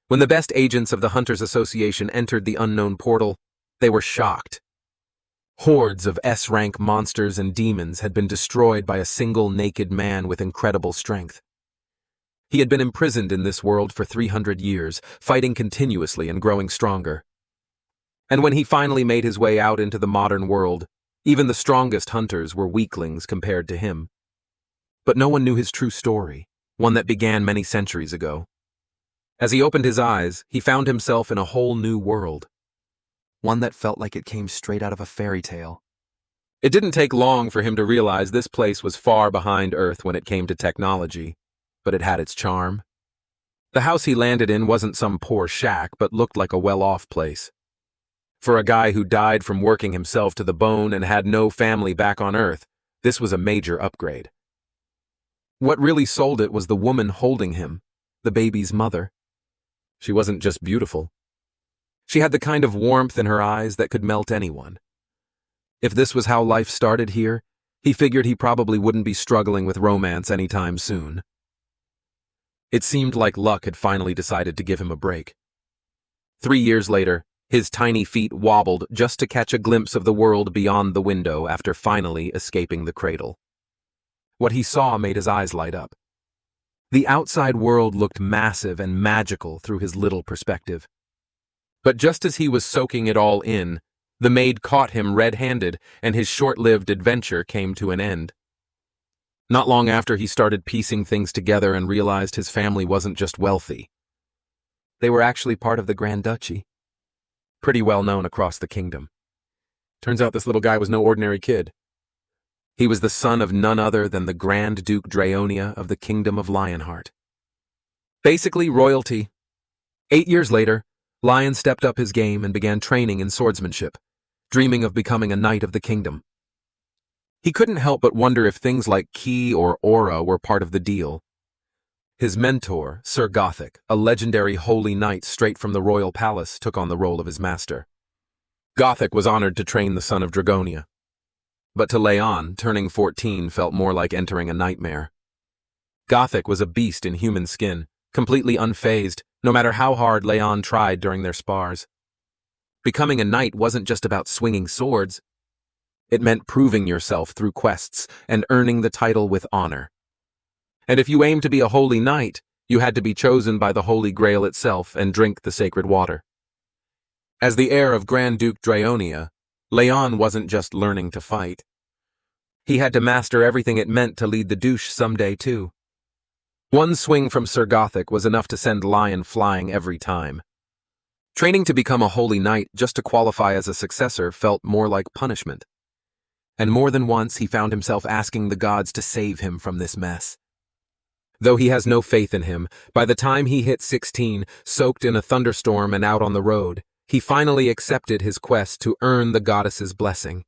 When the best agents of the Hunters Association entered the unknown portal, they were shocked. Hordes of S-rank monsters and demons had been destroyed by a single naked man with incredible strength. He had been imprisoned in this world for 300 years, fighting continuously and growing stronger. And when he finally made his way out into the modern world, even the strongest hunters were weaklings compared to him. But no one knew his true story, one that began many centuries ago. As he opened his eyes, he found himself in a whole new world. One that felt like it came straight out of a fairy tale. It didn't take long for him to realize this place was far behind Earth when it came to technology, but it had its charm. The house he landed in wasn't some poor shack, but looked like a well-off place. For a guy who died from working himself to the bone and had no family back on Earth, this was a major upgrade. What really sold it was the woman holding him, the baby's mother. She wasn't just beautiful. She had the kind of warmth in her eyes that could melt anyone. If this was how life started here, he figured he probably wouldn't be struggling with romance anytime soon. It seemed like luck had finally decided to give him a break. 3 years later, his tiny feet wobbled just to catch a glimpse of the world beyond the window after finally escaping the cradle. What he saw made his eyes light up. The outside world looked massive and magical through his little perspective. But just as he was soaking it all in, the maid caught him red-handed, and his short-lived adventure came to an end. Not long after, he started piecing things together and realized his family wasn't just wealthy. They were actually part of the Grand Duchy, pretty well known across the kingdom. Turns out this little guy was no ordinary kid. He was the son of none other than the Grand Duke Drayonia of the Kingdom of Lionheart. Basically royalty. 8 years later, Lion stepped up his game and began training in swordsmanship, dreaming of becoming a knight of the kingdom. He couldn't help but wonder if things like ki or aura were part of the deal. His mentor, Sir Gothic, a legendary holy knight straight from the royal palace, took on the role of his master. Gothic was honored to train the son of Dragonia. But to Leyon, turning 14 felt more like entering a nightmare. Gothic was a beast in human skin, completely unfazed, no matter how hard Leyon tried during their spars. Becoming a knight wasn't just about swinging swords. It meant proving yourself through quests and earning the title with honor. And if you aimed to be a holy knight, you had to be chosen by the Holy Grail itself and drink the sacred water. As the heir of Grand Duke Drayonia, Leyon wasn't just learning to fight. He had to master everything it meant to lead the douche someday too. One swing from Sir Gothic was enough to send Lion flying every time. Training to become a holy knight just to qualify as a successor felt more like punishment. And more than once he found himself asking the gods to save him from this mess. Though he has no faith in him, by the time he hit 16, soaked in a thunderstorm and out on the road, he finally accepted his quest to earn the goddess's blessing.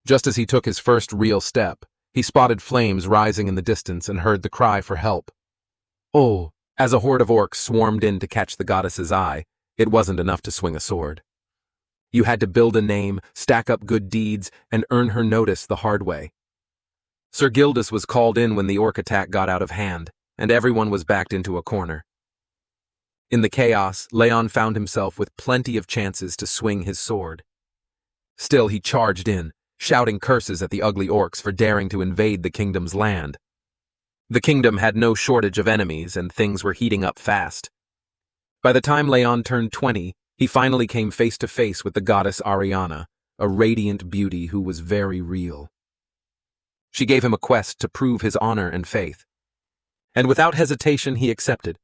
Just as he took his first real step, he spotted flames rising in the distance and heard the cry for help. Oh, as a horde of orcs swarmed in to catch the goddess's eye, it wasn't enough to swing a sword. You had to build a name, stack up good deeds, and earn her notice the hard way. Sir Gildas was called in when the orc attack got out of hand, and everyone was backed into a corner. In the chaos, Leyon found himself with plenty of chances to swing his sword. Still, he charged in, shouting curses at the ugly orcs for daring to invade the kingdom's land. The kingdom had no shortage of enemies, and things were heating up fast. By the time Leyon turned 20, he finally came face to face with the goddess Ariana, a radiant beauty who was very real. She gave him a quest to prove his honor and faith. And without hesitation, he accepted.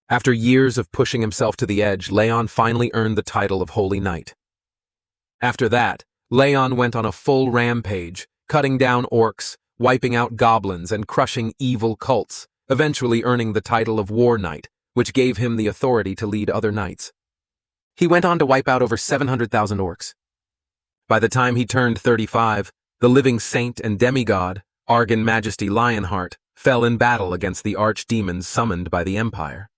After years of pushing himself to the edge, Leyon finally earned the title of Holy Knight. After that, Leyon went on a full rampage, cutting down orcs, wiping out goblins, and crushing evil cults, eventually earning the title of War Knight, which gave him the authority to lead other knights. He went on to wipe out over 700,000 orcs. By the time he turned 35, the living saint and demigod, Argon Majesty Lionheart, fell in battle against the archdemons summoned by the Empire.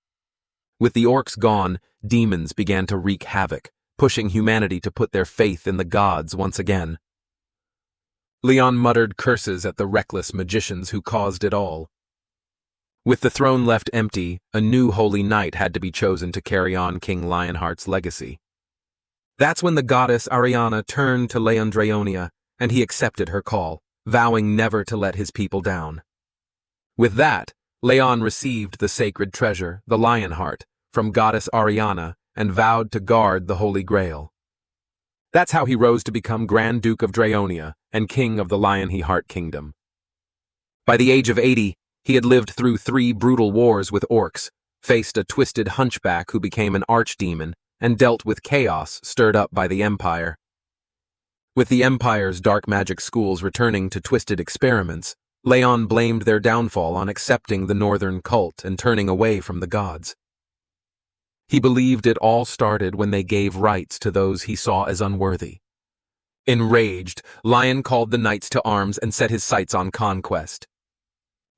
With the orcs gone, demons began to wreak havoc, pushing humanity to put their faith in the gods once again. Leyon muttered curses at the reckless magicians who caused it all. With the throne left empty, a new holy knight had to be chosen to carry on King Lionheart's legacy. That's when the goddess Ariana turned to Leyon Drayonia, and he accepted her call, vowing never to let his people down. With that, Leyon received the sacred treasure, the Lionheart, from goddess Ariana and vowed to guard the Holy Grail. That's how he rose to become Grand Duke of Drayonia and King of the Lionheart Kingdom. By the age of 80, he had lived through 3 brutal wars with orcs, faced a twisted hunchback who became an archdemon, and dealt with chaos stirred up by the Empire. With the Empire's dark magic schools returning to twisted experiments, Leyon blamed their downfall on accepting the northern cult and turning away from the gods. He believed it all started when they gave rights to those he saw as unworthy. Enraged, Leyon called the knights to arms and set his sights on conquest.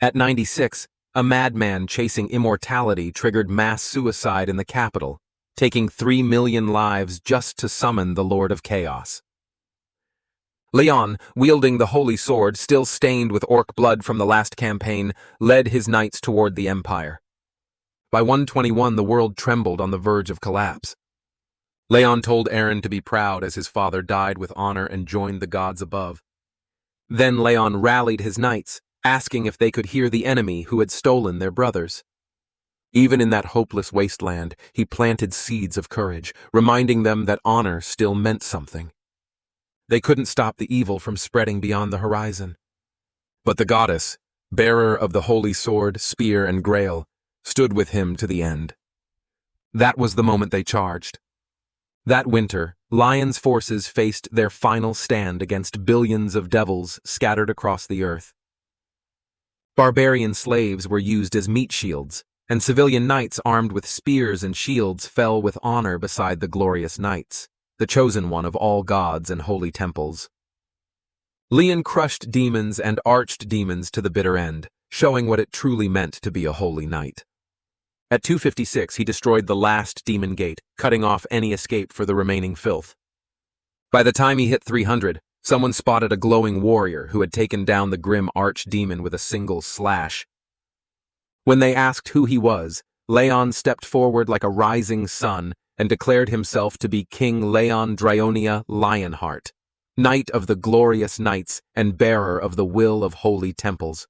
At 96, a madman chasing immortality triggered mass suicide in the capital, taking 3 million lives just to summon the Lord of Chaos. Leyon, wielding the holy sword still stained with orc blood from the last campaign, led his knights toward the Empire. By 121, the world trembled on the verge of collapse. Leyon told Eren to be proud as his father died with honor and joined the gods above. Then Leyon rallied his knights, asking if they could hear the enemy who had stolen their brothers. Even in that hopeless wasteland, he planted seeds of courage, reminding them that honor still meant something. They couldn't stop the evil from spreading beyond the horizon. But the goddess, bearer of the holy sword, spear, and grail, stood with him to the end. That was the moment they charged. That winter, Lion's forces faced their final stand against billions of devils scattered across the earth. Barbarian slaves were used as meat shields, and civilian knights armed with spears and shields fell with honor beside the glorious knights, the chosen one of all gods and holy temples. Leyon crushed demons and arched demons to the bitter end, showing what it truly meant to be a holy knight. At 256, he destroyed the last demon gate, cutting off any escape for the remaining filth. By the time he hit 300, someone spotted a glowing warrior who had taken down the grim archdemon with a single slash. When they asked who he was, Leyon stepped forward like a rising sun and declared himself to be King Leyon Drayonia Lionheart, Knight of the Glorious Knights and bearer of the will of holy temples.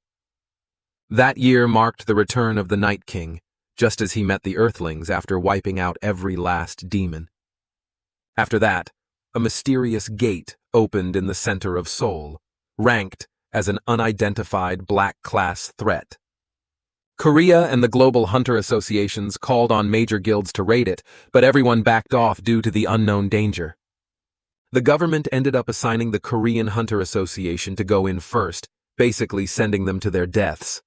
That year marked the return of the Night King, just as he met the Earthlings after wiping out every last demon. After that, a mysterious gate opened in the center of Seoul, ranked as an unidentified black-class threat. Korea and the global hunter associations called on major guilds to raid it, but everyone backed off due to the unknown danger. The government ended up assigning the Korean Hunter Association to go in first, basically sending them to their deaths.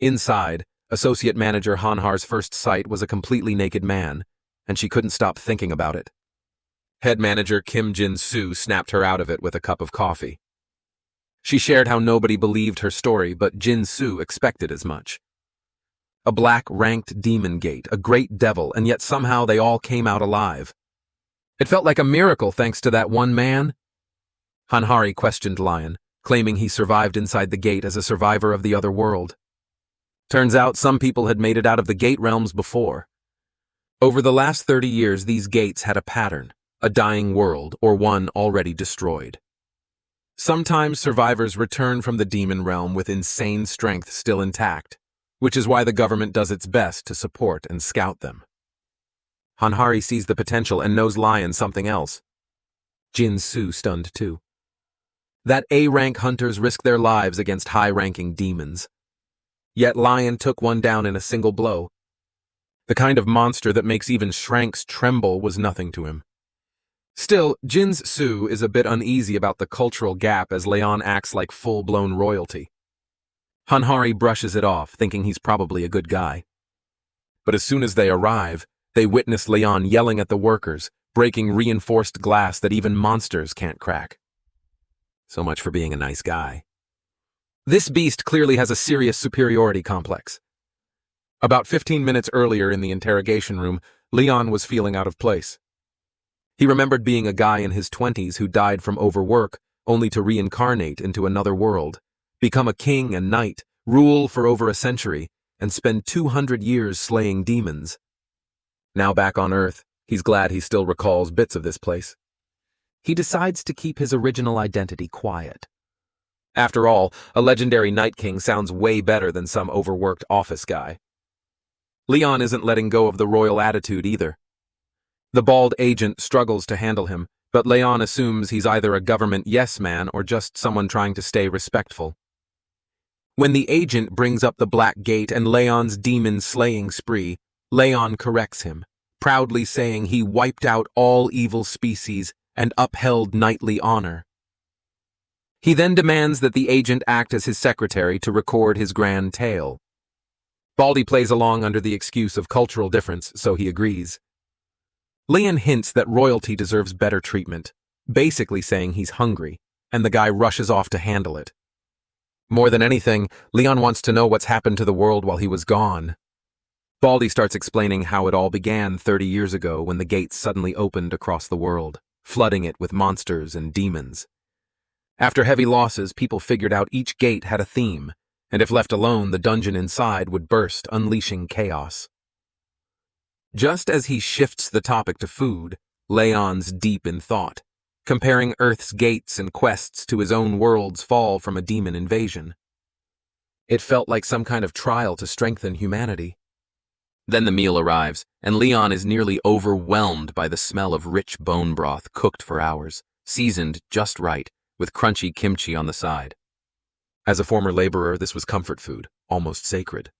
Inside, Associate Manager Hanhar's first sight was a completely naked man, and she couldn't stop thinking about it. Head Manager Kim Jin-soo snapped her out of it with a cup of coffee. She shared how nobody believed her story, but Jin-soo expected as much. A black-ranked demon gate, a great devil, and yet somehow they all came out alive. It felt like a miracle thanks to that one man. Hanhari questioned Lion, claiming he survived inside the gate as a survivor of the other world. Turns out some people had made it out of the gate realms before. Over the last 30 years, these gates had a pattern, a dying world or one already destroyed. Sometimes survivors return from the demon realm with insane strength still intact, which is why the government does its best to support and scout them. Hanhari sees the potential and knows Lion something else. Jin-soo stunned too. That A-rank hunters risk their lives against high-ranking demons. Yet Lion took one down in a single blow. The kind of monster that makes even Shranks tremble was nothing to him. Still, Jin-soo is a bit uneasy about the cultural gap as Leyon acts like full-blown royalty. Hanhari brushes it off, thinking he's probably a good guy. But as soon as they arrive, they witness Leyon yelling at the workers, breaking reinforced glass that even monsters can't crack. So much for being a nice guy. This beast clearly has a serious superiority complex. About 15 minutes earlier in the interrogation room, Leyon was feeling out of place. He remembered being a guy in his 20s who died from overwork, only to reincarnate into another world, become a king and knight, rule for over a century, and spend 200 years slaying demons. Now back on Earth, he's glad he still recalls bits of this place. He decides to keep his original identity quiet. After all, a legendary Night King sounds way better than some overworked office guy. Leyon isn't letting go of the royal attitude either. The bald agent struggles to handle him, but Leyon assumes he's either a government yes-man or just someone trying to stay respectful. When the agent brings up the Black Gate and Leyon's demon-slaying spree, Leyon corrects him, proudly saying he wiped out all evil species and upheld knightly honor. He then demands that the agent act as his secretary to record his grand tale. Baldy plays along under the excuse of cultural difference, so he agrees. Leyon hints that royalty deserves better treatment, basically saying he's hungry, and the guy rushes off to handle it. More than anything, Leyon wants to know what's happened to the world while he was gone. Baldy starts explaining how it all began 30 years ago when the gates suddenly opened across the world, flooding it with monsters and demons. After heavy losses, people figured out each gate had a theme, and if left alone, the dungeon inside would burst, unleashing chaos. Just as he shifts the topic to food, Leyon's deep in thought, comparing Earth's gates and quests to his own world's fall from a demon invasion. It felt like some kind of trial to strengthen humanity. Then the meal arrives, and Leyon is nearly overwhelmed by the smell of rich bone broth cooked for hours, seasoned just right, with crunchy kimchi on the side. As a former laborer, this was comfort food, almost sacred.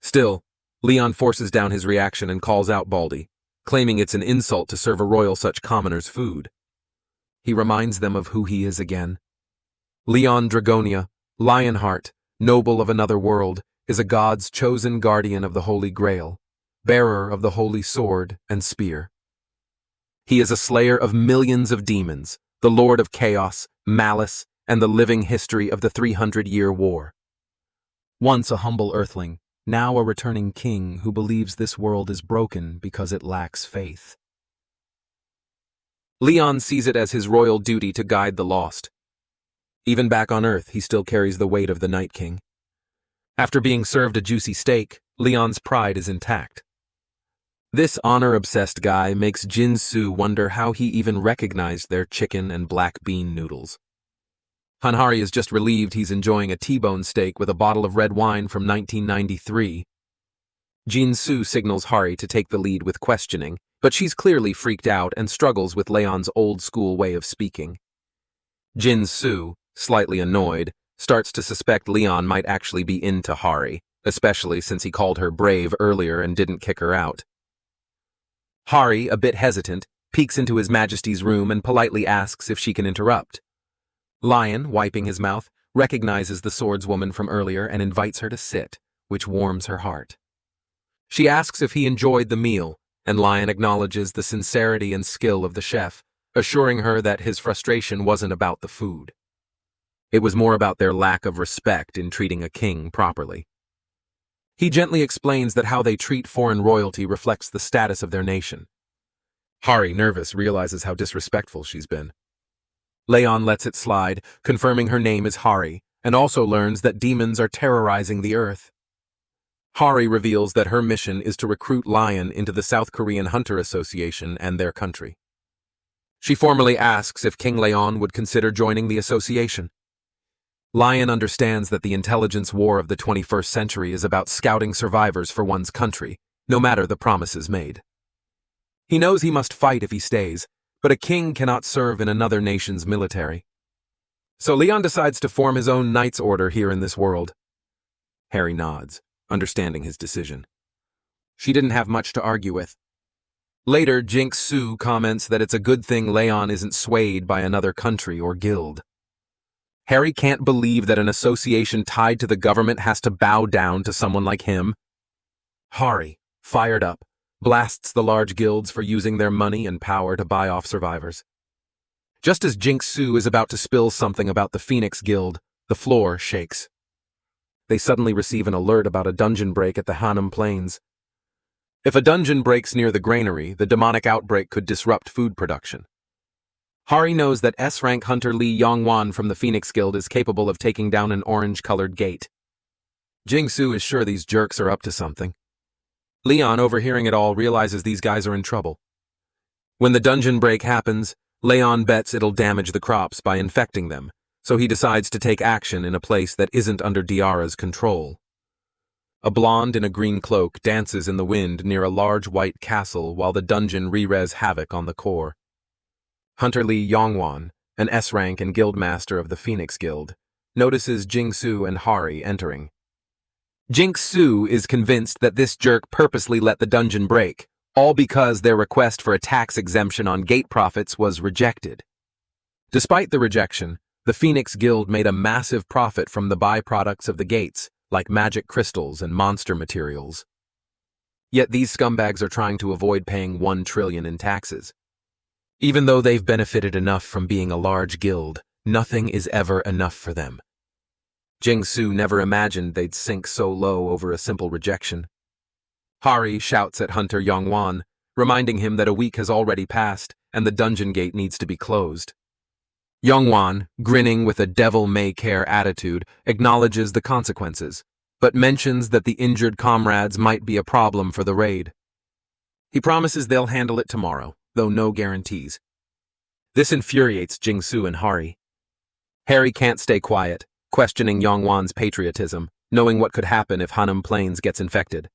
Still, Leyon forces down his reaction and calls out Baldy, claiming it's an insult to serve a royal such commoner's food. He reminds them of who he is again. Leon Dragonia, Lionheart, noble of another world, is a god's chosen guardian of the Holy Grail, bearer of the holy sword and spear. He is a slayer of millions of demons, the lord of chaos, malice, and the living history of the 300-year war. Once a humble earthling, now a returning king who believes this world is broken because it lacks faith. Leyon sees it as his royal duty to guide the lost. Even back on Earth, he still carries the weight of the Night King. After being served a juicy steak, Leyon's pride is intact. This honor-obsessed guy makes Jin-Soo wonder how he even recognized their chicken and black bean noodles. Hanhari is just relieved he's enjoying a T-bone steak with a bottle of red wine from 1993. Jin-Soo signals Hari to take the lead with questioning, but she's clearly freaked out and struggles with Leyon's old-school way of speaking. Jin-Soo, slightly annoyed, starts to suspect Leyon might actually be into Hari, especially since he called her brave earlier and didn't kick her out. Hari, a bit hesitant, peeks into His Majesty's room and politely asks if she can interrupt. Lion, wiping his mouth, recognizes the swordswoman from earlier and invites her to sit, which warms her heart. She asks if he enjoyed the meal, and Lion acknowledges the sincerity and skill of the chef, assuring her that his frustration wasn't about the food. It was more about their lack of respect in treating a king properly. He gently explains that how they treat foreign royalty reflects the status of their nation. Hari, nervous, realizes how disrespectful she's been. Leyon lets it slide, confirming her name is Hari, and also learns that demons are terrorizing the Earth. Hari reveals that her mission is to recruit Lion into the South Korean Hunter Association and their country. She formally asks if King Leyon would consider joining the association. Lion understands that the intelligence war of the 21st century is about scouting survivors for one's country, no matter the promises made. He knows he must fight if he stays, but a king cannot serve in another nation's military. So Leyon decides to form his own knight's order here in this world. Harry nods, understanding his decision. She didn't have much to argue with. Later, Jin-Soo comments that it's a good thing Leyon isn't swayed by another country or guild. Harry can't believe that an association tied to the government has to bow down to someone like him. Hari, fired up, blasts the large guilds for using their money and power to buy off survivors. Just as Jin-Soo is about to spill something about the Phoenix Guild, the floor shakes. They suddenly receive an alert about a dungeon break at the Hanam Plains. If a dungeon breaks near the granary, the demonic outbreak could disrupt food production. Hari knows that S-rank hunter Lee Yongwan from the Phoenix Guild is capable of taking down an orange-colored gate. Jingsu is sure these jerks are up to something. Leon, overhearing it all, realizes these guys are in trouble. When the dungeon break happens, Leon bets it'll damage the crops by infecting them, so he decides to take action in a place that isn't under Diara's control. A blonde in a green cloak dances in the wind near a large white castle while the dungeon re-res havoc on the core. Hunter Lee Yongwan, an S-rank and guildmaster of the Phoenix Guild, notices Jingsu and Hari entering. Jingsu is convinced that this jerk purposely let the dungeon break, all because their request for a tax exemption on gate profits was rejected. Despite the rejection, the Phoenix Guild made a massive profit from the byproducts of the gates, like magic crystals and monster materials. Yet these scumbags are trying to avoid paying 1 trillion in taxes. Even though they've benefited enough from being a large guild, nothing is ever enough for them. Jingsu never imagined they'd sink so low over a simple rejection. Hari shouts at Hunter Yongwan, reminding him that a week has already passed and the dungeon gate needs to be closed. Yongwan, grinning with a devil-may-care attitude, acknowledges the consequences, but mentions that the injured comrades might be a problem for the raid. He promises they'll handle it tomorrow, though no guarantees. This infuriates Jingsu and Hari. Hari can't stay quiet, questioning Yongwan's patriotism, knowing what could happen if Hanum Plains gets infected.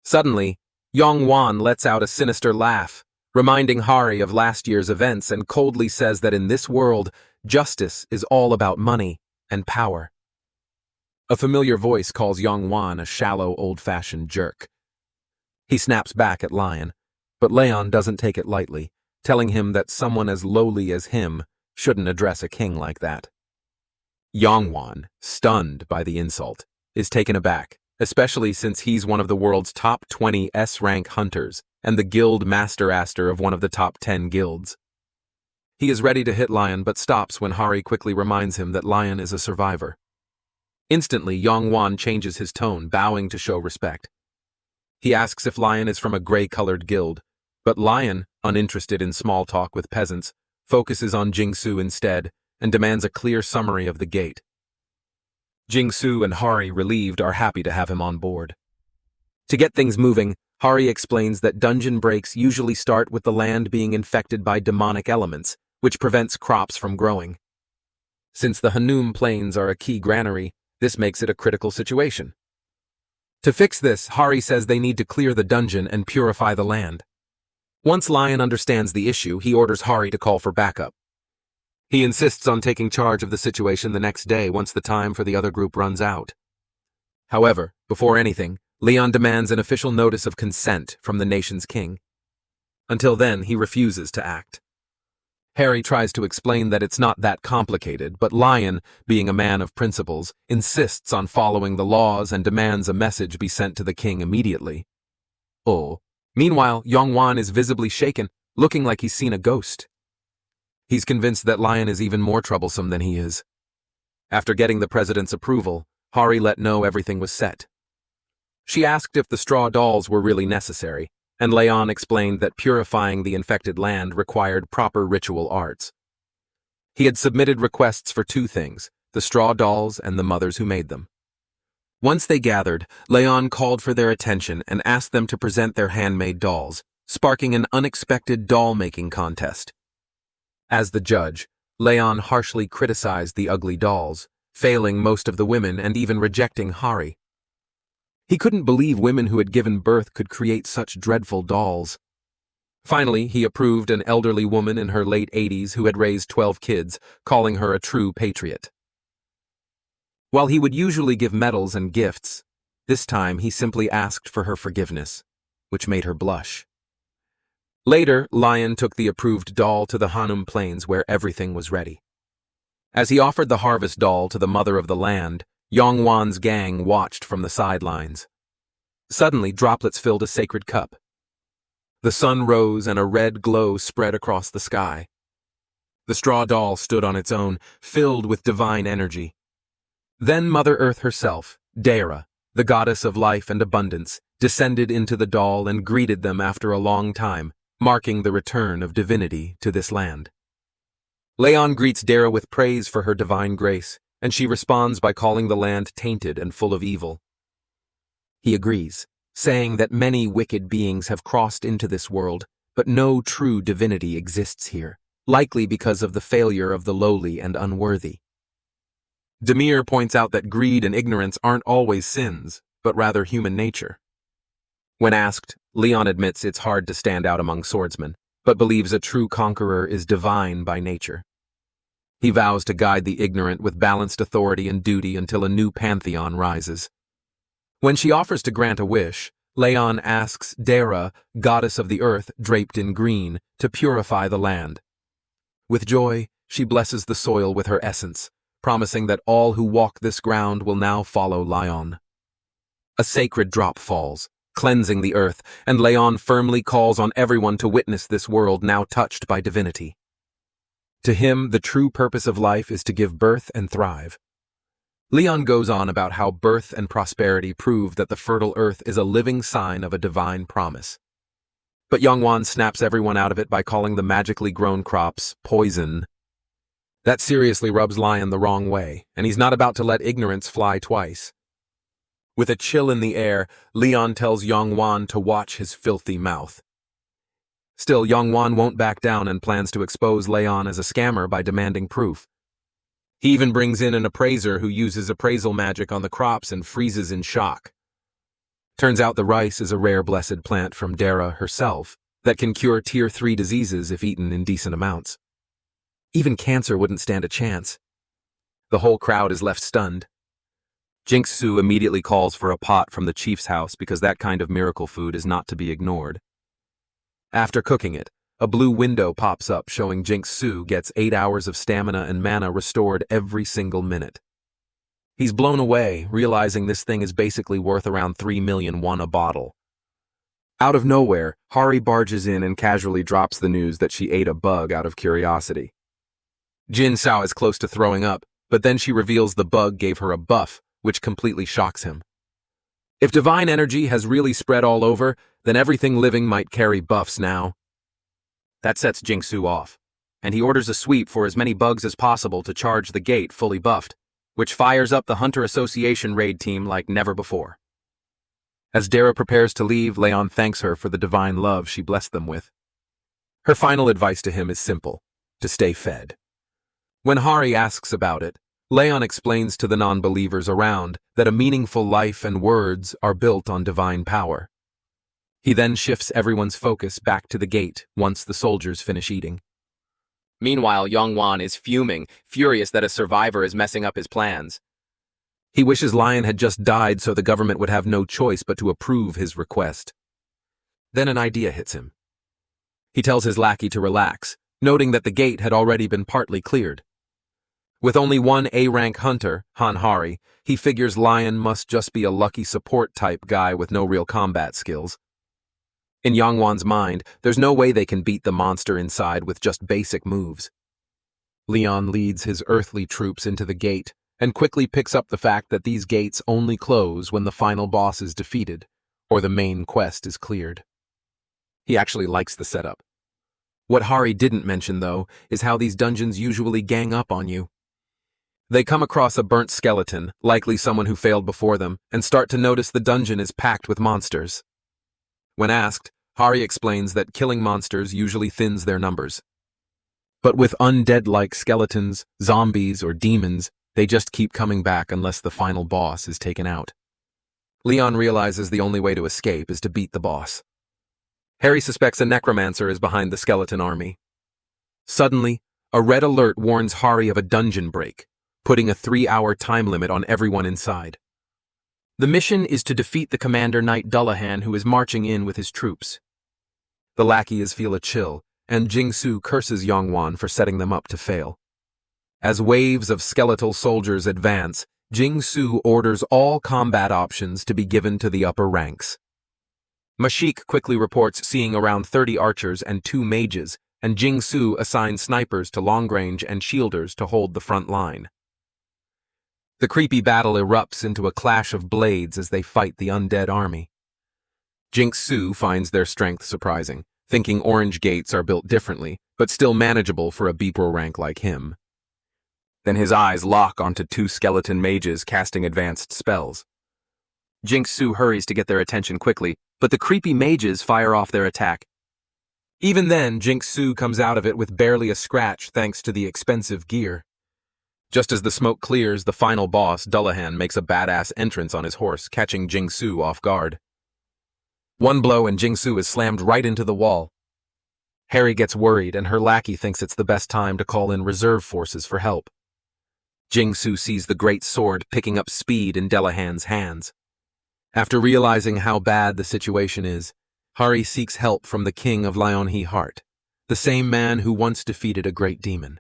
Suddenly, Yongwan lets out a sinister laugh, reminding Hari of last year's events, and coldly says that in this world, justice is all about money and power. A familiar voice calls Yongwan a shallow, old-fashioned jerk. He snaps back at Lion, but Leon doesn't take it lightly, telling him that someone as lowly as him shouldn't address a king like that. Yongwan, stunned by the insult, is taken aback, especially since he's one of the world's top 20 S-rank hunters and the guild master-aster of one of the top 10 guilds. He is ready to hit Lion but stops when Hari quickly reminds him that Lion is a survivor. Instantly, Yongwan changes his tone, bowing to show respect. He asks if Lion is from a gray-colored guild, but Lion, uninterested in small talk with peasants, focuses on Jingsu instead and demands a clear summary of the gate. Jingsu and Hari, relieved, are happy to have him on board. To get things moving, Hari explains that dungeon breaks usually start with the land being infected by demonic elements, which prevents crops from growing. Since the Hanum Plains are a key granary, this makes it a critical situation. To fix this, Hari says they need to clear the dungeon and purify the land. Once Lion understands the issue, he orders Hari to call for backup. He insists on taking charge of the situation the next day once the time for the other group runs out. However, before anything, Leon demands an official notice of consent from the nation's king. Until then, he refuses to act. Hari tries to explain that it's not that complicated, but Lion, being a man of principles, insists on following the laws and demands a message be sent to the king immediately. Meanwhile, Yongwan is visibly shaken, looking like he's seen a ghost. He's convinced that Lion is even more troublesome than he is. After getting the president's approval, Hari let know everything was set. She asked if the straw dolls were really necessary, and Leon explained that purifying the infected land required proper ritual arts. He had submitted requests for 2 things, the straw dolls and the mothers who made them. Once they gathered, Leon called for their attention and asked them to present their handmade dolls, sparking an unexpected doll-making contest. As the judge, Leon harshly criticized the ugly dolls, failing most of the women and even rejecting Hari. He couldn't believe women who had given birth could create such dreadful dolls. Finally, he approved an elderly woman in her late 80s who had raised 12 kids, calling her a true patriot. While he would usually give medals and gifts, this time he simply asked for her forgiveness, which made her blush. Later, Lion took the approved doll to the Hanum Plains where everything was ready. As he offered the harvest doll to the mother of the land, Yongwan's gang watched from the sidelines. Suddenly, droplets filled a sacred cup. The sun rose and a red glow spread across the sky. The straw doll stood on its own, filled with divine energy. Then Mother Earth herself, Dara, the goddess of life and abundance, descended into the doll and greeted them after a long time, marking the return of divinity to this land. Leon greets Dara with praise for her divine grace, and she responds by calling the land tainted and full of evil. He agrees, saying that many wicked beings have crossed into this world, but no true divinity exists here, likely because of the failure of the lowly and unworthy. Demir points out that greed and ignorance aren't always sins, but rather human nature. When asked, Leyon admits it's hard to stand out among swordsmen, but believes a true conqueror is divine by nature. He vows to guide the ignorant with balanced authority and duty until a new pantheon rises. When she offers to grant a wish, Leyon asks Dara, goddess of the earth draped in green, to purify the land. With joy, she blesses the soil with her essence, promising that all who walk this ground will now follow Leyon. A sacred drop falls, cleansing the earth, and Leyon firmly calls on everyone to witness this world now touched by divinity. To him, the true purpose of life is to give birth and thrive. Leyon goes on about how birth and prosperity prove that the fertile earth is a living sign of a divine promise. But Yongwan snaps everyone out of it by calling the magically grown crops poison. That seriously rubs Leyon the wrong way, and he's not about to let ignorance fly twice. With a chill in the air, Leyon tells Yongwan to watch his filthy mouth. Still, Yongwan won't back down and plans to expose Leyon as a scammer by demanding proof. He even brings in an appraiser who uses appraisal magic on the crops and freezes in shock. Turns out the rice is a rare blessed plant from Dara herself that can cure Tier 3 diseases if eaten in decent amounts. Even cancer wouldn't stand a chance. The whole crowd is left stunned. Jingsu immediately calls for a pot from the chief's house because that kind of miracle food is not to be ignored. After cooking it, a blue window pops up showing Jingsu gets 8 hours of stamina and mana restored every single minute. He's blown away, realizing this thing is basically worth around 3 million won a bottle. Out of nowhere, Hari barges in and casually drops the news that she ate a bug out of curiosity. Jin Sao is close to throwing up, but then she reveals the bug gave her a buff, which completely shocks him. If divine energy has really spread all over, then everything living might carry buffs now. That sets Jingsu off, and he orders a sweep for as many bugs as possible to charge the gate fully buffed, which fires up the Hunter Association raid team like never before. As Dara prepares to leave, Leyon thanks her for the divine love she blessed them with. Her final advice to him is simple: to stay fed. When Hari asks about it, Leyon explains to the non-believers around that a meaningful life and words are built on divine power. He then shifts everyone's focus back to the gate once the soldiers finish eating. Meanwhile, Yongwan is fuming, furious that a survivor is messing up his plans. He wishes Lion had just died so the government would have no choice but to approve his request. Then an idea hits him. He tells his lackey to relax, noting that the gate had already been partly cleared. With only one A-rank hunter, Han Hari, he figures Lion must just be a lucky support-type guy with no real combat skills. In Yongwan's mind, there's no way they can beat the monster inside with just basic moves. Leyon leads his earthly troops into the gate and quickly picks up the fact that these gates only close when the final boss is defeated or the main quest is cleared. He actually likes the setup. What Hari didn't mention, though, is how these dungeons usually gang up on you. They come across a burnt skeleton, likely someone who failed before them, and start to notice the dungeon is packed with monsters. When asked, Hari explains that killing monsters usually thins their numbers. But with undead-like skeletons, zombies, or demons, they just keep coming back unless the final boss is taken out. Leyon realizes the only way to escape is to beat the boss. Harry suspects a necromancer is behind the skeleton army. Suddenly, a red alert warns Hari of a dungeon break, putting a 3-hour time limit on everyone inside. The mission is to defeat the commander Knight Dullahan, who is marching in with his troops. The lackeys feel a chill, and Jingsu curses Yongwan for setting them up to fail. As waves of skeletal soldiers advance, Jingsu orders all combat options to be given to the upper ranks. Mashik quickly reports seeing around 30 archers and 2 mages, and Jingsu assigns snipers to long-range and shielders to hold the front line. The creepy battle erupts into a clash of blades as they fight the undead army. Jingsu finds their strength surprising, thinking orange gates are built differently, but still manageable for a Beepro rank like him. Then his eyes lock onto two skeleton mages casting advanced spells. Jing-Su hurries to get their attention quickly, but the creepy mages fire off their attack. Even then, Jing-Su comes out of it with barely a scratch thanks to the expensive gear. Just as the smoke clears, the final boss, Dullahan, makes a badass entrance on his horse, catching Jing-Su off guard. One blow and Jing-Su is slammed right into the wall. Harry gets worried and her lackey thinks it's the best time to call in reserve forces for help. Jing-Su sees the great sword picking up speed in Dullahan's hands. After realizing how bad the situation is, Hari seeks help from the king of Lionheart, the same man who once defeated a great demon.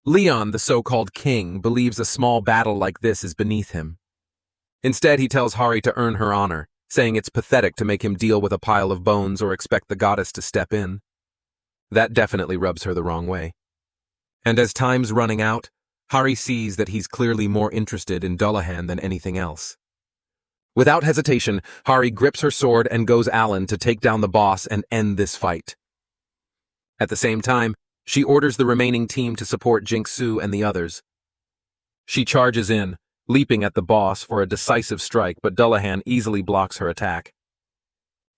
Leyon, the so-called king, believes a small battle like this is beneath him. Instead, he tells Hari to earn her honor, saying it's pathetic to make him deal with a pile of bones or expect the goddess to step in. That definitely rubs her the wrong way. And as time's running out, Hari sees that he's clearly more interested in Dullahan than anything else. Without hesitation, Hari grips her sword and goes Allen to take down the boss and end this fight. At the same time, she orders the remaining team to support Jing-Su and the others. She charges in, leaping at the boss for a decisive strike, but Dullahan easily blocks her attack.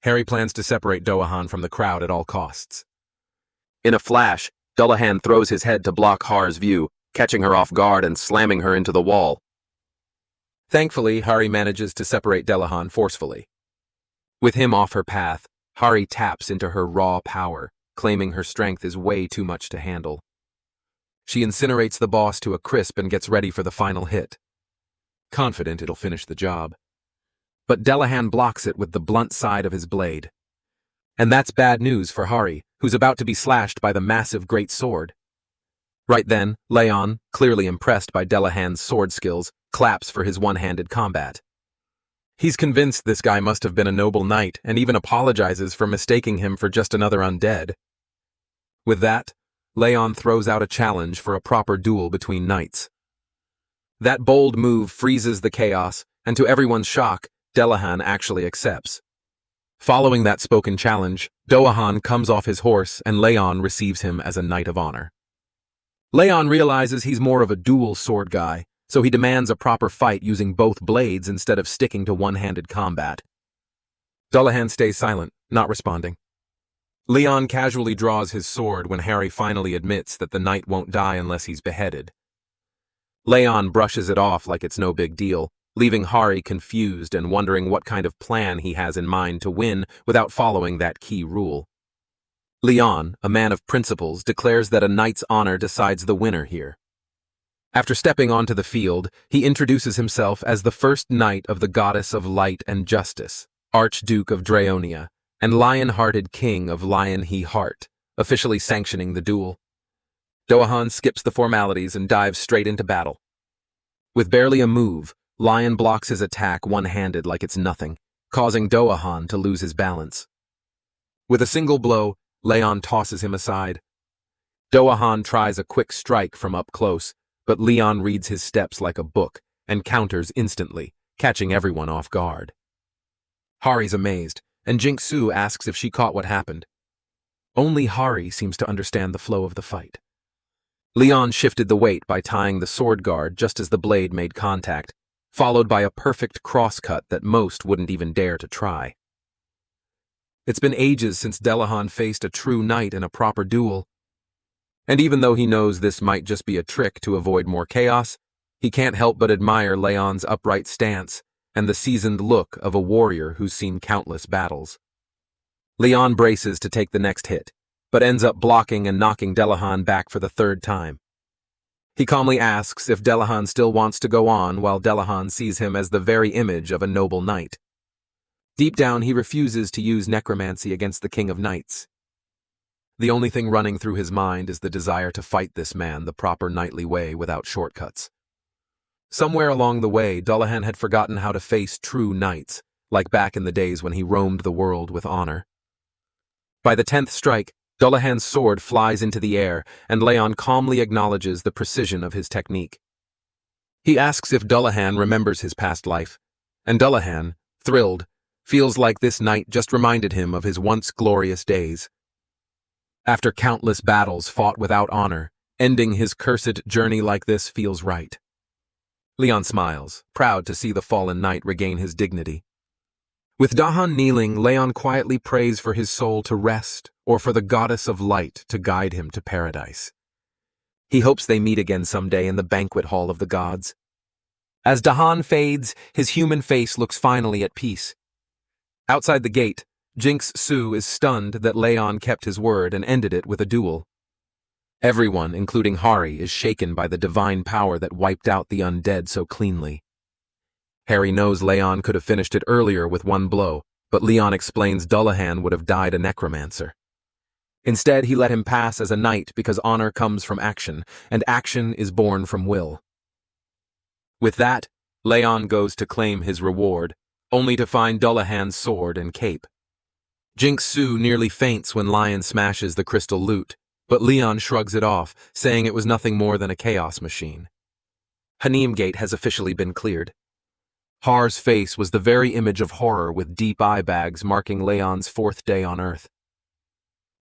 Harry plans to separate Dullahan from the crowd at all costs. In a flash, Dullahan throws his head to block Har's view, catching her off guard and slamming her into the wall. Thankfully, Hari manages to separate Dullahan forcefully. With him off her path, Hari taps into her raw power, claiming her strength is way too much to handle. She incinerates the boss to a crisp and gets ready for the final hit, confident it'll finish the job. But Dullahan blocks it with the blunt side of his blade. And that's bad news for Hari, who's about to be slashed by the massive great sword. Right then, Leyon, clearly impressed by Dullahan's sword skills, claps for his one-handed combat. He's convinced this guy must have been a noble knight and even apologizes for mistaking him for just another undead. With that, Leyon throws out a challenge for a proper duel between knights. That bold move freezes the chaos, and to everyone's shock, Dullahan actually accepts. Following that spoken challenge, Dullahan comes off his horse and Leyon receives him as a knight of honor. Leyon realizes he's more of a dual sword guy, so he demands a proper fight using both blades instead of sticking to one-handed combat. Dullahan stays silent, not responding. Leyon casually draws his sword when Harry finally admits that the knight won't die unless he's beheaded. Leyon brushes it off like it's no big deal, leaving Hari confused and wondering what kind of plan he has in mind to win without following that key rule. Leyon, a man of principles, declares that a knight's honor decides the winner here. After stepping onto the field, he introduces himself as the first knight of the goddess of light and justice, Archduke of Draonia, and lion-hearted king of Lionheart, officially sanctioning the duel. Dullahan skips the formalities and dives straight into battle. With barely a move, Lion blocks his attack one-handed like it's nothing, causing Dullahan to lose his balance. With a single blow, Leyon tosses him aside. Dullahan tries a quick strike from up close, but Leyon reads his steps like a book and counters instantly, catching everyone off guard. Hari's amazed, and Jing-Su asks if she caught what happened. Only Hari seems to understand the flow of the fight. Leyon shifted the weight by tying the sword guard just as the blade made contact, followed by a perfect crosscut that most wouldn't even dare to try. It's been ages since Dullahan faced a true knight in a proper duel. And even though he knows this might just be a trick to avoid more chaos, he can't help but admire Leyon's upright stance and the seasoned look of a warrior who's seen countless battles. Leyon braces to take the next hit, but ends up blocking and knocking Dullahan back for the third time. He calmly asks if Dullahan still wants to go on, while Dullahan sees him as the very image of a noble knight. Deep down, he refuses to use necromancy against the King of Knights. The only thing running through his mind is the desire to fight this man the proper knightly way without shortcuts. Somewhere along the way, Dullahan had forgotten how to face true knights, like back in the days when he roamed the world with honor. By the 10th strike, Dullahan's sword flies into the air, and Leyon calmly acknowledges the precision of his technique. He asks if Dullahan remembers his past life, and Dullahan, thrilled, feels like this night just reminded him of his once glorious days. After countless battles fought without honor, Ending his cursed journey like this feels right. Leyon smiles, proud to see the fallen knight regain his dignity. With Dahan kneeling, Leyon quietly prays for his soul to rest or for the goddess of light to guide him to paradise. He hopes they meet again someday in the banquet hall of the gods. As Dahan fades, his human face looks finally at peace. Outside the gate, Jinx Su is stunned that Leyon kept his word and ended it with a duel. Everyone, including Hari, is shaken by the divine power that wiped out the undead so cleanly. Harry knows Leyon could have finished it earlier with one blow, but Leon explains Dullahan would have died a necromancer. Instead, he let him pass as a knight because honor comes from action, and action is born from will. With that, Leyon goes to claim his reward, only to find Dullahan's sword and cape. Jinx Su nearly faints when Lion smashes the crystal lute, but Leon shrugs it off, saying it was nothing more than a chaos machine. Hanim Gate has officially been cleared. Har's face was the very image of horror with deep eye bags marking Leyon's 4th day on Earth.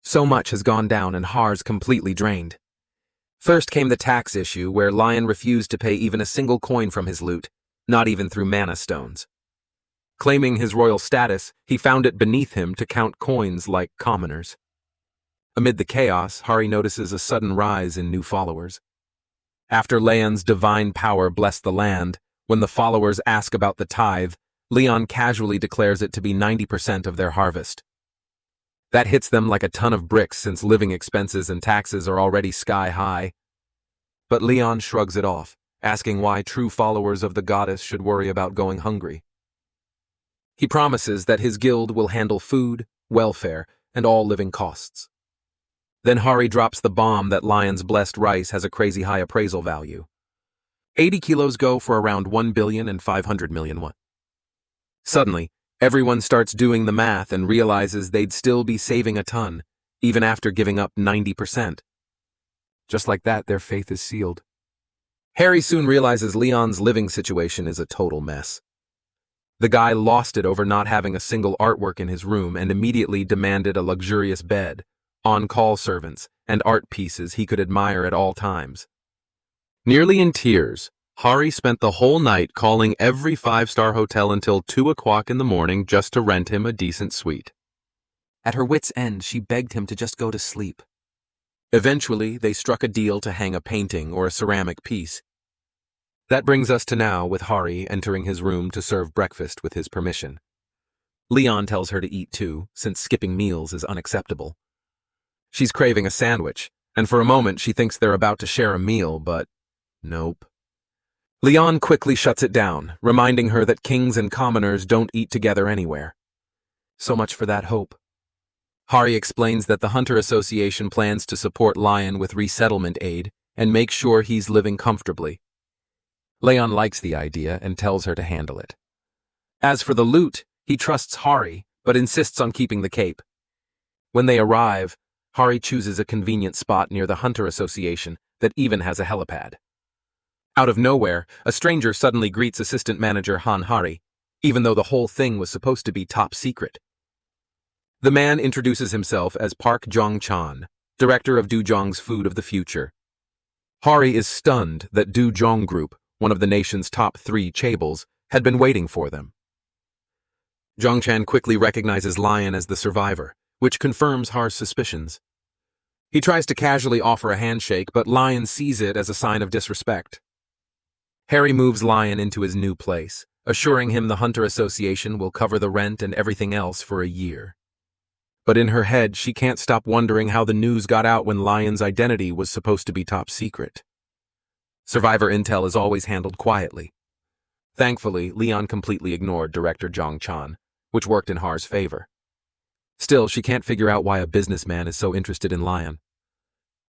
So much has gone down and Har's completely drained. First came the tax issue where Lion refused to pay even a single coin from his loot, not even through mana stones. Claiming his royal status, he found it beneath him to count coins like commoners. Amid the chaos, Hari notices a sudden rise in new followers. After Leyon's divine power blessed the land, when the followers ask about the tithe, Leon casually declares it to be 90% of their harvest. That hits them like a ton of bricks since living expenses and taxes are already sky high. But Leon shrugs it off, asking why true followers of the goddess should worry about going hungry. He promises that his guild will handle food, welfare, and all living costs. Then Hari drops the bomb that Lion's blessed rice has a crazy high appraisal value. 80 kilos go for around 1,500,000,000 won. Suddenly, everyone starts doing the math and realizes they'd still be saving a ton, even after giving up 90%. Just like that, their faith is sealed. Harry soon realizes Leon's living situation is a total mess. The guy lost it over not having a single artwork in his room and immediately demanded a luxurious bed, on-call servants, and art pieces he could admire at all times. Nearly in tears, Hari spent the whole night calling every 5-star hotel until 2 o'clock in the morning just to rent him a decent suite. At her wit's end, she begged him to just go to sleep. Eventually, they struck a deal to hang a painting or a ceramic piece. That brings us to now, with Hari entering his room to serve breakfast with his permission. Leon tells her to eat too, since skipping meals is unacceptable. She's craving a sandwich, and for a moment she thinks they're about to share a meal, but nope. Leon quickly shuts it down, reminding her that kings and commoners don't eat together anywhere. So much for that hope. Hari explains that the Hunter Association plans to support Lion with resettlement aid and make sure he's living comfortably. Leon likes the idea and tells her to handle it. As for the loot, he trusts Hari, but insists on keeping the cape. When they arrive, Hari chooses a convenient spot near the Hunter Association that even has a helipad. Out of nowhere, a stranger suddenly greets assistant manager Han Hari, even though the whole thing was supposed to be top secret. The man introduces himself as Park Jong-chan, director of Dujong's Food of the Future. Hari is stunned that Dujong Group, one of the nation's top 3 chaebols, had been waiting for them. Jong-chan quickly recognizes Lion as the survivor, which confirms Har's suspicions. He tries to casually offer a handshake, but Lion sees it as a sign of disrespect. Harry moves Lion into his new place, assuring him the Hunter Association will cover the rent and everything else for a year. But in her head, she can't stop wondering how the news got out when Lion's identity was supposed to be top secret. Survivor intel is always handled quietly. Thankfully, Leon completely ignored Director Jong-chan, which worked in Har's favor. Still, she can't figure out why a businessman is so interested in Lion.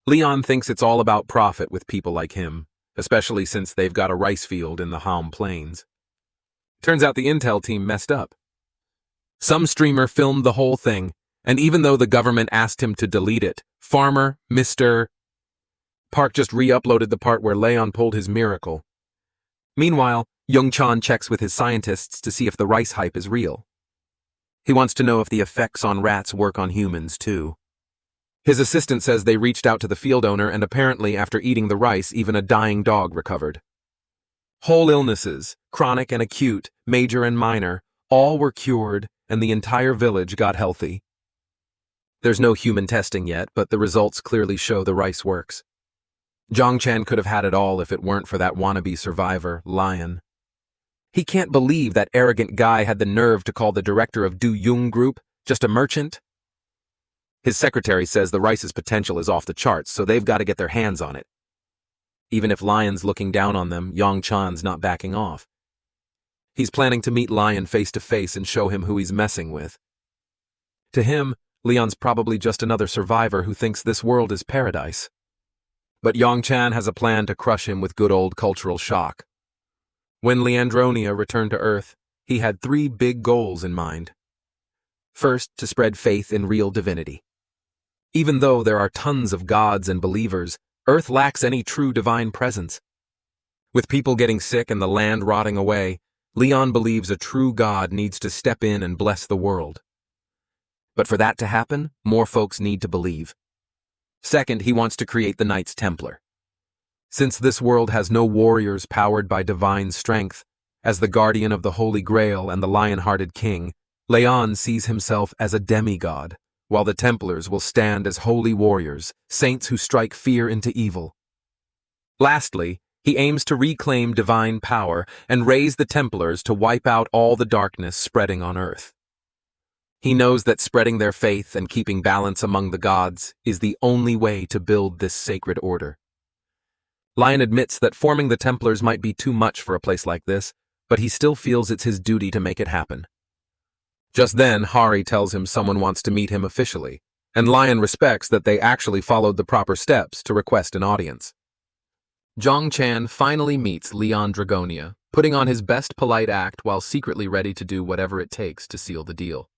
Leon thinks it's all about profit with people like him, especially since they've got a rice field in the Ham Plains. Turns out the intel team messed up. Some streamer filmed the whole thing, and even though the government asked him to delete it, Farmer, Mr. Park just re-uploaded the part where Leon pulled his miracle. Meanwhile, Young-chan checks with his scientists to see if the rice hype is real. He wants to know if the effects on rats work on humans, too. His assistant says they reached out to the field owner and apparently after eating the rice, even a dying dog recovered. Whole illnesses, chronic and acute, major and minor, all were cured and the entire village got healthy. There's no human testing yet, but the results clearly show the rice works. Zhongchan could have had it all if it weren't for that wannabe survivor, Lion. He can't believe that arrogant guy had the nerve to call the director of Du Yung Group just a merchant. His secretary says the rice's potential is off the charts, so they've got to get their hands on it. Even if Lion's looking down on them, Yongchan's not backing off. He's planning to meet Lion face to face and show him who he's messing with. To him, Leon's probably just another survivor who thinks this world is paradise. But Yongchan has a plan to crush him with good old cultural shock. When Leandronia returned to Earth, he had 3 big goals in mind. First, to spread faith in real divinity. Even though there are tons of gods and believers, Earth lacks any true divine presence. With people getting sick and the land rotting away, Leon believes a true god needs to step in and bless the world. But for that to happen, more folks need to believe. Second, he wants to create the Knights Templar. Since this world has no warriors powered by divine strength, as the guardian of the Holy Grail and the lion-hearted king, Leon sees himself as a demigod, while the Templars will stand as holy warriors, saints who strike fear into evil. Lastly, he aims to reclaim divine power and raise the Templars to wipe out all the darkness spreading on Earth. He knows that spreading their faith and keeping balance among the gods is the only way to build this sacred order. Lion admits that forming the Templars might be too much for a place like this, but he still feels it's his duty to make it happen. Just then, Hari tells him someone wants to meet him officially, and Lion respects that they actually followed the proper steps to request an audience. Zhongchan finally meets Leon Dragonia, putting on his best polite act while secretly ready to do whatever it takes to seal the deal.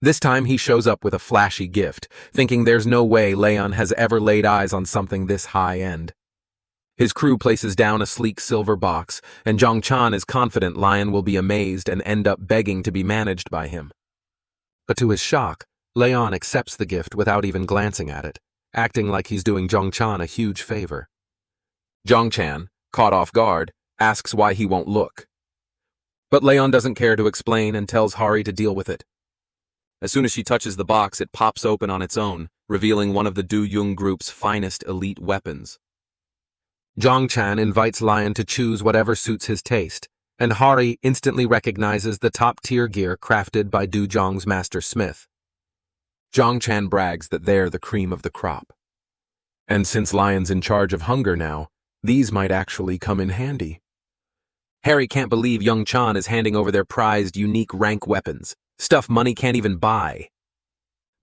This time he shows up with a flashy gift, thinking there's no way Leon has ever laid eyes on something this high-end. His crew places down a sleek silver box, and Zhongchan is confident Lion will be amazed and end up begging to be managed by him. But to his shock, Leon accepts the gift without even glancing at it, acting like he's doing Zhongchan a huge favor. Zhongchan, caught off guard, asks why he won't look. But Leon doesn't care to explain and tells Hari to deal with it. As soon as she touches the box, it pops open on its own, revealing one of the Du Yung Group's finest elite weapons. Zhongchan invites Lion to choose whatever suits his taste, and Hari instantly recognizes the top-tier gear crafted by Du Zhong's master smith. Zhongchan brags that they're the cream of the crop. And since Lion's in charge of hunger now, these might actually come in handy. Harry can't believe Yongchan is handing over their prized, unique rank weapons, stuff money can't even buy.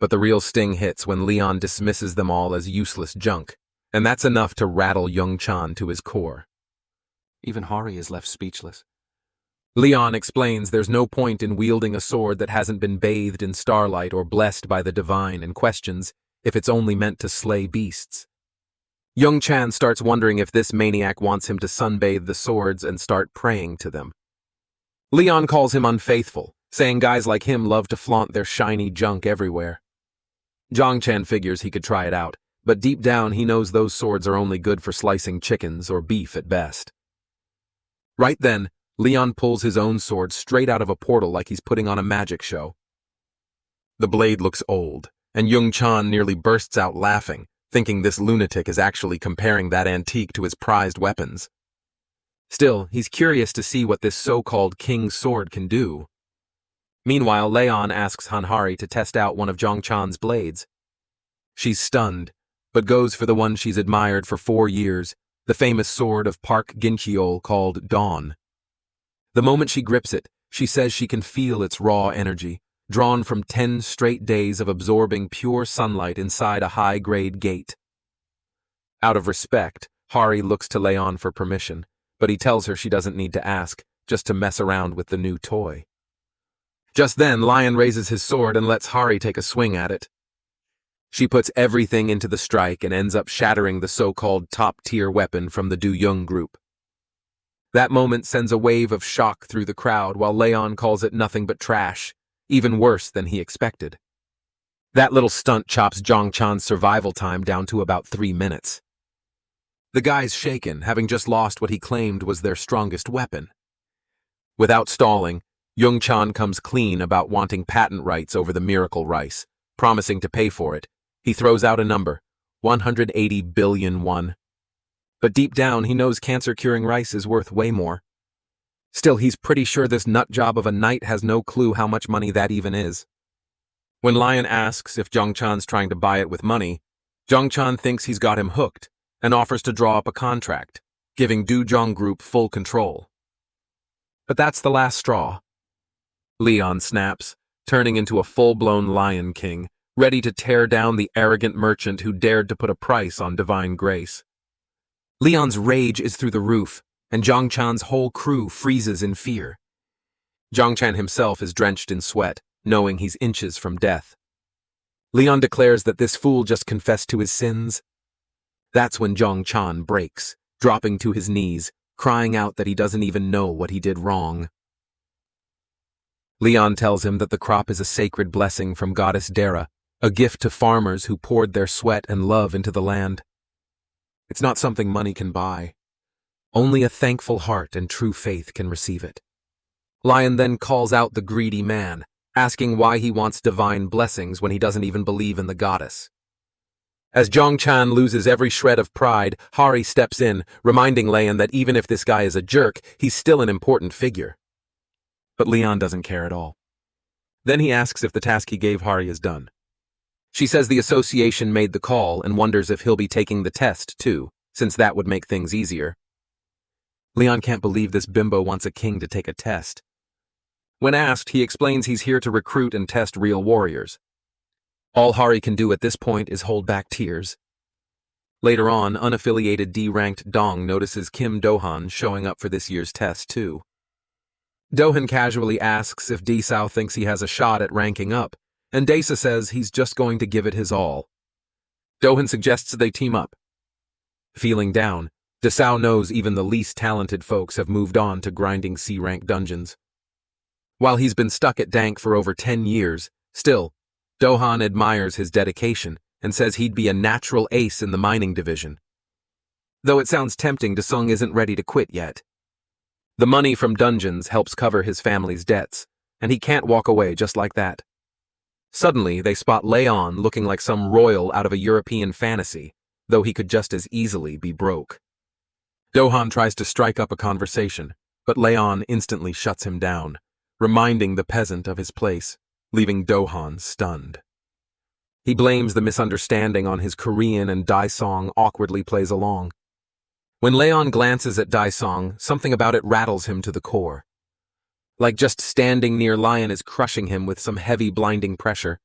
But the real sting hits when Leon dismisses them all as useless junk, and that's enough to rattle Yongchan to his core. Even Hari is left speechless. Leon explains there's no point in wielding a sword that hasn't been bathed in starlight or blessed by the divine, and questions if it's only meant to slay beasts. Yongchan starts wondering if this maniac wants him to sunbathe the swords and start praying to them. Leon calls him unfaithful, saying guys like him love to flaunt their shiny junk everywhere. Zhongchan figures he could try it out, but deep down he knows those swords are only good for slicing chickens or beef at best. Right then, Leon pulls his own sword straight out of a portal like he's putting on a magic show. The blade looks old, and Yongchan nearly bursts out laughing, thinking this lunatic is actually comparing that antique to his prized weapons. Still, he's curious to see what this so-called king's sword can do. Meanwhile, Leon asks Hanhari to test out one of Zhongchan's blades. She's stunned, but goes for the one she's admired for 4 years, the famous sword of Park Gincheol called Dawn. The moment she grips it, she says she can feel its raw energy, drawn from 10 straight days of absorbing pure sunlight inside a high-grade gate. Out of respect, Hari looks to Leon for permission, but he tells her she doesn't need to ask, just to mess around with the new toy. Just then, Lion raises his sword and lets Hari take a swing at it. She puts everything into the strike and ends up shattering the so-called top-tier weapon from the Du Yung Group. That moment sends a wave of shock through the crowd while Leon calls it nothing but trash, even worse than he expected. That little stunt chops Zhang Chan's survival time down to about 3 minutes. The guy's shaken, having just lost what he claimed was their strongest weapon. Without stalling, Yung Chan comes clean about wanting patent rights over the miracle rice, promising to pay for it. He throws out a number, 180 billion won. But deep down, he knows cancer-curing rice is worth way more. Still, he's pretty sure this nutjob of a knight has no clue how much money that even is. When Lion asks if Zhang Chan's trying to buy it with money, Zhang Chan thinks he's got him hooked and offers to draw up a contract, giving Duzhong Group full control. But that's the last straw. Leon snaps, turning into a full-blown Lion King, ready to tear down the arrogant merchant who dared to put a price on divine grace. Leon's rage is through the roof, and Zhang Chan's whole crew freezes in fear. Zhang Chan himself is drenched in sweat, knowing he's inches from death. Leon declares that this fool just confessed to his sins. That's when Zhang Chan breaks, dropping to his knees, crying out that he doesn't even know what he did wrong. Leon tells him that the crop is a sacred blessing from goddess Dara, a gift to farmers who poured their sweat and love into the land. It's not something money can buy. Only a thankful heart and true faith can receive it. Lion then calls out the greedy man, asking why he wants divine blessings when he doesn't even believe in the goddess. As Zhang Chan loses every shred of pride, Hari steps in, reminding Leon that even if this guy is a jerk, he's still an important figure. But Leon doesn't care at all. Then he asks if the task he gave Hari is done. She says the association made the call and wonders if he'll be taking the test, too, since that would make things easier. Leon can't believe this bimbo wants a king to take a test. When asked, he explains he's here to recruit and test real warriors. All Hari can do at this point is hold back tears. Later on, unaffiliated D-ranked Dong notices Kim Do-han showing up for this year's test, too. Do-han casually asks if D-sao thinks he has a shot at ranking up, and Daesa says he's just going to give it his all. Do-han suggests they team up. Feeling down, Desao knows even the least talented folks have moved on to grinding C-rank dungeons. While he's been stuck at Dank for over 10 years, still, Do-han admires his dedication and says he'd be a natural ace in the mining division. Though it sounds tempting, Desung isn't ready to quit yet. The money from dungeons helps cover his family's debts, and he can't walk away just like that. Suddenly, they spot Leon looking like some royal out of a European fantasy, though he could just as easily be broke. Do-han tries to strike up a conversation, but Leon instantly shuts him down, reminding the peasant of his place, leaving Do-han stunned. He blames the misunderstanding on his Korean, and Daesong awkwardly plays along. When Leon glances at Daesong, something about it rattles him to the core. Like just standing near Lion is crushing him with some heavy blinding pressure.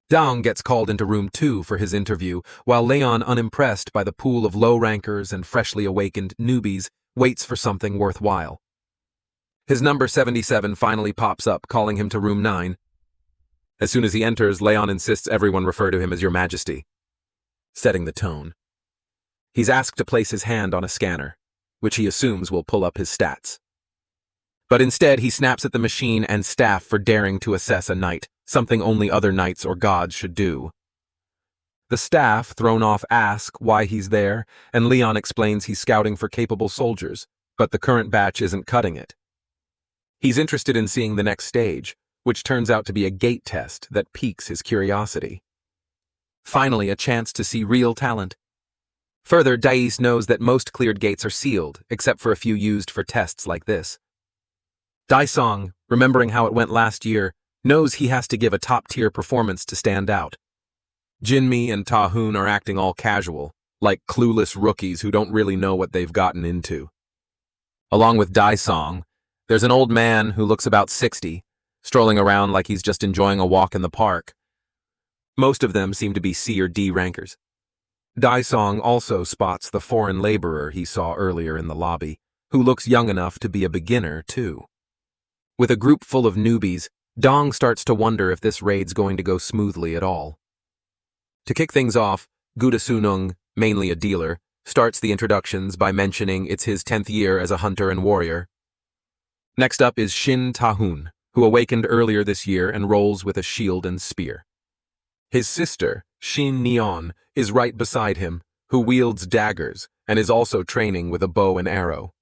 Dong gets called into room 2 for his interview, while Leon, unimpressed by the pool of low-rankers and freshly awakened newbies, waits for something worthwhile. His number 77 finally pops up, calling him to room 9. As soon as he enters, Leon insists everyone refer to him as Your Majesty, setting the tone. He's asked to place his hand on a scanner, which he assumes will pull up his stats. But instead, he snaps at the machine and staff for daring to assess a knight, something only other knights or gods should do. The staff, thrown off, ask why he's there, and Leon explains he's scouting for capable soldiers, but the current batch isn't cutting it. He's interested in seeing the next stage, which turns out to be a gate test that piques his curiosity. Finally, a chance to see real talent. Further, Dais knows that most cleared gates are sealed, except for a few used for tests like this. Daesong, remembering how it went last year, knows he has to give a top-tier performance to stand out. Jinmi and Ta-hoon are acting all casual, like clueless rookies who don't really know what they've gotten into. Along with Daesong, there's an old man who looks about 60, strolling around like he's just enjoying a walk in the park. Most of them seem to be C or D rankers. Daesong also spots the foreign laborer he saw earlier in the lobby, who looks young enough to be a beginner, too. With a group full of newbies, Dong starts to wonder if this raid's going to go smoothly at all. To kick things off, Guda Sunung, mainly a dealer, starts the introductions by mentioning it's his 10th year as a hunter and warrior. Next up is Shin Ta-hoon, who awakened earlier this year and rolls with a shield and spear. His sister, Shin Neon, is right beside him, who wields daggers and is also training with a bow and arrow.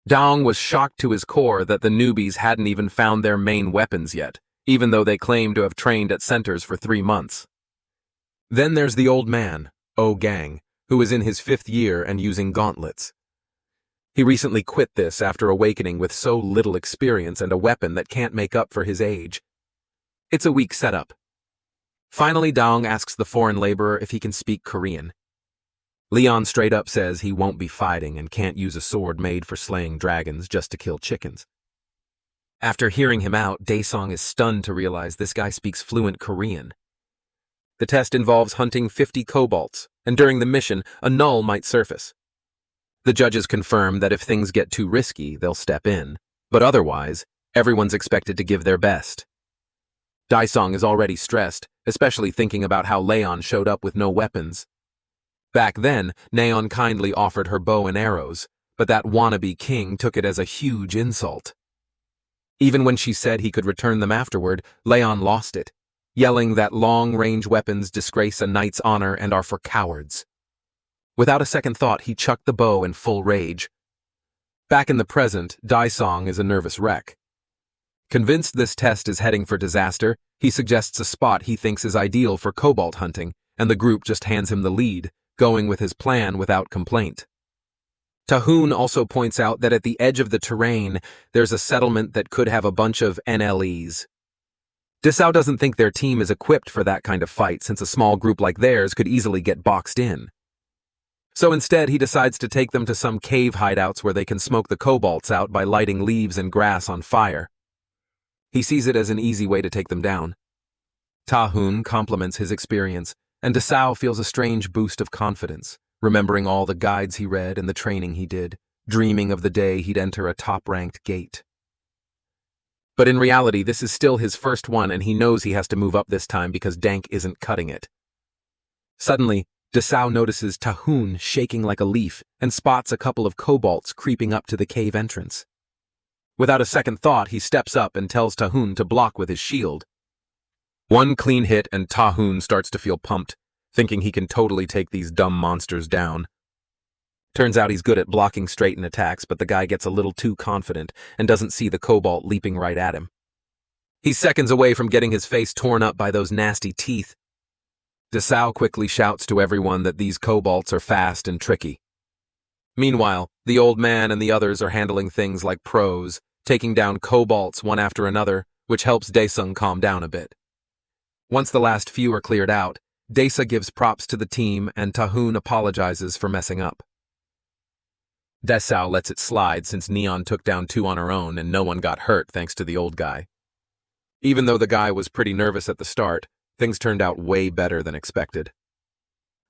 Dong was shocked to his core that the newbies hadn't even found their main weapons yet, even though they claim to have trained at centers for 3 months. Then there's the old man, Oh Gang, who is in his 5th year and using gauntlets. He recently quit this after awakening with so little experience and a weapon that can't make up for his age. It's a weak setup. Finally, Dong asks the foreign laborer if he can speak Korean. Leon straight up says he won't be fighting and can't use a sword made for slaying dragons just to kill chickens. After hearing him out, Daesung is stunned to realize this guy speaks fluent Korean. The test involves hunting 50 kobolds, and during the mission, a null might surface. The judges confirm that if things get too risky, they'll step in, but otherwise, everyone's expected to give their best. Daesung is already stressed, especially thinking about how Leyon showed up with no weapons. Back then, Neon kindly offered her bow and arrows, but that wannabe king took it as a huge insult. Even when she said he could return them afterward, Leon lost it, yelling that long-range weapons disgrace a knight's honor and are for cowards. Without a second thought, he chucked the bow in full rage. Back in the present, Daesung is a nervous wreck. Convinced this test is heading for disaster, he suggests a spot he thinks is ideal for kobold hunting, and the group just hands him the lead, going with his plan without complaint. Tahoon also points out that at the edge of the terrain, there's a settlement that could have a bunch of NLEs. Desao doesn't think their team is equipped for that kind of fight since a small group like theirs could easily get boxed in. So instead, he decides to take them to some cave hideouts where they can smoke the kobolds out by lighting leaves and grass on fire. He sees it as an easy way to take them down. Tahoon compliments his experience, and Desao feels a strange boost of confidence, remembering all the guides he read and the training he did, dreaming of the day he'd enter a top-ranked gate. But in reality, this is still his first one, and he knows he has to move up this time because Dank isn't cutting it. Suddenly, Desao notices Tahoon shaking like a leaf and spots a couple of kobolds creeping up to the cave entrance. Without a second thought, he steps up and tells Tahoon to block with his shield. One clean hit and Tahoon starts to feel pumped, thinking he can totally take these dumb monsters down. Turns out he's good at blocking straight in attacks, but the guy gets a little too confident and doesn't see the kobold leaping right at him. He's seconds away from getting his face torn up by those nasty teeth. Desao quickly shouts to everyone that these kobolds are fast and tricky. Meanwhile, the old man and the others are handling things like pros, taking down kobolds one after another, which helps Daesung calm down a bit. Once the last few are cleared out, Daesa gives props to the team and Tahoon apologizes for messing up. Desao lets it slide since Neon took down 2 on her own and no one got hurt thanks to the old guy. Even though the guy was pretty nervous at the start, things turned out way better than expected.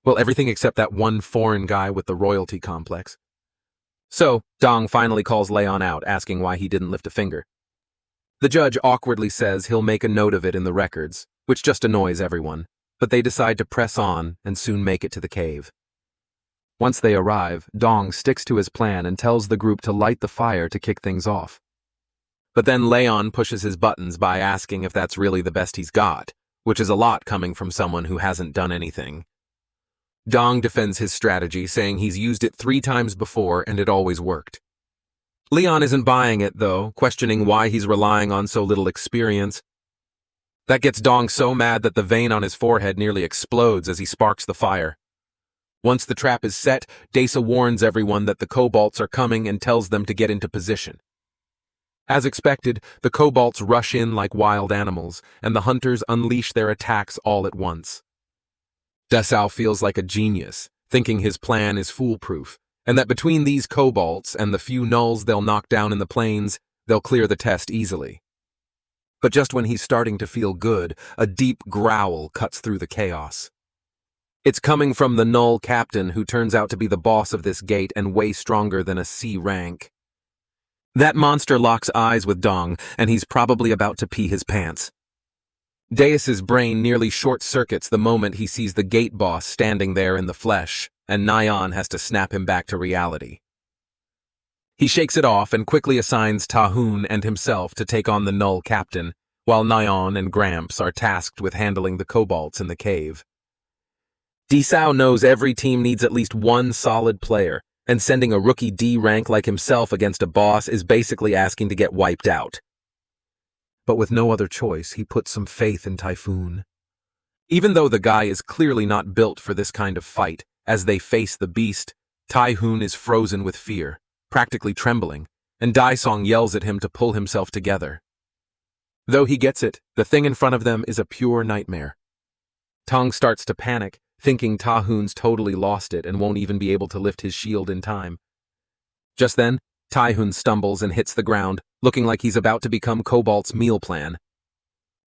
Well, everything except that one foreign guy with the royalty complex. So, Dong finally calls Leon out, asking why he didn't lift a finger. The judge awkwardly says he'll make a note of it in the records, which just annoys everyone, but they decide to press on and soon make it to the cave. Once they arrive, Dong sticks to his plan and tells the group to light the fire to kick things off. But then Leon pushes his buttons by asking if that's really the best he's got, which is a lot coming from someone who hasn't done anything. Dong defends his strategy, saying he's used it 3 times before and it always worked. Leon isn't buying it, though, questioning why he's relying on so little experience. That gets Dong so mad that the vein on his forehead nearly explodes as he sparks the fire. Once the trap is set, Daesa warns everyone that the kobolds are coming and tells them to get into position. As expected, the kobolds rush in like wild animals, and the hunters unleash their attacks all at once. Desao feels like a genius, thinking his plan is foolproof, and that between these kobolds and the few nulls they'll knock down in the plains, they'll clear the test easily. But just when he's starting to feel good, a deep growl cuts through the chaos. It's coming from the null captain, who turns out to be the boss of this gate and way stronger than a C rank. That monster locks eyes with Dong, and he's probably about to pee his pants. Daes's brain nearly short-circuits the moment he sees the gate boss standing there in the flesh, and Neon has to snap him back to reality. He shakes it off and quickly assigns Tahoon and himself to take on the null captain, while Nyan and Gramps are tasked with handling the kobolds in the cave. Disao knows every team needs at least one solid player, and sending a rookie D rank like himself against a boss is basically asking to get wiped out. But with no other choice, he puts some faith in Typhoon. Even though the guy is clearly not built for this kind of fight, as they face the beast, Typhoon is frozen with fear, practically trembling, and Daisong yells at him to pull himself together. Though he gets it, the thing in front of them is a pure nightmare. Tong starts to panic, thinking Typhoon's totally lost it and won't even be able to lift his shield in time. Just then, Typhoon stumbles and hits the ground, looking like he's about to become Cobalt's meal plan.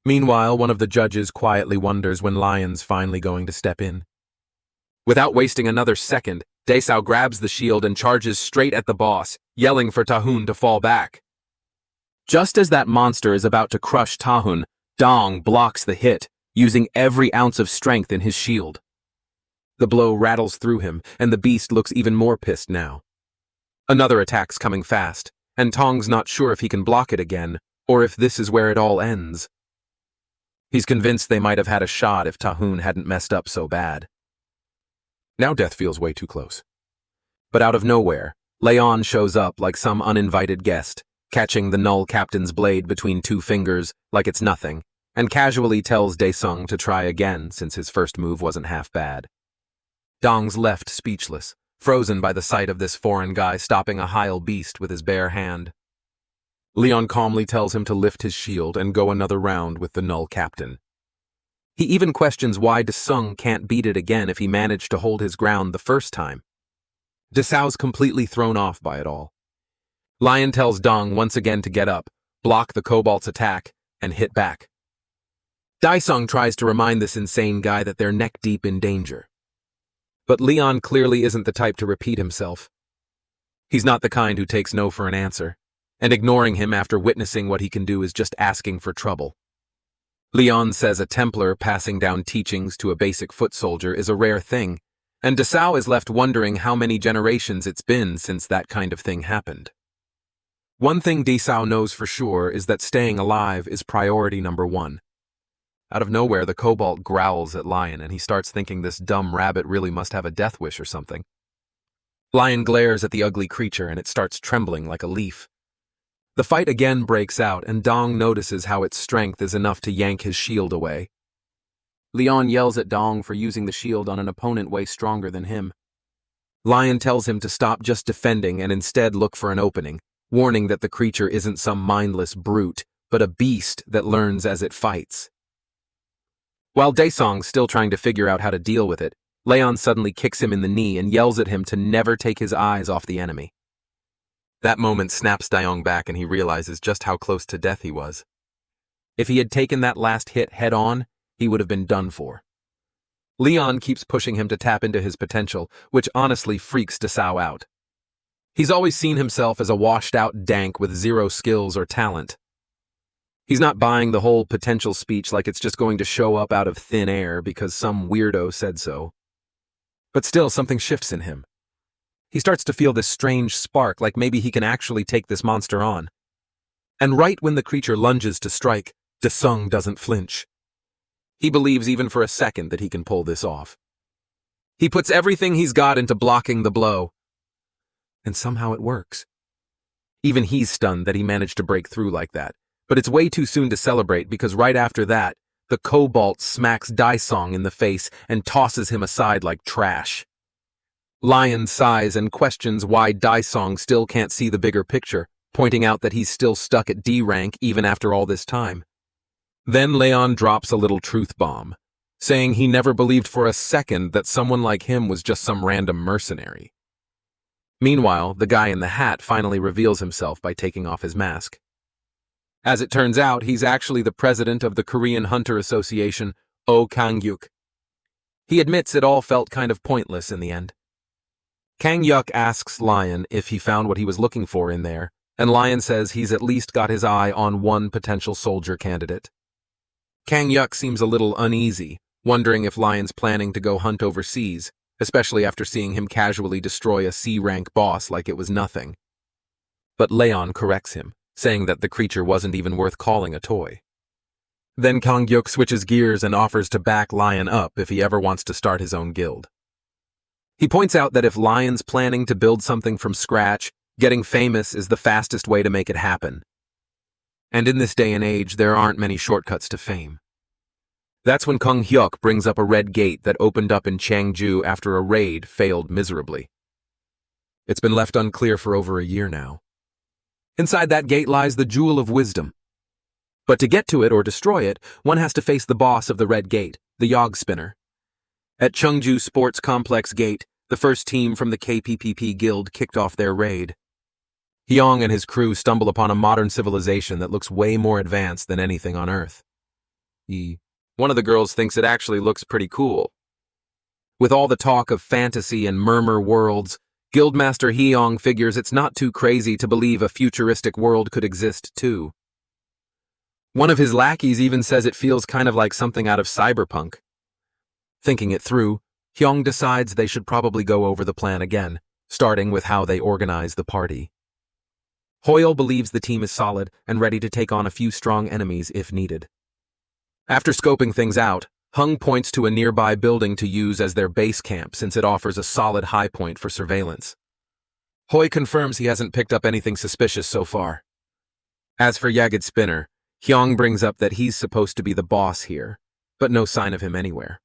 Meanwhile, one of the judges quietly wonders when Lion's finally going to step in. Without wasting another second, Daesao grabs the shield and charges straight at the boss, yelling for Typhoon to fall back. Just as that monster is about to crush Typhoon, Dong blocks the hit, using every ounce of strength in his shield. The blow rattles through him, and the beast looks even more pissed now. Another attack's coming fast, and Tong's not sure if he can block it again, or if this is where it all ends. He's convinced they might have had a shot if Typhoon hadn't messed up so bad. Now death feels way too close. But out of nowhere, Leyon shows up like some uninvited guest, catching the Null Captain's blade between two fingers like it's nothing, and casually tells Daesung to try again since his first move wasn't half bad. Dong's left speechless, frozen by the sight of this foreign guy stopping a Heil beast with his bare hand. Leon calmly tells him to lift his shield and go another round with the Null Captain. He even questions why Daesung can't beat it again if he managed to hold his ground the first time. Daesao's completely thrown off by it all. Lion tells Dong once again to get up, block the Cobalt's attack, and hit back. Daesung tries to remind this insane guy that they're neck-deep in danger. But Leon clearly isn't the type to repeat himself. He's not the kind who takes no for an answer, and ignoring him after witnessing what he can do is just asking for trouble. Leon says a Templar passing down teachings to a basic foot soldier is a rare thing, and Daesao is left wondering how many generations it's been since that kind of thing happened. One thing Daesao knows for sure is that staying alive is priority number one. Out of nowhere, the Cobalt growls at Lion, and he starts thinking this dumb rabbit really must have a death wish or something. Lion glares at the ugly creature, and it starts trembling like a leaf. The fight again breaks out, and Dong notices how its strength is enough to yank his shield away. Leon yells at Dong for using the shield on an opponent way stronger than him. Lion tells him to stop just defending and instead look for an opening, warning that the creature isn't some mindless brute, but a beast that learns as it fights. While Daesong's still trying to figure out how to deal with it, Leon suddenly kicks him in the knee and yells at him to never take his eyes off the enemy. That moment snaps Daesong back and he realizes just how close to death he was. If he had taken that last hit head-on, he would have been done for. Leon keeps pushing him to tap into his potential, which honestly freaks Daesao out. He's always seen himself as a washed-out dank with zero skills or talent. He's not buying the whole potential speech like it's just going to show up out of thin air because some weirdo said so. But still, something shifts in him. He starts to feel this strange spark, like maybe he can actually take this monster on. And right when the creature lunges to strike, Daesung doesn't flinch. He believes even for a second that he can pull this off. He puts everything he's got into blocking the blow. And somehow it works. Even he's stunned that he managed to break through like that. But it's way too soon to celebrate because right after that, the Cobalt smacks Daesong in the face and tosses him aside like trash. Lion sighs and questions why Daesong still can't see the bigger picture, pointing out that he's still stuck at D rank even after all this time. Then Leon drops a little truth bomb, saying he never believed for a second that someone like him was just some random mercenary. Meanwhile, the guy in the hat finally reveals himself by taking off his mask. As it turns out, he's actually the president of the Korean Hunter Association, Oh Kang-yuk. He admits it all felt kind of pointless in the end. Kang-yuk asks Lion if he found what he was looking for in there, and Lion says he's at least got his eye on one potential soldier candidate. Kang-yuk seems a little uneasy, wondering if Lion's planning to go hunt overseas, especially after seeing him casually destroy a C-rank boss like it was nothing. But Leon corrects him, saying that the creature wasn't even worth calling a toy. Then Kang Hyuk switches gears and offers to back Lion up if he ever wants to start his own guild. He points out that if Lion's planning to build something from scratch, getting famous is the fastest way to make it happen. And in this day and age, there aren't many shortcuts to fame. That's when Kang Hyuk brings up a red gate that opened up in Changju after a raid failed miserably. It's been left unclear for over a year now. Inside that gate lies the Jewel of Wisdom. But to get to it or destroy it, one has to face the boss of the red gate, the Yog Spinner. At Chungju Sports Complex Gate, the first team from the KPPP Guild kicked off their raid. Hyung and his crew stumble upon a modern civilization that looks way more advanced than anything on Earth. One of the girls thinks it actually looks pretty cool. With all the talk of fantasy and murmur worlds, Guildmaster Hyung figures it's not too crazy to believe a futuristic world could exist too. One of his lackeys even says it feels kind of like something out of cyberpunk. Thinking it through, Hyung decides they should probably go over the plan again, starting with how they organize the party. Hoyle believes the team is solid and ready to take on a few strong enemies if needed. After scoping things out, Hung points to a nearby building to use as their base camp since it offers a solid high point for surveillance. Hoy confirms he hasn't picked up anything suspicious so far. As for Jagged Spinner, Hyung brings up that he's supposed to be the boss here, but no sign of him anywhere.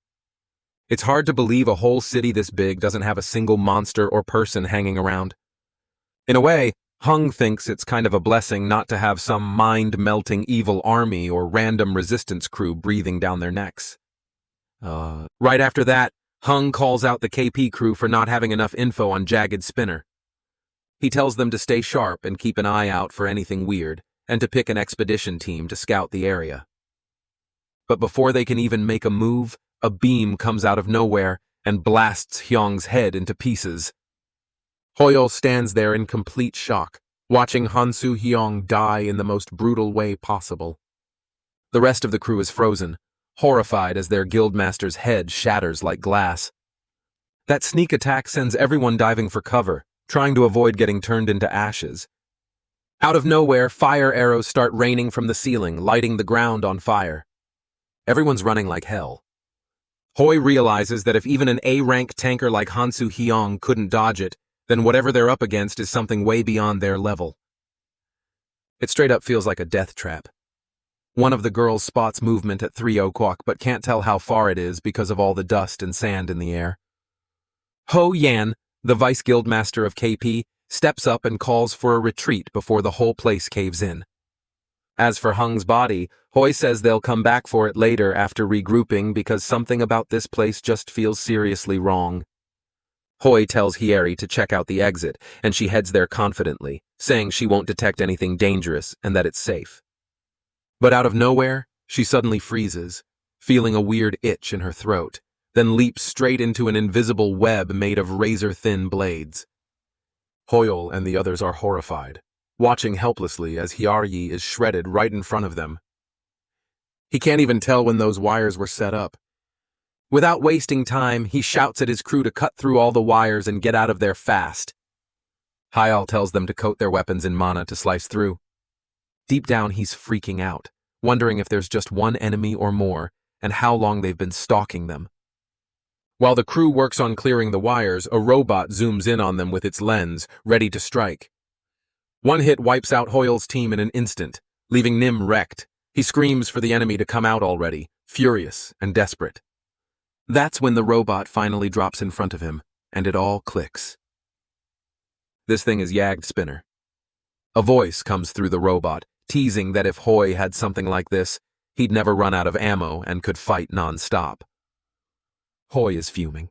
It's hard to believe a whole city this big doesn't have a single monster or person hanging around. In a way, Hung thinks it's kind of a blessing not to have some mind-melting evil army or random resistance crew breathing down their necks. Right after that, Hung calls out the KP crew for not having enough info on Jagged Spinner. He tells them to stay sharp and keep an eye out for anything weird, and to pick an expedition team to scout the area. But before they can even make a move, a beam comes out of nowhere and blasts Hyung's head into pieces. Hoyle stands there in complete shock, watching Hansu Hyung die in the most brutal way possible. The rest of the crew is frozen, horrified as their guildmaster's head shatters like glass. That sneak attack sends everyone diving for cover, trying to avoid getting turned into ashes. Out of nowhere, fire arrows start raining from the ceiling, lighting the ground on fire. Everyone's running like hell. Hoy realizes that if even an A-rank tanker like Hansu Hyung couldn't dodge it, then whatever they're up against is something way beyond their level. It straight up feels like a death trap. One of the girls spots movement at 3 o'clock but can't tell how far it is because of all the dust and sand in the air. Ho Yan, the vice guildmaster of KP, steps up and calls for a retreat before the whole place caves in. As for Hung's body, Hoy says they'll come back for it later after regrouping because something about this place just feels seriously wrong. Hoy tells Hyeri to check out the exit, and she heads there confidently, saying she won't detect anything dangerous and that it's safe. But out of nowhere, she suddenly freezes, feeling a weird itch in her throat, then leaps straight into an invisible web made of razor-thin blades. Hoyle and the others are horrified, watching helplessly as Hyeri is shredded right in front of them. He can't even tell when those wires were set up. Without wasting time, he shouts at his crew to cut through all the wires and get out of there fast. Hyal tells them to coat their weapons in mana to slice through. Deep down, he's freaking out, wondering if there's just one enemy or more, and how long they've been stalking them. While the crew works on clearing the wires, a robot zooms in on them with its lens, ready to strike. One hit wipes out Hoyle's team in an instant, leaving Nim wrecked. He screams for the enemy to come out already, furious and desperate. That's when the robot finally drops in front of him, and it all clicks. This thing is Jagged Spinner. A voice comes through the robot, teasing that if Hoy had something like this, he'd never run out of ammo and could fight non-stop. Hoy is fuming,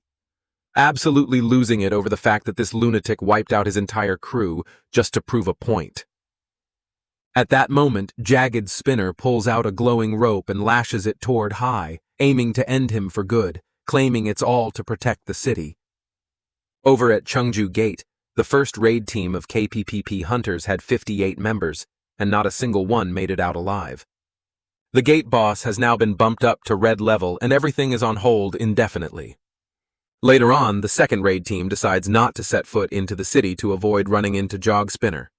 absolutely losing it over the fact that this lunatic wiped out his entire crew just to prove a point. At that moment, Jagged Spinner pulls out a glowing rope and lashes it toward Hai, aiming to end him for good, claiming it's all to protect the city. Over at Chungju Gate, the first raid team of KPPP hunters had 58 members, and not a single one made it out alive. The gate boss has now been bumped up to red level and everything is on hold indefinitely. Later on, the second raid team decides not to set foot into the city to avoid running into Jagged Spinner.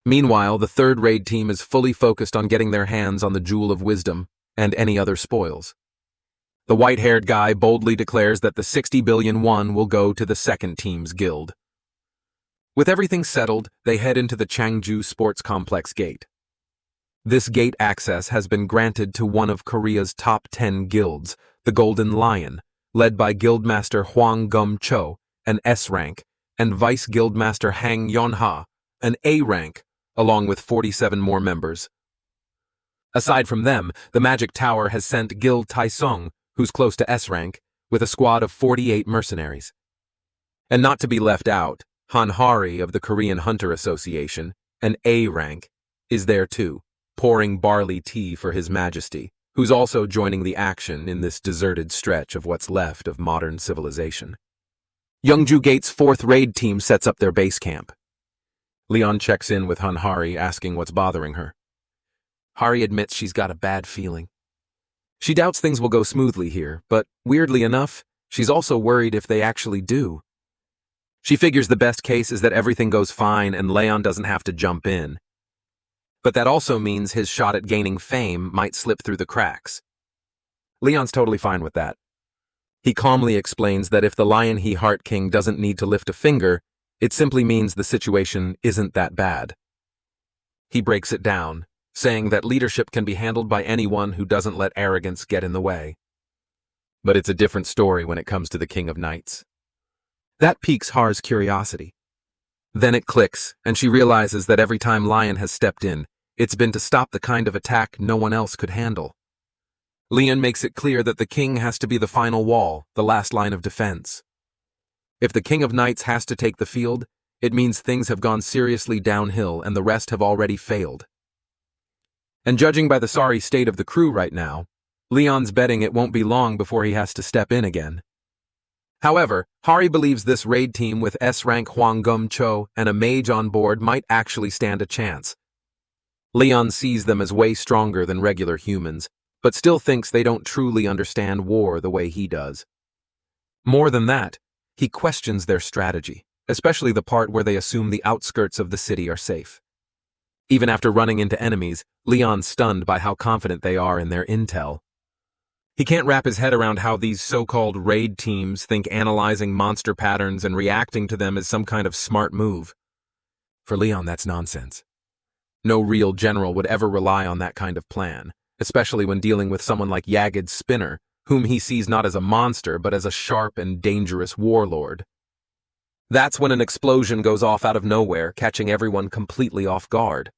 Meanwhile, the third raid team is fully focused on getting their hands on the Jewel of Wisdom, and any other spoils. The white-haired guy boldly declares that the 60 billion won will go to the second team's guild. With everything settled, they head into the Changju Sports Complex gate. This gate access has been granted to one of Korea's top 10 guilds, the Golden Lion, led by Guildmaster Hwang Gum-cho, an S rank, and Vice Guildmaster Hang Yeon-ha, an A rank, along with 47 more members. Aside from them, the Magic Tower has sent Guild Taesung, who's close to S rank, with a squad of 48 mercenaries. And not to be left out, Han Hari of the Korean Hunter Association, an A rank, is there too, pouring barley tea for His Majesty, who's also joining the action in this deserted stretch of what's left of modern civilization. Yeongju Gate's 4th raid team sets up their base camp. Leon checks in with Han Hari, asking what's bothering her. Hari admits she's got a bad feeling. She doubts things will go smoothly here, but weirdly enough, she's also worried if they actually do. She figures the best case is that everything goes fine and Leon doesn't have to jump in. But that also means his shot at gaining fame might slip through the cracks. Leon's totally fine with that. He calmly explains that if the Lionheart King doesn't need to lift a finger, it simply means the situation isn't that bad. He breaks it down, saying that leadership can be handled by anyone who doesn't let arrogance get in the way. But it's a different story when it comes to the King of Knights. That piques Har's curiosity. Then it clicks, and she realizes that every time Lion has stepped in, it's been to stop the kind of attack no one else could handle. Leon makes it clear that the king has to be the final wall, the last line of defense. If the King of Knights has to take the field, it means things have gone seriously downhill and the rest have already failed. And judging by the sorry state of the crew right now, Leon's betting it won't be long before he has to step in again. However, Hari believes this raid team with S-rank Hwang Gum-cho and a mage on board might actually stand a chance. Leon sees them as way stronger than regular humans, but still thinks they don't truly understand war the way he does. More than that, he questions their strategy, especially the part where they assume the outskirts of the city are safe. Even after running into enemies, Leon's stunned by how confident they are in their intel. He can't wrap his head around how these so-called raid teams think analyzing monster patterns and reacting to them is some kind of smart move. For Leon, that's nonsense. No real general would ever rely on that kind of plan, especially when dealing with someone like Jagged Spinner, whom he sees not as a monster but as a sharp and dangerous warlord. That's when an explosion goes off out of nowhere, catching everyone completely off guard.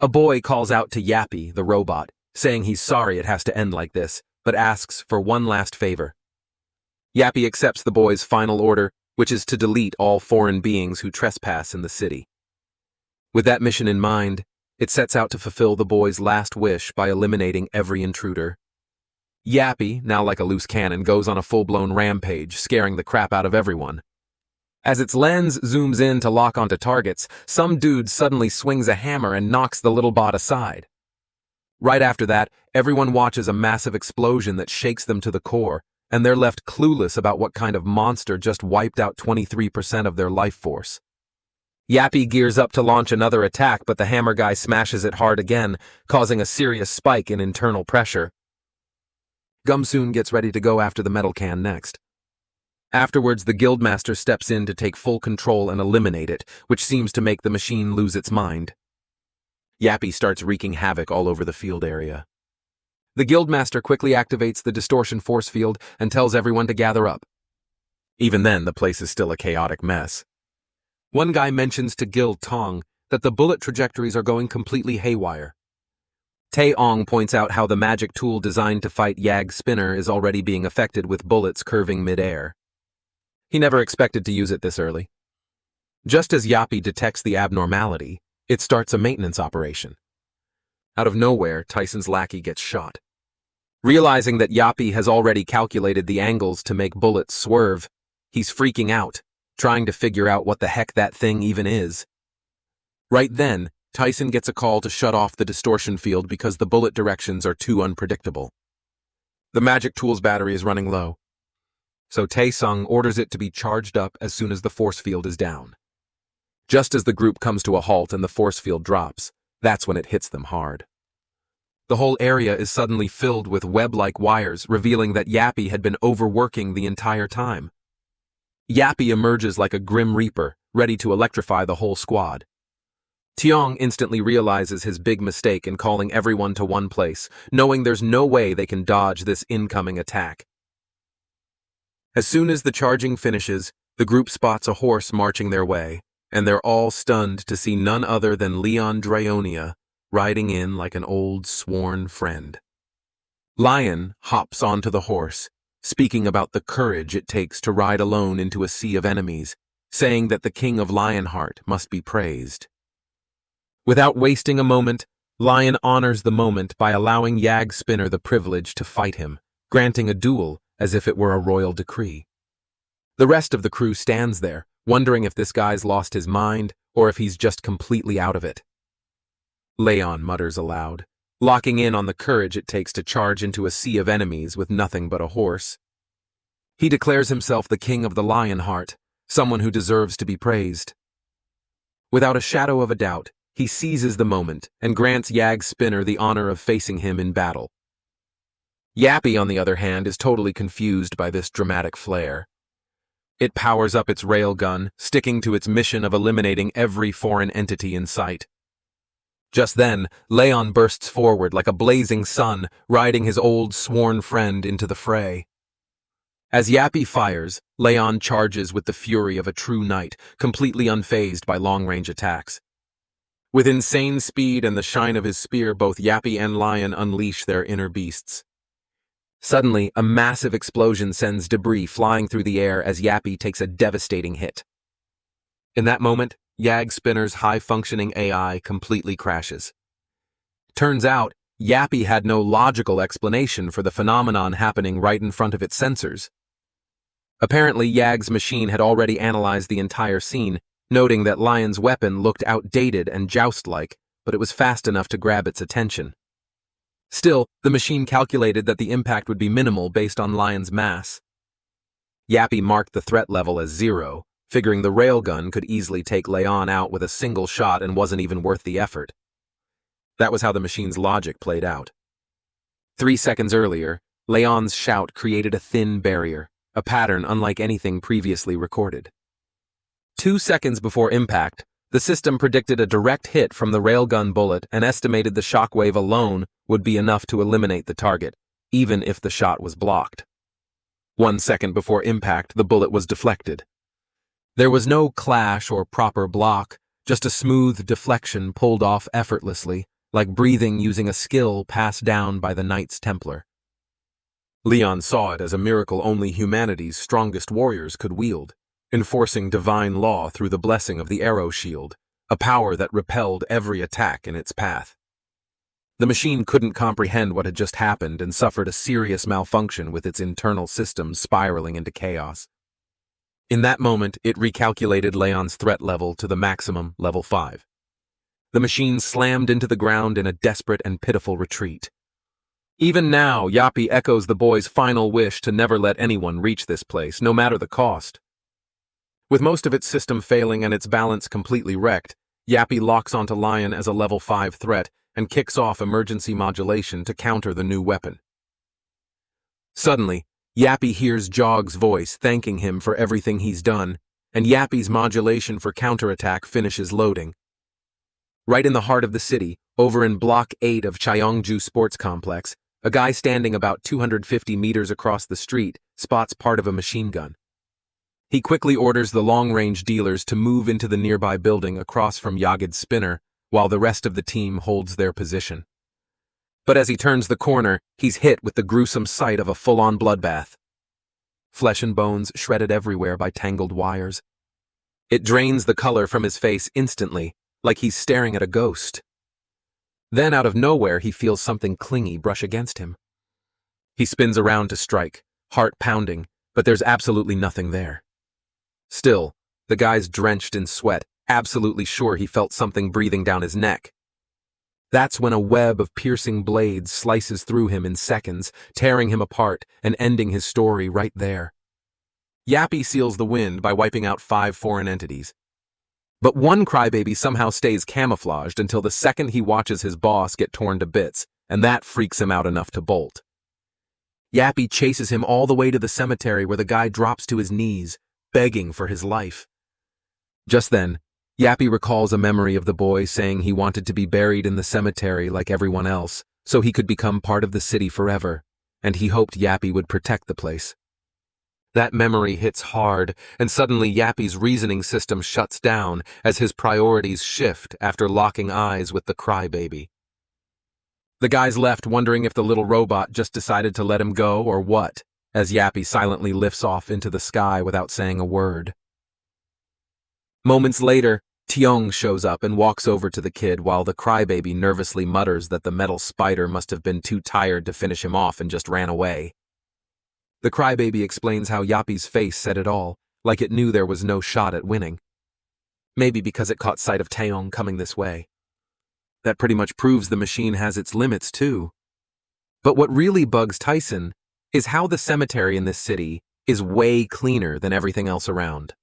A boy calls out to Yappy, the robot, saying he's sorry it has to end like this, but asks for one last favor. Yappy accepts the boy's final order, which is to delete all foreign beings who trespass in the city. With that mission in mind, it sets out to fulfill the boy's last wish by eliminating every intruder. Yappy, now like a loose cannon, goes on a full-blown rampage, scaring the crap out of everyone. As its lens zooms in to lock onto targets, some dude suddenly swings a hammer and knocks the little bot aside. Right after that, everyone watches a massive explosion that shakes them to the core, and they're left clueless about what kind of monster just wiped out 23% of their life force. Yappy gears up to launch another attack, but the hammer guy smashes it hard again, causing a serious spike in internal pressure. Gumsoon gets ready to go after the metal can next. Afterwards, the Guildmaster steps in to take full control and eliminate it, which seems to make the machine lose its mind. Yappy starts wreaking havoc all over the field area. The Guildmaster quickly activates the distortion force field and tells everyone to gather up. Even then, the place is still a chaotic mess. One guy mentions to Guild Tong that the bullet trajectories are going completely haywire. Tae-ong points out how the magic tool designed to fight Yag Spinner is already being affected with bullets curving mid-air. He never expected to use it this early. Just as Yappy detects the abnormality, it starts a maintenance operation. Out of nowhere, Tyson's lackey gets shot. Realizing that Yappy has already calculated the angles to make bullets swerve, he's freaking out, trying to figure out what the heck that thing even is. Right then, Tyson gets a call to shut off the distortion field because the bullet directions are too unpredictable. The magic tool's battery is running low, so Tae-sung orders it to be charged up as soon as the force field is down. Just as the group comes to a halt and the force field drops, that's when it hits them hard. The whole area is suddenly filled with web-like wires, revealing that Yappy had been overworking the entire time. Yappy emerges like a grim reaper, ready to electrify the whole squad. Tiong instantly realizes his big mistake in calling everyone to one place, knowing there's no way they can dodge this incoming attack. As soon as the charging finishes, the group spots a horse marching their way, and they're all stunned to see none other than Leon Dryonia, riding in like an old sworn friend. Lion hops onto the horse, speaking about the courage it takes to ride alone into a sea of enemies, saying that the king of Lionheart must be praised. Without wasting a moment, Lion honors the moment by allowing Yag Spinner the privilege to fight him, granting a duel as if it were a royal decree. The rest of the crew stands there, wondering if this guy's lost his mind or if he's just completely out of it. Leyon mutters aloud, locking in on the courage it takes to charge into a sea of enemies with nothing but a horse. He declares himself the king of the Lionheart, someone who deserves to be praised. Without a shadow of a doubt, he seizes the moment and grants Yag Spinner the honor of facing him in battle. Yappy, on the other hand, is totally confused by this dramatic flair. It powers up its railgun, sticking to its mission of eliminating every foreign entity in sight. Just then, Leyon bursts forward like a blazing sun, riding his old sworn friend into the fray. As Yappy fires, Leyon charges with the fury of a true knight, completely unfazed by long-range attacks. With insane speed and the shine of his spear, both Yappy and Lion unleash their inner beasts. Suddenly, a massive explosion sends debris flying through the air as Yappy takes a devastating hit. In that moment, Yag Spinner's high-functioning AI completely crashes. Turns out, Yappy had no logical explanation for the phenomenon happening right in front of its sensors. Apparently, Yag's machine had already analyzed the entire scene, noting that Lion's weapon looked outdated and joust-like, but it was fast enough to grab its attention. Still, the machine calculated that the impact would be minimal based on Lion's mass. Yappy marked the threat level as 0, figuring the railgun could easily take Leyon out with a single shot and wasn't even worth the effort. That was how the machine's logic played out. 3 seconds earlier, Leyon's shout created a thin barrier, a pattern unlike anything previously recorded. 2 seconds before impact, the system predicted a direct hit from the railgun bullet and estimated the shockwave alone would be enough to eliminate the target, even if the shot was blocked. 1 second before impact, the bullet was deflected. There was no clash or proper block, just a smooth deflection pulled off effortlessly, like breathing using a skill passed down by the Knights Templar. Leyon saw it as a miracle only humanity's strongest warriors could wield, enforcing divine law through the blessing of the arrow shield, a power that repelled every attack in its path. The machine couldn't comprehend what had just happened and suffered a serious malfunction with its internal systems spiraling into chaos. In that moment, it recalculated Leyon's threat level to the maximum, level 5. The machine slammed into the ground in a desperate and pitiful retreat. Even now, Yappy echoes the boy's final wish to never let anyone reach this place, no matter the cost. With most of its system failing and its balance completely wrecked, Yappy locks onto Lion as a level 5 threat and kicks off emergency modulation to counter the new weapon. Suddenly, Yappy hears Jog's voice thanking him for everything he's done, and Yappy's modulation for counterattack finishes loading. Right in the heart of the city, over in Block 8 of Cheongju Sports Complex, a guy standing about 250 meters across the street spots part of a machine gun. He quickly orders the long-range dealers to move into the nearby building across from Yagid Spinner, while the rest of the team holds their position. But as he turns the corner, he's hit with the gruesome sight of a full-on bloodbath. Flesh and bones shredded everywhere by tangled wires. It drains the color from his face instantly, like he's staring at a ghost. Then out of nowhere he feels something clingy brush against him. He spins around to strike, heart pounding, but there's absolutely nothing there. Still, the guy's drenched in sweat, absolutely sure he felt something breathing down his neck. That's when a web of piercing blades slices through him in seconds, tearing him apart and ending his story right there. Yappy seals the wind by wiping out 5 foreign entities. But one crybaby somehow stays camouflaged until the second he watches his boss get torn to bits, and that freaks him out enough to bolt. Yappy chases him all the way to the cemetery where the guy drops to his knees, begging for his life. Just then, Yappy recalls a memory of the boy saying he wanted to be buried in the cemetery like everyone else, so he could become part of the city forever, and he hoped Yappy would protect the place. That memory hits hard, and suddenly Yappy's reasoning system shuts down as his priorities shift after locking eyes with the crybaby. The guy's left wondering if the little robot just decided to let him go or what, as Yappy silently lifts off into the sky without saying a word. Moments later, Tiong shows up and walks over to the kid while the crybaby nervously mutters that the metal spider must have been too tired to finish him off and just ran away. The crybaby explains how Yappy's face said it all, like it knew there was no shot at winning. Maybe because it caught sight of Tiong coming this way. That pretty much proves the machine has its limits too. But what really bugs Tyson is how the cemetery in this city is way cleaner than everything else around.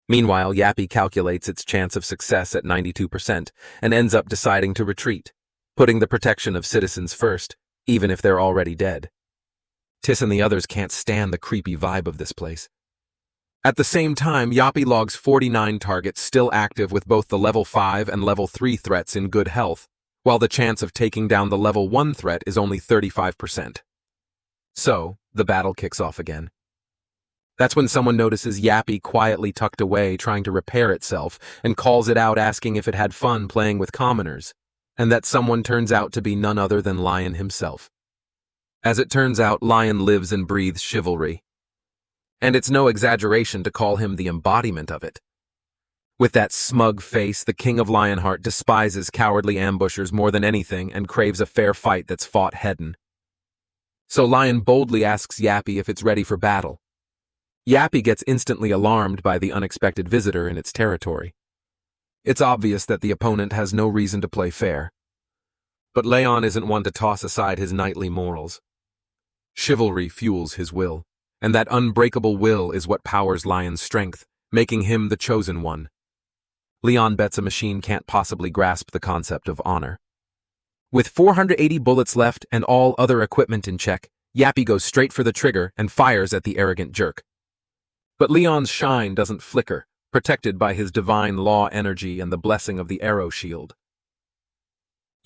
Meanwhile, Yappy calculates its chance of success at 92% and ends up deciding to retreat, putting the protection of citizens first, even if they're already dead. Tiss and the others can't stand the creepy vibe of this place. At the same time, Yappy logs 49 targets still active with both the level 5 and level 3 threats in good health, while the chance of taking down the level 1 threat is only 35%. So, the battle kicks off again. That's when someone notices Yappy quietly tucked away trying to repair itself and calls it out asking if it had fun playing with commoners, and that someone turns out to be none other than Lion himself. As it turns out, Lion lives and breathes chivalry. And it's no exaggeration to call him the embodiment of it. With that smug face, the King of Lionheart despises cowardly ambushers more than anything and craves a fair fight that's fought head-on. So Lion boldly asks Yappy if it's ready for battle. Yappy gets instantly alarmed by the unexpected visitor in its territory. It's obvious that the opponent has no reason to play fair. But Leyon isn't one to toss aside his knightly morals. Chivalry fuels his will, and that unbreakable will is what powers Lion's strength, making him the chosen one. Leon bets a machine can't possibly grasp the concept of honor. With 480 bullets left and all other equipment in check, Yappy goes straight for the trigger and fires at the arrogant jerk. But Leon's shine doesn't flicker, protected by his divine law energy and the blessing of the arrow shield.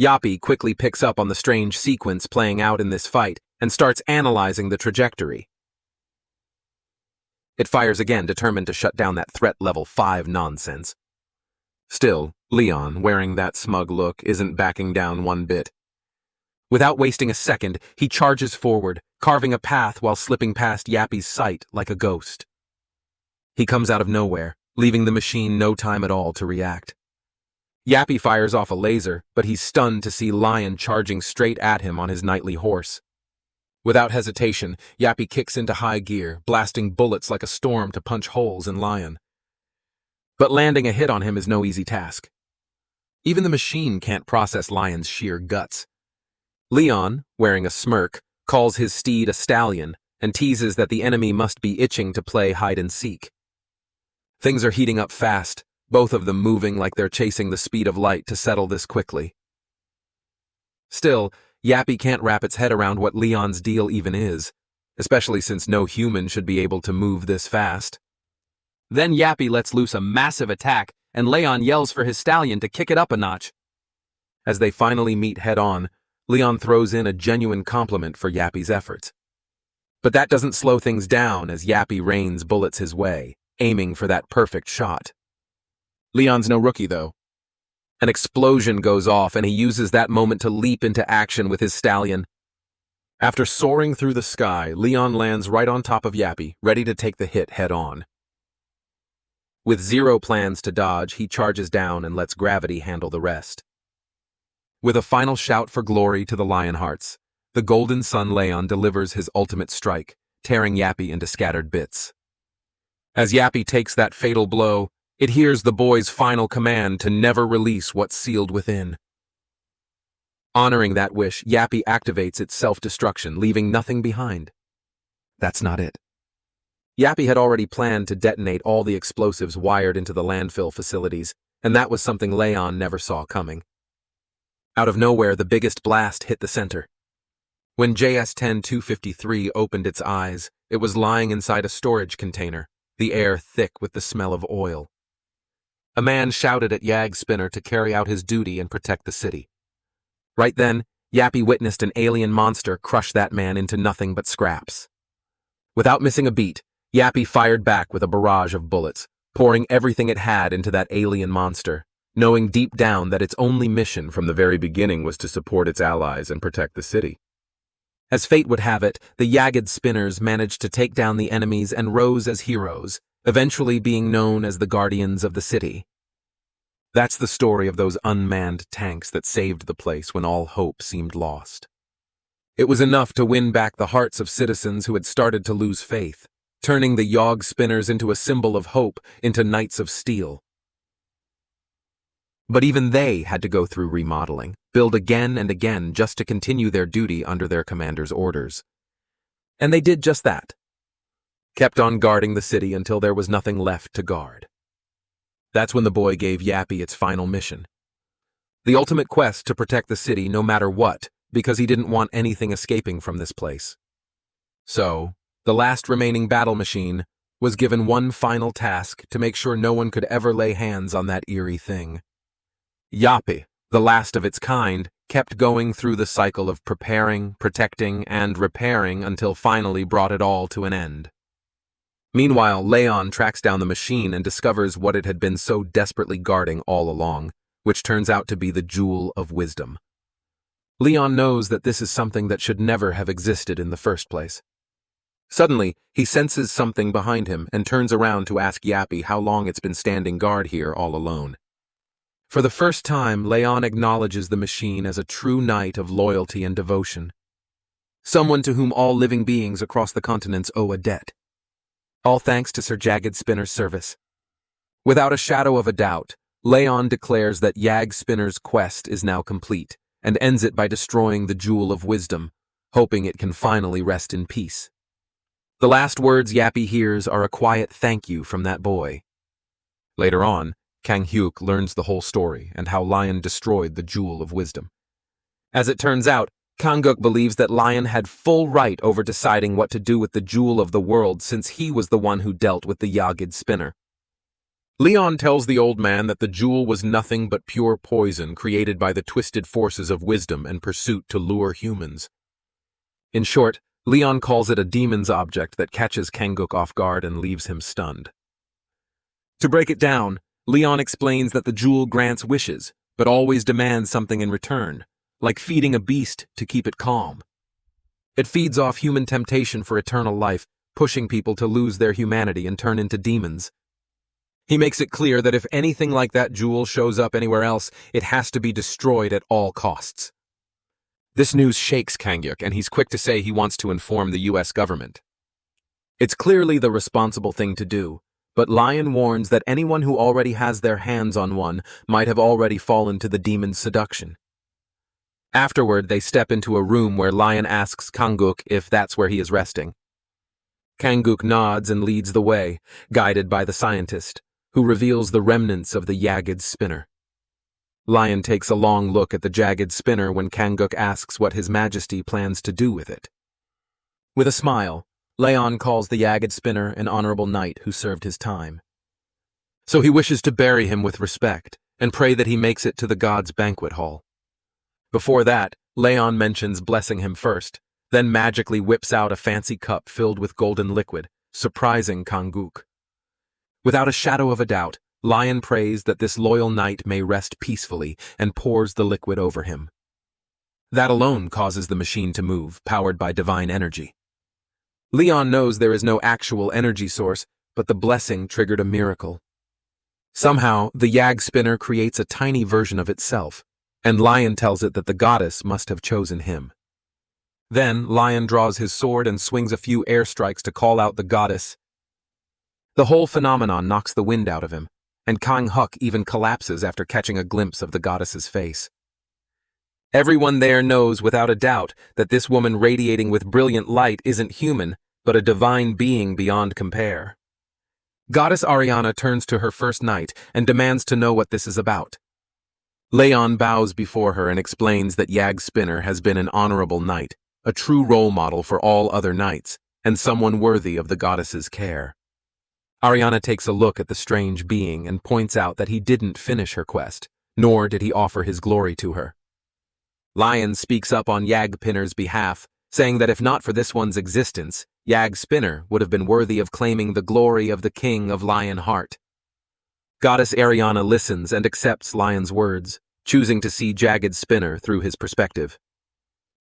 Yappy quickly picks up on the strange sequence playing out in this fight and starts analyzing the trajectory. It fires again, determined to shut down that threat level 5 nonsense. Still, Leon, wearing that smug look, isn't backing down one bit. Without wasting a second, he charges forward, carving a path while slipping past Yappy's sight like a ghost. He comes out of nowhere, leaving the machine no time at all to react. Yappy fires off a laser, but he's stunned to see Lion charging straight at him on his knightly horse. Without hesitation, Yappy kicks into high gear, blasting bullets like a storm to punch holes in Lion. But landing a hit on him is no easy task. Even the machine can't process Lion's sheer guts. Leon, wearing a smirk, calls his steed a stallion and teases that the enemy must be itching to play hide-and-seek. Things are heating up fast, both of them moving like they're chasing the speed of light to settle this quickly. Still, Yappy can't wrap its head around what Leon's deal even is, especially since no human should be able to move this fast. Then Yappy lets loose a massive attack, and Leon yells for his stallion to kick it up a notch. As they finally meet head-on, Leon throws in a genuine compliment for Yappy's efforts. But that doesn't slow things down as Yappy rains bullets his way, aiming for that perfect shot. Leon's no rookie, though. An explosion goes off, and he uses that moment to leap into action with his stallion. After soaring through the sky, Leon lands right on top of Yappy, ready to take the hit head-on. With zero plans to dodge, he charges down and lets gravity handle the rest. With a final shout for glory to the Lionhearts, the Golden Sun Leyon delivers his ultimate strike, tearing Yappy into scattered bits. As Yappy takes that fatal blow, it hears the boy's final command to never release what's sealed within. Honoring that wish, Yappy activates its self-destruction, leaving nothing behind. That's not it. Yappy had already planned to detonate all the explosives wired into the landfill facilities, and that was something Leyon never saw coming. Out of nowhere, the biggest blast hit the center. When JS-10-253 opened its eyes, it was lying inside a storage container, the air thick with the smell of oil. A man shouted at Yag Spinner to carry out his duty and protect the city. Right then, Yappy witnessed an alien monster crush that man into nothing but scraps. Without missing a beat, Yappy fired back with a barrage of bullets, pouring everything it had into that alien monster, knowing deep down that its only mission from the very beginning was to support its allies and protect the city. As fate would have it, the Yagged Spinners managed to take down the enemies and rose as heroes, eventually being known as the Guardians of the City. That's the story of those unmanned tanks that saved the place when all hope seemed lost. It was enough to win back the hearts of citizens who had started to lose faith, turning the Yog Spinners into a symbol of hope, into Knights of Steel. But even they had to go through remodeling, build again and again just to continue their duty under their commander's orders. And they did just that. Kept on guarding the city until there was nothing left to guard. That's when the boy gave Yappy its final mission. The ultimate quest to protect the city no matter what, because he didn't want anything escaping from this place. So, the last remaining battle machine was given one final task to make sure no one could ever lay hands on that eerie thing. Yappy, the last of its kind, kept going through the cycle of preparing, protecting, and repairing until finally brought it all to an end. Meanwhile, Leyon tracks down the machine and discovers what it had been so desperately guarding all along, which turns out to be the Jewel of Wisdom. Leon knows that this is something that should never have existed in the first place. Suddenly, he senses something behind him and turns around to ask Yappy how long it's been standing guard here all alone. For the first time, Leon acknowledges the machine as a true knight of loyalty and devotion. Someone to whom all living beings across the continents owe a debt. All thanks to Sir Jagged Spinner's service. Without a shadow of a doubt, Leon declares that Yag Spinner's quest is now complete, and ends it by destroying the Jewel of Wisdom, hoping it can finally rest in peace. The last words Yappy hears are a quiet thank you from that boy. Later on, Kang Hyuk learns the whole story and how Lion destroyed the Jewel of Wisdom. As it turns out, Kanguk believes that Lion had full right over deciding what to do with the Jewel of the World since he was the one who dealt with the Yagged Spinner. Leon tells the old man that the jewel was nothing but pure poison created by the twisted forces of wisdom and pursuit to lure humans. In short, Leon calls it a demon's object that catches Kanguk off guard and leaves him stunned. To break it down, Leon explains that the jewel grants wishes, but always demands something in return, like feeding a beast to keep it calm. It feeds off human temptation for eternal life, pushing people to lose their humanity and turn into demons. He makes it clear that if anything like that jewel shows up anywhere else, it has to be destroyed at all costs. This news shakes Kanguk, and he's quick to say he wants to inform the US government. It's clearly the responsible thing to do, but Lion warns that anyone who already has their hands on one might have already fallen to the demon's seduction. Afterward, they step into a room where Lion asks Kanguk if that's where he is resting. Kanguk nods and leads the way, guided by the scientist, who reveals the remnants of the Jagged Spinner. Lion takes a long look at the Jagged Spinner when Kanguk asks what His Majesty plans to do with it. With a smile, Leon calls the Jagged Spinner an honorable knight who served his time. So he wishes to bury him with respect and pray that he makes it to the gods' banquet hall. Before that, Leon mentions blessing him first, then magically whips out a fancy cup filled with golden liquid, surprising Kanguk. Without a shadow of a doubt, Lion prays that this loyal knight may rest peacefully and pours the liquid over him. That alone causes the machine to move, powered by divine energy. Leon knows there is no actual energy source, but the blessing triggered a miracle. Somehow, the Yag Spinner creates a tiny version of itself, and Lion tells it that the goddess must have chosen him. Then, Lion draws his sword and swings a few airstrikes to call out the goddess. The whole phenomenon knocks the wind out of him, and Kang Huk even collapses after catching a glimpse of the goddess's face. Everyone there knows without a doubt that this woman radiating with brilliant light isn't human, but a divine being beyond compare. Goddess Ariana turns to her first knight and demands to know what this is about. Leyon bows before her and explains that Yag Spinner has been an honorable knight, a true role model for all other knights, and someone worthy of the goddess's care. Ariana takes a look at the strange being and points out that he didn't finish her quest, nor did he offer his glory to her. Lion speaks up on Yag Spinner's behalf, saying that if not for this one's existence, Yag Spinner would have been worthy of claiming the glory of the king of Lionheart. Goddess Ariana listens and accepts Lion's words, choosing to see Jagged Spinner through his perspective.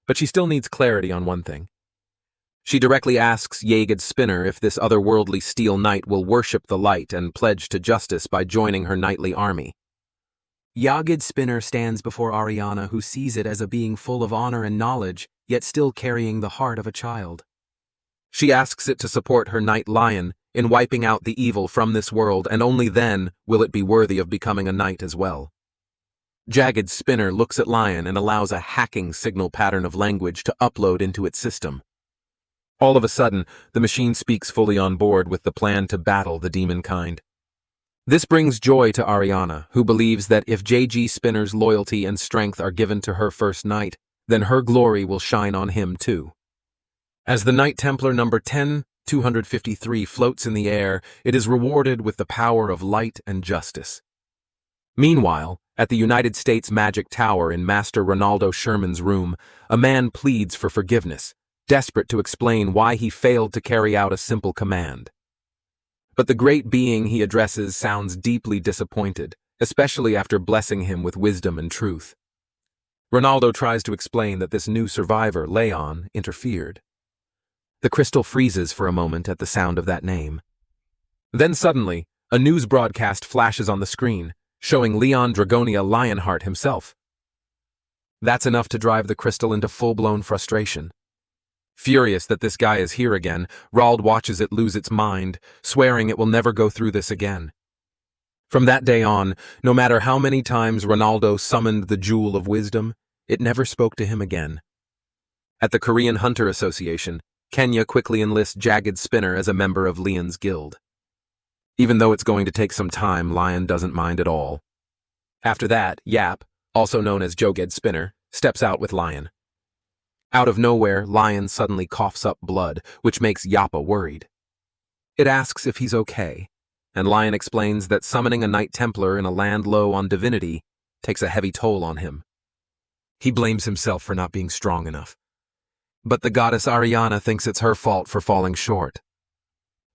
But she still needs clarity on one thing. She directly asks Jagged Spinner if this otherworldly steel knight will worship the light and pledge to justice by joining her knightly army. Jagged Spinner stands before Ariana, who sees it as a being full of honor and knowledge, yet still carrying the heart of a child. She asks it to support her knight Lion in wiping out the evil from this world, and only then will it be worthy of becoming a knight as well. Jagged Spinner looks at Lion and allows a hacking signal pattern of language to upload into its system. All of a sudden, the machine speaks fully on board with the plan to battle the demon kind. This brings joy to Ariana, who believes that if JG Spinner's loyalty and strength are given to her first knight, then her glory will shine on him too. As the Knight Templar number 10-253 floats in the air, it is rewarded with the power of light and justice. Meanwhile, at the United States Magic Tower in Master Ronaldo Sherman's room, a man pleads for forgiveness, desperate to explain why he failed to carry out a simple command. But the great being he addresses sounds deeply disappointed, especially after blessing him with wisdom and truth. Ronaldo tries to explain that this new survivor, Leyon, interfered. The crystal freezes for a moment at the sound of that name. Then suddenly, a news broadcast flashes on the screen, showing Leon Dragonia Lionheart himself. That's enough to drive the crystal into full-blown frustration. Furious that this guy is here again, Rald watches it lose its mind, swearing it will never go through this again. From that day on, no matter how many times Ronaldo summoned the Jewel of Wisdom, it never spoke to him again. At the Korean Hunter Association, Kenya quickly enlists Jagged Spinner as a member of Leon's guild. Even though it's going to take some time, Lion doesn't mind at all. After that, Yap, also known as Jagged Spinner, steps out with Lion. Out of nowhere, Lion suddenly coughs up blood, which makes Yappa worried. It asks if he's okay, and Lion explains that summoning a Knight Templar in a land low on divinity takes a heavy toll on him. He blames himself for not being strong enough. But the goddess Ariana thinks it's her fault for falling short.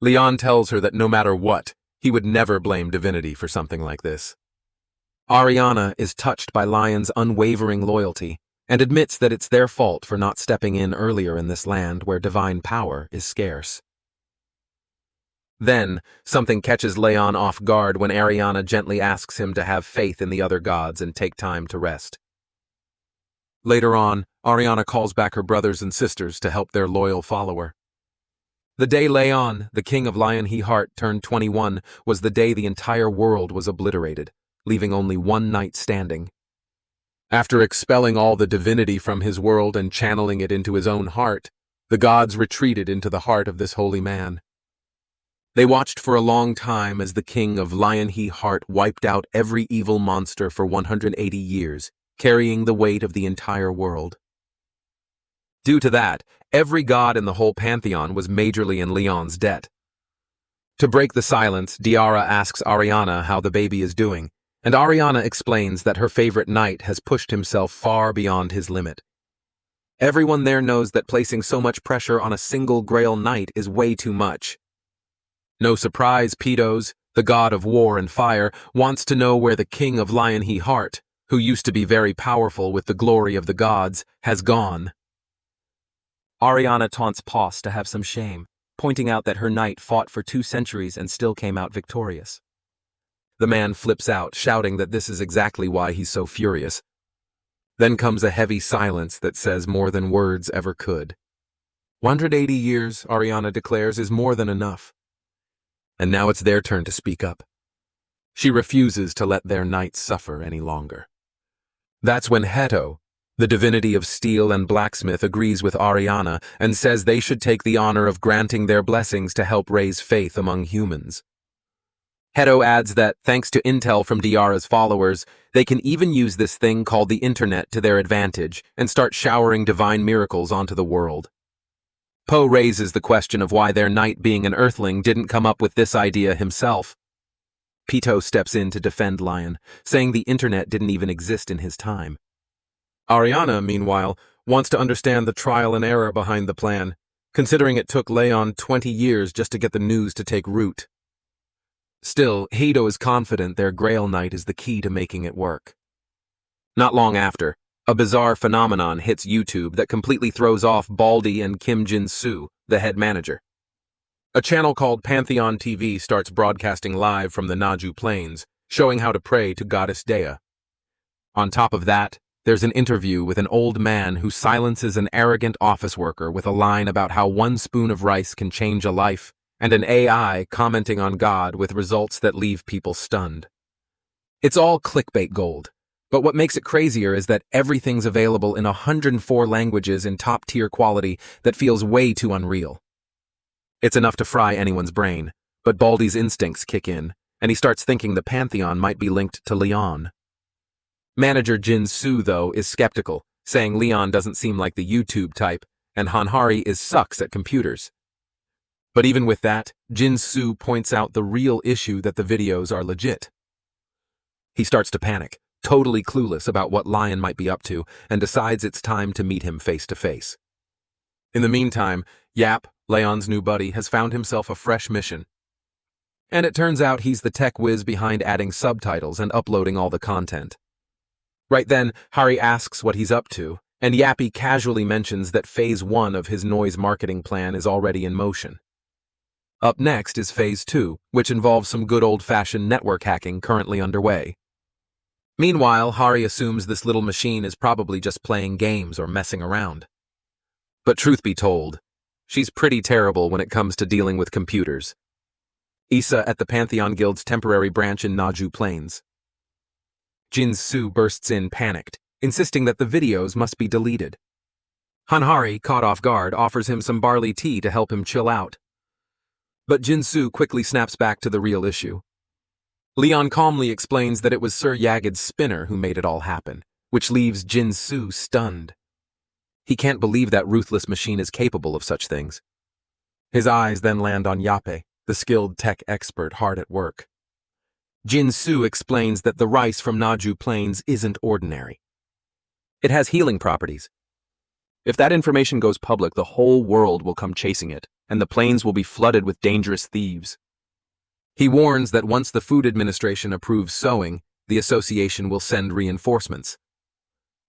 Leon tells her that no matter what, he would never blame divinity for something like this. Ariana is touched by Lion's unwavering loyalty, and admits that it's their fault for not stepping in earlier in this land where divine power is scarce. Then, something catches Leon off guard when Ariana gently asks him to have faith in the other gods and take time to rest. Later on, Ariana calls back her brothers and sisters to help their loyal follower. The day Leon, the king of Lionheart, turned 21 was the day the entire world was obliterated, leaving only one knight standing. After expelling all the divinity from his world and channeling it into his own heart, the gods retreated into the heart of this holy man. They watched for a long time as the king of Lionheart wiped out every evil monster for 180 years, carrying the weight of the entire world. Due to that, every god in the whole pantheon was majorly in Leon's debt. To break the silence, Diara asks Ariana how the baby is doing, and Ariana explains that her favorite knight has pushed himself far beyond his limit. Everyone there knows that placing so much pressure on a single Grail knight is way too much. No surprise, Pedos, the god of war and fire, wants to know where the king of Lionheart, who used to be very powerful with the glory of the gods, has gone. Ariana taunts Poss to have some shame, pointing out that her knight fought for 2 centuries and still came out victorious. The man flips out, shouting that this is exactly why he's so furious. Then comes a heavy silence that says more than words ever could. 180 years, Ariana declares, is more than enough. And now it's their turn to speak up. She refuses to let their knight suffer any longer. That's when Heto, the divinity of steel and blacksmith, agrees with Ariana and says they should take the honor of granting their blessings to help raise faith among humans. Hedo adds that, thanks to intel from Diara's followers, they can even use this thing called the internet to their advantage and start showering divine miracles onto the world. Poe raises the question of why their knight, being an earthling, didn't come up with this idea himself. Pito steps in to defend Lion, saying the internet didn't even exist in his time. Ariana, meanwhile, wants to understand the trial and error behind the plan, considering it took Leyon 20 years just to get the news to take root. Still, Hedo is confident their Grail Knight is the key to making it work. Not long after, a bizarre phenomenon hits YouTube that completely throws off Baldy and Kim Jin-soo, the head manager. A channel called Pantheon TV starts broadcasting live from the Naju Plains, showing how to pray to Goddess Dea. On top of that, there's an interview with an old man who silences an arrogant office worker with a line about how 1 spoon of rice can change a life, and an AI commenting on God with results that leave people stunned. It's all clickbait gold, but what makes it crazier is that everything's available in 104 languages in top-tier quality that feels way too unreal. It's enough to fry anyone's brain, but Baldy's instincts kick in, and he starts thinking the Pantheon might be linked to Leon. Manager Jin-soo, though, is skeptical, saying Leon doesn't seem like the YouTube type, and Hanhari sucks at computers. But even with that, Jin-soo points out the real issue that the videos are legit. He starts to panic, totally clueless about what Lion might be up to, and decides it's time to meet him face to face. In the meantime, Yap, Leon's new buddy, has found himself a fresh mission. And it turns out he's the tech whiz behind adding subtitles and uploading all the content. Right then, Hari asks what he's up to, and Yappy casually mentions that Phase 1 of his noise marketing plan is already in motion. Up next is Phase 2, which involves some good old-fashioned network hacking currently underway. Meanwhile, Hari assumes this little machine is probably just playing games or messing around. But truth be told, she's pretty terrible when it comes to dealing with computers. Issa at the Pantheon Guild's temporary branch in Naju Plains. Jin-soo bursts in panicked, insisting that the videos must be deleted. Hanhari, caught off guard, offers him some barley tea to help him chill out. But Jin-soo quickly snaps back to the real issue. Leon calmly explains that it was Sir Yagid's spinner who made it all happen, which leaves Jin-soo stunned. He can't believe that ruthless machine is capable of such things. His eyes then land on Yape, the skilled tech expert hard at work. Jin-soo explains that the rice from Naju Plains isn't ordinary. It has healing properties. If that information goes public, the whole world will come chasing it, and the plains will be flooded with dangerous thieves. He warns that once the Food Administration approves sowing, the association will send reinforcements.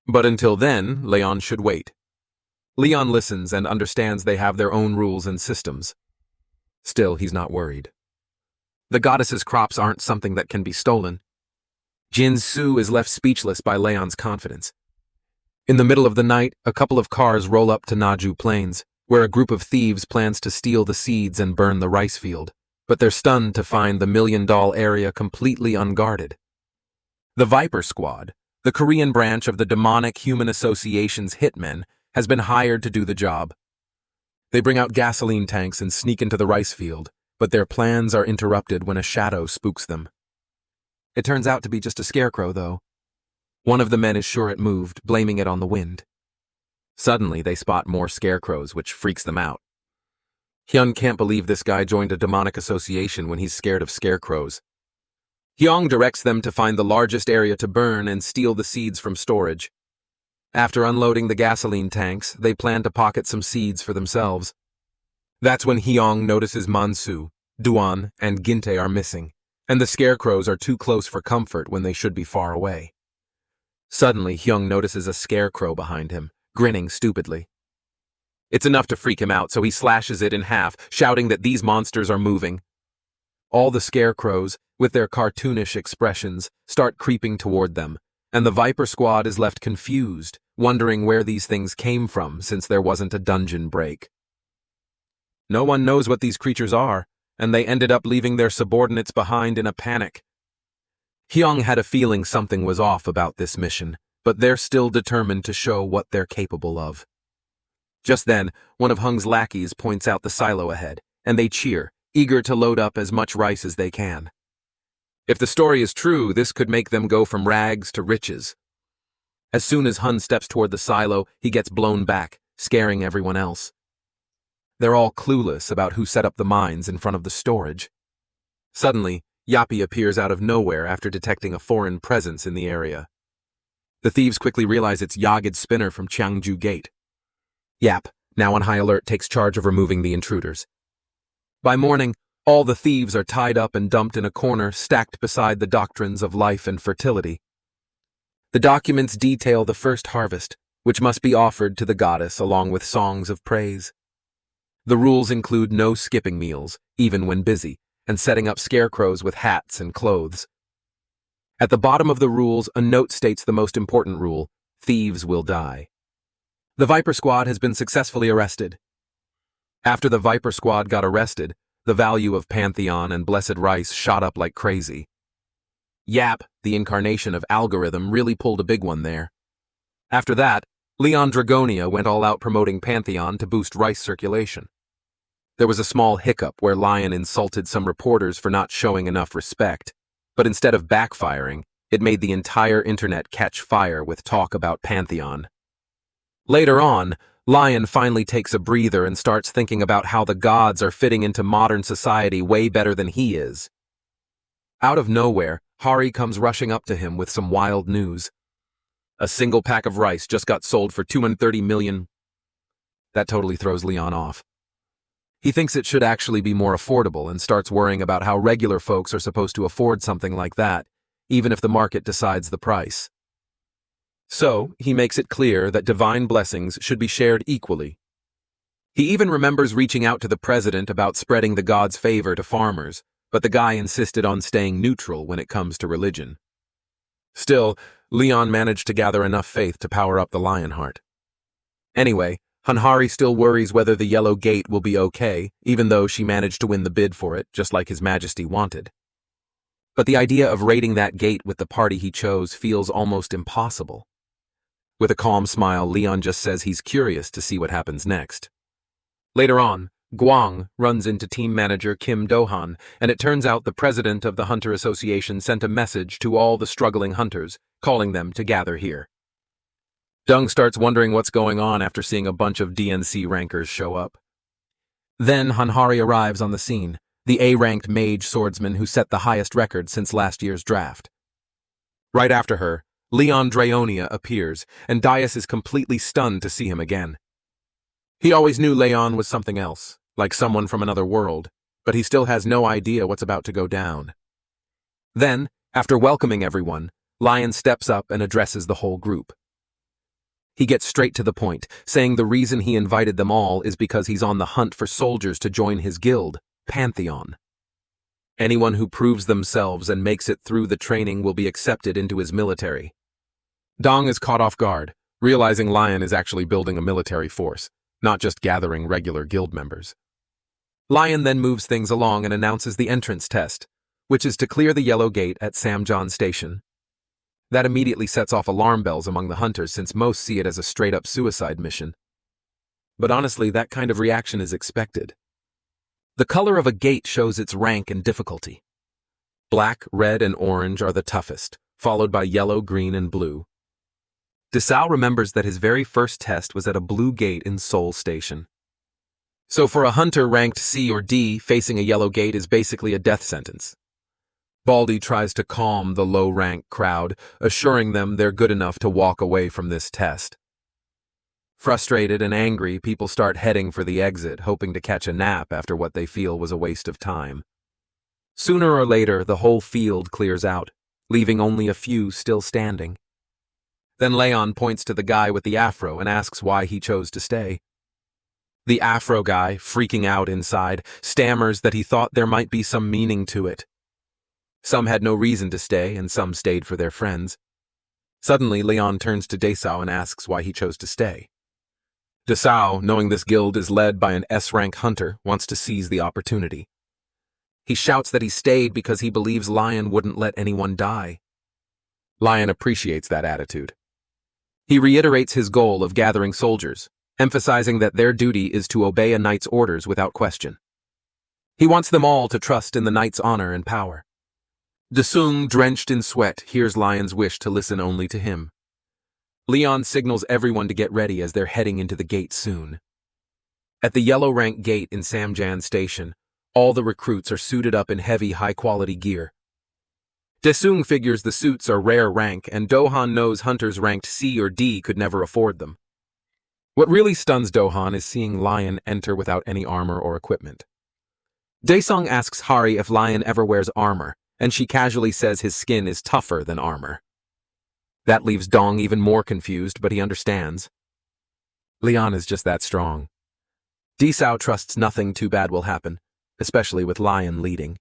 But until then, Leon should wait. Leon listens and understands they have their own rules and systems. Still, he's not worried. The goddess's crops aren't something that can be stolen. Jin-soo is left speechless by Leon's confidence. In the middle of the night, a couple of cars roll up to Naju Plains, where a group of thieves plans to steal the seeds and burn the rice field, but they're stunned to find the Million Doll area completely unguarded. The Viper Squad, the Korean branch of the demonic Human Association's hitmen, has been hired to do the job. They bring out gasoline tanks and sneak into the rice field, but their plans are interrupted when a shadow spooks them. It turns out to be just a scarecrow, though. One of the men is sure it moved, blaming it on the wind. Suddenly, they spot more scarecrows, which freaks them out. Hyun can't believe this guy joined a demonic association when he's scared of scarecrows. Hyung directs them to find the largest area to burn and steal the seeds from storage. After unloading the gasoline tanks, they plan to pocket some seeds for themselves. That's when Hyung notices Mansu, Duan, and Ginte are missing, and the scarecrows are too close for comfort when they should be far away. Suddenly, Hyung notices a scarecrow behind him, grinning stupidly. It's enough to freak him out, so he slashes it in half, shouting that these monsters are moving. All the scarecrows, with their cartoonish expressions, start creeping toward them, and the Viper Squad is left confused, wondering where these things came from since there wasn't a dungeon break. No one knows what these creatures are, and they ended up leaving their subordinates behind in a panic. Hyung had a feeling something was off about this mission, but they're still determined to show what they're capable of. Just then, one of Hung's lackeys points out the silo ahead, and they cheer, eager to load up as much rice as they can. If the story is true, this could make them go from rags to riches. As soon as Hun steps toward the silo, he gets blown back, scaring everyone else. They're all clueless about who set up the mines in front of the storage. Suddenly, Yappy appears out of nowhere after detecting a foreign presence in the area. The thieves quickly realize it's Yagid Spinner from Changju Gate. Yap, now on high alert, takes charge of removing the intruders. By morning, all the thieves are tied up and dumped in a corner stacked beside the doctrines of life and fertility. The documents detail the first harvest, which must be offered to the goddess along with songs of praise. The rules include no skipping meals, even when busy, and setting up scarecrows with hats and clothes. At the bottom of the rules, a note states the most important rule: thieves will die. The Viper Squad has been successfully arrested. After the Viper Squad got arrested, the value of Pantheon and Blessed Rice shot up like crazy. Yap, the incarnation of algorithm, really pulled a big one there. After that, Leon Dragonia went all out promoting Pantheon to boost rice circulation. There was a small hiccup where Lion insulted some reporters for not showing enough respect, but instead of backfiring, it made the entire internet catch fire with talk about Pantheon. Later on, Lion finally takes a breather and starts thinking about how the gods are fitting into modern society way better than he is. Out of nowhere, Hari comes rushing up to him with some wild news. A single pack of rice just got sold for 230 million. That totally throws Leon off. He thinks it should actually be more affordable and starts worrying about how regular folks are supposed to afford something like that, even if the market decides the price. So, he makes it clear that divine blessings should be shared equally. He even remembers reaching out to the president about spreading the god's favor to farmers, but the guy insisted on staying neutral when it comes to religion. Still, Leon managed to gather enough faith to power up the Lionheart. Anyway, Hanhari still worries whether the Yellow Gate will be okay, even though she managed to win the bid for it, just like His Majesty wanted. But the idea of raiding that gate with the party he chose feels almost impossible. With a calm smile, Leon just says he's curious to see what happens next. Later on, Guang runs into team manager Kim Do-han, and it turns out the president of the Hunter Association sent a message to all the struggling hunters, calling them to gather here. Dung starts wondering what's going on after seeing a bunch of DNC rankers show up. Then Hanhari arrives on the scene, the A-ranked mage swordsman who set the highest record since last year's draft. Right after her, Leon Dragonia appears, and Dias is completely stunned to see him again. He always knew Leon was something else, like someone from another world, but he still has no idea what's about to go down. Then, after welcoming everyone, Lion steps up and addresses the whole group. He gets straight to the point, saying the reason he invited them all is because he's on the hunt for soldiers to join his guild, Pantheon. Anyone who proves themselves and makes it through the training will be accepted into his military. Dong is caught off guard, realizing Lion is actually building a military force, not just gathering regular guild members. Lion then moves things along and announces the entrance test, which is to clear the Yellow Gate at Samjon Station. That immediately sets off alarm bells among the hunters since most see it as a straight-up suicide mission. But honestly, that kind of reaction is expected. The color of a gate shows its rank and difficulty. Black, red, and orange are the toughest, followed by yellow, green, and blue. Desao remembers that his very first test was at a blue gate in Seoul Station. So for a hunter ranked C or D, facing a yellow gate is basically a death sentence. Baldy tries to calm the low-rank crowd, assuring them they're good enough to walk away from this test. Frustrated and angry, people start heading for the exit, hoping to catch a nap after what they feel was a waste of time. Sooner or later, the whole field clears out, leaving only a few still standing. Then Leon points to the guy with the afro and asks why he chose to stay. The afro guy, freaking out inside, stammers that he thought there might be some meaning to it. Some had no reason to stay, and some stayed for their friends. Suddenly, Leon turns to Desao and asks why he chose to stay. Desao, knowing this guild is led by an S-rank hunter, wants to seize the opportunity. He shouts that he stayed because he believes Lion wouldn't let anyone die. Lion appreciates that attitude. He reiterates his goal of gathering soldiers, emphasizing that their duty is to obey a knight's orders without question. He wants them all to trust in the knight's honor and power. Desung, drenched in sweat, hears Lion's wish to listen only to him. Leyon signals everyone to get ready as they're heading into the gate soon. At the yellow rank gate in Samjan Station, all the recruits are suited up in heavy, high-quality gear. Desung figures the suits are rare rank, and Dohan knows hunters ranked C or D could never afford them. What really stuns Dohan is seeing Lion enter without any armor or equipment. Daesung asks Hari if Lion ever wears armor, and she casually says his skin is tougher than armor. That leaves Dong even more confused, but he understands. Leon is just that strong. Disao trusts nothing too bad will happen, especially with Lion leading.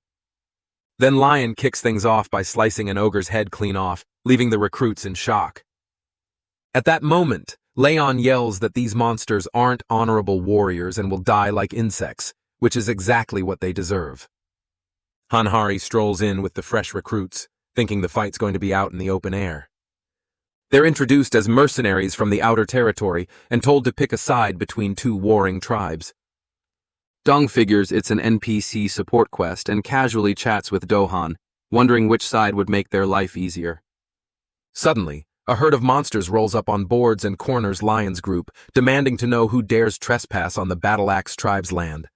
Then Lion kicks things off by slicing an ogre's head clean off, leaving the recruits in shock. At that moment, Leon yells that these monsters aren't honorable warriors and will die like insects, which is exactly what they deserve. Hanhari strolls in with the fresh recruits, thinking the fight's going to be out in the open air. They're introduced as mercenaries from the outer territory and told to pick a side between two warring tribes. Dong figures it's an NPC support quest and casually chats with Dohan, wondering which side would make their life easier. Suddenly, a herd of monsters rolls up on boards and corners Lion's group, demanding to know who dares trespass on the Battle Axe tribe's land.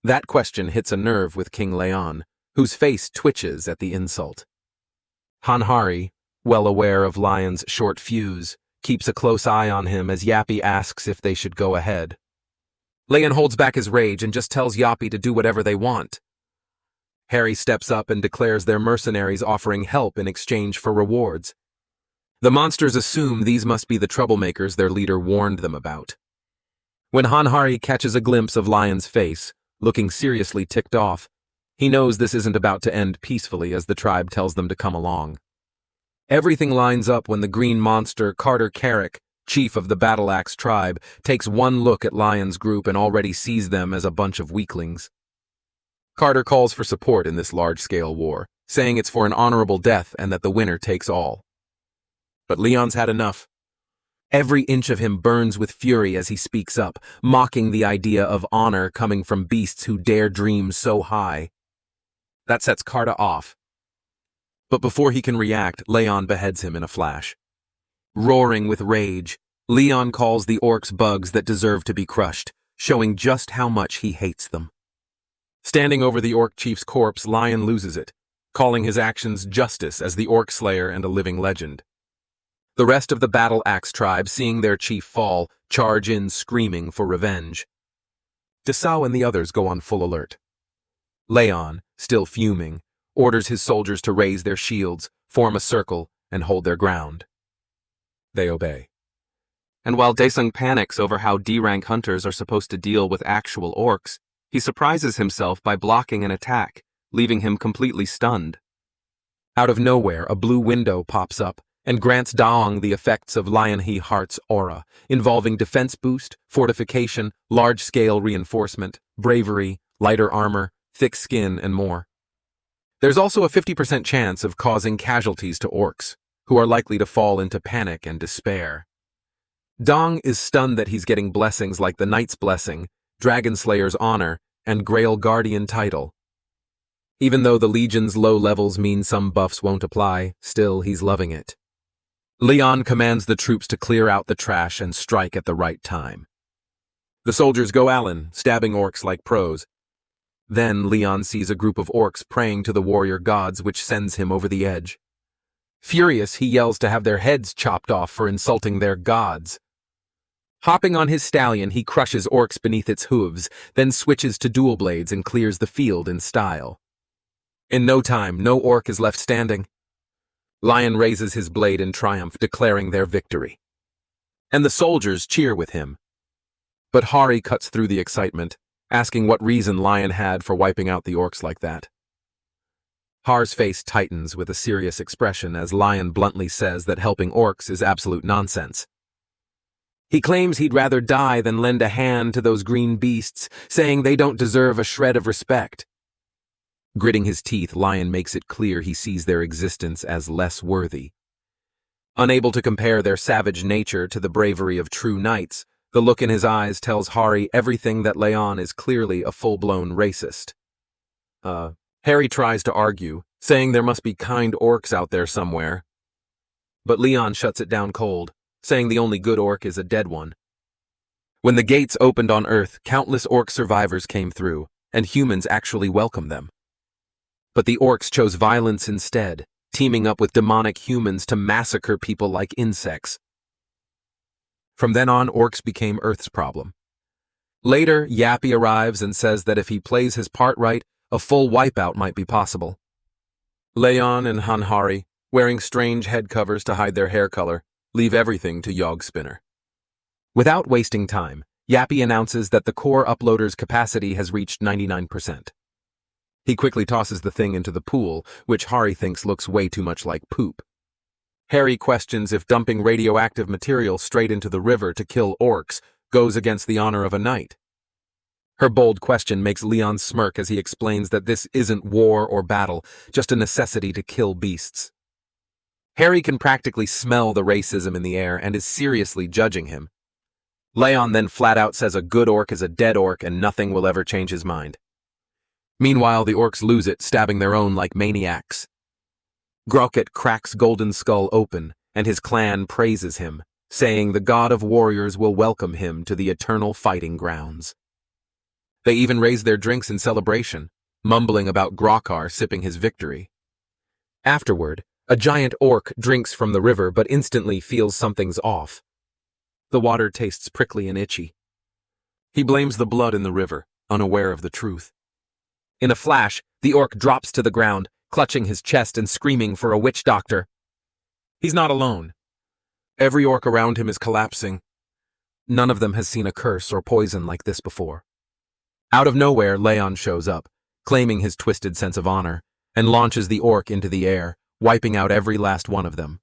That question hits a nerve with King Leyon, whose face twitches at the insult. Hanhari, well aware of Lion's short fuse, keeps a close eye on him as Yappy asks if they should go ahead. Leyon holds back his rage and just tells Yappy to do whatever they want. Harry steps up and declares they're mercenaries offering help in exchange for rewards. The monsters assume these must be the troublemakers their leader warned them about. When Hanhari catches a glimpse of Lion's face, looking seriously ticked off, he knows this isn't about to end peacefully as the tribe tells them to come along. Everything lines up when the green monster Carter Carrick, chief of the Battle Axe tribe, takes one look at Lion's group and already sees them as a bunch of weaklings. Carter calls for support in this large-scale war, saying it's for an honorable death and that the winner takes all. But Leon's had enough. Every inch of him burns with fury as he speaks up, mocking the idea of honor coming from beasts who dare dream so high. That sets Carter off. But before he can react, Leon beheads him in a flash. Roaring with rage, Leon calls the orcs bugs that deserve to be crushed, showing just how much he hates them. Standing over the orc chief's corpse, Lion loses it, calling his actions justice as the orc slayer and a living legend. The rest of the Battle Axe tribe, seeing their chief fall, charge in screaming for revenge. Desao and the others go on full alert. Leon, still fuming, orders his soldiers to raise their shields, form a circle, and hold their ground. They obey. And while Daesung panics over how D-rank hunters are supposed to deal with actual orcs, he surprises himself by blocking an attack, leaving him completely stunned. Out of nowhere, a blue window pops up and grants Daong the effects of Lionheart's aura, involving defense boost, fortification, large-scale reinforcement, bravery, lighter armor, thick skin, and more. There's also a 50% chance of causing casualties to orcs, who are likely to fall into panic and despair. Dong is stunned that he's getting blessings like the Knight's Blessing, Dragon Slayer's Honor, and Grail Guardian title. Even though the Legion's low levels mean some buffs won't apply, still he's loving it. Leon commands the troops to clear out the trash and strike at the right time. The soldiers go Allen, stabbing orcs like pros. Then Leon sees a group of orcs praying to the warrior gods, which sends him over the edge. Furious, he yells to have their heads chopped off for insulting their gods. Hopping on his stallion, he crushes orcs beneath its hooves, then switches to dual blades and clears the field in style. In no time, no orc is left standing. Lion raises his blade in triumph, declaring their victory. And the soldiers cheer with him. But Hari cuts through the excitement, asking what reason Lion had for wiping out the orcs like that. Har's face tightens with a serious expression as Lion bluntly says that helping orcs is absolute nonsense. He claims he'd rather die than lend a hand to those green beasts, saying they don't deserve a shred of respect. Gritting his teeth, Lion makes it clear he sees their existence as less worthy. Unable to compare their savage nature to the bravery of true knights, the look in his eyes tells Hari everything that Leon is clearly a full-blown racist. Harry tries to argue, saying there must be kind orcs out there somewhere. But Leyon shuts it down cold, saying the only good orc is a dead one. When the gates opened on Earth, countless orc survivors came through, and humans actually welcomed them. But the orcs chose violence instead, teaming up with demonic humans to massacre people like insects. From then on, orcs became Earth's problem. Later, Yappy arrives and says that if he plays his part right, a full wipeout might be possible. Leyon and Hanhari, wearing strange head covers to hide their hair color, leave everything to Yogg Spinner. Without wasting time, Yappy announces that the core uploader's capacity has reached 99%. He quickly tosses the thing into the pool, which Hari thinks looks way too much like poop. Harry questions if dumping radioactive material straight into the river to kill orcs goes against the honor of a knight. Her bold question makes Leon smirk as he explains that this isn't war or battle, just a necessity to kill beasts. Harry can practically smell the racism in the air and is seriously judging him. Leyon then flat out says a good orc is a dead orc and nothing will ever change his mind. Meanwhile, the orcs lose it, stabbing their own like maniacs. Gothic cracks Golden Skull open, and his clan praises him, saying the god of warriors will welcome him to the eternal fighting grounds. They even raise their drinks in celebration, mumbling about Gothic sipping his victory. Afterward, a giant orc drinks from the river but instantly feels something's off. The water tastes prickly and itchy. He blames the blood in the river, unaware of the truth. In a flash, the orc drops to the ground, clutching his chest and screaming for a witch doctor. He's not alone. Every orc around him is collapsing. None of them has seen a curse or poison like this before. Out of nowhere, Leyon shows up, claiming his twisted sense of honor, and launches the orc into the air, wiping out every last one of them.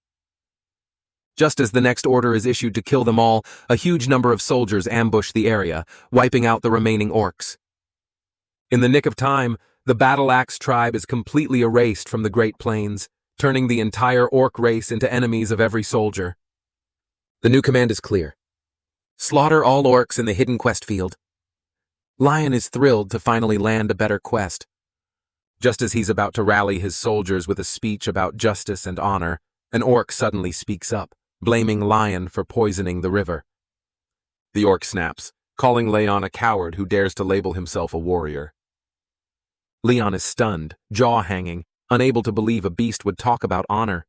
Just as the next order is issued to kill them all, a huge number of soldiers ambush the area, wiping out the remaining orcs. In the nick of time, the Battle-Axe tribe is completely erased from the Great Plains, turning the entire orc race into enemies of every soldier. The new command is clear. Slaughter all orcs in the hidden quest field. Lion is thrilled to finally land a better quest. Just as he's about to rally his soldiers with a speech about justice and honor, an orc suddenly speaks up, blaming Lion for poisoning the river. The orc snaps, calling Leyon a coward who dares to label himself a warrior. Leon is stunned, jaw hanging, unable to believe a beast would talk about honor.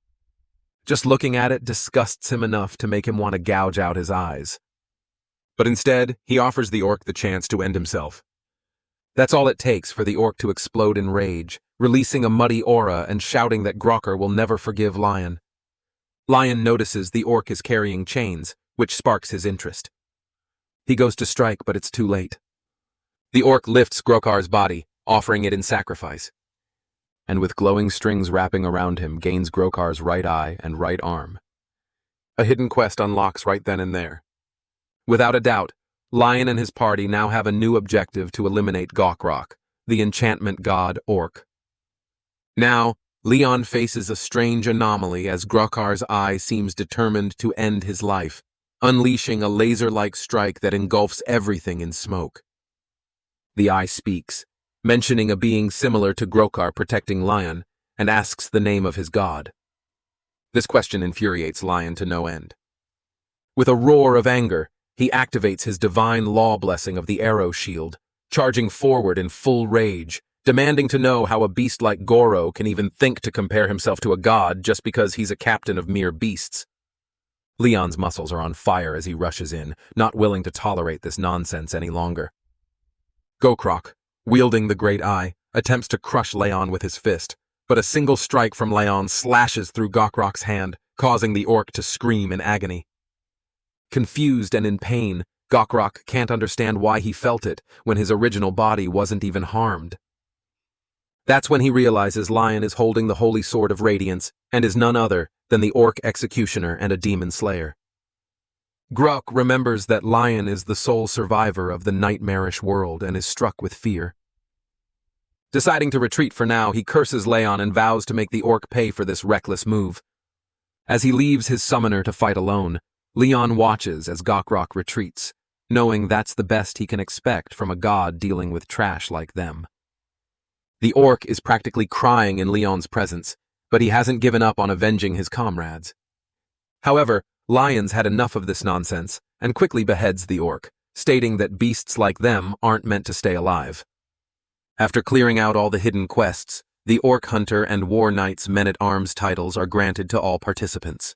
Just looking at it disgusts him enough to make him want to gouge out his eyes. But instead, he offers the orc the chance to end himself. That's all it takes for the orc to explode in rage, releasing a muddy aura and shouting that Gothic will never forgive Lion. Lion notices the orc is carrying chains, which sparks his interest. He goes to strike, but it's too late. The orc lifts Grokar's body, offering it in sacrifice, and with glowing strings wrapping around him gains Grokar's right eye and right arm. A hidden quest unlocks right then and there. Without a doubt, Lion and his party now have a new objective to eliminate Gothic, the enchantment god orc. Now, Leon faces a strange anomaly as Grokar's eye seems determined to end his life, unleashing a laser-like strike that engulfs everything in smoke. The eye speaks, mentioning a being similar to Gothic protecting Lion, and asks the name of his god. This question infuriates Lion to no end. With a roar of anger, he activates his divine law blessing of the arrow shield, charging forward in full rage, demanding to know how a beast like Goro can even think to compare himself to a god just because he's a captain of mere beasts. Leon's muscles are on fire as he rushes in, not willing to tolerate this nonsense any longer. Gothic, wielding the great eye, attempts to crush Leon with his fist, but a single strike from Leon slashes through Gokrok's hand, causing the orc to scream in agony. Confused and in pain, Gokrok can't understand why he felt it when his original body wasn't even harmed. That's when he realizes Lion is holding the Holy Sword of Radiance and is none other than the orc executioner and a demon slayer. Grok remembers that Lion is the sole survivor of the nightmarish world and is struck with fear. Deciding to retreat for now, he curses Leon and vows to make the orc pay for this reckless move. As he leaves his summoner to fight alone, Leon watches as Gokrok retreats, knowing that's the best he can expect from a god dealing with trash like them. The orc is practically crying in Leon's presence, but he hasn't given up on avenging his comrades. However, Lions had enough of this nonsense and quickly beheads the orc, stating that beasts like them aren't meant to stay alive. After clearing out all the hidden quests, the Orc Hunter and War Knight's Men-at-Arms titles are granted to all participants.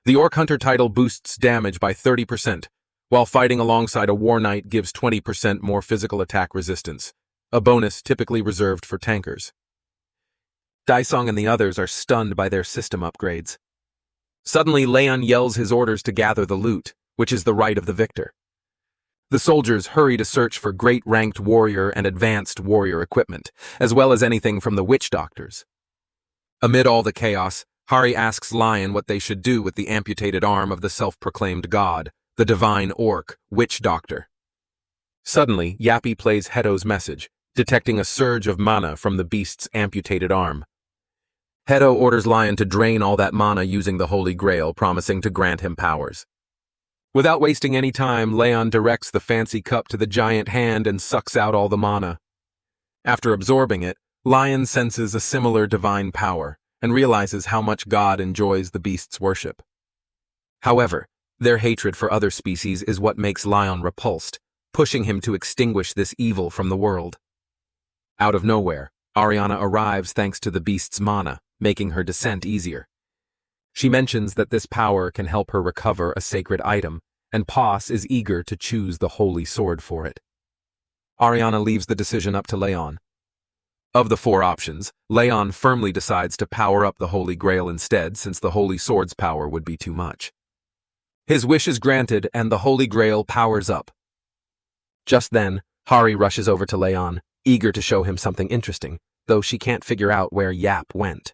The Orc Hunter title boosts damage by 30%, while fighting alongside a War Knight gives 20% more physical attack resistance, a bonus typically reserved for tankers. Daisong and the others are stunned by their system upgrades. Suddenly, Leyon yells his orders to gather the loot, which is the right of the victor. The soldiers hurry to search for great-ranked warrior and advanced warrior equipment, as well as anything from the witch doctors. Amid all the chaos, Hari asks Lion what they should do with the amputated arm of the self-proclaimed god, the divine orc, witch doctor. Suddenly, Yappy plays Heto's message, detecting a surge of mana from the beast's amputated arm. Heto orders Lion to drain all that mana using the Holy Grail, promising to grant him powers. Without wasting any time, Leyon directs the fancy cup to the giant hand and sucks out all the mana. After absorbing it, Lion senses a similar divine power and realizes how much God enjoys the beast's worship. However, their hatred for other species is what makes Lion repulsed, pushing him to extinguish this evil from the world. Out of nowhere, Ariana arrives thanks to the beast's mana, making her descent easier. She mentions that this power can help her recover a sacred item, and Pos is eager to choose the holy sword for it. Ariana leaves the decision up to Leyon. Of the 4 options, Leyon firmly decides to power up the Holy Grail instead, since the Holy Sword's power would be too much. His wish is granted, and the Holy Grail powers up. Just then, Hari rushes over to Leyon, eager to show him something interesting, though she can't figure out where Yap went.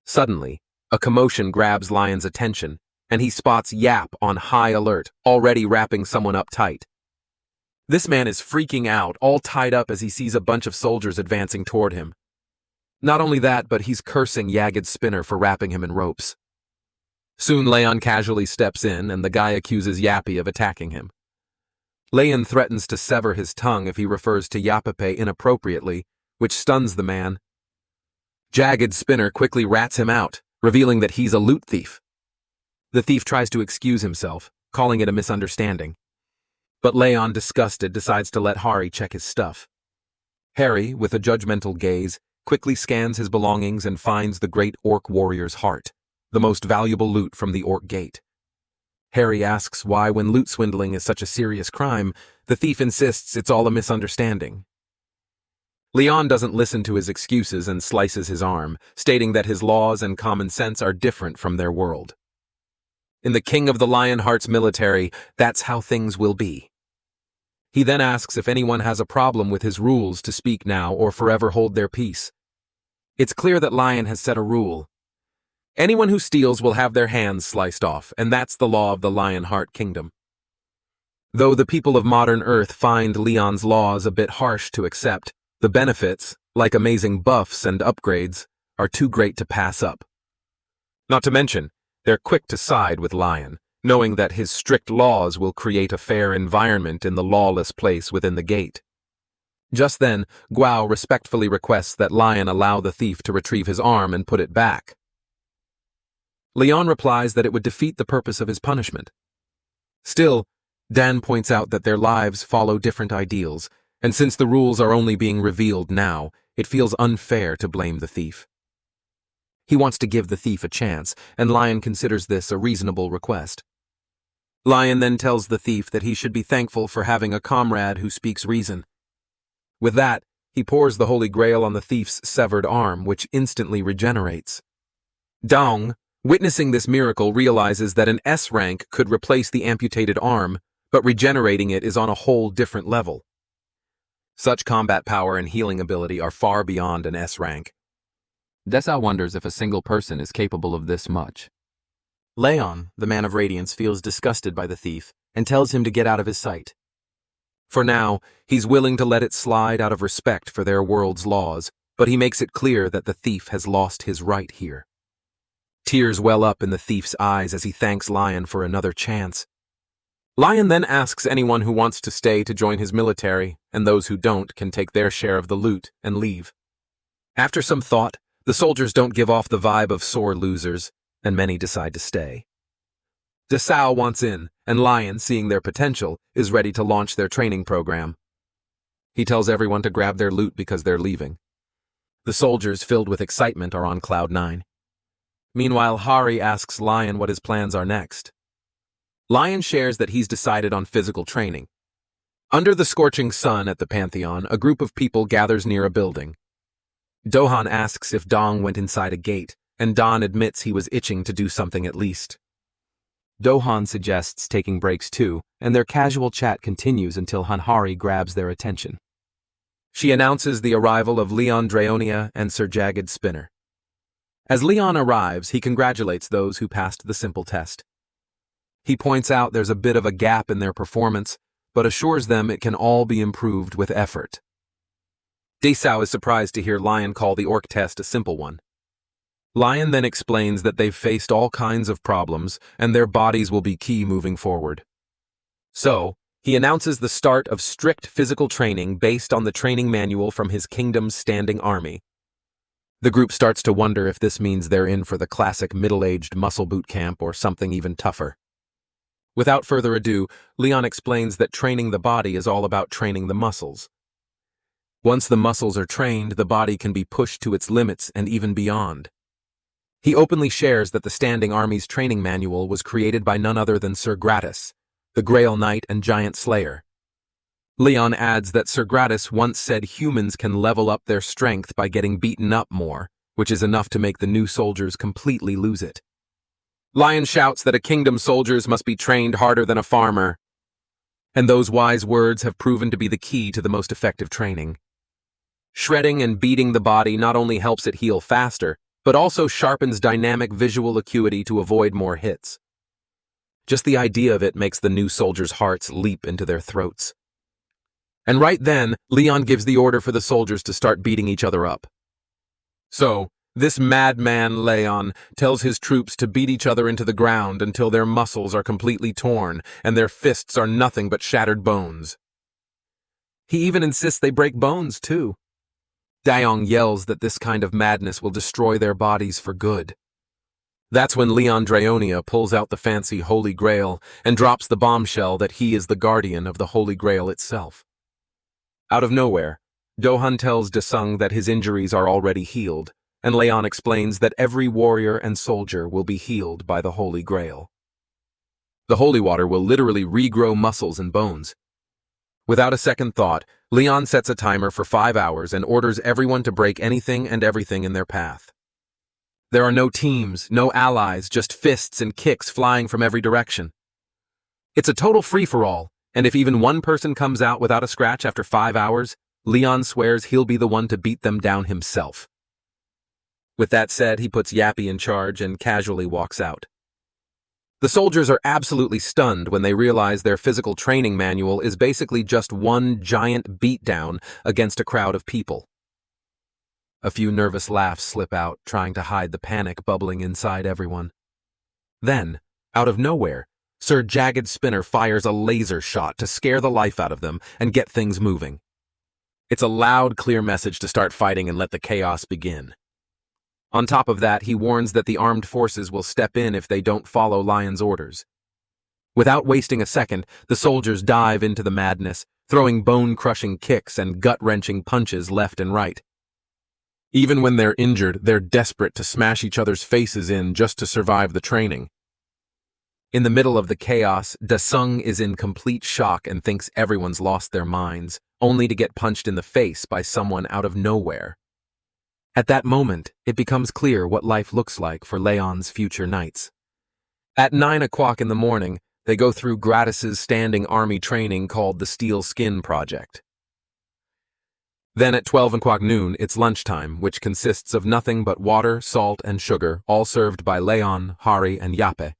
Suddenly, a commotion grabs Lion's attention, and he spots Yap on high alert, already wrapping someone up tight. This man is freaking out, all tied up as he sees a bunch of soldiers advancing toward him. Not only that, but he's cursing Jagged Spinner for wrapping him in ropes. Soon Leyon casually steps in, and the guy accuses Yappy of attacking him. Leyon threatens to sever his tongue if he refers to Yapape inappropriately, which stuns the man. Jagged Spinner quickly rats him out, revealing that he's a loot thief. The thief tries to excuse himself, calling it a misunderstanding. But Leyon, disgusted, decides to let Hari check his stuff. Hari, with a judgmental gaze, quickly scans his belongings and finds the great orc warrior's heart, the most valuable loot from the orc gate. Hari asks why, when loot swindling is such a serious crime, the thief insists it's all a misunderstanding. Leyon doesn't listen to his excuses and slices his arm, stating that his laws and common sense are different from their world. In the King of the Lionheart's military, that's how things will be. He then asks if anyone has a problem with his rules to speak now or forever hold their peace. It's clear that Lion has set a rule. Anyone who steals will have their hands sliced off, and that's the law of the Lionheart Kingdom. Though the people of modern Earth find Leon's laws a bit harsh to accept, the benefits, like amazing buffs and upgrades, are too great to pass up. Not to mention, they're quick to side with Lion, knowing that his strict laws will create a fair environment in the lawless place within the gate. Just then, Guao respectfully requests that Lion allow the thief to retrieve his arm and put it back. Leon replies that it would defeat the purpose of his punishment. Still, Dan points out that their lives follow different ideals, and since the rules are only being revealed now, it feels unfair to blame the thief. He wants to give the thief a chance, and Lion considers this a reasonable request. Lion then tells the thief that he should be thankful for having a comrade who speaks reason. With that, he pours the Holy Grail on the thief's severed arm, which instantly regenerates. Dong, witnessing this miracle, realizes that an S rank could replace the amputated arm, but regenerating it is on a whole different level. Such combat power and healing ability are far beyond an S rank. Dessa wonders if a single person is capable of this much. Leon, the Man of Radiance, feels disgusted by the thief and tells him to get out of his sight. For now, he's willing to let it slide out of respect for their world's laws, but he makes it clear that the thief has lost his right here. Tears well up in the thief's eyes as he thanks Lion for another chance. Lion then asks anyone who wants to stay to join his military, and those who don't can take their share of the loot and leave. After some thought, the soldiers don't give off the vibe of sore losers, and many decide to stay. Desao wants in, and Lion, seeing their potential, is ready to launch their training program. He tells everyone to grab their loot because they're leaving. The soldiers, filled with excitement, are on cloud 9. Meanwhile, Hari asks Lion what his plans are next. Lion shares that he's decided on physical training. Under the scorching sun at the Pantheon, a group of people gathers near a building. Dohan asks if Dong went inside a gate, and Don admits he was itching to do something at least. Dohan suggests taking breaks too, and their casual chat continues until Hanhari grabs their attention. She announces the arrival of Leon Draonia and Sir Jagged Spinner. As Leon arrives, he congratulates those who passed the simple test. He points out there's a bit of a gap in their performance, but assures them it can all be improved with effort. Desao is surprised to hear Lion call the orc test a simple one. Lion then explains that they've faced all kinds of problems, and their bodies will be key moving forward. So, he announces the start of strict physical training based on the training manual from his kingdom's standing army. The group starts to wonder if this means they're in for the classic middle-aged muscle boot camp or something even tougher. Without further ado, Leon explains that training the body is all about training the muscles. Once the muscles are trained, the body can be pushed to its limits and even beyond. He openly shares that the Standing Army's training manual was created by none other than Sir Gratis, the Grail Knight and Giant Slayer. Leon adds that Sir Gratis once said humans can level up their strength by getting beaten up more, which is enough to make the new soldiers completely lose it. Lion shouts that a kingdom soldiers must be trained harder than a farmer, and those wise words have proven to be the key to the most effective training. Shredding and beating the body not only helps it heal faster, but also sharpens dynamic visual acuity to avoid more hits. Just the idea of it makes the new soldiers' hearts leap into their throats. And right then, Leon gives the order for the soldiers to start beating each other up. So, this madman Leon tells his troops to beat each other into the ground until their muscles are completely torn and their fists are nothing but shattered bones. He even insists they break bones, too. Daeong yells that this kind of madness will destroy their bodies for good. That's when Leon Draonia pulls out the fancy Holy Grail and drops the bombshell that he is the guardian of the Holy Grail itself. Out of nowhere, Dohan tells Desung that his injuries are already healed, and Leon explains that every warrior and soldier will be healed by the Holy Grail. The holy water will literally regrow muscles and bones. Without a second thought, Leon sets a timer for 5 hours and orders everyone to break anything and everything in their path. There are no teams, no allies, just fists and kicks flying from every direction. It's a total free-for-all, and if even one person comes out without a scratch after 5 hours, Leon swears he'll be the one to beat them down himself. With that said, he puts Yappy in charge and casually walks out. The soldiers are absolutely stunned when they realize their physical training manual is basically just one giant beatdown against a crowd of people. A few nervous laughs slip out, trying to hide the panic bubbling inside everyone. Then, out of nowhere, Sir Jagged Spinner fires a laser shot to scare the life out of them and get things moving. It's a loud, clear message to start fighting and let the chaos begin. On top of that, he warns that the armed forces will step in if they don't follow Lion's orders. Without wasting a second, the soldiers dive into the madness, throwing bone-crushing kicks and gut-wrenching punches left and right. Even when they're injured, they're desperate to smash each other's faces in just to survive the training. In the middle of the chaos, Desung is in complete shock and thinks everyone's lost their minds, only to get punched in the face by someone out of nowhere. At that moment, it becomes clear what life looks like for Leon's future knights. At 9 o'clock in the morning, they go through Gratis's standing army training called the Steel Skin Project. Then at 12 o'clock noon, it's lunchtime, which consists of nothing but water, salt, and sugar, all served by Leon, Hari, and Yape.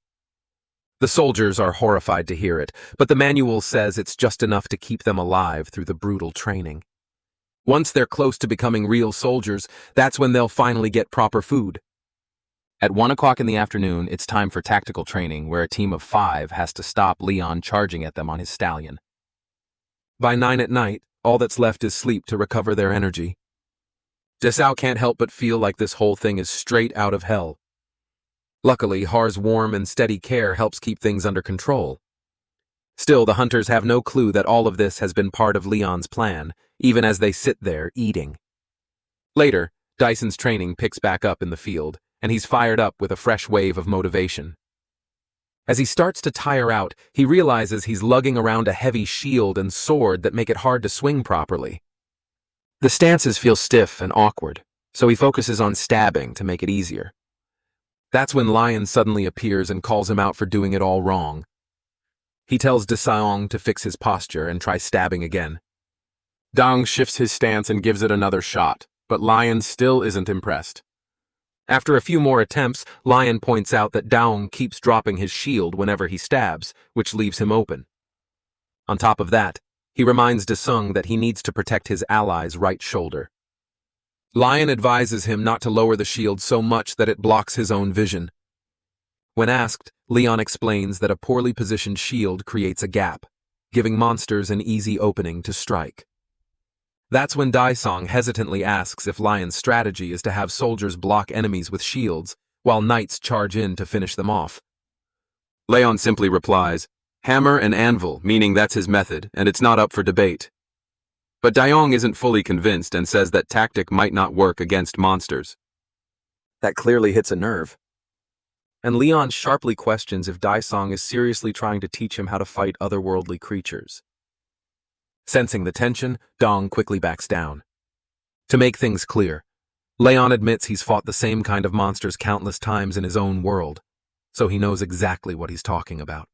The soldiers are horrified to hear it, but the manual says it's just enough to keep them alive through the brutal training. Once they're close to becoming real soldiers, that's when they'll finally get proper food. At 1 o'clock in the afternoon, it's time for tactical training, where a team of 5 has to stop Leon charging at them on his stallion. By 9 at night, all that's left is sleep to recover their energy. Desao can't help but feel like this whole thing is straight out of hell. Luckily, Har's warm and steady care helps keep things under control. Still, the hunters have no clue that all of this has been part of Leon's plan, even as they sit there eating. Later, Dyson's training picks back up in the field, and he's fired up with a fresh wave of motivation. As he starts to tire out, he realizes he's lugging around a heavy shield and sword that make it hard to swing properly. The stances feel stiff and awkward, so he focuses on stabbing to make it easier. That's when Lion suddenly appears and calls him out for doing it all wrong. He tells Desao to fix his posture and try stabbing again. Dong shifts his stance and gives it another shot, but Lion still isn't impressed. After a few more attempts, Lion points out that Dong keeps dropping his shield whenever he stabs, which leaves him open. On top of that, he reminds Desung that he needs to protect his ally's right shoulder. Lion advises him not to lower the shield so much that it blocks his own vision. When asked, Leon explains that a poorly positioned shield creates a gap, giving monsters an easy opening to strike. That's when Daisong hesitantly asks if Lion's strategy is to have soldiers block enemies with shields, while knights charge in to finish them off. Leon simply replies, "Hammer and anvil," meaning that's his method, and it's not up for debate. But Daiyong isn't fully convinced and says that tactic might not work against monsters. That clearly hits a nerve. And Leon sharply questions if Daisong is seriously trying to teach him how to fight otherworldly creatures. Sensing the tension, Dong quickly backs down. To make things clear, Leon admits he's fought the same kind of monsters countless times in his own world, so he knows exactly what he's talking about.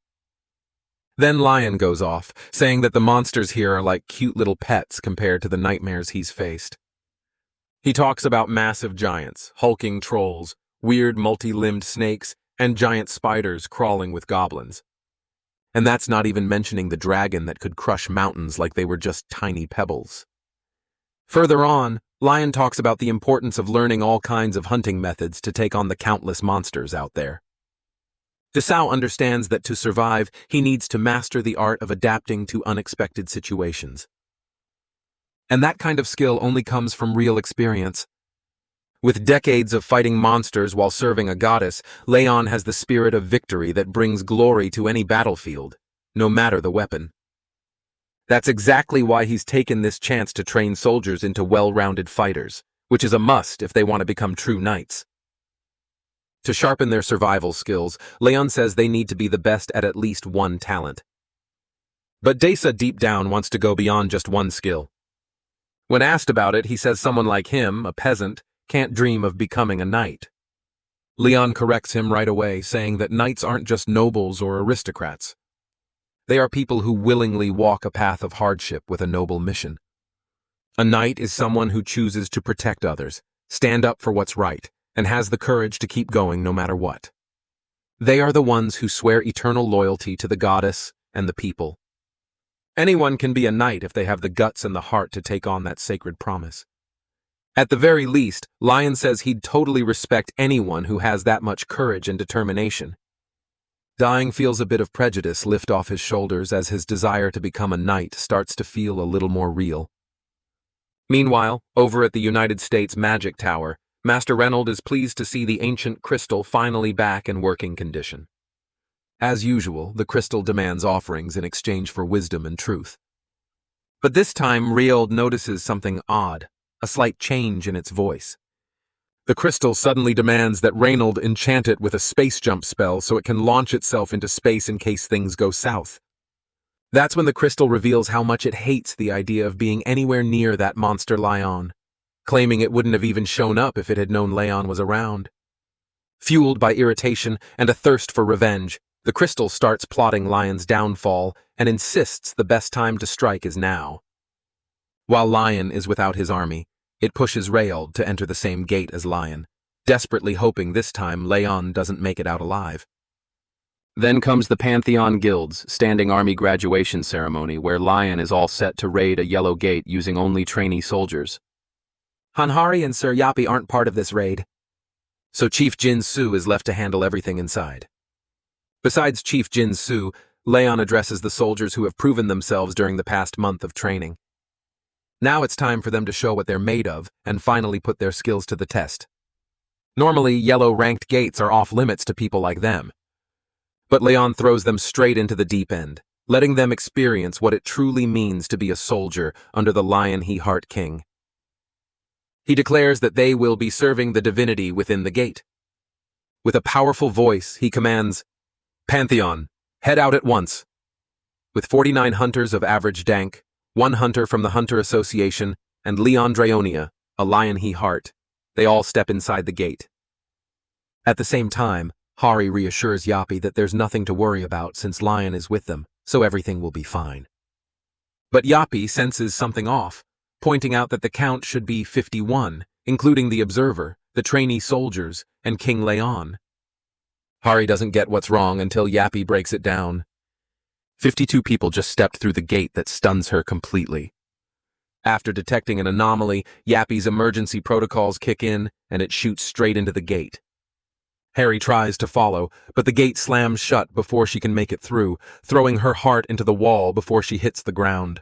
Then Lion goes off, saying that the monsters here are like cute little pets compared to the nightmares he's faced. He talks about massive giants, hulking trolls, weird multi-limbed snakes, and giant spiders crawling with goblins. And that's not even mentioning the dragon that could crush mountains like they were just tiny pebbles. Further on, Lion talks about the importance of learning all kinds of hunting methods to take on the countless monsters out there. Desao understands that to survive, he needs to master the art of adapting to unexpected situations. And that kind of skill only comes from real experience. With decades of fighting monsters while serving a goddess, Leon has the spirit of victory that brings glory to any battlefield, no matter the weapon. That's exactly why he's taken this chance to train soldiers into well-rounded fighters, which is a must if they want to become true knights. To sharpen their survival skills, Leon says they need to be the best at least one talent. But Desa deep down wants to go beyond just one skill. When asked about it, he says someone like him, a peasant, can't dream of becoming a knight. Leon corrects him right away, saying that knights aren't just nobles or aristocrats. They are people who willingly walk a path of hardship with a noble mission. A knight is someone who chooses to protect others, stand up for what's right, and has the courage to keep going no matter what. They are the ones who swear eternal loyalty to the goddess and the people. Anyone can be a knight if they have the guts and the heart to take on that sacred promise. At the very least, Lion says he'd totally respect anyone who has that much courage and determination. Dying feels a bit of prejudice lift off his shoulders as his desire to become a knight starts to feel a little more real. Meanwhile, over at the United States Magic Tower, Master Reynolds is pleased to see the ancient crystal finally back in working condition. As usual, the crystal demands offerings in exchange for wisdom and truth. But this time, Riold notices something odd. A slight change in its voice. The crystal suddenly demands that Reynold enchant it with a space jump spell so it can launch itself into space in case things go south. That's when the crystal reveals how much it hates the idea of being anywhere near that monster Lion, claiming it wouldn't have even shown up if it had known Leon was around. Fueled by irritation and a thirst for revenge, the crystal starts plotting Lion's downfall and insists the best time to strike is now. While Lion is without his army, it pushes Reynold to enter the same gate as Lion, desperately hoping this time Leon doesn't make it out alive. Then comes the Pantheon Guild's standing army graduation ceremony where Lion is all set to raid a yellow gate using only trainee soldiers. Hanhari and Sir Yapi aren't part of this raid. so Chief Jin Su is left to handle everything inside. Besides Chief Jin Su, Leyon addresses the soldiers who have proven themselves during the past month of training. Now it's time for them to show what they're made of and finally put their skills to the test. Normally, yellow-ranked gates are off-limits to people like them. But Leyon throws them straight into the deep end, letting them experience what it truly means to be a soldier under the Lionheart King. He declares that they will be serving the divinity within the gate. With a powerful voice, he commands, "Pantheon, head out at once." With 49 hunters of average dank, 1 hunter from the Hunter Association, and Leon Draonia, a Lionheart, they all step inside the gate. At the same time, Hari reassures Yapi that there's nothing to worry about since Lion is with them, so everything will be fine. But Yapi senses something off, pointing out that the count should be 51, including the observer, the trainee soldiers, and King Leyon. Hari doesn't get what's wrong until Yapi breaks it down. 52 people just stepped through the gate that stuns her completely. After detecting an anomaly, Yapi's emergency protocols kick in, and it shoots straight into the gate. Harry tries to follow, but the gate slams shut before she can make it through, throwing her heart into the wall before she hits the ground.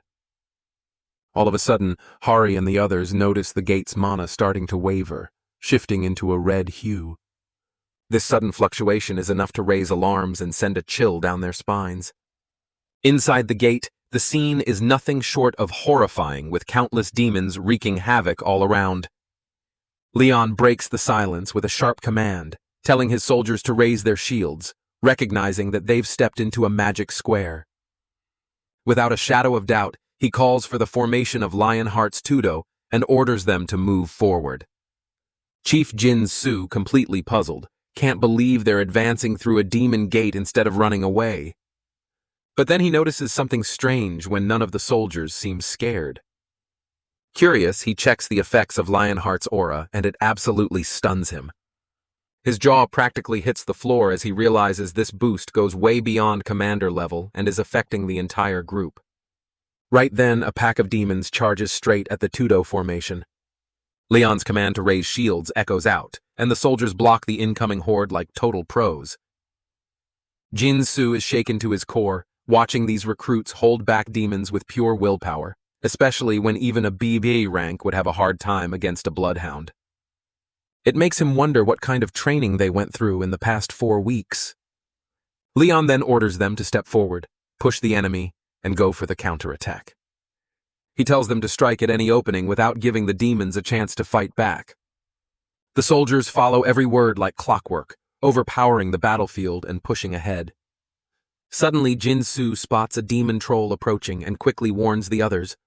All of a sudden, Hari and the others notice the gate's mana starting to waver, shifting into a red hue. This sudden fluctuation is enough to raise alarms and send a chill down their spines. Inside the gate, the scene is nothing short of horrifying, with countless demons wreaking havoc all around. Leon breaks the silence with a sharp command, telling his soldiers to raise their shields, recognizing that they've stepped into a magic square. Without a shadow of doubt, he calls for the formation of Lionheart's Tudo and orders them to move forward. Chief Jin Su, completely puzzled, can't believe they're advancing through a demon gate instead of running away. But then he notices something strange when none of the soldiers seem scared. Curious, he checks the effects of Lionheart's aura, and it absolutely stuns him. His jaw practically hits the floor as he realizes this boost goes way beyond commander level and is affecting the entire group. Right then, a pack of demons charges straight at the Tudo formation. Leon's command to raise shields echoes out, and the soldiers block the incoming horde like total pros. Jin Su is shaken to his core, watching these recruits hold back demons with pure willpower, especially when even a BB rank would have a hard time against a bloodhound. It makes him wonder what kind of training they went through in the past 4 weeks. Leon then orders them to step forward, push the enemy, and go for the counterattack. He tells them to strike at any opening without giving the demons a chance to fight back. The soldiers follow every word like clockwork, overpowering the battlefield and pushing ahead. Suddenly, Jin Su spots a demon troll approaching and quickly warns the others.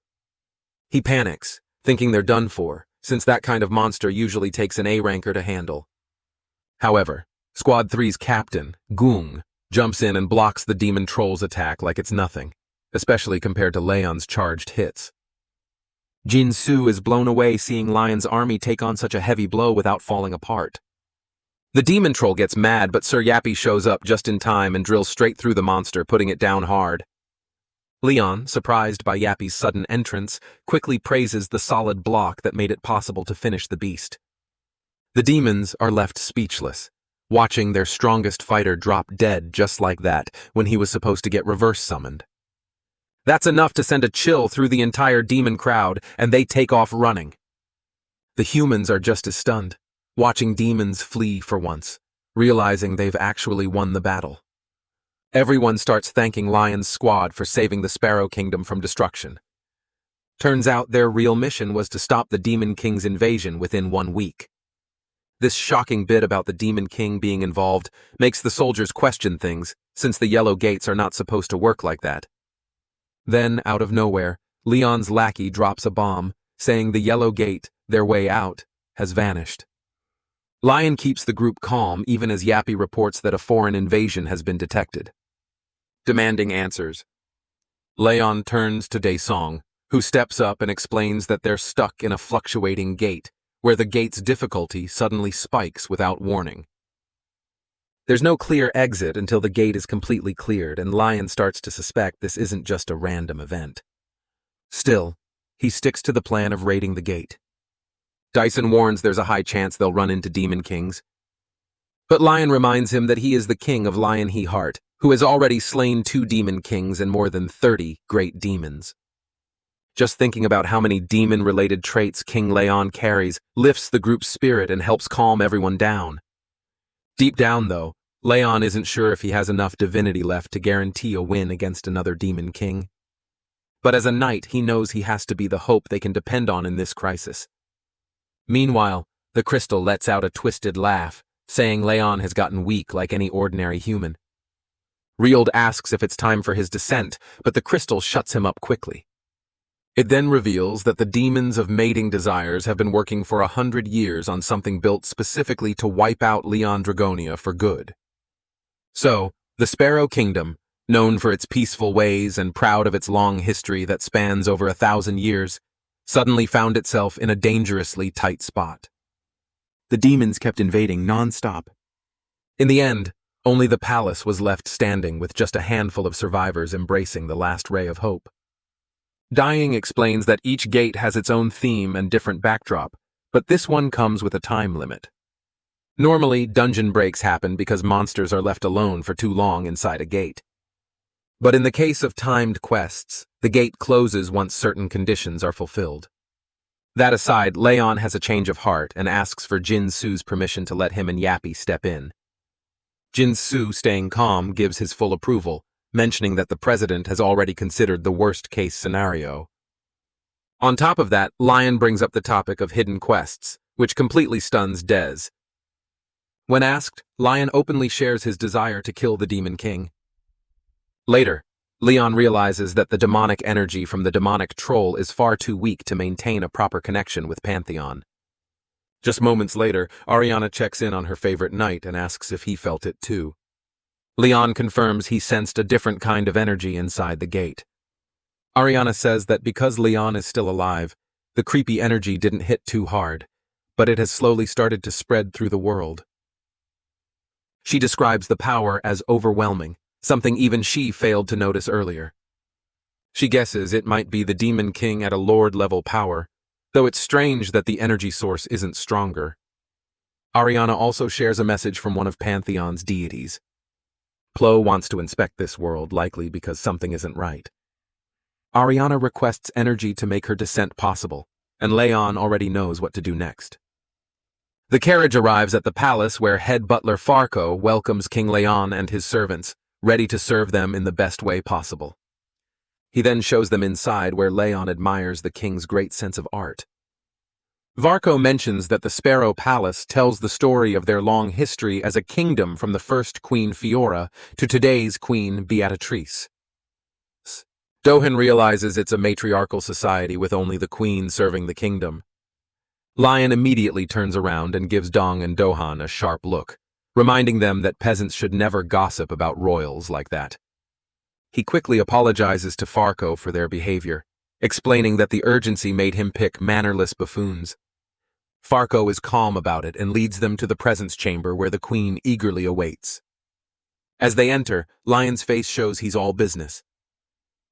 He panics, thinking they're done for, since that kind of monster usually takes an A-ranker to handle. However, Squad 3's captain, Gung, jumps in and blocks the demon troll's attack like it's nothing, especially compared to Leon's charged hits. Jin Su is blown away seeing Lion's army take on such a heavy blow without falling apart. The demon troll gets mad, but Sir Yapi shows up just in time and drills straight through the monster, putting it down hard. Leon, surprised by Yapi's sudden entrance, quickly praises the solid block that made it possible to finish the beast. The demons are left speechless, watching their strongest fighter drop dead just like that when he was supposed to get reverse summoned. That's enough to send a chill through the entire demon crowd, and they take off running. The humans are just as stunned, watching demons flee for once, realizing they've actually won the battle. Everyone starts thanking Lion's squad for saving the Sparrow Kingdom from destruction. Turns out their real mission was to stop the Demon King's invasion within 1 week. This shocking bit about the Demon King being involved makes the soldiers question things, since the yellow gates are not supposed to work like that. Then, out of nowhere, Leon's lackey drops a bomb, saying the yellow gate, their way out, has vanished. Lion keeps the group calm even as Yapi reports that a foreign invasion has been detected. Demanding answers. Leon turns to Daesong, who steps up and explains that they're stuck in a fluctuating gate, where the gate's difficulty suddenly spikes without warning. There's no clear exit until the gate is completely cleared, and Lion starts to suspect this isn't just a random event. Still, he sticks to the plan of raiding the gate. Dyson warns there's a high chance they'll run into Demon Kings, But Lion reminds him that he is the king of Lionheart, who has already slain 2 demon kings and more than 30 great demons. Just thinking about how many demon-related traits King Leyon carries lifts the group's spirit and helps calm everyone down. Deep down, though, Leyon isn't sure if he has enough divinity left to guarantee a win against another demon king. But as a knight, he knows he has to be the hope they can depend on in this crisis. Meanwhile, the crystal lets out a twisted laugh, saying Leyon has gotten weak like any ordinary human. Rield asks if it's time for his descent, but the crystal shuts him up quickly. It then reveals that the demons of mating desires have been working for 100 years on something built specifically to wipe out Leon Dragonia for good. So, the Sparrow Kingdom, known for its peaceful ways and proud of its long history that spans over 1,000 years, suddenly found itself in a dangerously tight spot. The demons kept invading non-stop. In the end, only the palace was left standing with just a handful of survivors embracing the last ray of hope. Dying explains that each gate has its own theme and different backdrop, but this one comes with a time limit. Normally, dungeon breaks happen because monsters are left alone for too long inside a gate. But in the case of timed quests, the gate closes once certain conditions are fulfilled. That aside, Leyon has a change of heart and asks for Jin Su's permission to let him and Yappy step in. Jin Su, staying calm, gives his full approval, mentioning that the president has already considered the worst-case scenario. On top of that, Lion brings up the topic of hidden quests, which completely stuns Dez. When asked, Lion openly shares his desire to kill the Demon King. Later, Leon realizes that the demonic energy from the demonic troll is far too weak to maintain a proper connection with Pantheon. Just moments later, Ariana checks in on her favorite knight and asks if he felt it too. Leon confirms he sensed a different kind of energy inside the gate. Ariana says that because Leon is still alive, the creepy energy didn't hit too hard, but it has slowly started to spread through the world. She describes the power as overwhelming, something even she failed to notice earlier. She guesses it might be the Demon King at a Lord-level power, though it's strange that the energy source isn't stronger. Ariana also shares a message from one of Pantheon's deities. Plo wants to inspect this world, likely because something isn't right. Ariana requests energy to make her descent possible, and Leon already knows what to do next. The carriage arrives at the palace where head butler Farco welcomes King Leyon and his servants, ready to serve them in the best way possible. He then shows them inside where Leyon admires the king's great sense of art. Varco mentions that the Sparrow Palace tells the story of their long history as a kingdom from the first Queen Fiora to today's Queen Beatrice. Dohan realizes it's a matriarchal society with only the queen serving the kingdom. Lion immediately turns around and gives Dong and Dohan a sharp look, reminding them that peasants should never gossip about royals like that. He quickly apologizes to Farco for their behavior, explaining that the urgency made him pick mannerless buffoons. Farco is calm about it and leads them to the presence chamber where the queen eagerly awaits. As they enter, Lion's face shows he's all business.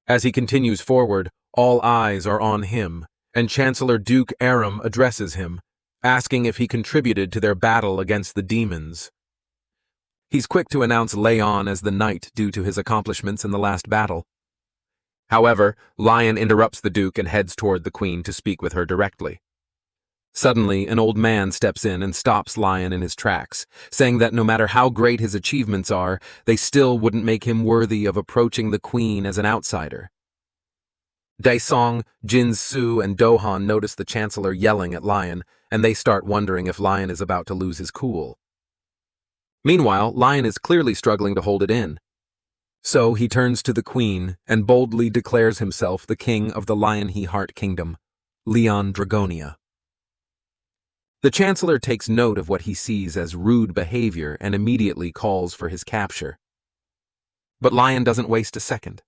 As he continues forward, all eyes are on him, and Chancellor Duke Aram addresses him, asking if he contributed to their battle against the demons. He's quick to announce Leyon as the knight due to his accomplishments in the last battle. However, Lion interrupts the Duke and heads toward the Queen to speak with her directly. Suddenly, an old man steps in and stops Lion in his tracks, saying that no matter how great his achievements are, they still wouldn't make him worthy of approaching the Queen as an outsider. Daesong, Jin Su, and Dohan notice the Chancellor yelling at Lion, and they start wondering if Lion is about to lose his cool. Meanwhile, Lion is clearly struggling to hold it in. So he turns to the Queen and boldly declares himself the king of the Lionheart Kingdom, Leon Dragonia. The Chancellor takes note of what he sees as rude behavior and immediately calls for his capture. But Lion doesn't waste a second.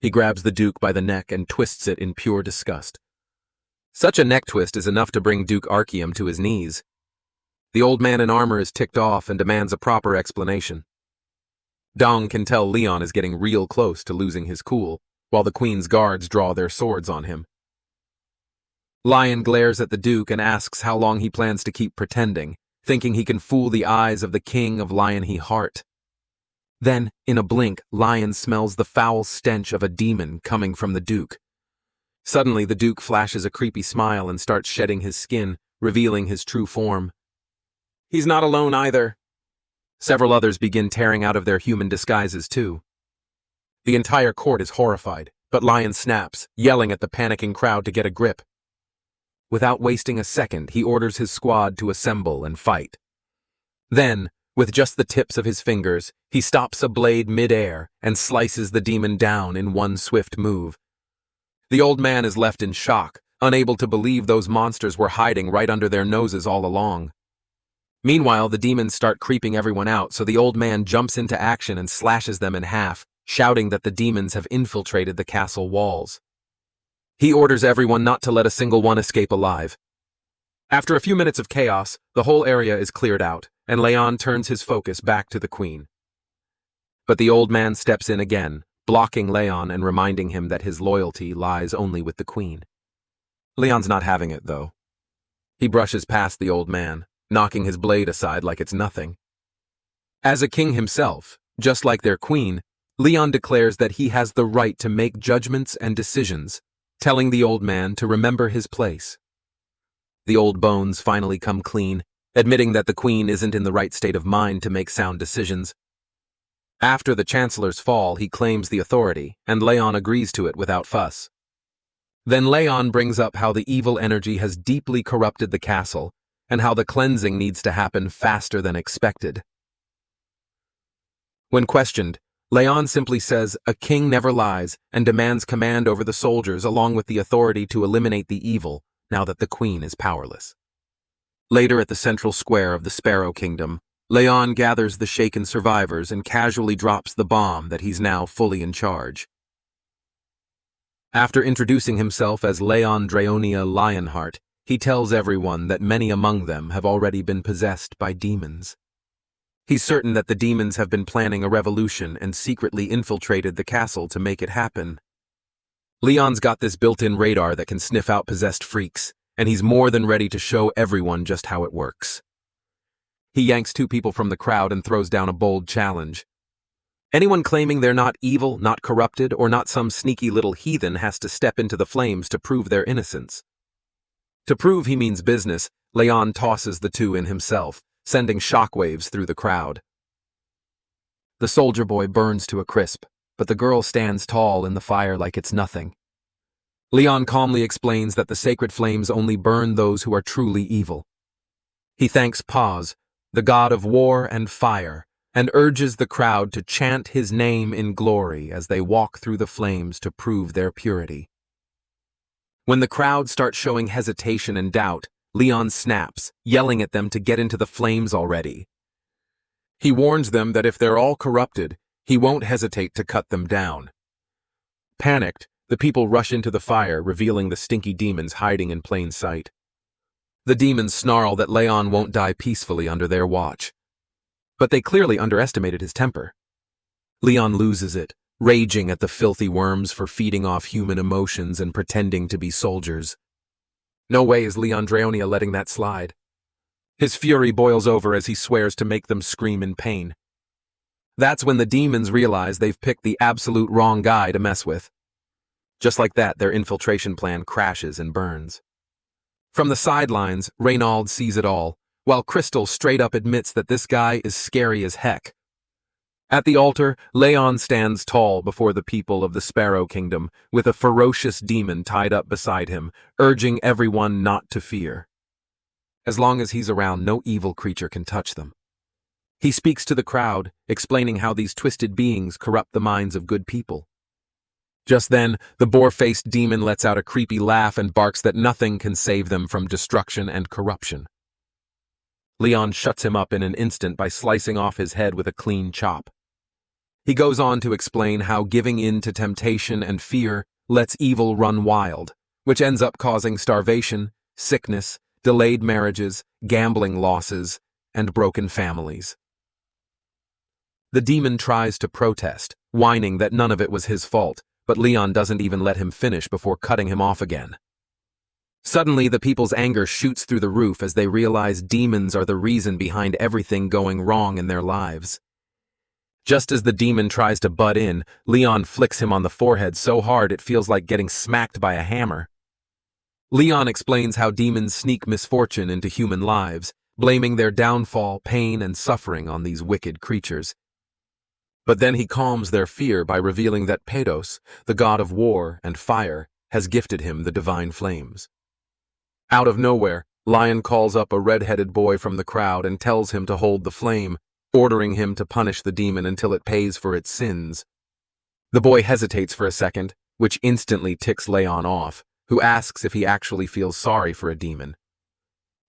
He grabs the Duke by the neck and twists it in pure disgust. Such a neck twist is enough to bring Duke Archeum to his knees. The old man in armor is ticked off and demands a proper explanation. Dong can tell Leon is getting real close to losing his cool, while the Queen's guards draw their swords on him. Lion glares at the Duke and asks how long he plans to keep pretending, thinking he can fool the eyes of the king of Lionheart. Then, in a blink, Lion smells the foul stench of a demon coming from the Duke. Suddenly, the Duke flashes a creepy smile and starts shedding his skin, revealing his true form. He's not alone either. Several others begin tearing out of their human disguises too. The entire court is horrified, but Lion snaps, yelling at the panicking crowd to get a grip. Without wasting a second, he orders his squad to assemble and fight. Then, with just the tips of his fingers, he stops a blade mid-air and slices the demon down in one swift move. The old man is left in shock, unable to believe those monsters were hiding right under their noses all along. Meanwhile, the demons start creeping everyone out, so the old man jumps into action and slashes them in half, shouting that the demons have infiltrated the castle walls. He orders everyone not to let a single one escape alive. After a few minutes of chaos, the whole area is cleared out, and Leyon turns his focus back to the queen. But the old man steps in again, blocking Leyon and reminding him that his loyalty lies only with the queen. Leon's not having it, though. He brushes past the old man, knocking his blade aside like it's nothing. As a king himself, just like their queen, Leyon declares that he has the right to make judgments and decisions, telling the old man to remember his place. The old bones finally come clean, admitting that the queen isn't in the right state of mind to make sound decisions. After the chancellor's fall, he claims the authority, and Leyon agrees to it without fuss. Then Leyon brings up how the evil energy has deeply corrupted the castle, and how the cleansing needs to happen faster than expected. When questioned, Leyon simply says a king never lies and demands command over the soldiers along with the authority to eliminate the evil now that the queen is powerless. Later at the central square of the Sparrow Kingdom, Leyon gathers the shaken survivors and casually drops the bomb that he's now fully in charge. After introducing himself as Leon Draonia Lionheart, he tells everyone that many among them have already been possessed by demons. He's certain that the demons have been planning a revolution and secretly infiltrated the castle to make it happen. Leon's got this built-in radar that can sniff out possessed freaks, and he's more than ready to show everyone just how it works. He yanks two people from the crowd and throws down a bold challenge. Anyone claiming they're not evil, not corrupted, or not some sneaky little heathen has to step into the flames to prove their innocence. To prove he means business, Leyon tosses the two in himself, sending shockwaves through the crowd. The soldier boy burns to a crisp, but the girl stands tall in the fire like it's nothing. Leyon calmly explains that the sacred flames only burn those who are truly evil. He thanks Paz, the god of war and fire, and urges the crowd to chant his name in glory as they walk through the flames to prove their purity. When the crowd starts showing hesitation and doubt, Leyon snaps, yelling at them to get into the flames already. He warns them that if they're all corrupted, he won't hesitate to cut them down. Panicked, the people rush into the fire, revealing the stinky demons hiding in plain sight. The demons snarl that Leyon won't die peacefully under their watch. But they clearly underestimated his temper. Leyon loses it, raging at the filthy worms for feeding off human emotions and pretending to be soldiers. No way is Leon Draonia letting that slide. His fury boils over as he swears to make them scream in pain. That's when the demons realize they've picked the absolute wrong guy to mess with. Just like that, their infiltration plan crashes and burns. From the sidelines, Reynald sees it all, while Crystal straight up admits that this guy is scary as heck. At the altar, Leyon stands tall before the people of the Sparrow Kingdom, with a ferocious demon tied up beside him, urging everyone not to fear. As long as he's around, no evil creature can touch them. He speaks to the crowd, explaining how these twisted beings corrupt the minds of good people. Just then, the boar-faced demon lets out a creepy laugh and barks that nothing can save them from destruction and corruption. Leyon shuts him up in an instant by slicing off his head with a clean chop. He goes on to explain how giving in to temptation and fear lets evil run wild, which ends up causing starvation, sickness, delayed marriages, gambling losses, and broken families. The demon tries to protest, whining that none of it was his fault, but Leyon doesn't even let him finish before cutting him off again. Suddenly, the people's anger shoots through the roof as they realize demons are the reason behind everything going wrong in their lives. Just as the demon tries to butt in, Leyon flicks him on the forehead so hard it feels like getting smacked by a hammer. Leyon explains how demons sneak misfortune into human lives, blaming their downfall, pain, and suffering on these wicked creatures. But then he calms their fear by revealing that Pedos, the god of war and fire, has gifted him the divine flames. Out of nowhere, Lion calls up a red-headed boy from the crowd and tells him to hold the flame, ordering him to punish the demon until it pays for its sins. The boy hesitates for a second, which instantly ticks Leyon off, who asks if he actually feels sorry for a demon.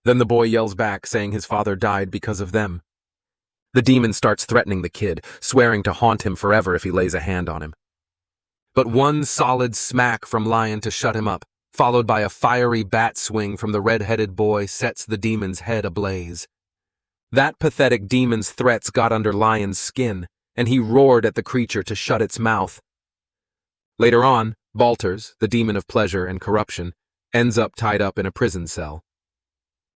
Then the boy yells back, saying his father died because of them. The demon starts threatening the kid, swearing to haunt him forever if he lays a hand on him. But one solid smack from Lion to shut him up, followed by a fiery bat swing from the red-headed boy, sets the demon's head ablaze. That pathetic demon's threats got under Lion's skin, and he roared at the creature to shut its mouth. Later on, Balters, the demon of pleasure and corruption, ends up tied up in a prison cell.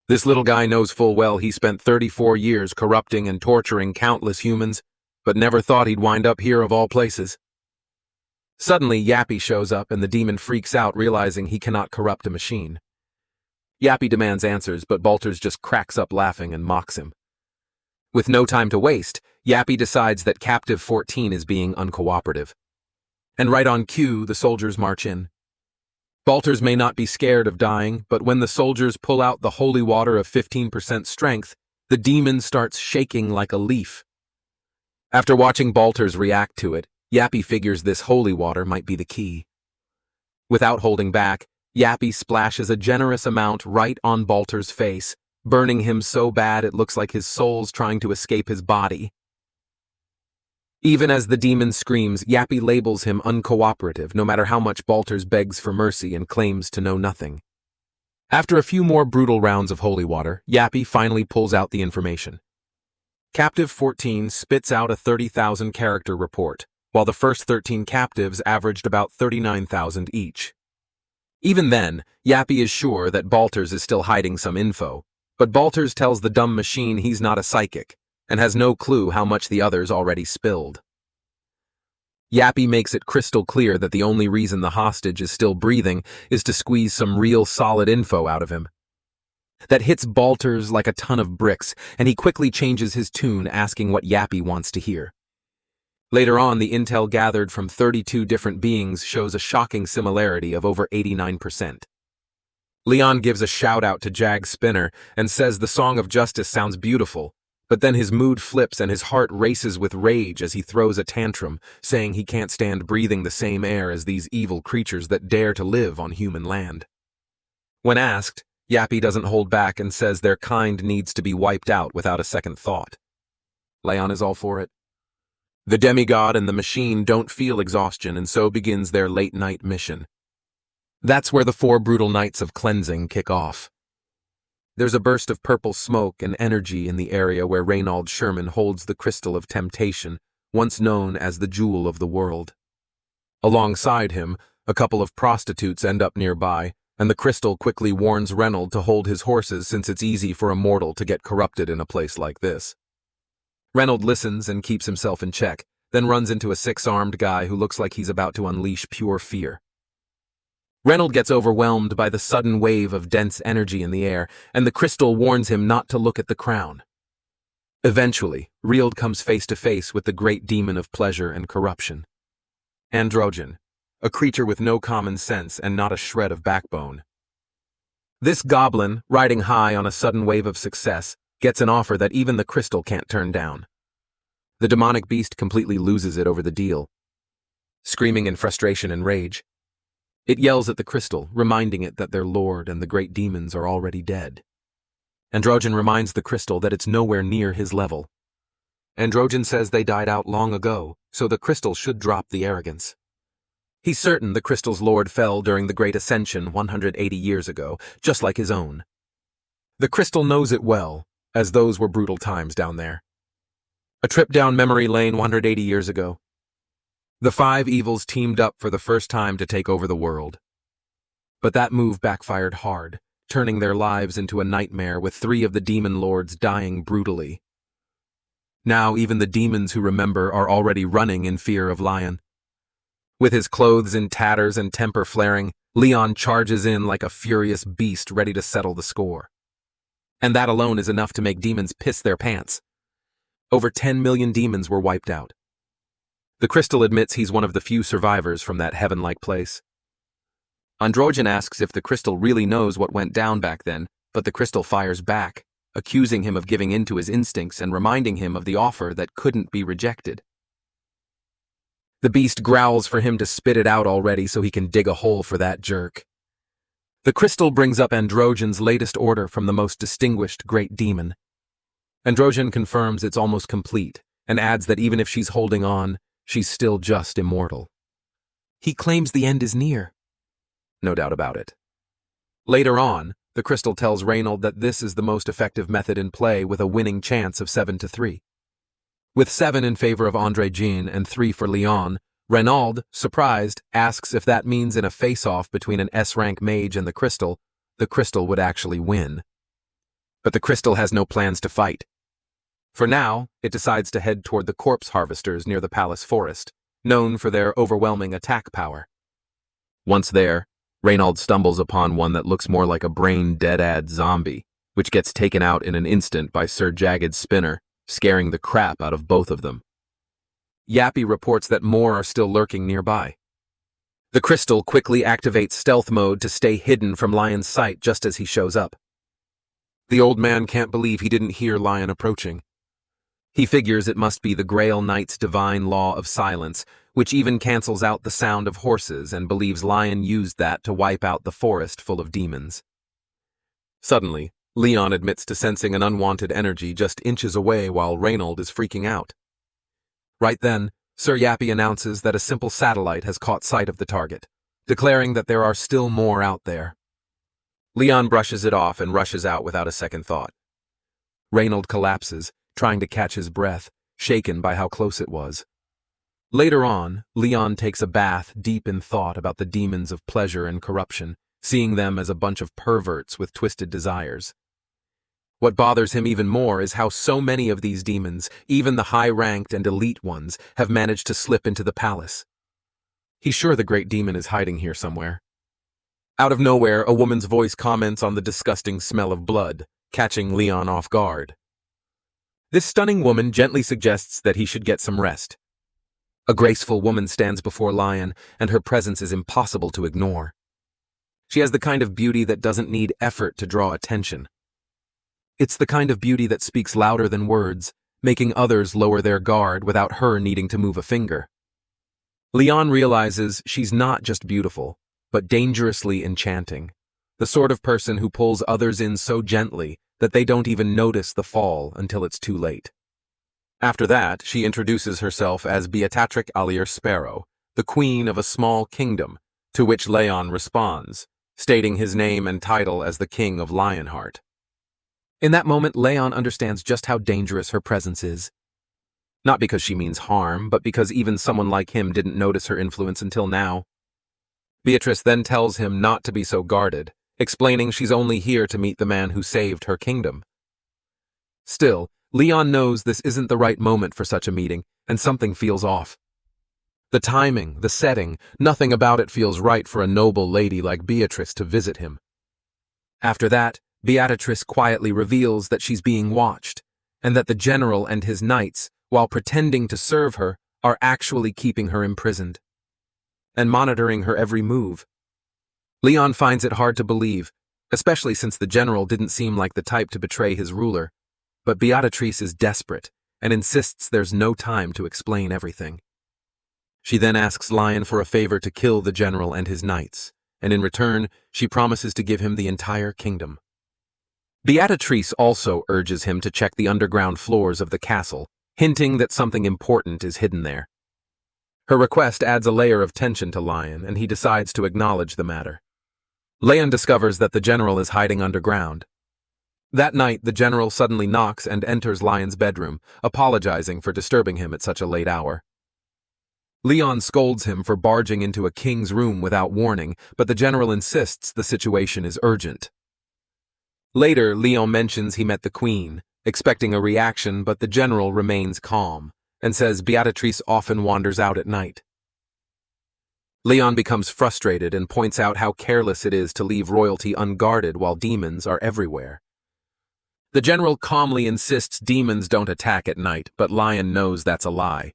This little guy knows full well he spent 34 years corrupting and torturing countless humans, but never thought he'd wind up here of all places. Suddenly, Yappy shows up and the demon freaks out, realizing he cannot corrupt a machine. Yappy demands answers, but Balters just cracks up laughing and mocks him. With no time to waste, Yappy decides that Captive 14 is being uncooperative. And right on cue, the soldiers march in. Balters may not be scared of dying, but when the soldiers pull out the holy water of 15% strength, the demon starts shaking like a leaf. After watching Balters react to it, Yappy figures this holy water might be the key. Without holding back, Yappy splashes a generous amount right on Balters' face, burning him so bad it looks like his soul's trying to escape his body. Even as the demon screams, Yappy labels him uncooperative, no matter how much Balters begs for mercy and claims to know nothing. After a few more brutal rounds of holy water, Yappy finally pulls out the information. Captive 14 spits out a 30,000 character report, while the first 13 captives averaged about 39,000 each. Even then, Yappy is sure that Balters is still hiding some info, but Balters tells the dumb machine he's not a psychic, and has no clue how much the others already spilled. Yappy makes it crystal clear that the only reason the hostage is still breathing is to squeeze some real solid info out of him. That hits Balters like a ton of bricks, and he quickly changes his tune, asking what Yappy wants to hear. Later on, the intel gathered from 32 different beings shows a shocking similarity of over 89%. Leyon gives a shout-out to Jag Spinner and says the Song of Justice sounds beautiful, but then his mood flips and his heart races with rage as he throws a tantrum, saying he can't stand breathing the same air as these evil creatures that dare to live on human land. When asked, Yappy doesn't hold back and says their kind needs to be wiped out without a second thought. Leyon is all for it. The demigod and the machine don't feel exhaustion, and so begins their late-night mission. That's where the 4 brutal nights of cleansing kick off. There's a burst of purple smoke and energy in the area where Reynold Sherman holds the crystal of temptation, once known as the jewel of the world. Alongside him, a couple of prostitutes end up nearby, and the crystal quickly warns Reynold to hold his horses since it's easy for a mortal to get corrupted in a place like this. Reynold listens and keeps himself in check, then runs into a 6-armed guy who looks like he's about to unleash pure fear. Reynold gets overwhelmed by the sudden wave of dense energy in the air, and the crystal warns him not to look at the crown. Eventually, Reynold comes face to face with the great demon of pleasure and corruption. Androgen, a creature with no common sense and not a shred of backbone. This goblin, riding high on a sudden wave of success, gets an offer that even the crystal can't turn down. The demonic beast completely loses it over the deal. Screaming in frustration and rage, it yells at the crystal, reminding it that their lord and the great demons are already dead. Androgen reminds the crystal that it's nowhere near his level. Androgen says they died out long ago, so the crystal should drop the arrogance. He's certain the crystal's lord fell during the Great Ascension 180 years ago, just like his own. The crystal knows it well, as those were brutal times down there. A trip down memory lane 180 years ago. The 5 evils teamed up for the first time to take over the world. But that move backfired hard, turning their lives into a nightmare with 3 of the demon lords dying brutally. Now even the demons who remember are already running in fear of Lion. With his clothes in tatters and temper flaring, Leyon charges in like a furious beast ready to settle the score. And that alone is enough to make demons piss their pants. Over 10 million demons were wiped out. The crystal admits he's one of the few survivors from that heaven-like place. Androgen asks if the crystal really knows what went down back then, but the crystal fires back, accusing him of giving in to his instincts and reminding him of the offer that couldn't be rejected. The beast growls for him to spit it out already so he can dig a hole for that jerk. The crystal brings up Androgen's latest order from the most distinguished great demon. Androgen confirms it's almost complete, and adds that even if she's holding on, she's still just immortal. He claims the end is near. No doubt about it. Later on, the crystal tells Reynold that this is the most effective method in play with a winning chance of 7-3. With 7 in favor of Androgen and 3 for Leyon, Reynold, surprised, asks if that means in a face-off between an S-rank mage and the crystal would actually win. But the crystal has no plans to fight. For now, it decides to head toward the corpse harvesters near the palace forest, known for their overwhelming attack power. Once there, Reynold stumbles upon one that looks more like a brain-dead-ad zombie, which gets taken out in an instant by Sir Jagged Spinner, scaring the crap out of both of them. Yappy reports that more are still lurking nearby. The crystal quickly activates stealth mode to stay hidden from Lion's sight just as he shows up. The old man can't believe he didn't hear Lion approaching. He figures it must be the Grail Knight's divine law of silence, which even cancels out the sound of horses, and believes Lion used that to wipe out the forest full of demons. Suddenly, Leyon admits to sensing an unwanted energy just inches away while Reynold is freaking out. Right then, Sir Yappy announces that a simple satellite has caught sight of the target, declaring that there are still more out there. Leyon brushes it off and rushes out without a second thought. Reynold collapses, trying to catch his breath, shaken by how close it was. Later on, Leyon takes a bath deep in thought about the demons of pleasure and corruption, seeing them as a bunch of perverts with twisted desires. What bothers him even more is how so many of these demons, even the high-ranked and elite ones, have managed to slip into the palace. He's sure the great demon is hiding here somewhere. Out of nowhere, a woman's voice comments on the disgusting smell of blood, catching Leyon off guard. This stunning woman gently suggests that he should get some rest. A graceful woman stands before Lion, and her presence is impossible to ignore. She has the kind of beauty that doesn't need effort to draw attention. It's the kind of beauty that speaks louder than words, making others lower their guard without her needing to move a finger. Leyon realizes she's not just beautiful, but dangerously enchanting, the sort of person who pulls others in so gently that they don't even notice the fall until it's too late. After that, she introduces herself as Beatrix Allier Sparrow, the queen of a small kingdom, to which Leyon responds, stating his name and title as the King of Lionheart. In that moment, Leyon understands just how dangerous her presence is. Not because she means harm, but because even someone like him didn't notice her influence until now. Beatrice then tells him not to be so guarded, explaining she's only here to meet the man who saved her kingdom. Still, Leyon knows this isn't the right moment for such a meeting, and something feels off. The timing, the setting, nothing about it feels right for a noble lady like Beatrice to visit him. After that, Beatrice quietly reveals that she's being watched, and that the general and his knights, while pretending to serve her, are actually keeping her imprisoned and monitoring her every move. Leyon finds it hard to believe, especially since the general didn't seem like the type to betray his ruler, but Beatrice is desperate and insists there's no time to explain everything. She then asks Lion for a favor to kill the general and his knights, and in return, she promises to give him the entire kingdom. Beatrice also urges him to check the underground floors of the castle, hinting that something important is hidden there. Her request adds a layer of tension to Lion, and he decides to acknowledge the matter. Leyon discovers that the general is hiding underground. That night, the general suddenly knocks and enters Lion's bedroom, apologizing for disturbing him at such a late hour. Leyon scolds him for barging into a king's room without warning, but the general insists the situation is urgent. Later, Leyon mentions he met the queen, expecting a reaction, but the general remains calm and says Beatrice often wanders out at night. Leyon becomes frustrated and points out how careless it is to leave royalty unguarded while demons are everywhere. The general calmly insists demons don't attack at night, but Leyon knows that's a lie.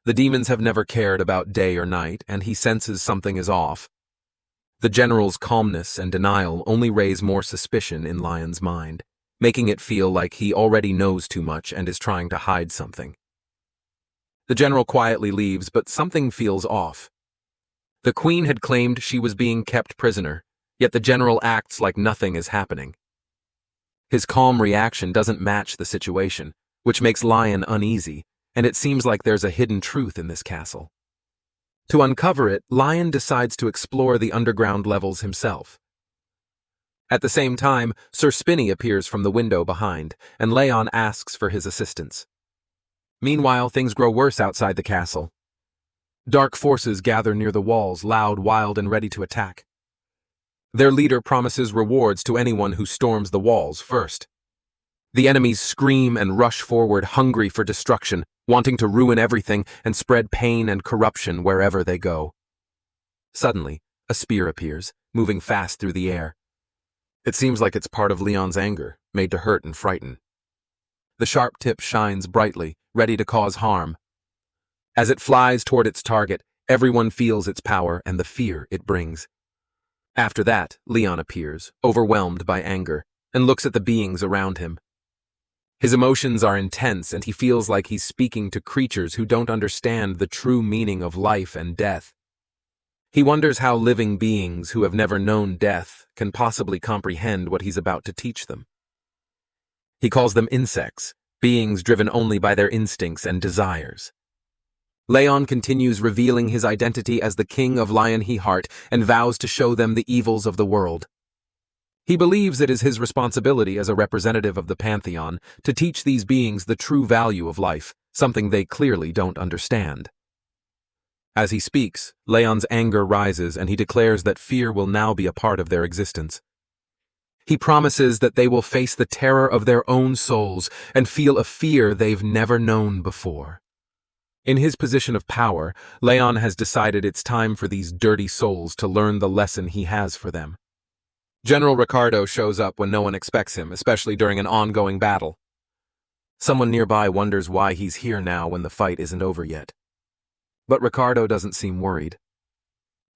The demons have never cared about day or night, and he senses something is off. The general's calmness and denial only raise more suspicion in Leyon's mind, making it feel like he already knows too much and is trying to hide something. The general quietly leaves, but something feels off. The queen had claimed she was being kept prisoner, yet the general acts like nothing is happening. His calm reaction doesn't match the situation, which makes Leyon uneasy, and it seems like there's a hidden truth in this castle. To uncover it, Leyon decides to explore the underground levels himself. At the same time, Sir Spinny appears from the window behind, and Leyon asks for his assistance. Meanwhile, things grow worse outside the castle. Dark forces gather near the walls, loud, wild, and ready to attack. Their leader promises rewards to anyone who storms the walls first. The enemies scream and rush forward, hungry for destruction, wanting to ruin everything and spread pain and corruption wherever they go. Suddenly, a spear appears, moving fast through the air. It seems like it's part of Leyon's anger, made to hurt and frighten. The sharp tip shines brightly, ready to cause harm. As it flies toward its target, everyone feels its power and the fear it brings. After that, Leyon appears, overwhelmed by anger, and looks at the beings around him. His emotions are intense, and he feels like he's speaking to creatures who don't understand the true meaning of life and death. He wonders how living beings who have never known death can possibly comprehend what he's about to teach them. He calls them insects, beings driven only by their instincts and desires. Leyon continues revealing his identity as the king of Lionheart and vows to show them the evils of the world. He believes it is his responsibility as a representative of the pantheon to teach these beings the true value of life, something they clearly don't understand. As he speaks, Leyon's anger rises and he declares that fear will now be a part of their existence. He promises that they will face the terror of their own souls and feel a fear they've never known before. In his position of power, Leyon has decided it's time for these dirty souls to learn the lesson he has for them. General Ricardo shows up when no one expects him, especially during an ongoing battle. Someone nearby wonders why he's here now when the fight isn't over yet. But Ricardo doesn't seem worried.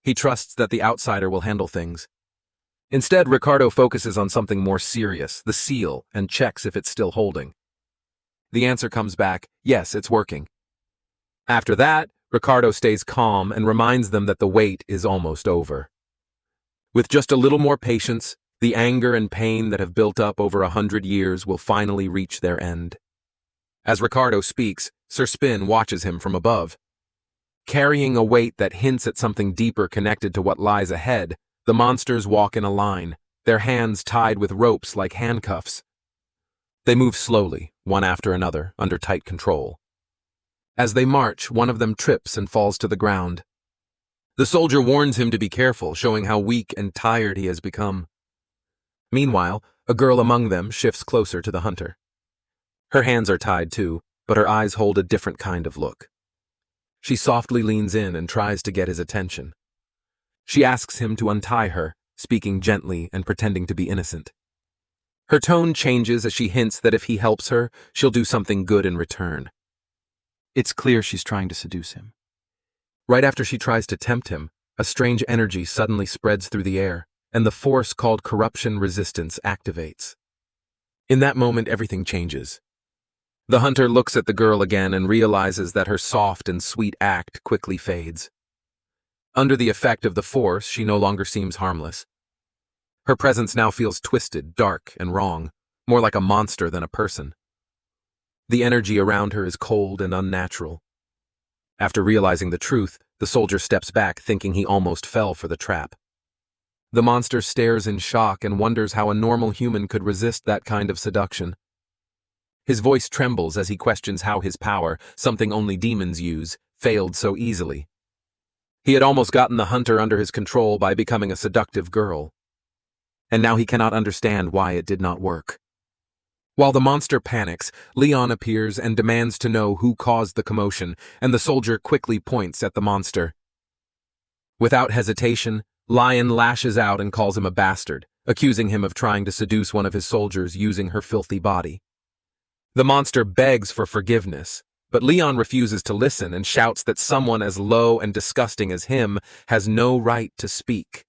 He trusts that the outsider will handle things. Instead, Ricardo focuses on something more serious, the seal, and checks if it's still holding. The answer comes back, yes, it's working. After that, Ricardo stays calm and reminds them that the wait is almost over. With just a little more patience, the anger and pain that have built up over 100 years will finally reach their end. As Ricardo speaks, Sir Spin watches him from above. Carrying a weight that hints at something deeper connected to what lies ahead, the monsters walk in a line, their hands tied with ropes like handcuffs. They move slowly, one after another, under tight control. As they march, one of them trips and falls to the ground. The soldier warns him to be careful, showing how weak and tired he has become. Meanwhile, a girl among them shifts closer to the hunter. Her hands are tied too, but her eyes hold a different kind of look. She softly leans in and tries to get his attention. She asks him to untie her, speaking gently and pretending to be innocent. Her tone changes as she hints that if he helps her, she'll do something good in return. It's clear she's trying to seduce him. Right after she tries to tempt him, a strange energy suddenly spreads through the air, and the force called corruption resistance activates. In that moment, everything changes. The hunter looks at the girl again and realizes that her soft and sweet act quickly fades. Under the effect of the force, she no longer seems harmless. Her presence now feels twisted, dark, and wrong, more like a monster than a person. The energy around her is cold and unnatural. After realizing the truth, the soldier steps back, thinking he almost fell for the trap. The monster stares in shock and wonders how a normal human could resist that kind of seduction. His voice trembles as he questions how his power, something only demons use, failed so easily. He had almost gotten the hunter under his control by becoming a seductive girl. And now he cannot understand why it did not work. While the monster panics, Leyon appears and demands to know who caused the commotion, and the soldier quickly points at the monster. Without hesitation, Lion lashes out and calls him a bastard, accusing him of trying to seduce one of his soldiers using her filthy body. The monster begs for forgiveness, but Leyon refuses to listen and shouts that someone as low and disgusting as him has no right to speak.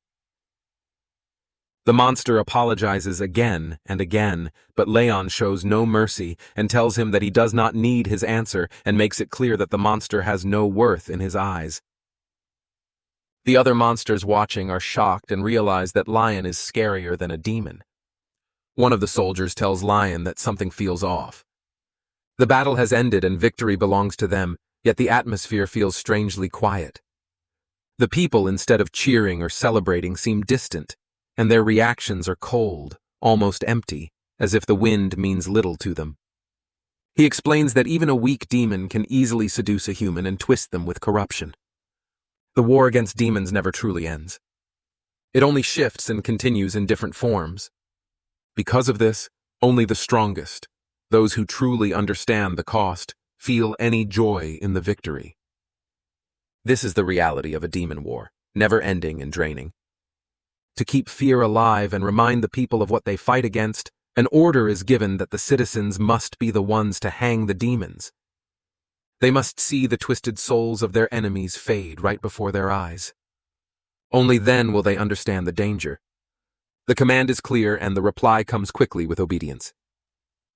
The monster apologizes again and again, but Leyon shows no mercy and tells him that he does not need his answer and makes it clear that the monster has no worth in his eyes. The other monsters watching are shocked and realize that Lion is scarier than a demon. One of the soldiers tells Lion that something feels off. The battle has ended and victory belongs to them, yet the atmosphere feels strangely quiet. The people, instead of cheering or celebrating, seem distant, and their reactions are cold, almost empty, as if the wind means little to them. He explains that even a weak demon can easily seduce a human and twist them with corruption. The war against demons never truly ends. It only shifts and continues in different forms. Because of this, only the strongest, those who truly understand the cost, feel any joy in the victory. This is the reality of a demon war, never ending and draining. To keep fear alive and remind the people of what they fight against, an order is given that the citizens must be the ones to hang the demons. They must see the twisted souls of their enemies fade right before their eyes. Only then will they understand the danger. The command is clear and the reply comes quickly with obedience.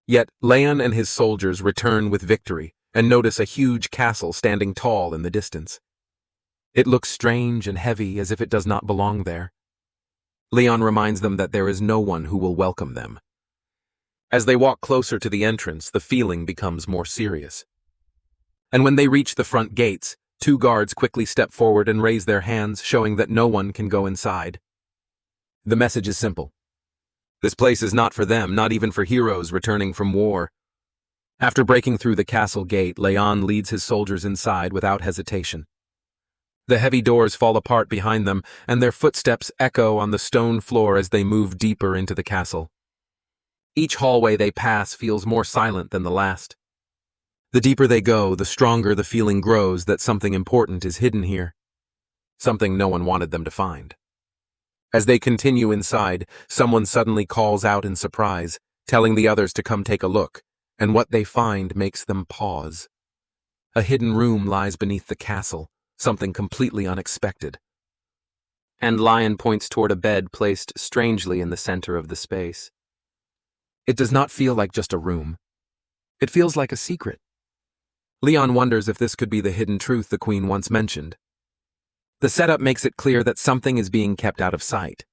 Yet Leyon and his soldiers return with victory and notice a huge castle standing tall in the distance. It looks strange and heavy as if it does not belong there. Leyon reminds them that there is no one who will welcome them. As they walk closer to the entrance, the feeling becomes more serious. And when they reach the front gates, two guards quickly step forward and raise their hands, showing that no one can go inside. The message is simple. This place is not for them, not even for heroes returning from war. After breaking through the castle gate, Leyon leads his soldiers inside without hesitation. The heavy doors fall apart behind them, and their footsteps echo on the stone floor as they move deeper into the castle. Each hallway they pass feels more silent than the last. The deeper they go, the stronger the feeling grows that something important is hidden here. Something no one wanted them to find. As they continue inside, someone suddenly calls out in surprise, telling the others to come take a look, and what they find makes them pause. A hidden room lies beneath the castle, something completely unexpected. And Lion points toward a bed placed strangely in the center of the space. It does not feel like just a room. It feels like a secret. Leyon wonders if this could be the hidden truth the Queen once mentioned. The setup makes it clear that something is being kept out of sight.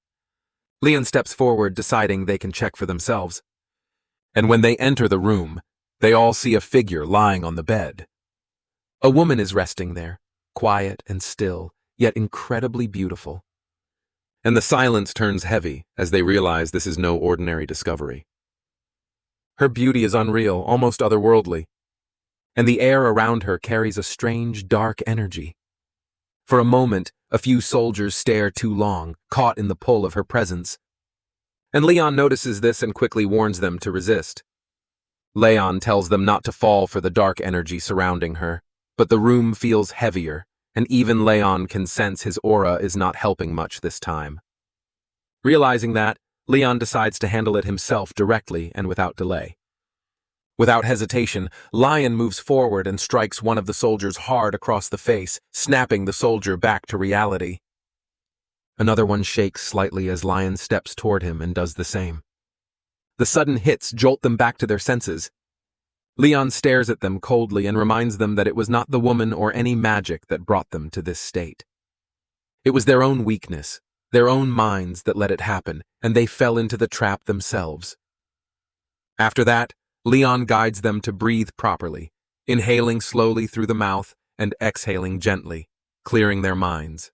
Leyon steps forward, deciding they can check for themselves. And when they enter the room, they all see a figure lying on the bed. A woman is resting there, quiet and still, yet incredibly beautiful. And the silence turns heavy as they realize this is no ordinary discovery. Her beauty is unreal, almost otherworldly. And the air around her carries a strange, dark energy. For a moment, a few soldiers stare too long, caught in the pull of her presence. And Leyon notices this and quickly warns them to resist. Leyon tells them not to fall for the dark energy surrounding her, but the room feels heavier, and even Leyon can sense his aura is not helping much this time. Realizing that, Leyon decides to handle it himself directly and without delay. Without hesitation, Lion moves forward and strikes one of the soldiers hard across the face, snapping the soldier back to reality. Another one shakes slightly as Lion steps toward him and does the same. The sudden hits jolt them back to their senses. Leyon stares at them coldly and reminds them that it was not the woman or any magic that brought them to this state. It was their own weakness, their own minds that let it happen, and they fell into the trap themselves. After that, Leyon guides them to breathe properly, inhaling slowly through the mouth and exhaling gently, clearing their minds.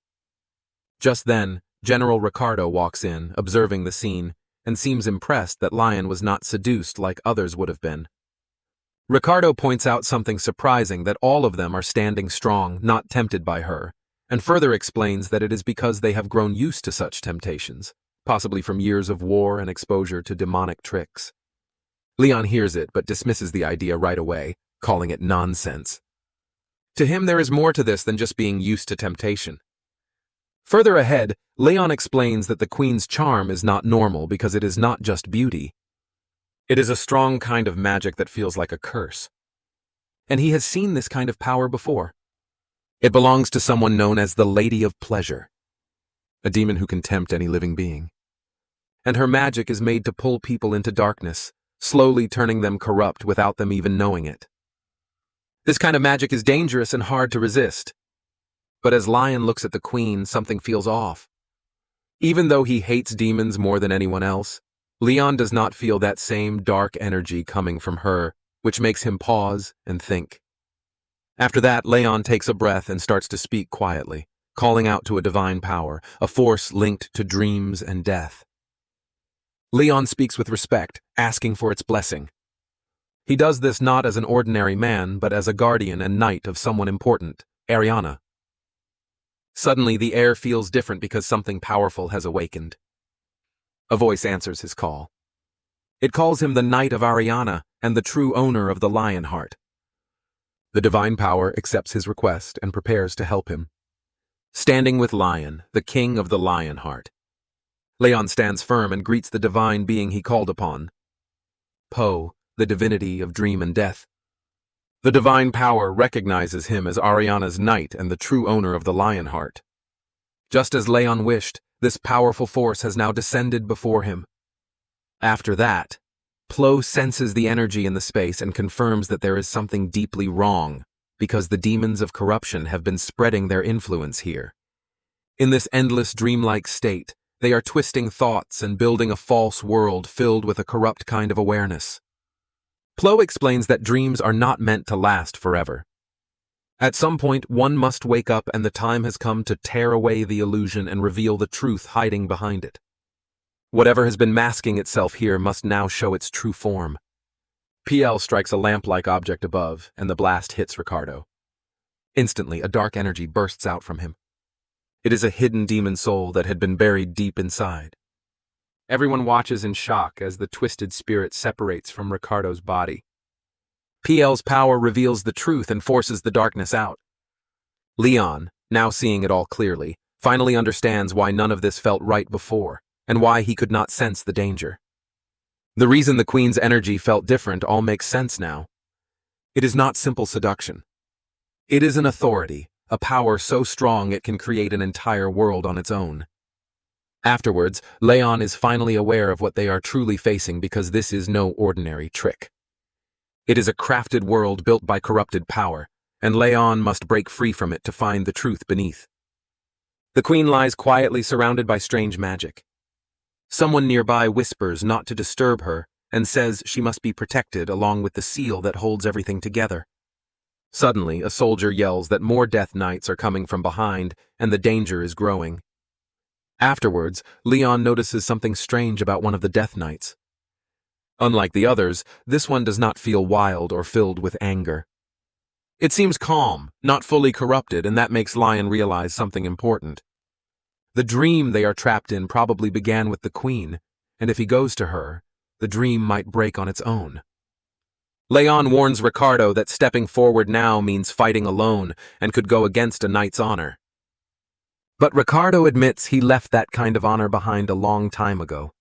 Just then, General Ricardo walks in, observing the scene, and seems impressed that Lion was not seduced like others would have been. Ricardo points out something surprising, that all of them are standing strong, not tempted by her, and further explains that it is because they have grown used to such temptations, possibly from years of war and exposure to demonic tricks. Leyon hears it but dismisses the idea right away, calling it nonsense. To him, there is more to this than just being used to temptation. Further ahead, Leyon explains that the queen's charm is not normal because it is not just beauty. It is a strong kind of magic that feels like a curse. And he has seen this kind of power before. It belongs to someone known as the Lady of Pleasure, a demon who can tempt any living being. And her magic is made to pull people into darkness, slowly turning them corrupt without them even knowing it. This kind of magic is dangerous and hard to resist. But as Lion looks at the queen, something feels off. Even though he hates demons more than anyone else, Leyon does not feel that same dark energy coming from her, which makes him pause and think. After that, Leyon takes a breath and starts to speak quietly, calling out to a divine power, a force linked to dreams and death. Leyon speaks with respect, asking for its blessing. He does this not as an ordinary man, but as a guardian and knight of someone important, Ariana. Suddenly, the air feels different because something powerful has awakened. A voice answers his call. It calls him the Knight of Ariana and the true owner of the Lionheart. The divine power accepts his request and prepares to help him. Standing with Lion, the king of the Lionheart, Leyon stands firm and greets the divine being he called upon. Po, the divinity of dream and death. The divine power recognizes him as Ariana's knight and the true owner of the Lionheart. Just as Leyon wished, this powerful force has now descended before him. After that, Plo senses the energy in the space and confirms that there is something deeply wrong, because the demons of corruption have been spreading their influence here. In this endless dreamlike state, they are twisting thoughts and building a false world filled with a corrupt kind of awareness. Plo explains that dreams are not meant to last forever. At some point, one must wake up, and the time has come to tear away the illusion and reveal the truth hiding behind it. Whatever has been masking itself here must now show its true form. PL strikes a lamp-like object above, and the blast hits Ricardo. Instantly, a dark energy bursts out from him. It is a hidden demon soul that had been buried deep inside. Everyone watches in shock as the twisted spirit separates from Ricardo's body. PL's power reveals the truth and forces the darkness out. Leyon, now seeing it all clearly, finally understands why none of this felt right before, and why he could not sense the danger. The reason the queen's energy felt different all makes sense now. It is not simple seduction. It is an authority, a power so strong it can create an entire world on its own. Afterwards, Leyon is finally aware of what they are truly facing, because this is no ordinary trick. It is a crafted world built by corrupted power, and Leyon must break free from it to find the truth beneath. The queen lies quietly surrounded by strange magic. Someone nearby whispers not to disturb her and says she must be protected, along with the seal that holds everything together. Suddenly, a soldier yells that more Death Knights are coming from behind, and the danger is growing. Afterwards, Leyon notices something strange about one of the Death Knights. Unlike the others, this one does not feel wild or filled with anger. It seems calm, not fully corrupted, and that makes Lion realize something important. The dream they are trapped in probably began with the queen, and if he goes to her, the dream might break on its own. Leyon warns Ricardo that stepping forward now means fighting alone and could go against a knight's honor. But Ricardo admits he left that kind of honor behind a long time ago.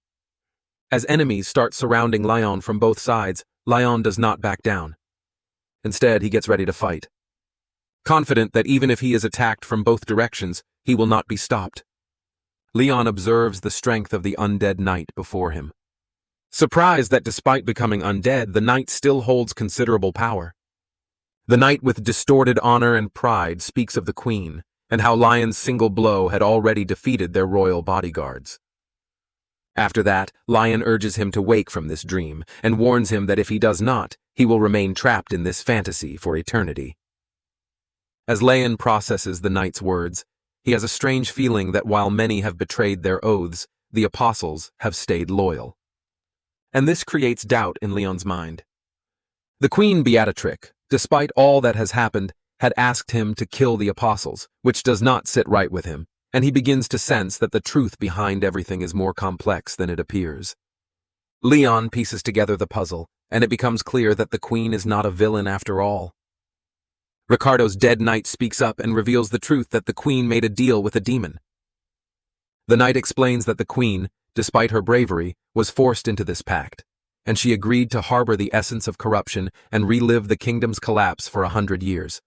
As enemies start surrounding Leyon from both sides, Leyon does not back down. Instead, he gets ready to fight. Confident that even if he is attacked from both directions, he will not be stopped. Leyon observes the strength of the undead knight before him. Surprised that despite becoming undead, the knight still holds considerable power. The knight with distorted honor and pride speaks of the queen, and how Lion's single blow had already defeated their royal bodyguards. After that, Lion urges him to wake from this dream, and warns him that if he does not, he will remain trapped in this fantasy for eternity. As Leyon processes the knight's words, he has a strange feeling that while many have betrayed their oaths, the apostles have stayed loyal. And this creates doubt in Leon's mind. The Queen Beatrix, despite all that has happened, had asked him to kill the apostles, which does not sit right with him, and he begins to sense that the truth behind everything is more complex than it appears. Leyon pieces together the puzzle, and it becomes clear that the Queen is not a villain after all. Ricardo's dead knight speaks up and reveals the truth that the Queen made a deal with a demon. The knight explains that the Queen, despite her bravery, was forced into this pact, and she agreed to harbor the essence of corruption and relive the kingdom's collapse for 100 years.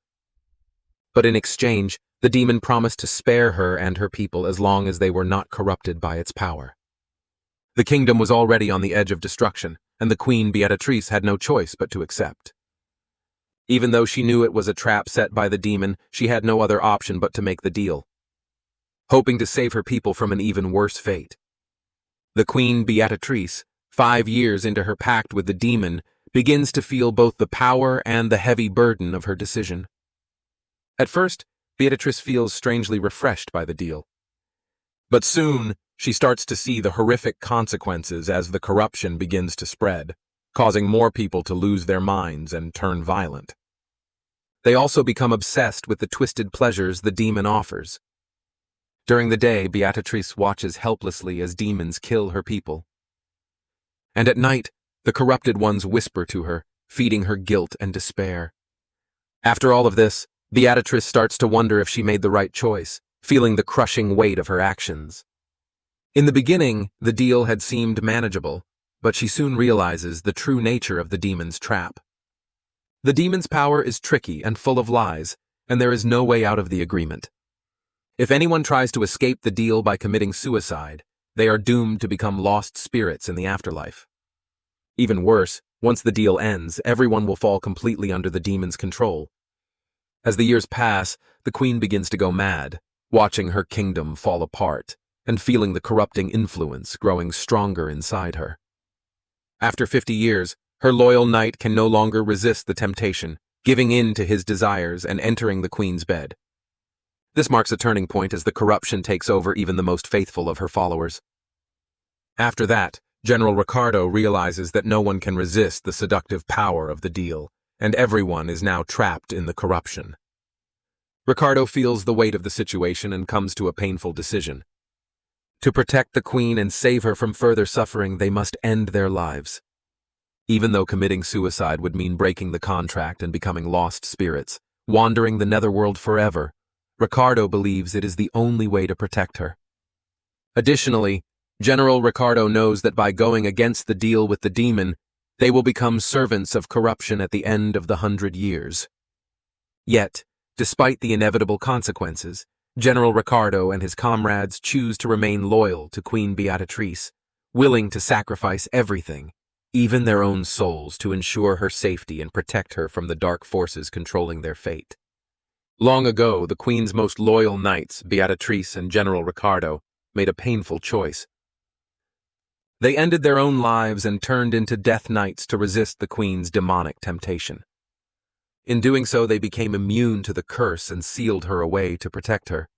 But in exchange, the demon promised to spare her and her people as long as they were not corrupted by its power. The kingdom was already on the edge of destruction, and the Queen Beatrix had no choice but to accept. Even though she knew it was a trap set by the demon, she had no other option but to make the deal, hoping to save her people from an even worse fate. The Queen Beatrix, 5 years into her pact with the demon, begins to feel both the power and the heavy burden of her decision. At first, Beatrix feels strangely refreshed by the deal. But soon, she starts to see the horrific consequences as the corruption begins to spread, causing more people to lose their minds and turn violent. They also become obsessed with the twisted pleasures the demon offers. During the day, Beatrix watches helplessly as demons kill her people. And at night, the corrupted ones whisper to her, feeding her guilt and despair. After all of this, Beatrix starts to wonder if she made the right choice, feeling the crushing weight of her actions. In the beginning, the deal had seemed manageable, but she soon realizes the true nature of the demon's trap. The demon's power is tricky and full of lies, and there is no way out of the agreement. If anyone tries to escape the deal by committing suicide, they are doomed to become lost spirits in the afterlife. Even worse, once the deal ends, everyone will fall completely under the demon's control. As the years pass, the Queen begins to go mad, watching her kingdom fall apart, and feeling the corrupting influence growing stronger inside her. After 50 years, her loyal knight can no longer resist the temptation, giving in to his desires and entering the Queen's bed. This marks a turning point as the corruption takes over even the most faithful of her followers. After that, General Ricardo realizes that no one can resist the seductive power of the deal, and everyone is now trapped in the corruption. Ricardo feels the weight of the situation and comes to a painful decision. To protect the Queen and save her from further suffering, they must end their lives. Even though committing suicide would mean breaking the contract and becoming lost spirits, wandering the netherworld forever, Ricardo believes it is the only way to protect her. Additionally, General Ricardo knows that by going against the deal with the demon, they will become servants of corruption at the end of the 100 years. Yet, despite the inevitable consequences, General Ricardo and his comrades choose to remain loyal to Queen Beatrix, willing to sacrifice everything, even their own souls, to ensure her safety and protect her from the dark forces controlling their fate. Long ago, the Queen's most loyal knights, Beatrix and General Ricardo, made a painful choice. They ended their own lives and turned into death knights to resist the Queen's demonic temptation. In doing so, they became immune to the curse and sealed her away to protect her.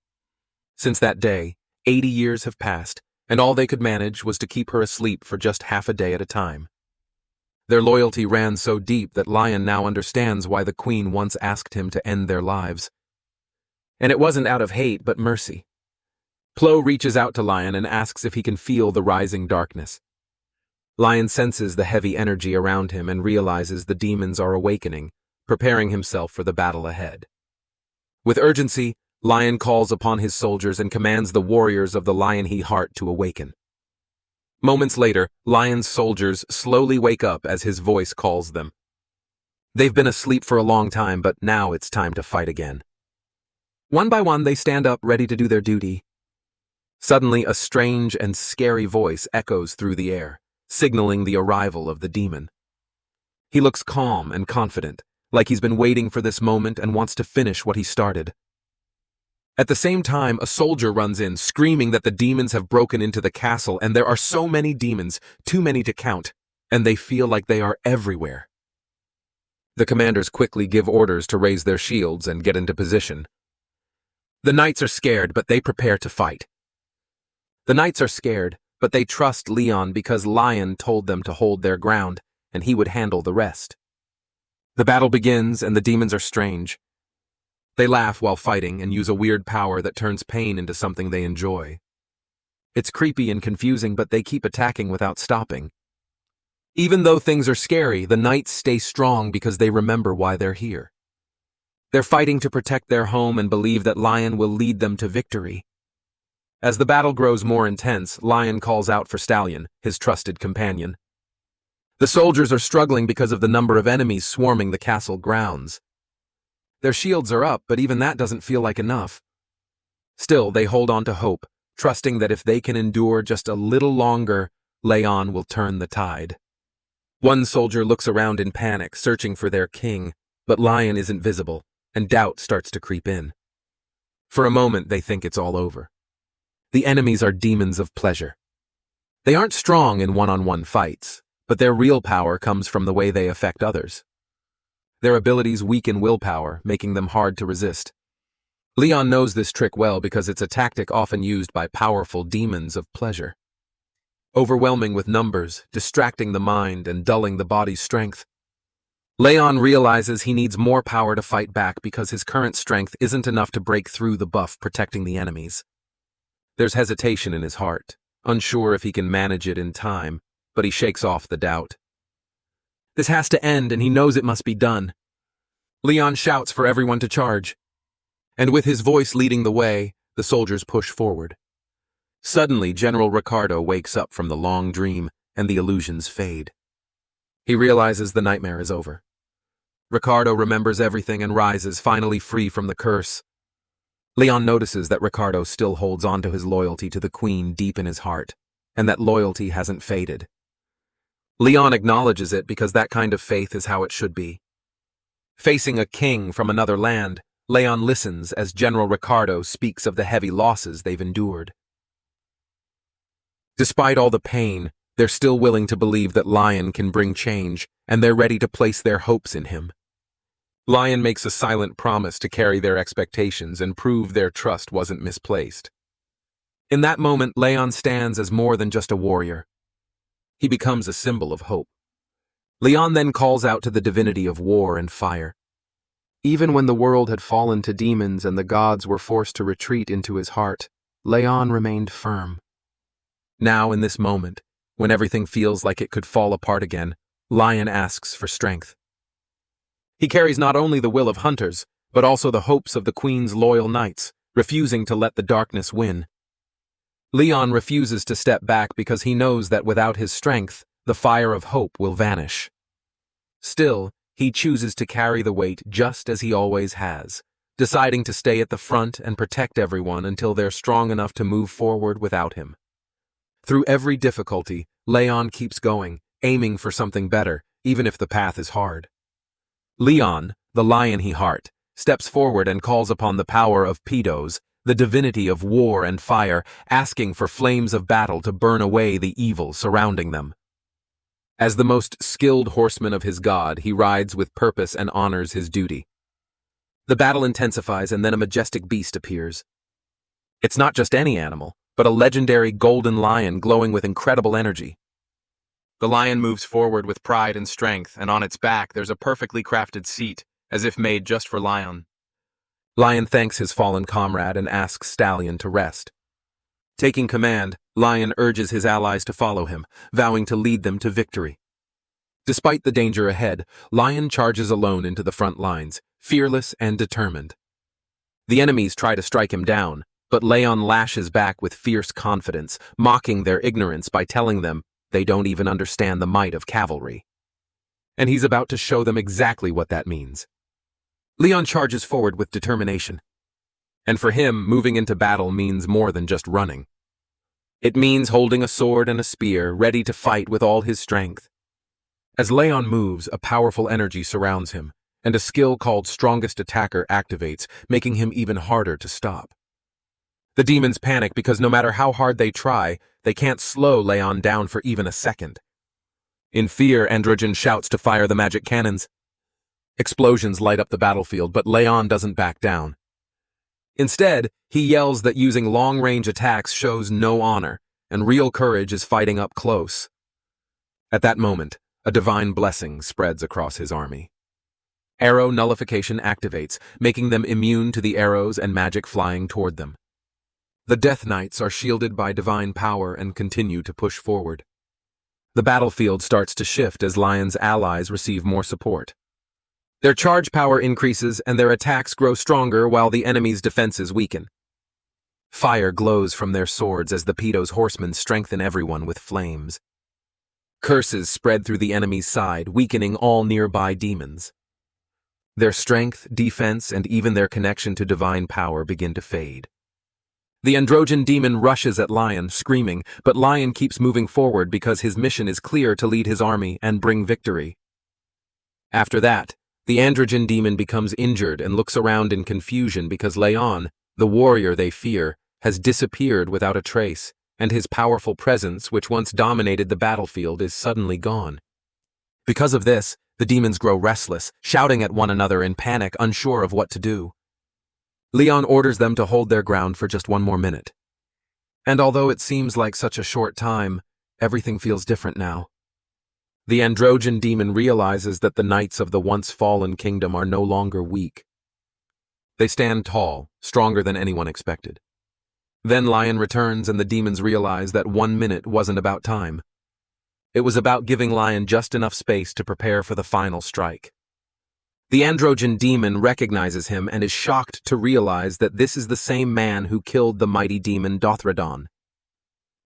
Since that day, 80 years have passed, and all they could manage was to keep her asleep for just half a day at a time. Their loyalty ran so deep that Lion now understands why the Queen once asked him to end their lives. And it wasn't out of hate, but mercy. Plo reaches out to Lion and asks if he can feel the rising darkness. Lion senses the heavy energy around him and realizes the demons are awakening, preparing himself for the battle ahead. With urgency, Lion calls upon his soldiers and commands the warriors of the Lionheart to awaken. Moments later, Lion's soldiers slowly wake up as his voice calls them. They've been asleep for a long time, but now it's time to fight again. One by one, they stand up, ready to do their duty. Suddenly, a strange and scary voice echoes through the air, signaling the arrival of the demon. He looks calm and confident, like he's been waiting for this moment and wants to finish what he started. At the same time, a soldier runs in, screaming that the demons have broken into the castle, and there are so many demons, too many to count, and they feel like they are everywhere. The commanders quickly give orders to raise their shields and get into position. The knights are scared, but they prepare to fight. The knights are scared, but they trust Leyon because Lion told them to hold their ground, and he would handle the rest. The battle begins, and the demons are strange. They laugh while fighting and use a weird power that turns pain into something they enjoy. It's creepy and confusing, but they keep attacking without stopping. Even though things are scary, the knights stay strong because they remember why they're here. They're fighting to protect their home and believe that Lion will lead them to victory. As the battle grows more intense, Lion calls out for Stallion, his trusted companion. The soldiers are struggling because of the number of enemies swarming the castle grounds. Their shields are up, but even that doesn't feel like enough. Still, they hold on to hope, trusting that if they can endure just a little longer, Leyon will turn the tide. One soldier looks around in panic, searching for their king, but Lion isn't visible, and doubt starts to creep in. For a moment, they think it's all over. The enemies are demons of pleasure. They aren't strong in one-on-one fights, but their real power comes from the way they affect others. Their abilities weaken willpower, making them hard to resist. Leyon knows this trick well because it's a tactic often used by powerful demons of pleasure. Overwhelming with numbers, distracting the mind, and dulling the body's strength. Leyon realizes he needs more power to fight back because his current strength isn't enough to break through the buff protecting the enemies. There's hesitation in his heart, unsure if he can manage it in time, but he shakes off the doubt. This has to end, and he knows it must be done. Leyon shouts for everyone to charge. And with his voice leading the way, the soldiers push forward. Suddenly, General Ricardo wakes up from the long dream, and the illusions fade. He realizes the nightmare is over. Ricardo remembers everything and rises, finally free from the curse. Leyon notices that Ricardo still holds on to his loyalty to the Queen deep in his heart, and that loyalty hasn't faded. Leyon acknowledges it because that kind of faith is how it should be. Facing a king from another land, Leyon listens as General Ricardo speaks of the heavy losses they've endured. Despite all the pain, they're still willing to believe that Lion can bring change, and they're ready to place their hopes in him. Lion makes a silent promise to carry their expectations and prove their trust wasn't misplaced. In that moment, Leyon stands as more than just a warrior. He becomes a symbol of hope. Leyon then calls out to the divinity of war and fire. Even when the world had fallen to demons and the gods were forced to retreat into his heart, Leyon remained firm. Now, in this moment, when everything feels like it could fall apart again, Lion asks for strength. He carries not only the will of hunters, but also the hopes of the Queen's loyal knights, refusing to let the darkness win. Leyon refuses to step back because he knows that without his strength, the fire of hope will vanish. Still, he chooses to carry the weight just as he always has, deciding to stay at the front and protect everyone until they're strong enough to move forward without him. Through every difficulty, Leyon keeps going, aiming for something better, even if the path is hard. Leyon, the Lionheart, steps forward and calls upon the power of Pedos, the divinity of war and fire, asking for flames of battle to burn away the evil surrounding them. As the most skilled horseman of his god, he rides with purpose and honors his duty. The battle intensifies, and then a majestic beast appears. It's not just any animal, but a legendary golden lion glowing with incredible energy. The lion moves forward with pride and strength, and on its back there's a perfectly crafted seat, as if made just for Lion. Lion thanks his fallen comrade and asks Stallion to rest. Taking command, Lion urges his allies to follow him, vowing to lead them to victory. Despite the danger ahead, Lion charges alone into the front lines, fearless and determined. The enemies try to strike him down, but Leyon lashes back with fierce confidence, mocking their ignorance by telling them they don't even understand the might of cavalry. And he's about to show them exactly what that means. Leyon charges forward with determination. And for him, moving into battle means more than just running. It means holding a sword and a spear, ready to fight with all his strength. As Leyon moves, a powerful energy surrounds him, and a skill called Strongest Attacker activates, making him even harder to stop. The demons panic because no matter how hard they try, they can't slow Leyon down for even a second. In fear, Androgen shouts to fire the magic cannons. Explosions light up the battlefield, but Leyon doesn't back down. Instead, he yells that using long-range attacks shows no honor, and real courage is fighting up close. At that moment, a divine blessing spreads across his army. Arrow nullification activates, making them immune to the arrows and magic flying toward them. The Death Knights are shielded by divine power and continue to push forward. The battlefield starts to shift as Lion's allies receive more support. Their charge power increases and their attacks grow stronger while the enemy's defenses weaken. Fire glows from their swords as the Pedo's horsemen strengthen everyone with flames. Curses spread through the enemy's side, weakening all nearby demons. Their strength, defense, and even their connection to divine power begin to fade. The androgen demon rushes at Lion, screaming, but Lion keeps moving forward because his mission is clear to lead his army and bring victory. After that, the androgen demon becomes injured and looks around in confusion because Leyon, the warrior they fear, has disappeared without a trace, and his powerful presence, which once dominated the battlefield, is suddenly gone. Because of this, the demons grow restless, shouting at one another in panic, unsure of what to do. Leyon orders them to hold their ground for just one more minute. And although it seems like such a short time, everything feels different now. The androgen demon realizes that the knights of the once fallen kingdom are no longer weak. They stand tall, stronger than anyone expected. Then Lion returns and the demons realize that 1 minute wasn't about time. It was about giving Lion just enough space to prepare for the final strike. The androgen demon recognizes him and is shocked to realize that this is the same man who killed the mighty demon Dothradon.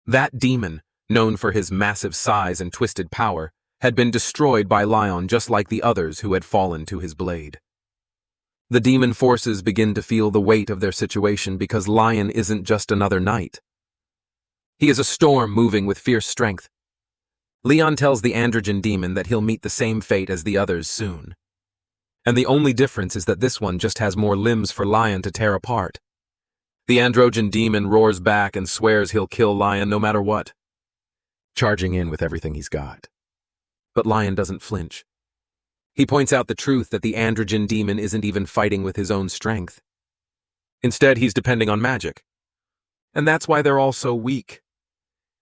That demon, known for his massive size and twisted power, had been destroyed by Lion just like the others who had fallen to his blade. The demon forces begin to feel the weight of their situation because Lion isn't just another knight. He is a storm moving with fierce strength. Leyon tells the androgen demon that he'll meet the same fate as the others soon. And the only difference is that this one just has more limbs for Lion to tear apart. The androgen demon roars back and swears he'll kill Lion no matter what, charging in with everything he's got. But Lion doesn't flinch. He points out the truth that the androgen demon isn't even fighting with his own strength. Instead, he's depending on magic. And that's why they're all so weak.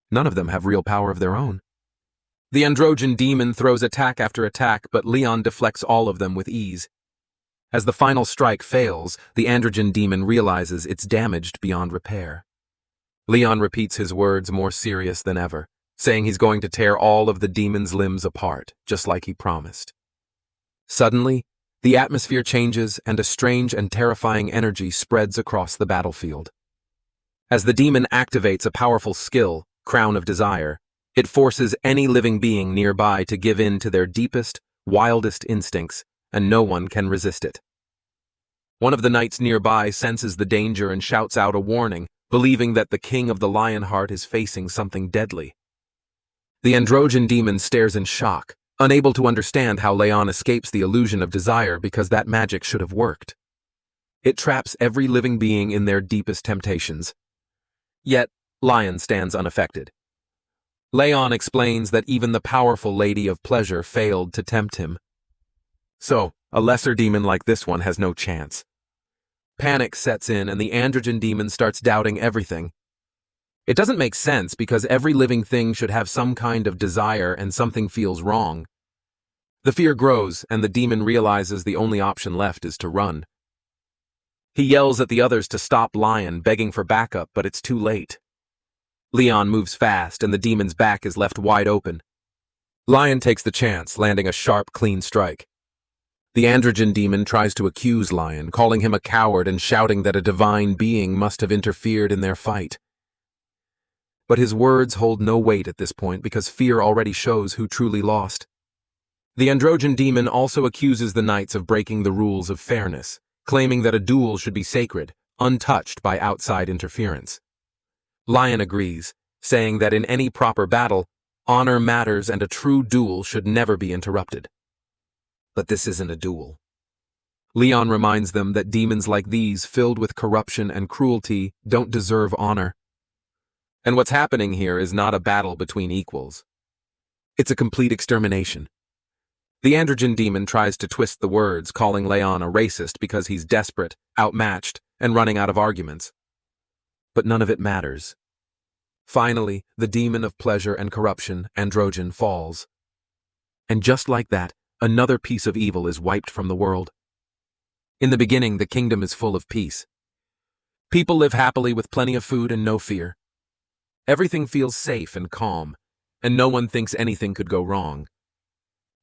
None of them have real power of their own. The androgen demon throws attack after attack, but Leyon deflects all of them with ease. As the final strike fails, the androgen demon realizes it's damaged beyond repair. Leyon repeats his words more serious than ever, saying he's going to tear all of the demon's limbs apart, just like he promised. Suddenly, the atmosphere changes and a strange and terrifying energy spreads across the battlefield. As the demon activates a powerful skill, Crown of Desire, it forces any living being nearby to give in to their deepest, wildest instincts, and no one can resist it. One of the knights nearby senses the danger and shouts out a warning, believing that the king of the Lionheart is facing something deadly. The androgen demon stares in shock, unable to understand how Leyon escapes the illusion of desire because that magic should have worked. It traps every living being in their deepest temptations. Yet, Lion stands unaffected. Leyon explains that even the powerful Lady of Pleasure failed to tempt him. So, a lesser demon like this one has no chance. Panic sets in and the androgen demon starts doubting everything. It doesn't make sense because every living thing should have some kind of desire and something feels wrong. The fear grows and the demon realizes the only option left is to run. He yells at the others to stop Lion, begging for backup, but it's too late. Leyon moves fast and the demon's back is left wide open. Lion takes the chance, landing a sharp, clean strike. The androgen demon tries to accuse Lion, calling him a coward and shouting that a divine being must have interfered in their fight. But his words hold no weight at this point because fear already shows who truly lost. The androgen demon also accuses the knights of breaking the rules of fairness, claiming that a duel should be sacred, untouched by outside interference. Lion agrees, saying that in any proper battle, honor matters and a true duel should never be interrupted. But this isn't a duel. Leyon reminds them that demons like these, filled with corruption and cruelty, don't deserve honor. And what's happening here is not a battle between equals. It's a complete extermination. The androgen demon tries to twist the words, calling Leyon a racist because he's desperate, outmatched, and running out of arguments. But none of it matters. Finally, the demon of pleasure and corruption, androgen, falls. And just like that, another piece of evil is wiped from the world. In the beginning, the kingdom is full of peace. People live happily with plenty of food and no fear. Everything feels safe and calm, and no one thinks anything could go wrong.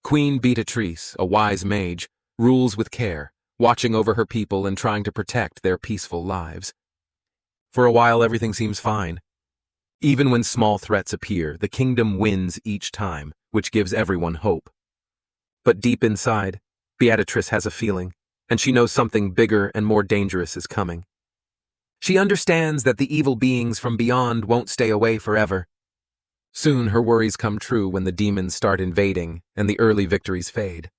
Queen Beatrice, a wise mage, rules with care, watching over her people and trying to protect their peaceful lives. For a while, everything seems fine. Even when small threats appear, the kingdom wins each time, which gives everyone hope. But deep inside, Beatrice has a feeling, and she knows something bigger and more dangerous is coming. She understands that the evil beings from beyond won't stay away forever. Soon her worries come true when the demons start invading and the early victories fade.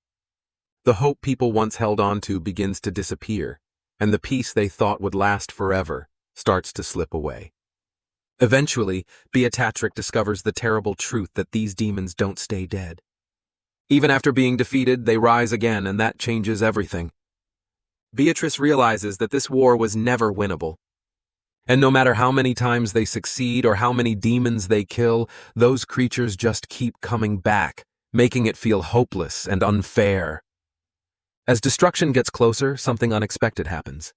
The hope people once held on to begins to disappear, and the peace they thought would last forever starts to slip away. Eventually, Beatrix discovers the terrible truth that these demons don't stay dead. Even after being defeated, they rise again, and that changes everything. Beatrice realizes that this war was never winnable. And no matter how many times they succeed or how many demons they kill, those creatures just keep coming back, making it feel hopeless and unfair. As destruction gets closer, something unexpected happens.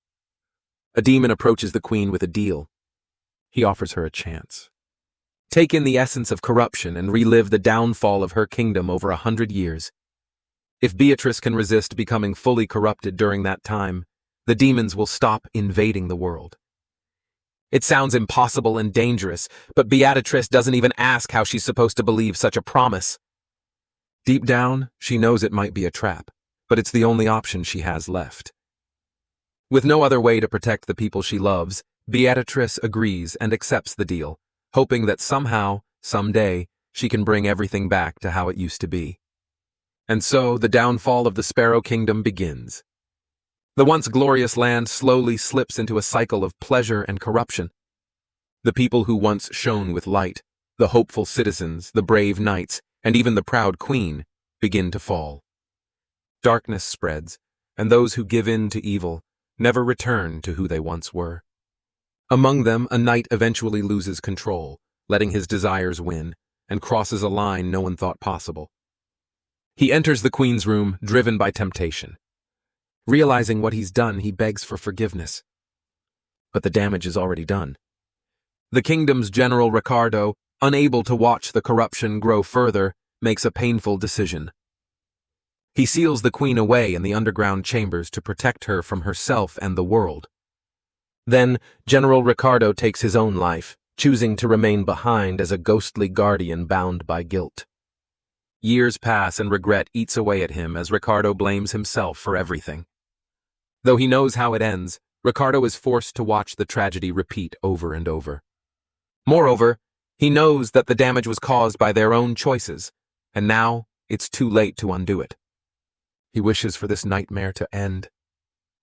A demon approaches the queen with a deal. He offers her a chance. Take in the essence of corruption and relive the downfall of her kingdom over 100 years. If Beatrice can resist becoming fully corrupted during that time, the demons will stop invading the world. It sounds impossible and dangerous, but Beatrice doesn't even ask how she's supposed to believe such a promise. Deep down, she knows it might be a trap, but it's the only option she has left. With no other way to protect the people she loves, Beatrice agrees and accepts the deal, hoping that somehow, someday, she can bring everything back to how it used to be. And so, the downfall of the Sparrow Kingdom begins. The once glorious land slowly slips into a cycle of pleasure and corruption. The people who once shone with light, the hopeful citizens, the brave knights, and even the proud queen, begin to fall. Darkness spreads, and those who give in to evil never return to who they once were. Among them, a knight eventually loses control, letting his desires win, and crosses a line no one thought possible. He enters the queen's room, driven by temptation. Realizing what he's done, he begs for forgiveness. But the damage is already done. The kingdom's general Ricardo, unable to watch the corruption grow further, makes a painful decision. He seals the queen away in the underground chambers to protect her from herself and the world. Then, General Ricardo takes his own life, choosing to remain behind as a ghostly guardian bound by guilt. Years pass and regret eats away at him as Ricardo blames himself for everything. Though he knows how it ends, Ricardo is forced to watch the tragedy repeat over and over. Moreover, he knows that the damage was caused by their own choices, and now it's too late to undo it. He wishes for this nightmare to end.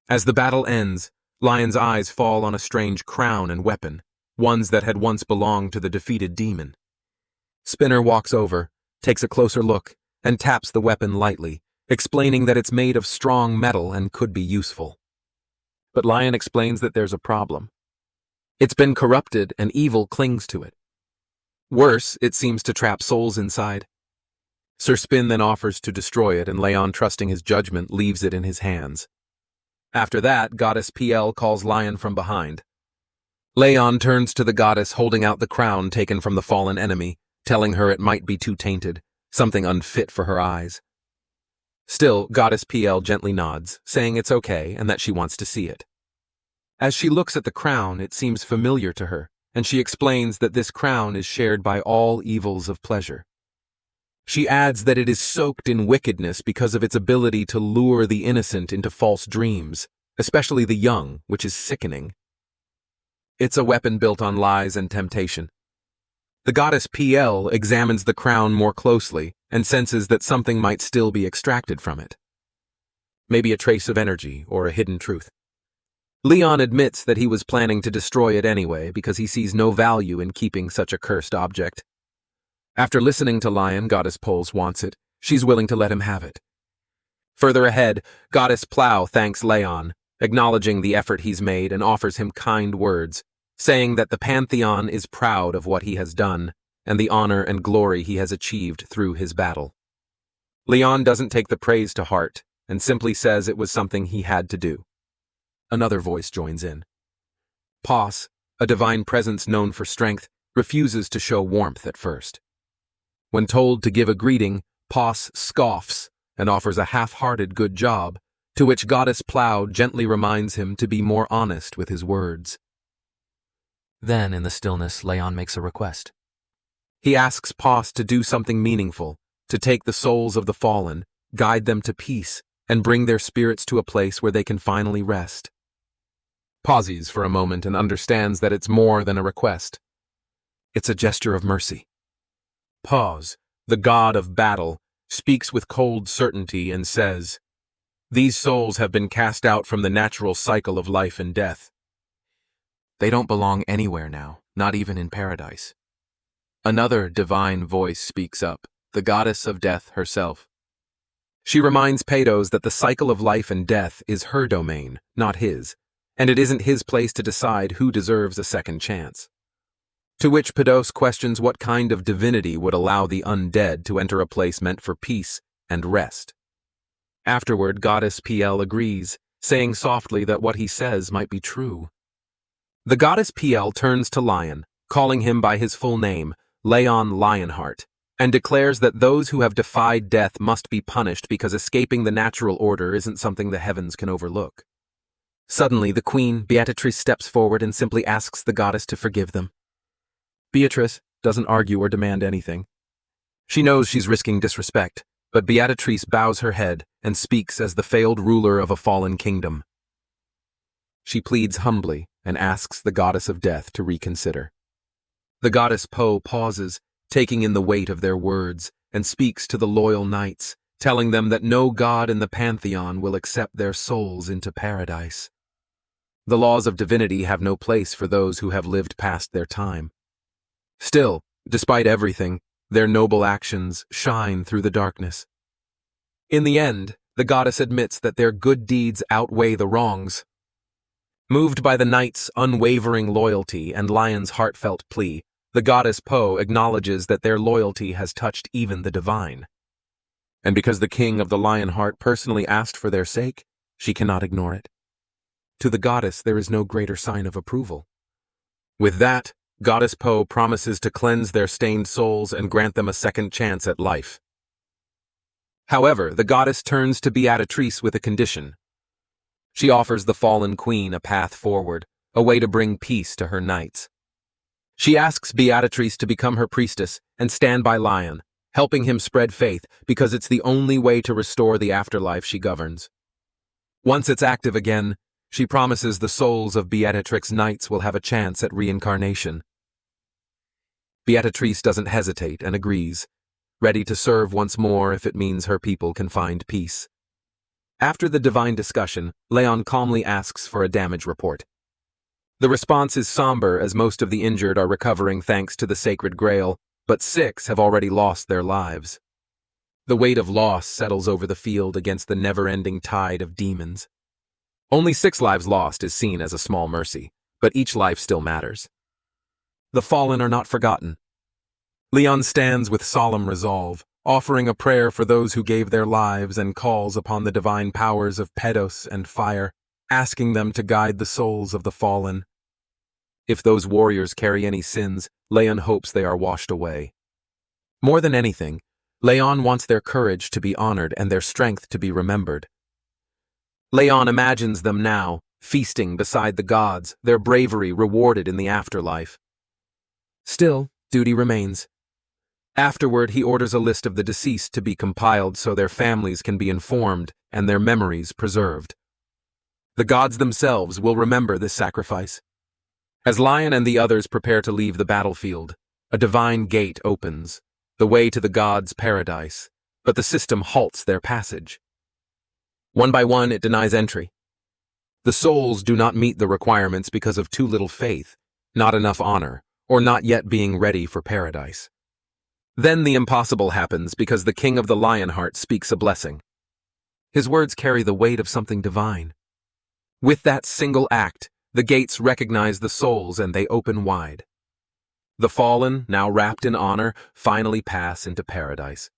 As the battle ends, Lion's eyes fall on a strange crown and weapon, ones that had once belonged to the defeated demon. Spinner walks over, takes a closer look, and taps the weapon lightly, explaining that it's made of strong metal and could be useful. But Lion explains that there's a problem. It's been corrupted and evil clings to it. Worse, it seems to trap souls inside. Sir Spin then offers to destroy it, and Leyon, trusting his judgment, leaves it in his hands. After that, Goddess PL calls Lion from behind. Leyon turns to the goddess holding out the crown taken from the fallen enemy, telling her it might be too tainted, something unfit for her eyes. Still, Goddess PL gently nods, saying it's okay and that she wants to see it. As she looks at the crown, it seems familiar to her, and she explains that this crown is shared by all evils of pleasure. She adds that it is soaked in wickedness because of its ability to lure the innocent into false dreams, especially the young, which is sickening. It's a weapon built on lies and temptation. The goddess PL examines the crown more closely and senses that something might still be extracted from it. Maybe a trace of energy or a hidden truth. Leyon admits that he was planning to destroy it anyway because he sees no value in keeping such a cursed object. After listening to Lion, Goddess Poles wants it. She's willing to let him have it. Further ahead, Goddess Plow thanks Leyon, acknowledging the effort he's made and offers him kind words, saying that the Pantheon is proud of what he has done and the honor and glory he has achieved through his battle. Leyon doesn't take the praise to heart and simply says it was something he had to do. Another voice joins in. Pos, a divine presence known for strength, refuses to show warmth at first. When told to give a greeting, Pos scoffs and offers a half-hearted good job, to which Goddess Plow gently reminds him to be more honest with his words. Then, in the stillness, Leyon makes a request. He asks Pos to do something meaningful, to take the souls of the fallen, guide them to peace, and bring their spirits to a place where they can finally rest. Pauses for a moment and understands that it's more than a request. It's a gesture of mercy. Pos, the god of battle, speaks with cold certainty and says, "These souls have been cast out from the natural cycle of life and death. They don't belong anywhere now, not even in paradise." Another divine voice speaks up, the goddess of death herself. She reminds Pados that the cycle of life and death is her domain, not his, and it isn't his place to decide who deserves a second chance. To which Pados questions what kind of divinity would allow the undead to enter a place meant for peace and rest. Afterward, Goddess PL agrees, saying softly that what he says might be true. The Goddess PL turns to Lion, calling him by his full name, Leyon Lionheart, and declares that those who have defied death must be punished because escaping the natural order isn't something the heavens can overlook. Suddenly, the queen, Beatrice, steps forward and simply asks the goddess to forgive them. Beatrice doesn't argue or demand anything. She knows she's risking disrespect, but Beatrice bows her head and speaks as the failed ruler of a fallen kingdom. She pleads humbly and asks the goddess of death to reconsider. The goddess Po pauses, taking in the weight of their words, and speaks to the loyal knights, telling them that no god in the pantheon will accept their souls into paradise. The laws of divinity have no place for those who have lived past their time. Still, despite everything, their noble actions shine through the darkness. In the end, the goddess admits that their good deeds outweigh the wrongs. Moved by the knights' unwavering loyalty and Lion's heartfelt plea, the goddess Po acknowledges that their loyalty has touched even the divine. And because the king of the Lionheart personally asked for their sake, she cannot ignore it. To the goddess, there is no greater sign of approval. With that, Goddess Po promises to cleanse their stained souls and grant them a second chance at life. However, the goddess turns to Beatrice with a condition. She offers the fallen queen a path forward, a way to bring peace to her knights. She asks Beatrice to become her priestess and stand by Lion, helping him spread faith because it's the only way to restore the afterlife she governs. Once it's active again, she promises the souls of Beatrix's knights will have a chance at reincarnation. Beatrice doesn't hesitate and agrees, ready to serve once more if it means her people can find peace. After the divine discussion, Leyon calmly asks for a damage report. The response is somber as most of the injured are recovering thanks to the sacred grail, but 6 have already lost their lives. The weight of loss settles over the field against the never-ending tide of demons. Only 6 lives lost is seen as a small mercy, but each life still matters. The fallen are not forgotten. Leyon stands with solemn resolve, offering a prayer for those who gave their lives and calls upon the divine powers of Pados and fire, asking them to guide the souls of the fallen. If those warriors carry any sins, Leyon hopes they are washed away. More than anything, Leyon wants their courage to be honored and their strength to be remembered. Leyon imagines them now, feasting beside the gods, their bravery rewarded in the afterlife. Still, duty remains. Afterward, he orders a list of the deceased to be compiled so their families can be informed and their memories preserved. The gods themselves will remember this sacrifice. As Lion and the others prepare to leave the battlefield, a divine gate opens, the way to the gods' paradise, but the system halts their passage. One by one, it denies entry. The souls do not meet the requirements because of too little faith, not enough honor, or not yet being ready for paradise. Then the impossible happens because the king of the Lionheart speaks a blessing. His words carry the weight of something divine. With that single act, the gates recognize the souls and they open wide. The fallen, now wrapped in honor, finally pass into paradise.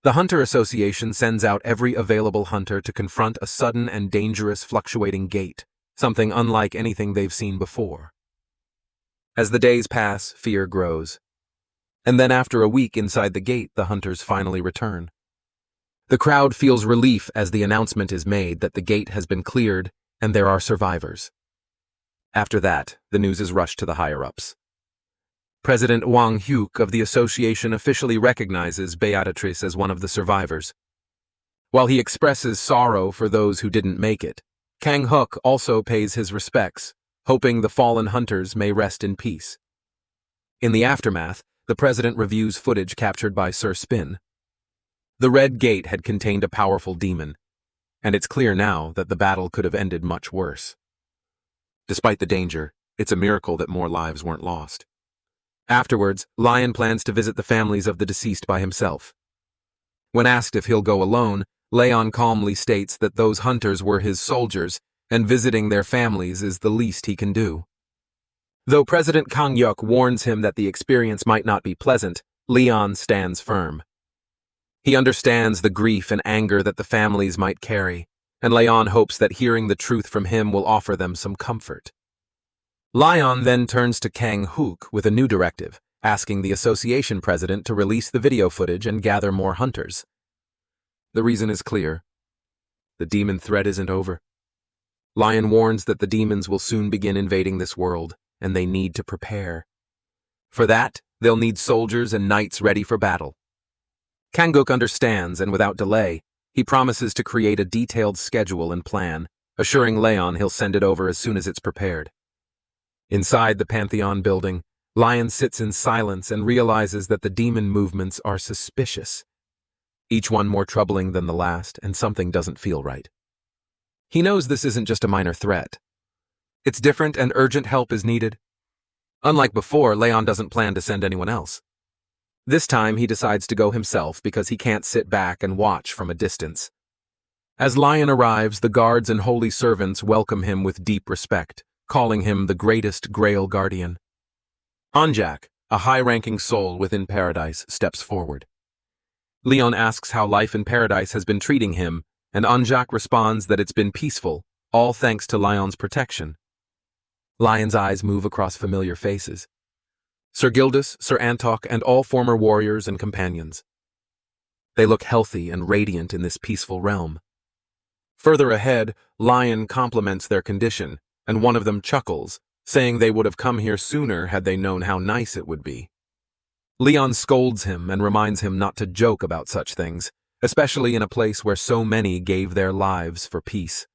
The Hunter Association sends out every available hunter to confront a sudden and dangerous fluctuating gate, something unlike anything they've seen before. As the days pass, fear grows. And then after a week inside the gate, the hunters finally return. The crowd feels relief as the announcement is made that the gate has been cleared and there are survivors. After that, the news is rushed to the higher-ups. President Wang Hyuk of the association officially recognizes Beatrice as one of the survivors. While he expresses sorrow for those who didn't make it, Kang Hook also pays his respects, hoping the fallen hunters may rest in peace. In the aftermath, the president reviews footage captured by Sir Spin. The Red Gate had contained a powerful demon, and it's clear now that the battle could have ended much worse. Despite the danger, it's a miracle that more lives weren't lost. Afterwards, Lion plans to visit the families of the deceased by himself. When asked if he'll go alone, Leyon calmly states that those hunters were his soldiers, and visiting their families is the least he can do. Though President Kang Hyuk warns him that the experience might not be pleasant, Leon stands firm. He understands the grief and anger that the families might carry, and Leon hopes that hearing the truth from him will offer them some comfort. Leon then turns to Kang Hook with a new directive, asking the association president to release the video footage and gather more hunters. The reason is clear. The demon threat isn't over. Lion warns that the demons will soon begin invading this world, and they need to prepare. For that, they'll need soldiers and knights ready for battle. Kanguk understands, and without delay, he promises to create a detailed schedule and plan, assuring Leon he'll send it over as soon as it's prepared. Inside the Pantheon building, Lion sits in silence and realizes that the demon movements are suspicious. Each one more troubling than the last, and something doesn't feel right. He knows this isn't just a minor threat. It's different and urgent help is needed. Unlike before, Leon doesn't plan to send anyone else. This time he decides to go himself because he can't sit back and watch from a distance. As Lion arrives, the guards and holy servants welcome him with deep respect, calling him the greatest Grail Guardian. Anjak, a high-ranking soul within Paradise, steps forward. Leon asks how life in Paradise has been treating him, and Anjak responds that it's been peaceful, all thanks to Lion's protection. Lion's eyes move across familiar faces. Sir Gildas, Sir Antok, and all former warriors and companions. They look healthy and radiant in this peaceful realm. Further ahead, Lion compliments their condition, and one of them chuckles, saying they would have come here sooner had they known how nice it would be. Leon scolds him and reminds him not to joke about such things, especially in a place where so many gave their lives for peace.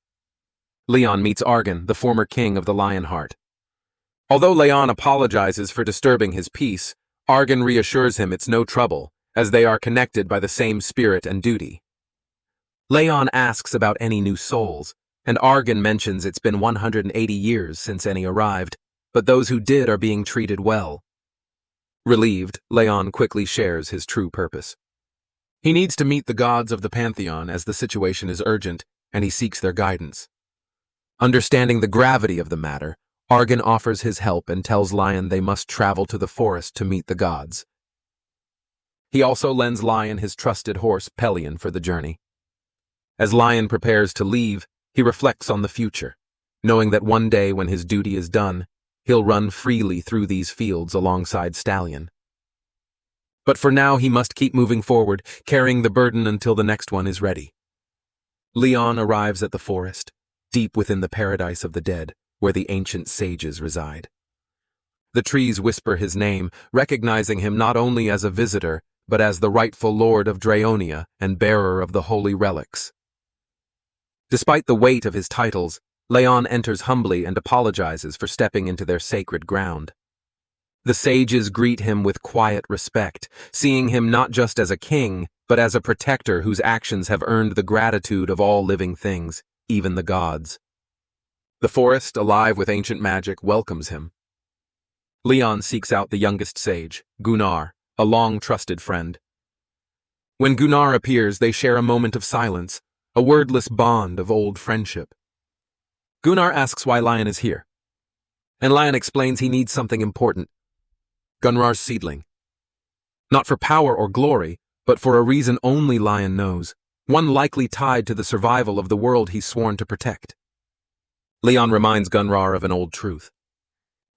Leon meets Argon, the former king of the Lionheart. Although Leon apologizes for disturbing his peace, Argon reassures him it's no trouble, as they are connected by the same spirit and duty. Leon asks about any new souls, and Argon mentions it's been 180 years since any arrived, but those who did are being treated well. Relieved, Leon quickly shares his true purpose. He needs to meet the gods of the Pantheon as the situation is urgent, and he seeks their guidance. Understanding the gravity of the matter, Argon offers his help and tells Lion they must travel to the forest to meet the gods. He also lends Lion his trusted horse Pelion for the journey. As Lion prepares to leave, he reflects on the future, knowing that one day when his duty is done, he'll run freely through these fields alongside Stallion. But for now he must keep moving forward, carrying the burden until the next one is ready. Leon arrives at the forest, deep within the paradise of the dead, where the ancient sages reside. The trees whisper his name, recognizing him not only as a visitor, but as the rightful lord of Draonia and bearer of the holy relics. Despite the weight of his titles, Leon enters humbly and apologizes for stepping into their sacred ground. The sages greet him with quiet respect, seeing him not just as a king, but as a protector whose actions have earned the gratitude of all living things, even the gods. The forest, alive with ancient magic, welcomes him. Leon seeks out the youngest sage, Gunnar, a long-trusted friend. When Gunnar appears, they share a moment of silence, a wordless bond of old friendship. Gunnar asks why Lion is here, and Lion explains he needs something important. Gunnar's seedling. Not for power or glory, but for a reason only Lion knows, one likely tied to the survival of the world he's sworn to protect. Leyon reminds Gunrar of an old truth.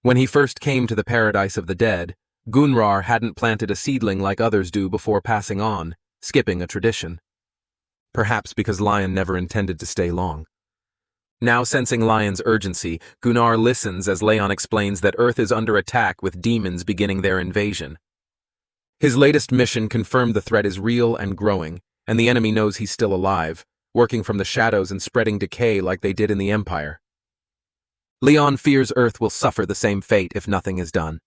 When he first came to the paradise of the dead, Gunrar hadn't planted a seedling like others do before passing on, skipping a tradition. Perhaps because Lion never intended to stay long. Now sensing Lion's urgency, Gunnar listens as Leyon explains that Earth is under attack with demons beginning their invasion. His latest mission confirmed the threat is real and growing, and the enemy knows he's still alive, working from the shadows and spreading decay like they did in the Empire. Leyon fears Earth will suffer the same fate if nothing is done.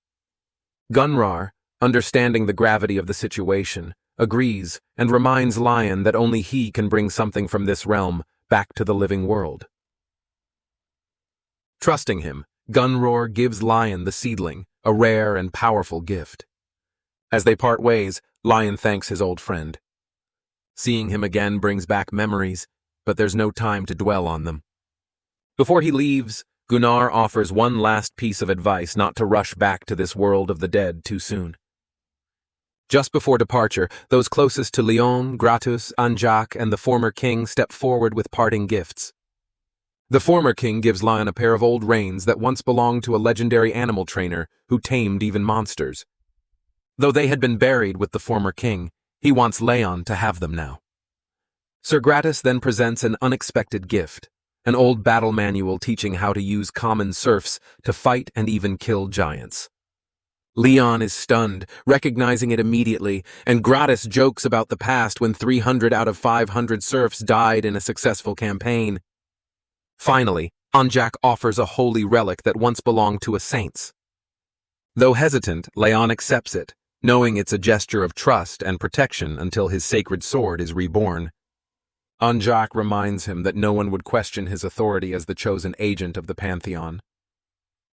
Gunrar, understanding the gravity of the situation, agrees and reminds Lion that only he can bring something from this realm back to the living world. Trusting him, Gunrar gives Lion the seedling, a rare and powerful gift. As they part ways, Lion thanks his old friend. Seeing him again brings back memories, but there's no time to dwell on them. Before he leaves, Gunnar offers one last piece of advice not to rush back to this world of the dead too soon. Just before departure, those closest to Leyon, Gratus, Anjak, and the former king step forward with parting gifts. The former king gives Lion a pair of old reins that once belonged to a legendary animal trainer who tamed even monsters. Though they had been buried with the former king, he wants Leyon to have them now. Sir Gratus then presents an unexpected gift, an old battle manual teaching how to use common serfs to fight and even kill giants. Leyon is stunned, recognizing it immediately, and Gratus jokes about the past when 300 out of 500 serfs died in a successful campaign. Finally, Anjak offers a holy relic that once belonged to a saint. Though hesitant, Leyon accepts it, knowing it's a gesture of trust and protection until his sacred sword is reborn. Anjak reminds him that no one would question his authority as the chosen agent of the Pantheon.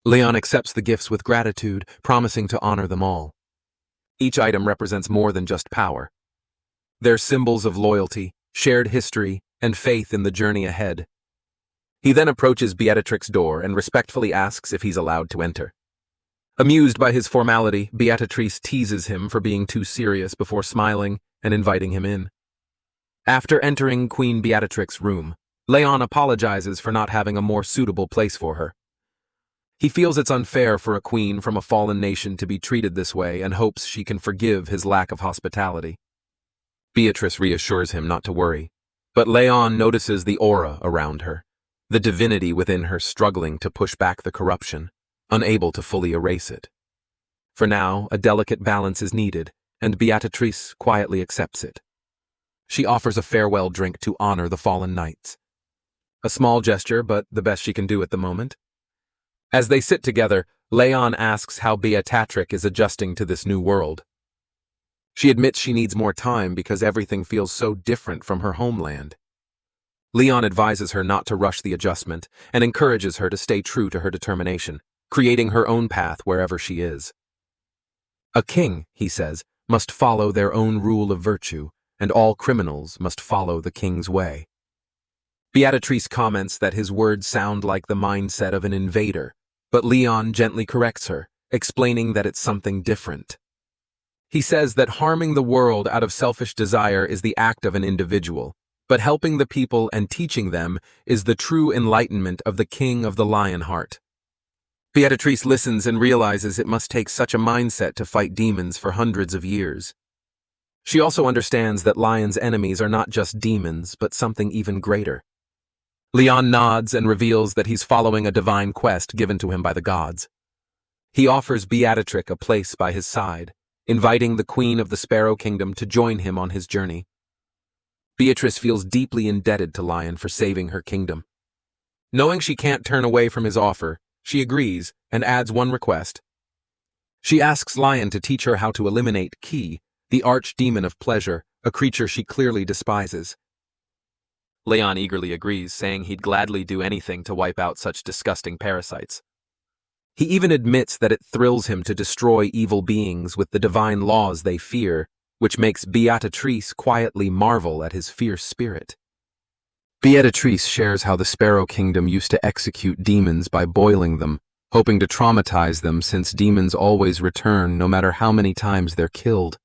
Leyon accepts the gifts with gratitude, promising to honor them all. Each item represents more than just power. They're symbols of loyalty, shared history, and faith in the journey ahead. He then approaches Beatrix's door and respectfully asks if he's allowed to enter. Amused by his formality, Beatrice teases him for being too serious before smiling and inviting him in. After entering Queen Beatrix's room, Leyon apologizes for not having a more suitable place for her. He feels it's unfair for a queen from a fallen nation to be treated this way and hopes she can forgive his lack of hospitality. Beatrice reassures him not to worry, but Leyon notices the aura around her, the divinity within her struggling to push back the corruption, unable to fully erase it. For now, a delicate balance is needed, and Beatrice quietly accepts it. She offers a farewell drink to honor the fallen knights. A small gesture, but the best she can do at the moment. As they sit together, Leyon asks how Beatrix is adjusting to this new world. She admits she needs more time because everything feels so different from her homeland. Leyon advises her not to rush the adjustment and encourages her to stay true to her determination, creating her own path wherever she is. A king, he says, must follow their own rule of virtue, and all criminals must follow the king's way. Beatrice comments that his words sound like the mindset of an invader, but Leyon gently corrects her, explaining that it's something different. He says that harming the world out of selfish desire is the act of an individual, but helping the people and teaching them is the true enlightenment of the king of the Lionheart. Beatrice listens and realizes it must take such a mindset to fight demons for hundreds of years. She also understands that Lion's enemies are not just demons, but something even greater. Leyon nods and reveals that he's following a divine quest given to him by the gods. He offers Beatrix a place by his side, inviting the Queen of the Sparrow Kingdom to join him on his journey. Beatrice feels deeply indebted to Lion for saving her kingdom. Knowing she can't turn away from his offer, she agrees and adds one request. She asks Lion to teach her how to eliminate Ki, the archdemon of pleasure, a creature she clearly despises. Leyon eagerly agrees, saying he'd gladly do anything to wipe out such disgusting parasites. He even admits that it thrills him to destroy evil beings with the divine laws they fear, which makes Beatrice quietly marvel at his fierce spirit. Beatrice shares how the Sparrow Kingdom used to execute demons by boiling them, hoping to traumatize them since demons always return no matter how many times they're killed.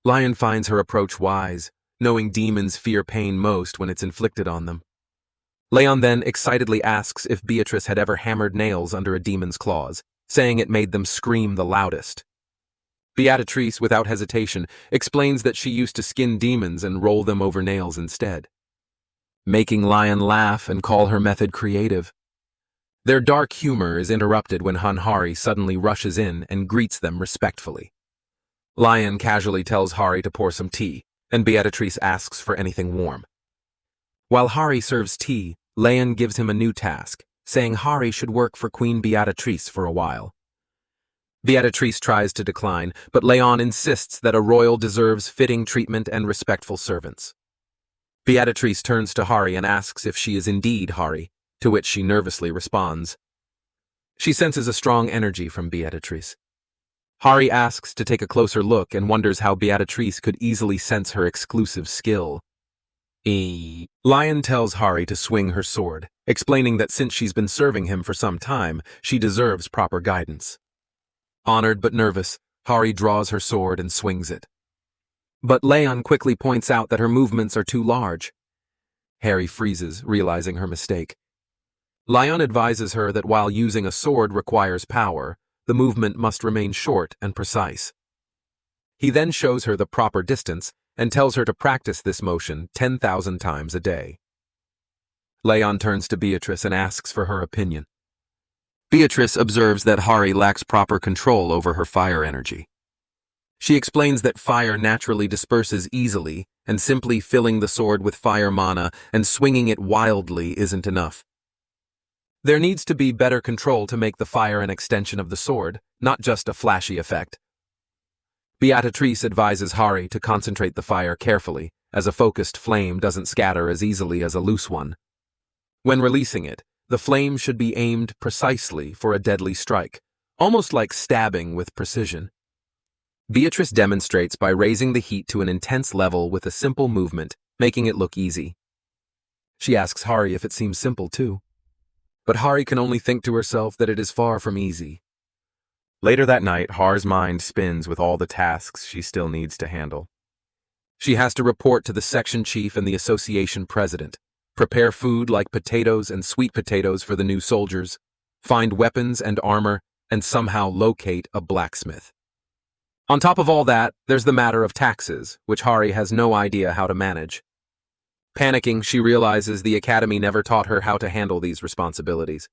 Lion finds her approach wise, knowing demons fear pain most when it's inflicted on them. Leyon then excitedly asks if Beatrice had ever hammered nails under a demon's claws, saying it made them scream the loudest. Beatrice, without hesitation, explains that she used to skin demons and roll them over nails instead, making Lion laugh and call her method creative. Their dark humor is interrupted when Hari suddenly rushes in and greets them respectfully. Lion casually tells Hari to pour some tea, and Beatrice asks for anything warm. While Hari serves tea, Leyon gives him a new task, saying Hari should work for Queen Beatrice for a while. Beatrice tries to decline, but Leyon insists that a royal deserves fitting treatment and respectful servants. Beatrice turns to Hari and asks if she is indeed Hari, to which she nervously responds. She senses a strong energy from Beatrice. Hari asks to take a closer look and wonders how Beatrice could easily sense her exclusive skill. Lion tells Hari to swing her sword, explaining that since she's been serving him for some time, she deserves proper guidance. Honored but nervous, Hari draws her sword and swings it. But Leyon quickly points out that her movements are too large. Hari freezes, realizing her mistake. Lion advises her that while using a sword requires power, the movement must remain short and precise. He then shows her the proper distance and tells her to practice this motion 10,000 times a day. Leyon turns to Beatrice and asks for her opinion. Beatrice observes that Hari lacks proper control over her fire energy. She explains that fire naturally disperses easily, and simply filling the sword with fire mana and swinging it wildly isn't enough. There needs to be better control to make the fire an extension of the sword, not just a flashy effect. Beatrice advises Hari to concentrate the fire carefully, as a focused flame doesn't scatter as easily as a loose one. When releasing it, the flame should be aimed precisely for a deadly strike, almost like stabbing with precision. Beatrice demonstrates by raising the heat to an intense level with a simple movement, making it look easy. She asks Hari if it seems simple too. But Hari can only think to herself that it is far from easy. Later that night, Har's mind spins with all the tasks she still needs to handle. She has to report to the section chief and the association president, prepare food like potatoes and sweet potatoes for the new soldiers, find weapons and armor, and somehow locate a blacksmith. On top of all that, there's the matter of taxes, which Hari has no idea how to manage. Panicking, she realizes the academy never taught her how to handle these responsibilities.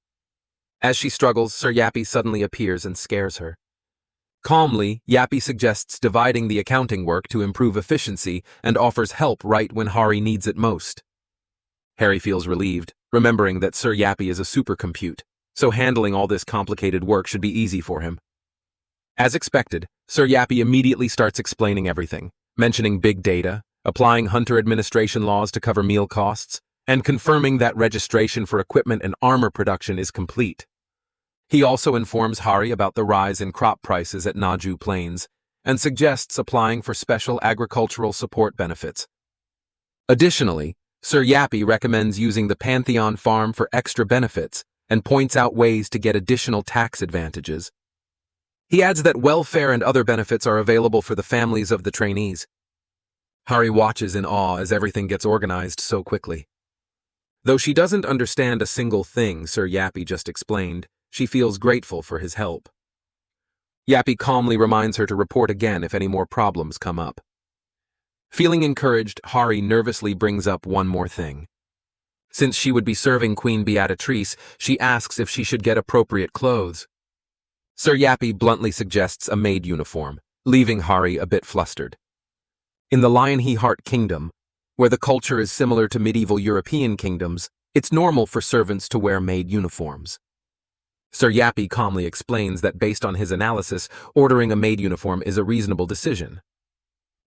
As she struggles, Sir Yappy suddenly appears and scares her. Calmly, Yappy suggests dividing the accounting work to improve efficiency and offers help right when Hari needs it most. Hari feels relieved, remembering that Sir Yappy is a supercompute, so handling all this complicated work should be easy for him. As expected, Sir Yappy immediately starts explaining everything, mentioning big data, applying hunter administration laws to cover meal costs, and confirming that registration for equipment and armor production is complete. He also informs Hari about the rise in crop prices at Naju Plains, and suggests applying for special agricultural support benefits. Additionally, Sir Yappy recommends using the Pantheon farm for extra benefits and points out ways to get additional tax advantages. He adds that welfare and other benefits are available for the families of the trainees. Hari watches in awe as everything gets organized so quickly. Though she doesn't understand a single thing Sir Yappy just explained, she feels grateful for his help. Yappy calmly reminds her to report again if any more problems come up. Feeling encouraged, Hari nervously brings up one more thing. Since she would be serving Queen Beatrice, she asks if she should get appropriate clothes. Sir Yappy bluntly suggests a maid uniform, leaving Hari a bit flustered. In the Lionheart Kingdom, where the culture is similar to medieval European kingdoms, it's normal for servants to wear maid uniforms. Sir Yappy calmly explains that based on his analysis, ordering a maid uniform is a reasonable decision.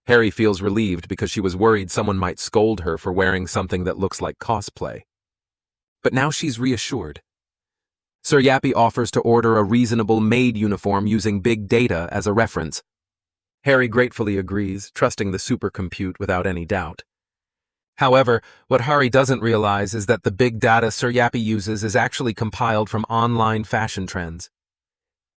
Hari feels relieved because she was worried someone might scold her for wearing something that looks like cosplay. But now she's reassured. Sir Yappy offers to order a reasonable maid uniform using big data as a reference. Hari gratefully agrees, trusting the supercompute without any doubt. However, what Hari doesn't realize is that the big data Sir Yappy uses is actually compiled from online fashion trends.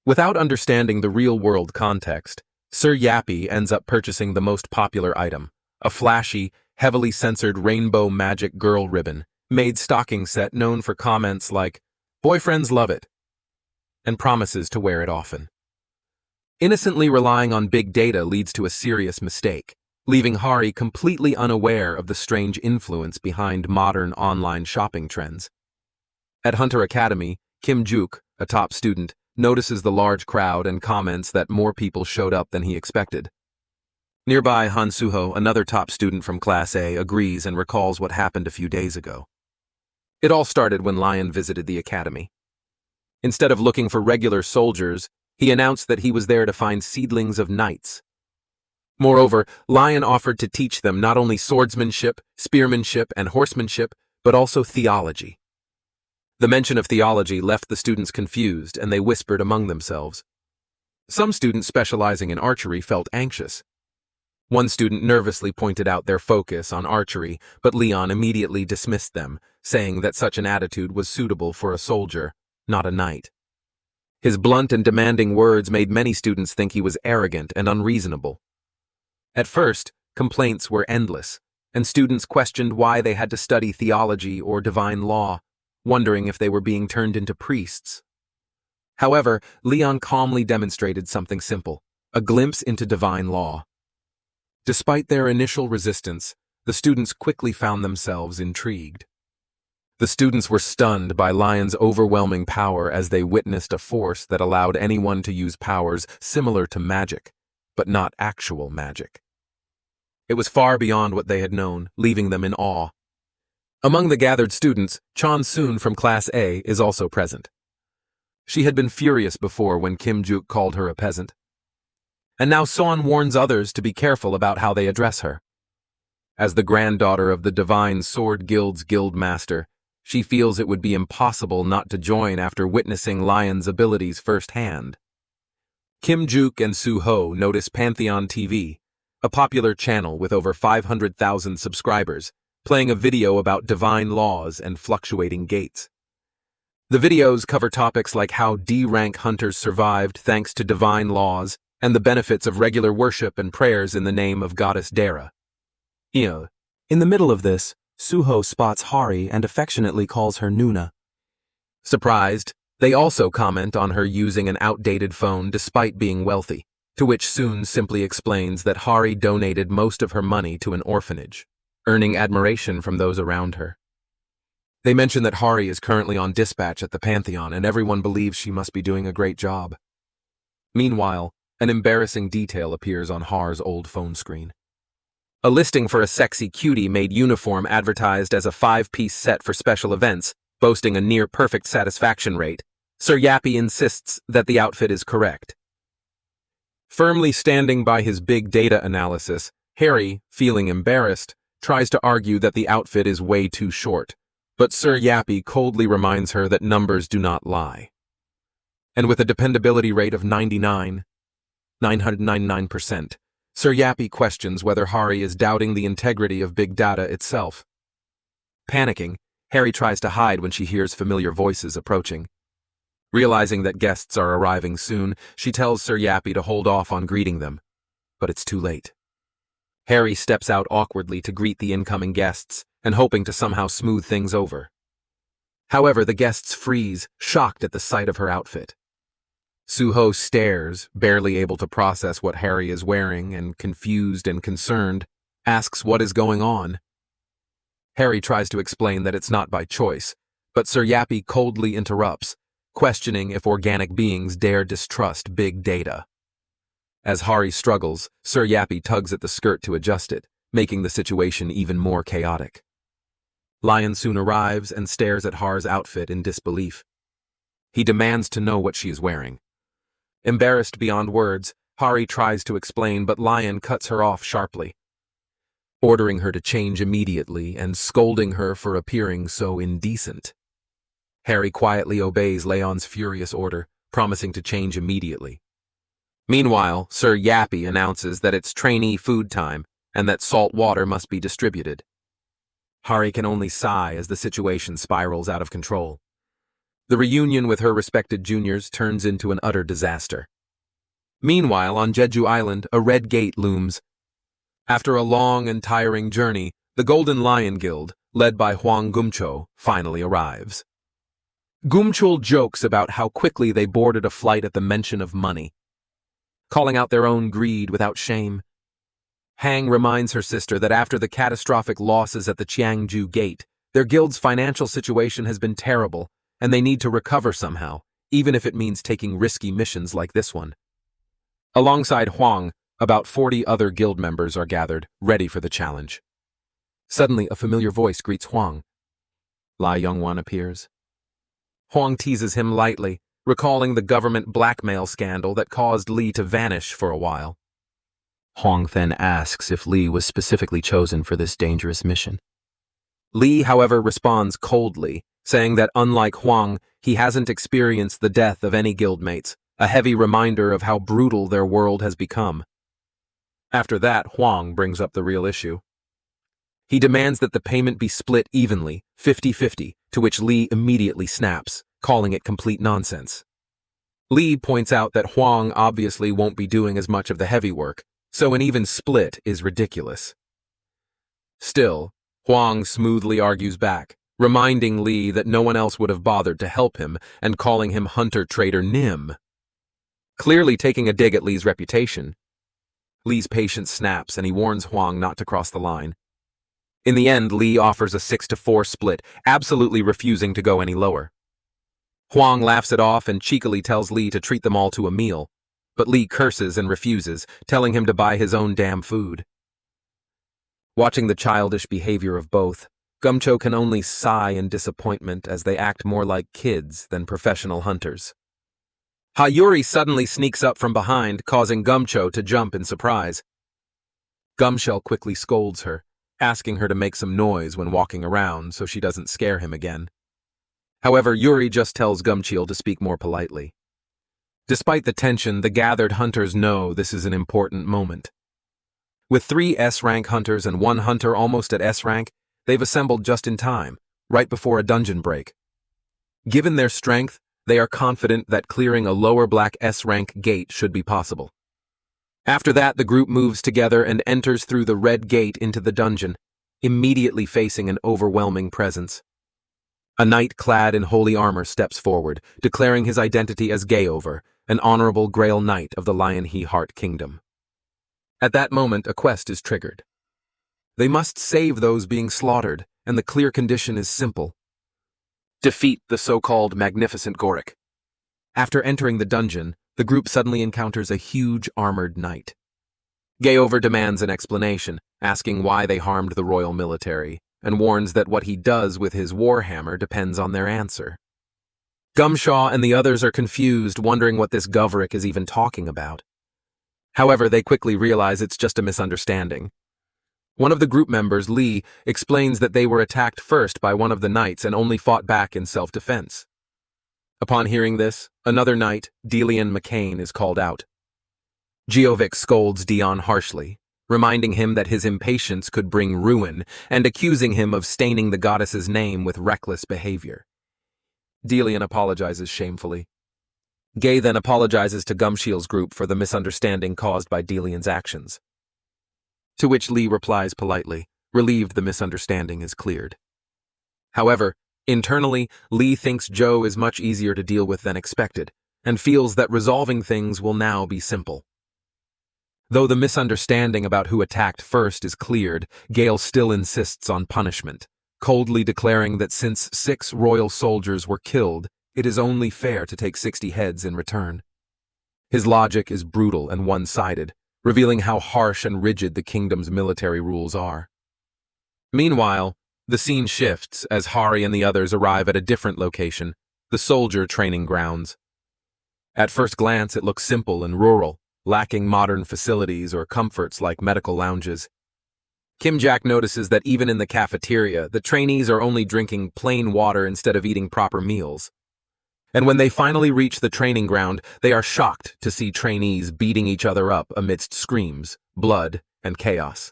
Without understanding the real-world context, Sir Yappy ends up purchasing the most popular item, a flashy, heavily censored rainbow magic girl ribbon, made stocking set known for comments like, "Boyfriends love it," and promises to wear it often. Innocently relying on big data leads to a serious mistake, leaving Hari completely unaware of the strange influence behind modern online shopping trends. At Hunter Academy, Kim Juk, a top student, notices the large crowd and comments that more people showed up than he expected. Nearby, Han Suho, another top student from Class A, agrees and recalls what happened a few days ago. It all started when Lion visited the academy. Instead of looking for regular soldiers, he announced that he was there to find seedlings of knights. Moreover, Lion offered to teach them not only swordsmanship, spearmanship, and horsemanship, but also theology. The mention of theology left the students confused, and they whispered among themselves. Some students specializing in archery felt anxious. One student nervously pointed out their focus on archery, but Leon immediately dismissed them, saying that such an attitude was suitable for a soldier, not a knight. His blunt and demanding words made many students think he was arrogant and unreasonable. At first, complaints were endless, and students questioned why they had to study theology or divine law, wondering if they were being turned into priests. However, Leon calmly demonstrated something simple, a glimpse into divine law. Despite their initial resistance, the students quickly found themselves intrigued. The students were stunned by Lion's overwhelming power as they witnessed a force that allowed anyone to use powers similar to magic, but not actual magic. It was far beyond what they had known, leaving them in awe. Among the gathered students, Chon Soon from Class A is also present. She had been furious before when Kim Juk called her a peasant. And now Son warns others to be careful about how they address her. As the granddaughter of the Divine Sword Guild's guildmaster, she feels it would be impossible not to join after witnessing Lion's abilities firsthand. Kim Juk and Soo Ho notice Pantheon TV, a popular channel with over 500,000 subscribers, playing a video about divine laws and fluctuating gates. The videos cover topics like how D-rank hunters survived thanks to divine laws and the benefits of regular worship and prayers in the name of goddess Dara. In the middle of this, Suho spots Hari and affectionately calls her Nuna. Surprised, they also comment on her using an outdated phone despite being wealthy, to which Soon simply explains that Hari donated most of her money to an orphanage, earning admiration from those around her. They mention that Hari is currently on dispatch at the Pantheon and everyone believes she must be doing a great job. Meanwhile, an embarrassing detail appears on Har's old phone screen. A listing for a sexy cutie-made uniform advertised as a 5-piece set for special events, boasting a near-perfect satisfaction rate. Sir Yappy insists that the outfit is correct. Firmly standing by his big data analysis, Harry, feeling embarrassed, tries to argue that the outfit is way too short, but Sir Yappy coldly reminds her that numbers do not lie. And with a dependability rate of 999%, Sir Yappy questions whether Hari is doubting the integrity of big data itself. Panicking, Harry tries to hide when she hears familiar voices approaching. Realizing that guests are arriving soon, she tells Sir Yappy to hold off on greeting them, but it's too late. Harry steps out awkwardly to greet the incoming guests and hoping to somehow smooth things over. However, the guests freeze, shocked at the sight of her outfit. Suho stares, barely able to process what Harry is wearing, and confused and concerned, asks what is going on. Harry tries to explain that it's not by choice, but Sir Yappy coldly interrupts, questioning if organic beings dare distrust big data. As Hari struggles, Sir Yappy tugs at the skirt to adjust it, making the situation even more chaotic. Lion soon arrives and stares at Har's outfit in disbelief. He demands to know what she is wearing. Embarrassed beyond words, Hari tries to explain, but Lion cuts her off sharply, ordering her to change immediately and scolding her for appearing so indecent. Harry quietly obeys Leon's furious order, promising to change immediately. Meanwhile, Sir Yappy announces that it's trainee food time and that salt water must be distributed. Hari can only sigh as the situation spirals out of control. The reunion with her respected juniors turns into an utter disaster. Meanwhile, on Jeju Island, a red gate looms. After a long and tiring journey, the Golden Lion Guild, led by Hwang Gumcho, finally arrives. Gumchul jokes about how quickly they boarded a flight at the mention of money, calling out their own greed without shame. Hang reminds her sister that after the catastrophic losses at the Chiangju Gate, their guild's financial situation has been terrible, and they need to recover somehow, even if it means taking risky missions like this one. Alongside Hwang, about 40 other guild members are gathered, ready for the challenge. Suddenly, a familiar voice greets Hwang. Lai Yongwan appears. Hwang teases him lightly, recalling the government blackmail scandal that caused Li to vanish for a while. Hwang then asks if Li was specifically chosen for this dangerous mission. Li, however, responds coldly, saying that unlike Hwang, he hasn't experienced the death of any guildmates, a heavy reminder of how brutal their world has become. After that, Hwang brings up the real issue. He demands that the payment be split evenly, 50-50, to which Li immediately snaps, calling it complete nonsense. Li points out that Hwang obviously won't be doing as much of the heavy work, so an even split is ridiculous. Still, Hwang smoothly argues back, reminding Li that no one else would have bothered to help him and calling him hunter-trader Nim. Clearly taking a dig at Li's reputation. Li's patience snaps and he warns Hwang not to cross the line. In the end, Li offers a 6-4 split, absolutely refusing to go any lower. Hwang laughs it off and cheekily tells Li to treat them all to a meal, but Li curses and refuses, telling him to buy his own damn food. Watching the childish behavior of both, Gumcho can only sigh in disappointment as they act more like kids than professional hunters. Hayuri suddenly sneaks up from behind, causing Gumcho to jump in surprise. Gumshell quickly scolds her, asking her to make some noise when walking around so she doesn't scare him again. However, Yuri just tells Gumchil to speak more politely. Despite the tension, the gathered hunters know this is an important moment. With 3 S-rank hunters and 1 hunter almost at S-rank, they've assembled just in time, right before a dungeon break. Given their strength, they are confident that clearing a lower black S-rank gate should be possible. After that, the group moves together and enters through the red gate into the dungeon, immediately facing an overwhelming presence. A knight clad in holy armor steps forward, declaring his identity as Gayover, an honorable Grail Knight of the Lionheart Kingdom. At that moment, a quest is triggered. They must save those being slaughtered, and the clear condition is simple. Defeat the so-called Magnificent Goric. After entering the dungeon, the group suddenly encounters a huge armored knight. Gayover demands an explanation, asking why they harmed the royal military, and warns that what he does with his warhammer depends on their answer. Gumshaw and the others are confused, wondering what this Goverick is even talking about. However, they quickly realize it's just a misunderstanding. One of the group members, Lee, explains that they were attacked first by one of the knights and only fought back in self-defense. Upon hearing this, another knight, Delian McCain, is called out. Geovic scolds Dion harshly, reminding him that his impatience could bring ruin and accusing him of staining the goddess's name with reckless behavior. Delian apologizes shamefully. Gay then apologizes to Gumshiel's group for the misunderstanding caused by Delian's actions. To which Lee replies politely, relieved the misunderstanding is cleared. However, internally, Lee thinks Joe is much easier to deal with than expected, and feels that resolving things will now be simple. Though the misunderstanding about who attacked first is cleared, Gale still insists on punishment, coldly declaring that since 6 royal soldiers were killed, it is only fair to take 60 heads in return. His logic is brutal and one-sided, revealing how harsh and rigid the kingdom's military rules are. Meanwhile, the scene shifts as Hari and the others arrive at a different location, the soldier training grounds. At first glance, it looks simple and rural, lacking modern facilities or comforts like medical lounges. Kim Jack notices that even in the cafeteria, the trainees are only drinking plain water instead of eating proper meals. And when they finally reach the training ground, they are shocked to see trainees beating each other up amidst screams, blood, and chaos.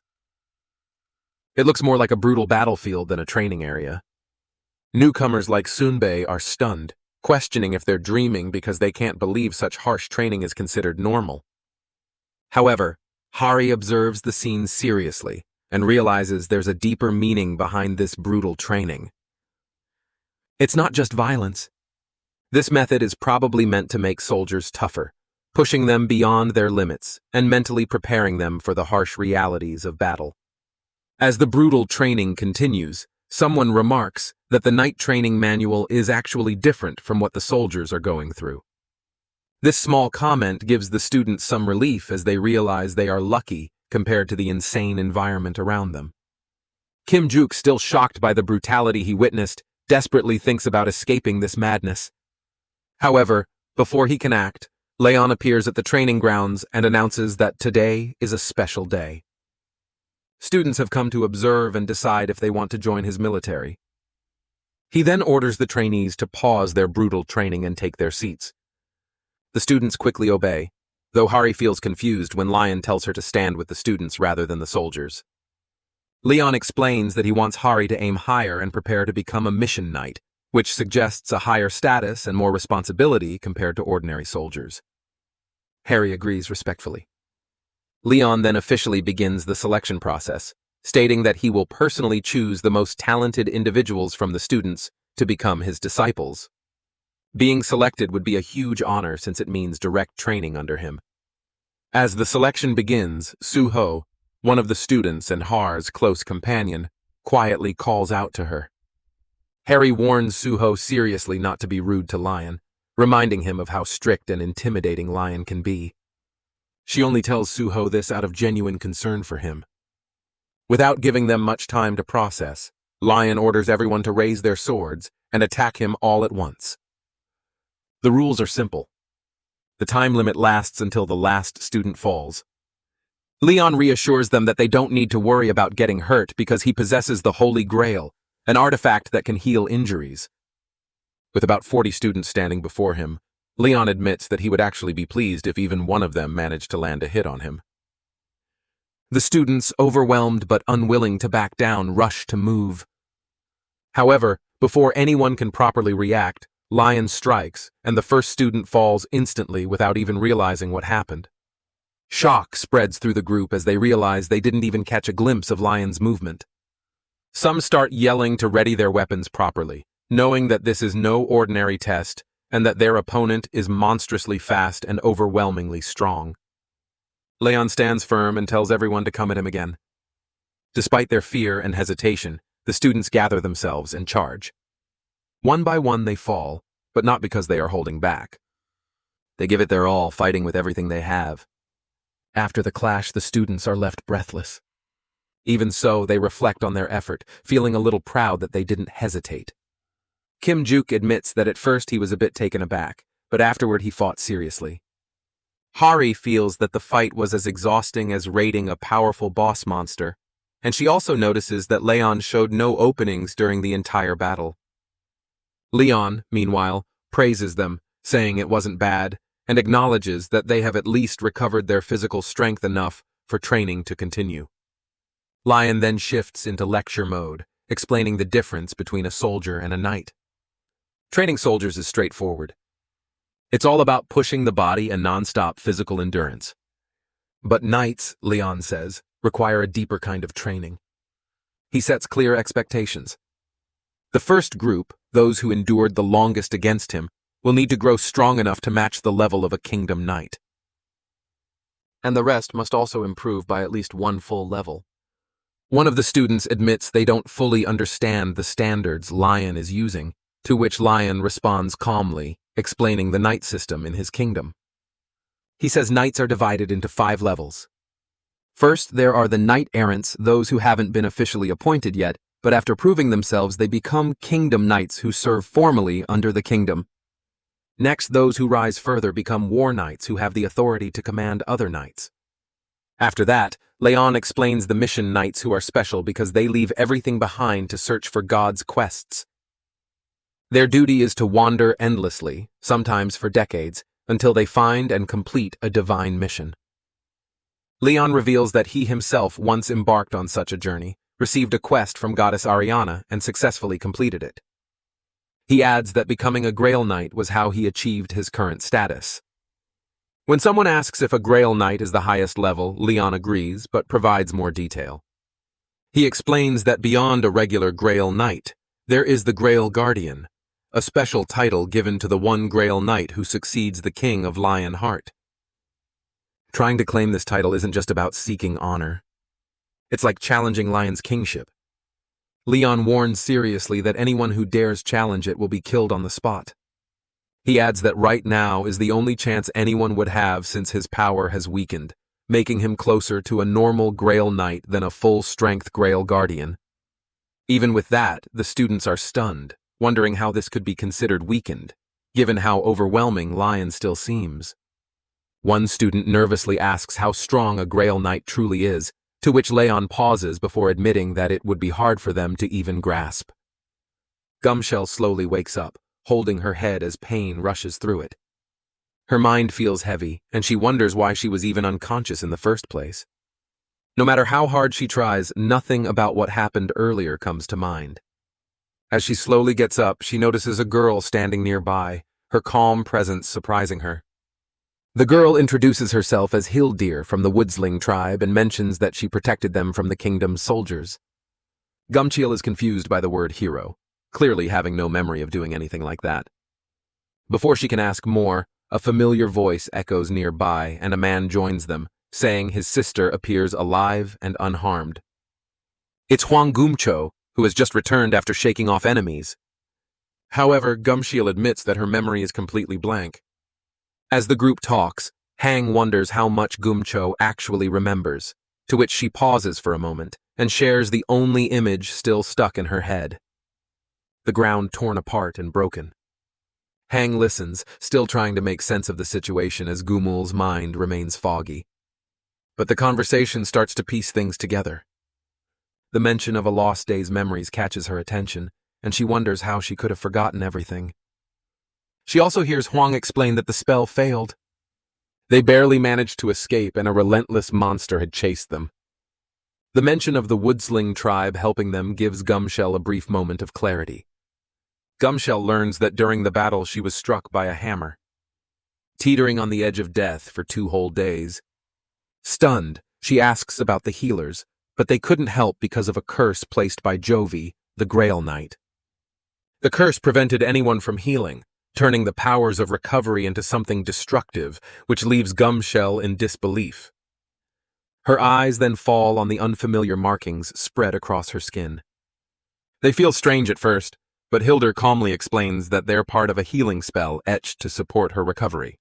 It looks more like a brutal battlefield than a training area. Newcomers like Sunbei are stunned, questioning if they're dreaming because they can't believe such harsh training is considered normal. However, Hari observes the scene seriously and realizes there's a deeper meaning behind this brutal training. It's not just violence. This method is probably meant to make soldiers tougher, pushing them beyond their limits and mentally preparing them for the harsh realities of battle. As the brutal training continues, someone remarks that the knight training manual is actually different from what the soldiers are going through. This small comment gives the students some relief as they realize they are lucky compared to the insane environment around them. Kim Juk, still shocked by the brutality he witnessed, desperately thinks about escaping this madness. However, before he can act, Leyon appears at the training grounds and announces that today is a special day. Students have come to observe and decide if they want to join his military. He then orders the trainees to pause their brutal training and take their seats. The students quickly obey, though Hari feels confused when Lion tells her to stand with the students rather than the soldiers. Leyon explains that he wants Hari to aim higher and prepare to become a mission knight, which suggests a higher status and more responsibility compared to ordinary soldiers. Hari agrees respectfully. Leyon then officially begins the selection process, stating that he will personally choose the most talented individuals from the students to become his disciples. Being selected would be a huge honor since it means direct training under him. As the selection begins, Suho, one of the students and Har's close companion, quietly calls out to her. Hari warns Suho seriously not to be rude to Lion, reminding him of how strict and intimidating Lion can be. She only tells Suho this out of genuine concern for him. Without giving them much time to process, Lion orders everyone to raise their swords and attack him all at once. The rules are simple. The time limit lasts until the last student falls. Leyon reassures them that they don't need to worry about getting hurt because he possesses the Holy Grail, an artifact that can heal injuries. With about 40 students standing before him, Leyon admits that he would actually be pleased if even one of them managed to land a hit on him. The students, overwhelmed but unwilling to back down, rush to move. However, before anyone can properly react, Lion strikes, and the first student falls instantly without even realizing what happened. Shock spreads through the group as they realize they didn't even catch a glimpse of Lion's movement. Some start yelling to ready their weapons properly, knowing that this is no ordinary test and that their opponent is monstrously fast and overwhelmingly strong. Leyon stands firm and tells everyone to come at him again. Despite their fear and hesitation, the students gather themselves and charge. One by one they fall, but not because they are holding back. They give it their all, fighting with everything they have. After the clash, the students are left breathless. Even so, they reflect on their effort, feeling a little proud that they didn't hesitate. Kim Juk admits that at first he was a bit taken aback, but afterward he fought seriously. Hari feels that the fight was as exhausting as raiding a powerful boss monster, and she also notices that Leyon showed no openings during the entire battle. Leyon, meanwhile, praises them, saying it wasn't bad, and acknowledges that they have at least recovered their physical strength enough for training to continue. Lion then shifts into lecture mode, explaining the difference between a soldier and a knight. Training soldiers is straightforward. It's all about pushing the body and non-stop physical endurance. But knights, Leyon says, require a deeper kind of training. He sets clear expectations. The first group, those who endured the longest against him, will need to grow strong enough to match the level of a kingdom knight. And the rest must also improve by at least one full level. One of the students admits they don't fully understand the standards Lion is using, to which Lion responds calmly, explaining the knight system in his kingdom. He says knights are divided into 5 levels. First, there are the knight-errants, those who haven't been officially appointed yet, but after proving themselves they become kingdom knights who serve formally under the kingdom. Next, those who rise further become war knights who have the authority to command other knights. After that, Leyon explains the mission knights who are special because they leave everything behind to search for God's quests. Their duty is to wander endlessly, sometimes for decades, until they find and complete a divine mission. Leyon reveals that he himself once embarked on such a journey, received a quest from goddess Ariana, and successfully completed it. He adds that becoming a Grail Knight was how he achieved his current status. When someone asks if a Grail Knight is the highest level, Leon agrees, but provides more detail. He explains that beyond a regular Grail Knight, there is the Grail Guardian, a special title given to the one Grail Knight who succeeds the king of Lionheart. Trying to claim this title isn't just about seeking honor. It's like challenging Lion's kingship. Leon warns seriously that anyone who dares challenge it will be killed on the spot. He adds that right now is the only chance anyone would have since his power has weakened, making him closer to a normal Grail Knight than a full-strength Grail Guardian. Even with that, the students are stunned, wondering how this could be considered weakened, given how overwhelming Lion still seems. One student nervously asks how strong a Grail Knight truly is, to which Leon pauses before admitting that it would be hard for them to even grasp. Gumshell slowly wakes up, holding her head as pain rushes through it. Her mind feels heavy, and she wonders why she was even unconscious in the first place. No matter how hard she tries, nothing about what happened earlier comes to mind. As she slowly gets up, she notices a girl standing nearby, her calm presence surprising her. The girl introduces herself as Hildir from the Woodsling tribe and mentions that she protected them from the kingdom's soldiers. Gumchil is confused by the word hero, clearly having no memory of doing anything like that. Before she can ask more, a familiar voice echoes nearby and a man joins them, saying his sister appears alive and unharmed. It's Huang Gumcho, who has just returned after shaking off enemies. However, Gumchil admits that her memory is completely blank. As the group talks, Hang wonders how much Gumcho actually remembers, to which she pauses for a moment and shares the only image still stuck in her head. The ground torn apart and broken. Hang listens, still trying to make sense of the situation as Gumul's mind remains foggy. But the conversation starts to piece things together. The mention of a lost day's memories catches her attention, and she wonders how she could have forgotten everything. She also hears Huang explain that the spell failed. They barely managed to escape, and a relentless monster had chased them. The mention of the Woodsling tribe helping them gives Gumshell a brief moment of clarity. Gumshell learns that during the battle she was struck by a hammer, teetering on the edge of death for 2 whole days. Stunned, she asks about the healers, but they couldn't help because of a curse placed by Jovi, the Grail Knight. The curse prevented anyone from healing, turning the powers of recovery into something destructive, which leaves Gumshell in disbelief. Her eyes then fall on the unfamiliar markings spread across her skin. They feel strange at first, but Hildur calmly explains that they're part of a healing spell etched to support her recovery.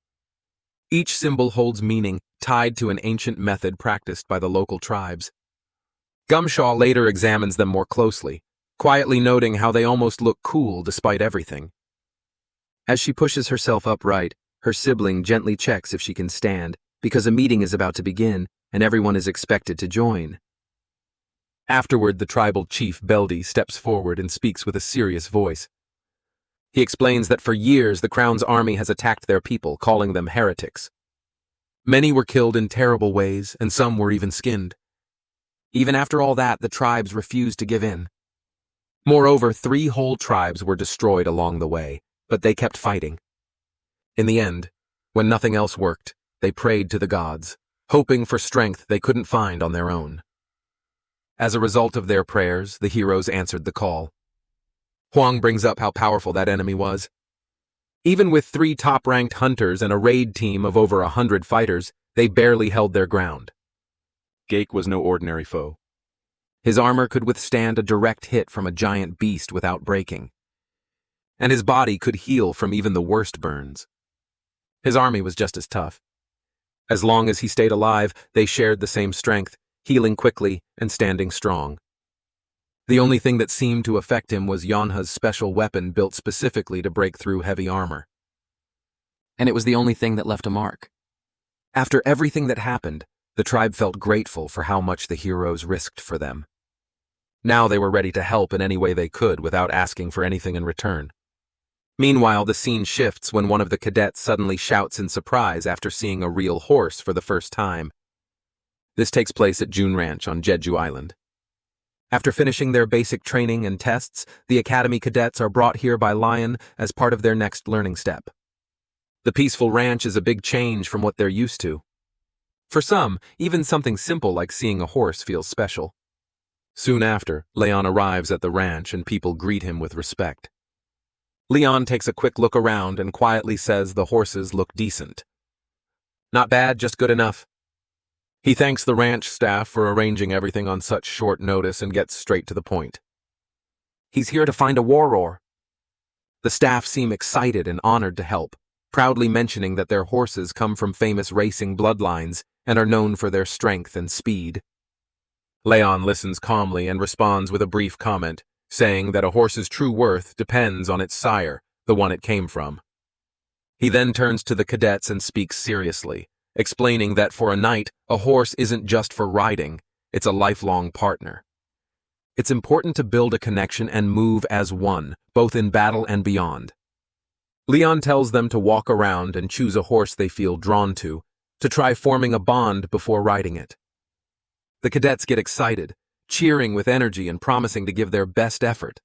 Each symbol holds meaning, tied to an ancient method practiced by the local tribes. Gumshaw later examines them more closely, quietly noting how they almost look cool despite everything. As she pushes herself upright, her sibling gently checks if she can stand, because a meeting is about to begin, and everyone is expected to join. Afterward, the tribal chief, Beldi, steps forward and speaks with a serious voice. He explains that for years the Crown's army has attacked their people, calling them heretics. Many were killed in terrible ways, and some were even skinned. Even after all that, the tribes refused to give in. Moreover, 3 whole tribes were destroyed along the way, but they kept fighting. In the end, when nothing else worked, they prayed to the gods, hoping for strength they couldn't find on their own. As a result of their prayers, the heroes answered the call. Huang brings up how powerful that enemy was. Even with 3 top-ranked hunters and a raid team of over 100 fighters, they barely held their ground. Gake was no ordinary foe. His armor could withstand a direct hit from a giant beast without breaking, and his body could heal from even the worst burns. His army was just as tough. As long as he stayed alive, they shared the same strength, healing quickly and standing strong. The only thing that seemed to affect him was Yonha's special weapon built specifically to break through heavy armor. And it was the only thing that left a mark. After everything that happened, the tribe felt grateful for how much the heroes risked for them. Now they were ready to help in any way they could without asking for anything in return. Meanwhile, the scene shifts when one of the cadets suddenly shouts in surprise after seeing a real horse for the first time. This takes place at June Ranch on Jeju Island. After finishing their basic training and tests, the Academy cadets are brought here by Lion as part of their next learning step. The peaceful ranch is a big change from what they're used to. For some, even something simple like seeing a horse feels special. Soon after, Leyon arrives at the ranch and people greet him with respect. Leyon takes a quick look around and quietly says the horses look decent. Not bad, just good enough. He thanks the ranch staff for arranging everything on such short notice and gets straight to the point. He's here to find a war. The staff seem excited and honored to help, proudly mentioning that their horses come from famous racing bloodlines and are known for their strength and speed. Leyon listens calmly and responds with a brief comment, saying that a horse's true worth depends on its sire, the one it came from. He then turns to the cadets and speaks seriously, explaining that for a knight, a horse isn't just for riding, it's a lifelong partner. It's important to build a connection and move as one, both in battle and beyond. Leyon tells them to walk around and choose a horse they feel drawn to try forming a bond before riding it. The cadets get excited, cheering with energy and promising to give their best effort.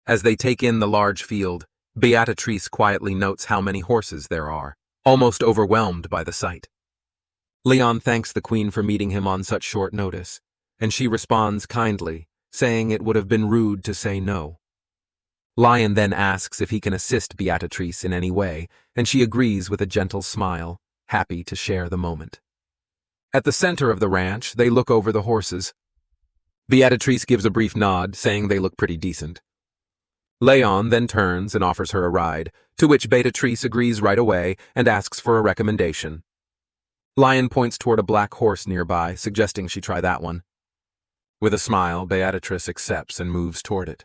As they take in the large field, Beatrice quietly notes how many horses there are, almost overwhelmed by the sight. Leyon thanks the queen for meeting him on such short notice, and she responds kindly, saying it would have been rude to say no. Lion then asks if he can assist Beatrice in any way, and she agrees with a gentle smile, happy to share the moment. At the center of the ranch, they look over the horses. Beatrice gives a brief nod, saying they look pretty decent. Leyon then turns and offers her a ride, to which Beatrice agrees right away and asks for a recommendation. Lion points toward a black horse nearby, suggesting she try that one. With a smile, Beatrice accepts and moves toward it.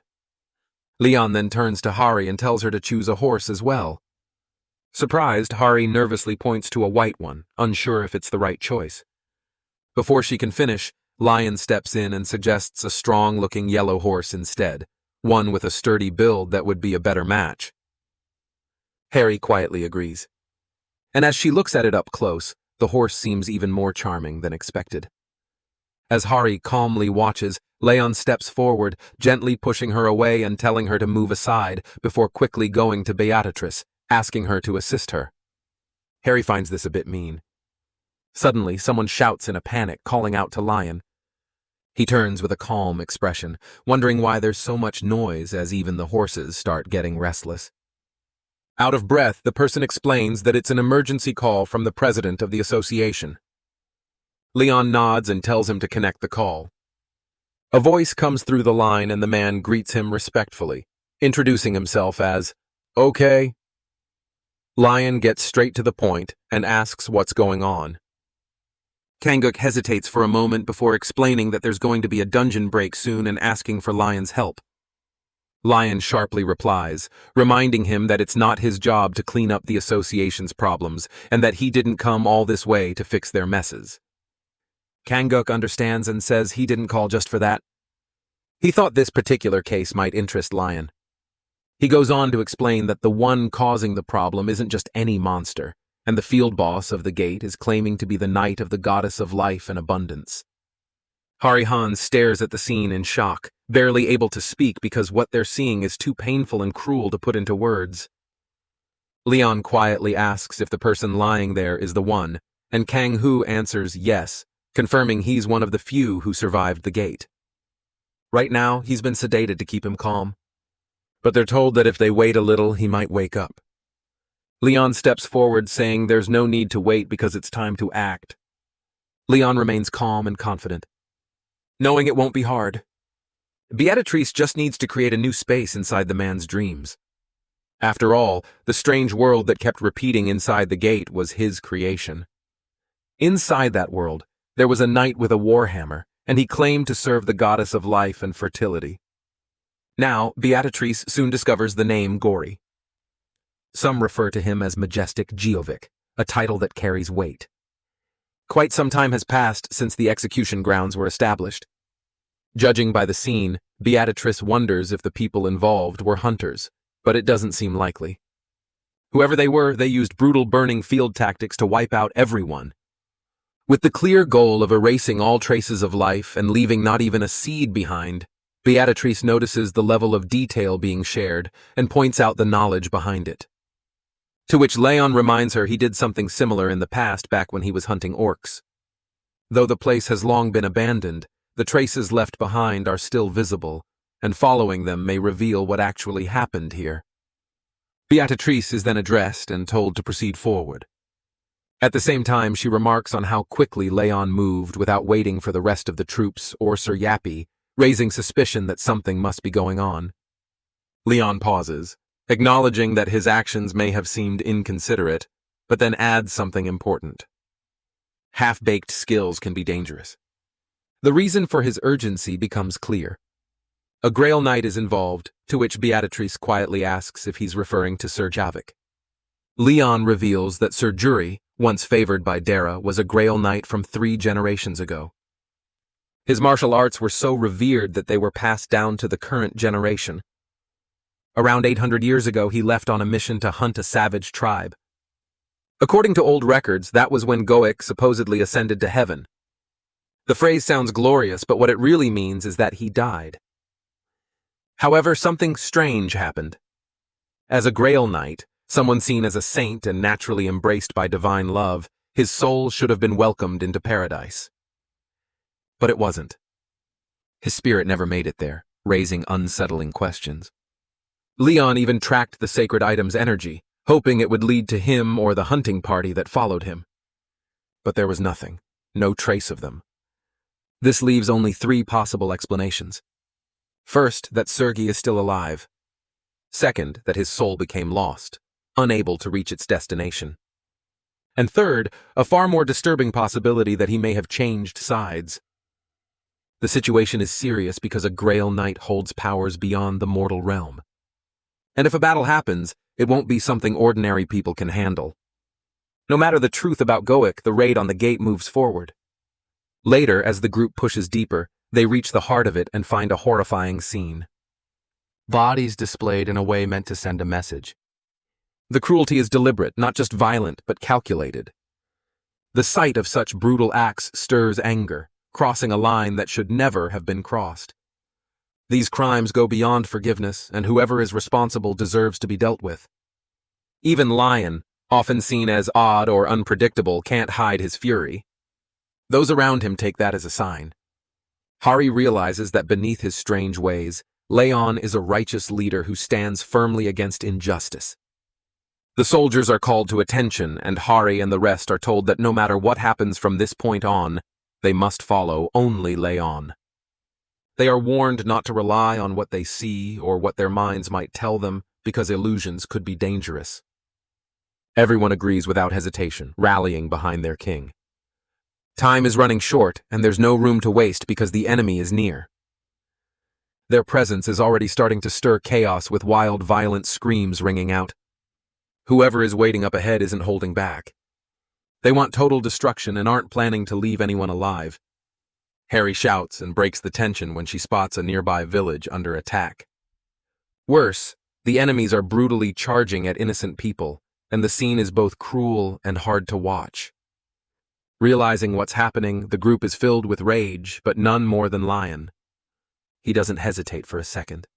Leyon then turns to Hari and tells her to choose a horse as well. Surprised, Hari nervously points to a white one, unsure if it's the right choice. Before she can finish, Lion steps in and suggests a strong-looking yellow horse instead, one with a sturdy build that would be a better match. Hari quietly agrees. And as she looks at it up close, the horse seems even more charming than expected. As Hari calmly watches, Leyon steps forward, gently pushing her away and telling her to move aside before quickly going to Beatrice, asking her to assist her. Hari finds this a bit mean. Suddenly, someone shouts in a panic, calling out to Lion. He turns with a calm expression, wondering why there's so much noise as even the horses start getting restless. Out of breath, the person explains that it's an emergency call from the president of the association. Leyon nods and tells him to connect the call. A voice comes through the line and the man greets him respectfully, introducing himself as, "Okay." Lion gets straight to the point and asks what's going on. Kanguk hesitates for a moment before explaining that there's going to be a dungeon break soon and asking for Lion's help. Lion sharply replies, reminding him that it's not his job to clean up the association's problems and that he didn't come all this way to fix their messes. Kanguk understands and says he didn't call just for that. He thought this particular case might interest Lion. He goes on to explain that the one causing the problem isn't just any monster, and the field boss of the gate is claiming to be the knight of the goddess of life and abundance. Hari-Han stares at the scene in shock, barely able to speak because what they're seeing is too painful and cruel to put into words. Leyon quietly asks if the person lying there is the one, and Kang Hu answers yes, confirming he's one of the few who survived the gate. Right now, he's been sedated to keep him calm, but they're told that if they wait a little, he might wake up. Leyon steps forward, saying there's no need to wait because it's time to act. Leyon remains calm and confident, knowing it won't be hard. Beatrice just needs to create a new space inside the man's dreams. After all, the strange world that kept repeating inside the gate was his creation. Inside that world, there was a knight with a warhammer, and he claimed to serve the goddess of life and fertility. Now, Beatrice soon discovers the name Gori. Some refer to him as Majestic Geovic, a title that carries weight. Quite some time has passed since the execution grounds were established. Judging by the scene, Beatrice wonders if the people involved were hunters, but it doesn't seem likely. Whoever they were, they used brutal burning field tactics to wipe out everyone. With the clear goal of erasing all traces of life and leaving not even a seed behind, Beatrice notices the level of detail being shared and points out the knowledge behind it. To which Leyon reminds her he did something similar in the past back when he was hunting orcs. Though the place has long been abandoned, the traces left behind are still visible, and following them may reveal what actually happened here. Beatrice is then addressed and told to proceed forward. At the same time, she remarks on how quickly Leyon moved without waiting for the rest of the troops or Sir Yappy, raising suspicion that something must be going on. Leyon pauses, acknowledging that his actions may have seemed inconsiderate, but then adds something important. Half-baked skills can be dangerous. The reason for his urgency becomes clear. A Grail Knight is involved, to which Beatrice quietly asks if he's referring to Sir Gothic. Leyon reveals that Sir Jury, once favored by Dara, was a Grail Knight from 3 generations ago. His martial arts were so revered that they were passed down to the current generation. Around 800 years ago, he left on a mission to hunt a savage tribe. According to old records, that was when Gothic supposedly ascended to heaven. The phrase sounds glorious, but what it really means is that he died. However, something strange happened. As a Grail Knight, someone seen as a saint and naturally embraced by divine love, his soul should have been welcomed into paradise. But it wasn't. His spirit never made it there, raising unsettling questions. Leyon even tracked the sacred item's energy, hoping it would lead to him or the hunting party that followed him. But there was nothing, no trace of them. This leaves only 3 possible explanations. First, that Sergi is still alive. Second, that his soul became lost, unable to reach its destination. And third, a far more disturbing possibility that he may have changed sides. The situation is serious because a Grail Knight holds powers beyond the mortal realm. And if a battle happens, it won't be something ordinary people can handle. No matter the truth about Gothic, the raid on the gate moves forward. Later, as the group pushes deeper, they reach the heart of it and find a horrifying scene. Bodies displayed in a way meant to send a message. The cruelty is deliberate, not just violent, but calculated. The sight of such brutal acts stirs anger, crossing a line that should never have been crossed. These crimes go beyond forgiveness, and whoever is responsible deserves to be dealt with. Even Lion, often seen as odd or unpredictable, can't hide his fury. Those around him take that as a sign. Hari realizes that beneath his strange ways, Leyon is a righteous leader who stands firmly against injustice. The soldiers are called to attention, and Hari and the rest are told that no matter what happens from this point on, they must follow only Leyon. They are warned not to rely on what they see or what their minds might tell them, because illusions could be dangerous. Everyone agrees without hesitation, rallying behind their king. Time is running short, and there's no room to waste because the enemy is near. Their presence is already starting to stir chaos with wild, violent screams ringing out. Whoever is waiting up ahead isn't holding back. They want total destruction and aren't planning to leave anyone alive. Harry shouts and breaks the tension when she spots a nearby village under attack. Worse, the enemies are brutally charging at innocent people, and the scene is both cruel and hard to watch. Realizing what's happening, the group is filled with rage, but none more than Lion. He doesn't hesitate for a second.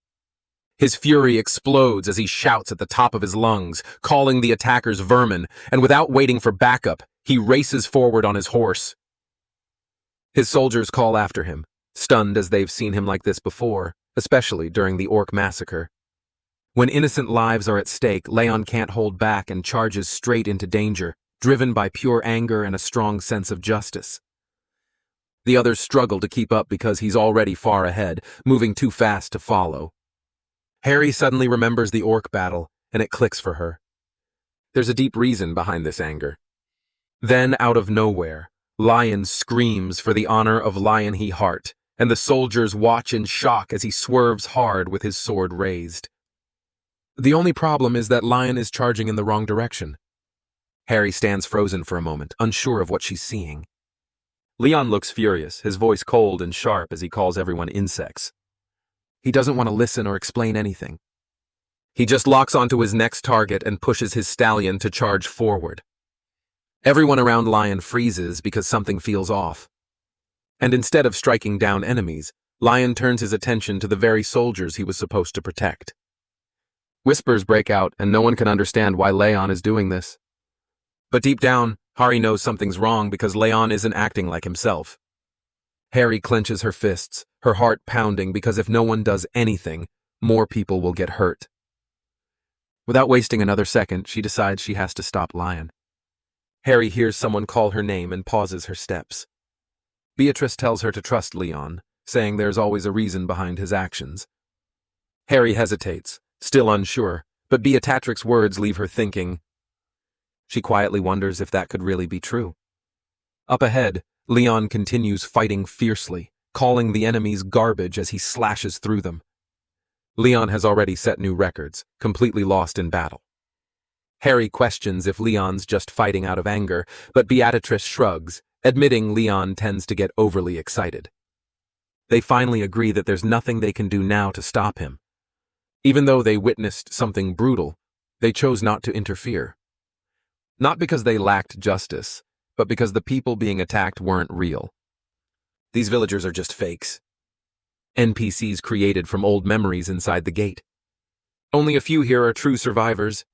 His fury explodes as he shouts at the top of his lungs, calling the attackers vermin, and without waiting for backup, he races forward on his horse. His soldiers call after him, stunned as they've seen him like this before, especially during the orc massacre. When innocent lives are at stake, Leyon can't hold back and charges straight into danger, driven by pure anger and a strong sense of justice. The others struggle to keep up because he's already far ahead, moving too fast to follow. Harry suddenly remembers the orc battle, and it clicks for her. There's a deep reason behind this anger. Then, out of nowhere, Lion screams for the honor of Lionheart, and the soldiers watch in shock as he swerves hard with his sword raised. The only problem is that Lion is charging in the wrong direction. Harry stands frozen for a moment, unsure of what she's seeing. Leyon looks furious, his voice cold and sharp as he calls everyone insects. He doesn't want to listen or explain anything. He just locks onto his next target and pushes his stallion to charge forward. Everyone around Lion freezes because something feels off. And instead of striking down enemies, Lion turns his attention to the very soldiers he was supposed to protect. Whispers break out, and no one can understand why Leyon is doing this. But deep down, Hari knows something's wrong because Leyon isn't acting like himself. Hari clenches her fists, her heart pounding because if no one does anything, more people will get hurt. Without wasting another second, she decides she has to stop Lion. Hari hears someone call her name and pauses her steps. Beatrice tells her to trust Leon, saying there's always a reason behind his actions. Hari hesitates, still unsure, but Beatrix's words leave her thinking. She quietly wonders if that could really be true. Up ahead, Leon continues fighting fiercely, calling the enemies garbage as he slashes through them. Leon has already set new records, completely lost in battle. Hari questions if Leon's just fighting out of anger, but Beatrice shrugs, admitting Leon tends to get overly excited. They finally agree that there's nothing they can do now to stop him. Even though they witnessed something brutal, they chose not to interfere. Not because they lacked justice, but because the people being attacked weren't real. These villagers are just fakes. NPCs created from old memories inside the gate. Only a few here are true survivors.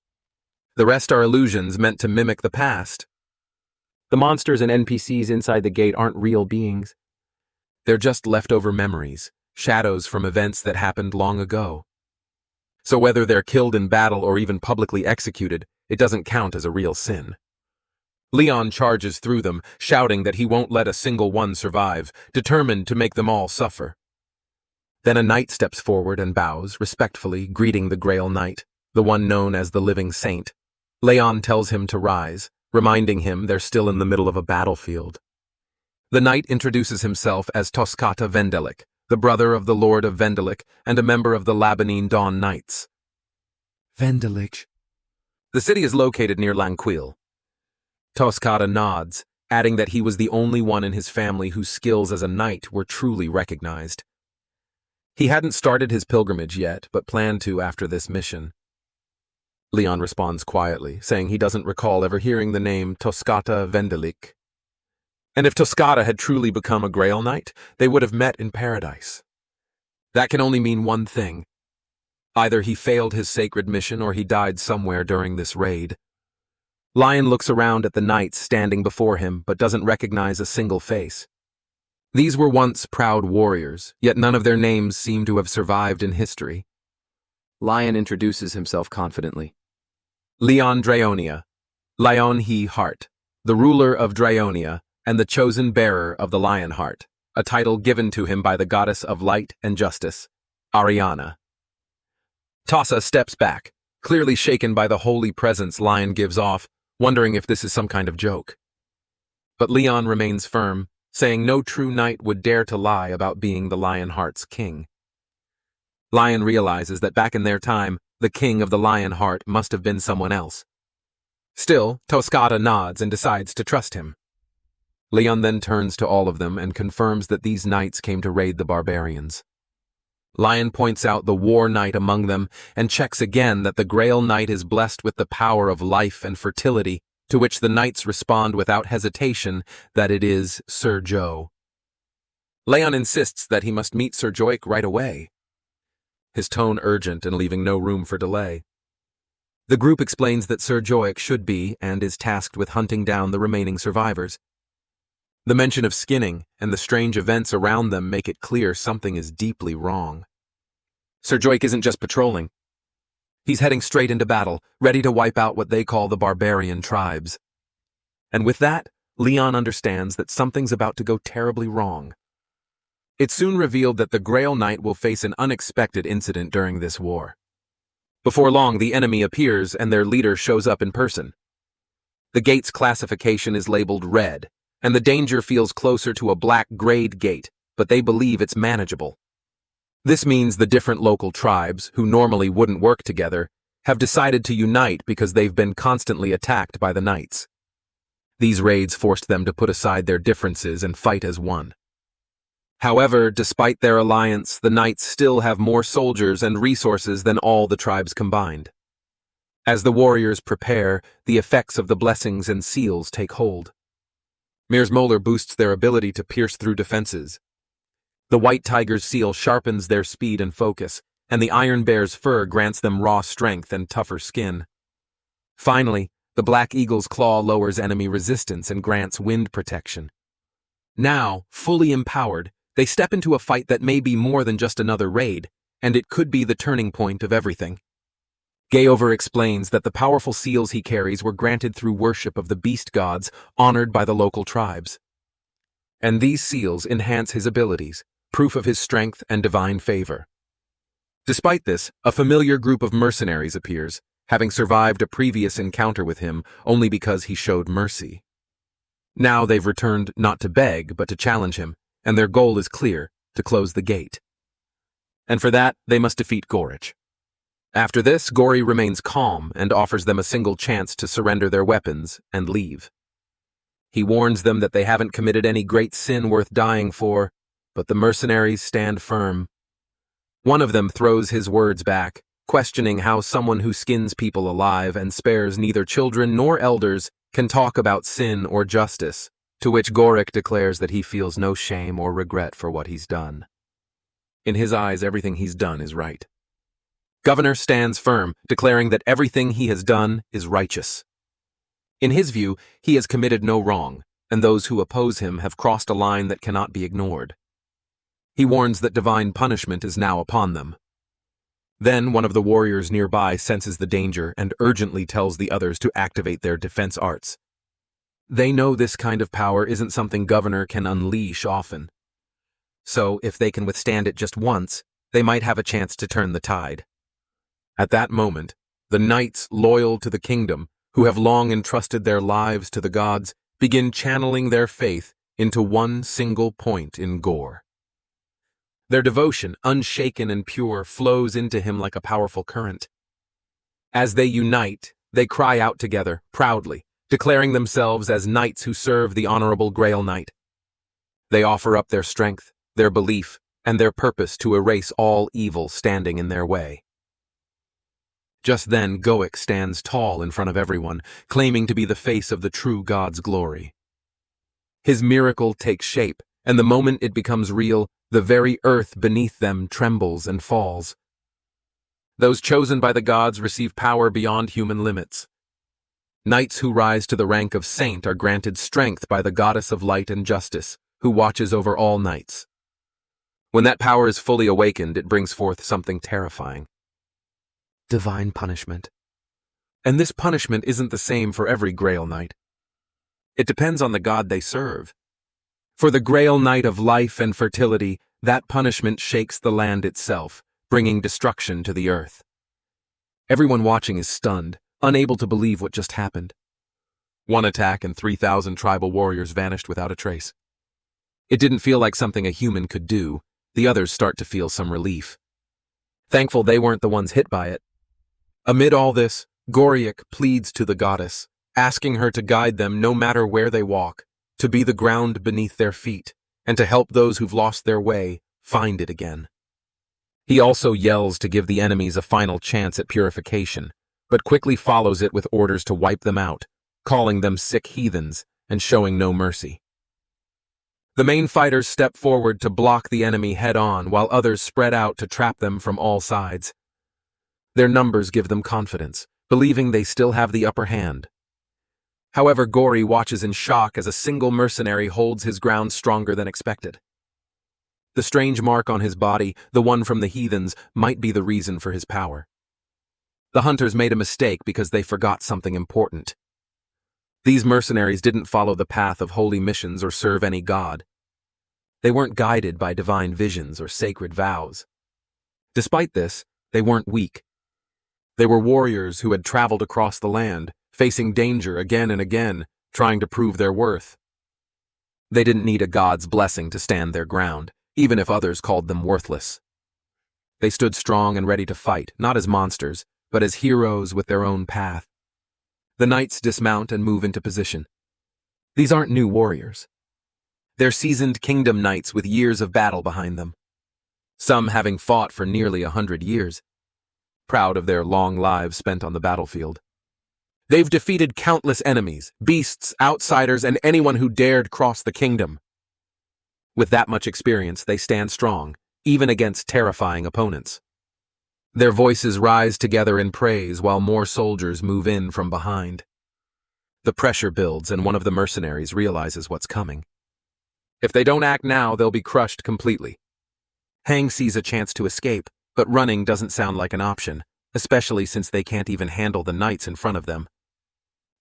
The rest are illusions meant to mimic the past. The monsters and NPCs inside the gate aren't real beings. They're just leftover memories, shadows from events that happened long ago. So whether they're killed in battle or even publicly executed, it doesn't count as a real sin. Leon charges through them, shouting that he won't let a single one survive, determined to make them all suffer. Then a knight steps forward and bows, respectfully, greeting the Grail Knight, the one known as the Living Saint. Leon tells him to rise, reminding him they're still in the middle of a battlefield. The knight introduces himself as Toskata Vendelik, the brother of the Lord of Vendelik and a member of the Labanine Dawn Knights. Vendelik. The city is located near Lanquil. Toskata nods, adding that he was the only one in his family whose skills as a knight were truly recognized. He hadn't started his pilgrimage yet, but planned to after this mission. Leon responds quietly, saying he doesn't recall ever hearing the name Toskata Vendelik. And if Toskata had truly become a Grail Knight, they would have met in paradise. That can only mean one thing. Either he failed his sacred mission or he died somewhere during this raid. Lion looks around at the knights standing before him, but doesn't recognize a single face. These were once proud warriors, yet none of their names seem to have survived in history. Lion introduces himself confidently. Leon Drayonia, Lionheart, the ruler of Drayonia and the chosen bearer of the Lionheart, a title given to him by the goddess of light and justice, Ariana. Tossa steps back, clearly shaken by the holy presence Lion gives off, wondering if this is some kind of joke. But Leon remains firm, saying no true knight would dare to lie about being the Lionheart's king. Lion realizes that back in their time, the king of the Lionheart must have been someone else. Still, Toskata nods and decides to trust him. Leon then turns to all of them and confirms that these knights came to raid the barbarians. Lion points out the war knight among them and checks again that the Grail Knight is blessed with the power of life and fertility, to which the knights respond without hesitation that it is Sir Jo. Leon insists that he must meet Sir Joik right away, his tone urgent and leaving no room for delay. The group explains that Sir Joik should be and is tasked with hunting down the remaining survivors. The mention of skinning and the strange events around them make it clear something is deeply wrong. Sir Joik isn't just patrolling. He's heading straight into battle, ready to wipe out what they call the barbarian tribes. And with that, Leon understands that something's about to go terribly wrong. It's soon revealed that the Grail Knight will face an unexpected incident during this war. Before long, the enemy appears and their leader shows up in person. The gate's classification is labeled red, and the danger feels closer to a black grade gate, but they believe it's manageable. This means the different local tribes, who normally wouldn't work together, have decided to unite because they've been constantly attacked by the knights. These raids forced them to put aside their differences and fight as one. However, despite their alliance, the knights still have more soldiers and resources than all the tribes combined. As the warriors prepare, the effects of the blessings and seals take hold. Mir's Molar boosts their ability to pierce through defenses. The White Tiger's seal sharpens their speed and focus, and the iron bear's fur grants them raw strength and tougher skin. Finally, the black eagle's claw lowers enemy resistance and grants wind protection. Now, fully empowered, they step into a fight that may be more than just another raid, and it could be the turning point of everything. Gaover explains that the powerful seals he carries were granted through worship of the beast gods honored by the local tribes. And these seals enhance his abilities, proof of his strength and divine favor. Despite this, a familiar group of mercenaries appears, having survived a previous encounter with him only because he showed mercy. Now they've returned not to beg, but to challenge him, and their goal is clear, to close the gate. And for that, they must defeat Gorich. After this, Gori remains calm and offers them a single chance to surrender their weapons and leave. He warns them that they haven't committed any great sin worth dying for, but the mercenaries stand firm. One of them throws his words back, questioning how someone who skins people alive and spares neither children nor elders can talk about sin or justice, to which Gorich declares that he feels no shame or regret for what he's done. In his eyes, everything he's done is right. Governor stands firm, declaring that everything he has done is righteous. In his view, he has committed no wrong, and those who oppose him have crossed a line that cannot be ignored. He warns that divine punishment is now upon them. Then one of the warriors nearby senses the danger and urgently tells the others to activate their defense arts. They know this kind of power isn't something Governor can unleash often. So, if they can withstand it just once, they might have a chance to turn the tide. At that moment, the knights loyal to the kingdom, who have long entrusted their lives to the gods, begin channeling their faith into one single point in Gore. Their devotion, unshaken and pure, flows into him like a powerful current. As they unite, they cry out together, proudly, declaring themselves as knights who serve the honorable Grail Knight. They offer up their strength, their belief, and their purpose to erase all evil standing in their way. Just then, Goic stands tall in front of everyone, claiming to be the face of the true God's glory. His miracle takes shape, and the moment it becomes real, the very earth beneath them trembles and falls. Those chosen by the gods receive power beyond human limits. Knights who rise to the rank of saint are granted strength by the goddess of light and justice, who watches over all knights. When that power is fully awakened, it brings forth something terrifying. Divine punishment. And this punishment isn't the same for every Grail Knight. It depends on the god they serve. For the Grail Knight of life and fertility, that punishment shakes the land itself, bringing destruction to the earth. Everyone watching is stunned, unable to believe what just happened. One attack and 3,000 tribal warriors vanished without a trace. It didn't feel like something a human could do. The others start to feel some relief. Thankful they weren't the ones hit by it. Amid all this, Goriac pleads to the goddess, asking her to guide them no matter where they walk, to be the ground beneath their feet, and to help those who've lost their way find it again. He also yells to give the enemies a final chance at purification, but quickly follows it with orders to wipe them out, calling them sick heathens and showing no mercy. The main fighters step forward to block the enemy head-on, while others spread out to trap them from all sides. Their numbers give them confidence, believing they still have the upper hand. However, Gori watches in shock as a single mercenary holds his ground stronger than expected. The strange mark on his body, the one from the heathens, might be the reason for his power. The hunters made a mistake because they forgot something important. These mercenaries didn't follow the path of holy missions or serve any god. They weren't guided by divine visions or sacred vows. Despite this, they weren't weak. They were warriors who had traveled across the land, facing danger again and again, trying to prove their worth. They didn't need a god's blessing to stand their ground, even if others called them worthless. They stood strong and ready to fight, not as monsters, but as heroes with their own path. The knights dismount and move into position. These aren't new warriors. They're seasoned kingdom knights with years of battle behind them, some having fought for nearly 100 years, proud of their long lives spent on the battlefield. They've defeated countless enemies, beasts, outsiders, and anyone who dared cross the kingdom. With that much experience, they stand strong, even against terrifying opponents. Their voices rise together in praise while more soldiers move in from behind. The pressure builds and one of the mercenaries realizes what's coming. If they don't act now, they'll be crushed completely. Hang sees a chance to escape, but running doesn't sound like an option, especially since they can't even handle the knights in front of them.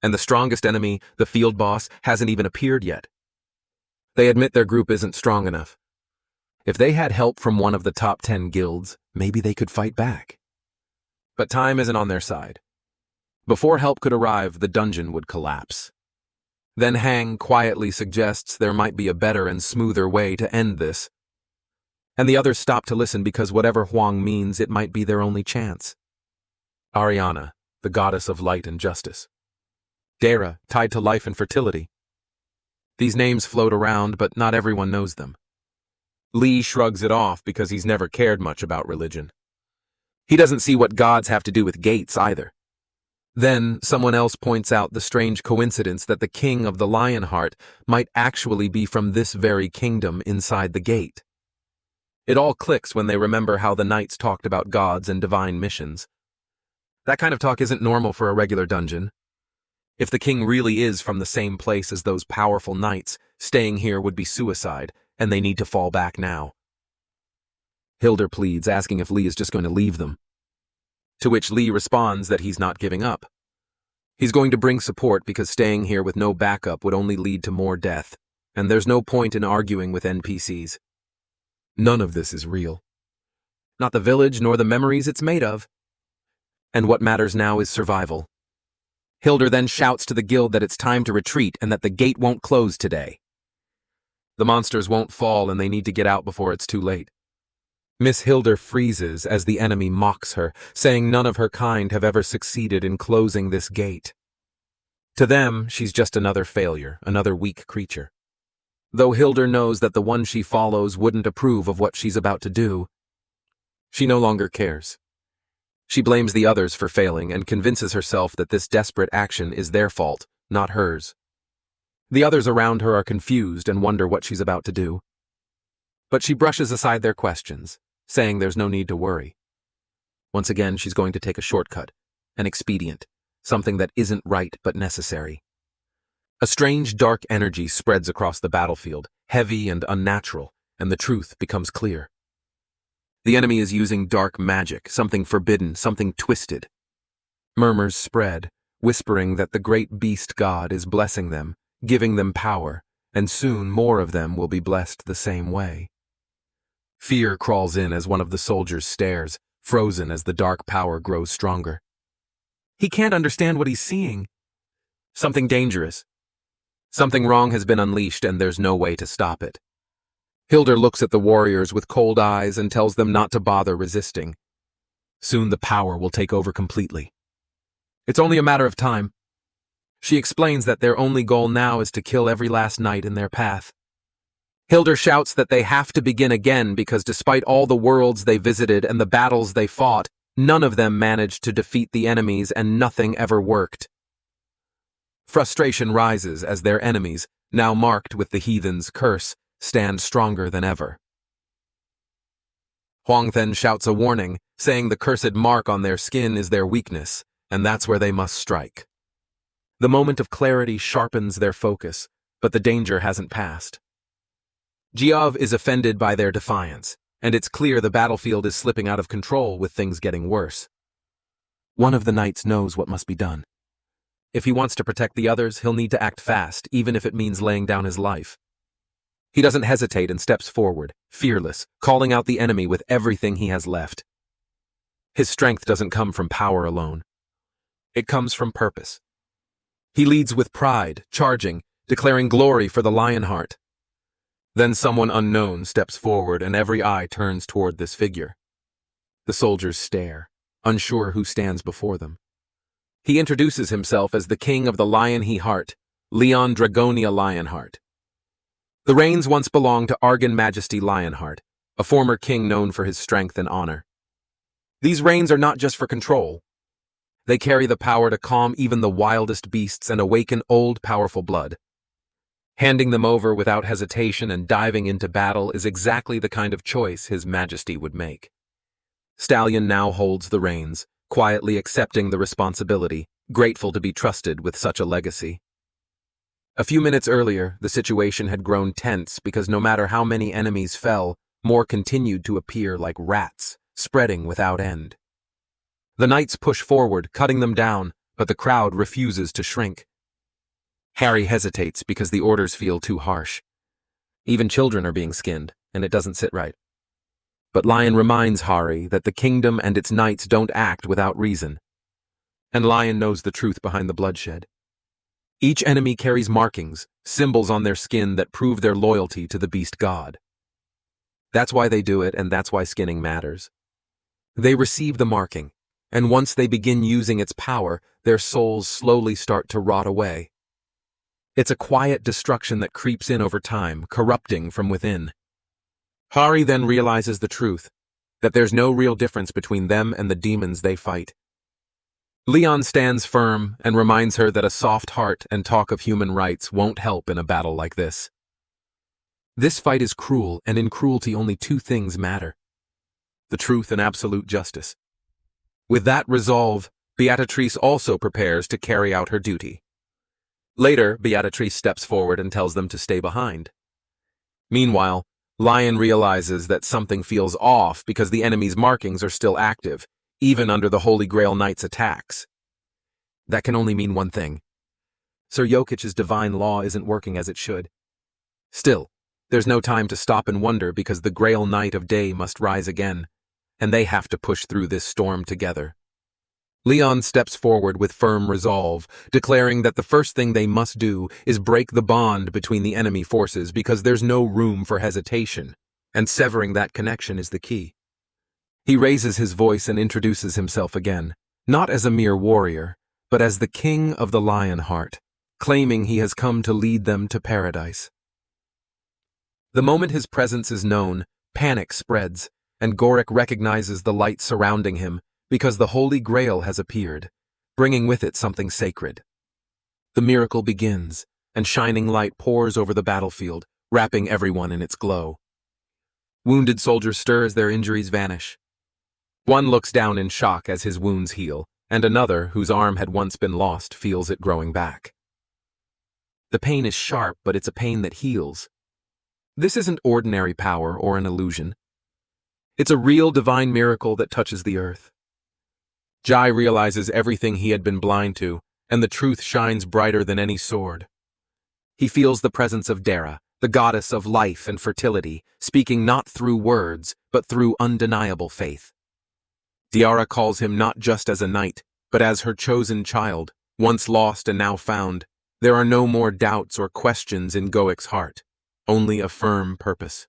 And the strongest enemy, the field boss, hasn't even appeared yet. They admit their group isn't strong enough. If they had help from one of the top 10 guilds, maybe they could fight back. But time isn't on their side. Before help could arrive, the dungeon would collapse. Then Hang quietly suggests there might be a better and smoother way to end this. And the others stop to listen because whatever Huang means, it might be their only chance. Ariana, the goddess of light and justice. Dara, tied to life and fertility. These names float around, but not everyone knows them. Lee shrugs it off because he's never cared much about religion. He doesn't see what gods have to do with gates either. Then, someone else points out the strange coincidence that the king of the Lionheart might actually be from this very kingdom inside the gate. It all clicks when they remember how the knights talked about gods and divine missions. That kind of talk isn't normal for a regular dungeon. If the king really is from the same place as those powerful knights, staying here would be suicide, and they need to fall back now. Hilder pleads, asking if Lee is just going to leave them. To which Lee responds that he's not giving up. He's going to bring support because staying here with no backup would only lead to more death, and there's no point in arguing with NPCs. None of this is real. Not the village nor the memories it's made of. And what matters now is survival. Hilder then shouts to the guild that it's time to retreat and that the gate won't close today. The monsters won't fall and they need to get out before it's too late. Miss Hilder freezes as the enemy mocks her, saying none of her kind have ever succeeded in closing this gate. To them, she's just another failure, another weak creature. Though Hilder knows that the one she follows wouldn't approve of what she's about to do, she no longer cares. She blames the others for failing and convinces herself that this desperate action is their fault, not hers. The others around her are confused and wonder what she's about to do. But she brushes aside their questions, saying there's no need to worry. Once again, she's going to take a shortcut, an expedient, something that isn't right but necessary. A strange dark energy spreads across the battlefield, heavy and unnatural, and the truth becomes clear. The enemy is using dark magic, something forbidden, something twisted. Murmurs spread, whispering that the great beast god is blessing them, giving them power, and soon more of them will be blessed the same way. Fear crawls in as one of the soldiers stares, frozen as the dark power grows stronger. He can't understand what he's seeing. Something dangerous. Something wrong has been unleashed and there's no way to stop it. Hilder looks at the warriors with cold eyes and tells them not to bother resisting. Soon the power will take over completely. It's only a matter of time. She explains that their only goal now is to kill every last knight in their path. Hilder shouts that they have to begin again because despite all the worlds they visited and the battles they fought, none of them managed to defeat the enemies and nothing ever worked. Frustration rises as their enemies, now marked with the heathen's curse, stand stronger than ever. Huang then shouts a warning, saying the cursed mark on their skin is their weakness, and that's where they must strike. The moment of clarity sharpens their focus, but the danger hasn't passed. Jiav is offended by their defiance, and it's clear the battlefield is slipping out of control with things getting worse. One of the knights knows what must be done. If he wants to protect the others, he'll need to act fast, even if it means laying down his life. He doesn't hesitate and steps forward, fearless, calling out the enemy with everything he has left. His strength doesn't come from power alone. It comes from purpose. He leads with pride, charging, declaring glory for the Lionheart. Then someone unknown steps forward and every eye turns toward this figure. The soldiers stare, unsure who stands before them. He introduces himself as the king of the Lionheart, Leon Dragonia Lionheart. The reigns once belonged to Argon Majesty Lionheart, a former king known for his strength and honor. These reigns are not just for control. They carry the power to calm even the wildest beasts and awaken old, powerful blood. Handing them over without hesitation and diving into battle is exactly the kind of choice His Majesty would make. Stallion now holds the reins, quietly accepting the responsibility, grateful to be trusted with such a legacy. A few minutes earlier, the situation had grown tense because no matter how many enemies fell, more continued to appear like rats, spreading without end. The knights push forward, cutting them down, but the crowd refuses to shrink. Harry hesitates because the orders feel too harsh. Even children are being skinned, and it doesn't sit right. But Lion reminds Harry that the kingdom and its knights don't act without reason. And Lion knows the truth behind the bloodshed. Each enemy carries markings, symbols on their skin that prove their loyalty to the beast god. That's why they do it, and that's why skinning matters. They receive the marking, and once they begin using its power, their souls slowly start to rot away. It's a quiet destruction that creeps in over time, corrupting from within. Harry then realizes the truth, that there's no real difference between them and the demons they fight. Leon stands firm and reminds her that a soft heart and talk of human rights won't help in a battle like this. This fight is cruel, and in cruelty only two things matter: the truth and absolute justice. With that resolve, Beatrice also prepares to carry out her duty. Later, Beatrice steps forward and tells them to stay behind. Meanwhile, Lion realizes that something feels off because the enemy's markings are still active, even under the Holy Grail Knight's attacks. That can only mean one thing: Sir Gothic's divine law isn't working as it should. Still, there's no time to stop and wonder because the Grail Knight of Day must rise again, and they have to push through this storm together. Leon steps forward with firm resolve, declaring that the first thing they must do is break the bond between the enemy forces because there's no room for hesitation, and severing that connection is the key. He raises his voice and introduces himself again, not as a mere warrior, but as the King of the Lionheart, claiming he has come to lead them to paradise. The moment his presence is known, panic spreads, and Gothic recognizes the light surrounding him because the Holy Grail has appeared, bringing with it something sacred. The miracle begins, and shining light pours over the battlefield, wrapping everyone in its glow. Wounded soldiers stir as their injuries vanish. One looks down in shock as his wounds heal, and another, whose arm had once been lost, feels it growing back. The pain is sharp, but it's a pain that heals. This isn't ordinary power or an illusion. It's a real divine miracle that touches the earth. Jai realizes everything he had been blind to, and the truth shines brighter than any sword. He feels the presence of Dara, the goddess of life and fertility, speaking not through words, but through undeniable faith. Diara calls him not just as a knight, but as her chosen child, once lost and now found. There are no more doubts or questions in Gothic's heart, only a firm purpose.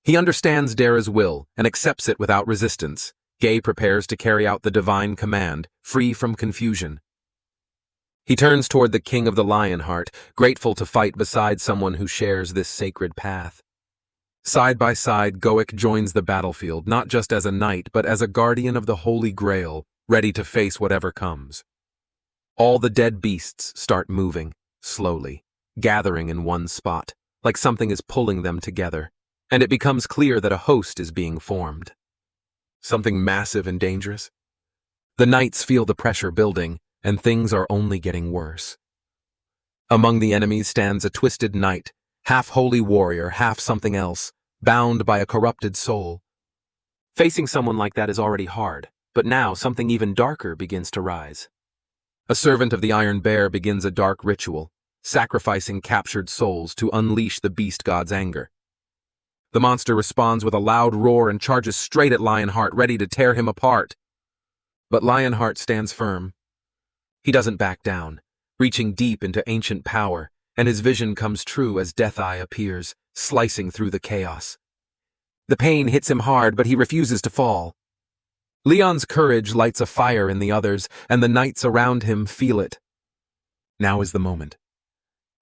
He understands Dara's will and accepts it without resistance. Gay prepares to carry out the divine command, free from confusion. He turns toward the King of the Lionheart, grateful to fight beside someone who shares this sacred path. Side by side, Gothic joins the battlefield, not just as a knight, but as a guardian of the Holy Grail, ready to face whatever comes. All the dead beasts start moving, slowly, gathering in one spot, like something is pulling them together, and it becomes clear that a host is being formed. Something massive and dangerous. The knights feel the pressure building, and things are only getting worse. Among the enemies stands a twisted knight, half holy warrior, half something else, bound by a corrupted soul. Facing someone like that is already hard, but now something even darker begins to rise. A servant of the Iron Bear begins a dark ritual, sacrificing captured souls to unleash the beast god's anger. The monster responds with a loud roar and charges straight at Lionheart, ready to tear him apart. But Lionheart stands firm. He doesn't back down, reaching deep into ancient power, and his vision comes true as Death Eye appears, slicing through the chaos. The pain hits him hard, but he refuses to fall. Leon's courage lights a fire in the others, and the knights around him feel it. Now is the moment.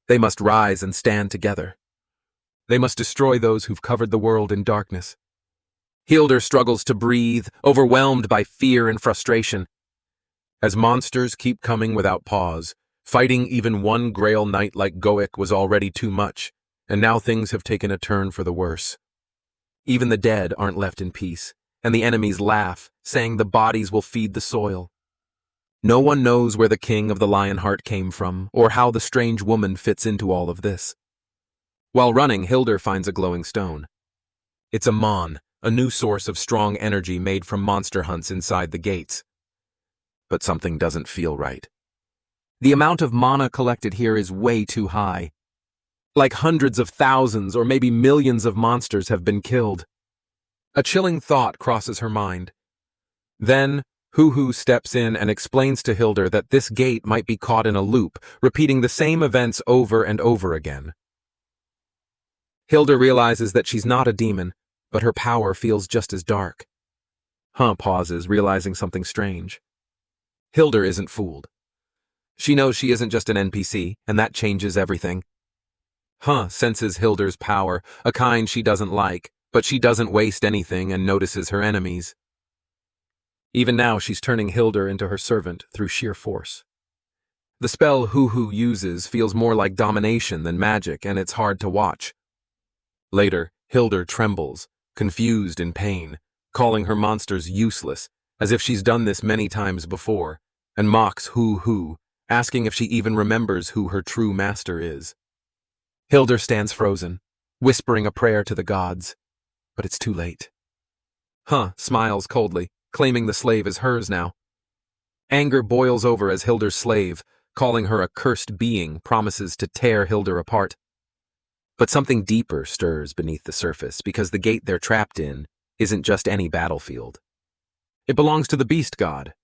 They must rise and stand together. They must destroy those who've covered the world in darkness. Hildur struggles to breathe, overwhelmed by fear and frustration. As monsters keep coming without pause, fighting even one Grail Knight like Gothic was already too much, and now things have taken a turn for the worse. Even the dead aren't left in peace, and the enemies laugh, saying the bodies will feed the soil. No one knows where the king of the Lionheart came from, or how the strange woman fits into all of this. While running, Hildur finds a glowing stone. It's a mon, a new source of strong energy made from monster hunts inside the gates. But something doesn't feel right. The amount of mana collected here is way too high. Like hundreds of thousands or maybe millions of monsters have been killed. A chilling thought crosses her mind. Then, Hoo steps in and explains to Hildur that this gate might be caught in a loop, repeating the same events over and over again. Hildur realizes that she's not a demon, but her power feels just as dark. Pauses, realizing something strange. Hildur isn't fooled. She knows she isn't just an NPC, and that changes everything. Senses Hildur's power, a kind she doesn't like, but she doesn't waste anything and notices her enemies. Even now, she's turning Hildur into her servant through sheer force. The spell Hoo uses feels more like domination than magic, and it's hard to watch. Later, Hildur trembles, confused in pain, calling her monsters useless, as if she's done this many times before, and mocks Hoo, asking if she even remembers who her true master is. Hildur stands frozen, whispering a prayer to the gods, but it's too late. Smiles coldly, claiming the slave is hers now. Anger boils over as Hildur's slave, calling her a cursed being, promises to tear Hildur apart. But something deeper stirs beneath the surface, because the gate they're trapped in isn't just any battlefield. It belongs to the beast god.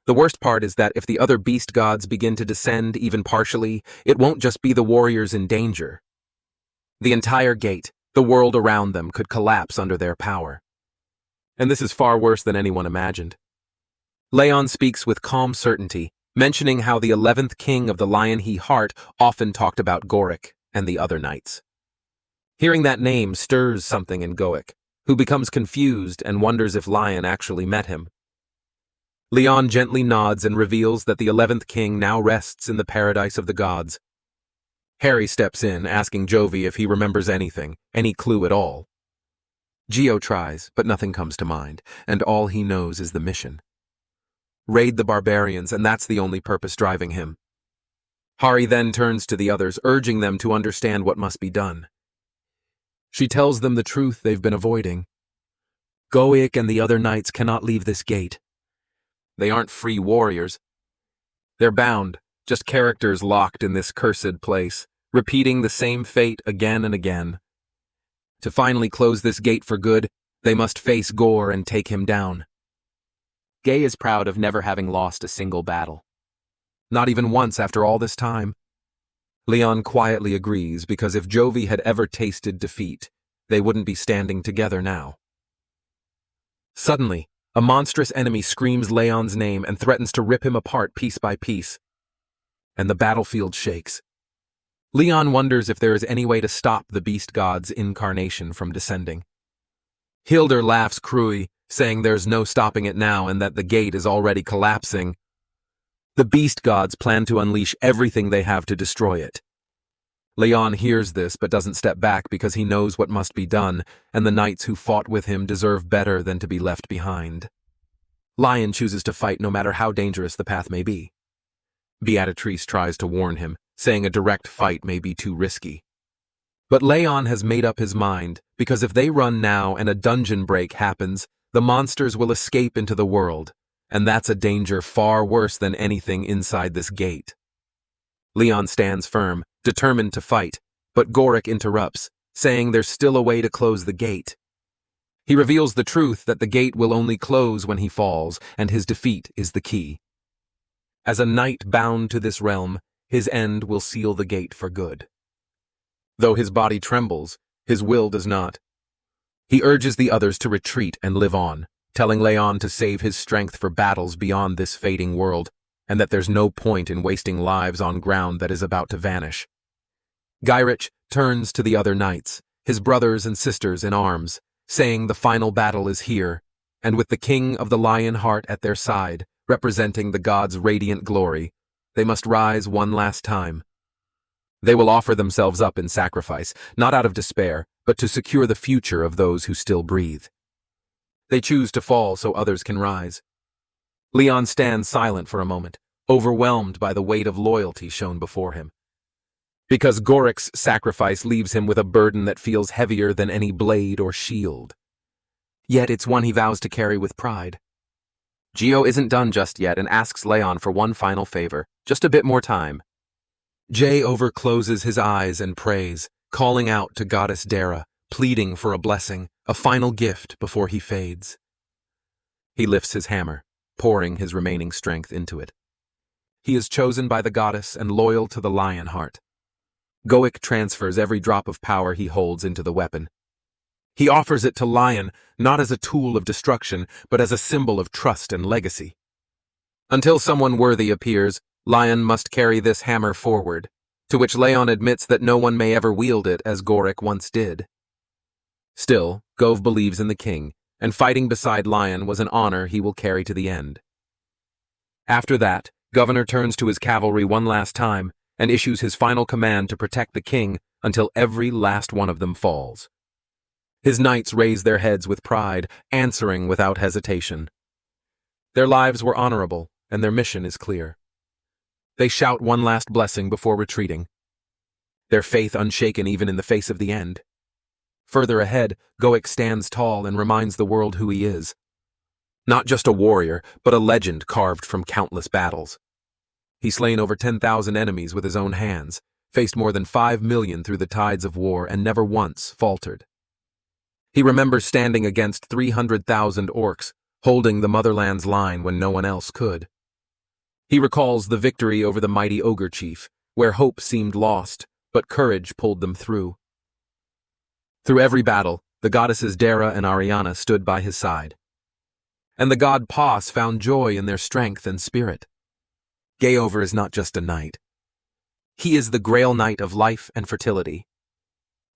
The worst part is that if the other beast gods begin to descend even partially, it won't just be the warriors in danger. The entire gate, the world around them, could collapse under their power. And this is far worse than anyone imagined. Leyon speaks with calm certainty, mentioning how the 11th king of the Lionheart often talked about Gothic and the other knights. Hearing that name stirs something in Gothic, who becomes confused and wonders if Lion actually met him. Leyon gently nods and reveals that the 11th king now rests in the paradise of the gods. Harry steps in, asking Jovi if he remembers anything, any clue at all. Geo tries, but nothing comes to mind, and all he knows is the mission. Raid the barbarians, and that's the only purpose driving him. Hari then turns to the others, urging them to understand what must be done. She tells them the truth they've been avoiding. Gothic and the other knights cannot leave this gate. They aren't free warriors. They're bound, just characters locked in this cursed place, repeating the same fate again and again. To finally close this gate for good, they must face Gore and take him down. Gay is proud of never having lost a single battle. Not even once after all this time. Leyon quietly agrees, because if Jovi had ever tasted defeat, they wouldn't be standing together now. Suddenly, a monstrous enemy screams Leyon's name and threatens to rip him apart piece by piece. And the battlefield shakes. Leyon wonders if there is any way to stop the beast god's incarnation from descending. Hildur laughs cruelly, saying there's no stopping it now and that the gate is already collapsing. The beast gods plan to unleash everything they have to destroy it. Leyon hears this but doesn't step back because he knows what must be done, and the knights who fought with him deserve better than to be left behind. Lion chooses to fight no matter how dangerous the path may be. Beatrice tries to warn him, saying a direct fight may be too risky. But Leyon has made up his mind, because if they run now and a dungeon break happens, the monsters will escape into the world, and that's a danger far worse than anything inside this gate. Leyon stands firm, determined to fight, but Gothic interrupts, saying there's still a way to close the gate. He reveals the truth that the gate will only close when he falls, and his defeat is the key. As a knight bound to this realm, his end will seal the gate for good. Though his body trembles, his will does not. He urges the others to retreat and live on, telling Leyon to save his strength for battles beyond this fading world, and that there's no point in wasting lives on ground that is about to vanish. Gyrich turns to the other knights, his brothers and sisters in arms, saying the final battle is here, and with the king of the Lionheart at their side, representing the god's radiant glory, they must rise one last time. They will offer themselves up in sacrifice, not out of despair, but to secure the future of those who still breathe. They choose to fall so others can rise. Leyon stands silent for a moment, overwhelmed by the weight of loyalty shown before him. Because Gorik's sacrifice leaves him with a burden that feels heavier than any blade or shield. Yet it's one he vows to carry with pride. Geo isn't done just yet and asks Leyon for one final favor, just a bit more time. Jay overcloses his eyes and prays, calling out to Goddess Dara, pleading for a blessing, a final gift before he fades. He lifts his hammer, pouring his remaining strength into it. He is chosen by the goddess and loyal to the Lionheart. Gothic transfers every drop of power he holds into the weapon. He offers it to Lion, not as a tool of destruction, but as a symbol of trust and legacy. Until someone worthy appears, Lion must carry this hammer forward, to which Leyon admits that no one may ever wield it as Gothic once did. Still, Gove believes in the king, and fighting beside Lion was an honor he will carry to the end. After that, Governor turns to his cavalry one last time and issues his final command to protect the king until every last one of them falls. His knights raise their heads with pride, answering without hesitation. Their lives were honorable, and their mission is clear. They shout one last blessing before retreating, their faith unshaken even in the face of the end. Further ahead, Gothic stands tall and reminds the world who he is. Not just a warrior, but a legend carved from countless battles. He's slain over 10,000 enemies with his own hands, faced more than 5 million through the tides of war, and never once faltered. He remembers standing against 300,000 orcs, holding the motherland's line when no one else could. He recalls the victory over the mighty ogre chief, where hope seemed lost, but courage pulled them through. Through every battle, the goddesses Dara and Ariana stood by his side. And the god Pos found joy in their strength and spirit. Gaover is not just a knight. He is the Grail Knight of life and fertility.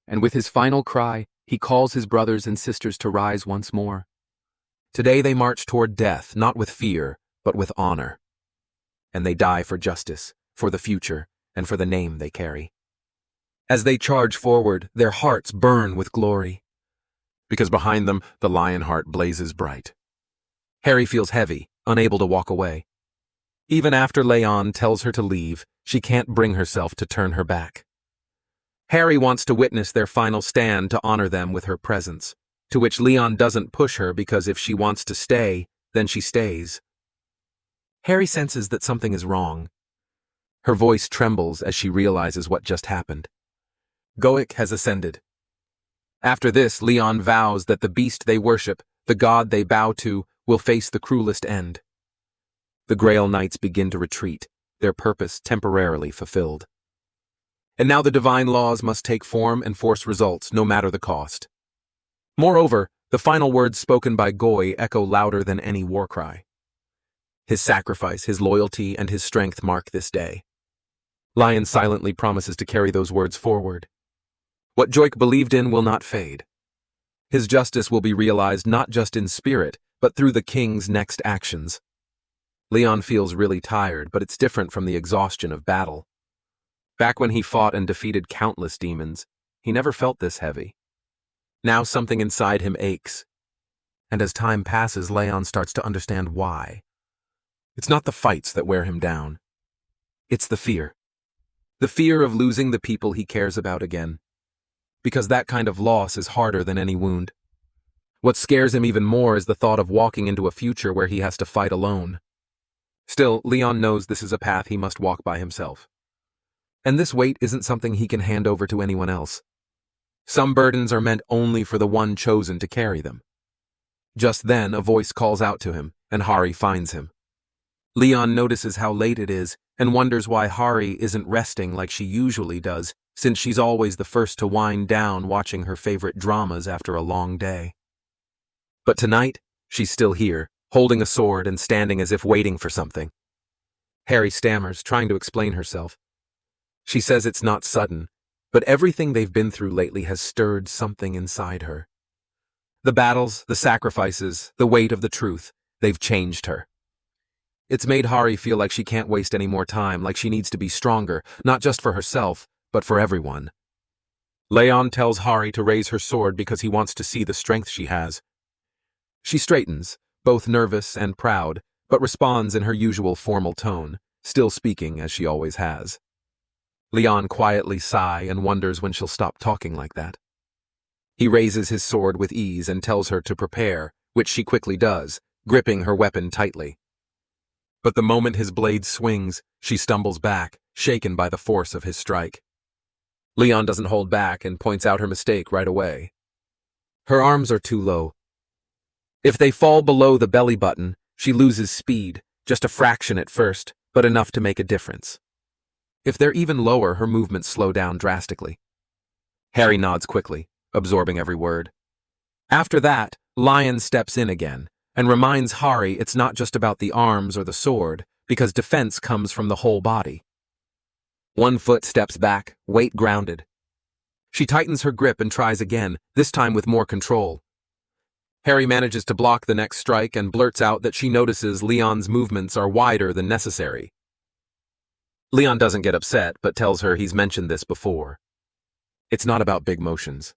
And with his final cry, he calls his brothers and sisters to rise once more. Today they march toward death, not with fear, but with honor. And they die for justice, for the future, and for the name they carry. As they charge forward, their hearts burn with glory. Because behind them, the Lionheart blazes bright. Harry feels heavy, unable to walk away. Even after Leyon tells her to leave, she can't bring herself to turn her back. Harry wants to witness their final stand to honor them with her presence, to which Leon doesn't push her because if she wants to stay, then she stays. Harry senses that something is wrong. Her voice trembles as she realizes what just happened. Gothic has ascended. After this, Leon vows that the beast they worship, the god they bow to, will face the cruelest end. The Grail Knights begin to retreat, their purpose temporarily fulfilled. And now the divine laws must take form and force results, no matter the cost. Moreover, the final words spoken by Goy echo louder than any war cry. His sacrifice, his loyalty, and his strength mark this day. Lion silently promises to carry those words forward. What Joik believed in will not fade. His justice will be realized not just in spirit, but through the king's next actions. Leon feels really tired, but it's different from the exhaustion of battle. Back when he fought and defeated countless demons, he never felt this heavy. Now something inside him aches. And as time passes, Leon starts to understand why. It's not the fights that wear him down. It's the fear. The fear of losing the people he cares about again. Because that kind of loss is harder than any wound. What scares him even more is the thought of walking into a future where he has to fight alone. Still, Leon knows this is a path he must walk by himself. And this weight isn't something he can hand over to anyone else. Some burdens are meant only for the one chosen to carry them. Just then, a voice calls out to him, and Hari finds him. Leon notices how late it is, and wonders why Hari isn't resting like she usually does, since she's always the first to wind down watching her favorite dramas after a long day. But tonight, she's still here, holding a sword and standing as if waiting for something. Harry stammers, trying to explain herself. She says it's not sudden, but everything they've been through lately has stirred something inside her. The battles, the sacrifices, the weight of the truth, they've changed her. It's made Hari feel like she can't waste any more time, like she needs to be stronger, not just for herself, but for everyone. Leyon tells Hari to raise her sword because he wants to see the strength she has. She straightens, both nervous and proud, but responds in her usual formal tone, still speaking as she always has. Leyon quietly sighs and wonders when she'll stop talking like that. He raises his sword with ease and tells her to prepare, which she quickly does, gripping her weapon tightly. But the moment his blade swings, she stumbles back, shaken by the force of his strike. Leyon doesn't hold back and points out her mistake right away. Her arms are too low. If they fall below the belly button, she loses speed, just a fraction at first, but enough to make a difference. If they're even lower, her movements slow down drastically. Harry nods quickly, absorbing every word. After that, Lion steps in again, and reminds Hari it's not just about the arms or the sword, because defense comes from the whole body. One foot steps back, weight grounded. She tightens her grip and tries again, this time with more control. Harry manages to block the next strike and blurts out that she notices Leon's movements are wider than necessary. Leyon doesn't get upset, but tells her he's mentioned this before. It's not about big motions.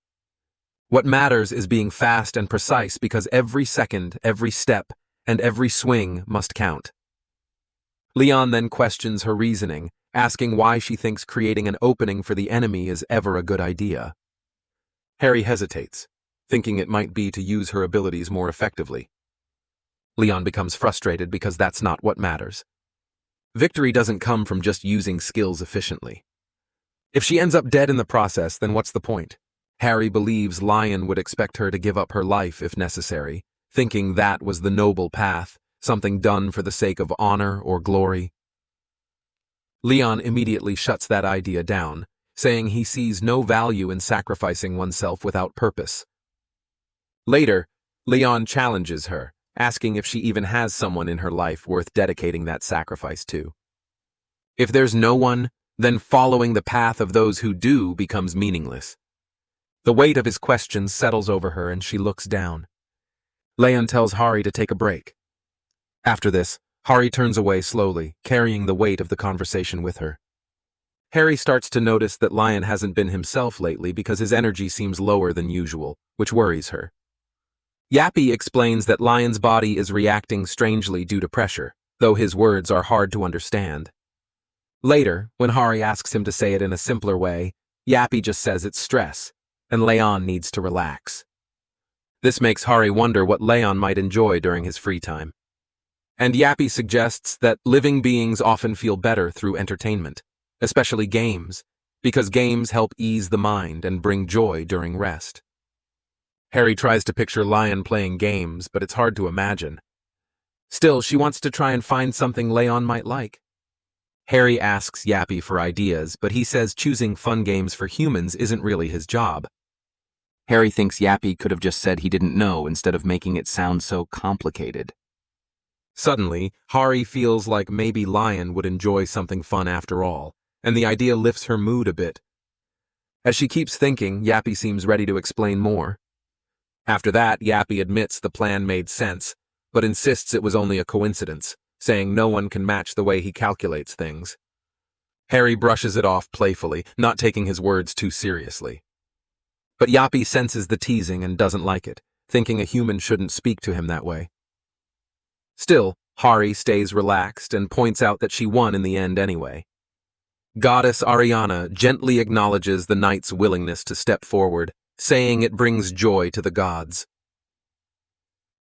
What matters is being fast and precise, because every second, every step, and every swing must count. Leyon then questions her reasoning, asking why she thinks creating an opening for the enemy is ever a good idea. Harry hesitates, thinking it might be to use her abilities more effectively. Leyon becomes frustrated because that's not what matters. Victory doesn't come from just using skills efficiently. If she ends up dead in the process, then what's the point? Harry believes Lion would expect her to give up her life if necessary, thinking that was the noble path, something done for the sake of honor or glory. Leyon immediately shuts that idea down, saying he sees no value in sacrificing oneself without purpose. Later, Leyon challenges her, asking if she even has someone in her life worth dedicating that sacrifice to. If there's no one, then following the path of those who do becomes meaningless. The weight of his questions settles over her and she looks down. Leyon tells Hari to take a break. After this, Hari turns away slowly, carrying the weight of the conversation with her. Harry starts to notice that Lion hasn't been himself lately because his energy seems lower than usual, which worries her. Yappy explains that Lion's body is reacting strangely due to pressure, though his words are hard to understand. Later, when Hari asks him to say it in a simpler way, Yappy just says it's stress, and Leyon needs to relax. This makes Hari wonder what Leyon might enjoy during his free time. And Yappy suggests that living beings often feel better through entertainment, especially games, because games help ease the mind and bring joy during rest. Harry tries to picture Lion playing games, but it's hard to imagine. Still, she wants to try and find something Leyon might like. Harry asks Yappy for ideas, but he says choosing fun games for humans isn't really his job. Harry thinks Yappy could have just said he didn't know instead of making it sound so complicated. Suddenly, Hari feels like maybe Lion would enjoy something fun after all, and the idea lifts her mood a bit. As she keeps thinking, Yappy seems ready to explain more. After that, Yappy admits the plan made sense, but insists it was only a coincidence, saying no one can match the way he calculates things. Harry brushes it off playfully, not taking his words too seriously. But Yappy senses the teasing and doesn't like it, thinking a human shouldn't speak to him that way. Still, Hari stays relaxed and points out that she won in the end anyway. Goddess Ariana gently acknowledges the knight's willingness to step forward, saying it brings joy to the gods.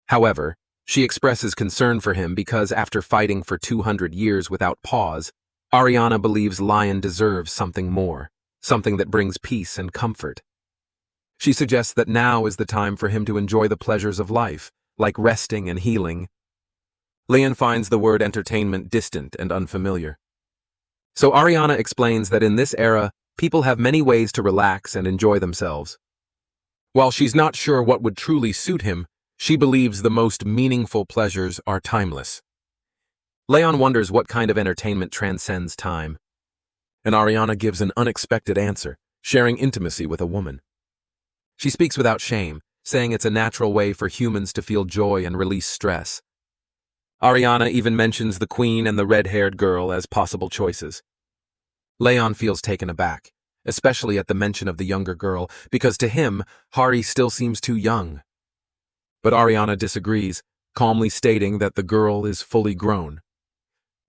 However, she expresses concern for him because after fighting for 200 years without pause, Ariana believes Lion deserves something more, something that brings peace and comfort. She suggests that now is the time for him to enjoy the pleasures of life, like resting and healing. Leyon finds the word entertainment distant and unfamiliar. So Ariana explains that in this era, people have many ways to relax and enjoy themselves. While she's not sure what would truly suit him, she believes the most meaningful pleasures are timeless. Leyon wonders what kind of entertainment transcends time. And Ariana gives an unexpected answer, sharing intimacy with a woman. She speaks without shame, saying it's a natural way for humans to feel joy and release stress. Ariana even mentions the queen and the red-haired girl as possible choices. Leyon feels taken aback, especially at the mention of the younger girl, because to him, Hari still seems too young. but Ariana disagrees, calmly stating that the girl is fully grown.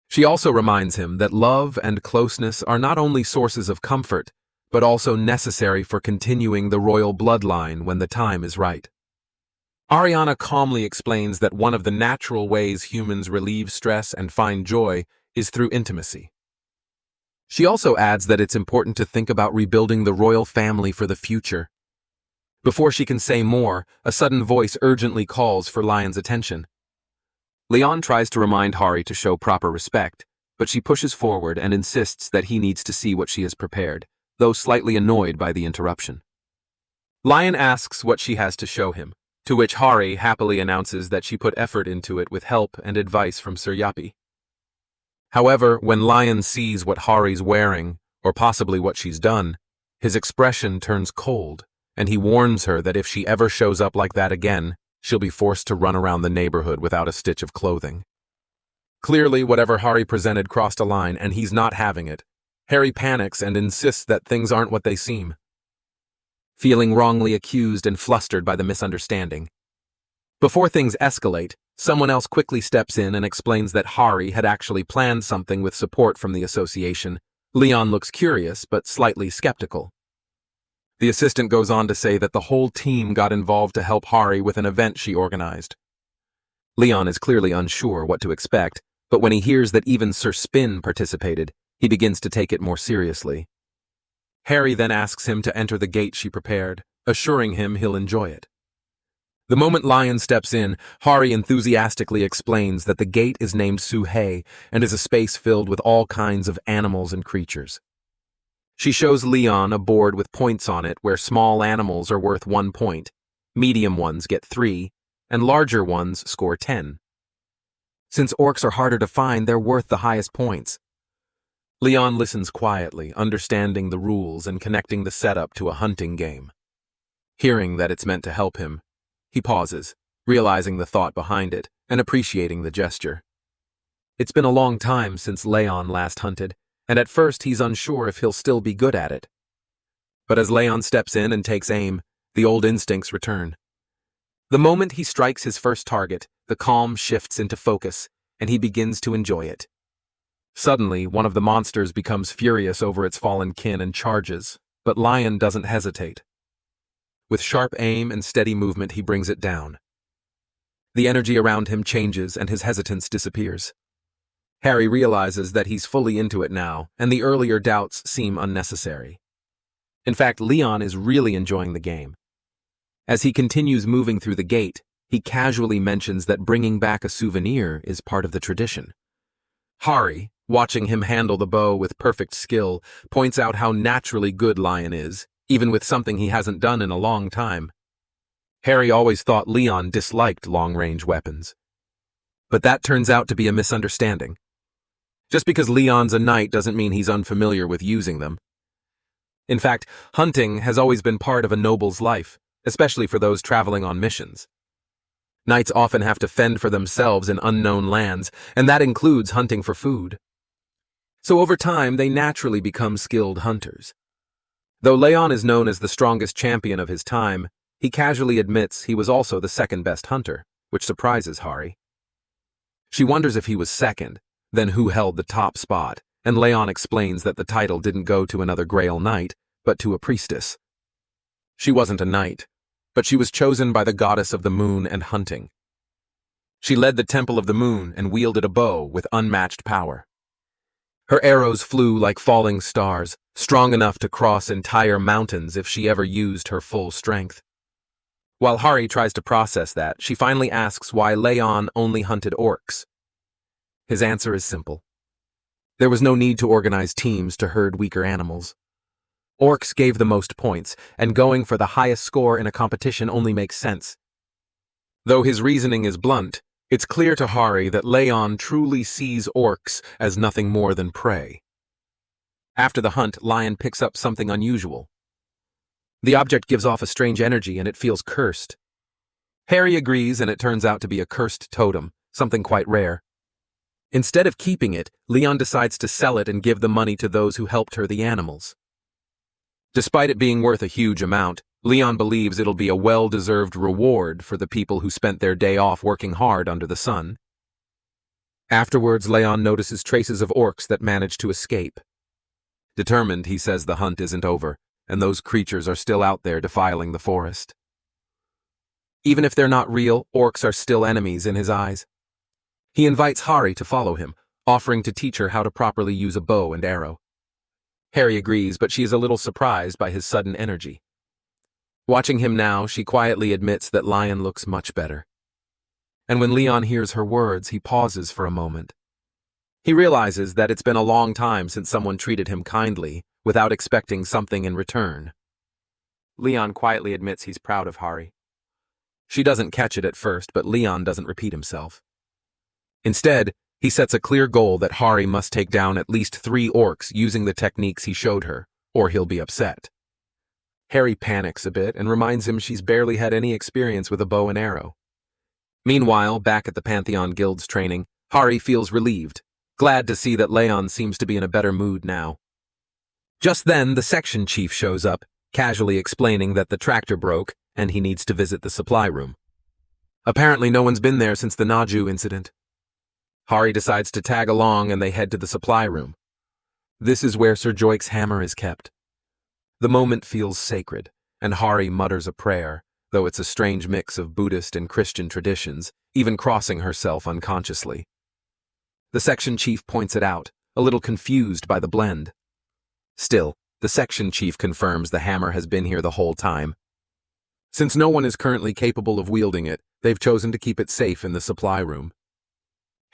She also reminds him that love and closeness are not only sources of comfort, but also necessary for continuing the royal bloodline when the time is right. Ariana calmly explains that one of the natural ways humans relieve stress and find joy is through intimacy. She also adds that it's important to think about rebuilding the royal family for the future. Before she can say more, a sudden voice urgently calls for Lion's attention. Leyon tries to remind Hari to show proper respect, but she pushes forward and insists that he needs to see what she has prepared, though slightly annoyed by the interruption. Lion asks what she has to show him, to which Hari happily announces that she put effort into it with help and advice from Sir Yapi. However, when Lion sees what Hari's wearing, or possibly what she's done, his expression turns cold, and he warns her that if she ever shows up like that again, she'll be forced to run around the neighborhood without a stitch of clothing. Clearly, whatever Hari presented crossed a line, and he's not having it. Hari panics and insists that things aren't what they seem. Feeling wrongly accused and flustered by the misunderstanding. Before things escalate, someone else quickly steps in and explains that Hari had actually planned something with support from the association. Leyon looks curious, but slightly skeptical. The assistant goes on to say that the whole team got involved to help Hari with an event she organized. Leyon is clearly unsure what to expect, but when he hears that even Sir Spin participated, he begins to take it more seriously. Hari then asks him to enter the gate she prepared, assuring him he'll enjoy it. The moment Lion steps in, Hari enthusiastically explains that the gate is named Suhei and is a space filled with all kinds of animals and creatures. She shows Leyon a board with points on it where small animals are worth 1 point, medium ones get 3, and larger ones score 10. Since orcs are harder to find, they're worth the highest points. Leyon listens quietly, understanding the rules and connecting the setup to a hunting game. Hearing that it's meant to help him, he pauses, realizing the thought behind it and appreciating the gesture. It's been a long time since Leyon last hunted, and at first he's unsure if he'll still be good at it. But as Leyon steps in and takes aim, the old instincts return. The moment he strikes his first target, the calm shifts into focus, and he begins to enjoy it. Suddenly, one of the monsters becomes furious over its fallen kin and charges, but Lion doesn't hesitate. With sharp aim and steady movement, he brings it down. The energy around him changes and his hesitance disappears. Hari realizes that he's fully into it now, and the earlier doubts seem unnecessary. In fact, Leyon is really enjoying the game. As he continues moving through the gate, he casually mentions that bringing back a souvenir is part of the tradition. Hari, watching him handle the bow with perfect skill, points out how naturally good Lion is, even with something he hasn't done in a long time. Hari always thought Leyon disliked long-range weapons. But that turns out to be a misunderstanding. Just because Leon's a knight doesn't mean he's unfamiliar with using them. In fact, hunting has always been part of a noble's life, especially for those traveling on missions. Knights often have to fend for themselves in unknown lands, and that includes hunting for food. So over time, they naturally become skilled hunters. Though Leyon is known as the strongest champion of his time, he casually admits he was also the second best hunter, which surprises Hari. She wonders if he was second, then who held the top spot, and Leyon explains that the title didn't go to another Grail knight, but to a priestess. She wasn't a knight, but she was chosen by the goddess of the moon and hunting. She led the Temple of the Moon and wielded a bow with unmatched power. Her arrows flew like falling stars, strong enough to cross entire mountains if she ever used her full strength. While Hari tries to process that, she finally asks why Leyon only hunted orcs. His answer is simple. There was no need to organize teams to herd weaker animals. Orcs gave the most points, and going for the highest score in a competition only makes sense. Though his reasoning is blunt, it's clear to Hari that Leyon truly sees orcs as nothing more than prey. After the hunt, Lion picks up something unusual. The object gives off a strange energy and it feels cursed. Hari agrees, and it turns out to be a cursed totem, something quite rare. Instead of keeping it, Leyon decides to sell it and give the money to those who helped her the animals. Despite it being worth a huge amount, Leyon believes it'll be a well-deserved reward for the people who spent their day off working hard under the sun. Afterwards, Leyon notices traces of orcs that manage to escape. Determined, he says the hunt isn't over, and those creatures are still out there defiling the forest. Even if they're not real, orcs are still enemies in his eyes. He invites Hari to follow him, offering to teach her how to properly use a bow and arrow. Hari agrees, but she is a little surprised by his sudden energy. Watching him now, she quietly admits that Lion looks much better. And when Leyon hears her words, he pauses for a moment. He realizes that it's been a long time since someone treated him kindly, without expecting something in return. Leyon quietly admits he's proud of Hari. She doesn't catch it at first, but Leyon doesn't repeat himself. Instead, he sets a clear goal that Hari must take down at least 3 orcs using the techniques he showed her, or he'll be upset. Hari panics a bit and reminds him she's barely had any experience with a bow and arrow. Meanwhile, back at the Pantheon Guild's training, Hari feels relieved, glad to see that Leyon seems to be in a better mood now. Just then, the section chief shows up, casually explaining that the tractor broke and he needs to visit the supply room. Apparently no one's been there since the Naju incident. Hari decides to tag along and they head to the supply room. This is where Sir Gothi's hammer is kept. The moment feels sacred, and Hari mutters a prayer, though it's a strange mix of Buddhist and Christian traditions, even crossing herself unconsciously. The section chief points it out, a little confused by the blend. Still, the section chief confirms the hammer has been here the whole time. Since no one is currently capable of wielding it, they've chosen to keep it safe in the supply room.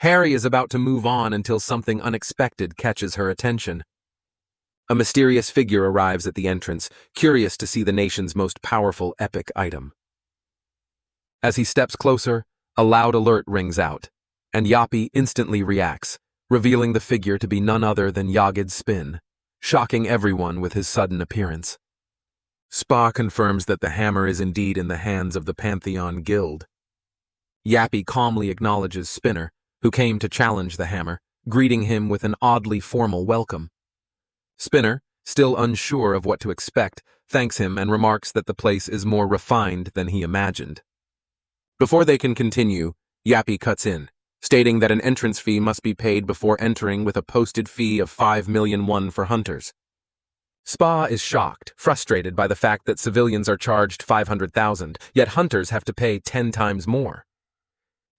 Hari is about to move on until something unexpected catches her attention. A mysterious figure arrives at the entrance, curious to see the nation's most powerful epic item. As he steps closer, a loud alert rings out, and Yapi instantly reacts, revealing the figure to be none other than Yagid Spin, shocking everyone with his sudden appearance. Spa confirms that the hammer is indeed in the hands of the Pantheon Guild. Yapi calmly acknowledges Spinner, who came to challenge the hammer, greeting him with an oddly formal welcome. Spinner, still unsure of what to expect, thanks him and remarks that the place is more refined than he imagined. Before they can continue, Yapi cuts in, stating that an entrance fee must be paid before entering with a posted fee of 5 million won for hunters. Spa is shocked, frustrated by the fact that civilians are charged 500,000, yet hunters have to pay 10 times more.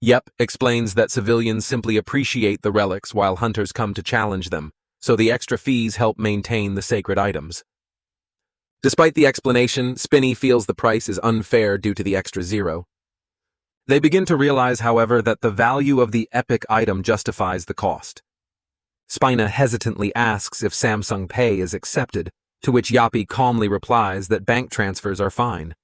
Yep explains that civilians simply appreciate the relics while hunters come to challenge them, so the extra fees help maintain the sacred items. Despite the explanation, Spinny feels the price is unfair due to the extra 0. They begin to realize, however, that the value of the epic item justifies the cost. Spina hesitantly asks if Samsung Pay is accepted, to which Yapi calmly replies that bank transfers are fine.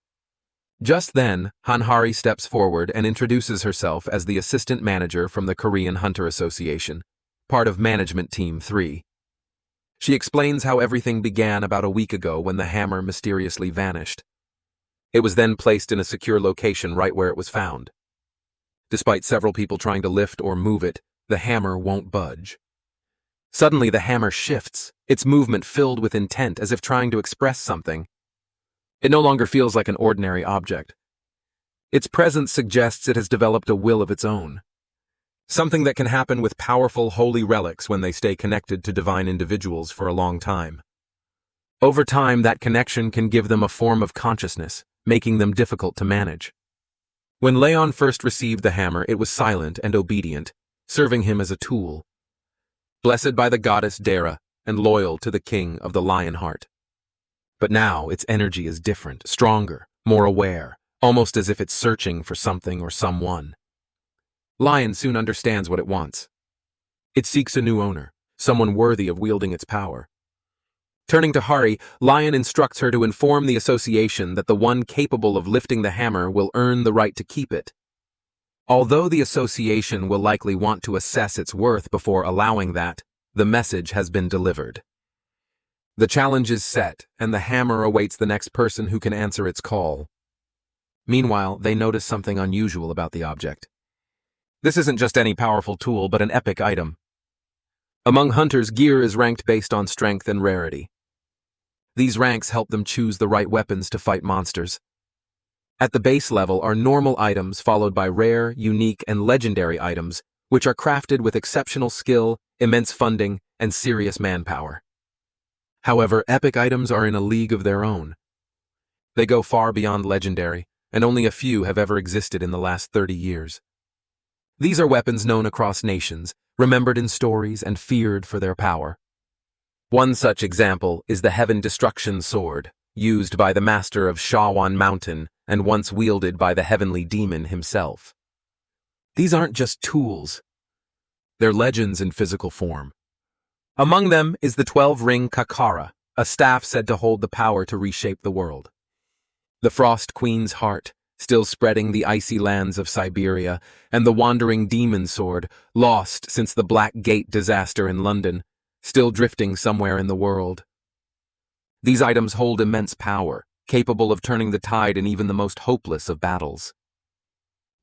Just then, Hanhari steps forward and introduces herself as the assistant manager from the Korean Hunter Association, part of Management Team 3. She explains how everything began about a week ago when the hammer mysteriously vanished. It was then placed in a secure location right where it was found. Despite several people trying to lift or move it, the hammer won't budge. Suddenly the hammer shifts, its movement filled with intent as if trying to express something. It no longer feels like an ordinary object. Its presence suggests it has developed a will of its own. Something that can happen with powerful holy relics when they stay connected to divine individuals for a long time. Over time, that connection can give them a form of consciousness, making them difficult to manage. When Leyon first received the hammer, it was silent and obedient, serving him as a tool. Blessed by the goddess Dara and loyal to the king of the Lionheart. But now its energy is different, stronger, more aware, almost as if it's searching for something or someone. Lion soon understands what it wants. It seeks a new owner, someone worthy of wielding its power. Turning to Hari, Lion instructs her to inform the association that the one capable of lifting the hammer will earn the right to keep it. Although the association will likely want to assess its worth before allowing that, the message has been delivered. The challenge is set, and the hammer awaits the next person who can answer its call. Meanwhile, they notice something unusual about the object. This isn't just any powerful tool, but an epic item. Among hunters, gear is ranked based on strength and rarity. These ranks help them choose the right weapons to fight monsters. At the base level are normal items followed by rare, unique, and legendary items, which are crafted with exceptional skill, immense funding, and serious manpower. However, epic items are in a league of their own. They go far beyond legendary, and only a few have ever existed in the last 30 years. These are weapons known across nations, remembered in stories, and feared for their power. One such example is the Heaven Destruction Sword, used by the master of Shawan Mountain and once wielded by the heavenly demon himself. These aren't just tools. They're legends in physical form. Among them is the 12-ring Kakara, a staff said to hold the power to reshape the world. The Frost Queen's heart, still spreading the icy lands of Siberia, and the Wandering Demon Sword, lost since the Black Gate disaster in London, still drifting somewhere in the world. These items hold immense power, capable of turning the tide in even the most hopeless of battles.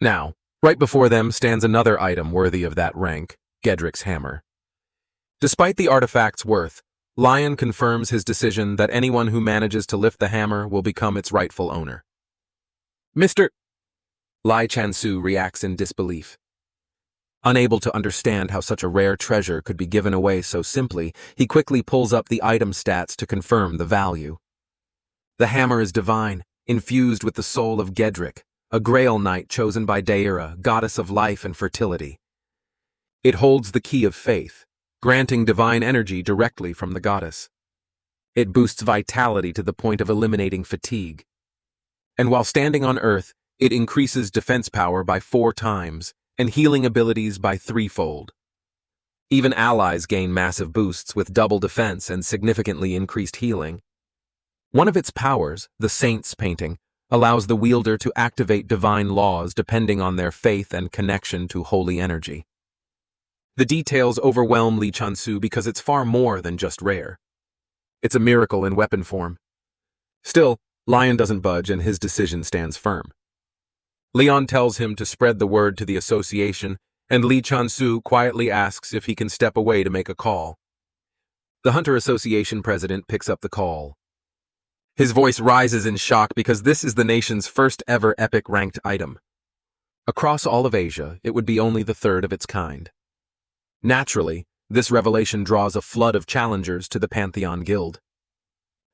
Now, right before them stands another item worthy of that rank, Gedrick's hammer. Despite the artifact's worth, Lion confirms his decision that anyone who manages to lift the hammer will become its rightful owner. Mr. Lai Chansu reacts in disbelief. Unable to understand how such a rare treasure could be given away so simply, he quickly pulls up the item stats to confirm the value. The hammer is divine, infused with the soul of Gedrick, a Grail Knight chosen by Daira, goddess of life and fertility. It holds the key of faith, granting divine energy directly from the goddess. It boosts vitality to the point of eliminating fatigue. And while standing on Earth, it increases defense power by 4 times, and healing abilities by 3-fold. Even allies gain massive boosts with double defense and significantly increased healing. One of its powers, the Saint's Painting, allows the wielder to activate divine laws depending on their faith and connection to holy energy. The details overwhelm Li Chansu because it's far more than just rare. It's a miracle in weapon form. Still, Lion doesn't budge and his decision stands firm. Leon tells him to spread the word to the association, and Li Chansu quietly asks if he can step away to make a call. The Hunter Association president picks up the call. His voice rises in shock because this is the nation's first ever epic ranked item. Across all of Asia, it would be only the 3rd of its kind. Naturally, this revelation draws a flood of challengers to the Pantheon Guild.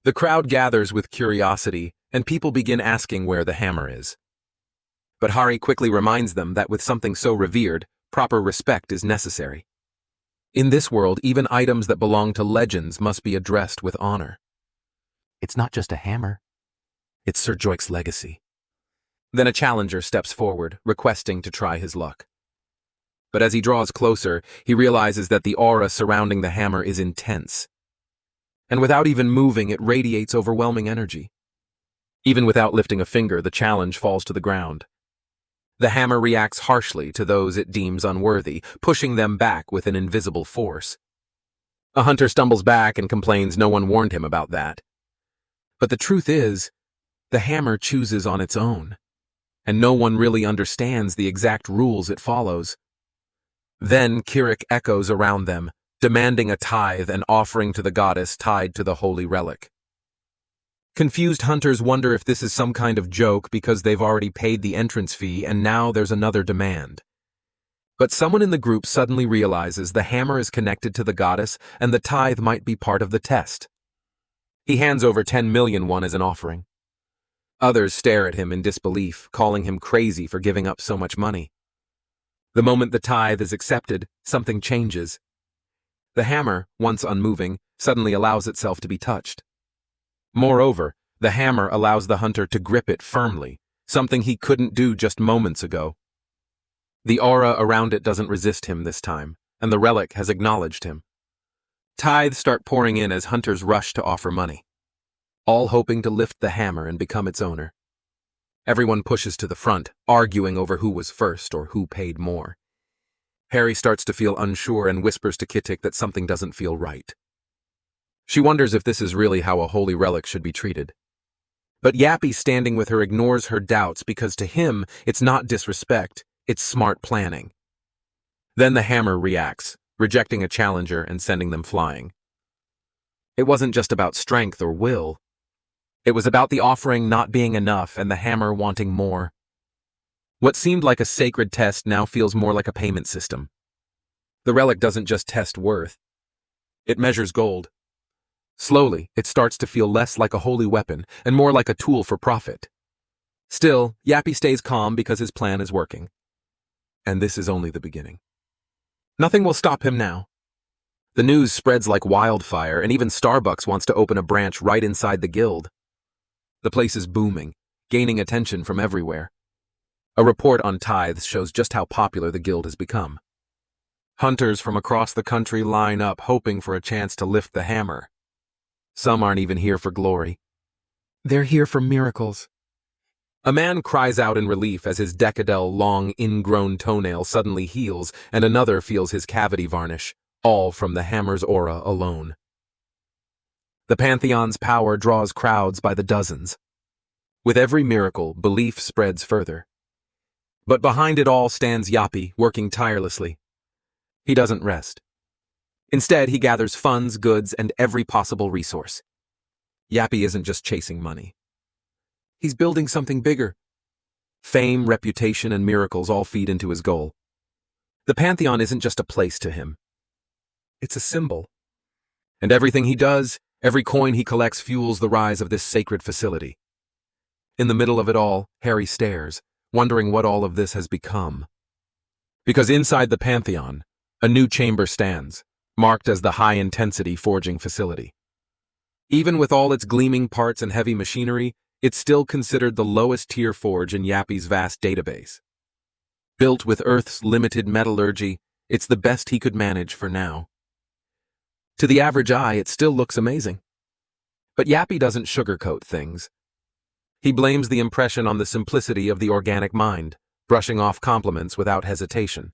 The crowd gathers with curiosity, and people begin asking where the hammer is. But Hari quickly reminds them that with something so revered, proper respect is necessary. In this world, even items that belong to legends must be addressed with honor. It's not just a hammer. It's Sir Gothic legacy. Then a challenger steps forward, requesting to try his luck. But as he draws closer, he realizes that the aura surrounding the hammer is intense. And without even moving, it radiates overwhelming energy. Even without lifting a finger, the challenge falls to the ground. The hammer reacts harshly to those it deems unworthy, pushing them back with an invisible force. A hunter stumbles back and complains no one warned him about that. But the truth is, the hammer chooses on its own, and no one really understands the exact rules it follows. Then Kirik echoes around them, demanding a tithe and offering to the goddess tied to the holy relic. Confused hunters wonder if this is some kind of joke because they've already paid the entrance fee and now there's another demand. But someone in the group suddenly realizes the hammer is connected to the goddess and the tithe might be part of the test. He hands over 10 million won as an offering. Others stare at him in disbelief, calling him crazy for giving up so much money. The moment the tithe is accepted, something changes. The hammer, once unmoving, suddenly allows itself to be touched. Moreover, the hammer allows the hunter to grip it firmly, something he couldn't do just moments ago. The aura around it doesn't resist him this time, and the relic has acknowledged him. Tithes start pouring in as hunters rush to offer money, all hoping to lift the hammer and become its owner. Everyone pushes to the front, arguing over who was first or who paid more. Harry starts to feel unsure and whispers to Kittik that something doesn't feel right. She wonders if this is really how a holy relic should be treated. But Yappy standing with her ignores her doubts because to him, it's not disrespect, it's smart planning. Then the hammer reacts, rejecting a challenger and sending them flying. It wasn't just about strength or will. It was about the offering not being enough and the hammer wanting more. What seemed like a sacred test now feels more like a payment system. The relic doesn't just test worth. It measures gold. Slowly, it starts to feel less like a holy weapon and more like a tool for profit. Still, Yappy stays calm because his plan is working. And this is only the beginning. Nothing will stop him now. The news spreads like wildfire, and even Starbucks wants to open a branch right inside the guild. The place is booming, gaining attention from everywhere. A report on tithes shows just how popular the guild has become. Hunters from across the country line up, hoping for a chance to lift the hammer. Some aren't even here for glory. They're here for miracles. A man cries out in relief as his decadal, long, ingrown toenail suddenly heals, and another feels his cavity varnish, all from the hammer's aura alone. The Pantheon's power draws crowds by the dozens. With every miracle, belief spreads further. But behind it all stands Yappy, working tirelessly. He doesn't rest. Instead, he gathers funds, goods, and every possible resource. Yappy isn't just chasing money. He's building something bigger. Fame, reputation, and miracles all feed into his goal. The Pantheon isn't just a place to him. It's a symbol. And everything he does, every coin he collects fuels the rise of this sacred facility. In the middle of it all, Harry stares, wondering what all of this has become. Because inside the Pantheon, a new chamber stands, marked as the high-intensity forging facility. Even with all its gleaming parts and heavy machinery, it's still considered the lowest-tier forge in Yappy's vast database. Built with Earth's limited metallurgy, it's the best he could manage for now. To the average eye, it still looks amazing. But Yappy doesn't sugarcoat things. He blames the impression on the simplicity of the organic mind, brushing off compliments without hesitation.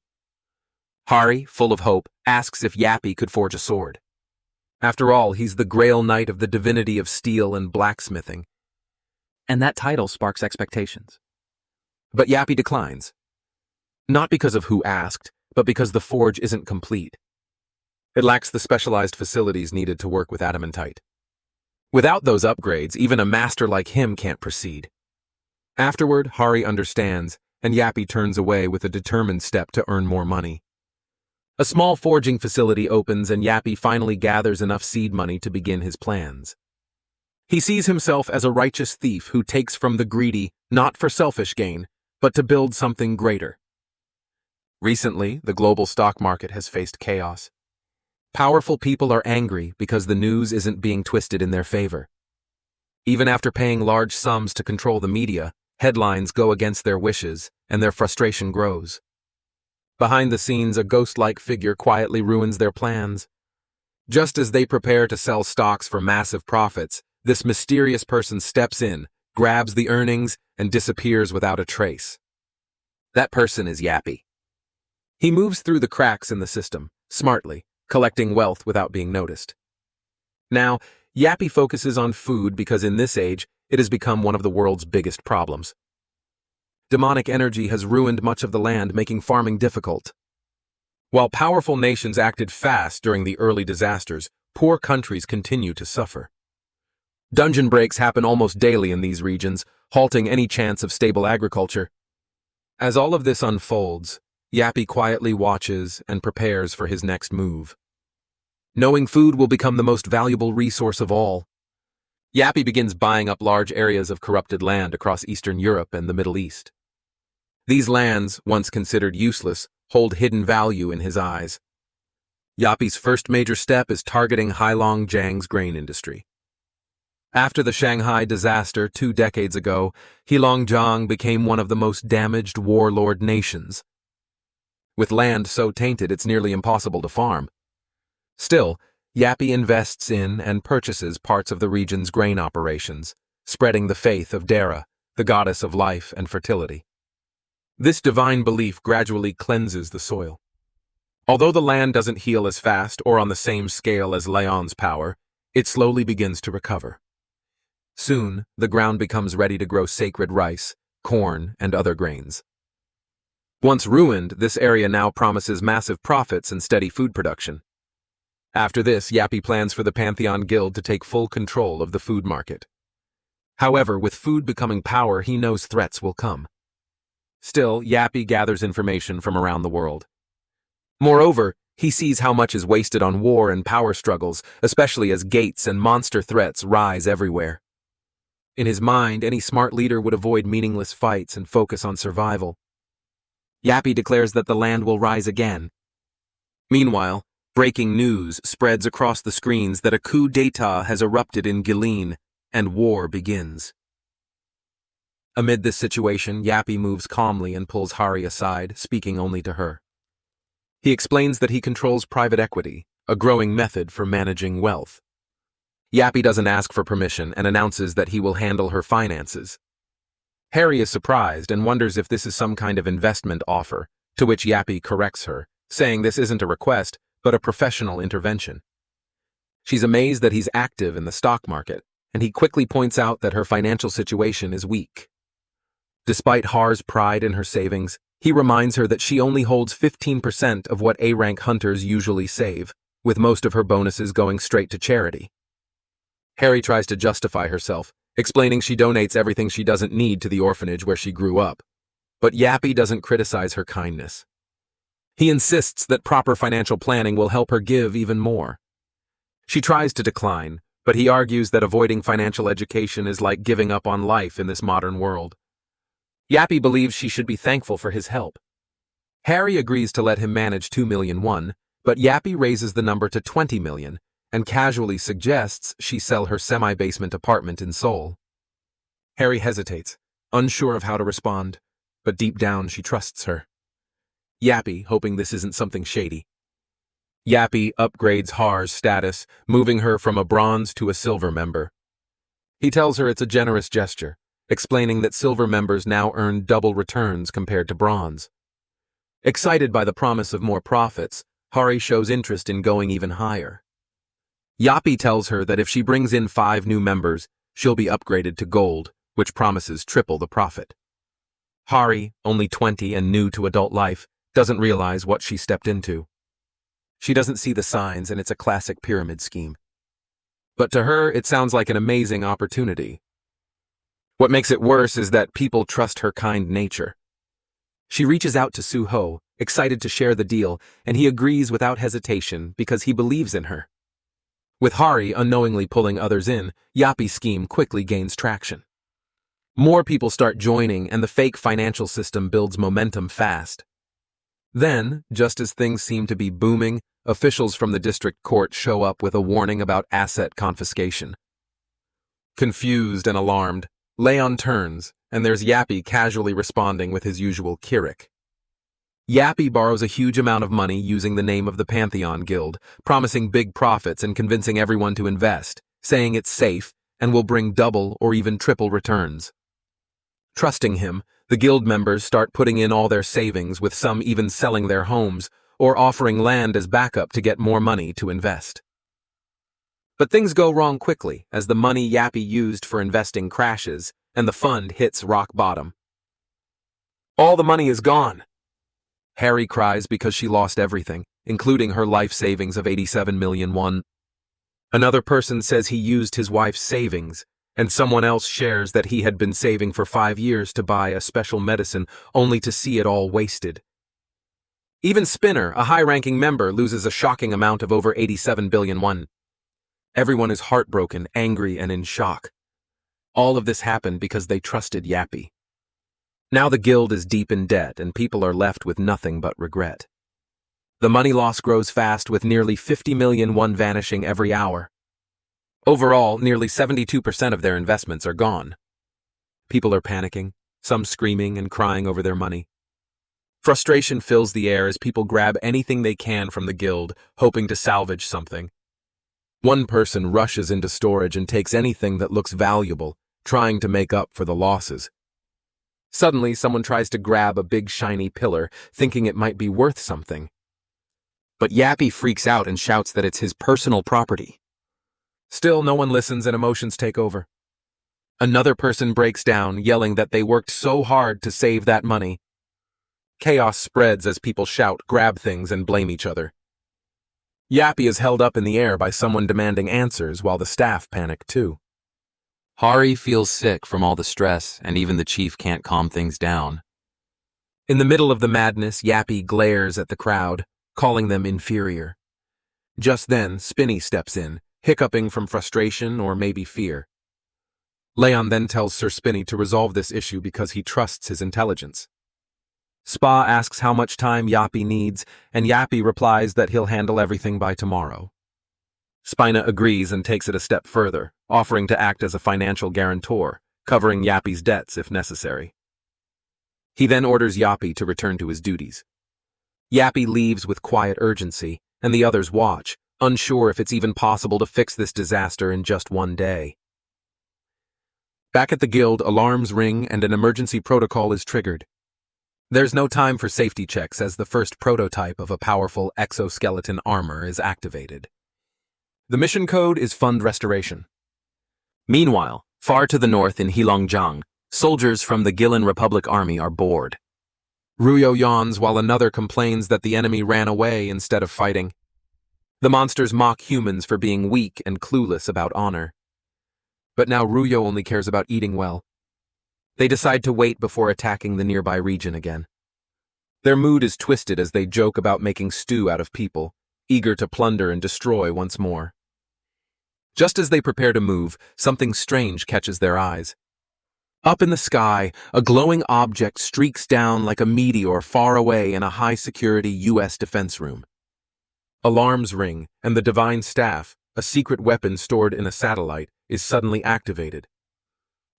Hari, full of hope, asks if Yappy could forge a sword. After all, he's the Grail Knight of the divinity of steel and blacksmithing. And that title sparks expectations. But Yappy declines. Not because of who asked, but because the forge isn't complete. It lacks the specialized facilities needed to work with adamantite. Without those upgrades, even a master like him can't proceed. Afterward, Hari understands, and Yappy turns away with a determined step to earn more money. A small forging facility opens, and Yappy finally gathers enough seed money to begin his plans. He sees himself as a righteous thief who takes from the greedy, not for selfish gain, but to build something greater. Recently, the global stock market has faced chaos. Powerful people are angry because the news isn't being twisted in their favor. Even after paying large sums to control the media, headlines go against their wishes, and their frustration grows. Behind the scenes, a ghost-like figure quietly ruins their plans. Just as they prepare to sell stocks for massive profits, this mysterious person steps in, grabs the earnings, and disappears without a trace. That person is Yappy. He moves through the cracks in the system, smartly, collecting wealth without being noticed. Now, Yappy focuses on food because in this age, it has become one of the world's biggest problems. Demonic energy has ruined much of the land, making farming difficult. While powerful nations acted fast during the early disasters, poor countries continue to suffer. Dungeon breaks happen almost daily in these regions, halting any chance of stable agriculture. As all of this unfolds, Yappy quietly watches and prepares for his next move. Knowing food will become the most valuable resource of all, Yappy begins buying up large areas of corrupted land across Eastern Europe and the Middle East. These lands, once considered useless, hold hidden value in his eyes. Yappy's first major step is targeting Heilongjiang's grain industry. After the Shanghai disaster 2 decades ago, Heilongjiang became one of the most damaged warlord nations. With land so tainted it's nearly impossible to farm. Still, Yappy invests in and purchases parts of the region's grain operations, spreading the faith of Dara, the goddess of life and fertility. This divine belief gradually cleanses the soil. Although the land doesn't heal as fast or on the same scale as Leyon's power, it slowly begins to recover. Soon, the ground becomes ready to grow sacred rice, corn, and other grains. Once ruined, this area now promises massive profits and steady food production. After this, Yappy plans for the Pantheon Guild to take full control of the food market. However, with food becoming power, he knows threats will come. Still, Yappy gathers information from around the world. Moreover, he sees how much is wasted on war and power struggles, especially as gates and monster threats rise everywhere. In his mind, any smart leader would avoid meaningless fights and focus on survival. Yappy declares that the land will rise again. Meanwhile, breaking news spreads across the screens that a coup d'etat has erupted in Gileen, and war begins. Amid this situation, Yappy moves calmly and pulls Hari aside, speaking only to her. He explains that he controls private equity, a growing method for managing wealth. Yappy doesn't ask for permission and announces that he will handle her finances. Hari is surprised and wonders if this is some kind of investment offer, to which Yappy corrects her, saying this isn't a request, but a professional intervention. She's amazed that he's active in the stock market, and he quickly points out that her financial situation is weak. Despite Har's pride in her savings, he reminds her that she only holds 15% of what A-rank hunters usually save, with most of her bonuses going straight to charity. Hari tries to justify herself, explaining she donates everything she doesn't need to the orphanage where she grew up. But Yappy doesn't criticize her kindness. He insists that proper financial planning will help her give even more. She tries to decline, but he argues that avoiding financial education is like giving up on life in this modern world. Yappy believes she should be thankful for his help. Hari agrees to let him manage 2 million won, but Yappy raises the number to 20 million and casually suggests she sell her semi-basement apartment in Seoul. Hari hesitates, unsure of how to respond, but deep down she trusts her. Yappy, hoping this isn't something shady. Yappy upgrades Har's status, moving her from a bronze to a silver member. He tells her it's a generous gesture, explaining that silver members now earn double returns compared to bronze. Excited by the promise of more profits, Hari shows interest in going even higher. Yappy tells her that if she brings in 5 new members, she'll be upgraded to gold, which promises triple the profit. Hari, only 20 and new to adult life, doesn't realize what she stepped into. She doesn't see the signs, and it's a classic pyramid scheme. But to her, it sounds like an amazing opportunity. What makes it worse is that people trust her kind nature. She reaches out to Suho, excited to share the deal, and he agrees without hesitation because he believes in her. With Hari unknowingly pulling others in, Yappy's scheme quickly gains traction. More people start joining, and the fake financial system builds momentum fast. Then, just as things seem to be booming, officials from the district court show up with a warning about asset confiscation. Confused and alarmed, Leyon turns, and there's Yappy casually responding with his usual Kirik. Yappy borrows a huge amount of money using the name of the Pantheon Guild, promising big profits and convincing everyone to invest, saying it's safe and will bring double or even triple returns. Trusting him, the guild members start putting in all their savings, with some even selling their homes or offering land as backup to get more money to invest. But things go wrong quickly as the money Yappy used for investing crashes and the fund hits rock bottom. All the money is gone. Hari cries because she lost everything, including her life savings of 87 million won. Another person says he used his wife's savings, and someone else shares that he had been saving for 5 years to buy a special medicine only to see it all wasted. Even Spinner, a high-ranking member, loses a shocking amount of over 87 billion won. Everyone is heartbroken, angry, and in shock. All of this happened because they trusted Yappy. Now the guild is deep in debt and people are left with nothing but regret. The money loss grows fast, with nearly 50 million won vanishing every hour. Overall, nearly 72% of their investments are gone. People are panicking, some screaming and crying over their money. Frustration fills the air as people grab anything they can from the guild, hoping to salvage something. One person rushes into storage and takes anything that looks valuable, trying to make up for the losses. Suddenly, someone tries to grab a big shiny pillar, thinking it might be worth something. But Yappy freaks out and shouts that it's his personal property. Still, no one listens and emotions take over. Another person breaks down, yelling that they worked so hard to save that money. Chaos spreads as people shout, grab things, and blame each other. Yappy is held up in the air by someone demanding answers while the staff panic too. Hari feels sick from all the stress, and even the chief can't calm things down. In the middle of the madness, Yappy glares at the crowd, calling them inferior. Just then, Spinny steps in, hiccuping from frustration or maybe fear. Leyon then tells Sir Spinny to resolve this issue because he trusts his intelligence. Spa asks how much time Yappy needs, and Yappy replies that he'll handle everything by tomorrow. Spina agrees and takes it a step further, offering to act as a financial guarantor, covering Yappy's debts if necessary. He then orders Yappy to return to his duties. Yappy leaves with quiet urgency, and the others watch, unsure if it's even possible to fix this disaster in just one day. Back at the guild, alarms ring and an emergency protocol is triggered. There's no time for safety checks as the first prototype of a powerful exoskeleton armor is activated. The mission code is Fund Restoration. Meanwhile, far to the north in Heilongjiang, soldiers from the Gilin Republic Army are bored. Ruyo yawns while another complains that the enemy ran away instead of fighting. The monsters mock humans for being weak and clueless about honor. But now Ruyo only cares about eating well. They decide to wait before attacking the nearby region again. Their mood is twisted as they joke about making stew out of people, eager to plunder and destroy once more. Just as they prepare to move, something strange catches their eyes. Up in the sky, a glowing object streaks down like a meteor far away in a high-security U.S. defense room. Alarms ring, and the Divine Staff, a secret weapon stored in a satellite, is suddenly activated.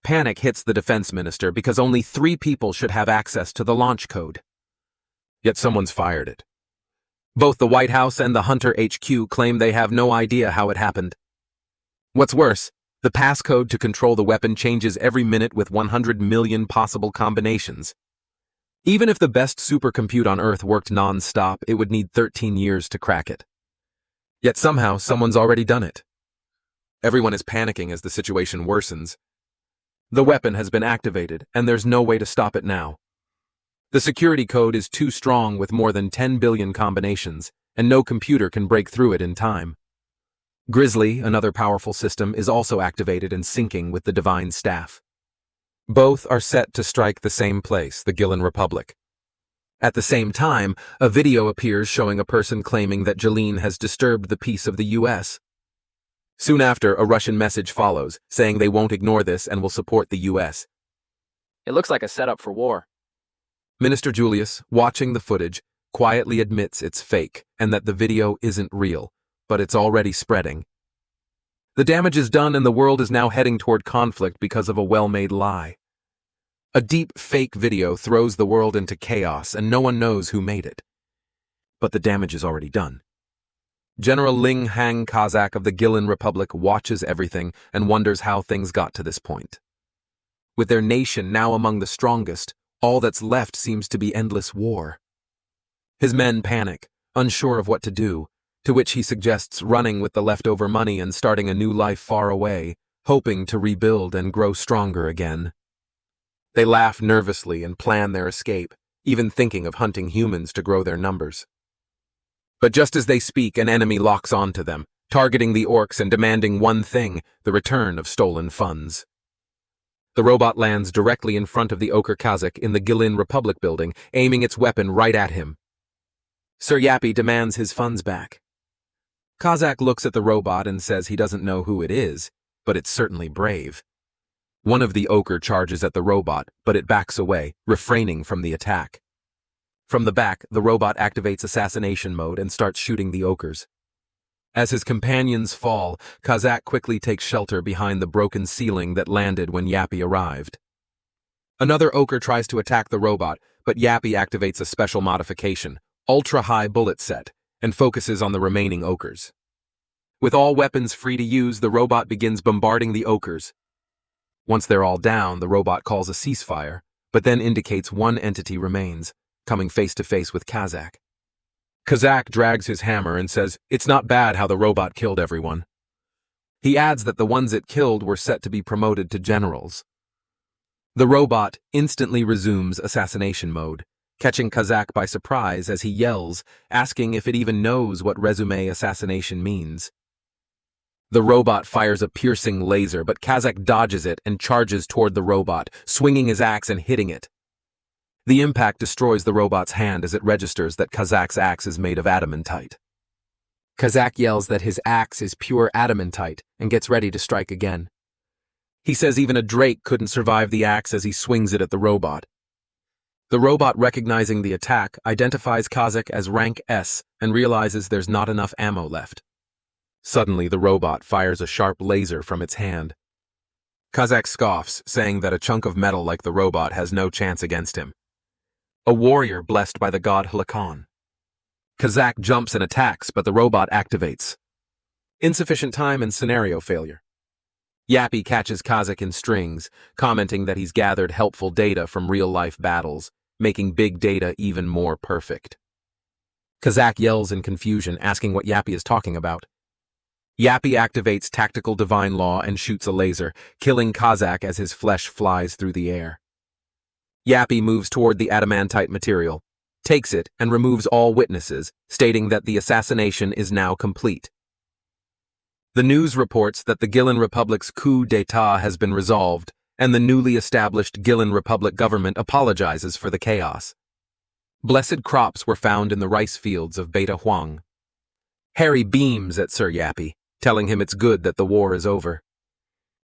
Panic hits the defense minister because only 3 people should have access to the launch code. Yet someone's fired it. Both the White House and the Hunter HQ claim they have no idea how it happened. What's worse, the passcode to control the weapon changes every minute with 100 million possible combinations. Even if the best supercompute on Earth worked non-stop, it would need 13 years to crack it. Yet somehow, someone's already done it. Everyone is panicking as the situation worsens. The weapon has been activated, and there's no way to stop it now. The security code is too strong with more than 10 billion combinations, and no computer can break through it in time. Grizzly, another powerful system, is also activated and syncing with the Divine Staff. Both are set to strike the same place, the Gilin Republic. At the same time, a video appears showing a person claiming that Jeline has disturbed the peace of the U.S. Soon after, a Russian message follows, saying they won't ignore this and will support the U.S. It looks like a setup for war. Minister Julius, watching the footage, quietly admits it's fake and that the video isn't real, but it's already spreading. The damage is done and the world is now heading toward conflict because of a well-made lie. A deep fake video throws the world into chaos and no one knows who made it. But the damage is already done. General Ling Hang Kazak of the Gilin Republic watches everything and wonders how things got to this point. With their nation now among the strongest, all that's left seems to be endless war. His men panic, unsure of what to do, to which he suggests running with the leftover money and starting a new life far away, hoping to rebuild and grow stronger again. They laugh nervously and plan their escape, even thinking of hunting humans to grow their numbers. But just as they speak, an enemy locks onto them, targeting the orcs and demanding one thing, the return of stolen funds. The robot lands directly in front of the Ochre Kazakh in the Gilin Republic building, aiming its weapon right at him. Sir Yappy demands his funds back. Kazakh looks at the robot and says he doesn't know who it is, but it's certainly brave. One of the ochre charges at the robot, but it backs away, refraining from the attack. From the back, the robot activates assassination mode and starts shooting the ochres. As his companions fall, Kazakh quickly takes shelter behind the broken ceiling that landed when Yappy arrived. Another ochre tries to attack the robot, but Yappy activates a special modification, ultra-high bullet set, and focuses on the remaining ochres. With all weapons free to use, the robot begins bombarding the ochres. Once they're all down, the robot calls a ceasefire, but then indicates one entity remains, coming face to face with Kazakh. Kazakh drags his hammer and says it's not bad how the robot killed everyone. He adds that the ones it killed were set to be promoted to generals. The robot instantly resumes assassination mode, catching Kazakh by surprise as he yells, asking if it even knows what resume assassination means. The robot fires a piercing laser, but Kazakh dodges it and charges toward the robot, swinging his axe and hitting it. The impact destroys the robot's hand as it registers that Kazakh's axe is made of adamantite. Kazakh yells that his axe is pure adamantite and gets ready to strike again. He says even a drake couldn't survive the axe as he swings it at the robot. The robot, recognizing the attack, identifies Kazakh as rank S and realizes there's not enough ammo left. Suddenly, the robot fires a sharp laser from its hand. Kazakh scoffs, saying that a chunk of metal like the robot has no chance against him. A warrior blessed by the god Halakan. Kazakh jumps and attacks, but the robot activates. Insufficient time and scenario failure. Yappy catches Kazakh in strings, commenting that he's gathered helpful data from real-life battles, making big data even more perfect. Kazakh yells in confusion, asking what Yappy is talking about. Yappy activates tactical divine law and shoots a laser, killing Kazakh as his flesh flies through the air. Yappy moves toward the adamantite material, takes it, and removes all witnesses, stating that the assassination is now complete. The news reports that the Gillen Republic's coup d'etat has been resolved, and the newly established Gillen Republic government apologizes for the chaos. Blessed crops were found in the rice fields of Beta Huang. Harry beams at Sir Yappy, telling him it's good that the war is over.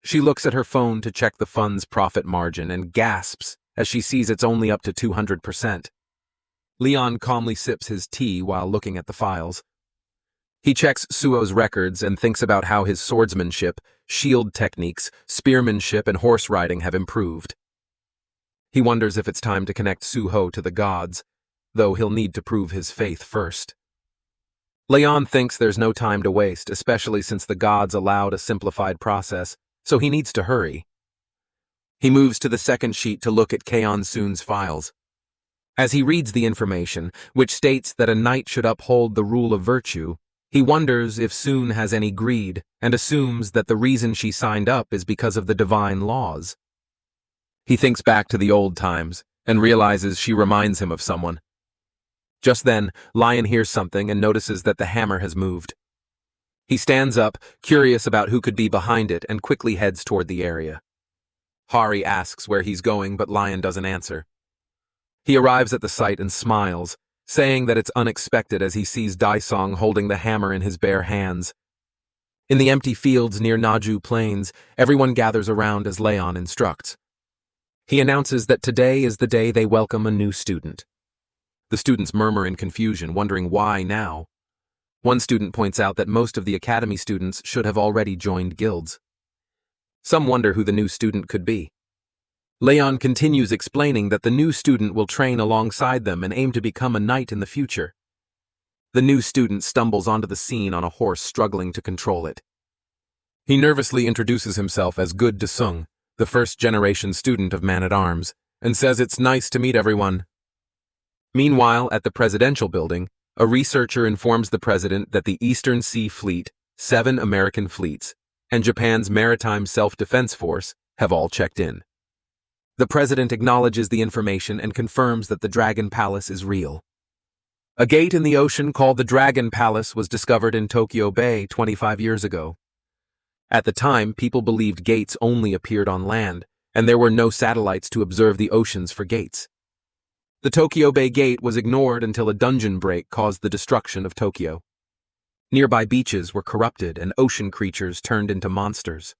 She looks at her phone to check the fund's profit margin and gasps as she sees it's only up to 200%. Leon calmly sips his tea while looking at the files. He checks Suo's records and thinks about how his swordsmanship, shield techniques, spearmanship, and horse riding have improved. He wonders if it's time to connect Suho to the gods, though he'll need to prove his faith first. Leon thinks there's no time to waste, especially since the gods allowed a simplified process, so he needs to hurry. He moves to the second sheet to look at Kaon Soon's files. As he reads the information, which states that a knight should uphold the rule of virtue, he wonders if Soon has any greed and assumes that the reason she signed up is because of the divine laws. He thinks back to the old times and realizes she reminds him of someone. Just then, Lion hears something and notices that the hammer has moved. He stands up, curious about who could be behind it, and quickly heads toward the area. Hari asks where he's going, but Lion doesn't answer. He arrives at the site and smiles, saying that it's unexpected as he sees Daisong holding the hammer in his bare hands. In the empty fields near Naju Plains, everyone gathers around as Leon instructs. He announces that today is the day they welcome a new student. The students murmur in confusion, wondering why now. One student points out that most of the academy students should have already joined guilds. Some wonder who the new student could be. Leon continues explaining that the new student will train alongside them and aim to become a knight in the future. The new student stumbles onto the scene on a horse, struggling to control it. He nervously introduces himself as Good Desung, the first-generation student of Man-at-Arms, and says it's nice to meet everyone. Meanwhile, at the presidential building, a researcher informs the president that the Eastern Sea Fleet, 7 American fleets, and Japan's Maritime Self-Defense Force have all checked in. The president acknowledges the information and confirms that the Dragon Palace is real. A gate in the ocean called the Dragon Palace was discovered in Tokyo Bay 25 years ago. At the time, people believed gates only appeared on land, and there were no satellites to observe the oceans for gates. The Tokyo Bay Gate was ignored until a dungeon break caused the destruction of Tokyo. Nearby beaches were corrupted and ocean creatures turned into monsters.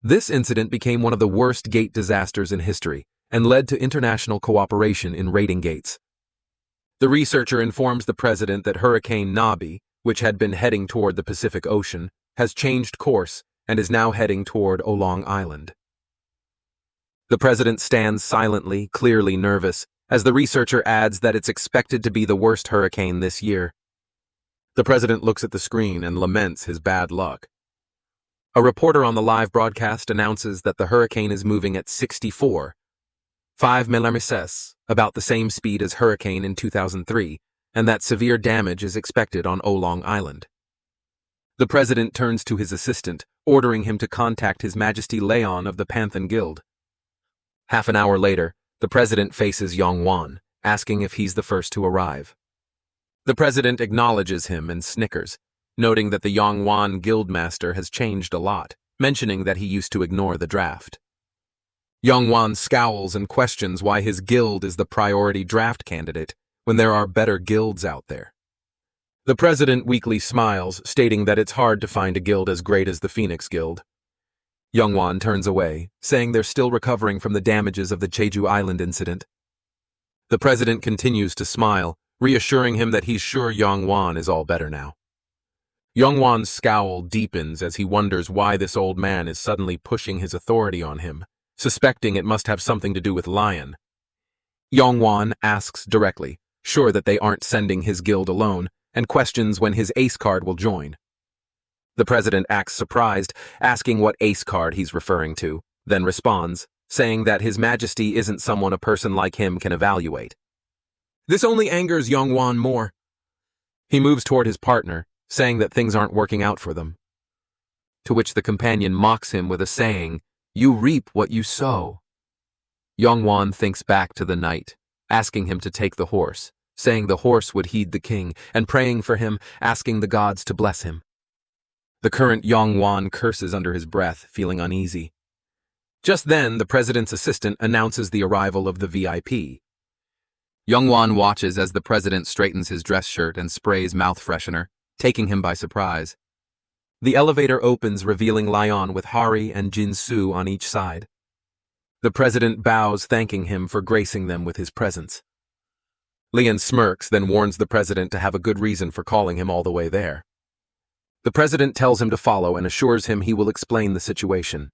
This incident became one of the worst gate disasters in history and led to international cooperation in raiding gates. The researcher informs the president that Hurricane Nabi, which had been heading toward the Pacific Ocean, has changed course and is now heading toward Oolong Island. The president stands silently, clearly nervous, as the researcher adds that it's expected to be the worst hurricane this year. The president looks at the screen and laments his bad luck. A reporter on the live broadcast announces that the hurricane is moving at 64.5 miles, about the same speed as hurricane in 2003, and that severe damage is expected on Oolong Island. The president turns to his assistant, ordering him to contact His Majesty Leon of the Panthan Guild. Half an hour later, the president faces Yongwan, asking if he's the first to arrive. The president acknowledges him and snickers, noting that the Yongwan guildmaster has changed a lot, mentioning that he used to ignore the draft. Yongwan scowls and questions why his guild is the priority draft candidate when there are better guilds out there. The president weakly smiles, stating that it's hard to find a guild as great as the Phoenix Guild. Yongwan turns away, saying they're still recovering from the damages of the Jeju Island incident. The president continues to smile, reassuring him that he's sure Yongwan is all better now. Yongwan's scowl deepens as he wonders why this old man is suddenly pushing his authority on him, suspecting it must have something to do with Lion. Yongwan asks directly, sure that they aren't sending his guild alone, and questions when his ace card will join. The president acts surprised, asking what ace card he's referring to, then responds, saying that His Majesty isn't someone a person like him can evaluate. This only angers Yongwan more. He moves toward his partner, saying that things aren't working out for them. To which the companion mocks him with a saying, "You reap what you sow." Yongwan thinks back to the night, asking him to take the horse, saying the horse would heed the king, and praying for him, asking the gods to bless him. The current Yongwan curses under his breath, feeling uneasy. Just then, the president's assistant announces the arrival of the VIP. Yongwan watches as the president straightens his dress shirt and sprays mouth freshener, taking him by surprise. The elevator opens, revealing Leyon with Hari and Jinsu on each side. The president bows, thanking him for gracing them with his presence. Leon smirks, then warns the president to have a good reason for calling him all the way there. The president tells him to follow and assures him he will explain the situation.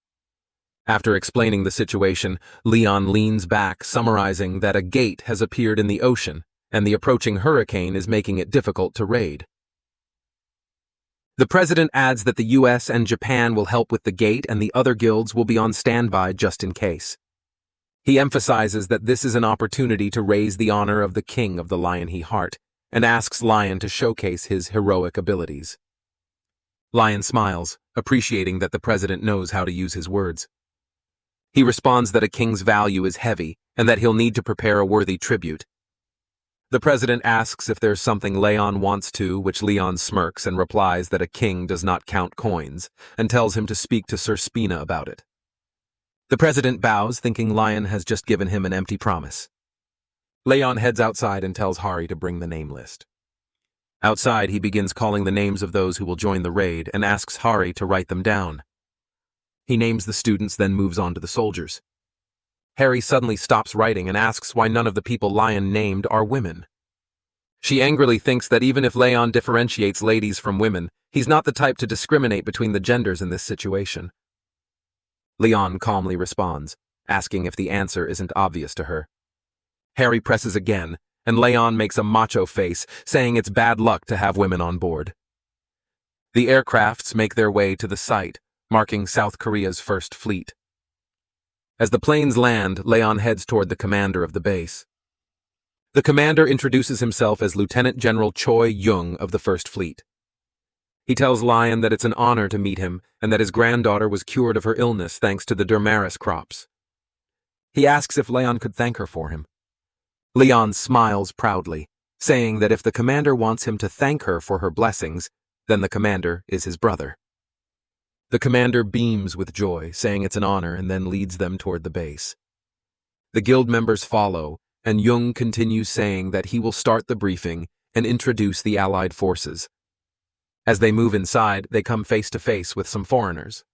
After explaining the situation, Leon leans back, summarizing that a gate has appeared in the ocean, and the approaching hurricane is making it difficult to raid. The president adds that the US and Japan will help with the gate and the other guilds will be on standby just in case. He emphasizes that this is an opportunity to raise the honor of the king of the Lionheart, and asks Lion to showcase his heroic abilities. Lion smiles, appreciating that the president knows how to use his words. He responds that a king's value is heavy, and that he'll need to prepare a worthy tribute. The president asks if there's something Leon wants to, which Leon smirks and replies that a king does not count coins, and tells him to speak to Sir Spina about it. The president bows, thinking Lion has just given him an empty promise. Leon heads outside and tells Hari to bring the name list. Outside, he begins calling the names of those who will join the raid and asks Hari to write them down. He names the students, then moves on to the soldiers. Hari suddenly stops writing and asks why none of the people Lion named are women. She angrily thinks that even if Leon differentiates ladies from women, he's not the type to discriminate between the genders in this situation. Leon calmly responds, asking if the answer isn't obvious to her. Hari presses again, and Leon makes a macho face, saying it's bad luck to have women on board. The aircrafts make their way to the site, marking South Korea's first fleet. As the planes land, Leon heads toward the commander of the base. The commander introduces himself as Lieutenant General Choi Young of the First Fleet. He tells Lion that it's an honor to meet him and that his granddaughter was cured of her illness thanks to the dermaris crops. He asks if Leon could thank her for him. Leon smiles proudly, saying that if the commander wants him to thank her for her blessings, then the commander is his brother. The commander beams with joy, saying it's an honor, and then leads them toward the base. The guild members follow, and Jung continues saying that he will start the briefing and introduce the Allied forces. As they move inside, they come face to face with some foreigners.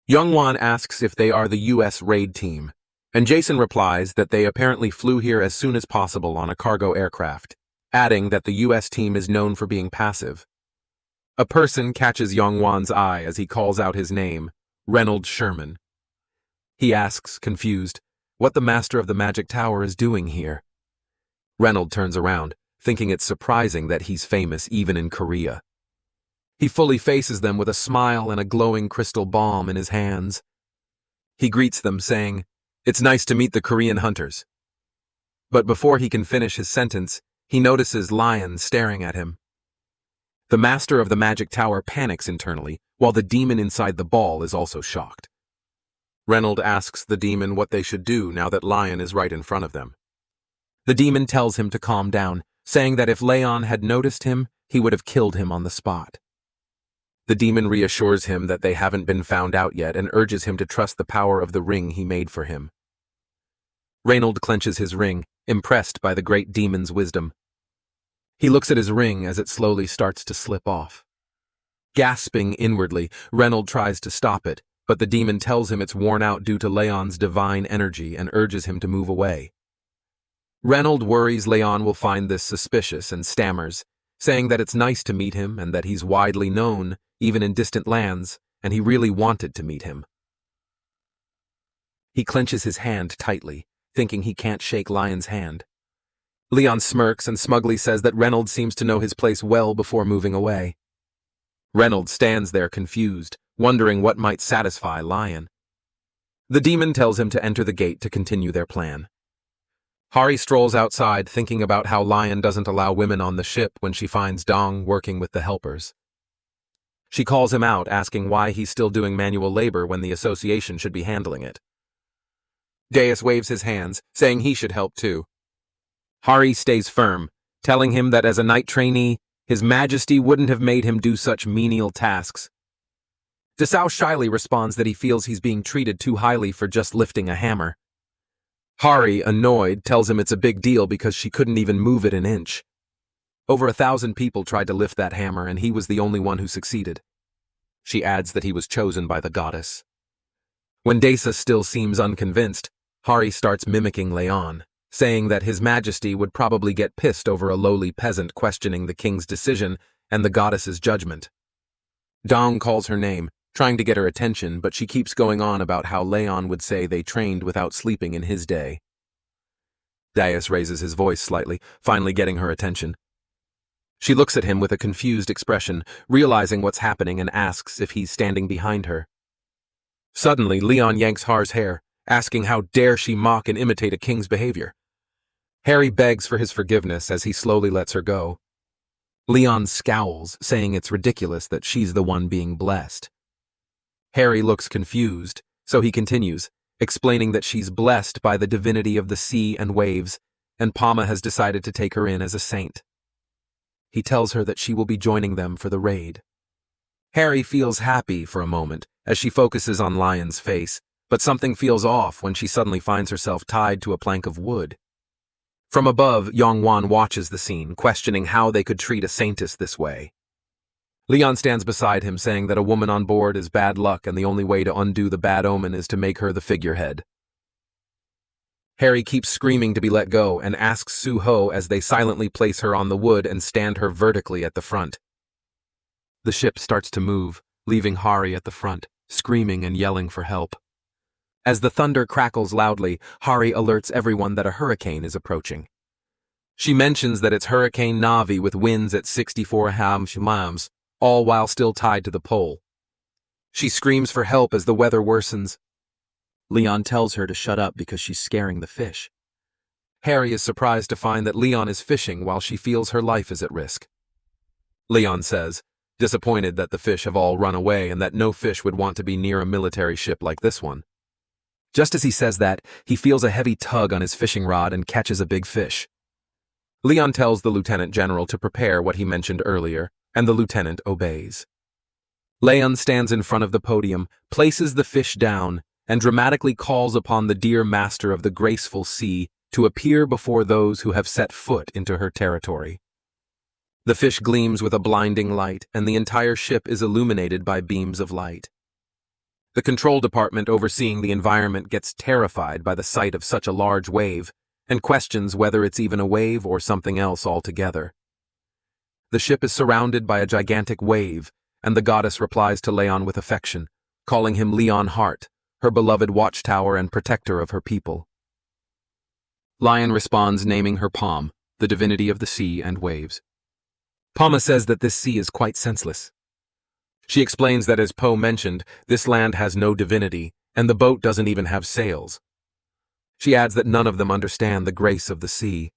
Youngwon asks if they are the U.S. raid team, and Jason replies that they apparently flew here as soon as possible on a cargo aircraft, adding that the U.S. team is known for being passive. A person catches Yongwan's eye as he calls out his name, Reynolds Sherman. He asks, confused, what the master of the magic tower is doing here. Reynolds turns around, thinking it's surprising that he's famous even in Korea. He fully faces them with a smile and a glowing crystal bomb in his hands. He greets them, saying, "It's nice to meet the Korean hunters." But before he can finish his sentence, he notices Lion staring at him. The master of the magic tower panics internally, while the demon inside the ball is also shocked. Reynolds asks the demon what they should do now that Lion is right in front of them. The demon tells him to calm down, saying that if Leyon had noticed him, he would have killed him on the spot. The demon reassures him that they haven't been found out yet and urges him to trust the power of the ring he made for him. Reynold clenches his ring, impressed by the great demon's wisdom. He looks at his ring as it slowly starts to slip off. Gasping inwardly, Reynold tries to stop it, but the demon tells him it's worn out due to Leyon's divine energy and urges him to move away. Reynold worries Leyon will find this suspicious and stammers, saying that it's nice to meet him and that he's widely known, even in distant lands, and he really wanted to meet him. He clenches his hand tightly, thinking he can't shake Lion's hand. Leyon smirks and smugly says that Reynold seems to know his place well before moving away. Reynold stands there confused, wondering what might satisfy Lion. The demon tells him to enter the gate to continue their plan. Hari strolls outside, thinking about how Lion doesn't allow women on the ship when she finds Dong working with the helpers. She calls him out, asking why he's still doing manual labor when the association should be handling it. Deus waves his hands, saying he should help too. Hari stays firm, telling him that as a knight trainee, His Majesty wouldn't have made him do such menial tasks. Desau shyly responds that he feels he's being treated too highly for just lifting a hammer. Hari, annoyed, tells him it's a big deal because she couldn't even move it an inch. Over 1,000 people tried to lift that hammer, and he was the only one who succeeded. She adds that he was chosen by the goddess. When Desa still seems unconvinced, Hari starts mimicking Leyon, saying that His Majesty would probably get pissed over a lowly peasant questioning the king's decision and the goddess's judgment. Dong calls her name, trying to get her attention, but she keeps going on about how Leyon would say they trained without sleeping in his day. Deus raises his voice slightly, finally getting her attention. She looks at him with a confused expression, realizing what's happening, and asks if he's standing behind her. Suddenly, Leyon yanks Har's hair, asking how dare she mock and imitate a king's behavior. Harry begs for his forgiveness as he slowly lets her go. Leyon scowls, saying it's ridiculous that she's the one being blessed. Harry looks confused, so he continues, explaining that she's blessed by the divinity of the sea and waves, and Pama has decided to take her in as a saint. He tells her that she will be joining them for the raid. Harry feels happy for a moment as she focuses on Lion's face, but something feels off when she suddenly finds herself tied to a plank of wood. From above, Yongwan watches the scene, questioning how they could treat a saintess this way. Leon stands beside him, saying that a woman on board is bad luck and the only way to undo the bad omen is to make her the figurehead. Harry keeps screaming to be let go and asks Su-ho as they silently place her on the wood and stand her vertically at the front. The ship starts to move, leaving Hari at the front, screaming and yelling for help. As the thunder crackles loudly, Hari alerts everyone that a hurricane is approaching. She mentions that it's Hurricane Navi with winds at 64 miles, all while still tied to the pole. She screams for help as the weather worsens. Leon tells her to shut up because she's scaring the fish. Harry is surprised to find that Leon is fishing while she feels her life is at risk. Leon says, disappointed that the fish have all run away and that no fish would want to be near a military ship like this one. Just as he says that, he feels a heavy tug on his fishing rod and catches a big fish. Leon tells the lieutenant general to prepare what he mentioned earlier, and the lieutenant obeys. Leon stands in front of the podium, places the fish down, and dramatically calls upon the dear master of the graceful sea to appear before those who have set foot into her territory. The fish gleams with a blinding light, and the entire ship is illuminated by beams of light. The control department overseeing the environment gets terrified by the sight of such a large wave, and questions whether it's even a wave or something else altogether. The ship is surrounded by a gigantic wave, and the goddess replies to Leon with affection, calling him Lionheart, her beloved watchtower and protector of her people. Lion responds, naming her Pom, the divinity of the sea and waves. Pama says that this sea is quite senseless. She explains that as Poe mentioned, this land has no divinity, and the boat doesn't even have sails. She adds that none of them understand the grace of the sea.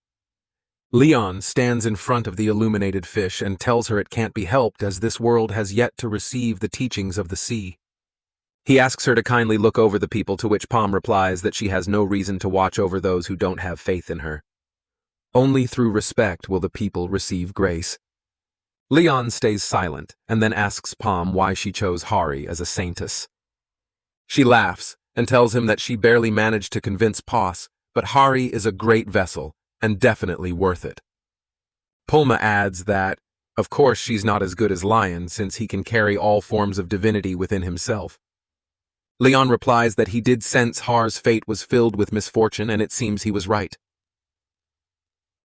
Leon stands in front of the illuminated fish and tells her it can't be helped as this world has yet to receive the teachings of the sea. He asks her to kindly look over the people, to which Pom replies that she has no reason to watch over those who don't have faith in her. Only through respect will the people receive grace. Leyon stays silent and then asks Palm why she chose Hari as a saintess. She laughs and tells him that she barely managed to convince Pos, but Hari is a great vessel and definitely worth it. Pulma adds that, of course, she's not as good as Lion since he can carry all forms of divinity within himself. Leon replies that he did sense Har's fate was filled with misfortune and it seems he was right.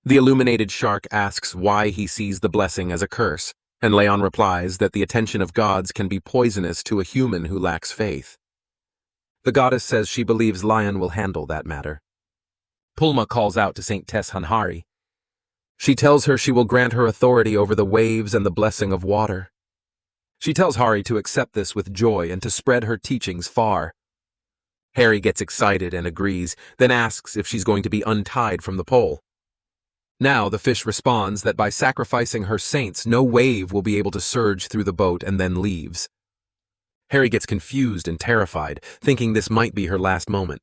The illuminated shark asks why he sees the blessing as a curse, and Leon replies that the attention of gods can be poisonous to a human who lacks faith. The goddess says she believes Lion will handle that matter. Pulma calls out to Saint Teshanhari. She tells her she will grant her authority over the waves and the blessing of water. She tells Hari to accept this with joy and to spread her teachings far. Hari gets excited and agrees, then asks if she's going to be untied from the pole. Now the fish responds that by sacrificing her saints, no wave will be able to surge through the boat and then leaves. Hari gets confused and terrified, thinking this might be her last moment.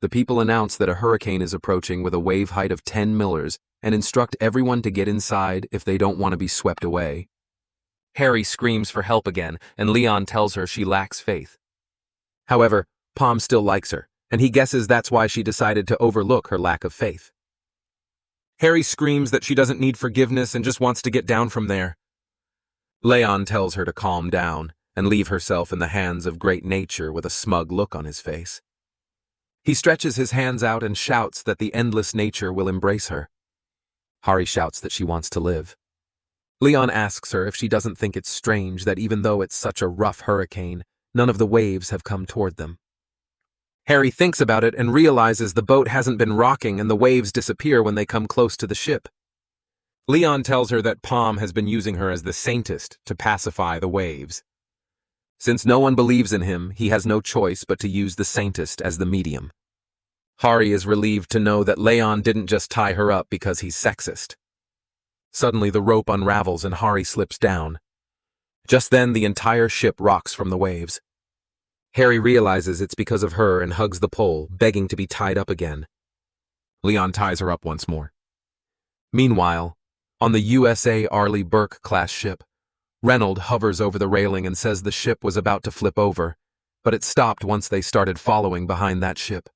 The people announce that a hurricane is approaching with a wave height of 10 millers and instruct everyone to get inside if they don't want to be swept away. Hari screams for help again, and Leon tells her she lacks faith. However, Palm still likes her, and he guesses that's why she decided to overlook her lack of faith. Hari screams that she doesn't need forgiveness and just wants to get down from there. Leon tells her to calm down and leave herself in the hands of great nature with a smug look on his face. He stretches his hands out and shouts that the endless nature will embrace her. Hari shouts that she wants to live. Leon asks her if she doesn't think it's strange that even though it's such a rough hurricane, none of the waves have come toward them. Hari thinks about it and realizes the boat hasn't been rocking and the waves disappear when they come close to the ship. Leon tells her that Palm has been using her as the saintist to pacify the waves. Since no one believes in him, he has no choice but to use the saintist as the medium. Hari is relieved to know that Leon didn't just tie her up because he's sexist. Suddenly the rope unravels and Hari slips down. Just then the entire ship rocks from the waves. Hari realizes it's because of her and hugs the pole, begging to be tied up again. Leon ties her up once more. Meanwhile, on the USA Arleigh Burke-class ship, Reynolds hovers over the railing and says the ship was about to flip over, but it stopped once they started following behind that ship.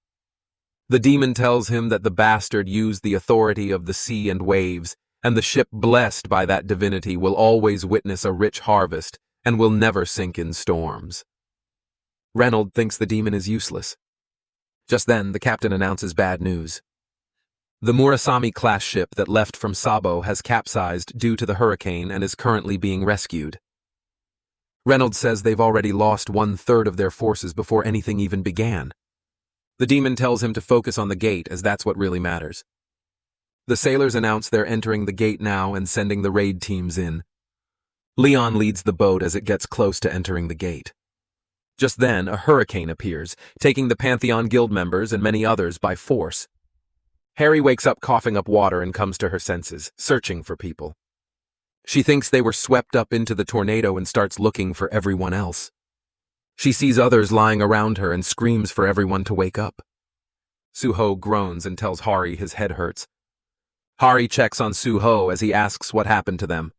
The demon tells him that the bastard used the authority of the sea and waves, and the ship blessed by that divinity will always witness a rich harvest and will never sink in storms. Reynolds thinks the demon is useless. Just then, the captain announces bad news. The Murasami-class ship that left from Sabo has capsized due to the hurricane and is currently being rescued. Reynolds says they've already lost 1/3 of their forces before anything even began. The demon tells him to focus on the gate as that's what really matters. The sailors announce they're entering the gate now and sending the raid teams in. Leon leads the boat as it gets close to entering the gate. Just then, a hurricane appears, taking the Pantheon Guild members and many others by force. Hari wakes up coughing up water and comes to her senses, searching for people. She thinks they were swept up into the tornado and starts looking for everyone else. She sees others lying around her and screams for everyone to wake up. Suho groans and tells Hari his head hurts. Hari checks on Suho as he asks what happened to them.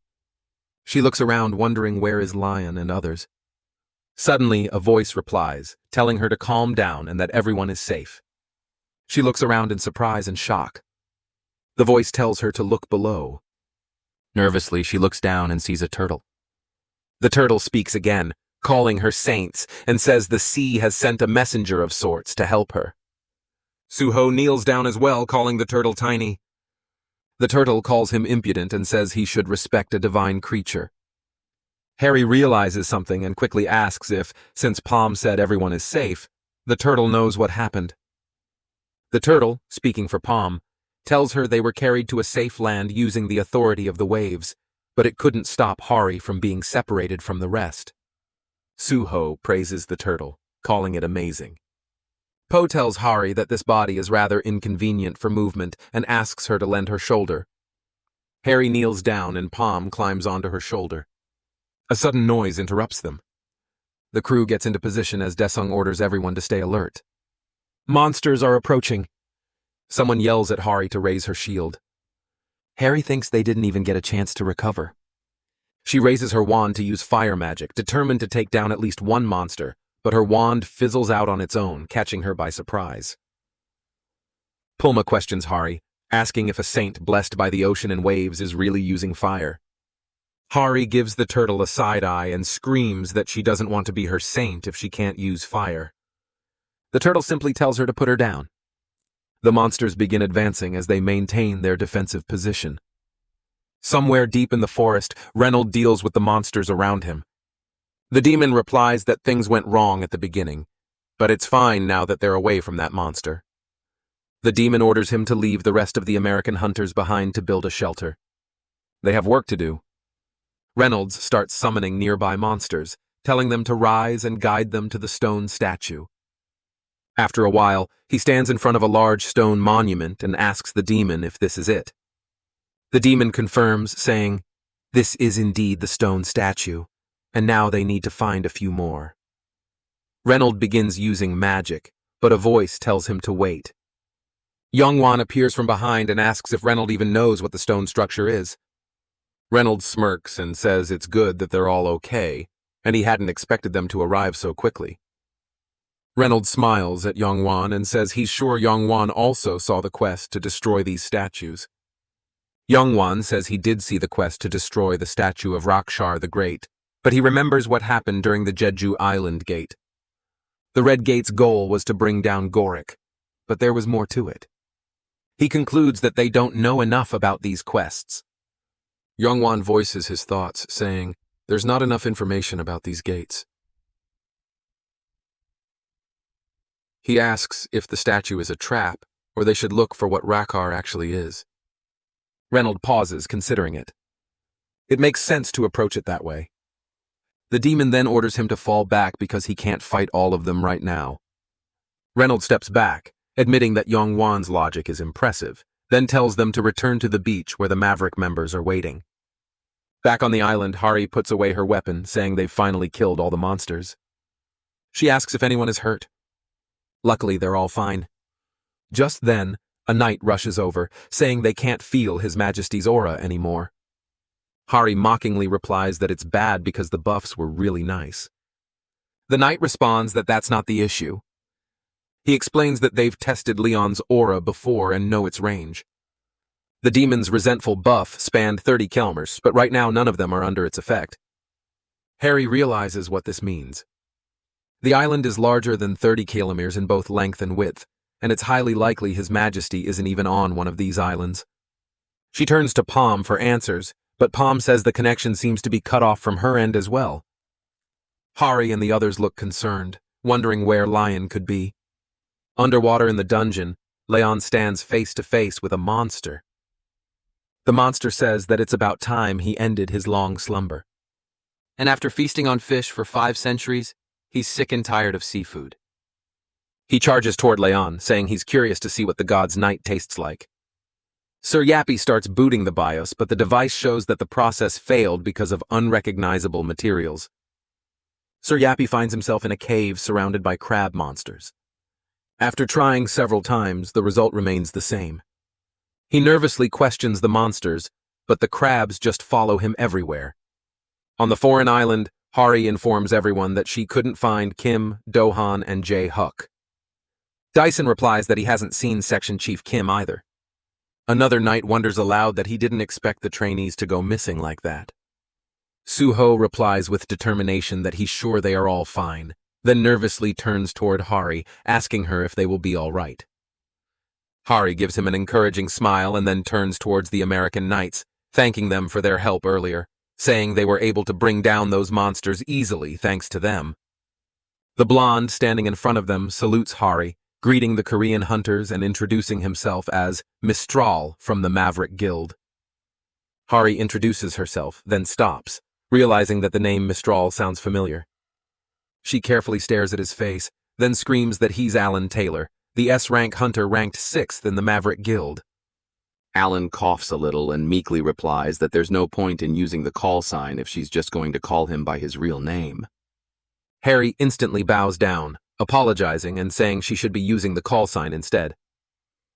She looks around wondering where is Lion and others. Suddenly, a voice replies, telling her to calm down and that everyone is safe. She looks around in surprise and shock. The voice tells her to look below. Nervously, she looks down and sees a turtle. The turtle speaks again, calling her saints, and says the sea has sent a messenger of sorts to help her. Suho kneels down as well, calling the turtle tiny. The turtle calls him impudent and says he should respect a divine creature. Hari realizes something and quickly asks if, since Palm said everyone is safe, the turtle knows what happened. The turtle, speaking for Palm, tells her they were carried to a safe land using the authority of the waves, but it couldn't stop Hari from being separated from the rest. Suho praises the turtle, calling it amazing. Po tells Hari that this body is rather inconvenient for movement and asks her to lend her shoulder. Hari kneels down and Palm climbs onto her shoulder. A sudden noise interrupts them. The crew gets into position as Desung orders everyone to stay alert. Monsters are approaching. Someone yells at Hari to raise her shield. Harry thinks they didn't even get a chance to recover. She raises her wand to use fire magic, determined to take down at least one monster, but her wand fizzles out on its own, catching her by surprise. Pulma questions Hari, asking if a saint blessed by the ocean and waves is really using fire. Hari gives the turtle a side eye and screams that she doesn't want to be her saint if she can't use fire. The turtle simply tells her to put her down. The monsters begin advancing as they maintain their defensive position. Somewhere deep in the forest, Reynold deals with the monsters around him. The demon replies that things went wrong at the beginning, but it's fine now that they're away from that monster. The demon orders him to leave the rest of the American hunters behind to build a shelter. They have work to do. Reynolds starts summoning nearby monsters, telling them to rise and guide them to the stone statue. After a while, he stands in front of a large stone monument and asks the demon if this is it. The demon confirms, saying, "This is indeed the stone statue, and now they need to find a few more." Reynold begins using magic, but a voice tells him to wait. Yongwan appears from behind and asks if Reynold even knows what the stone structure is. Reynold smirks and says it's good that they're all okay, and he hadn't expected them to arrive so quickly. Reynold smiles at Yongwan and says he's sure Yongwan also saw the quest to destroy these statues. Yongwan says he did see the quest to destroy the statue of Rakshar the Great, but he remembers what happened during the Jeju Island Gate. The Red Gate's goal was to bring down Gorick, but there was more to it. He concludes that they don't know enough about these quests. Yongwan voices his thoughts, saying, "There's not enough information about these gates." He asks if the statue is a trap, or they should look for what Rakhar actually is. Reynold pauses, considering it. It makes sense to approach it that way. The demon then orders him to fall back because he can't fight all of them right now. Reynold steps back, admitting that Yongwan's logic is impressive, then tells them to return to the beach where the Maverick members are waiting. Back on the island, Hari puts away her weapon, saying they've finally killed all the monsters. She asks if anyone is hurt. Luckily, they're all fine. Just then, a knight rushes over, saying they can't feel His Majesty's aura anymore. Hari mockingly replies that it's bad because the buffs were really nice. The knight responds that that's not the issue. He explains that they've tested Leon's aura before and know its range. The demon's resentful buff spanned 30 kilometers, but right now none of them are under its effect. Harry realizes what this means. The island is larger than 30 kilometers in both length and width, and it's highly likely His Majesty isn't even on one of these islands. She turns to Palm for answers, but Palm says the connection seems to be cut off from her end as well. Hari and the others look concerned, wondering where Lion could be. Underwater in the dungeon, Leyon stands face to face with a monster. The monster says that it's about time he ended his long slumber. And after feasting on fish for 5 centuries, he's sick and tired of seafood. He charges toward Leyon, saying he's curious to see what the god's night tastes like. Sir Yappy starts booting the BIOS, but the device shows that the process failed because of unrecognizable materials. Sir Yappy finds himself in a cave surrounded by crab monsters. After trying several times, the result remains the same. He nervously questions the monsters, but the crabs just follow him everywhere. On the foreign island, Hari informs everyone that she couldn't find Kim, Dohan, and Jae Huck. Dyson replies that he hasn't seen Section Chief Kim either. Another knight wonders aloud that he didn't expect the trainees to go missing like that. Suho replies with determination that he's sure they are all fine, then nervously turns toward Hari, asking her if they will be all right. Hari gives him an encouraging smile and then turns towards the American knights, thanking them for their help earlier, saying they were able to bring down those monsters easily thanks to them. The blonde standing in front of them salutes Hari, greeting the Korean hunters and introducing himself as Mistral from the Maverick Guild. Hari introduces herself, then stops, realizing that the name Mistral sounds familiar. She carefully stares at his face, then screams that he's Alan Taylor, the S-rank hunter ranked 6th in the Maverick Guild. Alan coughs a little and meekly replies that there's no point in using the call sign if she's just going to call him by his real name. Harry instantly bows down, apologizing and saying she should be using the call sign instead.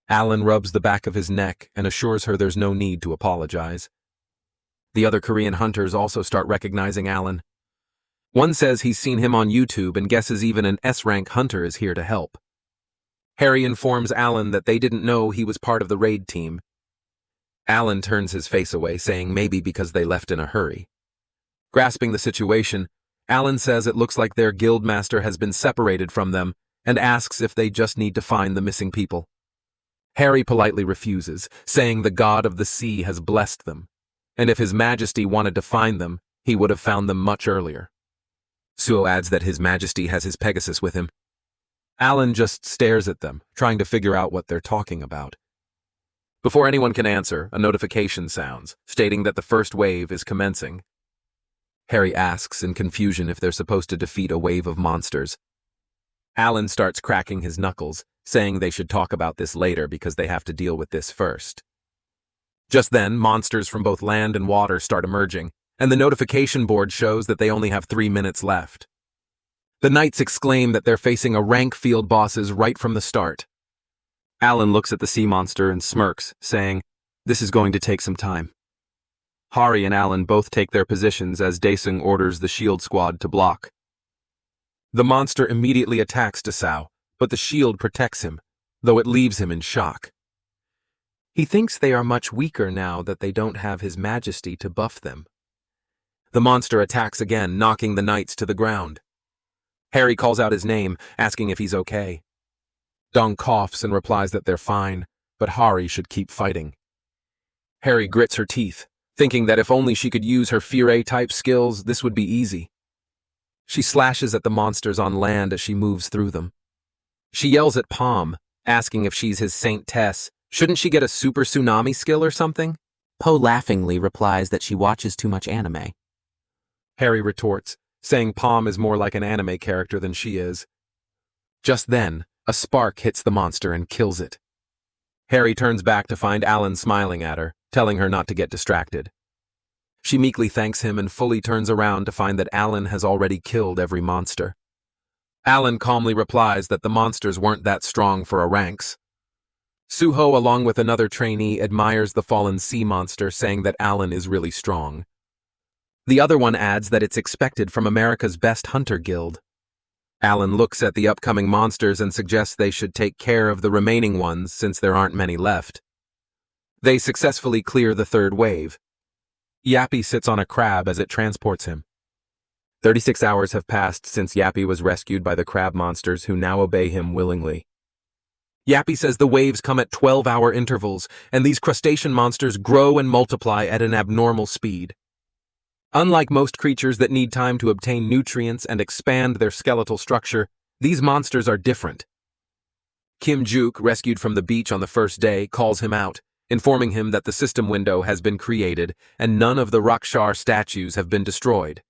Alan rubs the back of his neck and assures her there's no need to apologize. The other Korean hunters also start recognizing Alan. One says he's seen him on YouTube and guesses even an S-rank hunter is here to help. Harry informs Alan that they didn't know he was part of the raid team. Alan turns his face away, saying maybe because they left in a hurry. Grasping the situation, Alan says it looks like their guildmaster has been separated from them and asks if they just need to find the missing people. Harry politely refuses, saying the god of the sea has blessed them, and if His Majesty wanted to find them, he would have found them much earlier. Suo adds that His Majesty has his Pegasus with him. Alan just stares at them, trying to figure out what they're talking about. Before anyone can answer, a notification sounds, stating that the first wave is commencing. Harry asks in confusion if they're supposed to defeat a wave of monsters. Alan starts cracking his knuckles, saying they should talk about this later because they have to deal with this first. Just then, monsters from both land and water start emerging, and the notification board shows that they only have 3 minutes left. The knights exclaim that they're facing a rank field bosses right from the start. Alan looks at the sea monster and smirks, saying, "This is going to take some time." Hari and Alan both take their positions as Daesung orders the shield squad to block. The monster immediately attacks Dasao, but the shield protects him, though it leaves him in shock. He thinks they are much weaker now that they don't have His Majesty to buff them. The monster attacks again, knocking the knights to the ground. Harry calls out his name, asking if he's okay. Dong coughs and replies that they're fine, but Hari should keep fighting. Harry grits her teeth, thinking that if only she could use her Fury-type skills, this would be easy. She slashes at the monsters on land as she moves through them. She yells at Palm, asking if she's his Saint Tess. Shouldn't she get a super tsunami skill or something? Poe laughingly replies that she watches too much anime. Harry retorts, saying Palm is more like an anime character than she is. Just then, a spark hits the monster and kills it. Harry turns back to find Alan smiling at her, telling her not to get distracted. She meekly thanks him and fully turns around to find that Alan has already killed every monster. Alan calmly replies that the monsters weren't that strong for a ranks. Suho, along with another trainee, admires the fallen sea monster, saying that Alan is really strong. The other one adds that it's expected from America's best hunter guild. Alan looks at the upcoming monsters and suggests they should take care of the remaining ones since there aren't many left. They successfully clear the third wave. Yappy sits on a crab as it transports him. 36 hours have passed since Yappy was rescued by the crab monsters, who now obey him willingly. Yappy says the waves come at 12-hour intervals, and these crustacean monsters grow and multiply at an abnormal speed. Unlike most creatures that need time to obtain nutrients and expand their skeletal structure, these monsters are different. Kim Juk, rescued from the beach on the first day, calls him out, informing him that the system window has been created and none of the Rakshar statues have been destroyed.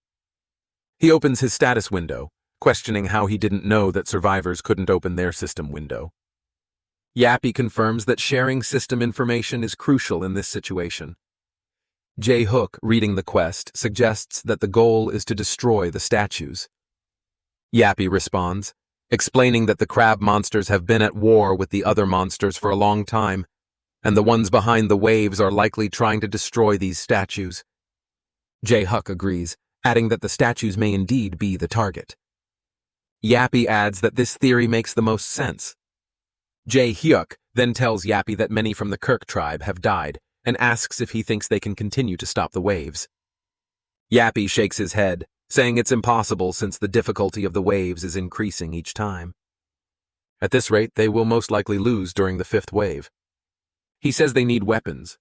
He opens his status window, questioning how he didn't know that survivors couldn't open their system window. Yappy confirms that sharing system information is crucial in this situation. Jae-hook, reading the quest, suggests that the goal is to destroy the statues. Yappy responds, explaining that the crab monsters have been at war with the other monsters for a long time, and the ones behind the waves are likely trying to destroy these statues. Jae-hook agrees, adding that the statues may indeed be the target. Yappy adds that this theory makes the most sense. Jae-hyuk then tells Yappy that many from the Kirk tribe have died, and asks if he thinks they can continue to stop the waves. Yappy shakes his head, saying it's impossible since the difficulty of the waves is increasing each time. At this rate, they will most likely lose during the 5th wave. He says they need weapons.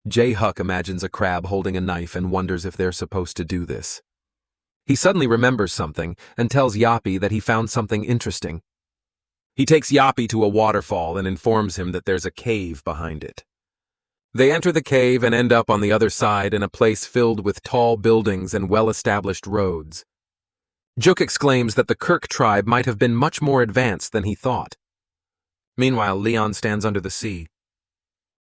Jae-hook imagines a crab holding a knife and wonders if they're supposed to do this. He suddenly remembers something and tells Yappy that he found something interesting. He takes Yappy to a waterfall and informs him that there's a cave behind it. They enter the cave and end up on the other side in a place filled with tall buildings and well-established roads. Juk exclaims that the Kirk tribe might have been much more advanced than he thought. Meanwhile, Leon stands under the sea,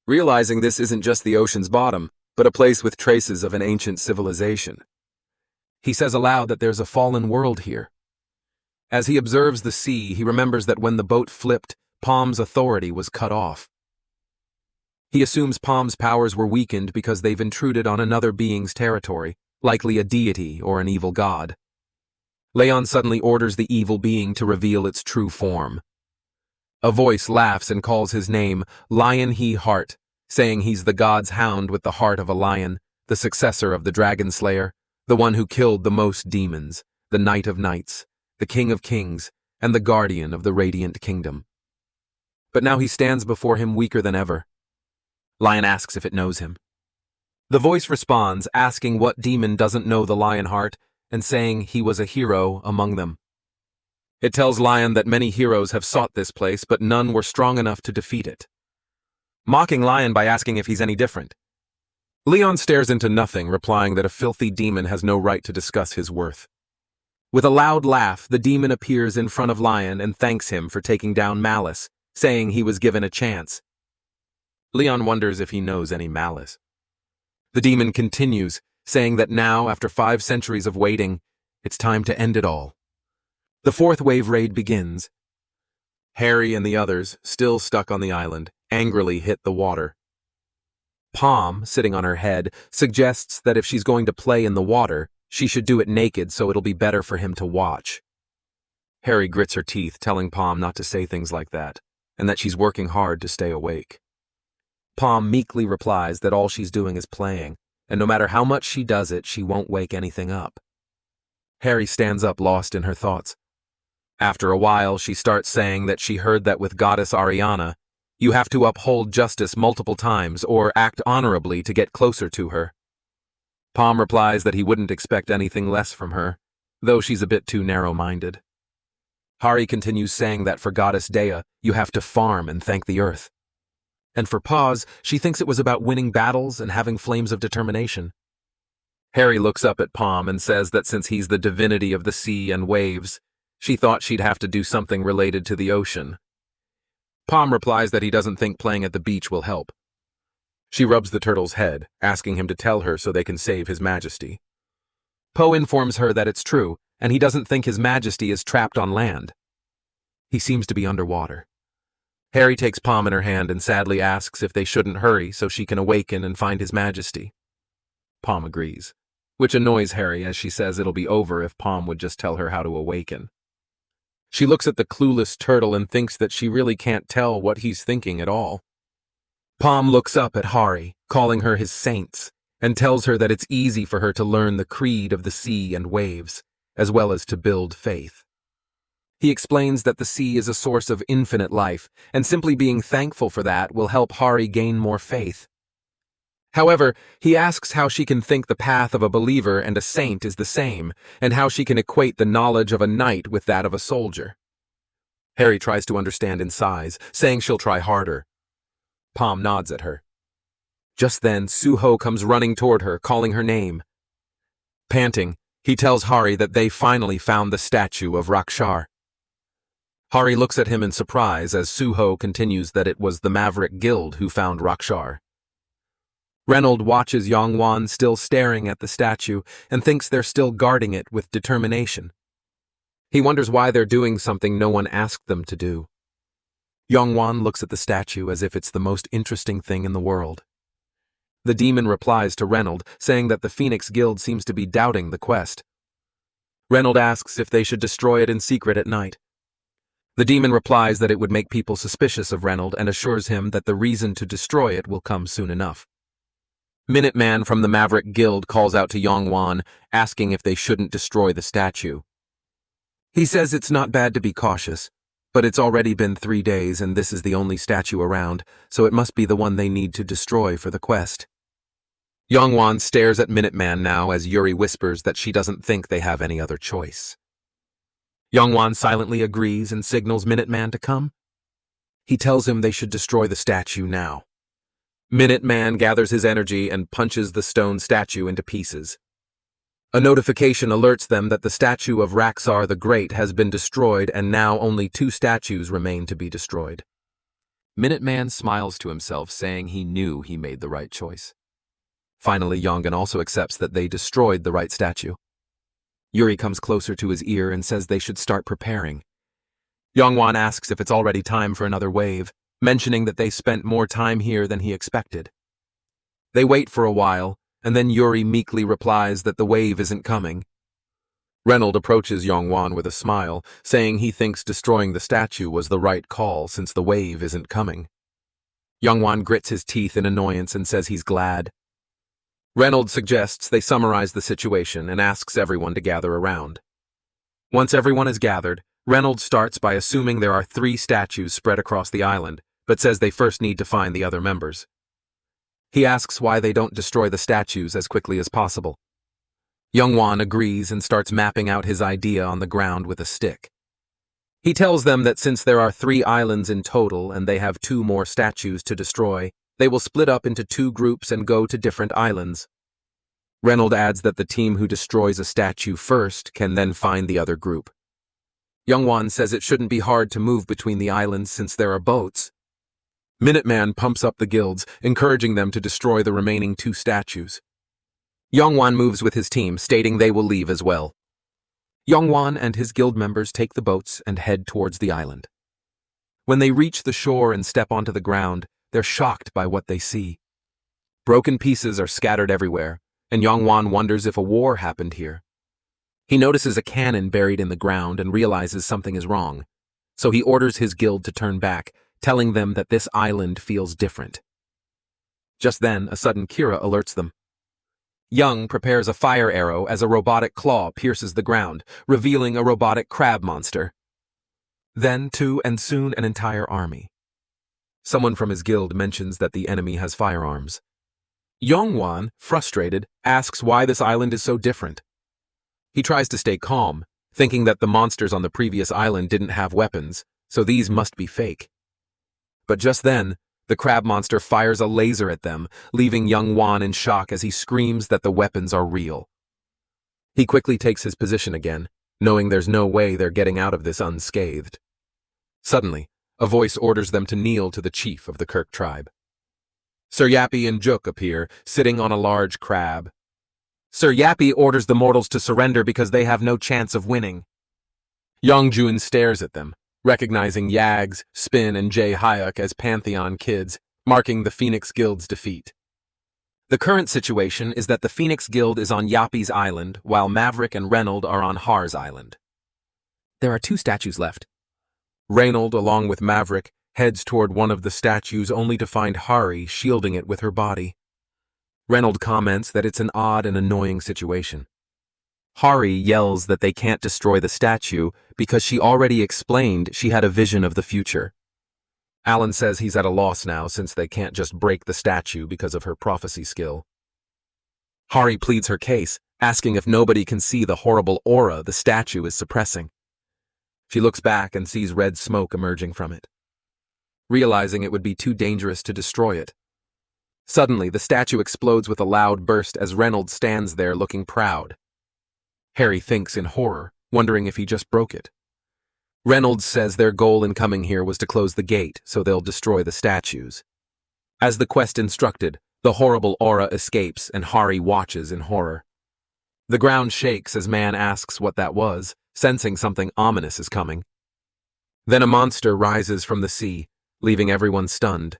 realizing this isn't just the ocean's bottom, but a place with traces of an ancient civilization. He says aloud that there's a fallen world here. As he observes the sea, he remembers that when the boat flipped, Palm's authority was cut off. He assumes Palm's powers were weakened because they've intruded on another being's territory, likely a deity or an evil god. Leyon suddenly orders the evil being to reveal its true form. A voice laughs and calls his name Lionheart, saying he's the god's hound with the heart of a lion, the successor of the dragon slayer, the one who killed the most demons, the knight of knights, the king of kings, and the guardian of the radiant kingdom. But now he stands before him weaker than ever. Lion asks if it knows him. The voice responds, asking what demon doesn't know the Lionheart, and saying he was a hero among them. It tells Lion that many heroes have sought this place, but none were strong enough to defeat it, mocking Lion by asking if he's any different. Leyon stares into nothing, replying that a filthy demon has no right to discuss his worth. With a loud laugh, the demon appears in front of Lion and thanks him for taking down Malice, saying he was given a chance. Leyon wonders if he knows any Malice. The demon continues, saying that now, after 5 centuries of waiting, it's time to end it all. The 4th wave raid begins. Harry and the others, still stuck on the island, angrily hit the water. Palm, sitting on her head, suggests that if she's going to play in the water, she should do it naked so it'll be better for him to watch. Harry grits her teeth, telling Palm not to say things like that, and that she's working hard to stay awake. Palm meekly replies that all she's doing is playing, and no matter how much she does it, she won't wake anything up. Harry stands up, lost in her thoughts. After a while, she starts saying that she heard that with Goddess Ariana, you have to uphold justice multiple times or act honorably to get closer to her. Palm replies that he wouldn't expect anything less from her, though she's a bit too narrow-minded. Hari continues saying that for Goddess Dea, you have to farm and thank the earth. And for Paz, she thinks it was about winning battles and having flames of determination. Harry looks up at Palm and says that since he's the divinity of the sea and waves, she thought she'd have to do something related to the ocean. Palm replies that he doesn't think playing at the beach will help. She rubs the turtle's head, asking him to tell her so they can save His Majesty. Poe informs her that it's true, and he doesn't think His Majesty is trapped on land. He seems to be underwater. Harry takes Palm in her hand and sadly asks if they shouldn't hurry so she can awaken and find His Majesty. Palm agrees, which annoys Harry as she says it'll be over if Palm would just tell her how to awaken. She looks at the clueless turtle and thinks that she really can't tell what he's thinking at all. Palm looks up at Hari, calling her his saints, and tells her that it's easy for her to learn the creed of the sea and waves, as well as to build faith. He explains that the sea is a source of infinite life, and simply being thankful for that will help Hari gain more faith. However, he asks how she can think the path of a believer and a saint is the same, and how she can equate the knowledge of a knight with that of a soldier. Harry tries to understand and sighs, saying she'll try harder. Palm nods at her. Just then, Suho comes running toward her, calling her name. Panting, he tells Hari that they finally found the statue of Rakshar. Hari looks at him in surprise as Suho continues that it was the Maverick Guild who found Rakshar. Reynold watches Yongwan still staring at the statue and thinks they're still guarding it with determination. He wonders why they're doing something no one asked them to do. Yongwan looks at the statue as if it's the most interesting thing in the world. The demon replies to Reynold, saying that the Phoenix Guild seems to be doubting the quest. Reynold asks if they should destroy it in secret at night. The demon replies that it would make people suspicious of Reynold and assures him that the reason to destroy it will come soon enough. Minuteman from the Maverick Guild calls out to Yongwan, asking if they shouldn't destroy the statue. He says it's not bad to be cautious, but it's already been 3 days and this is the only statue around, so it must be the one they need to destroy for the quest. Yongwan stares at Minuteman now as Yuri whispers that she doesn't think they have any other choice. Yongwan silently agrees and signals Minuteman to come. He tells him they should destroy the statue now. Minuteman gathers his energy and punches the stone statue into pieces. A notification alerts them that the statue of Rakshar the Great has been destroyed and now only 2 statues remain to be destroyed. Minuteman smiles to himself, saying he knew he made the right choice. Finally, Yongan also accepts that they destroyed the right statue. Yuri comes closer to his ear and says they should start preparing. Yongwan asks if it's already time for another wave, mentioning that they spent more time here than he expected. They wait for a while, and then Yuri meekly replies that the wave isn't coming. Reynold approaches Yongwan with a smile, saying he thinks destroying the statue was the right call since the wave isn't coming. Yongwan grits his teeth in annoyance and says he's glad. Reynold suggests they summarize the situation and asks everyone to gather around. Once everyone is gathered, Reynold starts by assuming there are 3 statues spread across the island, but says they first need to find the other members. He asks why they don't destroy the statues as quickly as possible. Yongwan agrees and starts mapping out his idea on the ground with a stick. He tells them that since there are 3 islands in total and they have 2 more statues to destroy, they will split up into 2 groups and go to different islands. Reynold adds that the team who destroys a statue first can then find the other group. Yongwan says it shouldn't be hard to move between the islands since there are boats. Minuteman pumps up the guilds, encouraging them to destroy the remaining 2 statues. Yongwan moves with his team, stating they will leave as well. Yongwan and his guild members take the boats and head towards the island. When they reach the shore and step onto the ground, they're shocked by what they see. Broken pieces are scattered everywhere, and Yongwan wonders if a war happened here. He notices a cannon buried in the ground and realizes something is wrong, so he orders his guild to turn back, telling them that this island feels different. Just then, a sudden Kira alerts them. Young prepares a fire arrow as a robotic claw pierces the ground, revealing a robotic crab monster. Then 2 and soon an entire army. Someone from his guild mentions that the enemy has firearms. Yongwan, frustrated, asks why this island is so different. He tries to stay calm, thinking that the monsters on the previous island didn't have weapons, so these must be fake. But just then, the crab monster fires a laser at them, leaving Yongwan in shock as he screams that the weapons are real. He quickly takes his position again, knowing there's no way they're getting out of this unscathed. Suddenly, a voice orders them to kneel to the chief of the Kirk tribe. Sir Yappy and Juk appear, sitting on a large crab. Sir Yappy orders the mortals to surrender because they have no chance of winning. Yongjun stares at them, recognizing Yags, Spin, and Jay Hayek as Pantheon kids, marking the Phoenix Guild's defeat. The current situation is that the Phoenix Guild is on Yappy's island, while Maverick and Reynold are on Har's island. There are 2 statues left. Reynold, along with Maverick, heads toward one of the statues only to find Hari shielding it with her body. Reynold comments that it's an odd and annoying situation. Hari yells that they can't destroy the statue because she already explained she had a vision of the future. Alan says he's at a loss now since they can't just break the statue because of her prophecy skill. Hari pleads her case, asking if nobody can see the horrible aura the statue is suppressing. She looks back and sees red smoke emerging from it. Realizing it would be too dangerous to destroy it. Suddenly, the statue explodes with a loud burst as Reynold stands there looking proud. Harry thinks in horror, wondering if he just broke it. Reynolds says their goal in coming here was to close the gate so they'll destroy the statues. As the quest instructed, the horrible aura escapes and Hari watches in horror. The ground shakes as Man asks what that was, sensing something ominous is coming. Then a monster rises from the sea, leaving everyone stunned.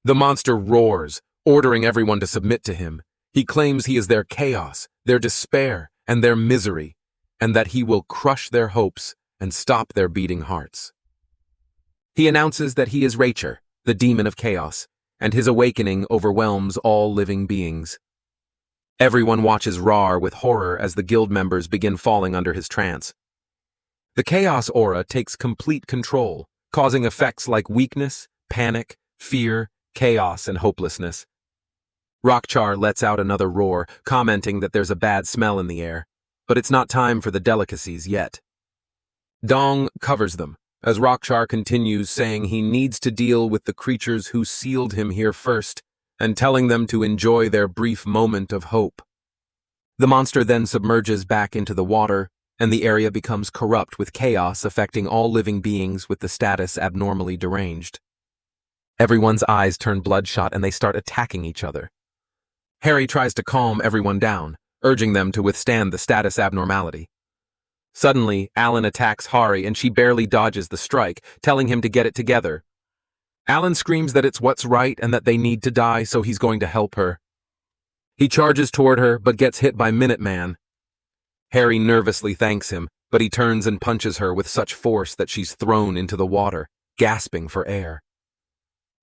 The monster roars, ordering everyone to submit to him. He claims he is their chaos, their despair, and their misery, and that he will crush their hopes and stop their beating hearts. He announces that he is Rachel, the demon of chaos, and his awakening overwhelms all living beings. Everyone watches Rar with horror as the guild members begin falling under his trance. The chaos aura takes complete control, causing effects like weakness, panic, fear, chaos, and hopelessness. Rockchar lets out another roar, commenting that there's a bad smell in the air, but it's not time for the delicacies yet. Dong covers them, as Rockchar continues saying he needs to deal with the creatures who sealed him here first, and telling them to enjoy their brief moment of hope. The monster then submerges back into the water, and the area becomes corrupt with chaos affecting all living beings with the status abnormally deranged. Everyone's eyes turn bloodshot and they start attacking each other. Harry tries to calm everyone down, urging them to withstand the status abnormality. Suddenly, Alan attacks Hari and she barely dodges the strike, telling him to get it together. Alan screams that it's what's right and that they need to die, so he's going to help her. He charges toward her, but gets hit by Minuteman. Hari nervously thanks him, but he turns and punches her with such force that she's thrown into the water, gasping for air.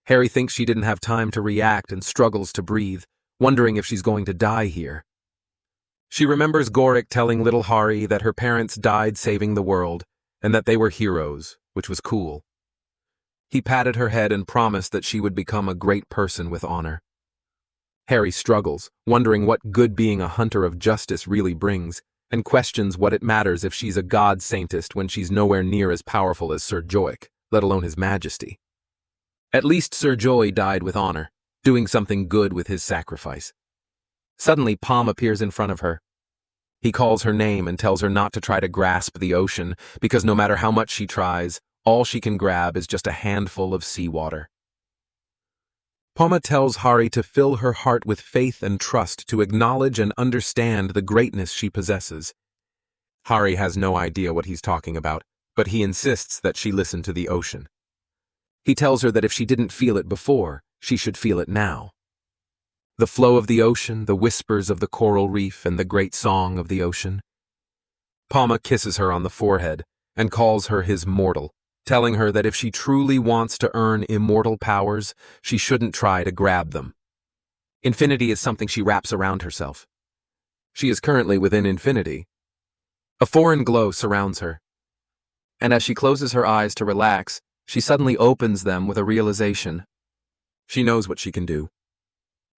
Hari thinks she didn't have time to react and struggles to breathe, wondering if she's going to die here. She remembers Gothic telling little Hari that her parents died saving the world, and that they were heroes, which was cool. He patted her head and promised that she would become a great person with honor. Hari struggles, wondering what good being a hunter of justice really brings, and questions what it matters if she's a god saintist when she's nowhere near as powerful as Sir Gothic, let alone his majesty. At least Sir Joy died with honor, doing something good with his sacrifice. Suddenly, Palm appears in front of her. He calls her name and tells her not to try to grasp the ocean, because no matter how much she tries, all she can grab is just a handful of seawater. Palma tells Hari to fill her heart with faith and trust to acknowledge and understand the greatness she possesses. Hari has no idea what he's talking about, but he insists that she listen to the ocean. He tells her that if she didn't feel it before, she should feel it now. The flow of the ocean, the whispers of the coral reef, and the great song of the ocean. Palma kisses her on the forehead and calls her his mortal, telling her that if she truly wants to earn immortal powers, she shouldn't try to grab them. Infinity is something she wraps around herself. She is currently within infinity. A foreign glow surrounds her, and as she closes her eyes to relax, she suddenly opens them with a realization. She knows what she can do.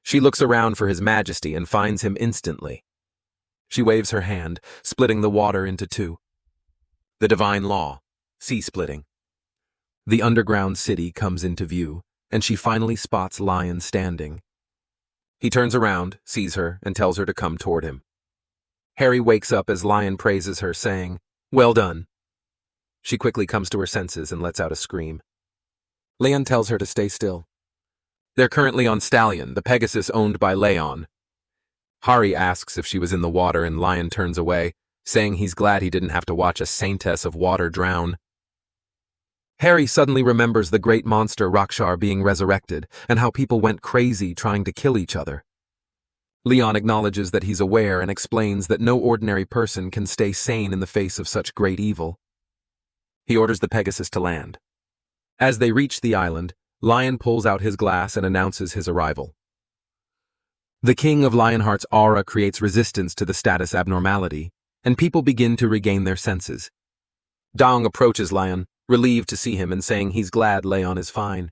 She looks around for His Majesty and finds him instantly. She waves her hand, splitting the water into two. The divine law, sea splitting. The underground city comes into view, and she finally spots Lion standing. He turns around, sees her, and tells her to come toward him. Hari wakes up as Lion praises her, saying, "Well done." She quickly comes to her senses and lets out a scream. Leyon tells her to stay still. They're currently on Stallion, the Pegasus owned by Leyon. Hari asks if she was in the water, and Lion turns away, saying he's glad he didn't have to watch a saintess of water drown. Hari suddenly remembers the great monster Rakshar being resurrected, and how people went crazy trying to kill each other. Leyon acknowledges that he's aware and explains that no ordinary person can stay sane in the face of such great evil. He orders the Pegasus to land. As they reach the island, Lion pulls out his glass and announces his arrival. The king of Lionheart's aura creates resistance to the status abnormality, and people begin to regain their senses. Dong approaches Lion, relieved to see him and saying he's glad Leyon is fine.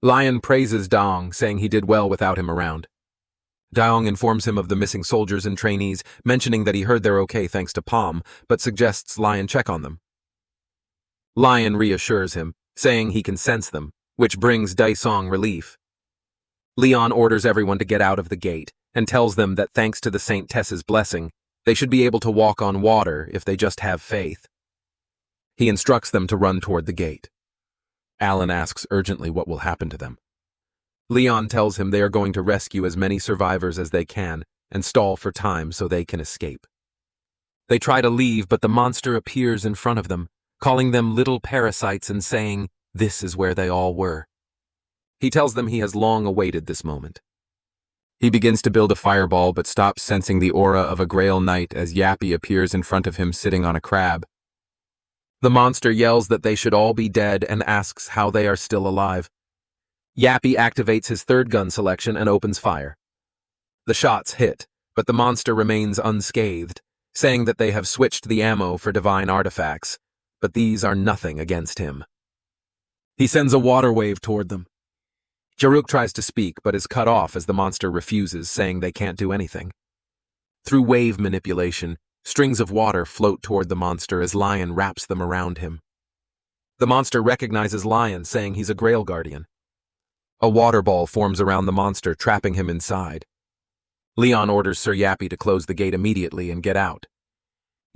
Lion praises Dong, saying he did well without him around. Dong informs him of the missing soldiers and trainees, mentioning that he heard they're okay thanks to Palm, but suggests Lion check on them. Lion reassures him, saying he can sense them, which brings Daisong relief. Leon orders everyone to get out of the gate and tells them that thanks to the Saint Tess's blessing, they should be able to walk on water if they just have faith. He instructs them to run toward the gate. Alan asks urgently what will happen to them. Leon tells him they are going to rescue as many survivors as they can and stall for time so they can escape. They try to leave, but the monster appears in front of them, calling them little parasites and saying, this is where they all were. He tells them he has long awaited this moment. He begins to build a fireball but stops sensing the aura of a Grail Knight as Yappy appears in front of him sitting on a crab. The monster yells that they should all be dead and asks how they are still alive. Yappy activates his third gun selection and opens fire. The shots hit, but the monster remains unscathed, saying that they have switched the ammo for divine artifacts, but these are nothing against him. He sends a water wave toward them. Jaruk tries to speak, but is cut off as the monster refuses, saying they can't do anything. Through wave manipulation, strings of water float toward the monster as Lion wraps them around him. The monster recognizes Lion, saying he's a Grail Guardian. A water ball forms around the monster, trapping him inside. Leon orders Sir Yappy to close the gate immediately and get out.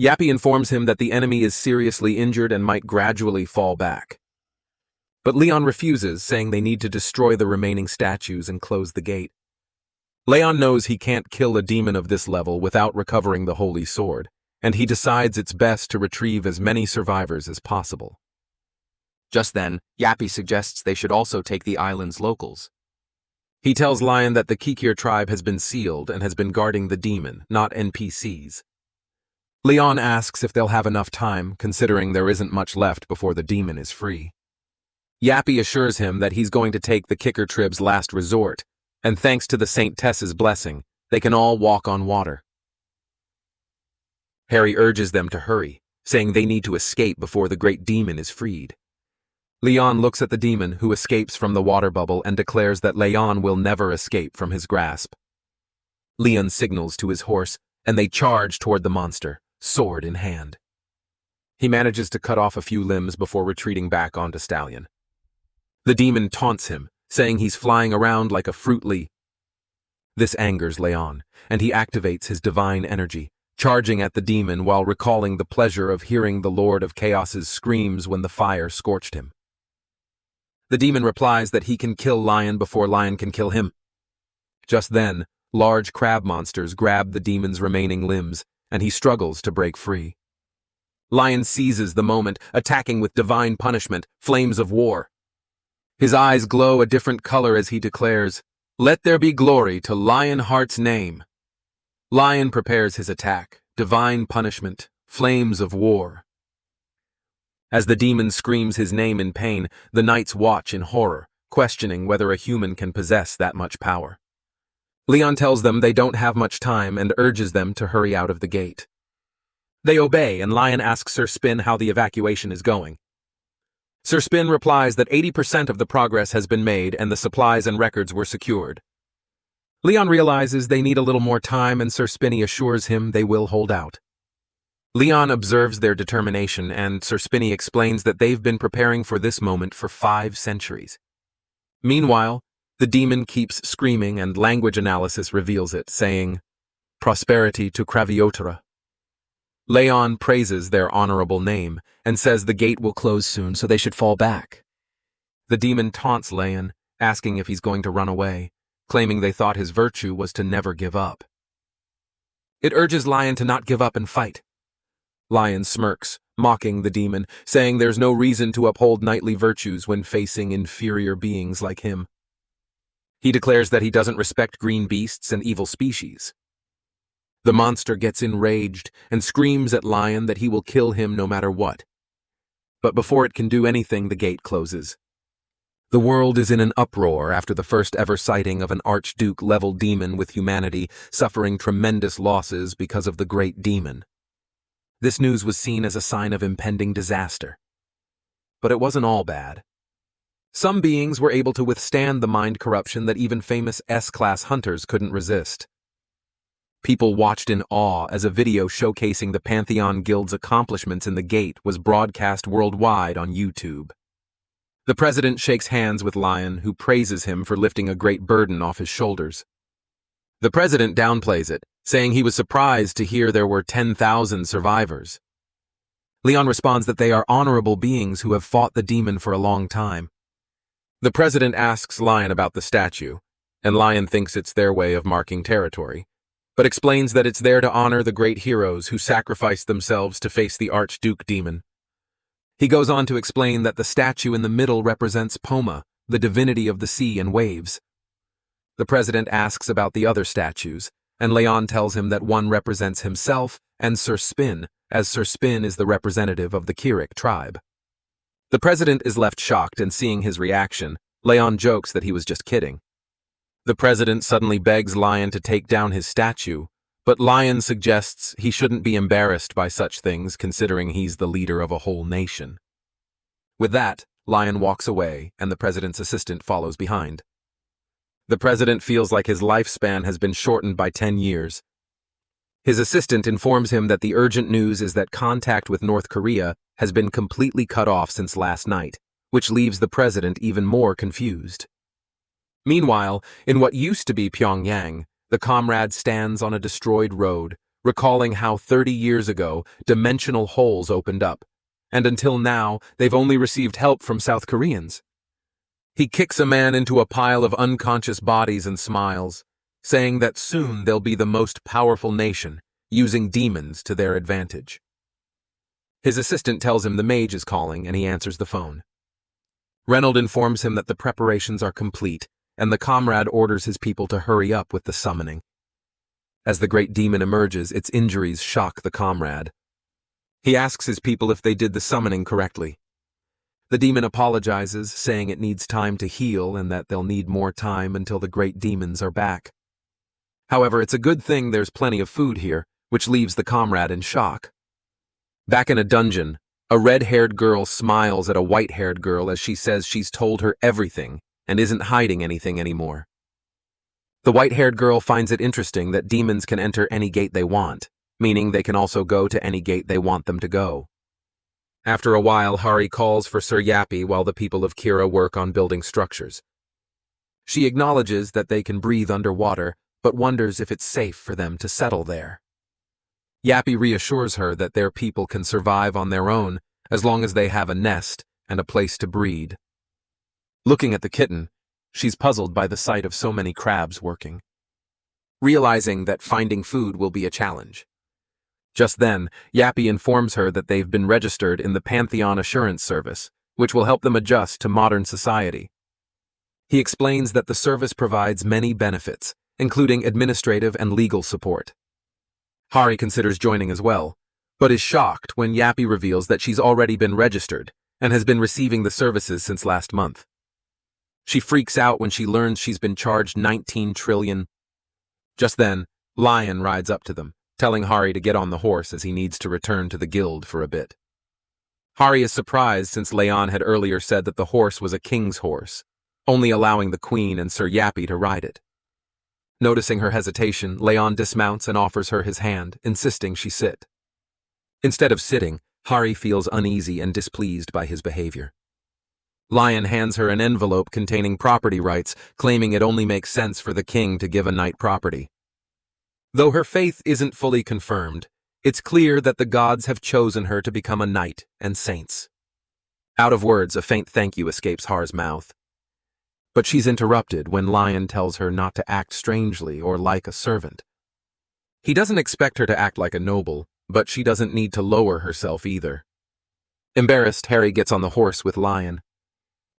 Yappy informs him that the enemy is seriously injured and might gradually fall back. But Leon refuses, saying they need to destroy the remaining statues and close the gate. Leon knows he can't kill a demon of this level without recovering the holy sword, and he decides it's best to retrieve as many survivors as possible. Just then, Yappy suggests they should also take the island's locals. He tells Lion that the Kikir tribe has been sealed and has been guarding the demon, not NPCs. Leon asks if they'll have enough time, considering there isn't much left before the demon is free. Yappy assures him that he's going to take the Kicker Trib's last resort, and thanks to the Saint Tess's blessing, they can all walk on water. Harry urges them to hurry, saying they need to escape before the great demon is freed. Leon looks at the demon, who escapes from the water bubble, and declares that Leon will never escape from his grasp. Leon signals to his horse, and they charge toward the monster, sword in hand. He manages to cut off a few limbs before retreating back onto Stallion. The demon taunts him, saying he's flying around like a fruit leaf. This angers Leon, and he activates his divine energy, charging at the demon while recalling the pleasure of hearing the Lord of Chaos's screams when the fire scorched him. The demon replies that he can kill Lion before Lion can kill him. Just then, large crab monsters grab the demon's remaining limbs, and he struggles to break free. Lion seizes the moment, attacking with divine punishment, flames of war. His eyes glow a different color as he declares, "Let there be glory to Lionheart's name." Lion prepares his attack, divine punishment, flames of war. As the demon screams his name in pain, the knights watch in horror, questioning whether a human can possess that much power. Leon tells them they don't have much time and urges them to hurry out of the gate. They obey, and Lion asks Sir Spin how the evacuation is going. Sir Spin replies that 80% of the progress has been made and the supplies and records were secured. Leon realizes they need a little more time, and Sir Spinny assures him they will hold out. Leon observes their determination, and Sir Spinny explains that they've been preparing for this moment for 5 centuries. Meanwhile, the demon keeps screaming, and language analysis reveals it, saying, "Prosperity to Craviotura." Leon praises their honorable name, and says the gate will close soon, so they should fall back. The demon taunts Leon, asking if he's going to run away, claiming they thought his virtue was to never give up. It urges Lion to not give up and fight. Lion smirks, mocking the demon, saying there's no reason to uphold knightly virtues when facing inferior beings like him. He declares that he doesn't respect green beasts and evil species. The monster gets enraged and screams at Lion that he will kill him no matter what. But before it can do anything, the gate closes. The world is in an uproar after the first ever sighting of an Archduke-level demon, with humanity suffering tremendous losses because of the great demon. This news was seen as a sign of impending disaster. But it wasn't all bad. Some beings were able to withstand the mind corruption that even famous S-class hunters couldn't resist. People watched in awe as a video showcasing the Pantheon Guild's accomplishments in the gate was broadcast worldwide on YouTube. The president shakes hands with Lion, who praises him for lifting a great burden off his shoulders. The president downplays it, saying he was surprised to hear there were 10,000 survivors. Leon responds that they are honorable beings who have fought the demon for a long time. The president asks Lion about the statue, and Lion thinks it's their way of marking territory, but explains that it's there to honor the great heroes who sacrificed themselves to face the Archduke demon. He goes on to explain that the statue in the middle represents Poma, the divinity of the sea and waves. The president asks about the other statues, and Leon tells him that one represents himself and Sir Spin, as Sir Spin is the representative of the Kirik tribe. The president is left shocked, and seeing his reaction, Leon jokes that he was just kidding. The president suddenly begs Lion to take down his statue, but Lion suggests he shouldn't be embarrassed by such things, considering he's the leader of a whole nation. With that, Lion walks away, and the president's assistant follows behind. The president feels like his lifespan has been shortened by 10 years. His assistant informs him that the urgent news is that contact with North Korea has been completely cut off since last night, which leaves the president even more confused. Meanwhile, in what used to be Pyongyang, the comrade stands on a destroyed road, recalling how 30 years ago dimensional holes opened up, and until now they've only received help from South Koreans. He kicks a man into a pile of unconscious bodies and smiles, saying that soon they'll be the most powerful nation, using demons to their advantage. His assistant tells him the mage is calling, and he answers the phone. Reynold informs him that the preparations are complete, and the comrade orders his people to hurry up with the summoning. As the great demon emerges, its injuries shock the comrade. He asks his people if they did the summoning correctly. The demon apologizes, saying it needs time to heal and that they'll need more time until the great demons are back. However, it's a good thing there's plenty of food here, which leaves the comrade in shock. Back in a dungeon, a red-haired girl smiles at a white-haired girl as she says she's told her everything and isn't hiding anything anymore. The white-haired girl finds it interesting that demons can enter any gate they want, meaning they can also go to any gate they want them to go. After a while, Hari calls for Sir Yappy while the people of Kira work on building structures. She acknowledges that they can breathe underwater, but wonders if it's safe for them to settle there. Yappy reassures her that their people can survive on their own as long as they have a nest and a place to breed. Looking at the kitten, she's puzzled by the sight of so many crabs working, realizing that finding food will be a challenge. Just then, Yappy informs her that they've been registered in the Pantheon Assurance Service, which will help them adjust to modern society. He explains that the service provides many benefits, including administrative and legal support. Hari considers joining as well, but is shocked when Yappy reveals that she's already been registered and has been receiving the services since last month. She freaks out when she learns she's been charged 19 trillion. Just then, Lion rides up to them, telling Hari to get on the horse as he needs to return to the guild for a bit. Hari is surprised since Leyon had earlier said that the horse was a king's horse, only allowing the queen and Sir Yappy to ride it. Noticing her hesitation, Leyon dismounts and offers her his hand, insisting she sit. Instead of sitting, Hari feels uneasy and displeased by his behavior. Lion hands her an envelope containing property rights, claiming it only makes sense for the king to give a knight property. Though her faith isn't fully confirmed, it's clear that the gods have chosen her to become a knight and saints. Out of words, a faint thank you escapes Har's mouth. But she's interrupted when Lion tells her not to act strangely or like a servant. He doesn't expect her to act like a noble, but she doesn't need to lower herself either. Embarrassed, Hari gets on the horse with Lion.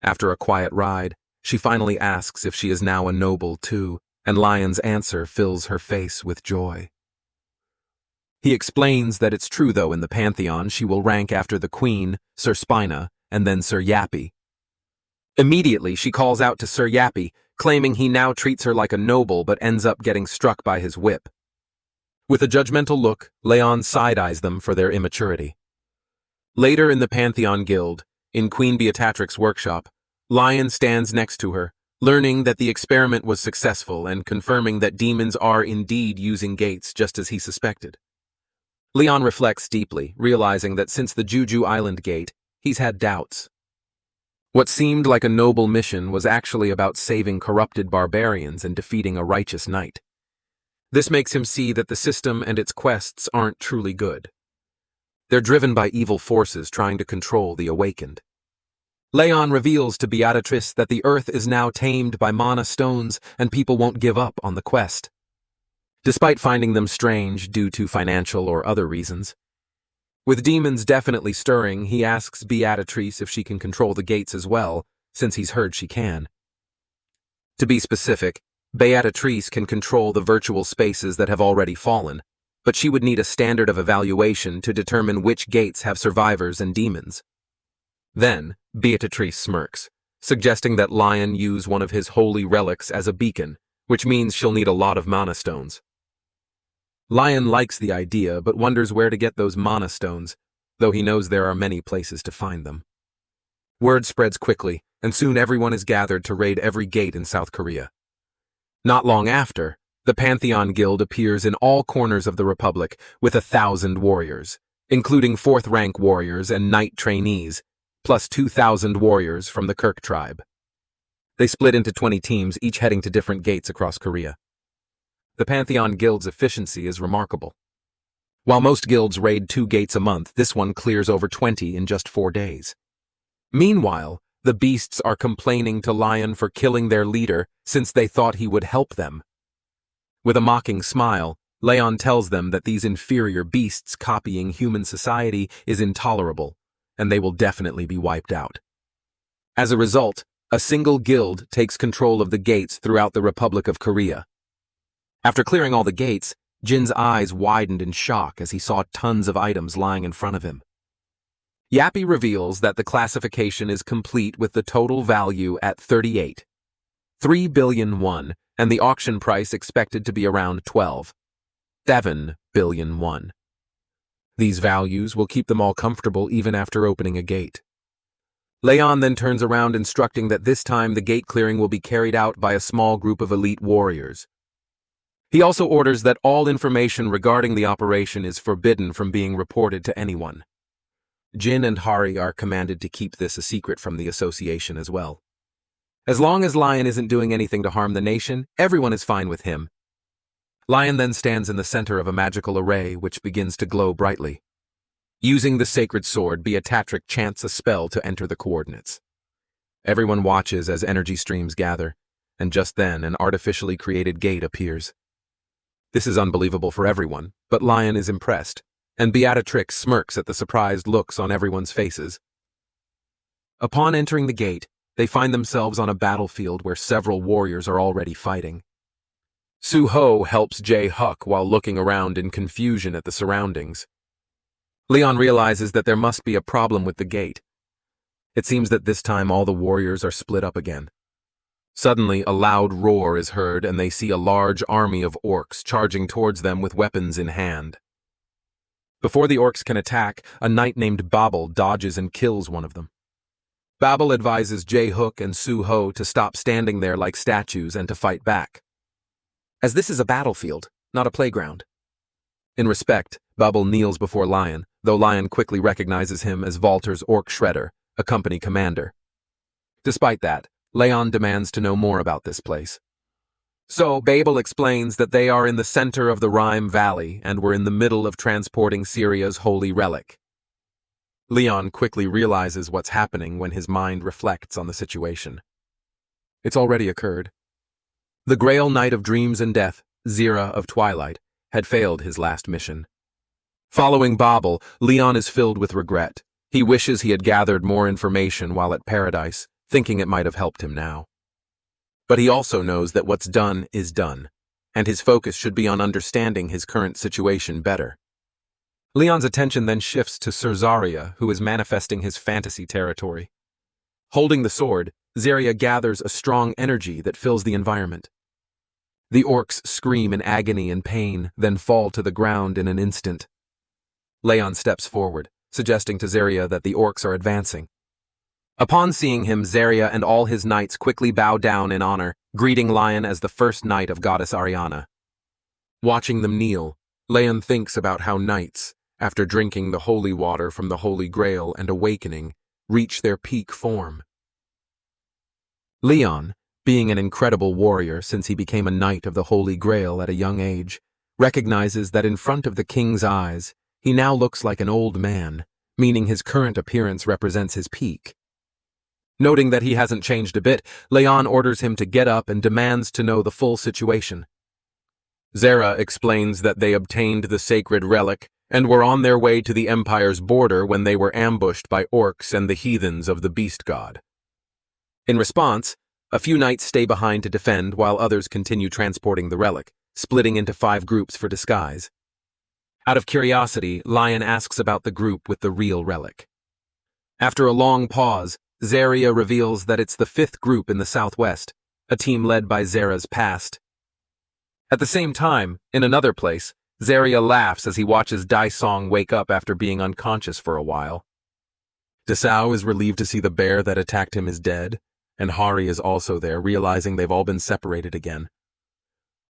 After a quiet ride, she finally asks if she is now a noble too, and Lion's answer fills her face with joy. He explains that it's true though in the Pantheon she will rank after the Queen, Sir Spina, and then Sir Yappy. Immediately, she calls out to Sir Yappy, claiming he now treats her like a noble but ends up getting struck by his whip. With a judgmental look, Leyon side-eyes them for their immaturity. Later in the Pantheon Guild, in Queen Beatrix's workshop, Lion stands next to her, learning that the experiment was successful and confirming that demons are indeed using gates just as he suspected. Leon reflects deeply, realizing that since the Juju Island gate, he's had doubts. What seemed like a noble mission was actually about saving corrupted barbarians and defeating a righteous knight. This makes him see that the system and its quests aren't truly good. They're driven by evil forces trying to control the awakened. Leyon reveals to Beatrice that the earth is now tamed by mana stones and people won't give up on the quest, despite finding them strange due to financial or other reasons. With demons definitely stirring, he asks Beatrice if she can control the gates as well, since he's heard she can. To be specific, Beatrice can control the virtual spaces that have already fallen, but she would need a standard of evaluation to determine which gates have survivors and demons. Then, Beatrice smirks, suggesting that Lion use one of his holy relics as a beacon, which means she'll need a lot of mana stones. Lion likes the idea, but wonders where to get those mana stones, though he knows there are many places to find them. Word spreads quickly, and soon everyone is gathered to raid every gate in South Korea. Not long after, the Pantheon Guild appears in all corners of the Republic with 1,000 warriors, including 4th-rank warriors and knight trainees, plus 2,000 warriors from the Kirk tribe. They split into 20 teams, each heading to different gates across Korea. The Pantheon Guild's efficiency is remarkable. While most guilds raid 2 gates a month, this one clears over 20 in just 4 days. Meanwhile, the beasts are complaining to Lion for killing their leader since they thought he would help them. With a mocking smile, Leyon tells them that these inferior beasts copying human society is intolerable, and they will definitely be wiped out. As a result, a single guild takes control of the gates throughout the Republic of Korea. After clearing all the gates, Jin's eyes widened in shock as he saw tons of items lying in front of him. Yappy reveals that the classification is complete with the total value at 3 billion won, and the auction price expected to be around 7 billion won. These values will keep them all comfortable even after opening a gate. Leyon then turns around instructing that this time the gate clearing will be carried out by a small group of elite warriors. He also orders that all information regarding the operation is forbidden from being reported to anyone. Jin and Hari are commanded to keep this a secret from the association as well. As long as Lion isn't doing anything to harm the nation, everyone is fine with him. Lion then stands in the center of a magical array which begins to glow brightly. Using the sacred sword, Beatatric chants a spell to enter the coordinates. Everyone watches as energy streams gather, and just then an artificially created gate appears. This is unbelievable for everyone, but Lion is impressed, and Beatatrix smirks at the surprised looks on everyone's faces. Upon entering the gate, they find themselves on a battlefield where several warriors are already fighting. Su-ho helps Jae-huk while looking around in confusion at the surroundings. Leon realizes that there must be a problem with the gate. It seems that this time all the warriors are split up again. Suddenly, a loud roar is heard and they see a large army of orcs charging towards them with weapons in hand. Before the orcs can attack, a knight named Babel dodges and kills one of them. Babel advises Jae-huk and Su-ho to stop standing there like statues and to fight back, as this is a battlefield, not a playground. In respect, Babel kneels before Lion, though Lion quickly recognizes him as Valter's Orc Shredder, a company commander. Despite that, Leon demands to know more about this place. So, Babel explains that they are in the center of the Rhine Valley and were in the middle of transporting Syria's holy relic. Leon quickly realizes what's happening when his mind reflects on the situation. It's already occurred. The Grail Knight of Dreams and Death, Zira of Twilight, had failed his last mission. Following Babel, Leon is filled with regret. He wishes he had gathered more information while at Paradise, thinking it might have helped him now. But he also knows that what's done is done, and his focus should be on understanding his current situation better. Leon's attention then shifts to Sir Zarya, who is manifesting his fantasy territory. Holding the sword, Zarya gathers a strong energy that fills the environment. The orcs scream in agony and pain, then fall to the ground in an instant. Leon steps forward, suggesting to Zarya that the orcs are advancing. Upon seeing him, Zarya and all his knights quickly bow down in honor, greeting Lion as the first knight of Goddess Ariana. Watching them kneel, Leon thinks about how knights, after drinking the holy water from the Holy Grail and awakening, reach their peak form. Leon, being an incredible warrior since he became a knight of the Holy Grail at a young age, recognizes that in front of the king's eyes, he now looks like an old man, meaning his current appearance represents his peak. Noting that he hasn't changed a bit, Leon orders him to get up and demands to know the full situation. Zara explains that they obtained the sacred relic and were on their way to the Empire's border when they were ambushed by orcs and the heathens of the beast god. In response, a few knights stay behind to defend while others continue transporting the relic, splitting into 5 groups for disguise. Out of curiosity, Lion asks about the group with the real relic. After a long pause, Zarya reveals that it's the 5th group in the southwest, a team led by Zara's past. At the same time, in another place, Zarya laughs as he watches Daisong wake up after being unconscious for a while. Desao is relieved to see the bear that attacked him is dead, and Hari is also there, realizing they've all been separated again.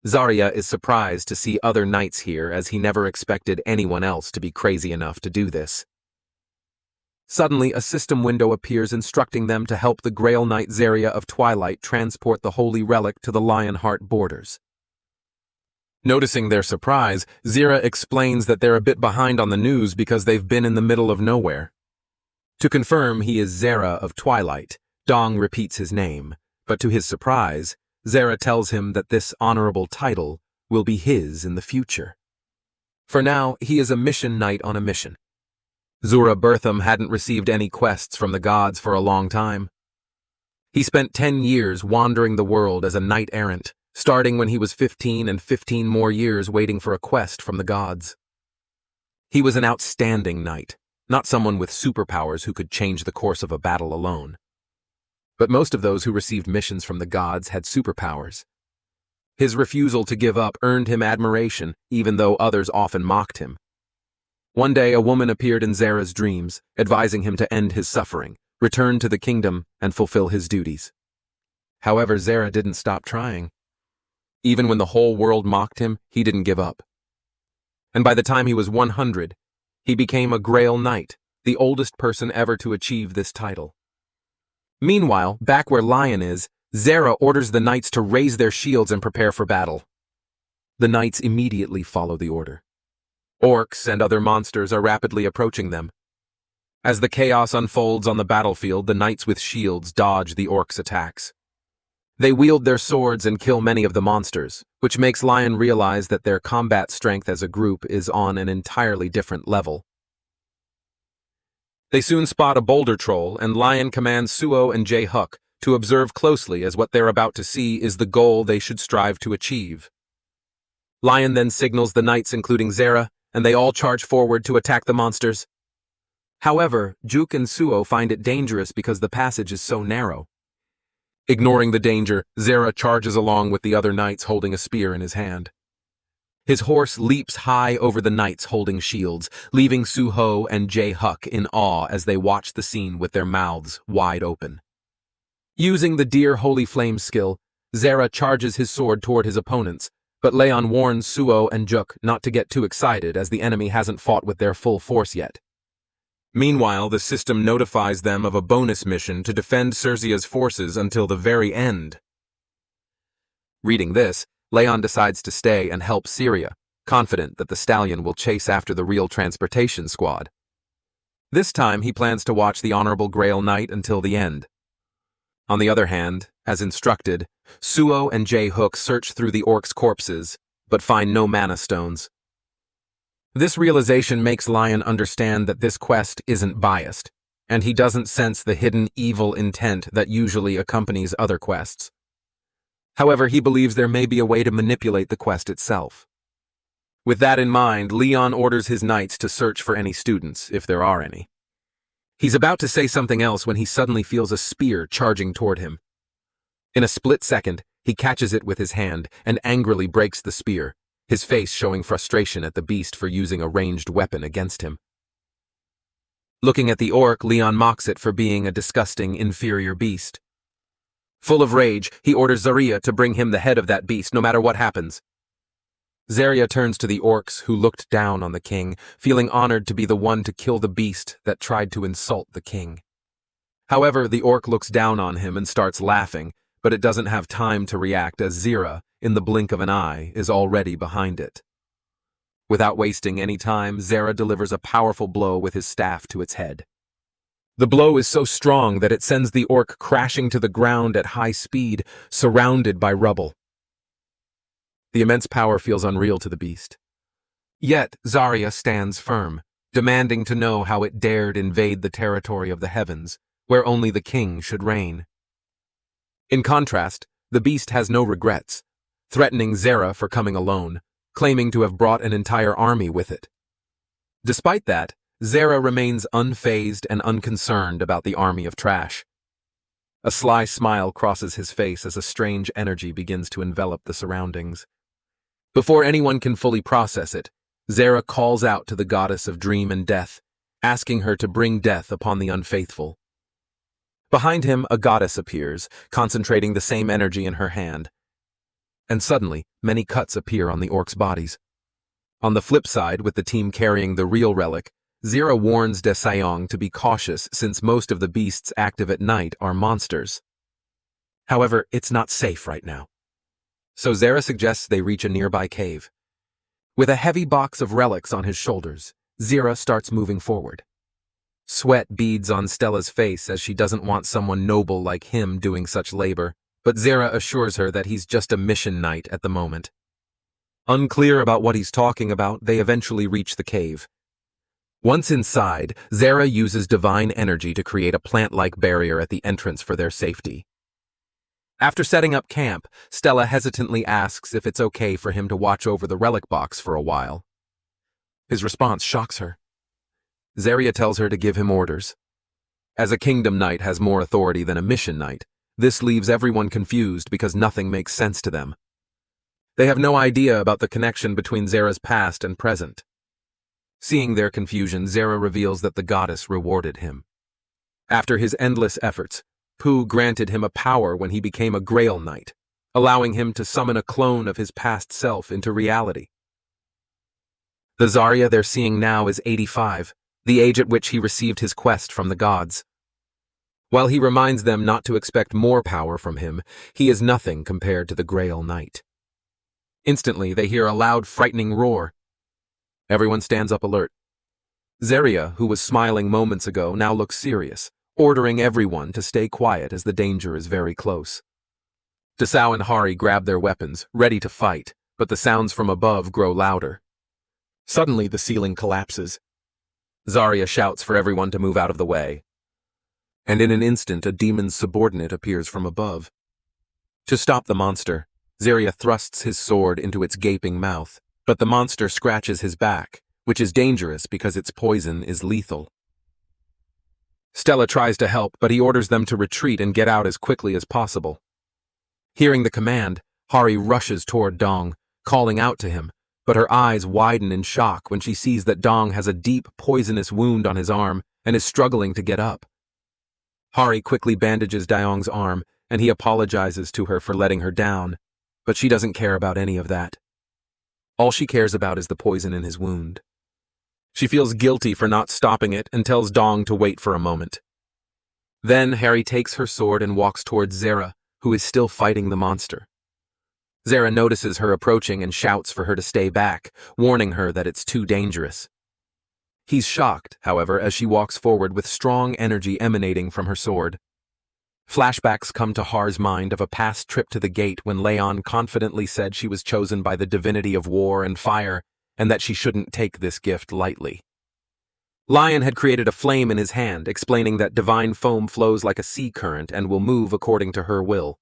Zarya is surprised to see other knights here as he never expected anyone else to be crazy enough to do this. Suddenly, a system window appears instructing them to help the Grail Knight Zarya of Twilight transport the holy relic to the Lionheart borders. Noticing their surprise, Zira explains that they're a bit behind on the news because they've been in the middle of nowhere. To confirm he is Zara of Twilight, Dong repeats his name, but to his surprise, Zara tells him that this honorable title will be his in the future. For now, he is a mission knight on a mission. Zura Bertham hadn't received any quests from the gods for a long time. He spent 10 years wandering the world as a knight-errant, starting when he was 15 and 15 more years waiting for a quest from the gods. He was an outstanding knight, not someone with superpowers who could change the course of a battle alone. But most of those who received missions from the gods had superpowers. His refusal to give up earned him admiration, even though others often mocked him. One day a woman appeared in Zara's dreams, advising him to end his suffering, return to the kingdom, and fulfill his duties. However, Zara didn't stop trying. Even when the whole world mocked him, he didn't give up. And by the time he was 100, he became a Grail Knight, the oldest person ever to achieve this title. Meanwhile, back where Lion is, Zara orders the knights to raise their shields and prepare for battle. The knights immediately follow the order. Orcs and other monsters are rapidly approaching them. As the chaos unfolds on the battlefield, the knights with shields dodge the orcs' attacks. They wield their swords and kill many of the monsters, which makes Lion realize that their combat strength as a group is on an entirely different level. They soon spot a boulder troll, and Lion commands Suo and Jae-Huk to observe closely, as what they're about to see is the goal they should strive to achieve. Lion then signals the knights, including Zara, and they all charge forward to attack the monsters. However, Juk and Suo find it dangerous because the passage is so narrow. Ignoring the danger, Zara charges along with the other knights holding a spear in his hand. His horse leaps high over the knights holding shields, leaving Suho and Jae-Huk in awe as they watch the scene with their mouths wide open. Using the Dear Holy Flame skill, Zara charges his sword toward his opponents, but Leyon warns Suo and Juk not to get too excited as the enemy hasn't fought with their full force yet. Meanwhile, the system notifies them of a bonus mission to defend Cerzia's forces until the very end. Reading this, Leyon decides to stay and help Syria, confident that the stallion will chase after the real transportation squad. This time, he plans to watch the Honorable Grail Knight until the end. On the other hand, as instructed, Suo and Jae-Huk search through the orcs' corpses, but find no mana stones. This realization makes Lion understand that this quest isn't biased, and he doesn't sense the hidden evil intent that usually accompanies other quests. However, he believes there may be a way to manipulate the quest itself. With that in mind, Leon orders his knights to search for any students, if there are any. He's about to say something else when he suddenly feels a spear charging toward him. In a split second, he catches it with his hand and angrily breaks the spear, his face showing frustration at the beast for using a ranged weapon against him. Looking at the orc, Leon mocks it for being a disgusting, inferior beast. Full of rage, he orders Zarya to bring him the head of that beast no matter what happens. Zarya turns to the orcs, who looked down on the king, feeling honored to be the one to kill the beast that tried to insult the king. However, the orc looks down on him and starts laughing, but it doesn't have time to react as Zira, in the blink of an eye, is already behind it. Without wasting any time, Zara delivers a powerful blow with his staff to its head. The blow is so strong that it sends the orc crashing to the ground at high speed, surrounded by rubble. The immense power feels unreal to the beast. Yet, Zarya stands firm, demanding to know how it dared invade the territory of the heavens, where only the king should reign. In contrast, the beast has no regrets, threatening Zara for coming alone, claiming to have brought an entire army with it. Despite that, Zara remains unfazed and unconcerned about the army of trash. A sly smile crosses his face as a strange energy begins to envelop the surroundings. Before anyone can fully process it, Zara calls out to the goddess of dream and death, asking her to bring death upon the unfaithful. Behind him, a goddess appears, concentrating the same energy in her hand. And suddenly, many cuts appear on the orcs' bodies. On the flip side, with the team carrying the real relic, Zira warns De Sayong to be cautious since most of the beasts active at night are monsters. However, it's not safe right now. So Zara suggests they reach a nearby cave. With a heavy box of relics on his shoulders, Zira starts moving forward. Sweat beads on Stella's face as she doesn't want someone noble like him doing such labor, but Zara assures her that he's just a mission knight at the moment. Unclear about what he's talking about, they eventually reach the cave. Once inside, Zara uses divine energy to create a plant-like barrier at the entrance for their safety. After setting up camp, Stella hesitantly asks if it's okay for him to watch over the relic box for a while. His response shocks her. Zarya tells her to give him orders. As a kingdom knight has more authority than a mission knight, this leaves everyone confused because nothing makes sense to them. They have no idea about the connection between Zara's past and present. Seeing their confusion, Zara reveals that the goddess rewarded him. After his endless efforts, Pu granted him a power when he became a Grail Knight, allowing him to summon a clone of his past self into reality. The Zarya they're seeing now is 85, the age at which he received his quest from the gods. While he reminds them not to expect more power from him, he is nothing compared to the Grail Knight. Instantly, they hear a loud, frightening roar. Everyone stands up alert. Zarya, who was smiling moments ago, now looks serious, ordering everyone to stay quiet as the danger is very close. Dasao and Hari grab their weapons, ready to fight, but the sounds from above grow louder. Suddenly, the ceiling collapses. Zarya shouts for everyone to move out of the way. And in an instant, a demon's subordinate appears from above. To stop the monster, Zarya thrusts his sword into its gaping mouth, but the monster scratches his back, which is dangerous because its poison is lethal. Stella tries to help, but he orders them to retreat and get out as quickly as possible. Hearing the command, Hari rushes toward Dong, calling out to him, but her eyes widen in shock when she sees that Dong has a deep, poisonous wound on his arm and is struggling to get up. Hari quickly bandages Daong's arm, and he apologizes to her for letting her down, but she doesn't care about any of that. All she cares about is the poison in his wound. She feels guilty for not stopping it and tells Dong to wait for a moment. Then Hari takes her sword and walks towards Zara, who is still fighting the monster. Zara notices her approaching and shouts for her to stay back, warning her that it's too dangerous. He's shocked, however, as she walks forward with strong energy emanating from her sword. Flashbacks come to Har's mind of a past trip to the gate when Leyon confidently said she was chosen by the divinity of war and fire, and that she shouldn't take this gift lightly. Lion had created a flame in his hand, explaining that divine foam flows like a sea current and will move according to her will.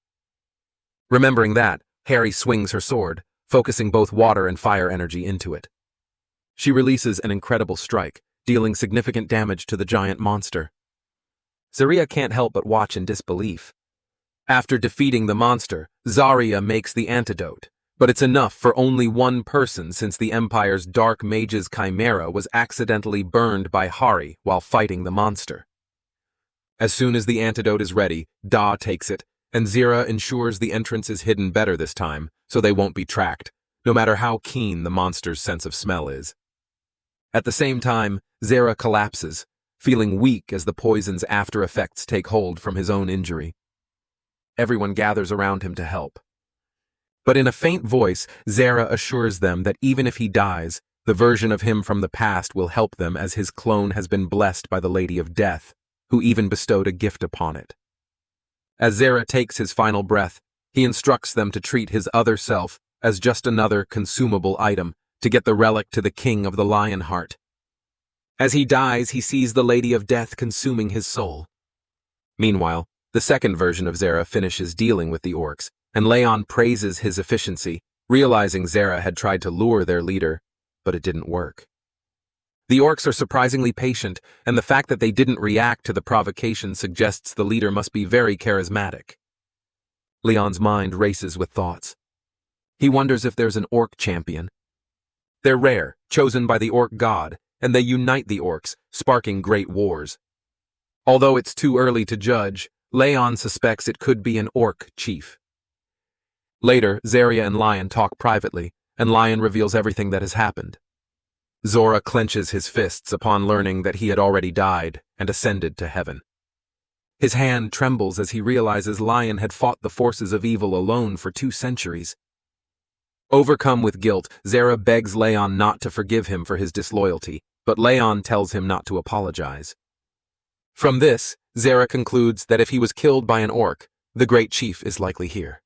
Remembering that, Hari swings her sword, focusing both water and fire energy into it. She releases an incredible strike, dealing significant damage to the giant monster. Zarya can't help but watch in disbelief. After defeating the monster, Zarya makes the antidote, but it's enough for only one person since the Empire's Dark Mage's Chimera was accidentally burned by Hari while fighting the monster. As soon as the antidote is ready, Da takes it, and Zira ensures the entrance is hidden better this time, so they won't be tracked, no matter how keen the monster's sense of smell is. At the same time, Zara collapses, feeling weak as the poison's after effects take hold from his own injury. Everyone gathers around him to help. But in a faint voice, Zara assures them that even if he dies, the version of him from the past will help them as his clone has been blessed by the Lady of Death, who even bestowed a gift upon it. As Zara takes his final breath, he instructs them to treat his other self as just another consumable item to get the relic to the king of the Lionheart. As he dies, he sees the Lady of Death consuming his soul. Meanwhile, the second version of Zara finishes dealing with the orcs, and Leyon praises his efficiency, realizing Zara had tried to lure their leader, but it didn't work. The orcs are surprisingly patient, and the fact that they didn't react to the provocation suggests the leader must be very charismatic. Leon's mind races with thoughts. He wonders if there's an orc champion. They're rare, chosen by the orc god, and they unite the orcs, sparking great wars. Although it's too early to judge, Leon suspects it could be an orc chief. Later, Zarya and Lion talk privately, and Lion reveals everything that has happened. Zora clenches his fists upon learning that he had already died and ascended to heaven. His hand trembles as he realizes Lion had fought the forces of evil alone for 2 centuries. Overcome with guilt, Zara begs Leon not to forgive him for his disloyalty, but Leon tells him not to apologize. From this, Zara concludes that if he was killed by an orc, the great chief is likely here.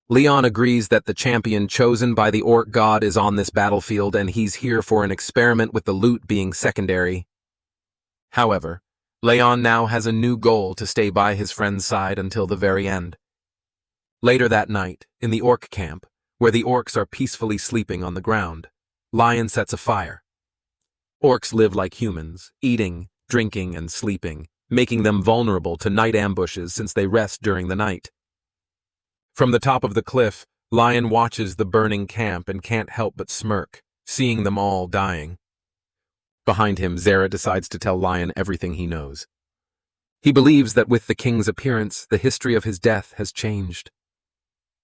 Leyon agrees that the champion chosen by the orc god is on this battlefield and he's here for an experiment with the loot being secondary. However, Leyon now has a new goal to stay by his friend's side until the very end. Later that night, in the orc camp, where the orcs are peacefully sleeping on the ground, Lion sets a fire. Orcs live like humans, eating, drinking, and sleeping, making them vulnerable to night ambushes since they rest during the night. From the top of the cliff, Lion watches the burning camp and can't help but smirk, seeing them all dying. Behind him, Zera decides to tell Lion everything he knows. He believes that with the king's appearance, the history of his death has changed.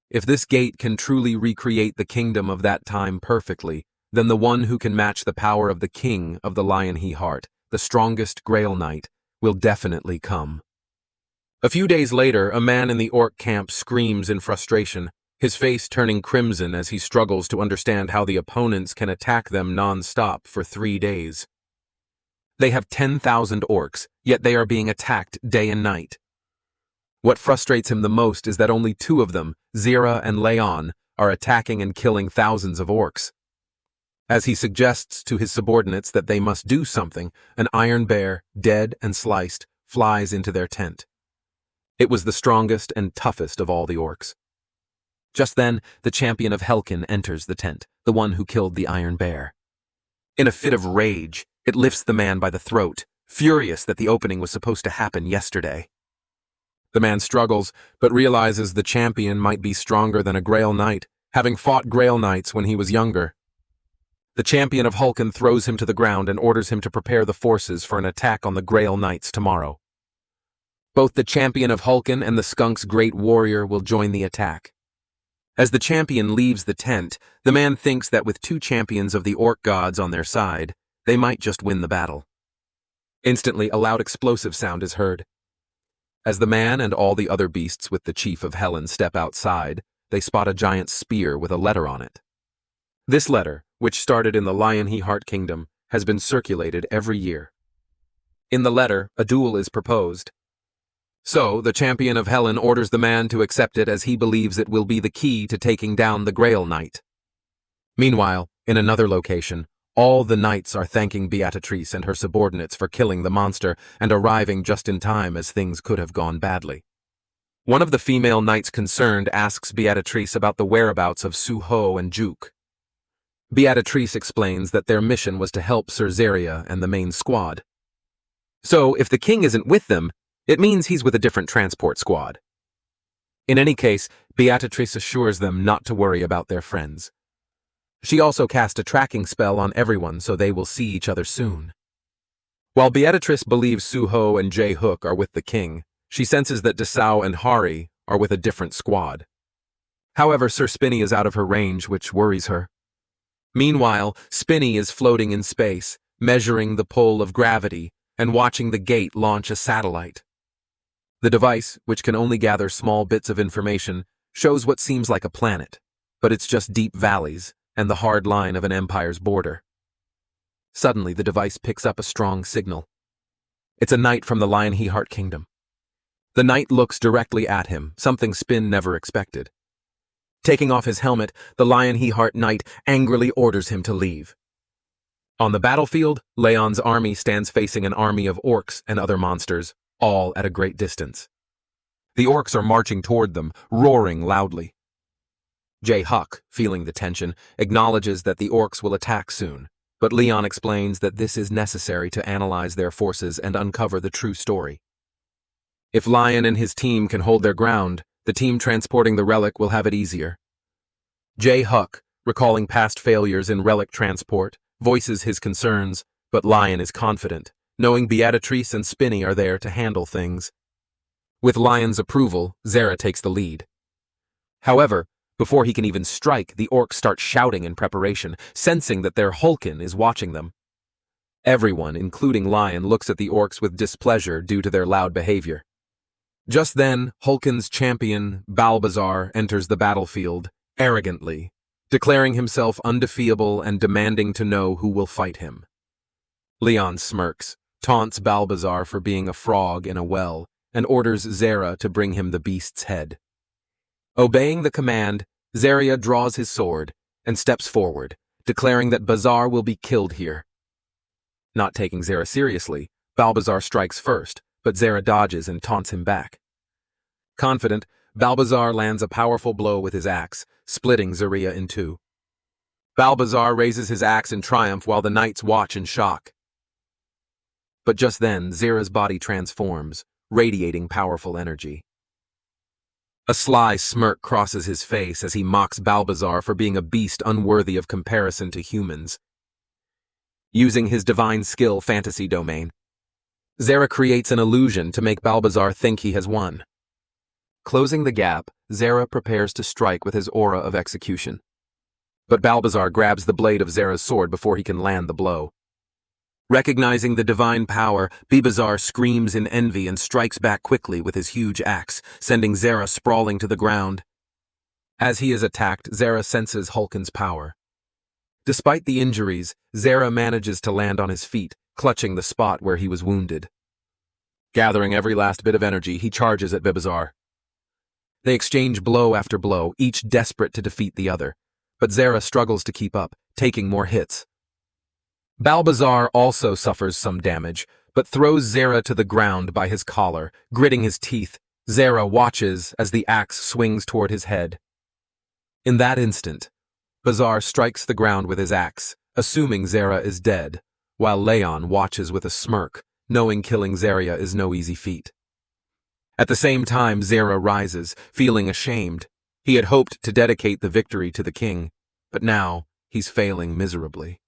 If this gate can truly recreate the kingdom of that time perfectly, then the one who can match the power of the king of the Lionheart, the strongest Grail Knight, will definitely come. A few days later, a man in the orc camp screams in frustration, his face turning crimson as he struggles to understand how the opponents can attack them non-stop for 3 days. They have 10,000 orcs, yet they are being attacked day and night. What frustrates him the most is that only 2 of them, Zera and Leyon, are attacking and killing thousands of orcs. As he suggests to his subordinates that they must do something, an iron bear, dead and sliced, flies into their tent. It was the strongest and toughest of all the orcs. Just then, the champion of Helkin enters the tent, the one who killed the iron bear. In a fit of rage, it lifts the man by the throat, furious that the opening was supposed to happen yesterday. The man struggles, but realizes the champion might be stronger than a Grail Knight, having fought Grail Knights when he was younger. The champion of Hulken throws him to the ground and orders him to prepare the forces for an attack on the Grail Knights tomorrow. Both the champion of Hulken and the skunk's great warrior will join the attack. As the champion leaves the tent, the man thinks that with 2 champions of the orc gods on their side, they might just win the battle. Instantly, a loud explosive sound is heard. As the man and all the other beasts with the chief of Helen step outside, they spot a giant spear with a letter on it. This letter, which started in the Lionheart Kingdom, has been circulated every year. In the letter, a duel is proposed. So, the champion of Helen orders the man to accept it as he believes it will be the key to taking down the Grail Knight. Meanwhile, in another location, all the knights are thanking Beatrice and her subordinates for killing the monster and arriving just in time as things could have gone badly. One of the female knights concerned asks Beatrice about the whereabouts of Suho and Juke. Beatrice explains that their mission was to help Sir Zeria and the main squad. So, if the king isn't with them, it means he's with a different transport squad. In any case, Beatrice assures them not to worry about their friends. She also cast a tracking spell on everyone so they will see each other soon. While Beatrice believes Suho and Jae-hook are with the king, she senses that Desao and Hari are with a different squad. However, Sir Spinny is out of her range, which worries her. Meanwhile, Spinny is floating in space, measuring the pull of gravity and watching the gate launch a satellite. The device, which can only gather small bits of information, shows what seems like a planet, but it's just deep valleys and the hard line of an empire's border. Suddenly, the device picks up a strong signal. It's a knight from the Lionheart Kingdom. The knight looks directly at him, something Spin never expected. Taking off his helmet, the Lionheart knight angrily orders him to leave. On the battlefield, Leon's army stands facing an army of orcs and other monsters, all at a great distance. The orcs are marching toward them, roaring loudly. Jae-hook, feeling the tension, acknowledges that the orcs will attack soon, but Leon explains that this is necessary to analyze their forces and uncover the true story. If Lion and his team can hold their ground, the team transporting the relic will have it easier. Jae-hook, recalling past failures in relic transport, voices his concerns, but Lion is confident, knowing Beatrice and Spinny are there to handle things. With Lion's approval, Zera takes the lead. However, before he can even strike, the orcs start shouting in preparation, sensing that their Hulken is watching them. Everyone, including Lion, looks at the orcs with displeasure due to their loud behavior. Just then, Hulken's champion, Balbazar, enters the battlefield, arrogantly, declaring himself undefeatable and demanding to know who will fight him. Leon smirks, taunts Balbazar for being a frog in a well, and orders Zera to bring him the beast's head. Obeying the command, Zarya draws his sword and steps forward, declaring that Bazaar will be killed here. Not taking Zarya seriously, Balbazar strikes first, but Zarya dodges and taunts him back. Confident, Balbazar lands a powerful blow with his axe, splitting Zarya in two. Balbazar raises his axe in triumph while the knights watch in shock. But just then, Zarya's body transforms, radiating powerful energy. A sly smirk crosses his face as he mocks Balbazar for being a beast unworthy of comparison to humans. Using his divine skill fantasy domain, Zarya creates an illusion to make Balbazar think he has won. Closing the gap, Zarya prepares to strike with his aura of execution. But Balbazar grabs the blade of Zarya's sword before he can land the blow. Recognizing the divine power, Balbazar screams in envy and strikes back quickly with his huge axe, sending Zarya sprawling to the ground. As he is attacked, Zarya senses Hulken's power. Despite the injuries, Zarya manages to land on his feet, clutching the spot where he was wounded. Gathering every last bit of energy, he charges at Balbazar. They exchange blow after blow, each desperate to defeat the other, but Zarya struggles to keep up, taking more hits. Balbazar also suffers some damage, but throws Zarya to the ground by his collar, gritting his teeth. Zarya watches as the axe swings toward his head. In that instant, Balbazar strikes the ground with his axe, assuming Zarya is dead, while Leyon watches with a smirk, knowing killing Zarya is no easy feat. At the same time, Zarya rises, feeling ashamed. He had hoped to dedicate the victory to the king, but now he's failing miserably.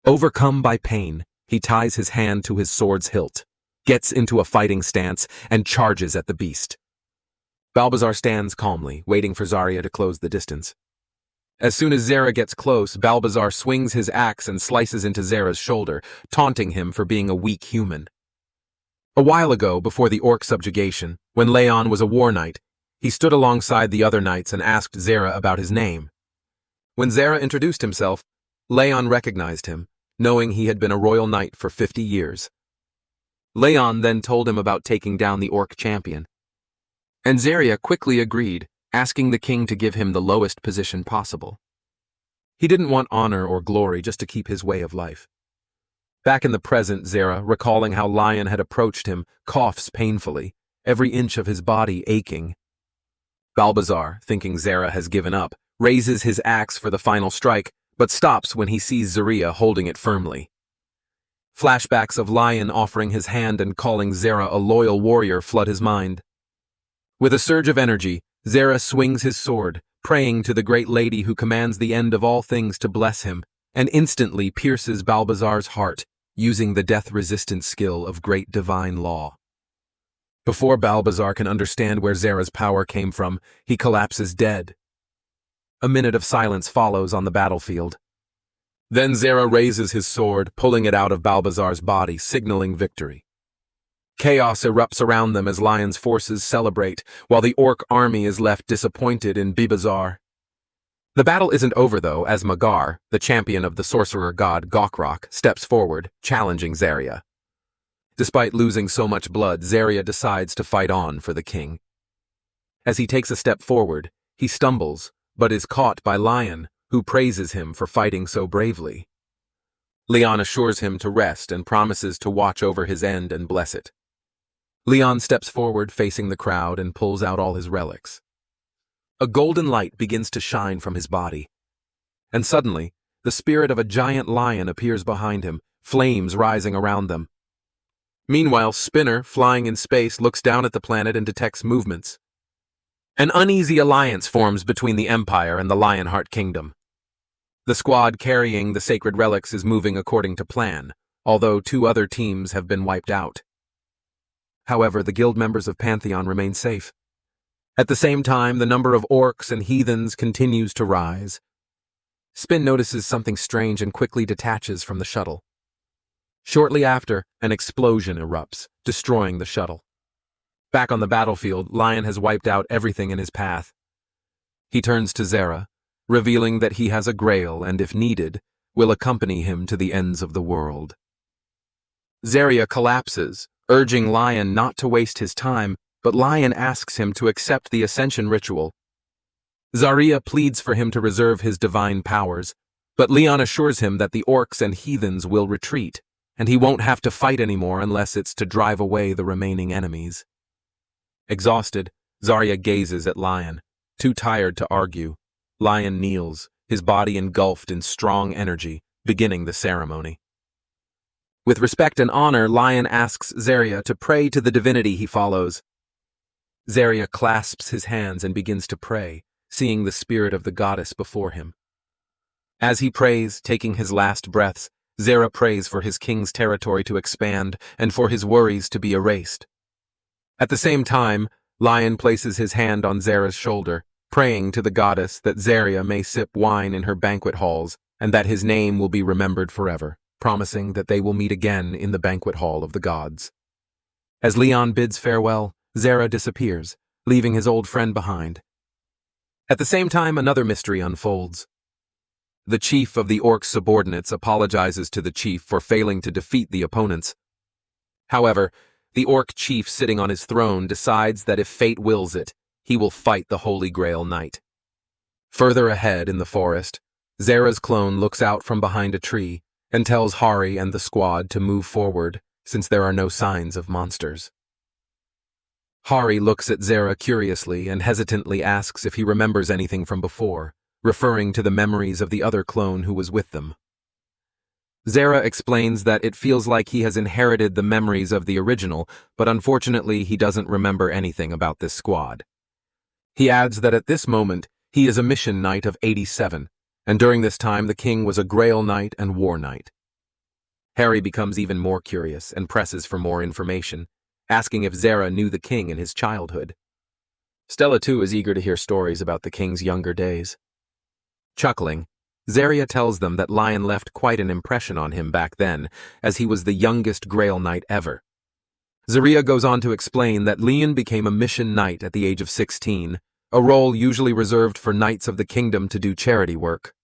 Overcome by pain, he ties his hand to his sword's hilt, gets into a fighting stance, and charges at the beast. Balbazar stands calmly, waiting for Zarya to close the distance. As soon as Zarya gets close, Balbazar swings his axe and slices into Zarya's shoulder, taunting him for being a weak human. A while ago, before the orc subjugation, when Leyon was a war knight, he stood alongside the other knights and asked Zarya about his name. When Zarya introduced himself, Leyon recognized him, knowing he had been a royal knight for 50 years. Leyon then told him about taking down the orc champion. And Zarya quickly agreed, asking the king to give him the lowest position possible. He didn't want honor or glory, just to keep his way of life. Back in the present, Zarya, recalling how Lion had approached him, coughs painfully, every inch of his body aching. Balbazar, thinking Zarya has given up, raises his axe for the final strike, but stops when he sees Zarya holding it firmly. Flashbacks of Lion offering his hand and calling Zarya a loyal warrior flood his mind. With a surge of energy, Zarya swings his sword, praying to the great lady who commands the end of all things to bless him, and instantly pierces Balbazar's heart, using the death-resistant skill of great divine law. Before Balbazar can understand where Zarya's power came from, he collapses dead. A minute of silence follows on the battlefield. Then Zarya raises his sword, pulling it out of Balbazar's body, signaling victory. Chaos erupts around them as Lion's forces celebrate, while the orc army is left disappointed in Balbazar. The battle isn't over, though, as Magar, the champion of the sorcerer god Gokrak, steps forward, challenging Zarya. Despite losing so much blood, Zarya decides to fight on for the king. As he takes a step forward, he stumbles, but is caught by Lion, who praises him for fighting so bravely. Leon assures him to rest and promises to watch over his end and bless it. Leon steps forward facing the crowd and pulls out all his relics. A golden light begins to shine from his body. And suddenly, the spirit of a giant lion appears behind him, flames rising around them. Meanwhile, Spinner, flying in space, looks down at the planet and detects movements. An uneasy alliance forms between the Empire and the Lionheart Kingdom. The squad carrying the sacred relics is moving according to plan, although 2 other teams have been wiped out. However, the guild members of Pantheon remain safe. At the same time, the number of orcs and heathens continues to rise. Spin notices something strange and quickly detaches from the shuttle. Shortly after, an explosion erupts, destroying the shuttle. Back on the battlefield, Lion has wiped out everything in his path. He turns to Zarya, revealing that he has a grail and, if needed, will accompany him to the ends of the world. Zarya collapses, urging Lion not to waste his time, but Lion asks him to accept the ascension ritual, Zarya pleads for him to reserve his divine powers, but Leyon assures him that the orcs and heathens will retreat, and he won't have to fight anymore unless it's to drive away the remaining enemies. Exhausted, Zarya gazes at Lion, too tired to argue. Lion kneels, his body engulfed in strong energy, beginning the ceremony. With respect and honor, Lion asks Zarya to pray to the divinity he follows. Zarya clasps his hands and begins to pray, seeing the spirit of the goddess before him. As he prays, taking his last breaths, Zarya prays for his king's territory to expand and for his worries to be erased. At the same time, Lion places his hand on Zarya's shoulder, praying to the goddess that Zarya may sip wine in her banquet halls and that his name will be remembered forever, promising that they will meet again in the banquet hall of the gods. As Leyon bids farewell, Zarya disappears, leaving his old friend behind. At the same time, another mystery unfolds. The chief of the orc subordinates apologizes to the chief for failing to defeat the opponents. However, the orc chief sitting on his throne decides that if fate wills it, he will fight the Holy Grail Knight. Further ahead in the forest, Zarya's clone looks out from behind a tree and tells Hari and the squad to move forward since there are no signs of monsters. Hari looks at Zarya curiously and hesitantly asks if he remembers anything from before, referring to the memories of the other clone who was with them. Zarya explains that it feels like he has inherited the memories of the original, but unfortunately he doesn't remember anything about this squad. He adds that at this moment he is a mission knight of 87, and during this time the king was a Grail Knight and War Knight. Hari becomes even more curious and presses for more information, asking if Zarya knew the king in his childhood. Stella too is eager to hear stories about the king's younger days. Chuckling, Zarya tells them that Lion left quite an impression on him back then, as he was the youngest Grail Knight ever. Zarya goes on to explain that Leyon became a mission knight at the age of 16, a role usually reserved for knights of the kingdom to do charity work.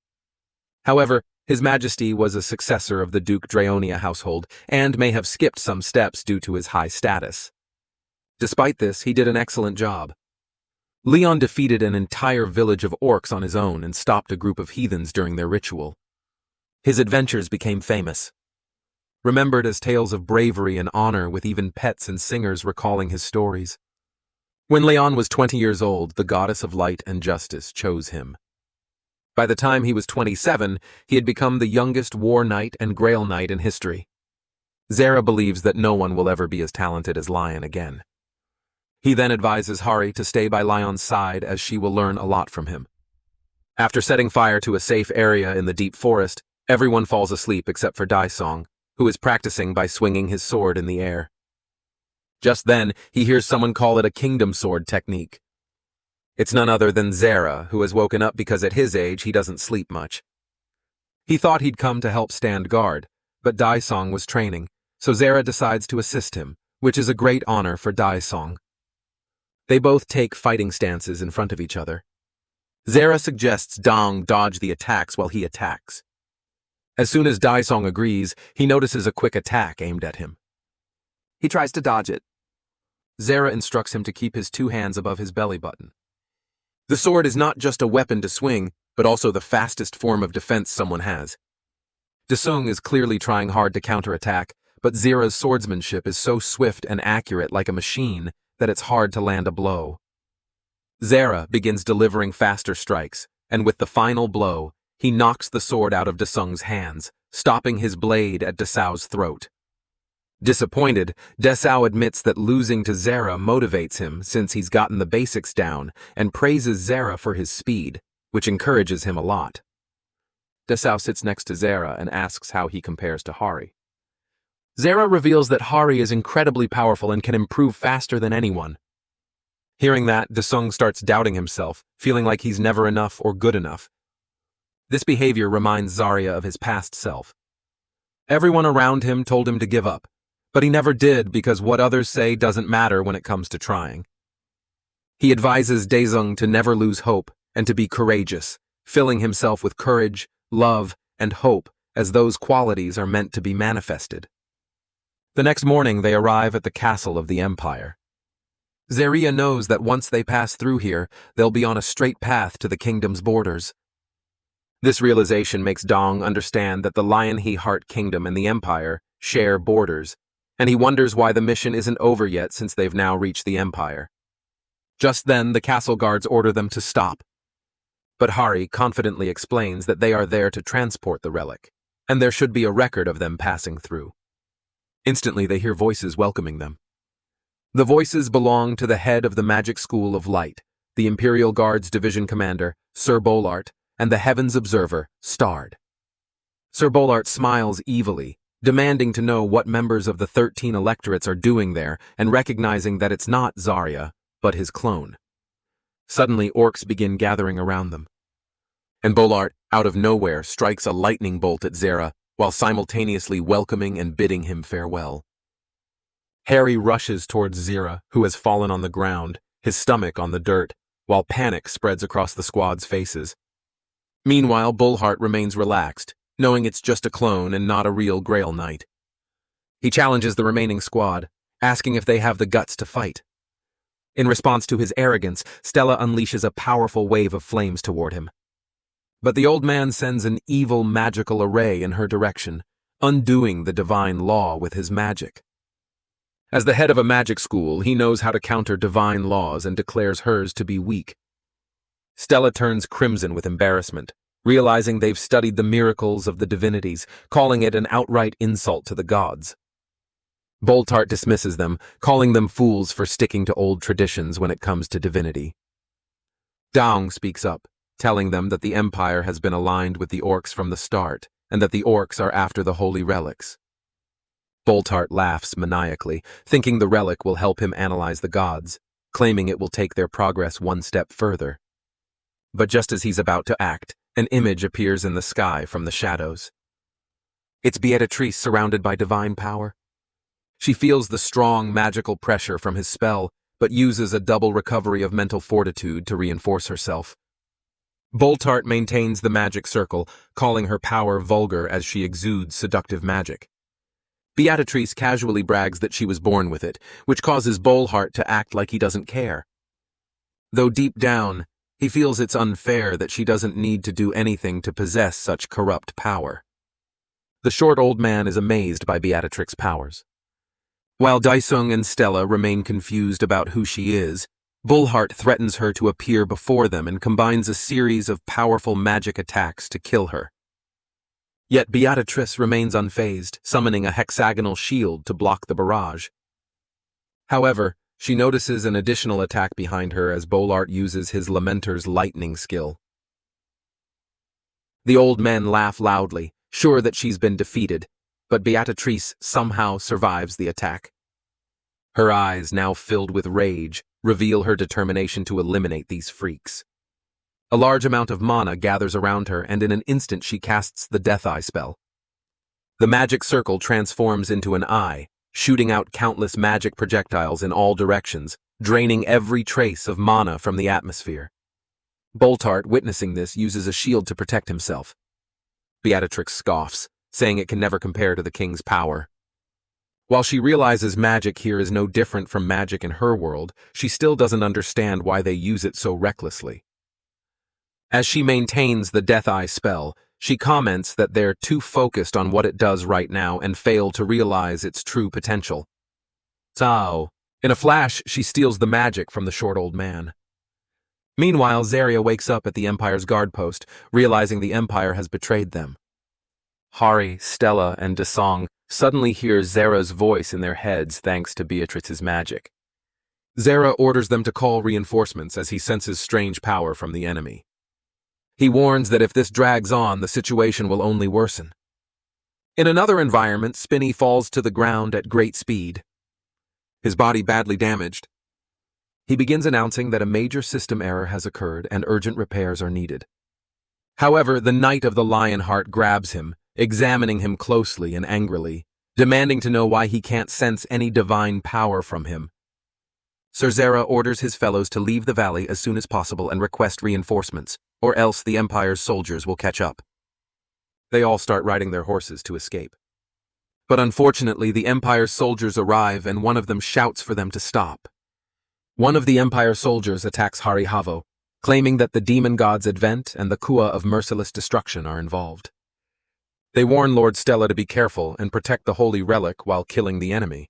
However, His Majesty was a successor of the Duke Draonia household and may have skipped some steps due to his high status. Despite this, he did an excellent job. Leyon defeated an entire village of orcs on his own and stopped a group of heathens during their ritual. His adventures became famous, remembered as tales of bravery and honor, with even pets and singers recalling his stories. When Leyon was 20 years old, the goddess of light and justice chose him. By the time he was 27, he had become the youngest War Knight and Grail Knight in history. Zarya believes that no one will ever be as talented as Lion again. He then advises Hari to stay by Lion's side, as she will learn a lot from him. After setting fire to a safe area in the deep forest, everyone falls asleep except for Daisong, who is practicing by swinging his sword in the air. Just then, he hears someone call it a kingdom sword technique. It's none other than Zarya, who has woken up because at his age he doesn't sleep much. He thought he'd come to help stand guard, but Daisong was training, so Zarya decides to assist him, which is a great honor for Daisong. They both take fighting stances in front of each other. Zarya suggests Dong dodge the attacks while he attacks. As soon as Daisong agrees, he notices a quick attack aimed at him. He tries to dodge it. Zarya instructs him to keep his two hands above his belly button. The sword is not just a weapon to swing, but also the fastest form of defense someone has. Daisong is clearly trying hard to counterattack, but Zarya's swordsmanship is so swift and accurate like a machine that it's hard to land a blow. Zarya begins delivering faster strikes, and with the final blow, he knocks the sword out of Daisong's hands, stopping his blade at Dasao's throat. Disappointed, Dasao admits that losing to Zarya motivates him since he's gotten the basics down, and praises Zarya for his speed, which encourages him a lot. Dasao sits next to Zarya and asks how he compares to Hari. Zarya reveals that Hari is incredibly powerful and can improve faster than anyone. Hearing that, Daisong starts doubting himself, feeling like he's never enough or good enough. This behavior reminds Zarya of his past self. Everyone around him told him to give up, but he never did because what others say doesn't matter when it comes to trying. He advises Daisong to never lose hope and to be courageous, filling himself with courage, love, and hope, as those qualities are meant to be manifested. The next morning they arrive at the castle of the Empire. Zeria knows that once they pass through here, they'll be on a straight path to the kingdom's borders. This realization makes Dong understand that the Lionheart Kingdom and the Empire share borders, and he wonders why the mission isn't over yet since they've now reached the Empire. Just then, the castle guards order them to stop. But Hari confidently explains that they are there to transport the relic, and there should be a record of them passing through. Instantly, they hear voices welcoming them. The voices belong to the head of the Magic School of Light, the Imperial Guards Division Commander, Sir Bolart, and the Heavens Observer, Starred. Sir Bolart smiles evilly, demanding to know what members of the 13 electorates are doing there and recognizing that it's not Zarya, but his clone. Suddenly, orcs begin gathering around them. And Bolart, out of nowhere, strikes a lightning bolt at Zera, while simultaneously welcoming and bidding him farewell. Harry rushes towards Zera, who has fallen on the ground, his stomach on the dirt, while panic spreads across the squad's faces. Meanwhile, Bolhart remains relaxed, knowing it's just a clone and not a real Grail Knight. He challenges the remaining squad, asking if they have the guts to fight. In response to his arrogance, Stella unleashes a powerful wave of flames toward him. But the old man sends an evil magical array in her direction, undoing the divine law with his magic. As the head of a magic school, he knows how to counter divine laws and declares hers to be weak. Stella turns crimson with embarrassment, realizing they've studied the miracles of the divinities, calling it an outright insult to the gods. Boltart dismisses them, calling them fools for sticking to old traditions when it comes to divinity. Dong speaks up, telling them that the Empire has been aligned with the orcs from the start, and that the orcs are after the holy relics. Boltart laughs maniacally, thinking the relic will help him analyze the gods, claiming it will take their progress one step further. But just as he's about to act, an image appears in the sky from the shadows. It's Beatrice surrounded by divine power. She feels the strong magical pressure from his spell, but uses a double recovery of mental fortitude to reinforce herself. Boltart maintains the magic circle, calling her power vulgar as she exudes seductive magic. Beatrice casually brags that she was born with it, which causes Bolhart to act like he doesn't care. Though deep down, he feels it's unfair that she doesn't need to do anything to possess such corrupt power. The short old man is amazed by Beatrix's powers. While Daisung and Stella remain confused about who she is, Bolhart threatens her to appear before them and combines a series of powerful magic attacks to kill her. Yet Beatrice remains unfazed, summoning a hexagonal shield to block the barrage. However, she notices an additional attack behind her as Bolhart uses his Lamenter's lightning skill. The old men laugh loudly, sure that she's been defeated, but Beatrice somehow survives the attack. Her eyes, now filled with rage, reveal her determination to eliminate these freaks. A large amount of mana gathers around her, and in an instant she casts the Death Eye spell. The magic circle transforms into an eye, shooting out countless magic projectiles in all directions, draining every trace of mana from the atmosphere. Boltart, witnessing this, uses a shield to protect himself. Beatrix scoffs, saying it can never compare to the king's power. While she realizes magic here is no different from magic in her world, she still doesn't understand why they use it so recklessly. As she maintains the Death Eye spell, she comments that they're too focused on what it does right now and fail to realize its true potential. So, in a flash, she steals the magic from the short old man. Meanwhile, Zarya wakes up at the Empire's guard post, realizing the Empire has betrayed them. Hari, Stella, and Dasong suddenly hear Zera's voice in their heads thanks to Beatrice's magic. Zera orders them to call reinforcements as he senses strange power from the enemy. He warns that if this drags on, the situation will only worsen. In another environment, Spinny falls to the ground at great speed, his body badly damaged. He begins announcing that a major system error has occurred and urgent repairs are needed. However, the Knight of the Lionheart grabs him, examining him closely and angrily, demanding to know why he can't sense any divine power from him. Sir Zera orders his fellows to leave the valley as soon as possible and request reinforcements, or else the Empire's soldiers will catch up. They all start riding their horses to escape. But unfortunately, the Empire's soldiers arrive and one of them shouts for them to stop. One of the Empire soldiers attacks Harihavo, claiming that the demon god's advent and the Kua of merciless destruction are involved. They warn Lord Stella to be careful and protect the holy relic while killing the enemy.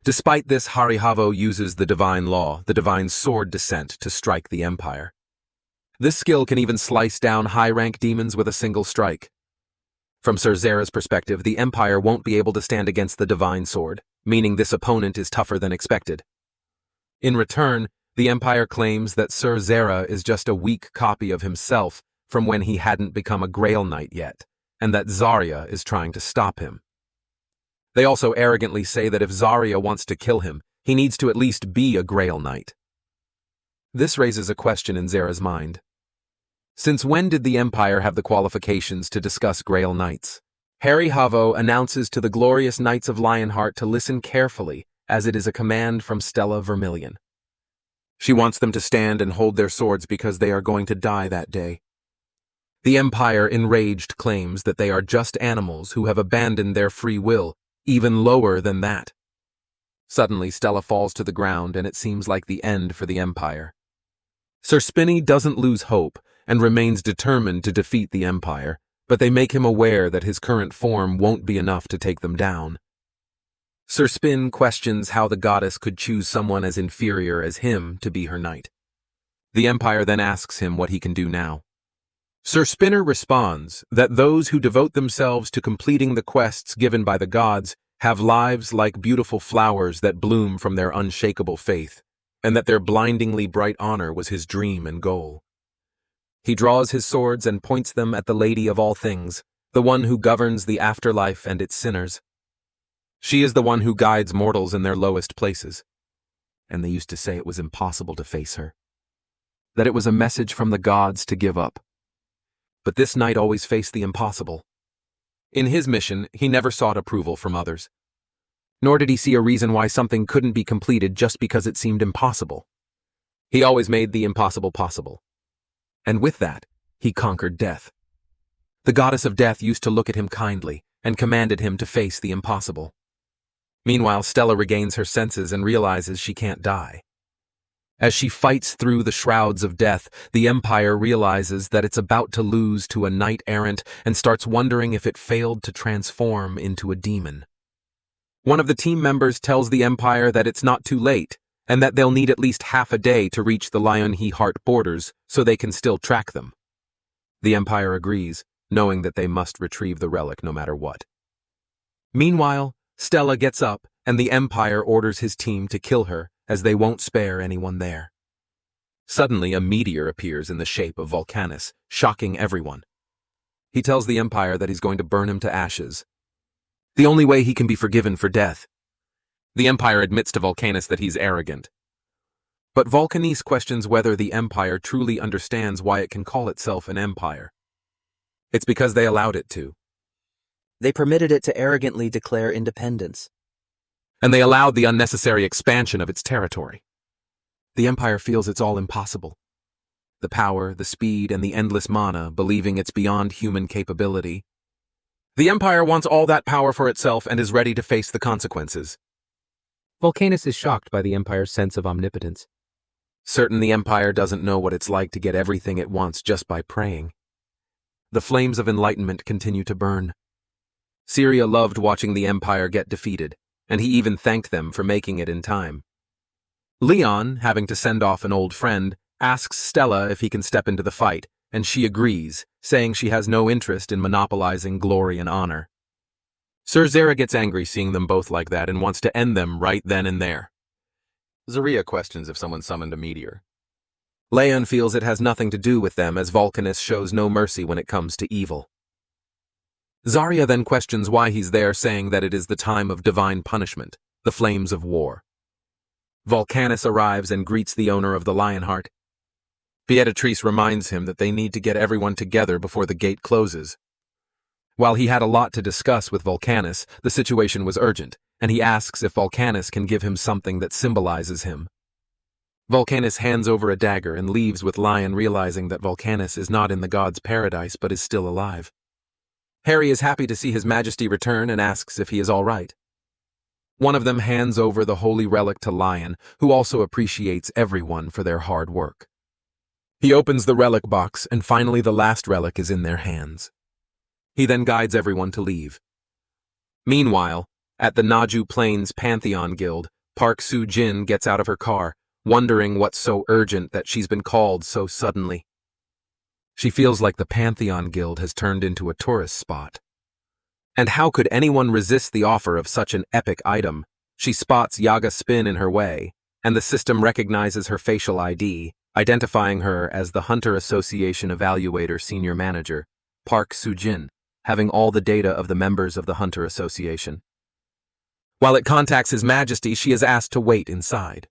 Despite this, Harihavo uses the divine law, the divine sword descent, to strike the Empire. This skill can even slice down high-rank demons with a single strike. From Sir Zera's perspective, the Empire won't be able to stand against the divine sword, meaning this opponent is tougher than expected. In return, the Empire claims that Sir Zera is just a weak copy of himself from when he hadn't become a Grail Knight yet, and that Zarya is trying to stop him. They also arrogantly say that if Zarya wants to kill him, he needs to at least be a Grail Knight. This raises a question in Zera's mind. Since when did the Empire have the qualifications to discuss Grail Knights? Harihavo announces to the glorious Knights of Lionheart to listen carefully, as it is a command from Stella Vermilion. She wants them to stand and hold their swords because they are going to die that day. The Empire, enraged, claims that they are just animals who have abandoned their free will, even lower than that. Suddenly, Stella falls to the ground, and it seems like the end for the Empire. Sir Spinny doesn't lose hope and remains determined to defeat the Empire, but they make him aware that his current form won't be enough to take them down. Sir Spin questions how the goddess could choose someone as inferior as him to be her knight. The Empire then asks him what he can do now. Sir Spinner responds that those who devote themselves to completing the quests given by the gods have lives like beautiful flowers that bloom from their unshakable faith, and that their blindingly bright honor was his dream and goal. He draws his swords and points them at the Lady of all things, the one who governs the afterlife and its sinners. She is the one who guides mortals in their lowest places. And they used to say it was impossible to face her, that it was a message from the gods to give up. But this knight always faced the impossible. In his mission, he never sought approval from others. Nor did he see a reason why something couldn't be completed just because it seemed impossible. He always made the impossible possible. And with that, he conquered death. The goddess of death used to look at him kindly and commanded him to face the impossible. Meanwhile, Stella regains her senses and realizes she can't die. As she fights through the shrouds of death, the Empire realizes that it's about to lose to a knight-errant and starts wondering if it failed to transform into a demon. One of the team members tells the Empire that it's not too late, and that they'll need at least half a day to reach the Lionheart borders so they can still track them. The Empire agrees, knowing that they must retrieve the relic no matter what. Meanwhile, Stella gets up, and the Empire orders his team to kill her, as they won't spare anyone there. Suddenly, a meteor appears in the shape of Volcanus, shocking everyone. He tells the Empire that he's going to burn him to ashes. The only way he can be forgiven for death. The Empire admits to Volcanus that he's arrogant. But Volcanus questions whether the Empire truly understands why it can call itself an empire. It's because they allowed it to. They permitted it to arrogantly declare independence. And they allowed the unnecessary expansion of its territory. The Empire feels it's all impossible. The power, the speed, and the endless mana, believing it's beyond human capability. The Empire wants all that power for itself and is ready to face the consequences. Volcanus is shocked by the Empire's sense of omnipotence. Certain the Empire doesn't know what it's like to get everything it wants just by praying. The flames of enlightenment continue to burn. Syria loved watching the Empire get defeated, and he even thanked them for making it in time. Leon, having to send off an old friend, asks Stella if he can step into the fight, and she agrees, saying she has no interest in monopolizing glory and honor. Sir Zera gets angry seeing them both like that and wants to end them right then and there. Zarya questions if someone summoned a meteor. Leyon feels it has nothing to do with them as Volcanus shows no mercy when it comes to evil. Zarya then questions why he's there, saying that it is the time of divine punishment, the flames of war. Volcanus arrives and greets the owner of the Lionheart. Beatrice reminds him that they need to get everyone together before the gate closes. While he had a lot to discuss with Volcanus, the situation was urgent, and he asks if Volcanus can give him something that symbolizes him. Volcanus hands over a dagger and leaves with Lion, realizing that Volcanus is not in the god's paradise but is still alive. Harry is happy to see His Majesty return and asks if he is all right. One of them hands over the holy relic to Lion, who also appreciates everyone for their hard work. He opens the relic box, and finally the last relic is in their hands. He then guides everyone to leave. Meanwhile, at the Naju Plains Pantheon Guild, Park Soo-jin gets out of her car, wondering what's so urgent that she's been called so suddenly. She feels like the Pantheon Guild has turned into a tourist spot. And how could anyone resist the offer of such an epic item? She spots Yaga Spin in her way, and the system recognizes her facial ID, identifying her as the Hunter Association Evaluator Senior Manager, Park Soo-jin, having all the data of the members of the Hunter Association. While it contacts His Majesty, she is asked to wait inside.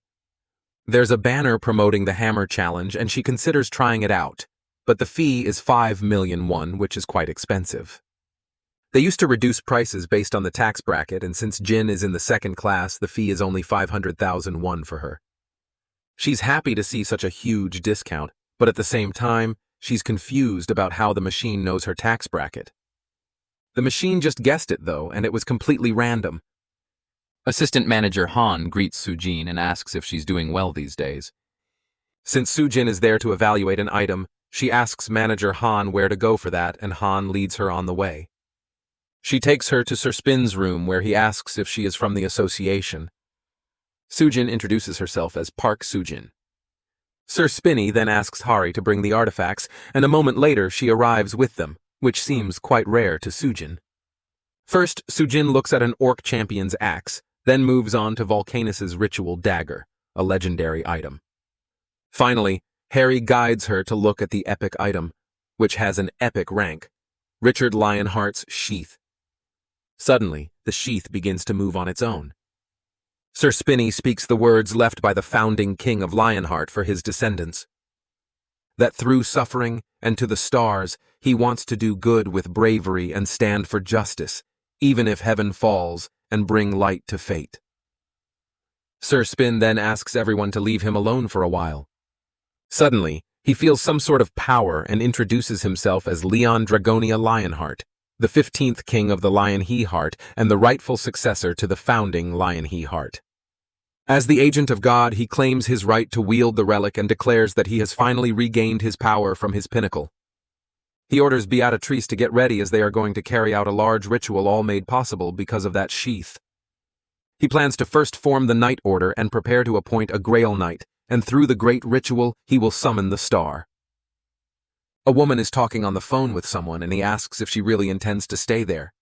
There's a banner promoting the Hammer Challenge, and she considers trying it out, but the fee is 5 million won, which is quite expensive. They used to reduce prices based on the tax bracket, and since Jin is in the second class, the fee is only 500,000 won for her. She's happy to see such a huge discount, but at the same time, she's confused about how the machine knows her tax bracket. The machine just guessed it, though, and it was completely random. Assistant Manager Han greets Soo-jin and asks if she's doing well these days. Since Soo-jin is there to evaluate an item, she asks Manager Han where to go for that, and Han leads her on the way. She takes her to Sir Spin's room, where he asks if she is from the association. Soo-jin introduces herself as Park Soo-jin. Sir Spinny then asks Hari to bring the artifacts, and a moment later she arrives with them, which seems quite rare to Soo-jin. First, Soo-jin looks at an orc champion's axe, then moves on to Volcanus's ritual dagger, a legendary item. Finally, Hari guides her to look at the epic item, which has an epic rank, Richard Lionheart's sheath. Suddenly, the sheath begins to move on its own. Sir Spinny speaks the words left by the founding king of Lionheart for his descendants. That through suffering and to the stars, he wants to do good with bravery and stand for justice, even if heaven falls, and bring light to fate. Sir Spin then asks everyone to leave him alone for a while. Suddenly, he feels some sort of power and introduces himself as Leon Dragonia Lionheart, the 15th king of the Lion He Heart and the rightful successor to the founding Lion He Heart. As the agent of God, he claims his right to wield the relic and declares that he has finally regained his power from his pinnacle. He orders Beatrice to get ready as they are going to carry out a large ritual all made possible because of that sheath. He plans to first form the Knight Order and prepare to appoint a Grail Knight, and through the great ritual, he will summon the star. A woman is talking on the phone with someone, and he asks if she really intends to stay there.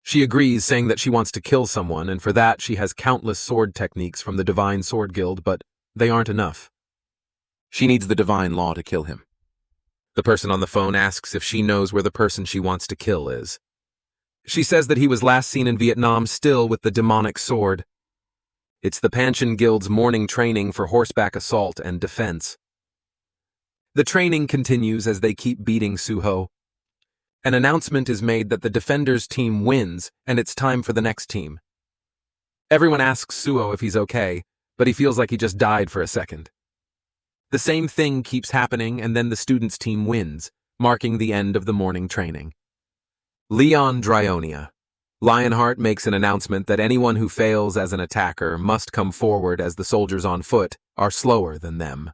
She agrees, saying that she wants to kill someone, and for that she has countless sword techniques from the Divine Sword Guild, but they aren't enough. She needs the divine law to kill him. The person on the phone asks if she knows where the person she wants to kill is. She says that he was last seen in Vietnam still with the demonic sword. It's the Panchen Guild's morning training for horseback assault and defense. The training continues as they keep beating Suho. An announcement is made that the Defenders team wins, and it's time for the next team. Everyone asks Suho if he's okay, but he feels like he just died for a second. The same thing keeps happening, and then the students' team wins, marking the end of the morning training. Leon Dragonia. Lionheart makes an announcement that anyone who fails as an attacker must come forward, as the soldiers on foot are slower than them.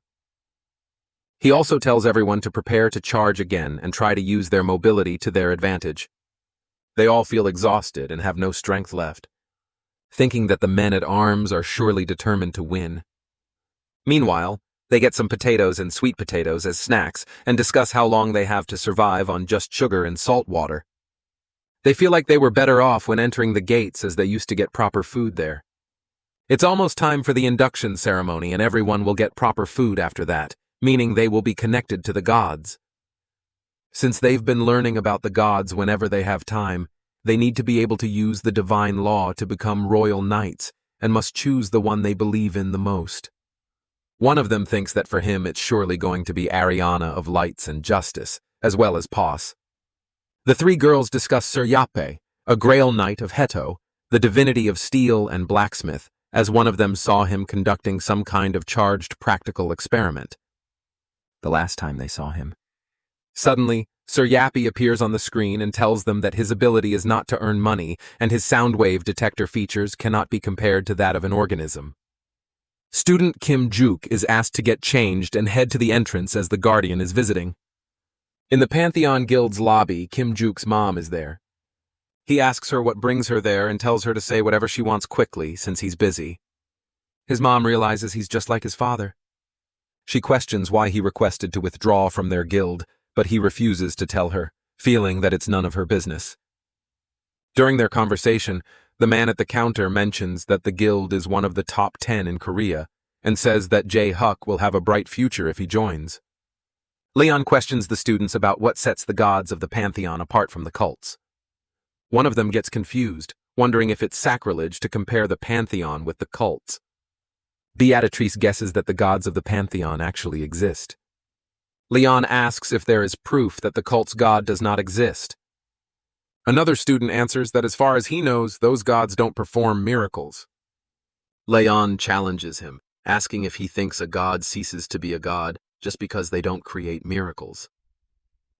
He also tells everyone to prepare to charge again and try to use their mobility to their advantage. They all feel exhausted and have no strength left, thinking that the men-at-arms are surely determined to win. Meanwhile, they get some potatoes and sweet potatoes as snacks and discuss how long they have to survive on just sugar and salt water. They feel like they were better off when entering the gates, as they used to get proper food there. It's almost time for the induction ceremony, and everyone will get proper food after that, meaning they will be connected to the gods. Since they've been learning about the gods whenever they have time, they need to be able to use the divine law to become royal knights, and must choose the one they believe in the most. One of them thinks that for him it's surely going to be Ariana of Lights and Justice, as well as Pos. The three girls discuss Sir Yape, a Grail Knight of Heto, the divinity of steel and blacksmith, as one of them saw him conducting some kind of charged practical experiment. The last time they saw him, Suddenly, Sir Yappy appears on the screen and tells them that his ability is not to earn money, and his sound wave detector features cannot be compared to that of an organism. Student Kim Juk is asked to get changed and head to the entrance as the Guardian is visiting. In the Pantheon Guild's lobby, Kim Juk's mom is there. He asks her what brings her there and tells her to say whatever she wants quickly, since he's busy. His mom realizes he's just like his father. She questions why he requested to withdraw from their guild, but he refuses to tell her, feeling that it's none of her business. During their conversation, the man at the counter mentions that the guild is one of the top 10 in Korea, and says that Jae Huck will have a bright future if he joins. Leon questions the students about what sets the gods of the pantheon apart from the cults. One of them gets confused, wondering if it's sacrilege to compare the pantheon with the cults. Beatrice guesses that the gods of the pantheon actually exist. Leon asks if there is proof that the cult's god does not exist. Another student answers that as far as he knows, those gods don't perform miracles. Leon challenges him, asking if he thinks a god ceases to be a god just because they don't create miracles.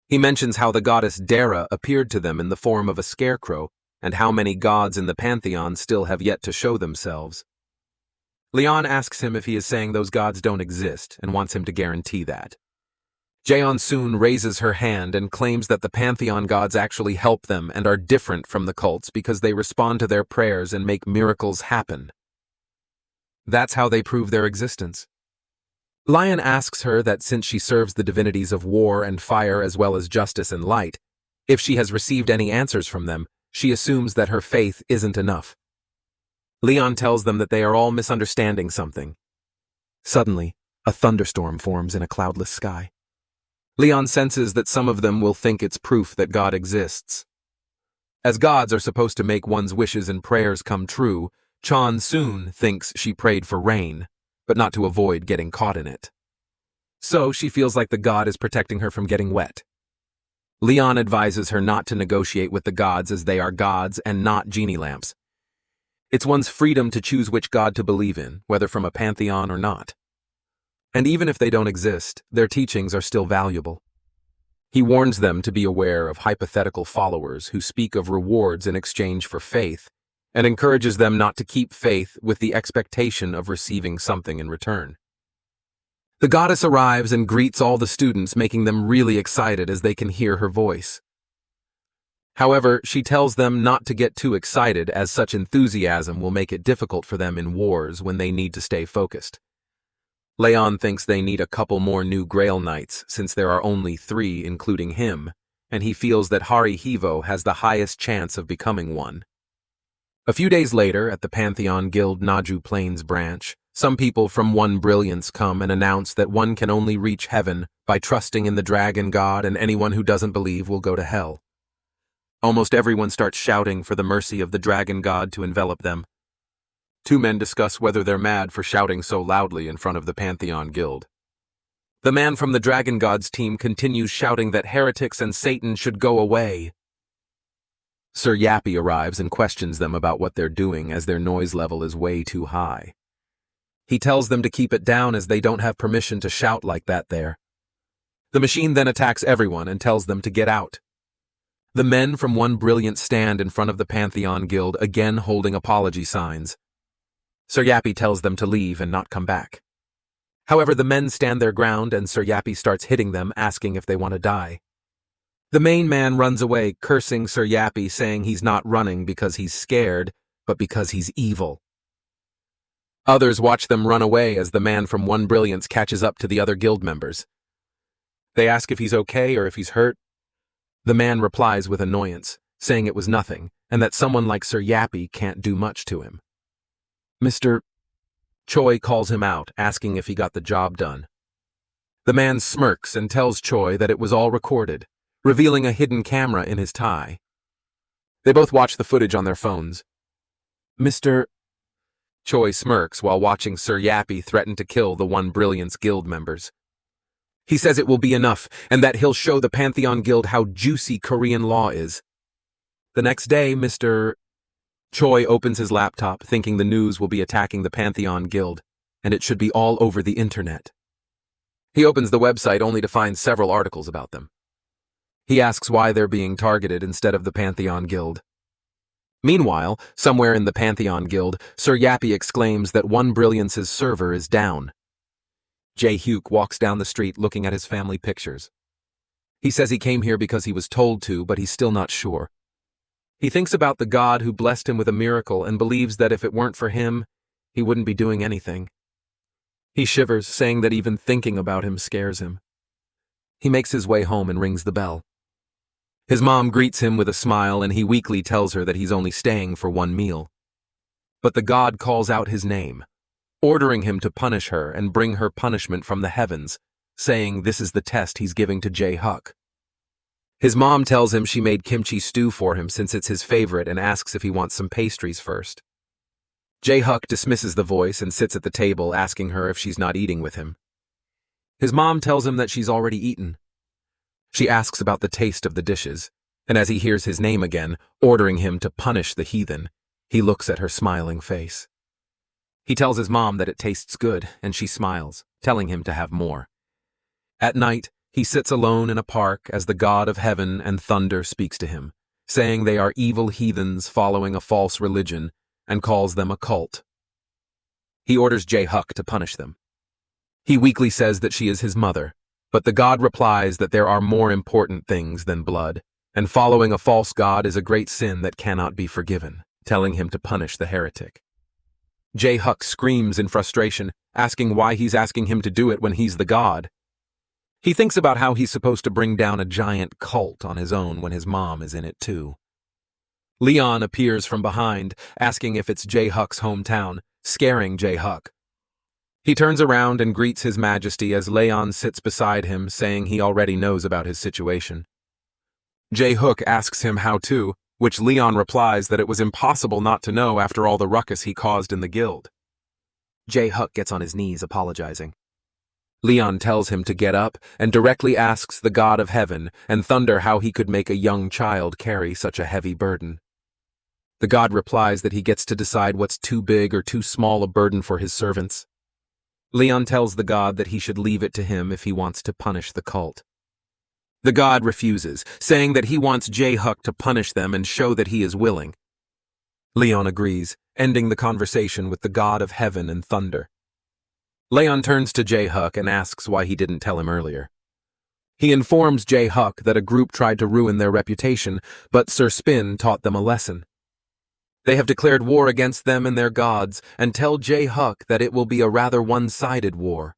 He mentions how the goddess Dara appeared to them in the form of a scarecrow, and how many gods in the pantheon still have yet to show themselves. Leon asks him if he is saying those gods don't exist, and wants him to guarantee that. Jaeon-soon raises her hand and claims that the pantheon gods actually help them and are different from the cults because they respond to their prayers and make miracles happen. That's how they prove their existence. Lion asks her that since she serves the divinities of war and fire as well as justice and light, if she has received any answers from them, she assumes that her faith isn't enough. Leon tells them that they are all misunderstanding something. Suddenly, a thunderstorm forms in a cloudless sky. Leon senses that some of them will think it's proof that God exists. As gods are supposed to make one's wishes and prayers come true, Chon-soon thinks she prayed for rain, but not to avoid getting caught in it. So she feels like the god is protecting her from getting wet. Leon advises her not to negotiate with the gods as they are gods and not genie lamps. It's one's freedom to choose which god to believe in, whether from a pantheon or not. And even if they don't exist, their teachings are still valuable. He warns them to be aware of hypothetical followers who speak of rewards in exchange for faith, and encourages them not to keep faith with the expectation of receiving something in return. The goddess arrives and greets all the students, making them really excited as they can hear her voice. However, she tells them not to get too excited, as such enthusiasm will make it difficult for them in wars when they need to stay focused. Leon thinks they need a couple more new Grail Knights, since there are only 3 including him, and he feels that Hari Hivo has the highest chance of becoming one. A few days later, at the Pantheon Guild Naju Plains branch, some people from One Brilliance come and announce that one can only reach heaven by trusting in the dragon god, and anyone who doesn't believe will go to hell. Almost everyone starts shouting for the mercy of the dragon god to envelop them. 2 men discuss whether they're mad for shouting so loudly in front of the Pantheon Guild. The man from the dragon god's team continues shouting that heretics and Satan should go away. Sir Yappy arrives and questions them about what they're doing, as their noise level is way too high. He tells them to keep it down as they don't have permission to shout like that there. The machine then attacks everyone and tells them to get out. The men from One Brilliant stand in front of the Pantheon Guild, again holding apology signs. Sir Yappy tells them to leave and not come back. However, the men stand their ground and Sir Yappy starts hitting them, asking if they want to die. The main man runs away, cursing Sir Yappy, saying he's not running because he's scared, but because he's evil. Others watch them run away as the man from One Brilliance catches up to the other guild members. They ask if he's okay or if he's hurt. The man replies with annoyance, saying it was nothing, and that someone like Sir Yappy can't do much to him. Mr. Choi calls him out, asking if he got the job done. The man smirks and tells Choi that it was all recorded, revealing a hidden camera in his tie. They both watch the footage on their phones. Mr. Choi smirks while watching Sir Yappy threaten to kill the One Brilliance Guild members. He says it will be enough, and that he'll show the Pantheon Guild how juicy Korean law is. The next day, Mr. Choi opens his laptop, thinking the news will be attacking the Pantheon Guild, and it should be all over the internet. He opens the website only to find several articles about them. He asks why they're being targeted instead of the Pantheon Guild. Meanwhile, somewhere in the Pantheon Guild, Sir Yappy exclaims that One Brilliance's server is down. Jae-hyuk walks down the street looking at his family pictures. He says he came here because he was told to, but he's still not sure. He thinks about the god who blessed him with a miracle and believes that if it weren't for him, he wouldn't be doing anything. He shivers, saying that even thinking about him scares him. He makes his way home and rings the bell. His mom greets him with a smile, and he weakly tells her that he's only staying for one meal. But the god calls out his name, ordering him to punish her and bring her punishment from the heavens, saying this is the test he's giving to Jae-hyuk. His mom tells him she made kimchi stew for him since it's his favorite and asks if he wants some pastries first. Jae-hyuk dismisses the voice and sits at the table, asking her if she's not eating with him. His mom tells him that she's already eaten. She asks about the taste of the dishes, and as he hears his name again, ordering him to punish the heathen, he looks at her smiling face. He tells his mom that it tastes good, and she smiles, telling him to have more. At night, he sits alone in a park as the god of heaven and thunder speaks to him, saying they are evil heathens following a false religion, and calls them a cult. He orders Jae-hyuk to punish them. He weakly says that she is his mother, but the god replies that there are more important things than blood, and following a false god is a great sin that cannot be forgiven, telling him to punish the heretic. Jae-hyuk screams in frustration, asking why he's asking him to do it when he's the god. He thinks about how he's supposed to bring down a giant cult on his own when his mom is in it too. Leyon appears from behind, asking if it's Jae-hyuk's hometown, scaring Jae-hyuk. He turns around and greets His Majesty as Leyon sits beside him, saying he already knows about his situation. Jae-hyuk asks him how to, which Leyon replies that it was impossible not to know after all the ruckus he caused in the guild. Jae-hyuk gets on his knees apologizing. Leyon tells him to get up and directly asks the god of heaven and thunder how he could make a young child carry such a heavy burden. The god replies that he gets to decide what's too big or too small a burden for his servants. Leyon tells the god that he should leave it to him if he wants to punish the cult. The god refuses, saying that he wants Jae-hyuk to punish them and show that he is willing. Leyon agrees, ending the conversation with the god of heaven and thunder. Leyon turns to Jae-hyuk and asks why he didn't tell him earlier. He informs Jae-hyuk that a group tried to ruin their reputation, but Sir Spin taught them a lesson. They have declared war against them and their gods, and tell Jae-hyuk that it will be a rather one-sided war.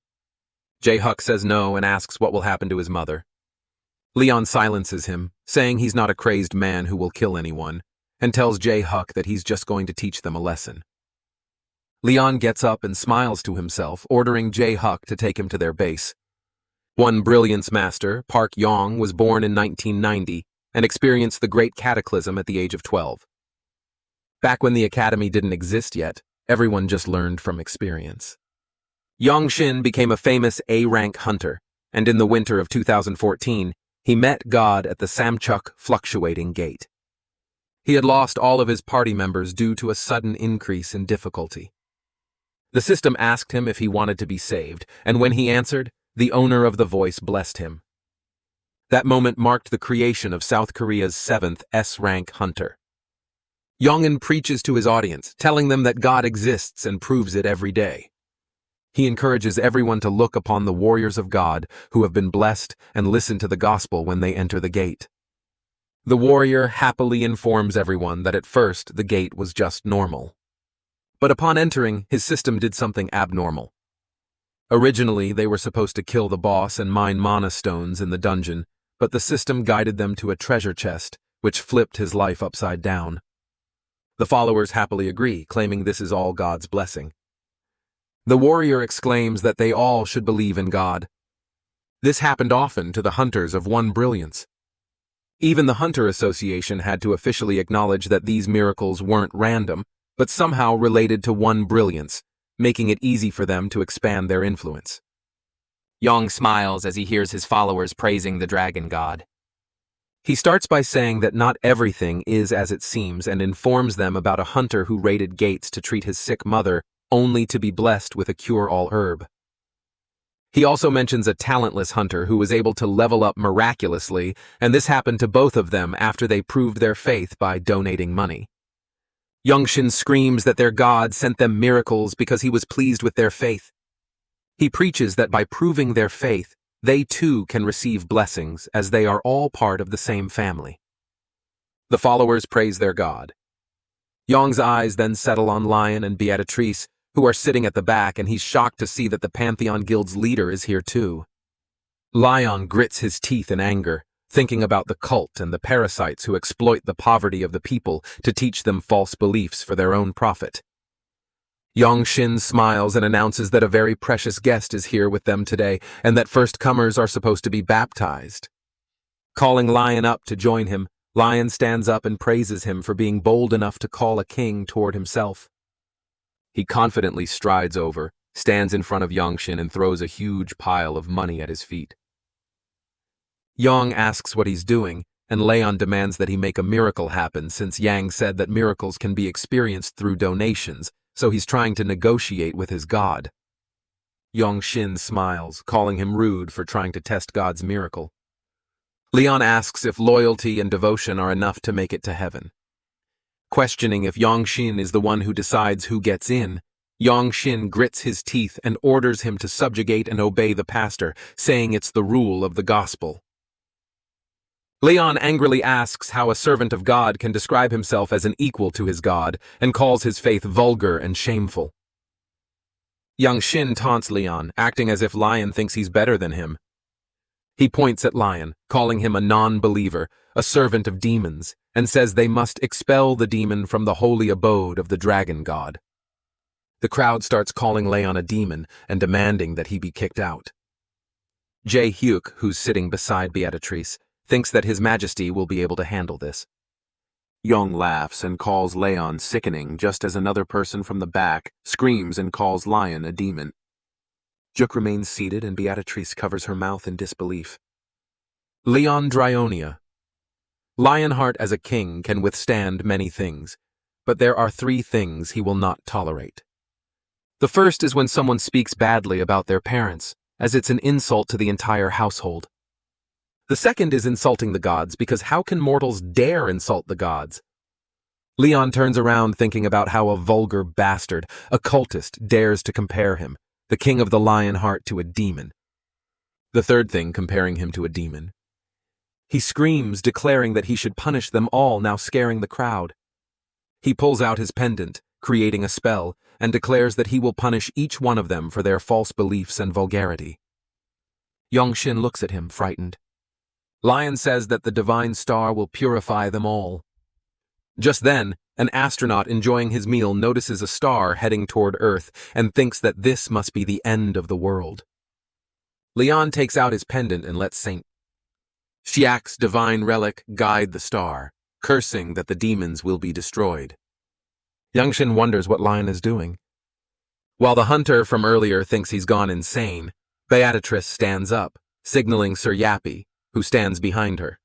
Jae-hyuk says no and asks what will happen to his mother. Leyon silences him, saying he's not a crazed man who will kill anyone, and tells Jae-hyuk that he's just going to teach them a lesson. Leyon gets up and smiles to himself, ordering Jae-hyuk to take him to their base. One Brilliance Master, Park Yong, was born in 1990 and experienced the Great Cataclysm at the age of 12. Back when the academy didn't exist yet, everyone just learned from experience. Yongshin became a famous A-rank hunter, and in the winter of 2014, he met God at the Samchuk Fluctuating Gate. He had lost all of his party members due to a sudden increase in difficulty. The system asked him if he wanted to be saved, and when he answered, the owner of the voice blessed him. That moment marked the creation of South Korea's 7th S-rank hunter. Yongin preaches to his audience, telling them that God exists and proves it every day. He encourages everyone to look upon the warriors of God who have been blessed and listen to the gospel when they enter the gate. The warrior happily informs everyone that at first the gate was just normal. But upon entering, his system did something abnormal. Originally, they were supposed to kill the boss and mine mana stones in the dungeon, but the system guided them to a treasure chest, which flipped his life upside down. The followers happily agree, claiming this is all God's blessing. The warrior exclaims that they all should believe in God. This happened often to the hunters of One Brilliance. Even the Hunter Association had to officially acknowledge that these miracles weren't random, but somehow related to One Brilliance, making it easy for them to expand their influence. Yong smiles as he hears his followers praising the dragon god. He starts by saying that not everything is as it seems and informs them about a hunter who raided gates to treat his sick mother only to be blessed with a cure-all herb. He also mentions a talentless hunter who was able to level up miraculously, and this happened to both of them after they proved their faith by donating money. Yongshin screams that their god sent them miracles because he was pleased with their faith. He preaches that by proving their faith, they too can receive blessings as they are all part of the same family. The followers praise their god. Yong's eyes then settle on Lion and Beatrice, who are sitting at the back, and he's shocked to see that the Pantheon Guild's leader is here too. Lion grits his teeth in anger, thinking about the cult and the parasites who exploit the poverty of the people to teach them false beliefs for their own profit. Yongshin smiles and announces that a very precious guest is here with them today, and that first-comers are supposed to be baptized. Calling Lion up to join him, Lion stands up and praises him for being bold enough to call a king toward himself. He confidently strides over, stands in front of Yongshin, and throws a huge pile of money at his feet. Yang asks what he's doing, and Leyon demands that he make a miracle happen since Yang said that miracles can be experienced through donations, so he's trying to negotiate with his god. Yongshin smiles, calling him rude for trying to test God's miracle. Leon asks if loyalty and devotion are enough to make it to heaven. Questioning if Yongshin is the one who decides who gets in, Yongshin grits his teeth and orders him to subjugate and obey the pastor, saying it's the rule of the gospel. Leon angrily asks how a servant of God can describe himself as an equal to his God, and calls his faith vulgar and shameful. Yongshin taunts Leon, acting as if Lion thinks he's better than him. He points at Lion, calling him a non-believer, a servant of demons, and says they must expel the demon from the holy abode of the dragon god. The crowd starts calling Leon a demon and demanding that he be kicked out. Jae-hyuk, who's sitting beside Beatrice, thinks that His Majesty will be able to handle this. Yong laughs and calls Leon sickening, just as another person from the back screams and calls Lion a demon. Juk remains seated and Beatrice covers her mouth in disbelief. Leon Dryonia. Lionheart as a king can withstand many things, but there are 3 things he will not tolerate. The first is when someone speaks badly about their parents, as it's an insult to the entire household. The second is insulting the gods, because how can mortals dare insult the gods? Leon turns around thinking about how a vulgar bastard, a cultist, dares to compare him, the king of the Lionheart, to a demon. The third thing comparing him to a demon. He screams, declaring that he should punish them all, now scaring the crowd. He pulls out his pendant, creating a spell, and declares that he will punish each one of them for their false beliefs and vulgarity. Yongshin looks at him, frightened. Lion says that the divine star will purify them all. Just then, an astronaut enjoying his meal notices a star heading toward Earth and thinks that this must be the end of the world. Leon takes out his pendant and lets Saint Xiax's divine relic guide the star, cursing that the demons will be destroyed. Yongshin wonders what Lion is doing. While the hunter from earlier thinks he's gone insane, Beatrice stands up, signaling Sir Yappy, who stands behind her.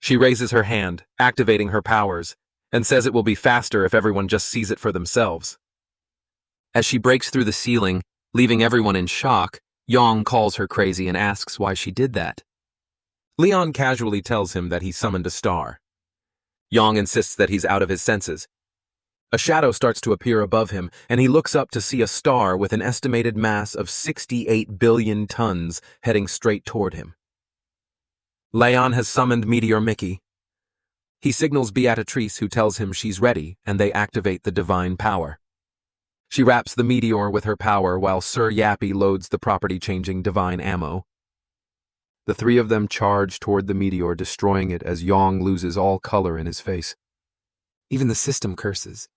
She raises her hand, activating her powers, and says it will be faster if everyone just sees it for themselves. As she breaks through the ceiling, leaving everyone in shock, Yong calls her crazy and asks why she did that. Leon casually tells him that he summoned a star. Yong insists that he's out of his senses. A shadow starts to appear above him, and he looks up to see a star with an estimated mass of 68 billion tons heading straight toward him. Leon has summoned Meteor Mickey. He signals Beatrice, who tells him she's ready, and they activate the divine power. She wraps the meteor with her power while Sir Yappy loads the property-changing divine ammo. The 3 of them charge toward the meteor, destroying it as Yong loses all color in his face. Even the system curses.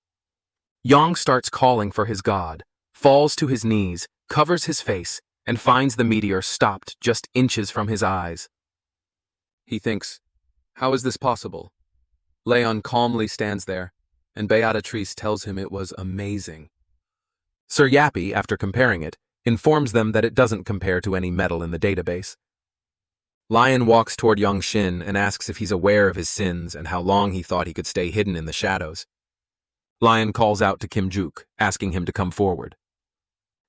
Yong starts calling for his god, falls to his knees, covers his face, and finds the meteor stopped just inches from his eyes. He thinks, how is this possible? Leon calmly stands there, and Beatrice tells him it was amazing. Sir Yappy, after comparing it, informs them that it doesn't compare to any metal in the database. Lion walks toward Yongshin and asks if he's aware of his sins and how long he thought he could stay hidden in the shadows. Lion calls out to Kim Juk, asking him to come forward.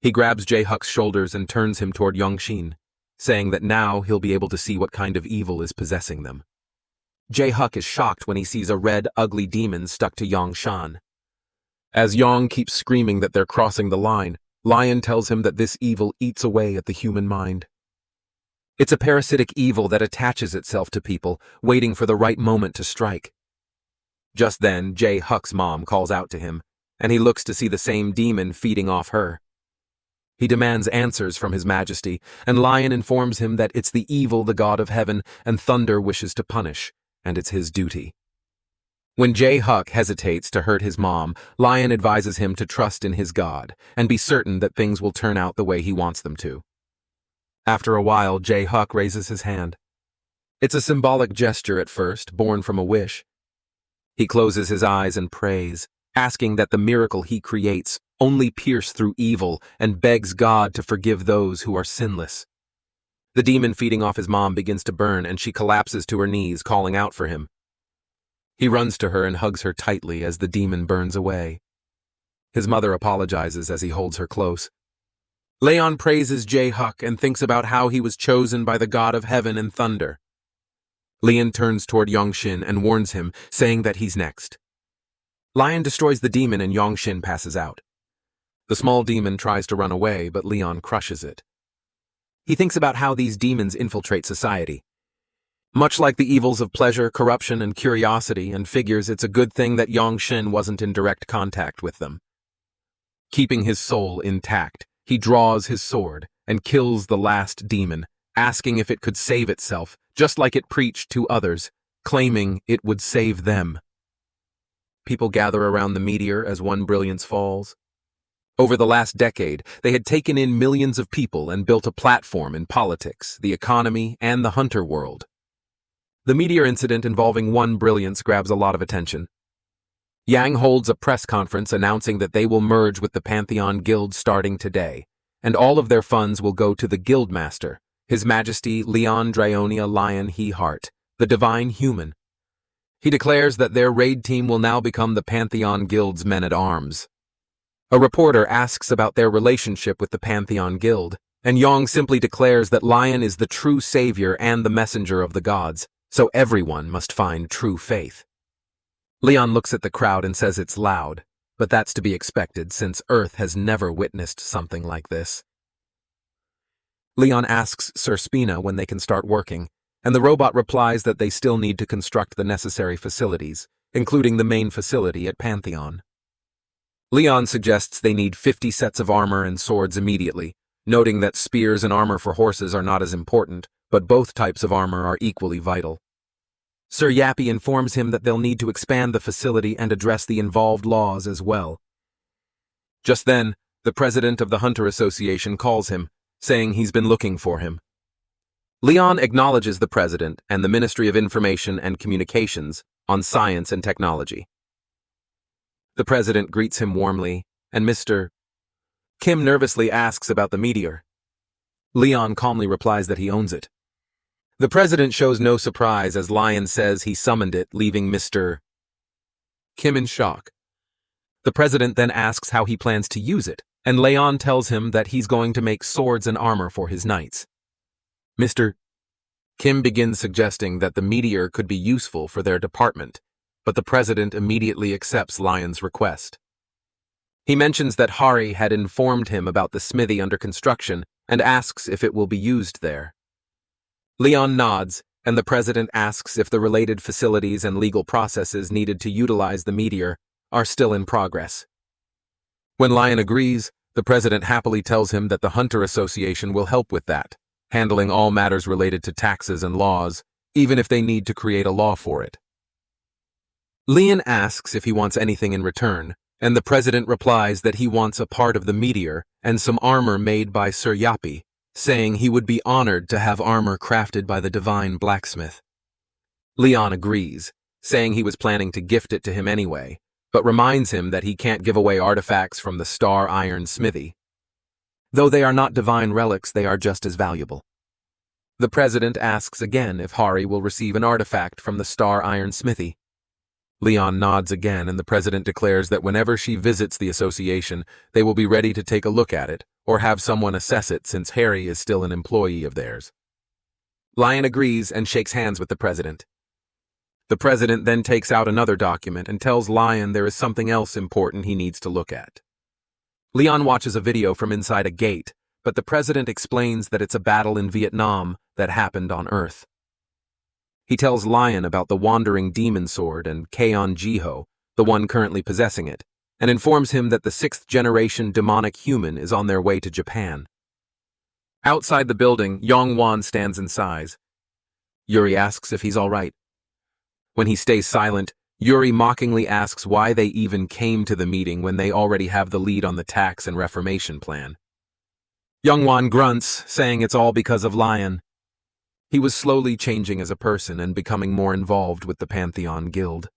He grabs Jae-Huk's shoulders and turns him toward Yongshin, saying that now he'll be able to see what kind of evil is possessing them. Jae-Huk is shocked when he sees a red, ugly demon stuck to Yongshan. As Yong keeps screaming that they're crossing the line, Lion tells him that this evil eats away at the human mind. It's a parasitic evil that attaches itself to people, waiting for the right moment to strike. Just then, Jae-Huk's mom calls out to him, and he looks to see the same demon feeding off her. He demands answers from His Majesty, and Lion informs him that it's the evil the god of heaven and thunder wishes to punish, and it's his duty. When Jae-Huk hesitates to hurt his mom, Lion advises him to trust in his god and be certain that things will turn out the way he wants them to. After a while, Jae-Huk raises his hand. It's a symbolic gesture at first, born from a wish. He closes his eyes and prays, asking that the miracle he creates only pierce through evil and begs God to forgive those who are sinless. The demon feeding off his mom begins to burn and she collapses to her knees, calling out for him. He runs to her and hugs her tightly as the demon burns away. His mother apologizes as he holds her close. Leyon praises Jae-Huk and thinks about how he was chosen by the god of heaven and thunder. Leon turns toward Yongshin and warns him, saying that he's next. Lion destroys the demon and Yongshin passes out. The small demon tries to run away, but Leon crushes it. He thinks about how these demons infiltrate society. Much like the evils of pleasure, corruption, and curiosity, and figures it's a good thing that Yongshin wasn't in direct contact with them. Keeping his soul intact, he draws his sword and kills the last demon, asking if it could save itself, just like it preached to others, claiming it would save them. People gather around the meteor as one brilliance falls. Over the last decade, they had taken in millions of people and built a platform in politics, the economy, and the hunter world. The meteor incident involving one brilliance grabs a lot of attention. Yang holds a press conference announcing that they will merge with the Pantheon Guild starting today, and all of their funds will go to the Guildmaster, His Majesty Leon Draonia Lionheart, the Divine Human. He declares that their raid team will now become the Pantheon Guild's men-at-arms. A reporter asks about their relationship with the Pantheon Guild, and Yong simply declares that Lion is the true savior and the messenger of the gods, so everyone must find true faith. Leon looks at the crowd and says it's loud, but that's to be expected since Earth has never witnessed something like this. Leon asks Sir Spina when they can start working, and the robot replies that they still need to construct the necessary facilities, including the main facility at Pantheon. Leon suggests they need 50 sets of armor and swords immediately, noting that spears and armor for horses are not as important, but both types of armor are equally vital. Sir Yappy informs him that they'll need to expand the facility and address the involved laws as well. Just then, the president of the Hunter Association calls him, saying he's been looking for him. Leon acknowledges the president and the Ministry of Information and Communications on science and technology. The president greets him warmly, and Mr. Kim nervously asks about the meteor. Leon calmly replies that he owns it. The president shows no surprise as Lion says he summoned it, leaving Mr. Kim in shock. The president then asks how he plans to use it, and Leon tells him that he's going to make swords and armor for his knights. Mr. Kim begins suggesting that the meteor could be useful for their department, but the president immediately accepts Lion's request. He mentions that Hari had informed him about the smithy under construction and asks if it will be used there. Leon nods, and the president asks if the related facilities and legal processes needed to utilize the meteor are still in progress. When Lion agrees, the president happily tells him that the Hunter Association will help with that, handling all matters related to taxes and laws, even if they need to create a law for it. Leon asks if he wants anything in return, and the president replies that he wants a part of the meteor and some armor made by Sir Yappy, saying he would be honored to have armor crafted by the divine blacksmith. Leon agrees, saying he was planning to gift it to him anyway, but reminds him that he can't give away artifacts from the Star Iron Smithy. Though they are not divine relics, they are just as valuable. The president asks again if Hari will receive an artifact from the Star Iron Smithy. Leon nods again, and the president declares that whenever she visits the association, they will be ready to take a look at it, or have someone assess it since Harry is still an employee of theirs. Lion agrees and shakes hands with the president. The president then takes out another document and tells Lion there is something else important he needs to look at. Leon watches a video from inside a gate, but the president explains that it's a battle in Vietnam that happened on Earth. He tells Lion about the wandering demon sword and Kaon Jiho, the one currently possessing it, and informs him that the 6th-generation demonic human is on their way to Japan. Outside the building, Yongwan stands and sighs. Yuri asks if he's all right. When he stays silent, Yuri mockingly asks why they even came to the meeting when they already have the lead on the tax and reformation plan. Yongwan grunts, saying it's all because of Lion. He was slowly changing as a person and becoming more involved with the Pantheon Guild.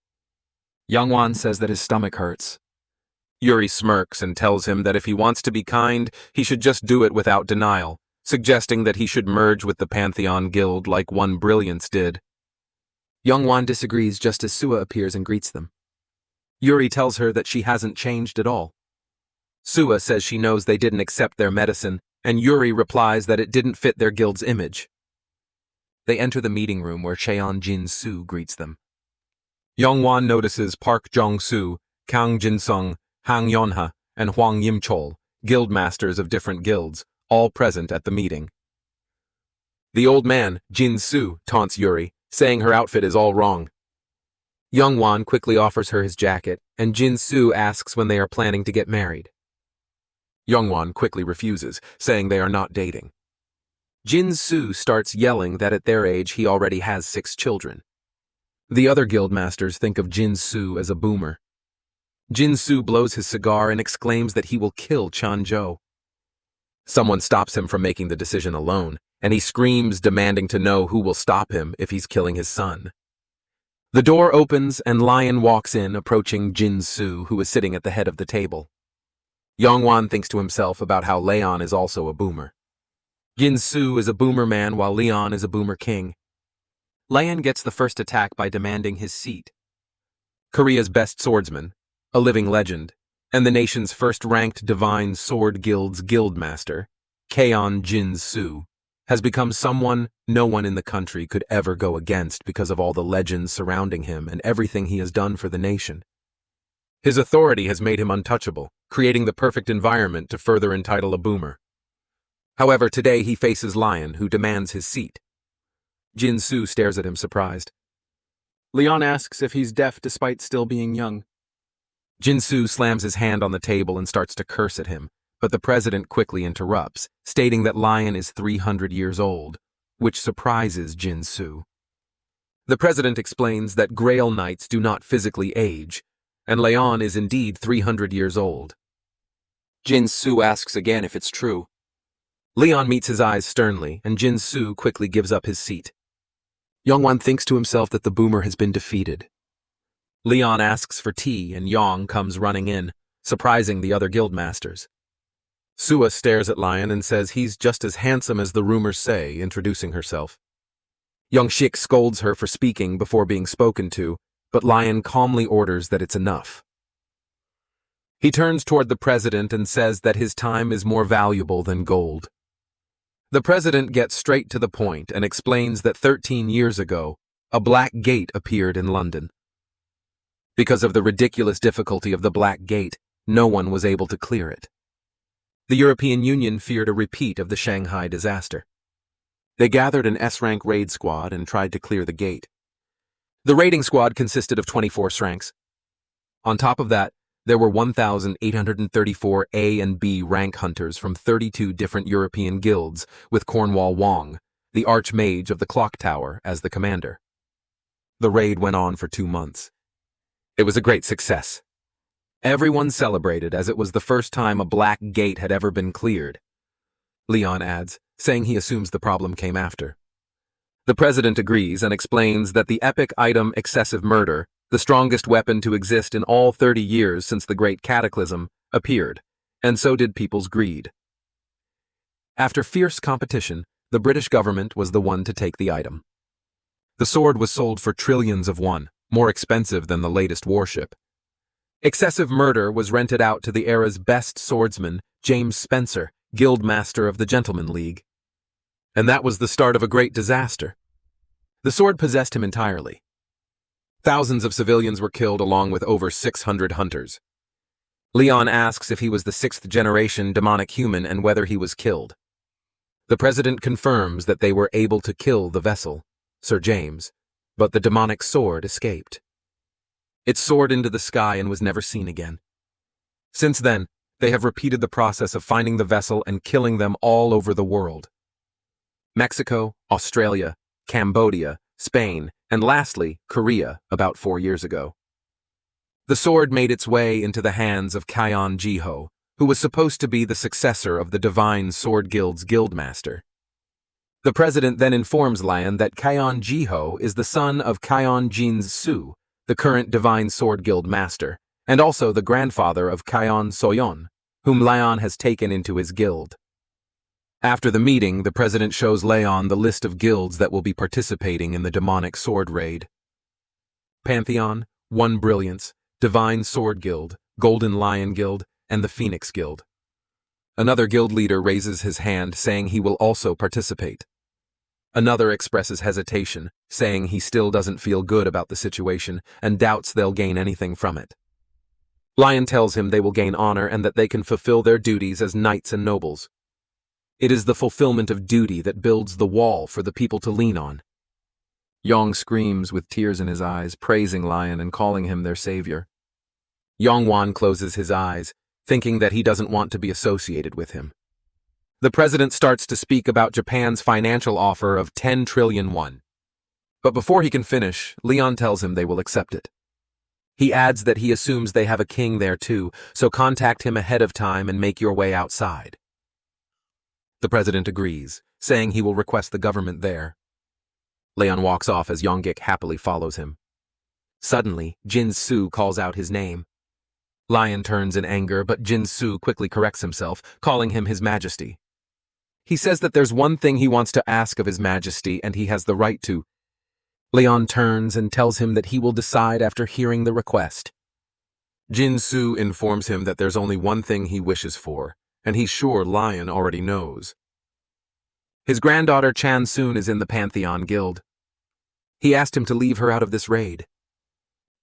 Yongwan says that his stomach hurts. Yuri smirks and tells him that if he wants to be kind, he should just do it without denial, suggesting that he should merge with the Pantheon Guild like One Brilliance did. Yongwan disagrees just as Sua appears and greets them. Yuri tells her that she hasn't changed at all. Sua says she knows they didn't accept their medicine, and Yuri replies that it didn't fit their guild's image. They enter the meeting room where Cheon Jin-soo greets them. Yongwan notices Park Jong-soo, Kang Jin-sung, Hang Yonha, and Hwang Yim-chol, guild masters of different guilds, all present at the meeting. The old man, Jin-soo, taunts Yuri, saying her outfit is all wrong. Yongwan quickly offers her his jacket, and Jin-soo asks when they are planning to get married. Yongwan quickly refuses, saying they are not dating. Jin-soo starts yelling that at their age he already has 6 children. The other guildmasters think of Jin-soo as a boomer. Jin-soo blows his cigar and exclaims that he will kill Chan-jo. Someone stops him from making the decision alone, and he screams, demanding to know who will stop him if he's killing his son. The door opens and Lion walks in, approaching Jin-soo, who is sitting at the head of the table. Yongwan thinks to himself about how Leon is also a boomer. Jin-soo is a boomer man while Leon is a boomer king. Leon gets the first attack by demanding his seat. Korea's best swordsman, a living legend, and the nation's first-ranked Divine Sword Guild's guildmaster, Kaon Jin-soo, has become someone no one in the country could ever go against because of all the legends surrounding him and everything he has done for the nation. His authority has made him untouchable, creating the perfect environment to further entitle a boomer. However, today he faces Lion, who demands his seat. Jin-soo stares at him surprised. Leon asks if he's deaf despite still being young. Jin-soo slams his hand on the table and starts to curse at him, but the president quickly interrupts, stating that Lion is 300 years old, which surprises Jin-soo. The president explains that Grail Knights do not physically age, and Leon is indeed 300 years old. Jin-soo asks again if it's true. Leon meets his eyes sternly, and Jin-soo quickly gives up his seat. Yongwan thinks to himself that the boomer has been defeated. Leon asks for tea, and Yong comes running in, surprising the other guildmasters. Sua stares at Lion and says he's just as handsome as the rumors say, introducing herself. Yongshik scolds her for speaking before being spoken to, but Lion calmly orders that it's enough. He turns toward the president and says that his time is more valuable than gold. The president gets straight to the point and explains that 13 years ago, a black gate appeared in London. Because of the ridiculous difficulty of the Black Gate, no one was able to clear it. The European Union feared a repeat of the Shanghai disaster. They gathered an S-rank raid squad and tried to clear the gate. The raiding squad consisted of 24 ranks. On top of that, there were 1,834 A and B rank hunters from 32 different European guilds, with Cornwall Wong, the Archmage of the Clock Tower, as the commander. The raid went on for 2 months. It was a great success. Everyone celebrated as it was the first time a black gate had ever been cleared. Leon adds, saying he assumes the problem came after. The president agrees and explains that the epic item excessive murder, the strongest weapon to exist in all 30 years since the Great Cataclysm, appeared, and so did people's greed. After fierce competition, the British government was the one to take the item. The sword was sold for trillions of won, more expensive than the latest warship. Excessive murder was rented out to the era's best swordsman, James Spencer, guild master of the Gentleman League. And that was the start of a great disaster. The sword possessed him entirely. Thousands of civilians were killed along with over 600 hunters. Leyon asks if he was the 6th-generation demonic human and whether he was killed. The president confirms that they were able to kill the vessel, Sir James, but the demonic sword escaped. It soared into the sky and was never seen again. Since then, they have repeated the process of finding the vessel and killing them all over the world. Mexico, Australia, Cambodia, Spain, and lastly, Korea about 4 years ago. The sword made its way into the hands of Kyon Jiho, who was supposed to be the successor of the Divine Sword Guild's guildmaster. The president then informs Lion that Kyon Jiho is the son of Kyon Jin-su, the current Divine Sword Guild master, and also the grandfather of Kyon Soyeon, whom Lion has taken into his guild. After the meeting, the president shows Leyon the list of guilds that will be participating in the demonic sword raid. Pantheon, One Brilliance, Divine Sword Guild, Golden Lion Guild, and the Phoenix Guild. Another guild leader raises his hand, saying he will also participate. Another expresses hesitation, saying he still doesn't feel good about the situation and doubts they'll gain anything from it. Lion tells him they will gain honor and that they can fulfill their duties as knights and nobles. It is the fulfillment of duty that builds the wall for the people to lean on. Yong screams with tears in his eyes, praising Lion and calling him their savior. Yongwan closes his eyes, thinking that he doesn't want to be associated with him. The president starts to speak about Japan's financial offer of 10 trillion won. But before he can finish, Leon tells him they will accept it. He adds that he assumes they have a king there too, so contact him ahead of time and make your way outside. The president agrees, saying he will request the government there. Leon walks off as Yonggik happily follows him. Suddenly, Jin-su calls out his name. Lion turns in anger, but Jin-su quickly corrects himself, calling him His Majesty. He says that there's one thing he wants to ask of His Majesty and he has the right to. Leon turns and tells him that he will decide after hearing the request. Jin-su informs him that there's only one thing he wishes for, and he's sure Lion already knows. His granddaughter Chan-soon is in the Pantheon Guild. He asked him to leave her out of this raid.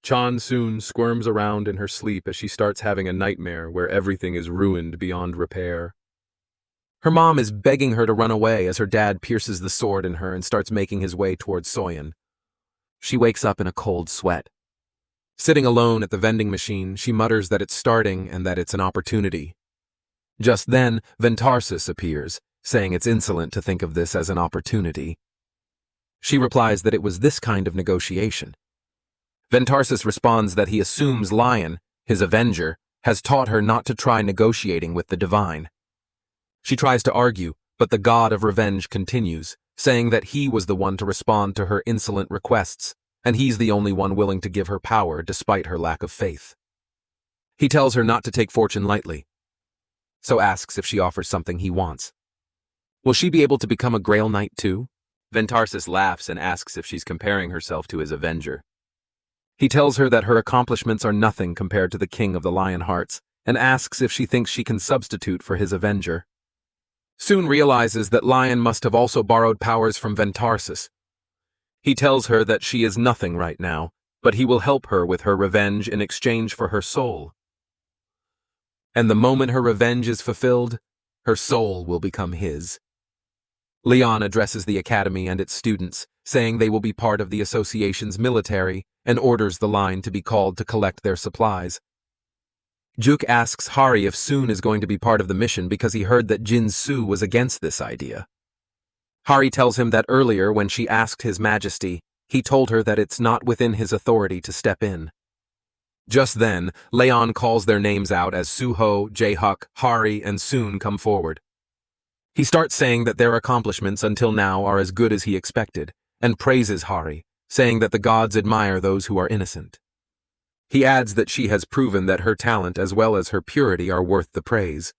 Chan-soon squirms around in her sleep as she starts having a nightmare where everything is ruined beyond repair. Her mom is begging her to run away as her dad pierces the sword in her and starts making his way towards Soyeon. She wakes up in a cold sweat. Sitting alone at the vending machine, she mutters that it's starting and that it's an opportunity. Just then, Ventarsis appears, saying it's insolent to think of this as an opportunity. She replies that it was this kind of negotiation. Ventarsis responds that he assumes Lion, his avenger, has taught her not to try negotiating with the divine. She tries to argue, but the god of revenge continues, saying that he was the one to respond to her insolent requests, and he's the only one willing to give her power despite her lack of faith. He tells her not to take fortune lightly, so asks if she offers something he wants. Will she be able to become a Grail Knight too? Ventarsis laughs and asks if she's comparing herself to his avenger. He tells her that her accomplishments are nothing compared to the king of the Lionhearts, and asks if she thinks she can substitute for his avenger. Soon realizes that Lion must have also borrowed powers from Ventarsis. He tells her that she is nothing right now, but he will help her with her revenge in exchange for her soul. And the moment her revenge is fulfilled, her soul will become his. Leon addresses the academy and its students, saying they will be part of the association's military, and orders the line to be called to collect their supplies. Juk asks Hari if Soon is going to be part of the mission because he heard that Jin-su was against this idea. Hari tells him that earlier when she asked His Majesty, he told her that it's not within his authority to step in. Just then, Leon calls their names out as Suho, Jae-huk, Hari, and Soon come forward. He starts saying that their accomplishments until now are as good as he expected, and praises Hari, saying that the gods admire those who are innocent. He adds that she has proven that her talent as well as her purity are worth the praise.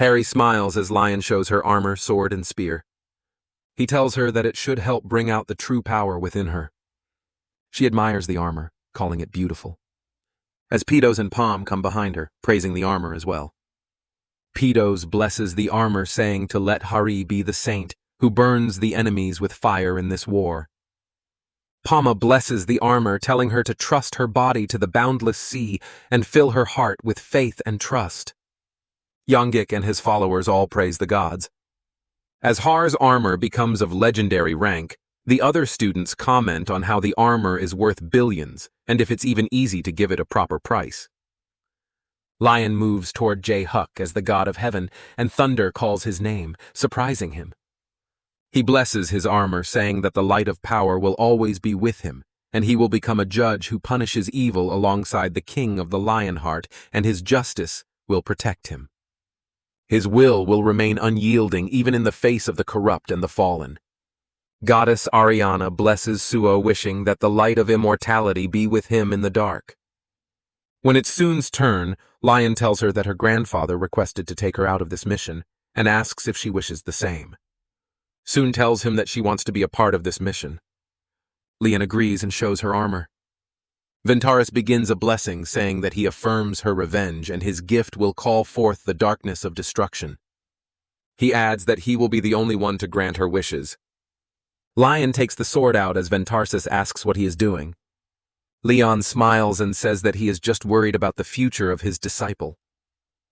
Hari smiles as Lion shows her armor, sword, and spear. He tells her that it should help bring out the true power within her. She admires the armor, calling it beautiful. As Pidos and Palm come behind her, praising the armor as well. Pedos blesses the armor, saying to let Hari be the saint who burns the enemies with fire in this war. Pama blesses the armor, telling her to trust her body to the boundless sea and fill her heart with faith and trust. Yonggik and his followers all praise the gods. As Har's armor becomes of legendary rank, the other students comment on how the armor is worth billions and if it's even easy to give it a proper price. Lion moves toward Jae-huk as the god of heaven, and thunder calls his name, surprising him. He blesses his armor, saying that the light of power will always be with him, and he will become a judge who punishes evil alongside the king of the Lionheart, and his justice will protect him. His will remain unyielding even in the face of the corrupt and the fallen. Goddess Ariana blesses Suo, wishing that the light of immortality be with him in the dark. When it's Soon's turn, Lion tells her that her grandfather requested to take her out of this mission, and asks if she wishes the same. Soon tells him that she wants to be a part of this mission. Leon agrees and shows her armor. Ventaris begins a blessing, saying that he affirms her revenge and his gift will call forth the darkness of destruction. He adds that he will be the only one to grant her wishes. Lion takes the sword out as Ventarsis asks what he is doing. Leon smiles and says that he is just worried about the future of his disciple.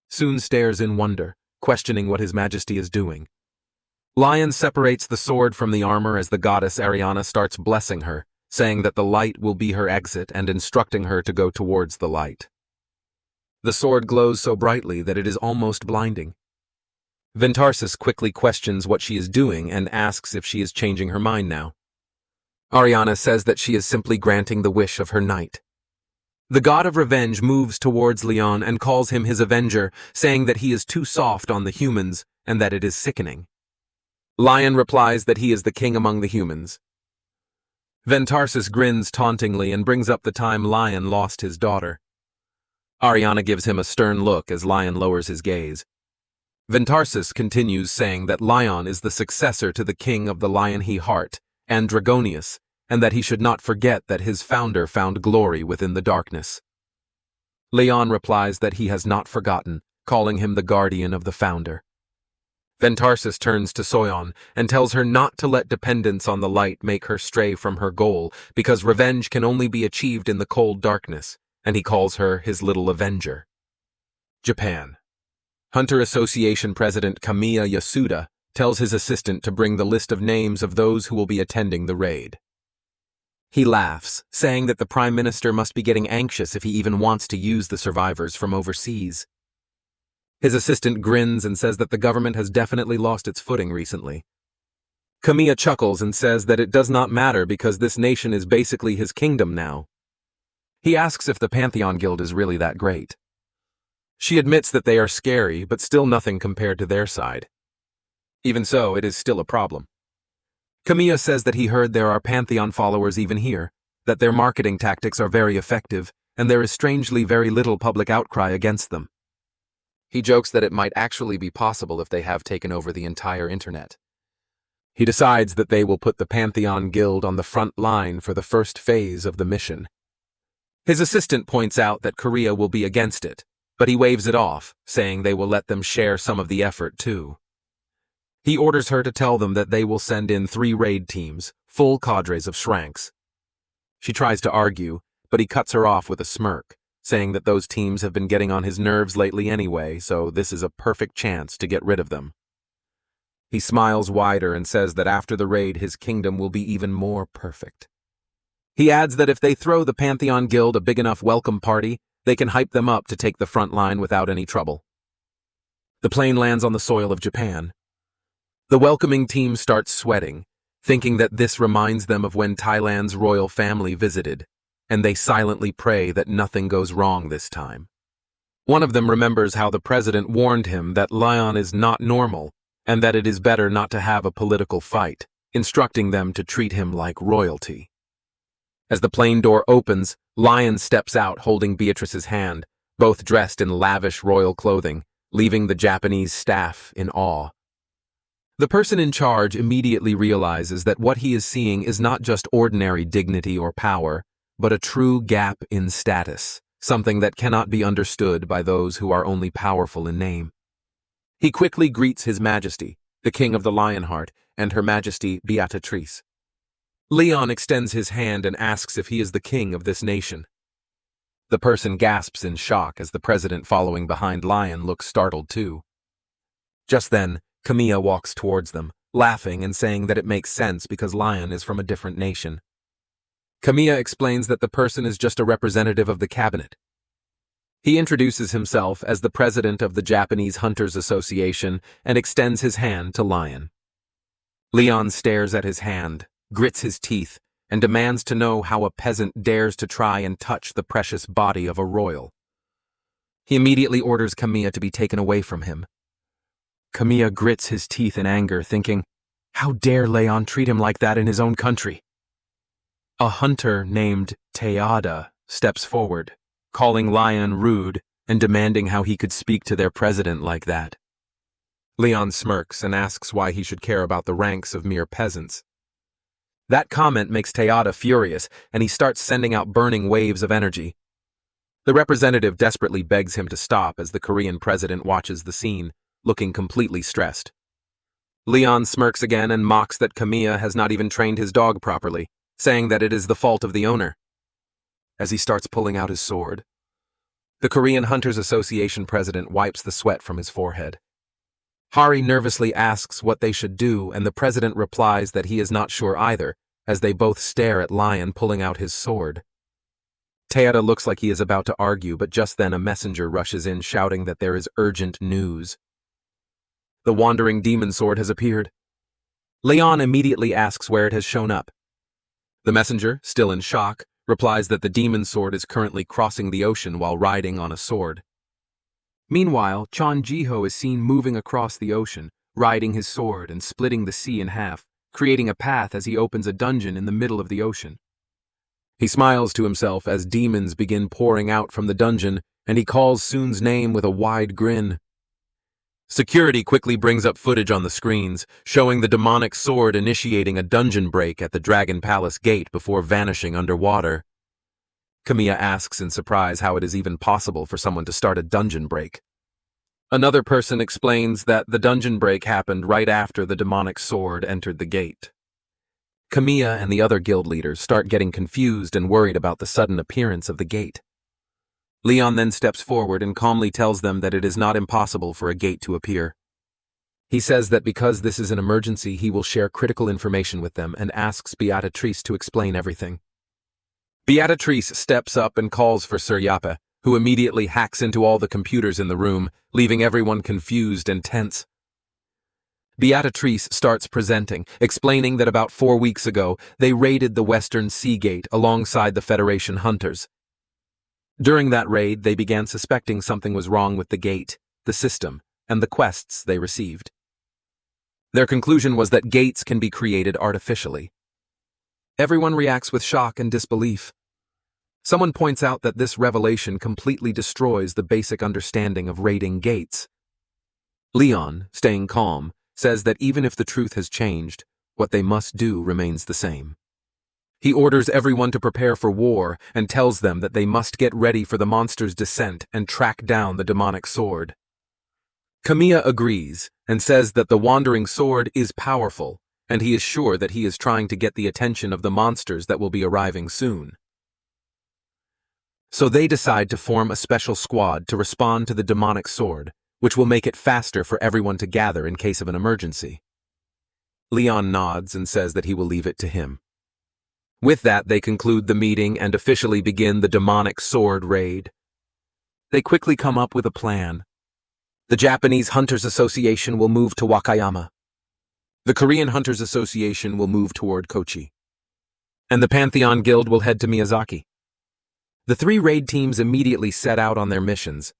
Soon stares in wonder, questioning what His Majesty is doing. Lion separates the sword from the armor as the goddess Ariana starts blessing her, saying that the light will be her exit and instructing her to go towards the light. The sword glows so brightly that it is almost blinding. Ventarsis quickly questions what she is doing and asks if she is changing her mind now. Ariana says that she is simply granting the wish of her knight. The god of revenge moves towards Leon and calls him his avenger, saying that he is too soft on the humans and that it is sickening. Lion replies that he is the king among the humans. Ventarsis grins tauntingly and brings up the time Lion lost his daughter. Ariana gives him a stern look as Lion lowers his gaze. Ventarsis continues, saying that Lion is the successor to the king of the Lionheart, Andragonius, and that he should not forget that his founder found glory within the darkness. Leon replies that he has not forgotten, calling him the guardian of the founder. Ventarsis turns to Soyeon and tells her not to let dependence on the light make her stray from her goal, because revenge can only be achieved in the cold darkness, and he calls her his little avenger. Japan. Hunter Association President Kamiya Yasuda tells his assistant to bring the list of names of those who will be attending the raid. He laughs, saying that the Prime Minister must be getting anxious if he even wants to use the survivors from overseas. His assistant grins and says that the government has definitely lost its footing recently. Kamiya chuckles and says that it does not matter because this nation is basically his kingdom now. He asks if the Pantheon Guild is really that great. She admits that they are scary, but still nothing compared to their side. Even so, it is still a problem. Kamiya says that he heard there are Pantheon followers even here, that their marketing tactics are very effective, and there is strangely very little public outcry against them. He jokes that it might actually be possible if they have taken over the entire internet. He decides that they will put the Pantheon Guild on the front line for the first phase of the mission. His assistant points out that Korea will be against it, but he waves it off, saying they will let them share some of the effort too. He orders her to tell them that they will send in 3 raid teams, full cadres of Shranks. She tries to argue, but he cuts her off with a smirk, saying that those teams have been getting on his nerves lately anyway, so this is a perfect chance to get rid of them. He smiles wider and says that after the raid his kingdom will be even more perfect. He adds that if they throw the Pantheon Guild a big enough welcome party, they can hype them up to take the front line without any trouble. The plane lands on the soil of Japan. The welcoming team starts sweating, thinking that this reminds them of when Thailand's royal family visited, and they silently pray that nothing goes wrong this time. One of them remembers how the president warned him that Lion is not normal, and that it is better not to have a political fight, instructing them to treat him like royalty. As the plane door opens, Lion steps out holding Beatrice's hand, both dressed in lavish royal clothing, leaving the Japanese staff in awe. The person in charge immediately realizes that what he is seeing is not just ordinary dignity or power, but a true gap in status, something that cannot be understood by those who are only powerful in name. He quickly greets His Majesty, the King of the Lionheart, and Her Majesty Beatrice. Leyon extends his hand and asks if he is the king of this nation. The person gasps in shock as the president following behind Lion looks startled too. Just then, Camilla walks towards them, laughing and saying that it makes sense because Lion is from a different nation. Camilla explains that the person is just a representative of the cabinet. He introduces himself as the president of the Japanese Hunters Association and extends his hand to Lion. Leon stares at his hand, grits his teeth, and demands to know how a peasant dares to try and touch the precious body of a royal. He immediately orders Camilla to be taken away from him. Camilla grits his teeth in anger, thinking, how dare Leon treat him like that in his own country? A hunter named Teada steps forward, calling Lion rude and demanding how he could speak to their president like that. Leon smirks and asks why he should care about the ranks of mere peasants. That comment makes Teada furious, and he starts sending out burning waves of energy. The representative desperately begs him to stop as the Korean president watches the scene, looking completely stressed. Leon smirks again and mocks that Camilla has not even trained his dog properly, saying that it is the fault of the owner. As he starts pulling out his sword, the Korean Hunters Association president wipes the sweat from his forehead. Hari nervously asks what they should do, and the president replies that he is not sure either, as they both stare at Lion pulling out his sword. Teada looks like he is about to argue, but just then a messenger rushes in shouting that there is urgent news. The wandering demon sword has appeared. Leon immediately asks where it has shown up. The messenger, still in shock, replies that the demon sword is currently crossing the ocean while riding on a sword. Meanwhile, Chon Jiho is seen moving across the ocean, riding his sword and splitting the sea in half, creating a path as he opens a dungeon in the middle of the ocean. He smiles to himself as demons begin pouring out from the dungeon, and he calls Soon's name with a wide grin. Security quickly brings up footage on the screens, showing the demonic sword initiating a dungeon break at the Dragon Palace gate before vanishing underwater. Camilla asks in surprise how it is even possible for someone to start a dungeon break. Another person explains that the dungeon break happened right after the demonic sword entered the gate. Camilla and the other guild leaders start getting confused and worried about the sudden appearance of the gate. Leon then steps forward and calmly tells them that it is not impossible for a gate to appear. He says that because this is an emergency, he will share critical information with them and asks Beatrice to explain everything. Beatrice steps up and calls for Sir Yappe, who immediately hacks into all the computers in the room, leaving everyone confused and tense. Beatrice starts presenting, explaining that about 4 weeks ago, they raided the Western Sea Gate alongside the Federation hunters. During that raid, they began suspecting something was wrong with the gate, the system, and the quests they received. Their conclusion was that gates can be created artificially. Everyone reacts with shock and disbelief. Someone points out that this revelation completely destroys the basic understanding of raiding gates. Leon, staying calm, says that even if the truth has changed, what they must do remains the same. He orders everyone to prepare for war and tells them that they must get ready for the monster's descent and track down the demonic sword. Camilla agrees and says that the wandering sword is powerful, and he is sure that he is trying to get the attention of the monsters that will be arriving soon. So they decide to form a special squad to respond to the demonic sword, which will make it faster for everyone to gather in case of an emergency. Leon nods and says that he will leave it to him. With that, they conclude the meeting and officially begin the demonic sword raid. They quickly come up with a plan. The Japanese Hunters Association will move to Wakayama. The Korean Hunters Association will move toward Kochi. And the Pantheon Guild will head to Miyazaki. The 3 raid teams immediately set out on their missions.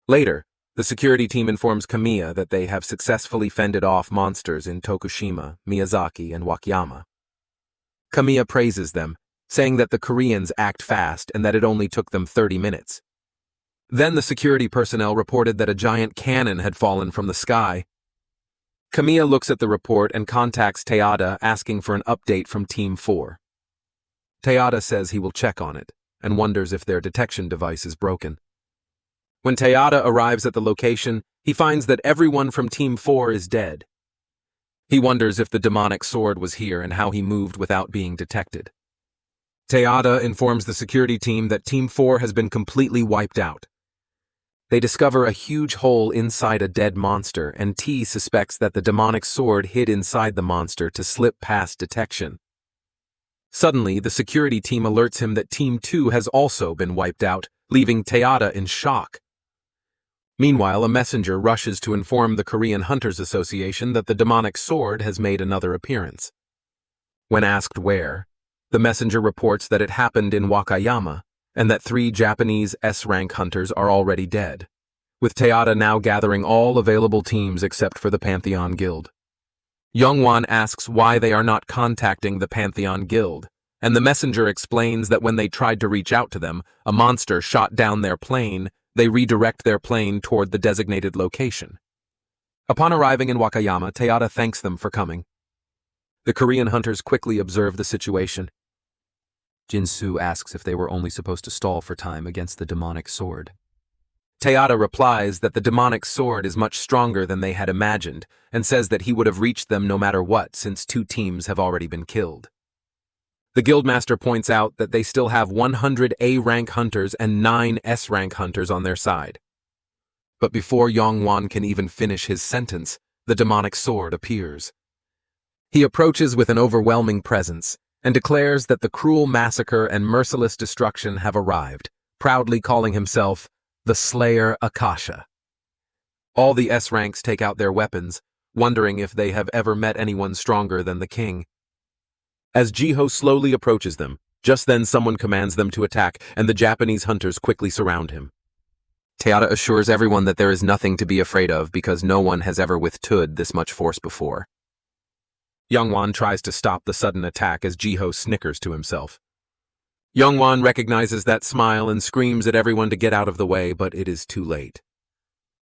Later, the security team informs Camilla that they have successfully fended off monsters in Tokushima, Miyazaki, and Wakayama. Camilla praises them, saying that the Koreans act fast and that it only took them 30 minutes. Then the security personnel reported that a giant cannon had fallen from the sky. Camilla looks at the report and contacts Teada asking for an update from Team 4. Teada says he will check on it and wonders if their detection device is broken. When Teyata arrives at the location, he finds that everyone from Team 4 is dead. He wonders if the demonic sword was here and how he moved without being detected. Teyata informs the security team that Team 4 has been completely wiped out. They discover a huge hole inside a dead monster, and T suspects that the demonic sword hid inside the monster to slip past detection. Suddenly, the security team alerts him that Team 2 has also been wiped out, leaving Teyata in shock. Meanwhile, a messenger rushes to inform the Korean Hunters Association that the demonic sword has made another appearance. When asked where, the messenger reports that it happened in Wakayama, and that 3 Japanese S-rank hunters are already dead, with Teyata now gathering all available teams except for the Pantheon Guild. Youngwon asks why they are not contacting the Pantheon Guild, and the messenger explains that when they tried to reach out to them, a monster shot down their plane. They redirect their plane toward the designated location. Upon arriving in Wakayama, Teyata thanks them for coming. The Korean hunters quickly observe the situation. Jinsu asks if they were only supposed to stall for time against the demonic sword. Teyata replies that the demonic sword is much stronger than they had imagined, and says that he would have reached them no matter what since 2 teams have already been killed. The Guildmaster points out that they still have 100 A-rank hunters and 9 S-rank hunters on their side. But before Yongwon can even finish his sentence, the demonic sword appears. He approaches with an overwhelming presence, and declares that the cruel massacre and merciless destruction have arrived, proudly calling himself the Slayer Akasha. All the S-ranks take out their weapons, wondering if they have ever met anyone stronger than the king. As Jiho slowly approaches them, just then someone commands them to attack, and the Japanese hunters quickly surround him. Teyata assures everyone that there is nothing to be afraid of because no one has ever withstood this much force before. Youngwon tries to stop the sudden attack as Jiho snickers to himself. Youngwon recognizes that smile and screams at everyone to get out of the way, but it is too late.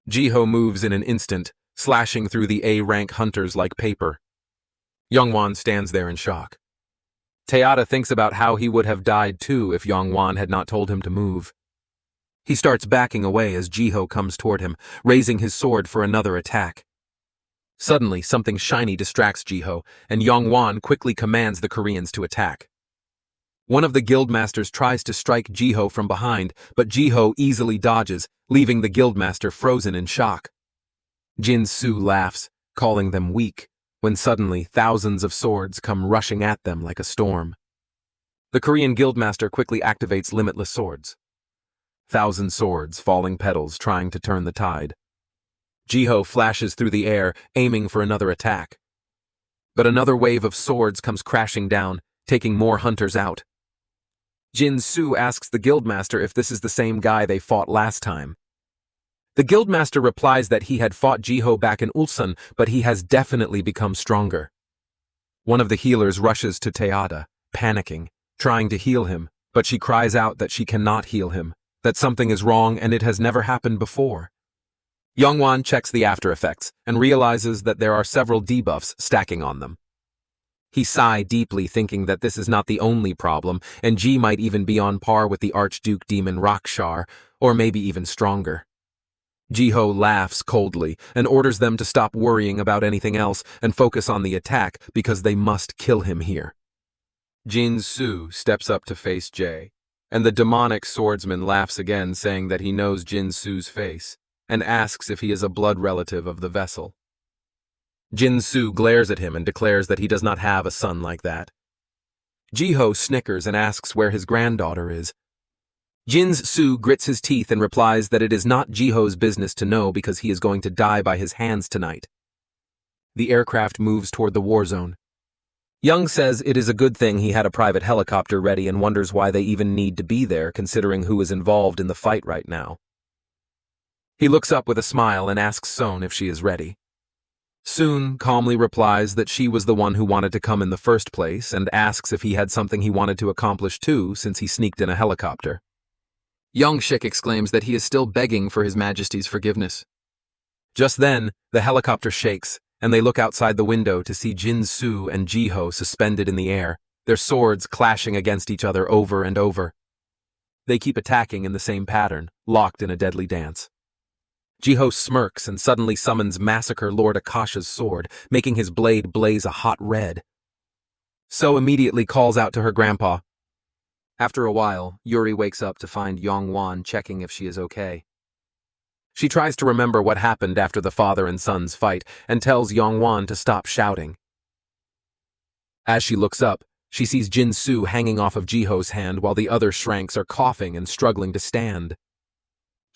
Jiho moves in an instant, slashing through the A-rank hunters like paper. Youngwon stands there in shock. Teyata thinks about how he would have died too if Yongwon had not told him to move. He starts backing away as Jiho comes toward him, raising his sword for another attack. Suddenly, something shiny distracts Jiho, and Yongwon quickly commands the Koreans to attack. One of the Guildmasters tries to strike Jiho from behind, but Jiho easily dodges, leaving the Guildmaster frozen in shock. Jin-Soo laughs, calling them weak, when suddenly thousands of swords come rushing at them like a storm. The Korean Guildmaster quickly activates limitless swords. 1,000 swords, falling petals, trying to turn the tide. Jiho flashes through the air, aiming for another attack. But another wave of swords comes crashing down, taking more hunters out. Jin-Soo asks the Guildmaster if this is the same guy they fought last time. The Guildmaster replies that he had fought Jiho back in Ulsan, but he has definitely become stronger. One of the healers rushes to Teyata, panicking, trying to heal him, but she cries out that she cannot heal him, that something is wrong and it has never happened before. Youngwon checks the after effects and realizes that there are several debuffs stacking on them. He sighs deeply, thinking that this is not the only problem, and Ji might even be on par with the Archduke Demon Rakshar, or maybe even stronger. Jiho laughs coldly and orders them to stop worrying about anything else and focus on the attack because they must kill him here. Jin-Soo steps up to face Jae, and the demonic swordsman laughs again, saying that he knows Jin-Soo's face, and asks if he is a blood relative of the vessel. Jin-Soo glares at him and declares that he does not have a son like that. Jiho snickers and asks where his granddaughter is. Jin-Soo grits his teeth and replies that it is not Jiho's business to know because he is going to die by his hands tonight. The aircraft moves toward the war zone. Young says it is a good thing he had a private helicopter ready and wonders why they even need to be there considering who is involved in the fight right now. He looks up with a smile and asks Son if she is ready. Soon calmly replies that she was the one who wanted to come in the first place and asks if he had something he wanted to accomplish too since he sneaked in a helicopter. Young-shik exclaims that he is still begging for His Majesty's forgiveness. Just then, the helicopter shakes, and they look outside the window to see Jin-Soo and Jiho suspended in the air, their swords clashing against each other over and over. They keep attacking in the same pattern, locked in a deadly dance. Jiho smirks and suddenly summons Massacre Lord Akasha's sword, making his blade blaze a hot red. So immediately calls out to her grandpa. After a while, Yuri wakes up to find Yongwan checking if she is okay. She tries to remember what happened after the father and son's fight and tells Yongwan to stop shouting. As she looks up, she sees Jinsu hanging off of Jiho's hand while the other shranks are coughing and struggling to stand.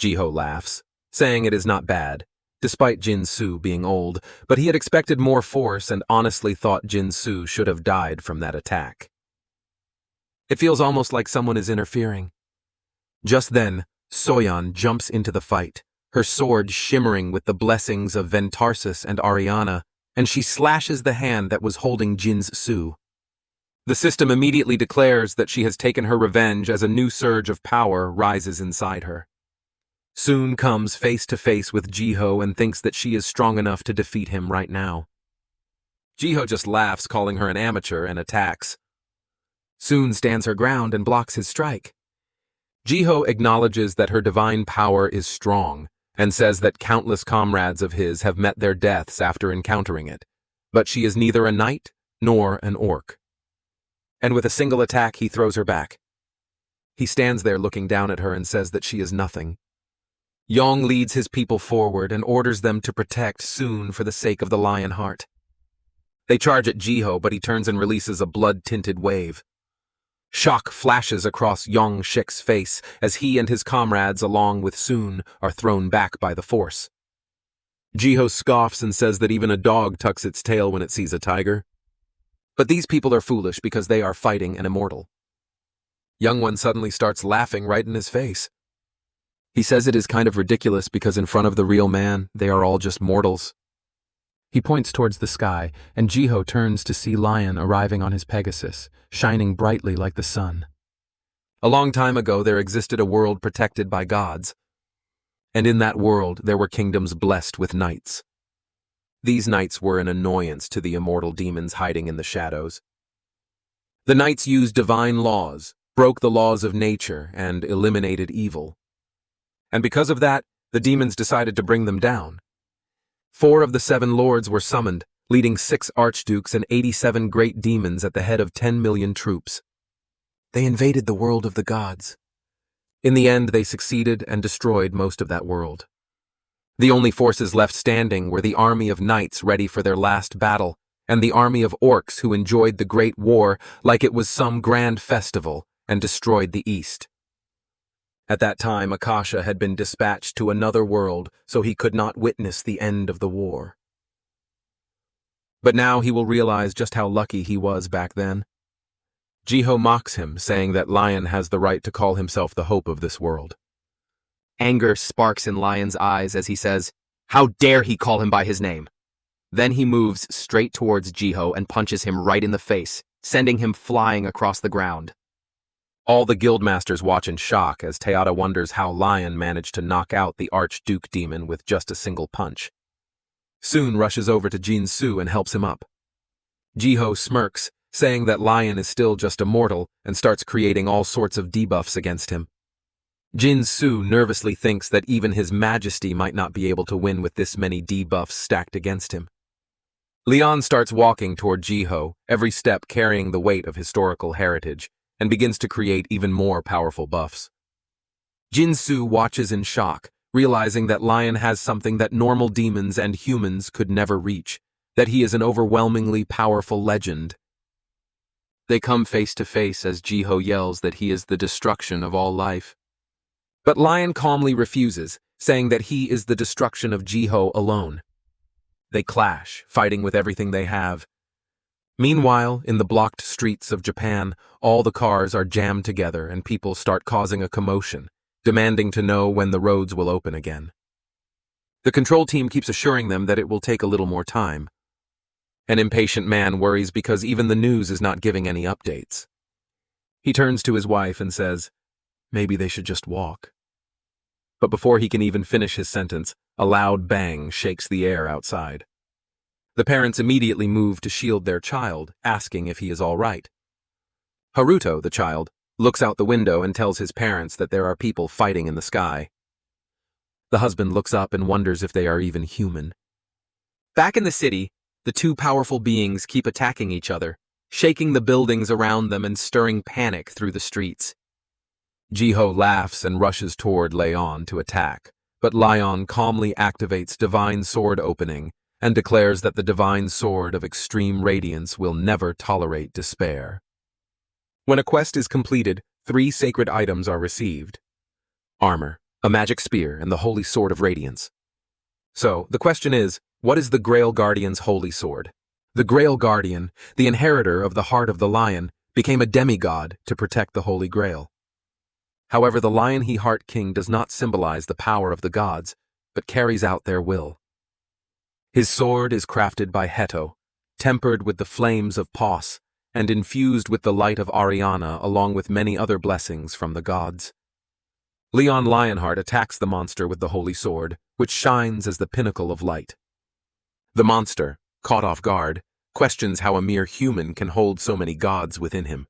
Jiho laughs, saying it is not bad, despite Jinsu being old, but he had expected more force and honestly thought Jinsu should have died from that attack. It feels almost like someone is interfering. Just then, Soyeon jumps into the fight, her sword shimmering with the blessings of Ventarsis and Ariana, and she slashes the hand that was holding Jinsu. The system immediately declares that she has taken her revenge as a new surge of power rises inside her. Soon comes face to face with Jiho and thinks that she is strong enough to defeat him right now. Jiho just laughs, calling her an amateur, and attacks. Soon stands her ground and blocks his strike. Jiho acknowledges that her divine power is strong and says that countless comrades of his have met their deaths after encountering it, but she is neither a knight nor an orc. And with a single attack, he throws her back. He stands there looking down at her and says that she is nothing. Yong leads his people forward and orders them to protect Soon for the sake of the Lionheart. They charge at Jiho, but he turns and releases a blood-tinted wave. Shock flashes across Yong Shik's face as he and his comrades, along with Soon, are thrown back by the force. Jiho scoffs and says that even a dog tucks its tail when it sees a tiger. But these people are foolish because they are fighting an immortal. Young One suddenly starts laughing right in his face. He says it is kind of ridiculous because in front of the real man, they are all just mortals. He points towards the sky, and Jiho turns to see Lion arriving on his Pegasus, shining brightly like the sun. A long time ago there existed a world protected by gods, and in that world there were kingdoms blessed with knights. These knights were an annoyance to the immortal demons hiding in the shadows. The knights used divine laws, broke the laws of nature, and eliminated evil. And because of that, the demons decided to bring them down. 4 of the 7 lords were summoned, leading 6 archdukes and 87 great demons at the head of 10 million troops. They invaded the world of the gods. In the end, they succeeded and destroyed most of that world. The only forces left standing were the army of knights ready for their last battle, and the army of orcs who enjoyed the Great War like it was some grand festival and destroyed the East. At that time, Akasha had been dispatched to another world so he could not witness the end of the war. But now he will realize just how lucky he was back then. Jiho mocks him, saying that Lion has the right to call himself the hope of this world. Anger sparks in Lion's eyes as he says, "How dare he call him by his name?" Then he moves straight towards Jiho and punches him right in the face, sending him flying across the ground. All the guildmasters watch in shock as Teata wonders how Lion managed to knock out the Archduke demon with just a single punch. Soon rushes over to Jinsu and helps him up. Jiho smirks, saying that Lion is still just a mortal and starts creating all sorts of debuffs against him. Jinsu nervously thinks that even his majesty might not be able to win with this many debuffs stacked against him. Leon starts walking toward Jiho, every step carrying the weight of historical heritage, and begins to create even more powerful buffs. Jinsu watches in shock, realizing that Lion has something that normal demons and humans could never reach, that he is an overwhelmingly powerful legend. They come face to face as Jiho yells that he is the destruction of all life. But Lion calmly refuses, saying that he is the destruction of Jiho alone. They clash, fighting with everything they have. Meanwhile, in the blocked streets of Japan, all the cars are jammed together and people start causing a commotion, demanding to know when the roads will open again. The control team keeps assuring them that it will take a little more time. An impatient man worries because even the news is not giving any updates. He turns to his wife and says, maybe they should just walk. But before he can even finish his sentence, a loud bang shakes the air outside. The parents immediately move to shield their child, asking if he is all right. Haruto, the child, looks out the window and tells his parents that there are people fighting in the sky. The husband looks up and wonders if they are even human. Back in the city, the two powerful beings keep attacking each other, shaking the buildings around them and stirring panic through the streets. Jiho laughs and rushes toward Leyon to attack, but Leyon calmly activates Divine Sword Opening and declares that the Divine Sword of Extreme Radiance will never tolerate despair. When a quest is completed, 3 sacred items are received: armor, a magic spear, and the Holy Sword of Radiance. So, the question is, what is the Grail Guardian's holy sword? The Grail Guardian, the inheritor of the heart of the lion, became a demigod to protect the Holy Grail. However, the Lionheart King does not symbolize the power of the gods, but carries out their will. His sword is crafted by Heto, tempered with the flames of Pos, and infused with the light of Ariana along with many other blessings from the gods. Leon Lionheart attacks the monster with the holy sword, which shines as the pinnacle of light. The monster, caught off guard, questions how a mere human can hold so many gods within him.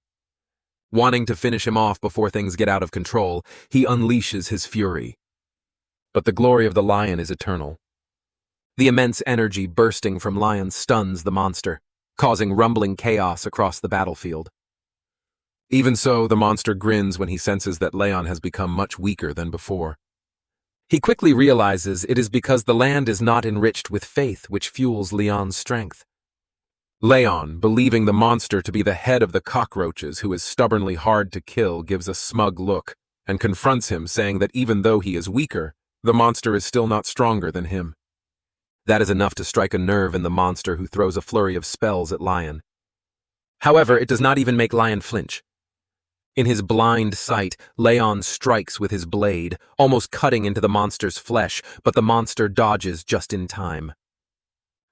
Wanting to finish him off before things get out of control, he unleashes his fury. But the glory of the lion is eternal. The immense energy bursting from Lion stuns the monster, causing rumbling chaos across the battlefield. Even so, the monster grins when he senses that Leyon has become much weaker than before. He quickly realizes it is because the land is not enriched with faith which fuels Leon's strength. Leyon, believing the monster to be the head of the cockroaches who is stubbornly hard to kill, gives a smug look and confronts him, saying that even though he is weaker, the monster is still not stronger than him. That is enough to strike a nerve in the monster, who throws a flurry of spells at Lion. However, it does not even make Lion flinch. In his blind sight, Leyon strikes with his blade, almost cutting into the monster's flesh, but the monster dodges just in time.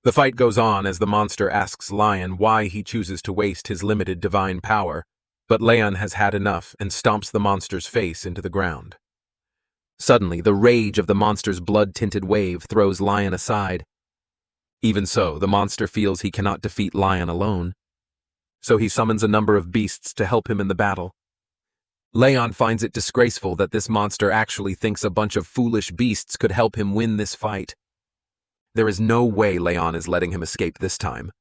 The fight goes on as the monster asks Lion why he chooses to waste his limited divine power, but Leyon has had enough and stomps the monster's face into the ground. Suddenly, the rage of the monster's blood-tinted wave throws Lion aside. Even so, the monster feels he cannot defeat Lion alone, so he summons a number of beasts to help him in the battle. Leyon finds it disgraceful that this monster actually thinks a bunch of foolish beasts could help him win this fight. There is no way Leyon is letting him escape this time.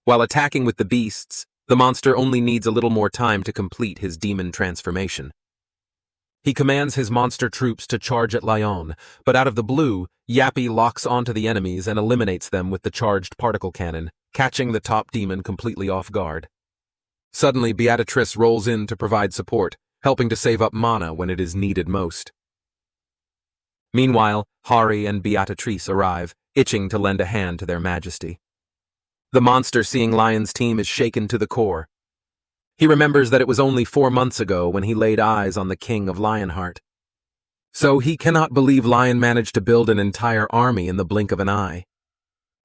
While attacking with the beasts, the monster only needs a little more time to complete his demon transformation. He commands his monster troops to charge at Leyon, but out of the blue, Yappy locks onto the enemies and eliminates them with the charged particle cannon, catching the top demon completely off guard. Suddenly, Beatrice rolls in to provide support, helping to save up mana when it is needed most. Meanwhile, Hari and Beatrice arrive, itching to lend a hand to their majesty. The monster, seeing Lion's team, is shaken to the core. He remembers that it was only 4 months ago when he laid eyes on the king of Lionheart. So he cannot believe Lion managed to build an entire army in the blink of an eye.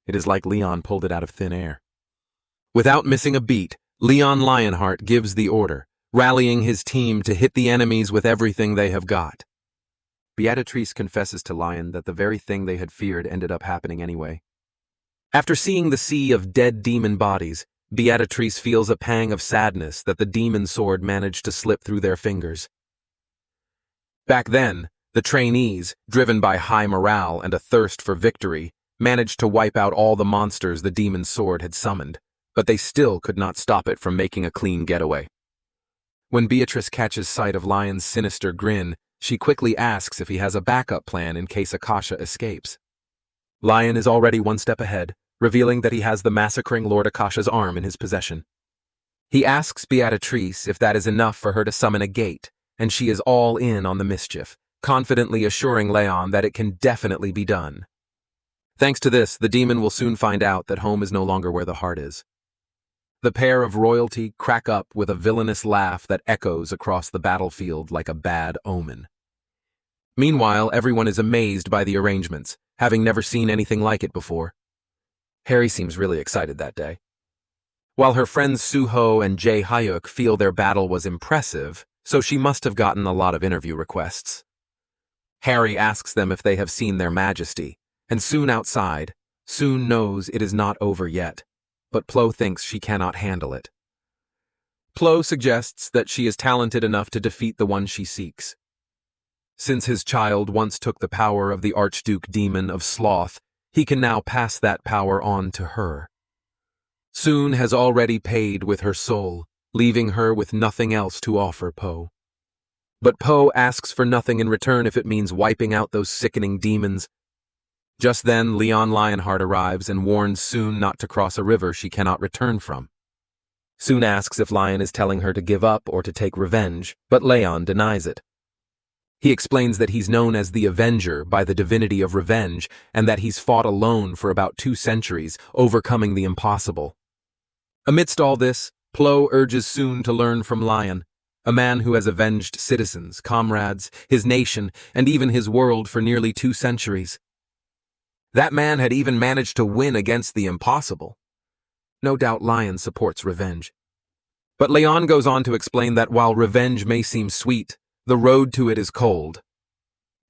It is like Leon pulled it out of thin air. Without missing a beat, Leon Lionheart gives the order, rallying his team to hit the enemies with everything they have got. Beatrice confesses to Lion that the very thing they had feared ended up happening anyway. After seeing the sea of dead demon bodies, Beatrice feels a pang of sadness that the demon sword managed to slip through their fingers. Back then, the trainees, driven by high morale and a thirst for victory, managed to wipe out all the monsters the demon sword had summoned, but they still could not stop it from making a clean getaway. When Beatrice catches sight of Lion's sinister grin, she quickly asks if he has a backup plan in case Akasha escapes. Lion is already 1 step ahead, revealing that he has the massacring Lord Akasha's arm in his possession. He asks Beatrice if that is enough for her to summon a gate, and she is all in on the mischief, confidently assuring Leyon that it can definitely be done. Thanks to this, the demon will soon find out that home is no longer where the heart is. The pair of royalty crack up with a villainous laugh that echoes across the battlefield like a bad omen. Meanwhile, everyone is amazed by the arrangements, having never seen anything like it before. Harry seems really excited that day. While her friends Suho and Jae Hyuk feel their battle was impressive, so she must have gotten a lot of interview requests. Harry asks them if they have seen their majesty, and Soon outside, Soon knows it is not over yet, but Plo thinks she cannot handle it. Plo suggests that she is talented enough to defeat the one she seeks. Since his child once took the power of the Archduke Demon of Sloth, he can now pass that power on to her. Soon has already paid with her soul, leaving her with nothing else to offer Poe. But Poe asks for nothing in return if it means wiping out those sickening demons. Just then, Leon Lionheart arrives and warns Soon not to cross a river she cannot return from. Soon asks if Lion is telling her to give up or to take revenge, but Leon denies it. He explains that he's known as the Avenger by the divinity of revenge and that he's fought alone for about 2 centuries, overcoming the impossible. Amidst all this, Poe urges Soon to learn from Lion, a man who has avenged citizens, comrades, his nation, and even his world for nearly 2 centuries. That man had even managed to win against the impossible. No doubt Lion supports revenge. But Leon goes on to explain that while revenge may seem sweet, the road to it is cold.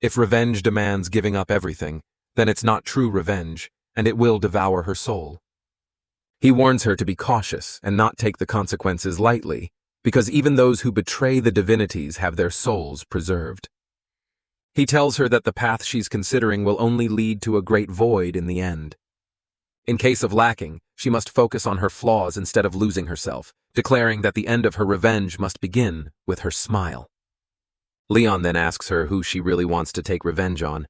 If revenge demands giving up everything, then it's not true revenge, and it will devour her soul. He warns her to be cautious and not take the consequences lightly, because even those who betray the divinities have their souls preserved. He tells her that the path she's considering will only lead to a great void in the end. In case of lacking, she must focus on her flaws instead of losing herself, declaring that the end of her revenge must begin with her smile. Leon then asks her who she really wants to take revenge on.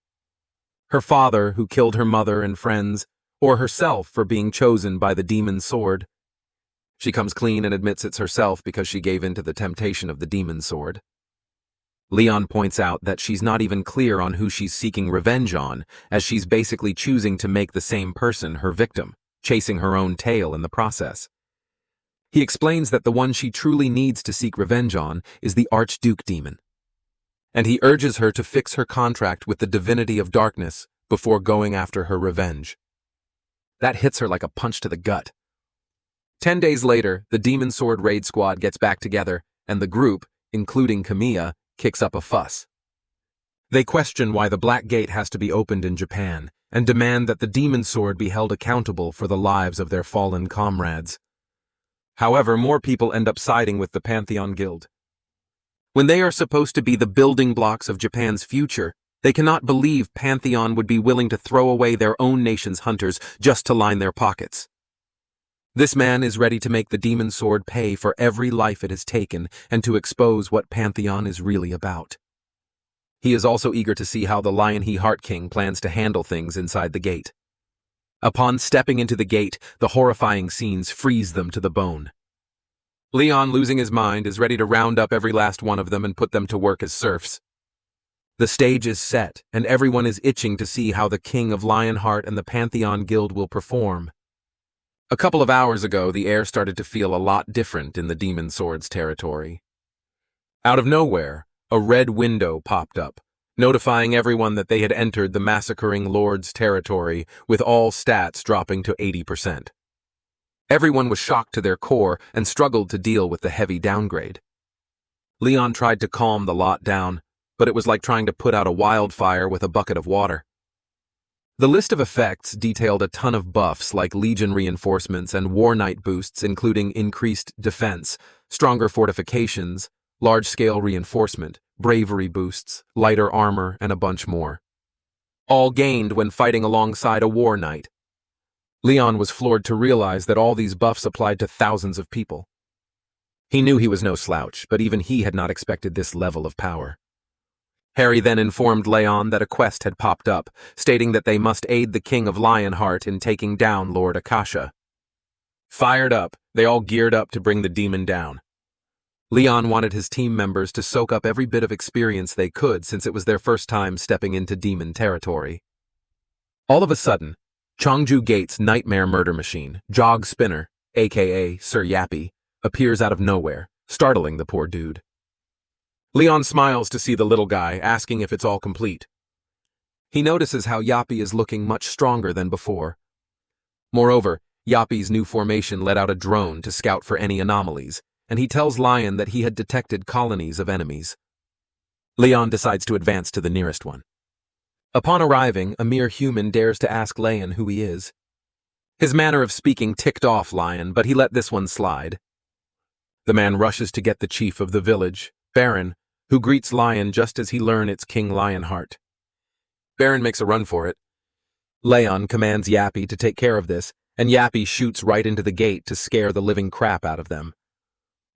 Her father, who killed her mother and friends, or herself for being chosen by the demon sword. She comes clean and admits it's herself because she gave in to the temptation of the demon sword. Leon points out that she's not even clear on who she's seeking revenge on, as she's basically choosing to make the same person her victim, chasing her own tail in the process. He explains that the one she truly needs to seek revenge on is the Archduke Demon, and he urges her to fix her contract with the divinity of darkness before going after her revenge. That hits her like a punch to the gut. 10 days later, the Demon Sword raid squad gets back together, and the group, including Kamiya, kicks up a fuss. They question why the Black Gate has to be opened in Japan, and demand that the Demon Sword be held accountable for the lives of their fallen comrades. However, more people end up siding with the Pantheon Guild. When they are supposed to be the building blocks of Japan's future, they cannot believe Pantheon would be willing to throw away their own nation's hunters just to line their pockets. This man is ready to make the Demon Sword pay for every life it has taken and to expose what Pantheon is really about. He is also eager to see how the Lionheart King plans to handle things inside the gate. Upon stepping into the gate, the horrifying scenes freeze them to the bone. Leon, losing his mind, is ready to round up every last one of them and put them to work as serfs. The stage is set, and everyone is itching to see how the King of Lionheart and the Pantheon Guild will perform. A couple of hours ago, the air started to feel a lot different in the Demon Sword's territory. Out of nowhere, a red window popped up, notifying everyone that they had entered the massacring Lord's territory, with all stats dropping to 80%. Everyone was shocked to their core and struggled to deal with the heavy downgrade. Leon tried to calm the lot down, but it was like trying to put out a wildfire with a bucket of water. The list of effects detailed a ton of buffs like Legion reinforcements and War Knight boosts, including increased defense, stronger fortifications, large-scale reinforcement, bravery boosts, lighter armor, and a bunch more. All gained when fighting alongside a War Knight. Leon was floored to realize that all these buffs applied to thousands of people. He knew he was no slouch, but even he had not expected this level of power. Harry then informed Leon that a quest had popped up, stating that they must aid the King of Lionheart in taking down Lord Akasha. Fired up, they all geared up to bring the demon down. Leon wanted his team members to soak up every bit of experience they could since it was their first time stepping into demon territory. All of a sudden, Chongju Gate's nightmare murder machine, Jog Spinner, aka Sir Yappy, appears out of nowhere, startling the poor dude. Leon smiles to see the little guy, asking if it's all complete. He notices how Yappy is looking much stronger than before. Moreover, Yappy's new formation let out a drone to scout for any anomalies, and he tells Lion that he had detected colonies of enemies. Leon decides to advance to the nearest one. Upon arriving, a mere human dares to ask Leon who he is. His manner of speaking ticked off Lion, but he let this one slide. The man rushes to get the chief of the village, Baron, who greets Lion just as he learns it's King Lionheart. Baron makes a run for it. Leyon commands Yappy to take care of this, and Yappy shoots right into the gate to scare the living crap out of them.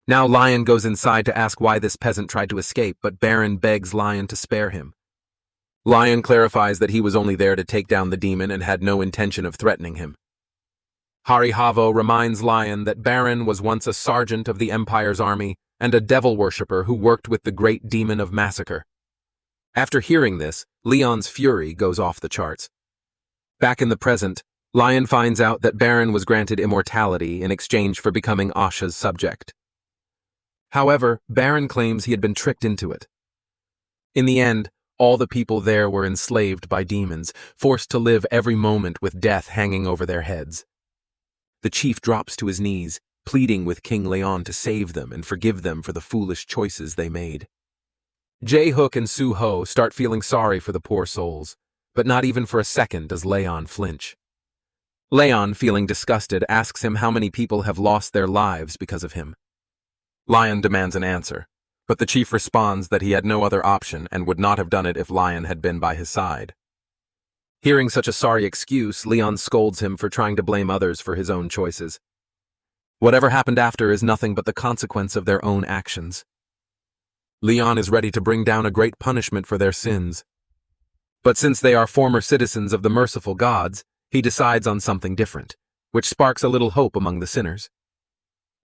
Now Lion goes inside to ask why this peasant tried to escape, but Baron begs Lion to spare him. Lion clarifies that he was only there to take down the demon and had no intention of threatening him. Harihavo reminds Lion that Baron was once a sergeant of the Empire's army and a devil worshipper who worked with the great demon of massacre. After hearing this, Leon's fury goes off the charts. Back in the present, Lion finds out that Baron was granted immortality in exchange for becoming Asha's subject. However, Baron claims he had been tricked into it. In the end, all the people there were enslaved by demons, forced to live every moment with death hanging over their heads. The chief drops to his knees, pleading with King Leyon to save them and forgive them for the foolish choices they made. Jae-hook and Su-ho start feeling sorry for the poor souls, but not even for a second does Leyon flinch. Leyon, feeling disgusted, asks him how many people have lost their lives because of him. Lion demands an answer, but the chief responds that he had no other option and would not have done it if Lion had been by his side. Hearing such a sorry excuse, Leon scolds him for trying to blame others for his own choices. Whatever happened after is nothing but the consequence of their own actions. Leon is ready to bring down a great punishment for their sins. But since they are former citizens of the merciful gods, he decides on something different, which sparks a little hope among the sinners.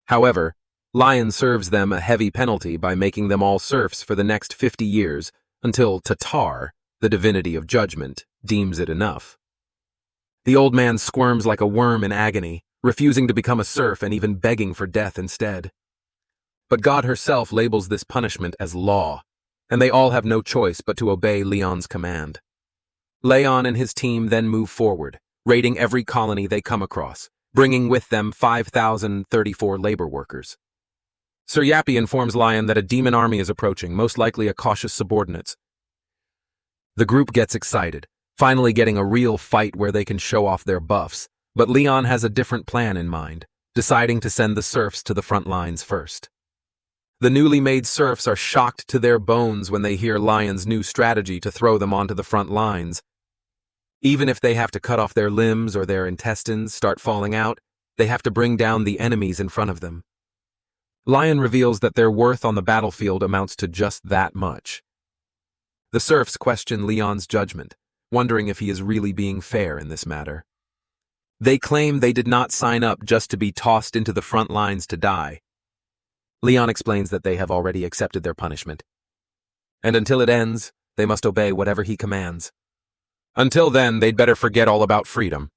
However, Lion serves them a heavy penalty by making them all serfs for the next 50 years until Tatar, the divinity of judgment, deems it enough. The old man squirms like a worm in agony, refusing to become a serf and even begging for death instead. But God herself labels this punishment as law, and they all have no choice but to obey Leon's command. Leyon and his team then move forward, raiding every colony they come across, bringing with them 5,034 labor workers. Sir Yappy informs Lion that a demon army is approaching, most likely a cautious subordinates. The group gets excited, finally getting a real fight where they can show off their buffs, but Leon has a different plan in mind, deciding to send the serfs to the front lines first. The newly made serfs are shocked to their bones when they hear Lion's new strategy to throw them onto the front lines. Even if they have to cut off their limbs or their intestines start falling out, they have to bring down the enemies in front of them. Lion reveals that their worth on the battlefield amounts to just that much. The serfs question Leon's judgment, wondering if he is really being fair in this matter. They claim they did not sign up just to be tossed into the front lines to die. Leon explains that they have already accepted their punishment, and until it ends, they must obey whatever he commands. Until then, they'd better forget all about freedom.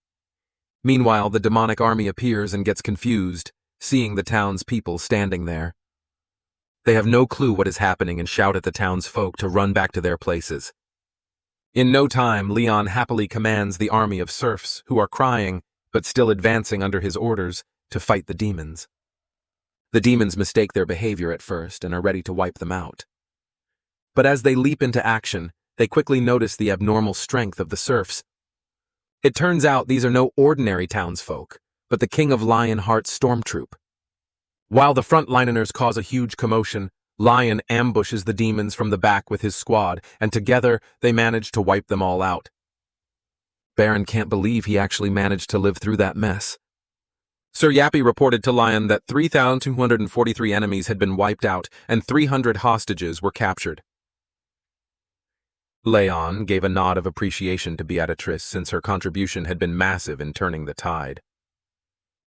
Meanwhile, the demonic army appears and gets confused, seeing the townspeople standing there. They have no clue what is happening and shout at the townsfolk to run back to their places. In no time, Leon happily commands the army of serfs, who are crying, but still advancing under his orders, to fight the demons. The demons mistake their behavior at first and are ready to wipe them out. But as they leap into action, they quickly notice the abnormal strength of the serfs. It turns out these are no ordinary townsfolk, but the King of Lionheart's stormtroop. While the frontliners cause a huge commotion, Lion ambushes the demons from the back with his squad, and together they manage to wipe them all out. Baron can't believe he actually managed to live through that mess. Sir Yappy reported to Lion that 3,243 enemies had been wiped out and 300 hostages were captured. Leyon gave a nod of appreciation to Beatrice since her contribution had been massive in turning the tide.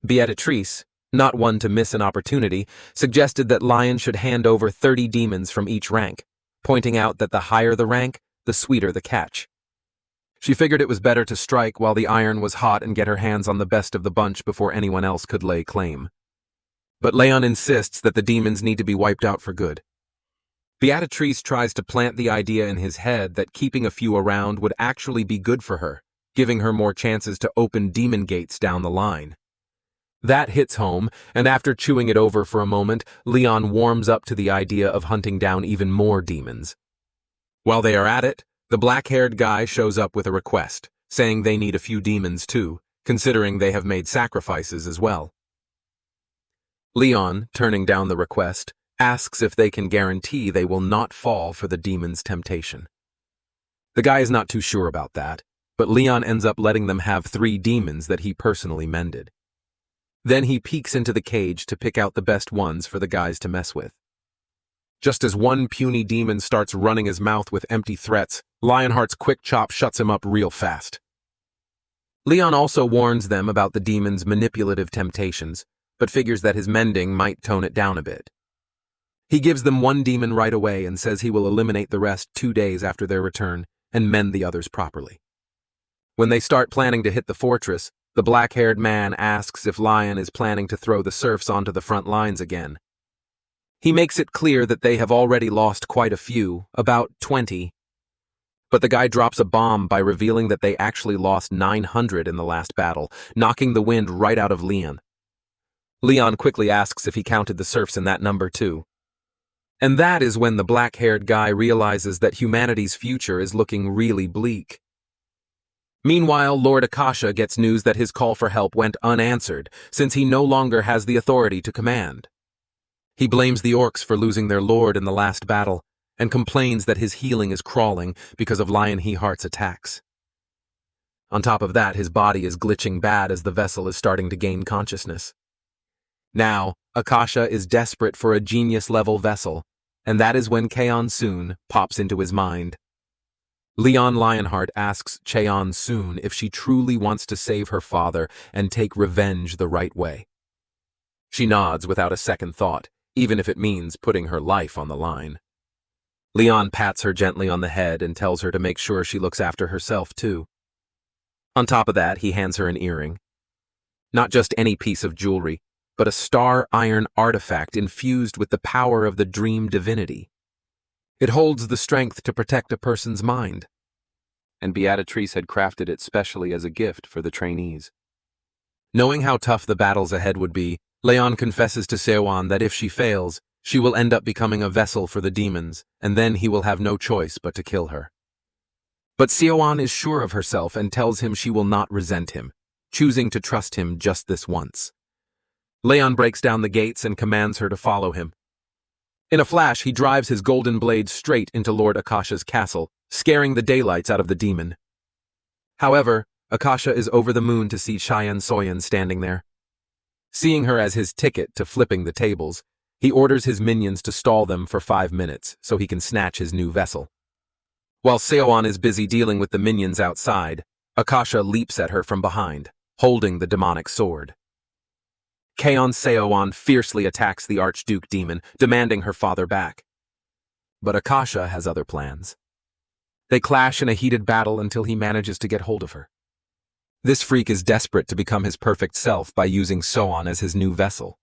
Beatrice, not one to miss an opportunity, suggested that Lion should hand over 30 demons from each rank, pointing out that the higher the rank, the sweeter the catch. She figured it was better to strike while the iron was hot and get her hands on the best of the bunch before anyone else could lay claim. But Leyon insists that the demons need to be wiped out for good. Beatrice tries to plant the idea in his head that keeping a few around would actually be good for her, giving her more chances to open demon gates down the line. That hits home, and after chewing it over for a moment, Leon warms up to the idea of hunting down even more demons. While they are at it, the black-haired guy shows up with a request, saying they need a few demons too, considering they have made sacrifices as well. Leon, turning down the request, asks if they can guarantee they will not fall for the demon's temptation. The guy is not too sure about that, but Leon ends up letting them have 3 demons that he personally mended. Then he peeks into the cage to pick out the best ones for the guys to mess with. Just as one puny demon starts running his mouth with empty threats, Lionheart's quick chop shuts him up real fast. Leon also warns them about the demon's manipulative temptations, but figures that his mending might tone it down a bit. He gives them 1 demon right away and says he will eliminate the rest 2 days after their return and mend the others properly. When they start planning to hit the fortress, the black-haired man asks if Lion is planning to throw the serfs onto the front lines again. He makes it clear that they have already lost quite a few, about 20. But the guy drops a bomb by revealing that they actually lost 900 in the last battle, knocking the wind right out of Leon. Leon quickly asks if he counted the serfs in that number too. And that is when the black-haired guy realizes that humanity's future is looking really bleak. Meanwhile, Lord Akasha gets news that his call for help went unanswered, since he no longer has the authority to command. He blames the orcs for losing their lord in the last battle, and complains that his healing is crawling because of Lionheart's attacks. On top of that, his body is glitching bad as the vessel is starting to gain consciousness. Now, Akasha is desperate for a genius-level vessel, and that is when Cheon Soon pops into his mind. Leon Lionheart asks Cheon Soon if she truly wants to save her father and take revenge the right way. She nods without a second thought, even if it means putting her life on the line. Leon pats her gently on the head and tells her to make sure she looks after herself too. On top of that, he hands her an earring. Not just any piece of jewelry, but a star iron artifact infused with the power of the dream divinity. It holds the strength to protect a person's mind. And Beatrice had crafted it specially as a gift for the trainees. Knowing how tough the battles ahead would be, Leon confesses to Seowan that if she fails, she will end up becoming a vessel for the demons, and then he will have no choice but to kill her. But Seowan is sure of herself and tells him she will not resent him, choosing to trust him just this once. Leon breaks down the gates and commands her to follow him. In a flash, he drives his golden blade straight into Lord Akasha's castle, scaring the daylights out of the demon. However, Akasha is over the moon to see Cheyenne Soyan standing there. Seeing her as his ticket to flipping the tables, he orders his minions to stall them for 5 minutes so he can snatch his new vessel. While Seowan is busy dealing with the minions outside, Akasha leaps at her from behind, holding the demonic sword. Cheon Seowan fiercely attacks the Archduke demon, demanding her father back. But Akasha has other plans. They clash in a heated battle until he manages to get hold of her. This freak is desperate to become his perfect self by using Seowan as his new vessel.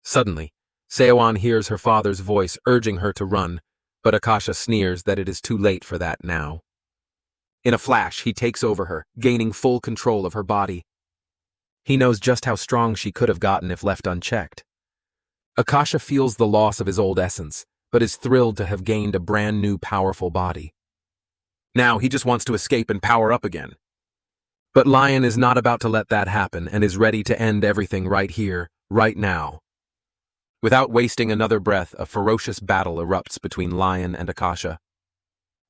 Suddenly, Seowan hears her father's voice urging her to run, but Akasha sneers that it is too late for that now. In a flash, he takes over her, gaining full control of her body. He knows just how strong she could have gotten if left unchecked. Akasha feels the loss of his old essence, but is thrilled to have gained a brand new powerful body. Now he just wants to escape and power up again. But Lion is not about to let that happen and is ready to end everything right here, right now. Without wasting another breath, a ferocious battle erupts between Lion and Akasha.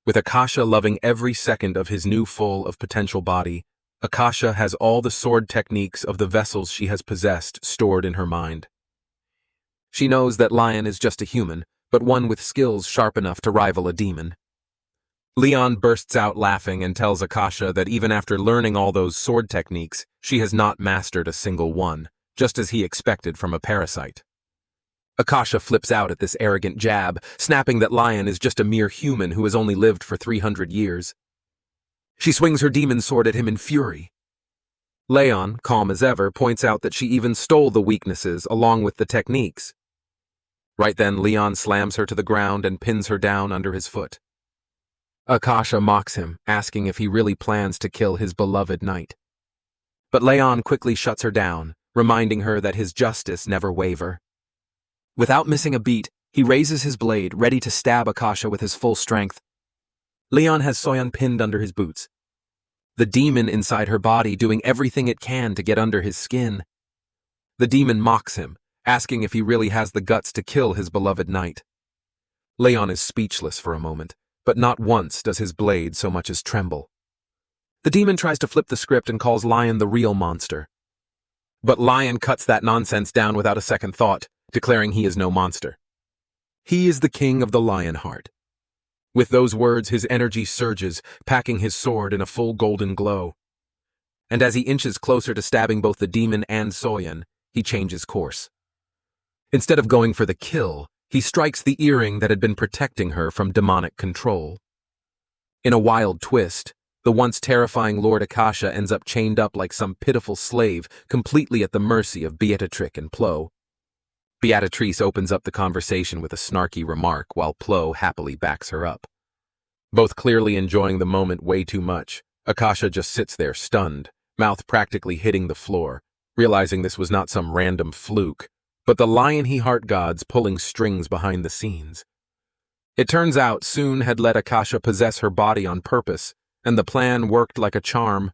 With Akasha loving every second of his new full of potential body, Akasha has all the sword techniques of the vessels she has possessed stored in her mind. She knows that Lion is just a human, but one with skills sharp enough to rival a demon. Leon bursts out laughing and tells Akasha that even after learning all those sword techniques, she has not mastered a single one, just as he expected from a parasite. Akasha flips out at this arrogant jab, snapping that Lion is just a mere human who has only lived for 300 years. She swings her demon sword at him in fury. Leon, calm as ever, points out that she even stole the weaknesses along with the techniques. Right then, Leon slams her to the ground and pins her down under his foot. Akasha mocks him, asking if he really plans to kill his beloved knight. But Leon quickly shuts her down, reminding her that his justice never waver. Without missing a beat, he raises his blade, ready to stab Akasha with his full strength. Leon has Soyeon pinned under his boots, the demon inside her body doing everything it can to get under his skin. The demon mocks him, asking if he really has the guts to kill his beloved knight. Leyon is speechless for a moment, but not once does his blade so much as tremble. The demon tries to flip the script and calls Lion the real monster. But Lion cuts that nonsense down without a second thought, declaring he is no monster. He is the king of the Lionheart. With those words, his energy surges, packing his sword in a full golden glow. And as he inches closer to stabbing both the demon and Soyeon, he changes course. Instead of going for the kill, he strikes the earring that had been protecting her from demonic control. In a wild twist, the once terrifying Lord Akasha ends up chained up like some pitiful slave, completely at the mercy of Beatrix and Plo. Beatrice opens up the conversation with a snarky remark while Plo happily backs her up. Both clearly enjoying the moment way too much, Akasha just sits there stunned, mouth practically hitting the floor, realizing this was not some random fluke, but the Lionheart gods pulling strings behind the scenes. It turns out Soon had let Akasha possess her body on purpose, and the plan worked like a charm.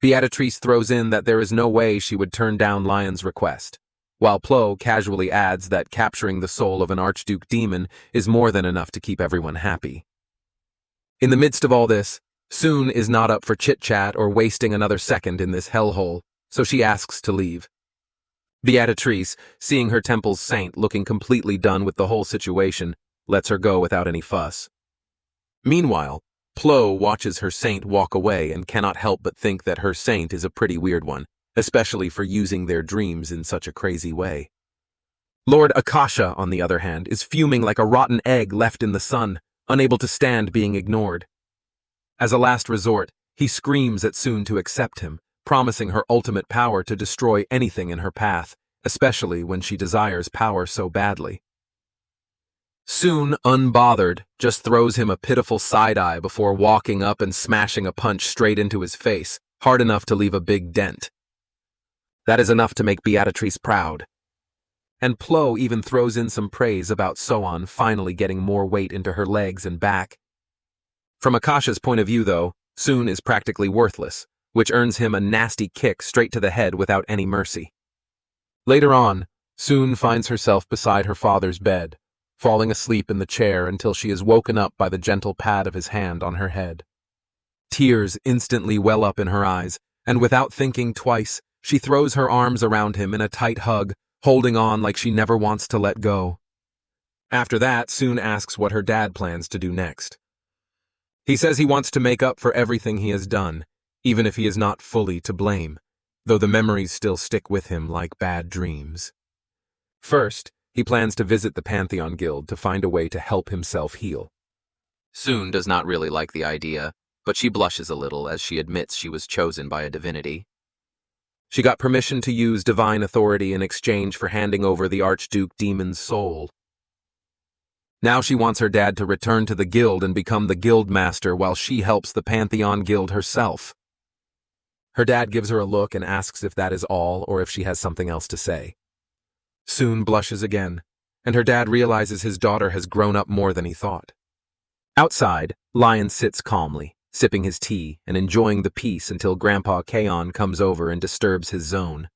Beatrice throws in that there is no way she would turn down Lion's request, while Plo casually adds that capturing the soul of an Archduke demon is more than enough to keep everyone happy. In the midst of all this, Soon is not up for chit-chat or wasting another second in this hellhole, so she asks to leave. Beatrice, seeing her temple's saint looking completely done with the whole situation, lets her go without any fuss. Meanwhile, Plo watches her saint walk away and cannot help but think that her saint is a pretty weird one, especially for using their dreams in such a crazy way. Lord Akasha, on the other hand, is fuming like a rotten egg left in the sun, unable to stand being ignored. As a last resort, he screams at Soon to accept him, promising her ultimate power to destroy anything in her path, especially when she desires power so badly. Soon, unbothered, just throws him a pitiful side-eye before walking up and smashing a punch straight into his face, hard enough to leave a big dent. That is enough to make Beatrice proud. And Plo even throws in some praise about Soyeon finally getting more weight into her legs and back. From Akasha's point of view, though, Soon is practically worthless, which earns him a nasty kick straight to the head without any mercy. Later on, Soon finds herself beside her father's bed, falling asleep in the chair until she is woken up by the gentle pat of his hand on her head. Tears instantly well up in her eyes, and without thinking twice, she throws her arms around him in a tight hug, holding on like she never wants to let go. After that, Soon asks what her dad plans to do next. He says he wants to make up for everything he has done, even if he is not fully to blame, though the memories still stick with him like bad dreams. First, he plans to visit the Pantheon Guild to find a way to help himself heal. Soon does not really like the idea, but she blushes a little as she admits she was chosen by a divinity. She got permission to use divine authority in exchange for handing over the Archduke Demon's soul. Now she wants her dad to return to the guild and become the guild master while she helps the Pantheon Guild herself. Her dad gives her a look and asks if that is all or if she has something else to say. Soon blushes again, and her dad realizes his daughter has grown up more than he thought. Outside, Lion sits calmly, sipping his tea and enjoying the peace until Grandpa Kaon comes over and disturbs his zone.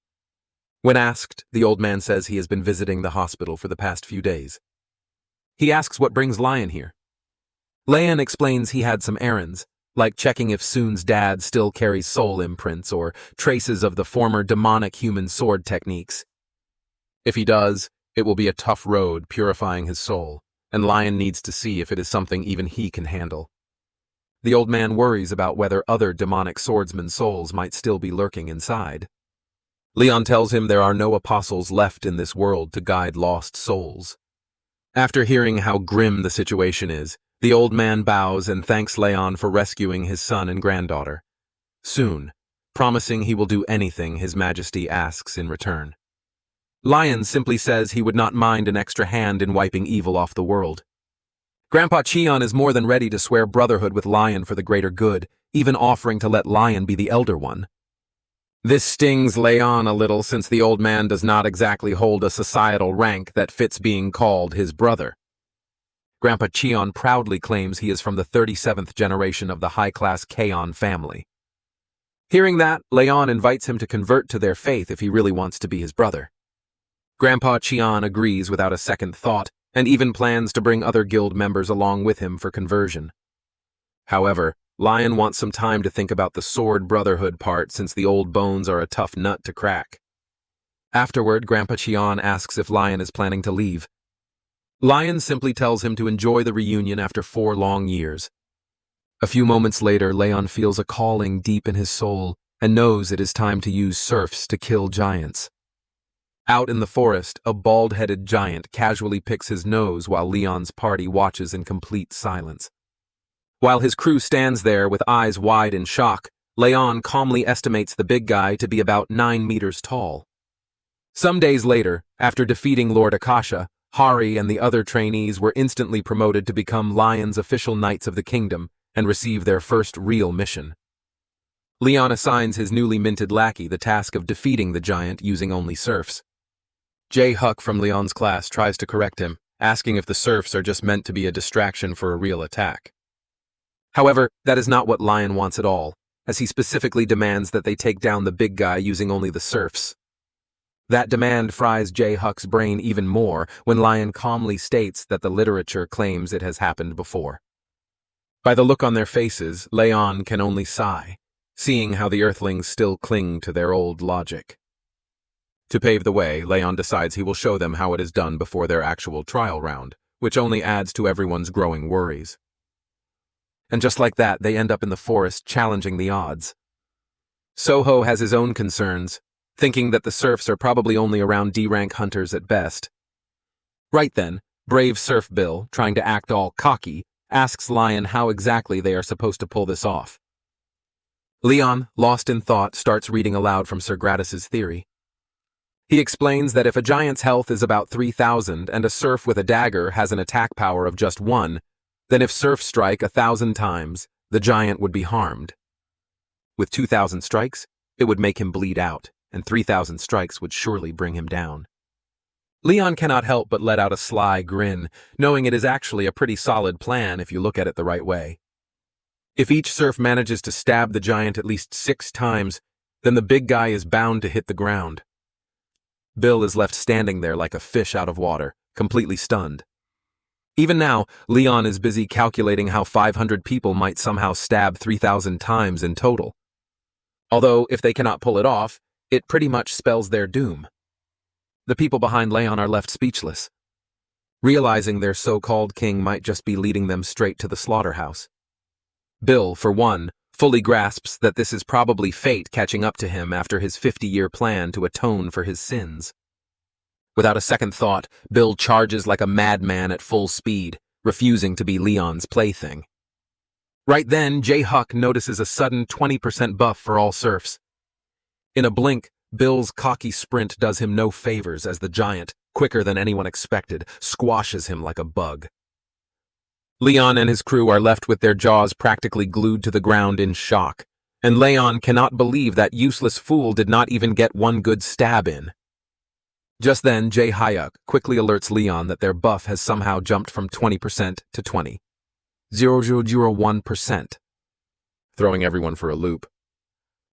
When asked, the old man says he has been visiting the hospital for the past few days. He asks what brings Lion here. Leyon explains he had some errands, like checking if Soon's dad still carries soul imprints or traces of the former demonic human sword techniques. If he does, it will be a tough road purifying his soul, and Lion needs to see if it is something even he can handle. The old man worries about whether other demonic swordsmen's souls might still be lurking inside. Leon tells him there are no apostles left in this world to guide lost souls. After hearing how grim the situation is, the old man bows and thanks Leon for rescuing his son and granddaughter. Soon, promising he will do anything His Majesty asks in return. Lion simply says he would not mind an extra hand in wiping evil off the world. Grandpa Cheon is more than ready to swear brotherhood with Lion for the greater good, even offering to let Lion be the elder one. This stings Leon a little since the old man does not exactly hold a societal rank that fits being called his brother. Grandpa Cheon proudly claims he is from the 37th generation of the high-class Kaon family. Hearing that, Leon invites him to convert to their faith if he really wants to be his brother. Grandpa Qian agrees without a second thought, and even plans to bring other guild members along with him for conversion. However, Lion wants some time to think about the sword brotherhood part since the old bones are a tough nut to crack. Afterward, Grandpa Qian asks if Lion is planning to leave. Lion simply tells him to enjoy the reunion after 4 long years. A few moments later, Leyon feels a calling deep in his soul and knows it is time to use serfs to kill giants. Out in the forest, a bald-headed giant casually picks his nose while Leon's party watches in complete silence. While his crew stands there with eyes wide in shock, Leyon calmly estimates the big guy to be about 9 meters tall. Some days later, after defeating Lord Akasha, Hari and the other trainees were instantly promoted to become Lion's official knights of the kingdom and receive their first real mission. Leon assigns his newly minted lackey the task of defeating the giant using only serfs. Jae Huck from Leon's class tries to correct him, asking if the serfs are just meant to be a distraction for a real attack. However, that is not what Lion wants at all, as he specifically demands that they take down the big guy using only the serfs. That demand fries Jae Huck's brain even more when Lion calmly states that the literature claims it has happened before. By the look on their faces, Leon can only sigh, seeing how the Earthlings still cling to their old logic. To pave the way, Leon decides he will show them how it is done before their actual trial round, which only adds to everyone's growing worries. And just like that, they end up in the forest challenging the odds. Soho has his own concerns, thinking that the serfs are probably only around D-rank hunters at best. Right then, brave Serf Bill, trying to act all cocky, asks Lion how exactly they are supposed to pull this off. Leon, lost in thought, starts reading aloud from Sir Gotthic's theory. He explains that if a giant's health is about 3,000 and a serf with a dagger has an attack power of just 1, then if serfs strike 1,000 times, the giant would be harmed. With 2,000 strikes, it would make him bleed out, and 3,000 strikes would surely bring him down. Leon cannot help but let out a sly grin, knowing it is actually a pretty solid plan if you look at it the right way. If each serf manages to stab the giant at least 6 times, then the big guy is bound to hit the ground. Bill is left standing there like a fish out of water, completely stunned. Even now, Leon is busy calculating how 500 people might somehow stab 3,000 times in total. Although, if they cannot pull it off, it pretty much spells their doom. The people behind Leon are left speechless, realizing their so-called king might just be leading them straight to the slaughterhouse. Bill, for one, fully grasps that this is probably fate catching up to him after his 50-year plan to atone for his sins. Without a second thought, Bill charges like a madman at full speed, refusing to be Leon's plaything. Right then, Jae Huck notices a sudden 20% buff for all serfs. In a blink, Bill's cocky sprint does him no favors as the giant, quicker than anyone expected, squashes him like a bug. Leon and his crew are left with their jaws practically glued to the ground in shock, and Leon cannot believe that useless fool did not even get one good stab in. Just then, Jae Hyuk quickly alerts Leon that their buff has somehow jumped from 20% to 0.0001%, throwing everyone for a loop.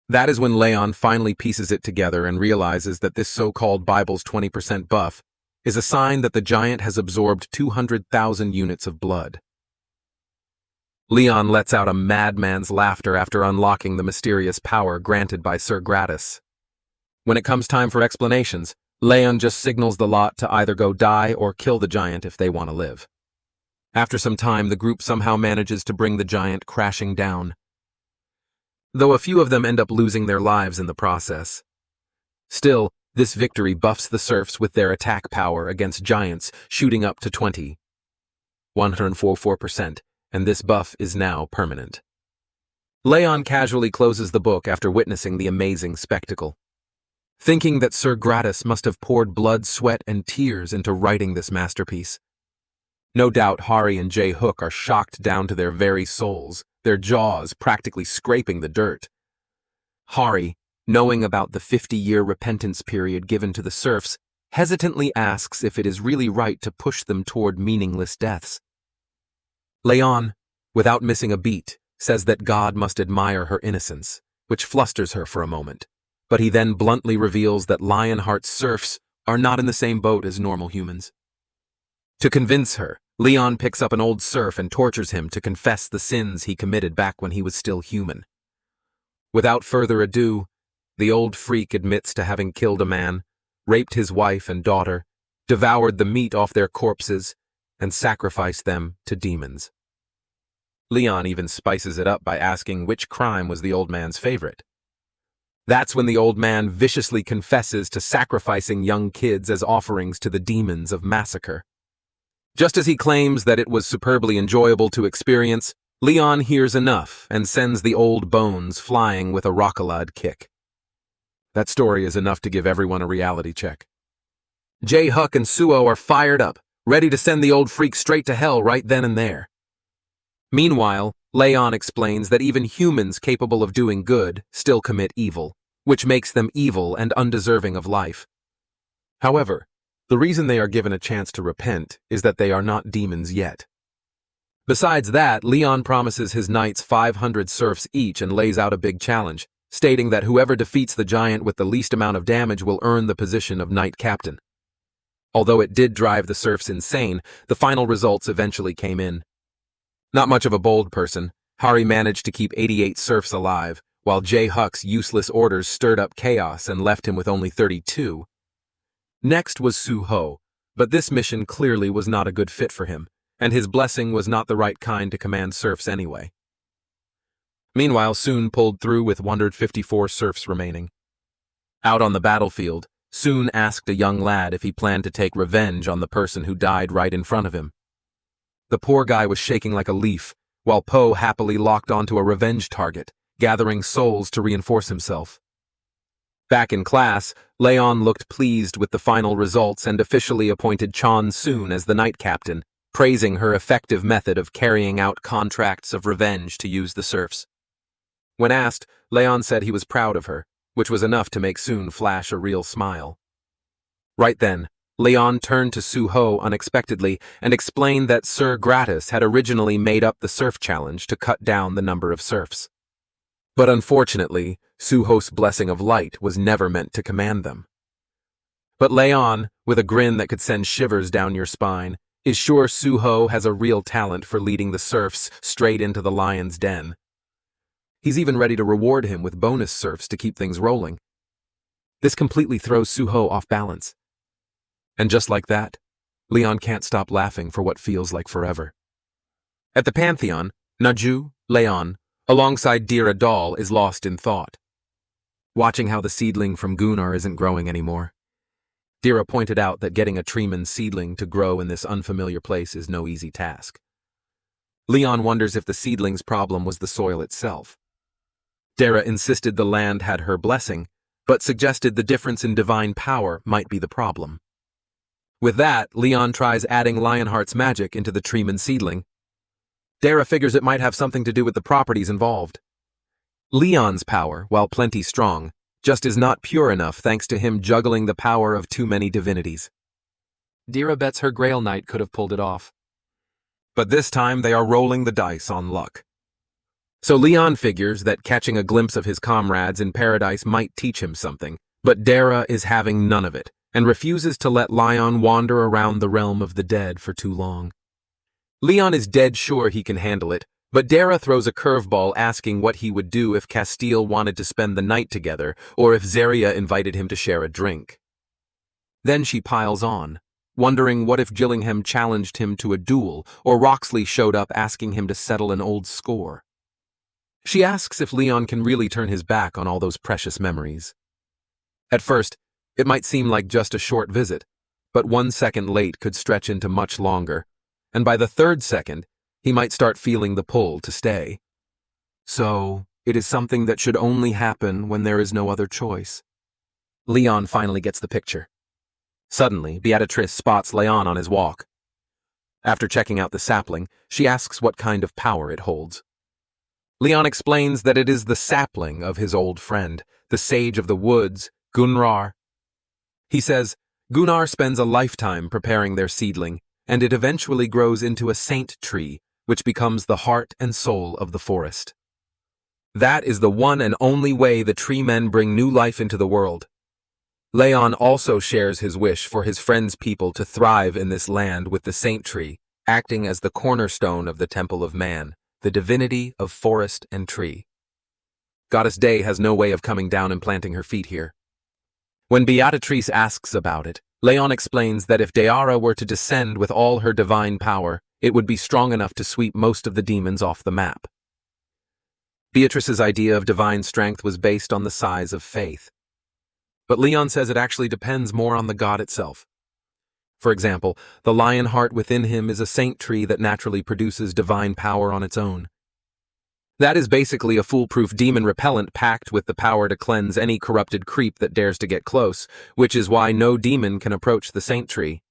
That is when Leon finally pieces it together and realizes that this so-called Bible's 20% buff is a sign that the giant has absorbed 200,000 units of blood. Leon lets out a madman's laughter after unlocking the mysterious power granted by Sir Gothic. When it comes time for explanations, Leon just signals the lot to either go die or kill the giant if they want to live. After some time, the group somehow manages to bring the giant crashing down, though a few of them end up losing their lives in the process. Still, this victory buffs the serfs with their attack power against giants, shooting up to 144%, and this buff is now permanent. Leon casually closes the book after witnessing the amazing spectacle, thinking that Sir Gothic must have poured blood, sweat, and tears into writing this masterpiece. No doubt Hari and Jae Hook are shocked down to their very souls, their jaws practically scraping the dirt. Hari, knowing about the 50-year repentance period given to the serfs, hesitantly asks if it is really right to push them toward meaningless deaths. Leon, without missing a beat, says that God must admire her innocence, which flusters her for a moment, but he then bluntly reveals that Lionheart's serfs are not in the same boat as normal humans. To convince her, Leon picks up an old serf and tortures him to confess the sins he committed back when he was still human. Without further ado, the old freak admits to having killed a man, raped his wife and daughter, devoured the meat off their corpses, and sacrificed them to demons. Leon even spices it up by asking which crime was the old man's favorite. That's when the old man viciously confesses to sacrificing young kids as offerings to the demons of massacre. Just as he claims that it was superbly enjoyable to experience, Leon hears enough and sends the old bones flying with a rock-a-lad kick. That story is enough to give everyone a reality check. Jae-Huk and Suo are fired up, ready to send the old freak straight to hell right then and there. Meanwhile, Leon explains that even humans capable of doing good still commit evil, which makes them evil and undeserving of life. However, the reason they are given a chance to repent is that they are not demons yet. Besides that, Leon promises his knights 500 serfs each and lays out a big challenge, stating that whoever defeats the giant with the least amount of damage will earn the position of knight captain. Although it did drive the serfs insane, the final results eventually came in. Not much of a bold person, Hari managed to keep 88 serfs alive, while Jae-Huk's useless orders stirred up chaos and left him with only 32. Next was Suho, but this mission clearly was not a good fit for him, and his blessing was not the right kind to command serfs anyway. Meanwhile, Soon pulled through with 154 serfs remaining. Out on the battlefield, Soon asked a young lad if he planned to take revenge on the person who died right in front of him. The poor guy was shaking like a leaf, while Po happily locked onto a revenge target, gathering souls to reinforce himself. Back in class, Leon looked pleased with the final results and officially appointed Chon Soon as the knight captain, praising her effective method of carrying out contracts of revenge to use the serfs. When asked, Leon said he was proud of her, which was enough to make Soon flash a real smile. Right then, Leon turned to Suho unexpectedly and explained that Sir Gothic had originally made up the serf challenge to cut down the number of serfs. But unfortunately, Suho's blessing of light was never meant to command them. But Leon, with a grin that could send shivers down your spine, is sure Suho has a real talent for leading the serfs straight into the lion's den. He's even ready to reward him with bonus serfs to keep things rolling. This completely throws Suho off balance. And just like that, Leon can't stop laughing for what feels like forever. At the Pantheon, Naju, Leon, alongside Dira Doll, is lost in thought, watching how the seedling from Gunnar isn't growing anymore. Dira pointed out that getting a Treeman seedling to grow in this unfamiliar place is no easy task. Leon wonders if the seedling's problem was the soil itself. Dira insisted the land had her blessing, but suggested the difference in divine power might be the problem. With that, Leon tries adding Lionheart's magic into the Treeman seedling. Dara figures it might have something to do with the properties involved. Leon's power, while plenty strong, just is not pure enough thanks to him juggling the power of too many divinities. Dira bets her Grail Knight could have pulled it off. But this time they are rolling the dice on luck. So Leon figures that catching a glimpse of his comrades in paradise might teach him something, but Dara is having none of it, and refuses to let Leon wander around the realm of the dead for too long. Leon is dead sure he can handle it, but Dara throws a curveball asking what he would do if Castile wanted to spend the night together, or if Zeria invited him to share a drink. Then she piles on, wondering what if Gillingham challenged him to a duel, or Roxley showed up asking him to settle an old score. She asks if Leon can really turn his back on all those precious memories. At first, it might seem like just a short visit, but 1 second late could stretch into much longer, and by the 3rd second, he might start feeling the pull to stay. So, it is something that should only happen when there is no other choice. Leon finally gets the picture. Suddenly, Beatrice spots Leon on his walk. After checking out the sapling, she asks what kind of power it holds. Leon explains that it is the sapling of his old friend, the sage of the woods, Gunnar. He says, Gunnar spends a lifetime preparing their seedling, and it eventually grows into a saint tree, which becomes the heart and soul of the forest. That is the one and only way the tree men bring new life into the world. Leyon also shares his wish for his friend's people to thrive in this land with the saint tree, acting as the cornerstone of the temple of man, the divinity of forest and tree. Goddess Day has no way of coming down and planting her feet here. When Beatrice asks about it, Leyon explains that if Deara were to descend with all her divine power, it would be strong enough to sweep most of the demons off the map. Beatrice's idea of divine strength was based on the size of faith. But Leyon says it actually depends more on the god itself. For example, the Lionheart within him is a saint tree that naturally produces divine power on its own. That is basically a foolproof demon repellent packed with the power to cleanse any corrupted creep that dares to get close, which is why no demon can approach the saint tree.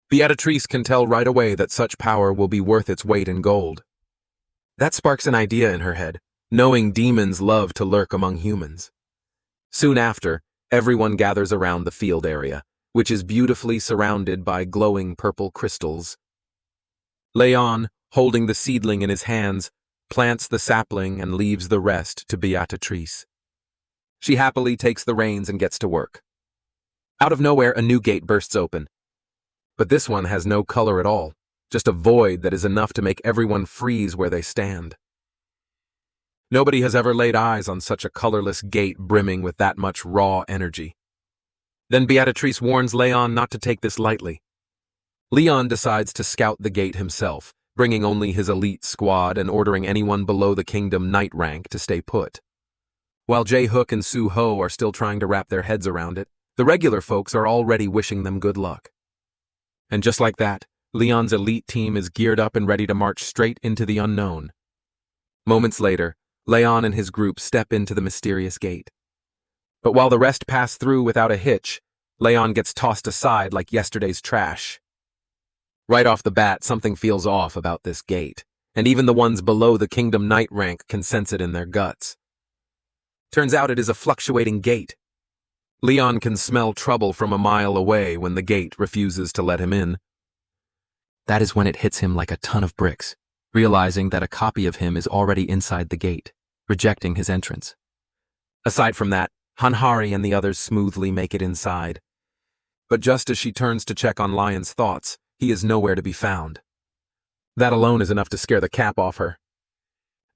Beatrice can tell right away that such power will be worth its weight in gold. That sparks an idea in her head, knowing demons love to lurk among humans. Soon after, everyone gathers around the field area, which is beautifully surrounded by glowing purple crystals. Leyon, holding the seedling in his hands, plants the sapling and leaves the rest to Beatrice. She happily takes the reins and gets to work. Out of nowhere, a new gate bursts open. But this one has no color at all, just a void that is enough to make everyone freeze where they stand. Nobody has ever laid eyes on such a colorless gate brimming with that much raw energy. Then Beatrice warns Leyon not to take this lightly. Leyon decides to scout the gate himself, bringing only his elite squad and ordering anyone below the kingdom knight rank to stay put. While Jae-hook and Soo-ho are still trying to wrap their heads around it, the regular folks are already wishing them good luck. And just like that, Leyon's elite team is geared up and ready to march straight into the unknown. Moments later, Leyon and his group step into the mysterious gate. But while the rest pass through without a hitch, Leyon gets tossed aside like yesterday's trash. Right off the bat, something feels off about this gate, and even the ones below the kingdom knight rank can sense it in their guts. Turns out it is a fluctuating gate. Leyon can smell trouble from a mile away when the gate refuses to let him in. That is when it hits him like a ton of bricks, realizing that a copy of him is already inside the gate, rejecting his entrance. Aside from that, Hanhari and the others smoothly make it inside. But just as she turns to check on Lion's thoughts, he is nowhere to be found. That alone is enough to scare the cap off her.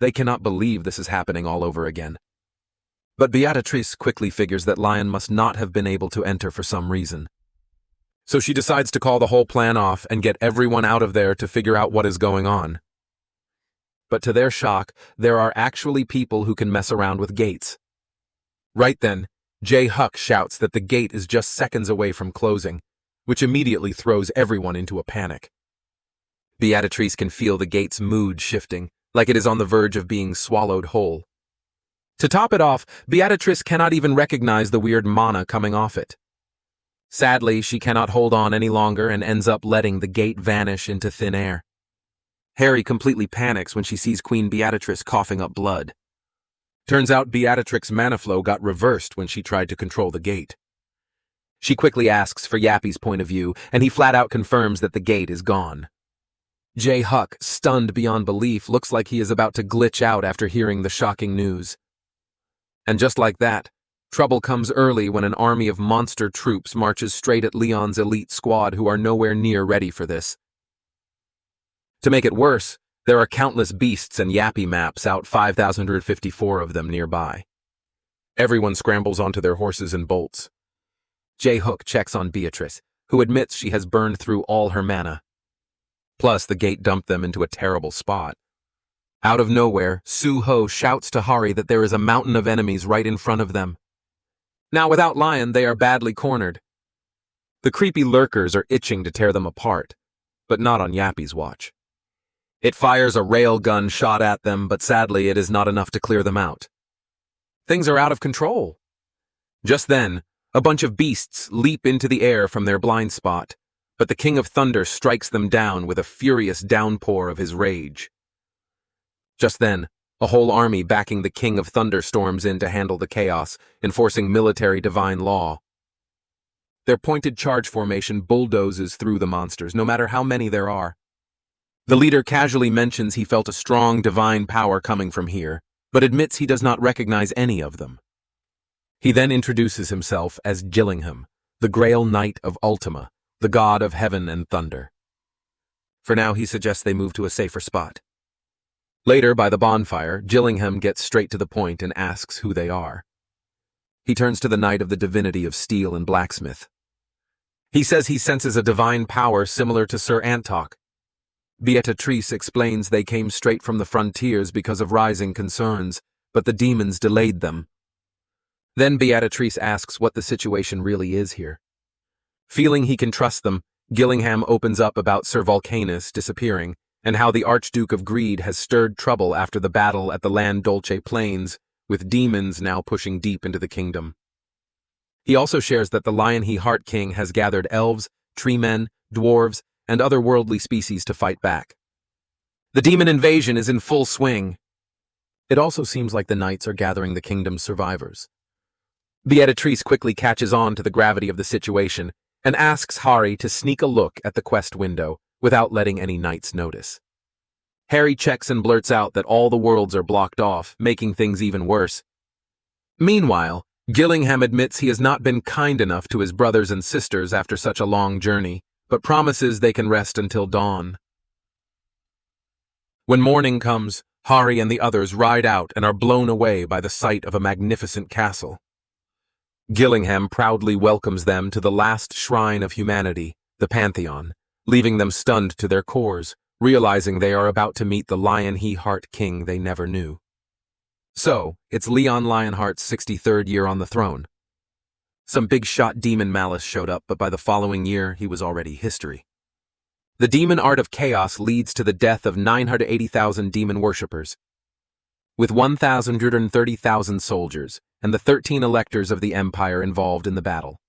They cannot believe this is happening all over again. But Beatrice quickly figures that Lion must not have been able to enter for some reason. So she decides to call the whole plan off and get everyone out of there to figure out what is going on. But to their shock, there are actually people who can mess around with gates. Right then, Jae-hook shouts that the gate is just seconds away from closing, which immediately throws everyone into a panic. Beatrice can feel the gate's mood shifting, like it is on the verge of being swallowed whole. To top it off, Beatrice cannot even recognize the weird mana coming off it. Sadly, she cannot hold on any longer and ends up letting the gate vanish into thin air. Harry completely panics when she sees Queen Beatrice coughing up blood. Turns out Beatrix's mana flow got reversed when she tried to control the gate. She quickly asks for Yappy's point of view, and he flat out confirms that the gate is gone. Jae-hook, stunned beyond belief, looks like he is about to glitch out after hearing the shocking news. And just like that, trouble comes early when an army of monster troops marches straight at Leyon's elite squad who are nowhere near ready for this. To make it worse, there are countless beasts and Yappy maps out 5,054 of them nearby. Everyone scrambles onto their horses and bolts. Jae-hook checks on Beatrice, who admits she has burned through all her mana. Plus, the gate dumped them into a terrible spot. Out of nowhere, Soo-ho shouts to Hari that there is a mountain of enemies right in front of them. Now, without Lion, they are badly cornered. The creepy lurkers are itching to tear them apart, but not on Yappy's watch. It fires a railgun shot at them, but sadly it is not enough to clear them out. Things are out of control. Just then, a bunch of beasts leap into the air from their blind spot, but the King of Thunder strikes them down with a furious downpour of his rage. Just then, a whole army backing the King of Thunder storms in to handle the chaos, enforcing military divine law. Their pointed charge formation bulldozes through the monsters, no matter how many there are. The leader casually mentions he felt a strong divine power coming from here, but admits he does not recognize any of them. He then introduces himself as Gillingham, the Grail Knight of Ultima, the god of heaven and thunder. For now, he suggests they move to a safer spot. Later, by the bonfire, Gillingham gets straight to the point and asks who they are. He turns to the Knight of the divinity of steel and blacksmith. He says he senses a divine power similar to Sir Antok. Beatrice explains they came straight from the frontiers because of rising concerns, but the demons delayed them. Then Beatrice asks what the situation really is here. Feeling he can trust them, Gillingham opens up about Sir Vulcanus disappearing, and how the Archduke of Greed has stirred trouble after the battle at the Land Dolce Plains, with demons now pushing deep into the kingdom. He also shares that the Lionheart King has gathered elves, treemen, dwarves, and other worldly species to fight back. The demon invasion is in full swing. It also seems like the knights are gathering the kingdom's survivors. Beatrice quickly catches on to the gravity of the situation and asks Hari to sneak a look at the quest window without letting any knights notice. Harry checks and blurts out that all the worlds are blocked off, making things even worse. Meanwhile, Gillingham admits he has not been kind enough to his brothers and sisters after such a long journey, but promises they can rest until dawn. When morning comes, Hari and the others ride out and are blown away by the sight of a magnificent castle. Gillingham proudly welcomes them to the last shrine of humanity, the Pantheon, leaving them stunned to their cores, realizing they are about to meet the Lionheart King they never knew. So, it's Leon Lionheart's 63rd year on the throne. Some big-shot demon malice showed up, but by the following year, he was already history. The demon art of chaos leads to the death of 980,000 demon worshippers. With 130,000 soldiers, and the 13 electors of the Empire involved in the battle.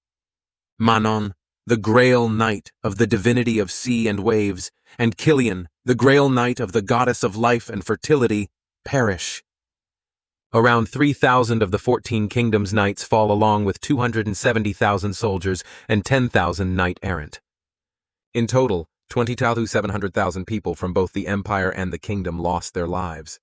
Manon, the Grail Knight of the divinity of sea and waves, and Killian, the Grail Knight of the goddess of life and fertility, perish. Around 3,000 of the 14 kingdoms' knights fall along with 270,000 soldiers and 10,000 knight-errant. In total, 20,700,000 people from both the Empire and the kingdom lost their lives.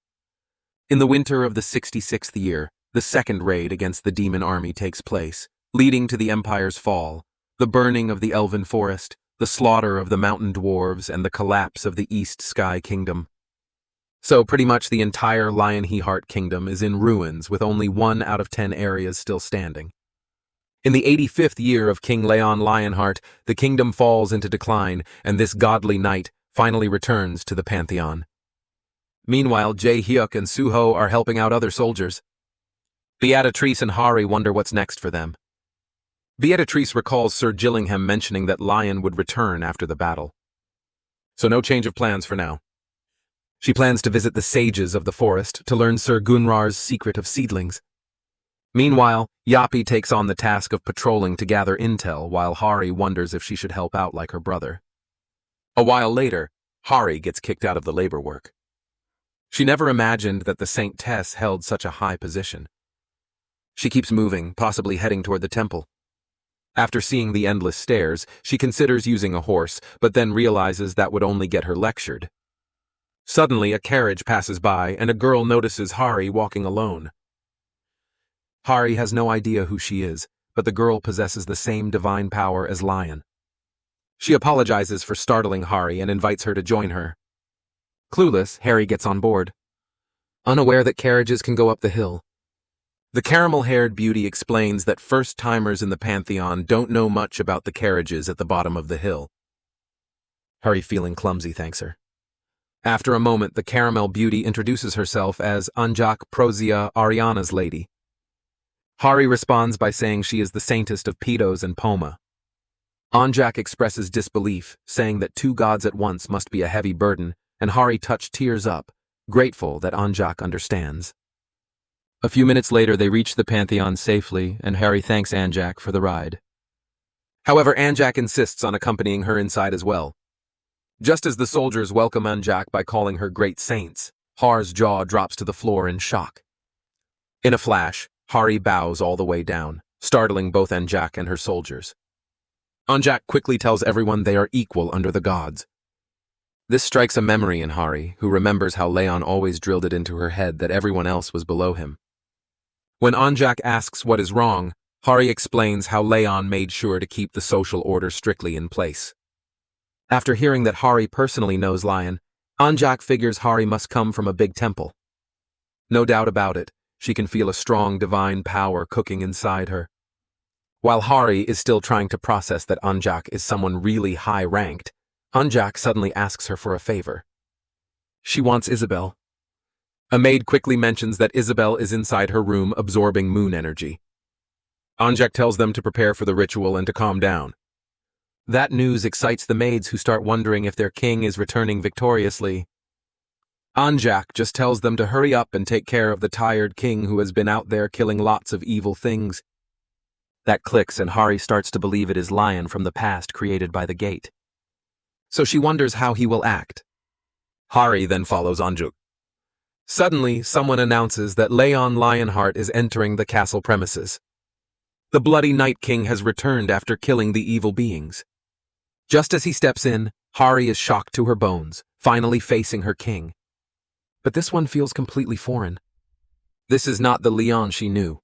In the winter of the 66th year, the second raid against the demon army takes place, leading to the Empire's fall, the burning of the Elven Forest, the slaughter of the mountain dwarves, and the collapse of the East Sky Kingdom. So pretty much the entire Lionheart Kingdom is in ruins with only 1 out of 10 areas still standing. In the 85th year of King Leon Lionheart, the kingdom falls into decline, and this godly knight finally returns to the Pantheon. Meanwhile, Jae-hyuk and Suho are helping out other soldiers. Beatrice and Hari wonder what's next for them. Beatrice recalls Sir Gillingham mentioning that Lion would return after the battle. So no change of plans for now. She plans to visit the sages of the forest to learn Sir Gunrar's secret of seedlings. Meanwhile, Yapi takes on the task of patrolling to gather intel while Hari wonders if she should help out like her brother. A while later, Hari gets kicked out of the labor work. She never imagined that the Saintess held such a high position. She keeps moving, possibly heading toward the temple. After seeing the endless stairs, she considers using a horse, but then realizes that would only get her lectured. Suddenly, a carriage passes by, and a girl notices Hari walking alone. Hari has no idea who she is, but the girl possesses the same divine power as Lion. She apologizes for startling Hari and invites her to join her. Clueless, Harry gets on board, unaware that carriages can go up the hill. The caramel-haired beauty explains that first-timers in the Pantheon don't know much about the carriages at the bottom of the hill. Hari, feeling clumsy, thanks her. After a moment, the caramel beauty introduces herself as Anjak Prozia Ariana's lady. Hari responds by saying she is the saintest of Pedos and Poma. Anjak expresses disbelief, saying that 2 gods at once must be a heavy burden, and Hari tears up, grateful that Anjak understands. A few minutes later, they reach the Pantheon safely, and Hari thanks Anjak for the ride. However, Anjak insists on accompanying her inside as well. Just as the soldiers welcome Anjak by calling her great saints, Har's jaw drops to the floor in shock. In a flash, Hari bows all the way down, startling both Anjak and her soldiers. Anjak quickly tells everyone they are equal under the gods. This strikes a memory in Hari, who remembers how Leon always drilled it into her head that everyone else was below him. When Anjak asks what is wrong, Hari explains how Leyon made sure to keep the social order strictly in place. After hearing that Hari personally knows Lion, Anjak figures Hari must come from a big temple. No doubt about it, she can feel a strong divine power cooking inside her. While Hari is still trying to process that Anjak is someone really high-ranked, Anjak suddenly asks her for a favor. She wants Isabel. A maid quickly mentions that Isabel is inside her room absorbing moon energy. Anjak tells them to prepare for the ritual and to calm down. That news excites the maids, who start wondering if their king is returning victoriously. Anjak just tells them to hurry up and take care of the tired king who has been out there killing lots of evil things. That clicks, and Hari starts to believe it is Lion from the past created by the gate. So she wonders how he will act. Hari then follows Anjuk. Suddenly, someone announces that Leyon Lionheart is entering the castle premises. The bloody Night King has returned after killing the evil beings. Just as he steps in, Hari is shocked to her bones, finally facing her king. But this one feels completely foreign. This is not the Leon she knew,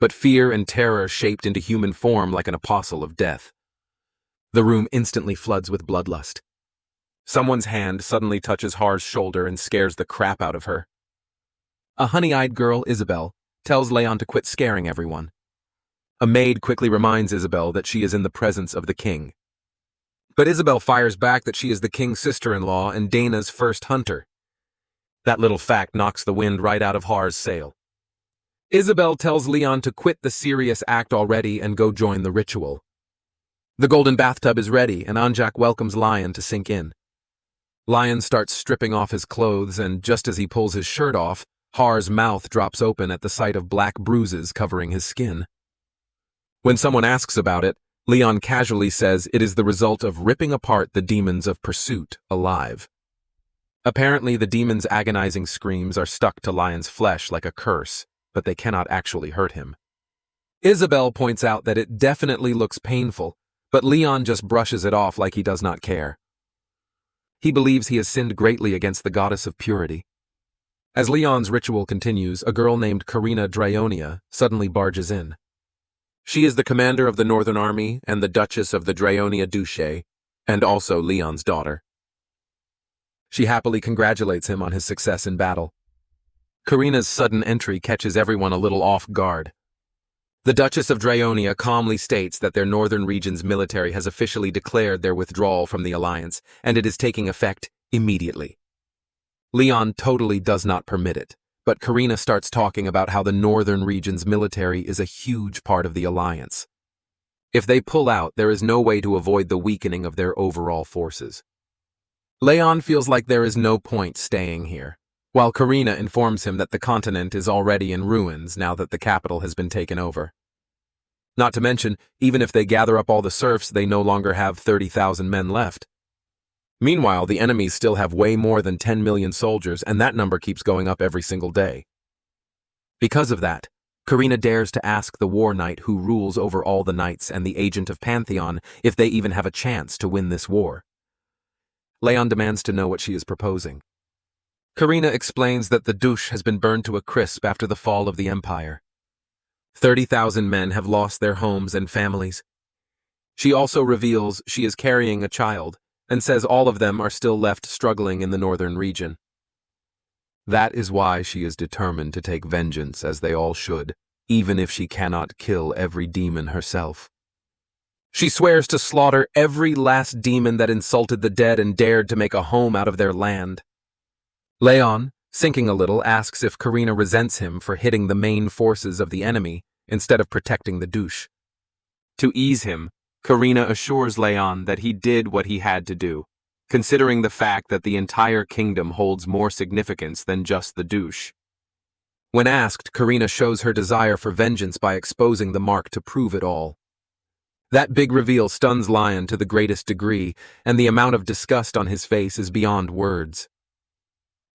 but fear and terror shaped into human form like an apostle of death. The room instantly floods with bloodlust. Someone's hand suddenly touches Har's shoulder and scares the crap out of her. A honey-eyed girl, Isabel, tells Leon to quit scaring everyone. A maid quickly reminds Isabel that she is in the presence of the king. But Isabel fires back that she is the king's sister-in-law and Dana's first hunter. That little fact knocks the wind right out of Har's sail. Isabel tells Leon to quit the serious act already and go join the ritual. The golden bathtub is ready, and Anjak welcomes Lion to sink in. Lion starts stripping off his clothes, and just as he pulls his shirt off, Har's mouth drops open at the sight of black bruises covering his skin. When someone asks about it, Leon casually says it is the result of ripping apart the demons of pursuit alive. Apparently, the demons' agonizing screams are stuck to Lion's flesh like a curse, but they cannot actually hurt him. Isabel points out that it definitely looks painful, but Leon just brushes it off like he does not care. He believes he has sinned greatly against the goddess of purity. As Leon's ritual continues, a girl named Karina Drayonia suddenly barges in. She is the commander of the Northern Army and the Duchess of the Drayonia Duché, and also Leon's daughter. She happily congratulates him on his success in battle. Karina's sudden entry catches everyone a little off guard. The Duchess of Drayonia calmly states that their northern region's military has officially declared their withdrawal from the alliance, and it is taking effect immediately. Leon totally does not permit it, but Karina starts talking about how the northern region's military is a huge part of the alliance. If they pull out, there is no way to avoid the weakening of their overall forces. Leon feels like there is no point staying here, while Karina informs him that the continent is already in ruins now that the capital has been taken over. Not to mention, even if they gather up all the serfs, they no longer have 30,000 men left. Meanwhile, the enemies still have way more than 10 million soldiers, and that number keeps going up every single day. Because of that, Karina dares to ask the war knight who rules over all the knights and the agent of Pantheon if they even have a chance to win this war. Leon demands to know what she is proposing. Karina explains that the Dush has been burned to a crisp after the fall of the empire. 30,000 men have lost their homes and families. She also reveals she is carrying a child, and says all of them are still left struggling in the northern region. That is why she is determined to take vengeance, as they all should, even if she cannot kill every demon herself. She swears to slaughter every last demon that insulted the dead and dared to make a home out of their land. Leon, sinking a little, asks if Karina resents him for hitting the main forces of the enemy instead of protecting the Dush. To ease him, Karina assures Leon that he did what he had to do, considering the fact that the entire kingdom holds more significance than just the Dush. When asked, Karina shows her desire for vengeance by exposing the mark to prove it all. That big reveal stuns Lion to the greatest degree, and the amount of disgust on his face is beyond words.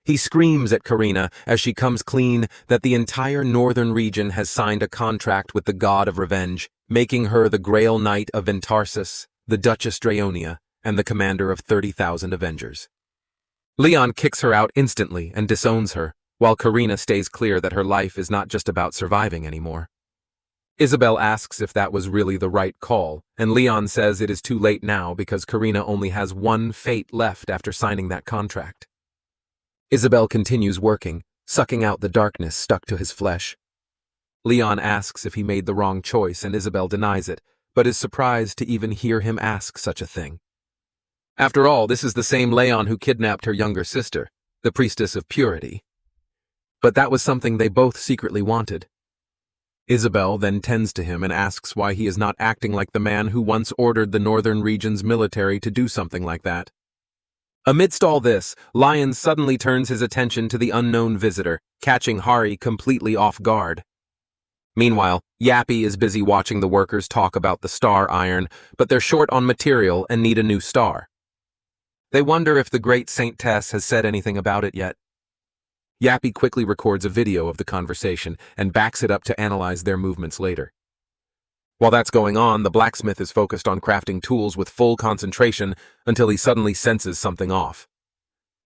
He screams at Karina as she comes clean that the entire northern region has signed a contract with the god of revenge, making her the Grail Knight of Ventarsis, the Duchess Drayonia, and the commander of 30,000 Avengers. Leon kicks her out instantly and disowns her, while Karina stays clear that her life is not just about surviving anymore. Isabel asks if that was really the right call, and Leon says it is too late now because Karina only has one fate left after signing that contract. Isabel continues working, sucking out the darkness stuck to his flesh. Leon asks if he made the wrong choice, and Isabel denies it, but is surprised to even hear him ask such a thing. After all, this is the same Leon who kidnapped her younger sister, the priestess of purity. But that was something they both secretly wanted. Isabel then tends to him and asks why he is not acting like the man who once ordered the northern region's military to do something like that. Amidst all this, Lion suddenly turns his attention to the unknown visitor, catching Hari completely off guard. Meanwhile, Yappy is busy watching the workers talk about the star iron, but they're short on material and need a new star. They wonder if the great Saint Tess has said anything about it yet. Yappy quickly records a video of the conversation and backs it up to analyze their movements later. While that's going on, the blacksmith is focused on crafting tools with full concentration until he suddenly senses something off.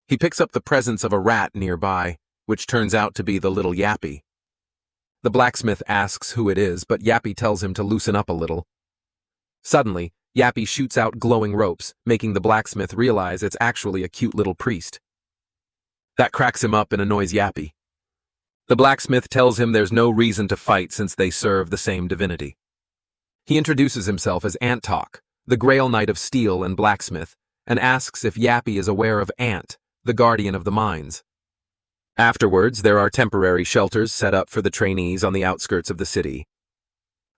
He picks up the presence of a rat nearby, which turns out to be the little Yappy. The blacksmith asks who it is, but Yappy tells him to loosen up a little. Suddenly, Yappy shoots out glowing ropes, making the blacksmith realize it's actually a cute little priest. That cracks him up and annoys Yappy. The blacksmith tells him there's no reason to fight since they serve the same divinity. He introduces himself as Antok, the Grail Knight of Steel and Blacksmith, and asks if Yappy is aware of Ant, the guardian of the mines. Afterwards, there are temporary shelters set up for the trainees on the outskirts of the city.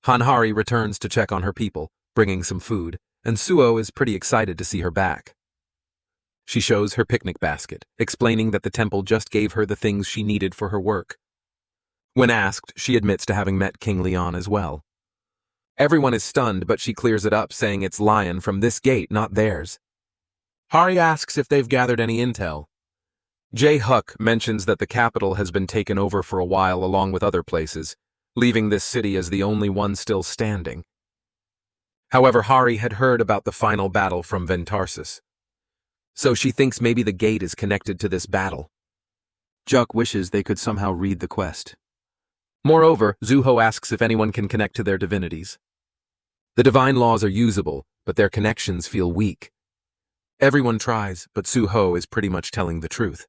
Hanhari returns to check on her people, bringing some food, and Suo is pretty excited to see her back. She shows her picnic basket, explaining that the temple just gave her the things she needed for her work. When asked, she admits to having met King Leon as well. Everyone is stunned, but she clears it up, saying it's Lion from this gate, not theirs. Hari asks if they've gathered any intel. Jae-Huk mentions that the capital has been taken over for a while along with other places, leaving this city as the only one still standing. However, Hari had heard about the final battle from Ventarsis, so she thinks maybe the gate is connected to this battle. Juk wishes they could somehow read the quest. Moreover, Zuho asks if anyone can connect to their divinities. The divine laws are usable, but their connections feel weak. Everyone tries, but Suho is pretty much telling the truth.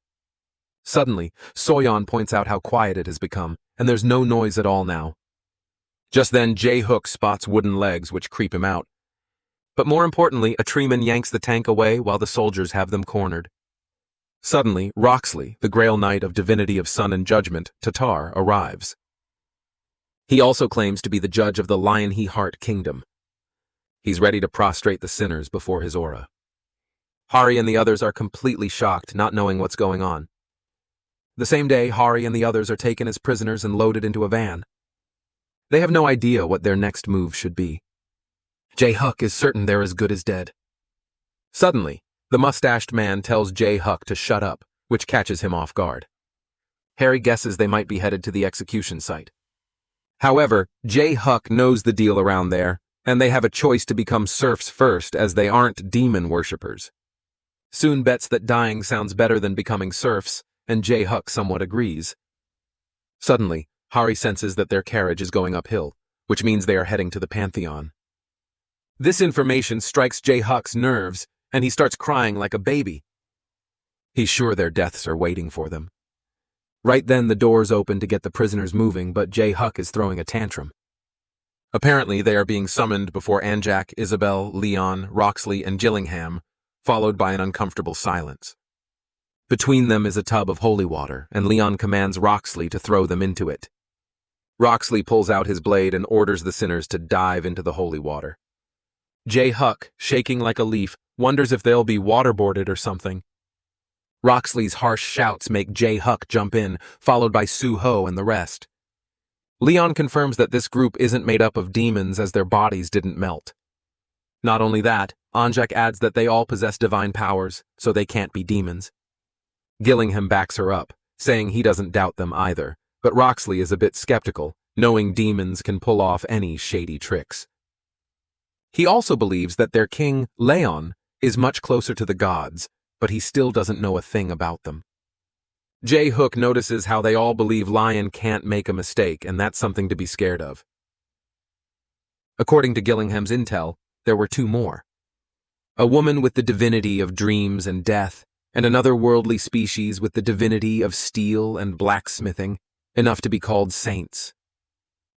Suddenly, Soyeon points out how quiet it has become, and there's no noise at all now. Just then, Jae-Huk spots wooden legs which creep him out. But more importantly, a treeman yanks the tank away while the soldiers have them cornered. Suddenly, Roxley, the Grail Knight of Divinity of Sun and Judgment, Tatar, arrives. He also claims to be the judge of the Lionheart Kingdom. He's ready to prostrate the sinners before his aura. Hari and the others are completely shocked, not knowing what's going on. The same day, Hari and the others are taken as prisoners and loaded into a van. They have no idea what their next move should be. Jae-Huk is certain they're as good as dead. Suddenly, the mustached man tells Jae-Huk to shut up, which catches him off guard. Harry guesses they might be headed to the execution site. However, Jae-Huk knows the deal around there, and they have a choice to become serfs first as they aren't demon worshippers. Soon bets that dying sounds better than becoming serfs, and Jae-Huk somewhat agrees. Suddenly, Hari senses that their carriage is going uphill, which means they are heading to the Pantheon. This information strikes Jae-Huk's nerves, and he starts crying like a baby. He's sure their deaths are waiting for them. Right then, the doors open to get the prisoners moving, but Jae-Huk is throwing a tantrum. Apparently, they are being summoned before Anjak, Isabel, Leon, Roxley, and Gillingham, followed by an uncomfortable silence. Between them is a tub of holy water, and Leon commands Roxley to throw them into it. Roxley pulls out his blade and orders the sinners to dive into the holy water. Jae-Huk, shaking like a leaf, wonders if they'll be waterboarded or something. Roxley's harsh shouts make Jae-Huk jump in, followed by Suho and the rest. Leon confirms that this group isn't made up of demons as their bodies didn't melt. Not only that, Anjak adds that they all possess divine powers, so they can't be demons. Gillingham backs her up, saying he doesn't doubt them either, but Roxley is a bit skeptical, knowing demons can pull off any shady tricks. He also believes that their king, Leyon, is much closer to the gods, but he still doesn't know a thing about them. J-Hook notices how they all believe Lion can't make a mistake, and that's something to be scared of. According to Gillingham's intel, there were two more. A woman with the divinity of dreams and death, and another worldly species with the divinity of steel and blacksmithing, enough to be called saints.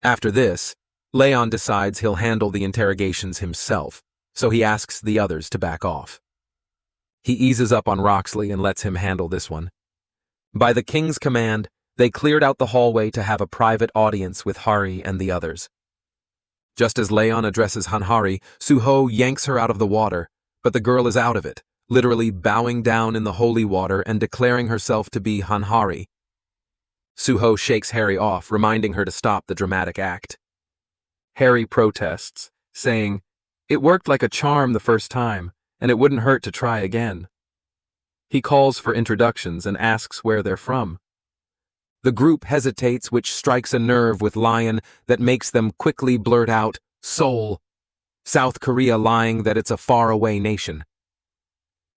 After this, Leyon decides he'll handle the interrogations himself, so he asks the others to back off. He eases up on Roxley and lets him handle this one. By the king's command, they cleared out the hallway to have a private audience with Hari and the others. Just as Leyon addresses Hanhari, Suho yanks her out of the water, but the girl is out of it, literally bowing down in the holy water and declaring herself to be Hanhari. Suho shakes Hari off, reminding her to stop the dramatic act. Hari protests, saying, "It worked like a charm the first time, and it wouldn't hurt to try again." He calls for introductions and asks where they're from. The group hesitates, which strikes a nerve with Lion that makes them quickly blurt out, "Seoul," South Korea lying that it's a faraway nation.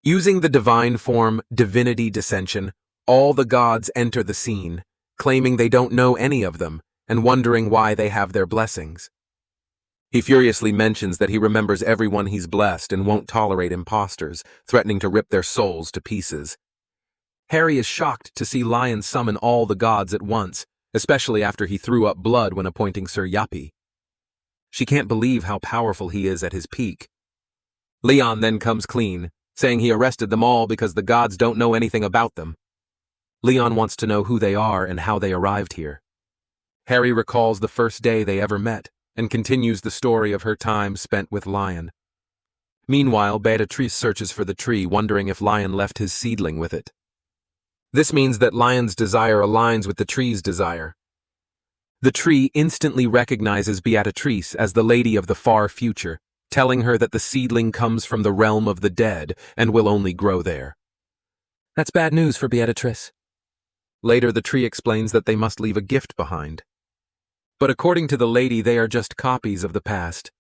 Using the divine form divinity dissension, all the gods enter the scene, claiming they don't know any of them and wondering why they have their blessings. He furiously mentions that he remembers everyone he's blessed and won't tolerate imposters, threatening to rip their souls to pieces. Hari is shocked to see Lion summon all the gods at once, especially after he threw up blood when appointing Sir Yapi. She can't believe how powerful he is at his peak. Leyon then comes clean, saying he arrested them all because the gods don't know anything about them. Leyon wants to know who they are and how they arrived here. Hari recalls the first day they ever met, and continues the story of her time spent with Lion. Meanwhile, Beatrice searches for the tree, wondering if Lion left his seedling with it. This means that Lion's desire aligns with the tree's desire. The tree instantly recognizes Beatrice as the lady of the far future, telling her that the seedling comes from the realm of the dead and will only grow there. That's bad news for Beatrice. Later, the tree explains that they must leave a gift behind. But according to the lady, they are just copies of the past.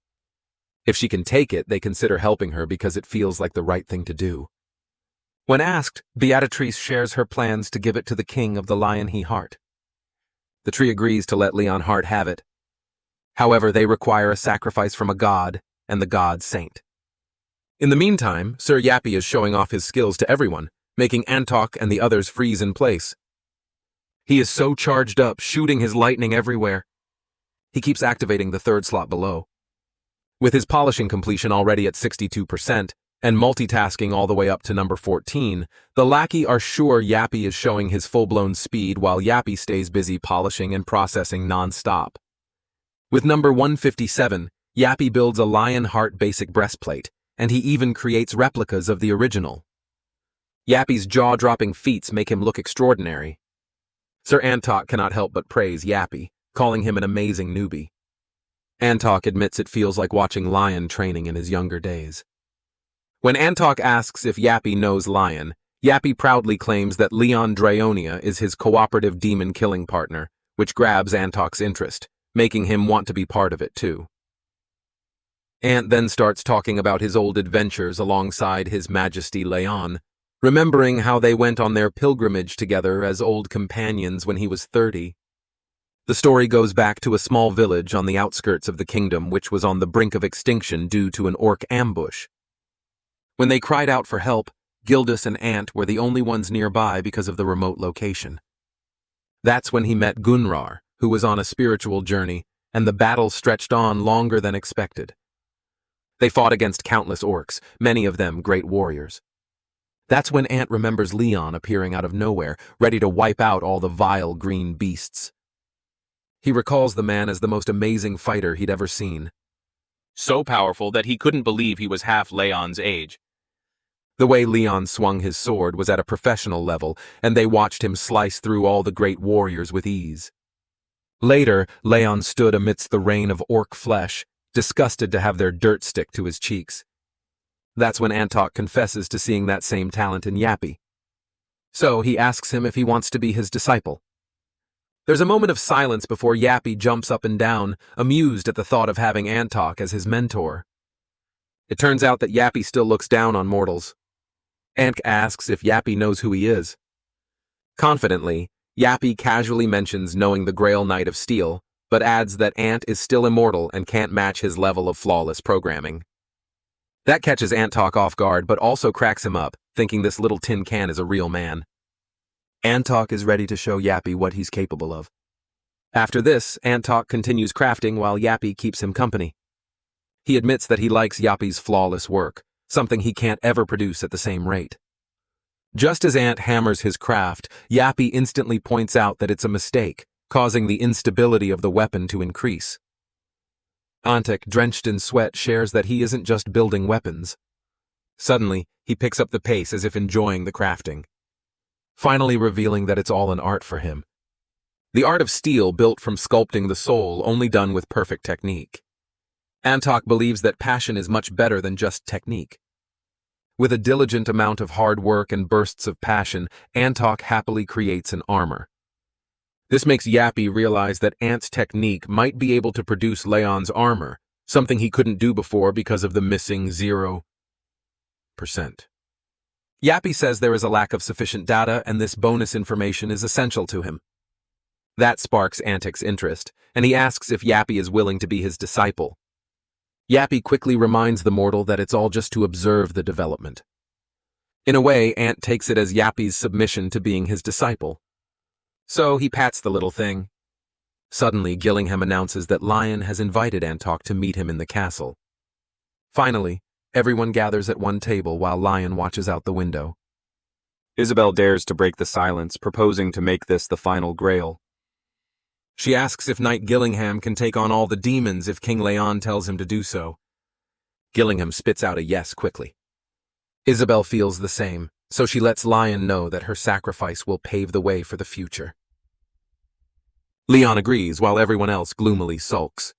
If she can take it, they consider helping her because it feels like the right thing to do. When asked, Beatrice shares her plans to give it to the king of the Lionheart. The tree agrees to let Lionheart have it. However, they require a sacrifice from a god and the god saint. In the meantime, Sir Yapi is showing off his skills to everyone, making Antok and the others freeze in place. He is so charged up, shooting his lightning everywhere. He keeps activating the third slot below. With his polishing completion already at 62% and multitasking all the way up to number 14, the lackey are sure Yapi is showing his full-blown speed while Yapi stays busy polishing and processing non-stop. With number 157, Yapi builds a Lionheart basic breastplate, and he even creates replicas of the original. Yapi's jaw-dropping feats make him look extraordinary. Sir Antok cannot help but praise Yapi, calling him an amazing newbie. Antok admits it feels like watching Lion training in his younger days. When Antok asks if Yapi knows Lion, Yapi proudly claims that Leon Draonia is his cooperative demon-killing partner, which grabs Antok's interest, making him want to be part of it too. Ant then starts talking about his old adventures alongside His Majesty Leyon, remembering how they went on their pilgrimage together as old companions when he was 30. The story goes back to a small village on the outskirts of the kingdom which was on the brink of extinction due to an orc ambush. When they cried out for help, Gildas and Ant were the only ones nearby because of the remote location. That's when he met Gunrar, who was on a spiritual journey, and the battle stretched on longer than expected. They fought against countless orcs, many of them great warriors. That's when Ant remembers Leon appearing out of nowhere, ready to wipe out all the vile green beasts. He recalls the man as the most amazing fighter he'd ever seen. So powerful that he couldn't believe he was half Leon's age. The way Leon swung his sword was at a professional level, and they watched him slice through all the great warriors with ease. Later, Leon stood amidst the rain of orc flesh, disgusted to have their dirt stick to his cheeks. That's when Antok confesses to seeing that same talent in Yapi. So he asks him if he wants to be his disciple. There's a moment of silence before Yapi jumps up and down, amused at the thought of having Antok as his mentor. It turns out that Yapi still looks down on mortals. Ant asks if Yapi knows who he is. Confidently, Yappy casually mentions knowing the Grail Knight of Steel, but adds that Ant is still immortal and can't match his level of flawless programming. That catches Antok off guard, but also cracks him up, thinking this little tin can is a real man. Antok is ready to show Yappy what he's capable of. After this, Antok continues crafting while Yappy keeps him company. He admits that he likes Yappy's flawless work, something he can't ever produce at the same rate. Just as Ant hammers his craft, Yappy instantly points out that it's a mistake, causing the instability of the weapon to increase. Antek, drenched in sweat, shares that he isn't just building weapons. Suddenly, he picks up the pace as if enjoying the crafting, finally revealing that it's all an art for him. The art of steel built from sculpting the soul, only done with perfect technique. Antok believes that passion is much better than just technique. With a diligent amount of hard work and bursts of passion, Antok happily creates an armor. This makes Yappy realize that Ant's technique might be able to produce Leyon's armor, something he couldn't do before because of the missing 0%. Yappy says there is a lack of sufficient data and this bonus information is essential to him. That sparks Antok's interest, and he asks if Yappy is willing to be his disciple. Yappy quickly reminds the mortal that it's all just to observe the development. In a way, Ant takes it as Yappy's submission to being his disciple. So he pats the little thing. Suddenly, Gillingham announces that Lion has invited Antok to meet him in the castle. Finally, everyone gathers at one table while Lion watches out the window. Isabel dares to break the silence, proposing to make this the final grail. She asks if Knight Gillingham can take on all the demons if King Leyon tells him to do so. Gillingham spits out a yes quickly. Isabel feels the same, so she lets Lion know that her sacrifice will pave the way for the future. Leon agrees while everyone else gloomily sulks.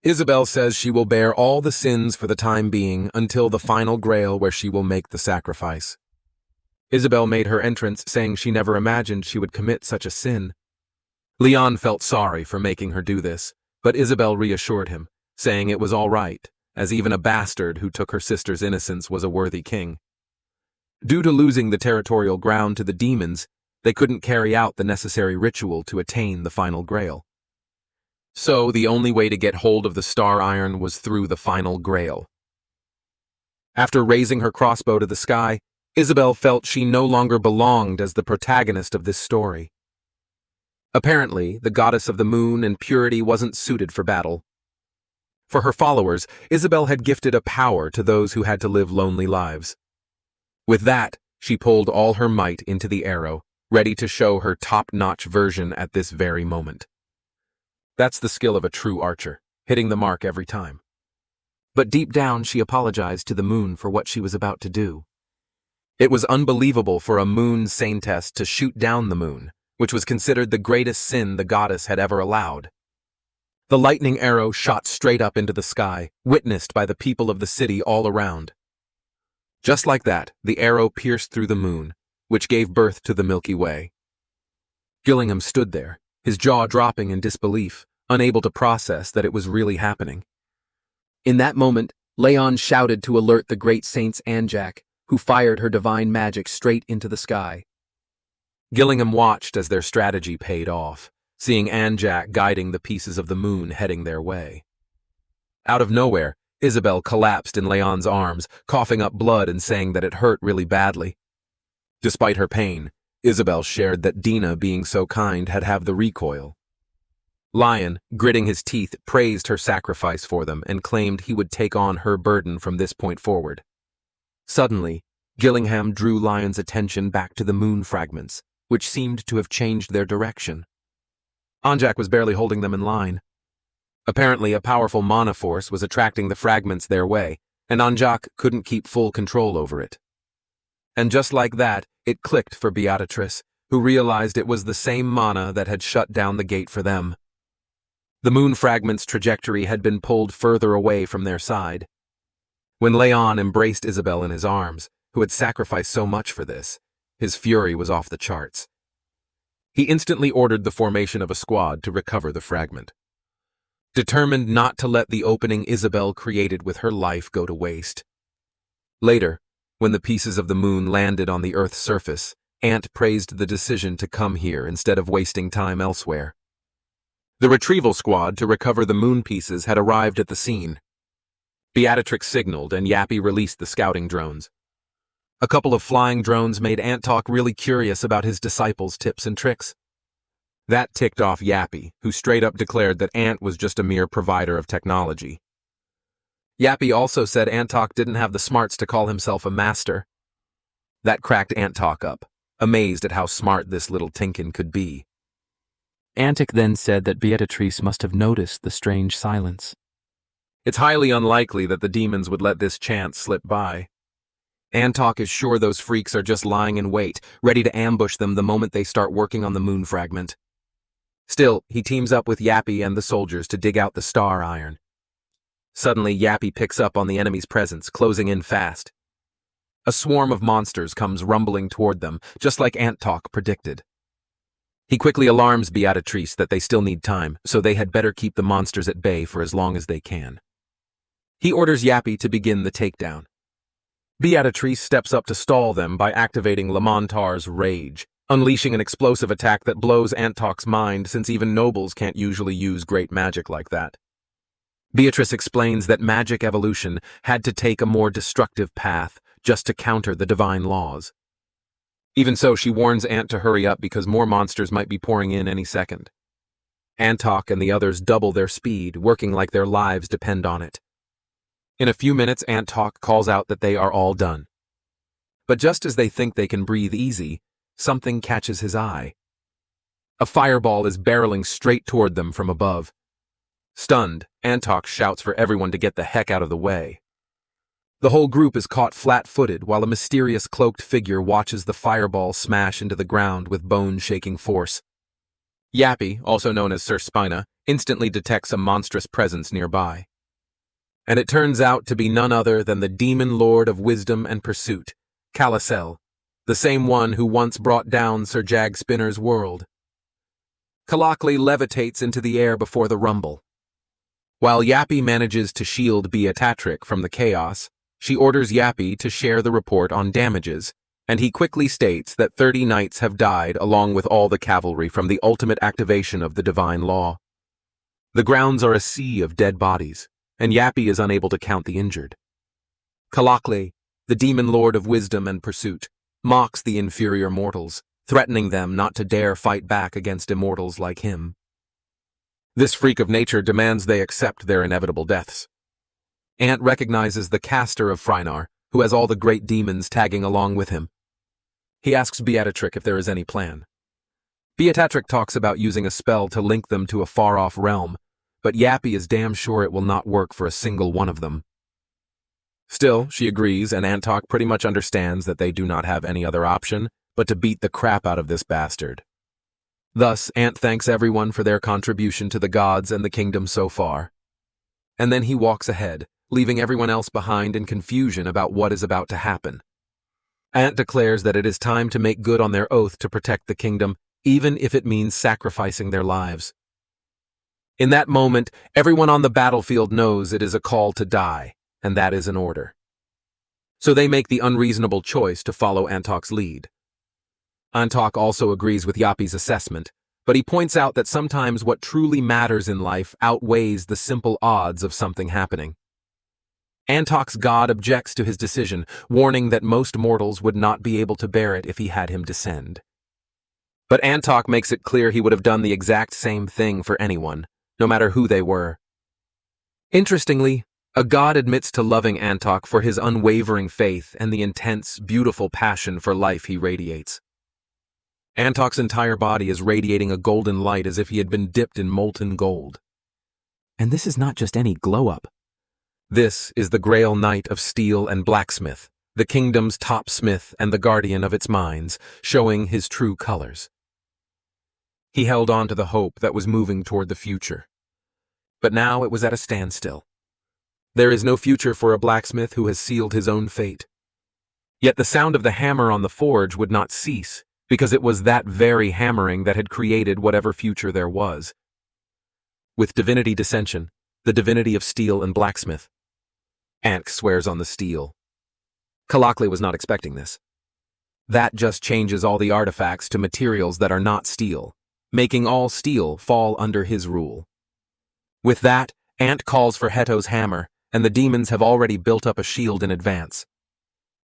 Isabel says she will bear all the sins for the time being until the final grail where she will make the sacrifice. Isabel made her entrance saying she never imagined she would commit such a sin. Leon felt sorry for making her do this, but Isabel reassured him, saying it was all right, as even a bastard who took her sister's innocence was a worthy king. Due to losing the territorial ground to the demons, they couldn't carry out the necessary ritual to attain the final grail. So the only way to get hold of the star iron was through the final grail. After raising her crossbow to the sky, Isabel felt she no longer belonged as the protagonist of this story. Apparently, the goddess of the moon and purity wasn't suited for battle. For her followers, Isabel had gifted a power to those who had to live lonely lives. With that, she pulled all her might into the arrow, ready to show her top-notch version at this very moment. That's the skill of a true archer, hitting the mark every time. But deep down, she apologized to the moon for what she was about to do. It was unbelievable for a moon saintess to shoot down the moon, which was considered the greatest sin the goddess had ever allowed. The lightning arrow shot straight up into the sky, witnessed by the people of the city all around. Just like that, the arrow pierced through the moon, which gave birth to the Milky Way. Gillingham stood there, his jaw dropping in disbelief, unable to process that it was really happening. In that moment, Leyon shouted to alert the great saints Anjak, who fired her divine magic straight into the sky. Gillingham watched as their strategy paid off, seeing Anjak guiding the pieces of the moon heading their way. Out of nowhere, Isabel collapsed in Leyon's arms, coughing up blood and saying that it hurt really badly. Despite her pain, Isabel shared that Dina, being so kind, had have the recoil. Lion, gritting his teeth, praised her sacrifice for them and claimed he would take on her burden from this point forward. Suddenly, Gillingham drew Lion's attention back to the moon fragments, which seemed to have changed their direction. Anjak was barely holding them in line. Apparently, a powerful mana force was attracting the fragments their way, and Anjak couldn't keep full control over it. And just like that, it clicked for Beatrice, who realized it was the same mana that had shut down the gate for them. The moon fragment's trajectory had been pulled further away from their side. When Leyon embraced Isabel in his arms, who had sacrificed so much for this, his fury was off the charts. He instantly ordered the formation of a squad to recover the fragment. Determined not to let the opening Isabel created with her life go to waste. Later, when the pieces of the moon landed on the Earth's surface, Ant praised the decision to come here instead of wasting time elsewhere. The retrieval squad to recover the moon pieces had arrived at the scene. Beatrix signaled and Yappy released the scouting drones. A couple of flying drones made Ant Talk really curious about his disciples' tips and tricks. That ticked off Yappy, who straight up declared that Ant was just a mere provider of technology. Yappy also said Ant Talk didn't have the smarts to call himself a master. That cracked Ant Talk up, amazed at how smart this little Tinkin could be. Antic then said that Beatrice must have noticed the strange silence. It's highly unlikely that the demons would let this chance slip by. Antok is sure those freaks are just lying in wait, ready to ambush them the moment they start working on the moon fragment. Still, he teams up with Yappy and the soldiers to dig out the star iron. Suddenly, Yappy picks up on the enemy's presence, closing in fast. A swarm of monsters comes rumbling toward them, just like Antok predicted. He quickly alarms Beatrice that they still need time, so they had better keep the monsters at bay for as long as they can. He orders Yappy to begin the takedown. Beatrice steps up to stall them by activating Lamontar's rage, unleashing an explosive attack that blows Antok's mind since even nobles can't usually use great magic like that. Beatrice explains that magic evolution had to take a more destructive path just to counter the divine laws. Even so, she warns Ant to hurry up because more monsters might be pouring in any second. Antok and the others double their speed, working like their lives depend on it. In a few minutes, Antok calls out that they are all done. But just as they think they can breathe easy, something catches his eye. A fireball is barreling straight toward them from above. Stunned, Antok shouts for everyone to get the heck out of the way. The whole group is caught flat-footed while a mysterious cloaked figure watches the fireball smash into the ground with bone-shaking force. Yappy, also known as Sir Spina, instantly detects a monstrous presence nearby. And it turns out to be none other than the demon lord of wisdom and pursuit, Calasel, the same one who once brought down Sir Jag Spinner's world. Kalakli levitates into the air before the rumble. While Yappy manages to shield Beatrix from the chaos, she orders Yappy to share the report on damages, and he quickly states that 30 knights have died along with all the cavalry from the ultimate activation of the divine law. The grounds are a sea of dead bodies, and Yappy is unable to count the injured. Kalakli, the demon lord of wisdom and pursuit, mocks the inferior mortals, threatening them not to dare fight back against immortals like him. This freak of nature demands they accept their inevitable deaths. Ant recognizes the caster of Phrynar, who has all the great demons tagging along with him. He asks Beatrix if there is any plan. Beatrix talks about using a spell to link them to a far-off realm, but Yappy is damn sure it will not work for a single one of them. Still, she agrees, and Antok pretty much understands that they do not have any other option but to beat the crap out of this bastard. Thus, Ant thanks everyone for their contribution to the gods and the kingdom so far. And then he walks ahead, leaving everyone else behind in confusion about what is about to happen. Ant declares that it is time to make good on their oath to protect the kingdom, even if it means sacrificing their lives. In that moment, everyone on the battlefield knows it is a call to die, and that is an order. So they make the unreasonable choice to follow Antok's lead. Antok also agrees with Yappy's assessment, but he points out that sometimes what truly matters in life outweighs the simple odds of something happening. Antok's god objects to his decision, warning that most mortals would not be able to bear it if he had him descend. But Antok makes it clear he would have done the exact same thing for anyone, no matter who they were. Interestingly, a god admits to loving Antok for his unwavering faith and the intense, beautiful passion for life he radiates. Antok's entire body is radiating a golden light as if he had been dipped in molten gold. And this is not just any glow-up. This is the Grail Knight of Steel and Blacksmith, the kingdom's top smith and the guardian of its mines, showing his true colors. He held on to the hope that was moving toward the future. But now it was at a standstill. There is no future for a blacksmith who has sealed his own fate. Yet the sound of the hammer on the forge would not cease, because it was that very hammering that had created whatever future there was. With divinity dissension, the divinity of steel and blacksmith. Ant swears on the steel. Kalakli was not expecting this. That just changes all the artifacts to materials that are not steel, making all steel fall under his rule. With that, Ant calls for Heto's hammer, and the demons have already built up a shield in advance.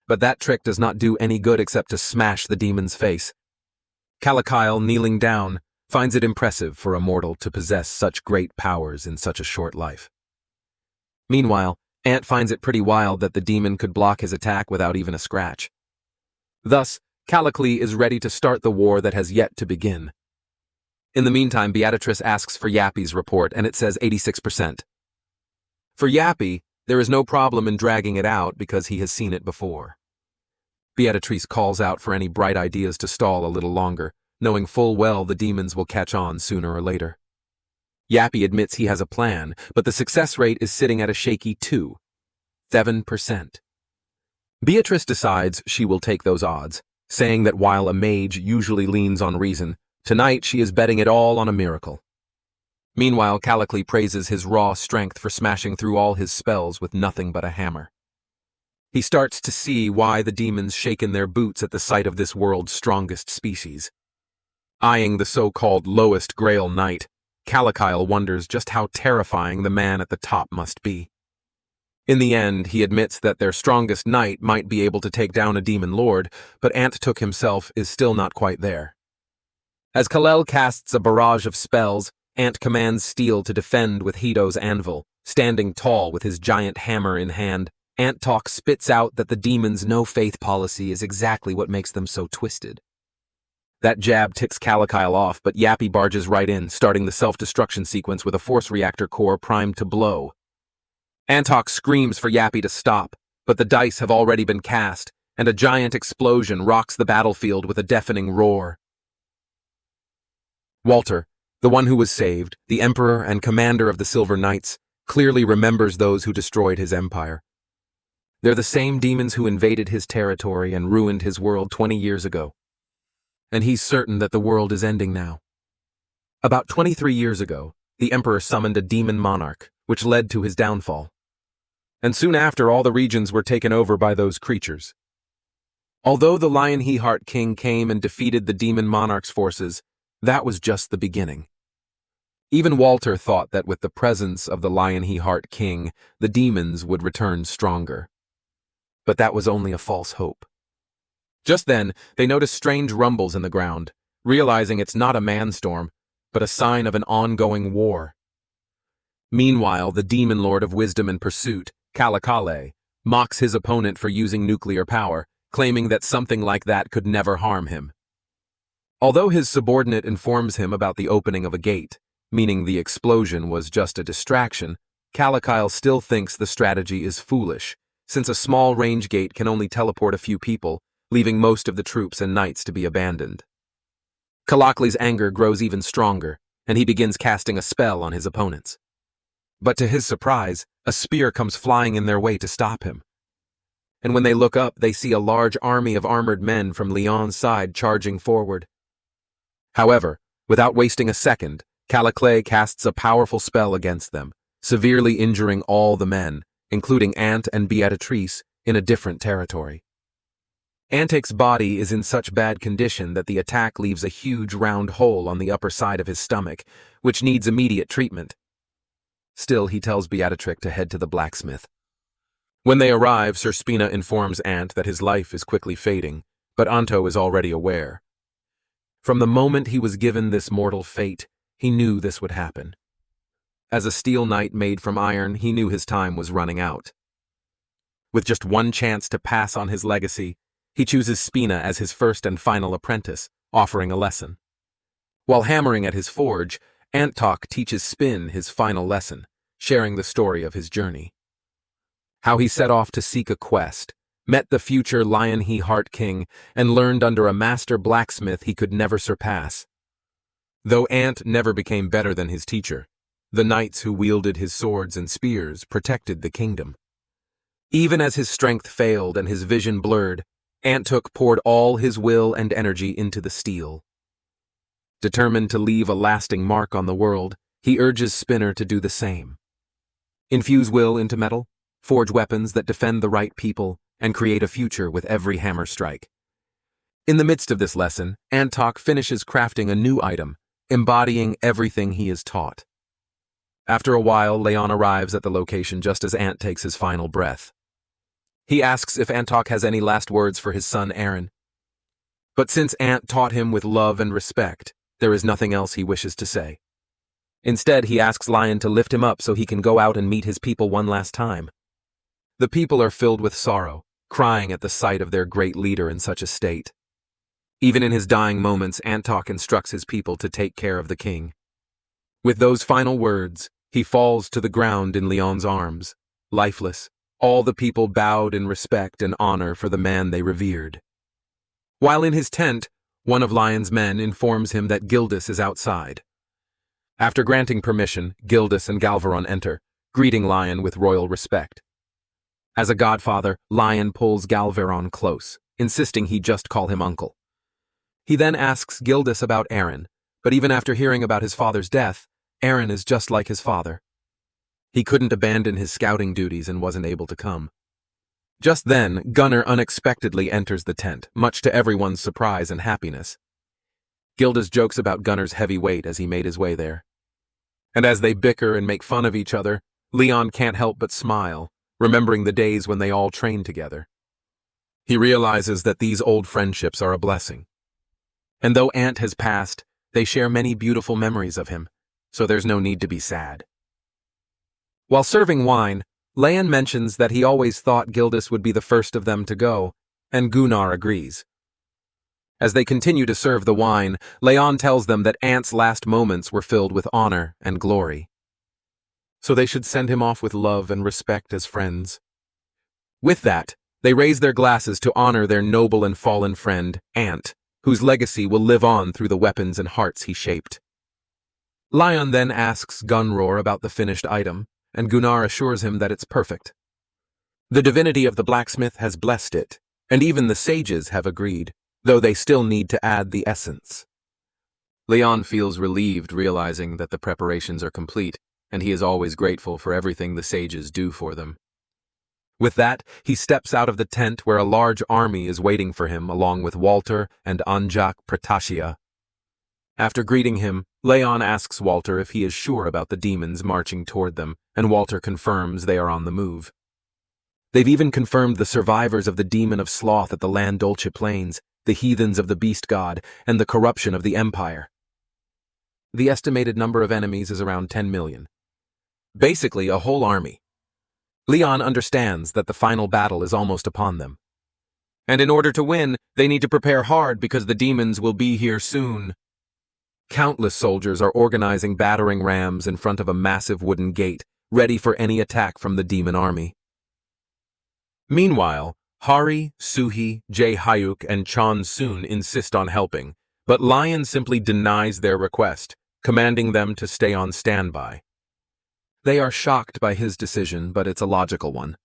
But that trick does not do any good except to smash the demon's face. Kalakyle, kneeling down, finds it impressive for a mortal to possess such great powers in such a short life. Meanwhile, Ant finds it pretty wild that the demon could block his attack without even a scratch. Thus, Kalakyle is ready to start the war that has yet to begin. In the meantime, Beatrice asks for Yappy's report, and it says 86%. For Yappy, there is no problem in dragging it out because he has seen it before. Beatrice calls out for any bright ideas to stall a little longer, knowing full well the demons will catch on sooner or later. Yappy admits he has a plan, but the success rate is sitting at a shaky 7%. Beatrice decides she will take those odds, saying that while a mage usually leans on reason, tonight she is betting it all on a miracle. Meanwhile, Kalakyle praises his raw strength for smashing through all his spells with nothing but a hammer. He starts to see why the demons shake in their boots at the sight of this world's strongest species. Eyeing the so-called lowest Grail Knight, Kalakyle wonders just how terrifying the man at the top must be. In the end, he admits that their strongest knight might be able to take down a demon lord, but Ant Took himself is still not quite there. As Kalel casts a barrage of spells, Ant commands Steel to defend with Hito's anvil. Standing tall with his giant hammer in hand, Ant Talk spits out that the demons' no-faith policy is exactly what makes them so twisted. That jab ticks Kalakyle off, but Yappy barges right in, starting the self-destruction sequence with a force reactor core primed to blow. Antok screams for Yappy to stop, but the dice have already been cast, and a giant explosion rocks the battlefield with a deafening roar. Walter, the one who was saved, the Emperor and commander of the Silver Knights, clearly remembers those who destroyed his empire. They're the same demons who invaded his territory and ruined his world 20 years ago. And he's certain that the world is ending now. About 23 years ago, the Emperor summoned a demon monarch, which led to his downfall. And soon after, all the regions were taken over by those creatures. Although the Lionheart King came and defeated the demon monarch's forces, that was just the beginning. Even Walter thought that with the presence of the Lionheart King, the demons would return stronger. But that was only a false hope. Just then, they notice strange rumbles in the ground, realizing it's not a man-storm, but a sign of an ongoing war. Meanwhile, the demon lord of wisdom and pursuit, Kalakyle, mocks his opponent for using nuclear power, claiming that something like that could never harm him. Although his subordinate informs him about the opening of a gate, meaning the explosion was just a distraction, Kalakyle still thinks the strategy is foolish, since a small range gate can only teleport a few people, leaving most of the troops and knights to be abandoned. Kalakly's anger grows even stronger, and he begins casting a spell on his opponents. But to his surprise, a spear comes flying in their way to stop him. And when they look up, they see a large army of armored men from Leon's side charging forward. However, without wasting a second, Kalakyle casts a powerful spell against them, severely injuring all the men, including Ant and Beatrice, in a different territory. Antic's body is in such bad condition that the attack leaves a huge round hole on the upper side of his stomach, which needs immediate treatment. Still, he tells Beatrix to head to the blacksmith. When they arrive, Sir Spina informs Ant that his life is quickly fading, but Anto is already aware. From the moment he was given this mortal fate, he knew this would happen. As a steel knight made from iron, he knew his time was running out. With just one chance to pass on his legacy, he chooses Spina as his first and final apprentice, offering a lesson. While hammering at his forge, Antok teaches Spin his final lesson, sharing the story of his journey. How he set off to seek a quest, met the future Lionheart King, and learned under a master blacksmith he could never surpass. Though Ant never became better than his teacher, the knights who wielded his swords and spears protected the kingdom. Even as his strength failed and his vision blurred, Antuk poured all his will and energy into the steel. Determined to leave a lasting mark on the world, he urges Spinner to do the same. Infuse will into metal, forge weapons that defend the right people, and create a future with every hammer strike. In the midst of this lesson, Antok finishes crafting a new item, embodying everything he is taught. After a while, Leyon arrives at the location just as Ant takes his final breath. He asks if Antok has any last words for his son Aaron. But since Ant taught him with love and respect, there is nothing else he wishes to say. Instead, he asks Lion to lift him up so he can go out and meet his people one last time. The people are filled with sorrow, crying at the sight of their great leader in such a state. Even in his dying moments, Antok instructs his people to take care of the king. With those final words, he falls to the ground in Leyon's arms, lifeless. All the people bowed in respect and honor for the man they revered. While in his tent, one of Lion's men informs him that Gildas is outside. After granting permission, Gildas and Galveron enter, greeting Lion with royal respect. As a godfather, Lion pulls Galveron close, insisting he just call him uncle. He then asks Gildas about Aaron, but even after hearing about his father's death, Aaron is just like his father. He couldn't abandon his scouting duties and wasn't able to come. Just then, Gunnar unexpectedly enters the tent, much to everyone's surprise and happiness. Gildas jokes about Gunnar's heavy weight as he made his way there. And as they bicker and make fun of each other, Leyon can't help but smile, remembering the days when they all trained together. He realizes that these old friendships are a blessing. And though Ant has passed, they share many beautiful memories of him, so there's no need to be sad. While serving wine, Leyon mentions that he always thought Gildas would be the first of them to go, and Gunnar agrees. As they continue to serve the wine, Leyon tells them that Ant's last moments were filled with honor and glory. So they should send him off with love and respect as friends. With that, they raise their glasses to honor their noble and fallen friend, Ant, whose legacy will live on through the weapons and hearts he shaped. Lion then asks Gunroar about the finished item, and Gunnar assures him that it's perfect. The divinity of the blacksmith has blessed it, and even the sages have agreed, though they still need to add the essence. Leyon feels relieved realizing that the preparations are complete, and he is always grateful for everything the sages do for them. With that, he steps out of the tent where a large army is waiting for him along with Walter and Anjak Pratashia. After greeting him, Leyon asks Walter if he is sure about the demons marching toward them, and Walter confirms they are on the move. They've even confirmed the survivors of the demon of sloth at the Land Dolce Plains, the heathens of the beast god, and the corruption of the empire. The estimated number of enemies is around 10 million. Basically, a whole army. Leyon understands that the final battle is almost upon them. And in order to win, they need to prepare hard because the demons will be here soon. Countless soldiers are organizing battering rams in front of a massive wooden gate, ready for any attack from the demon army. Meanwhile, Hari, Suhi, Jae Hyuk, and Chon Soon insist on helping, but Lion simply denies their request, commanding them to stay on standby. They are shocked by his decision, but it's a logical one.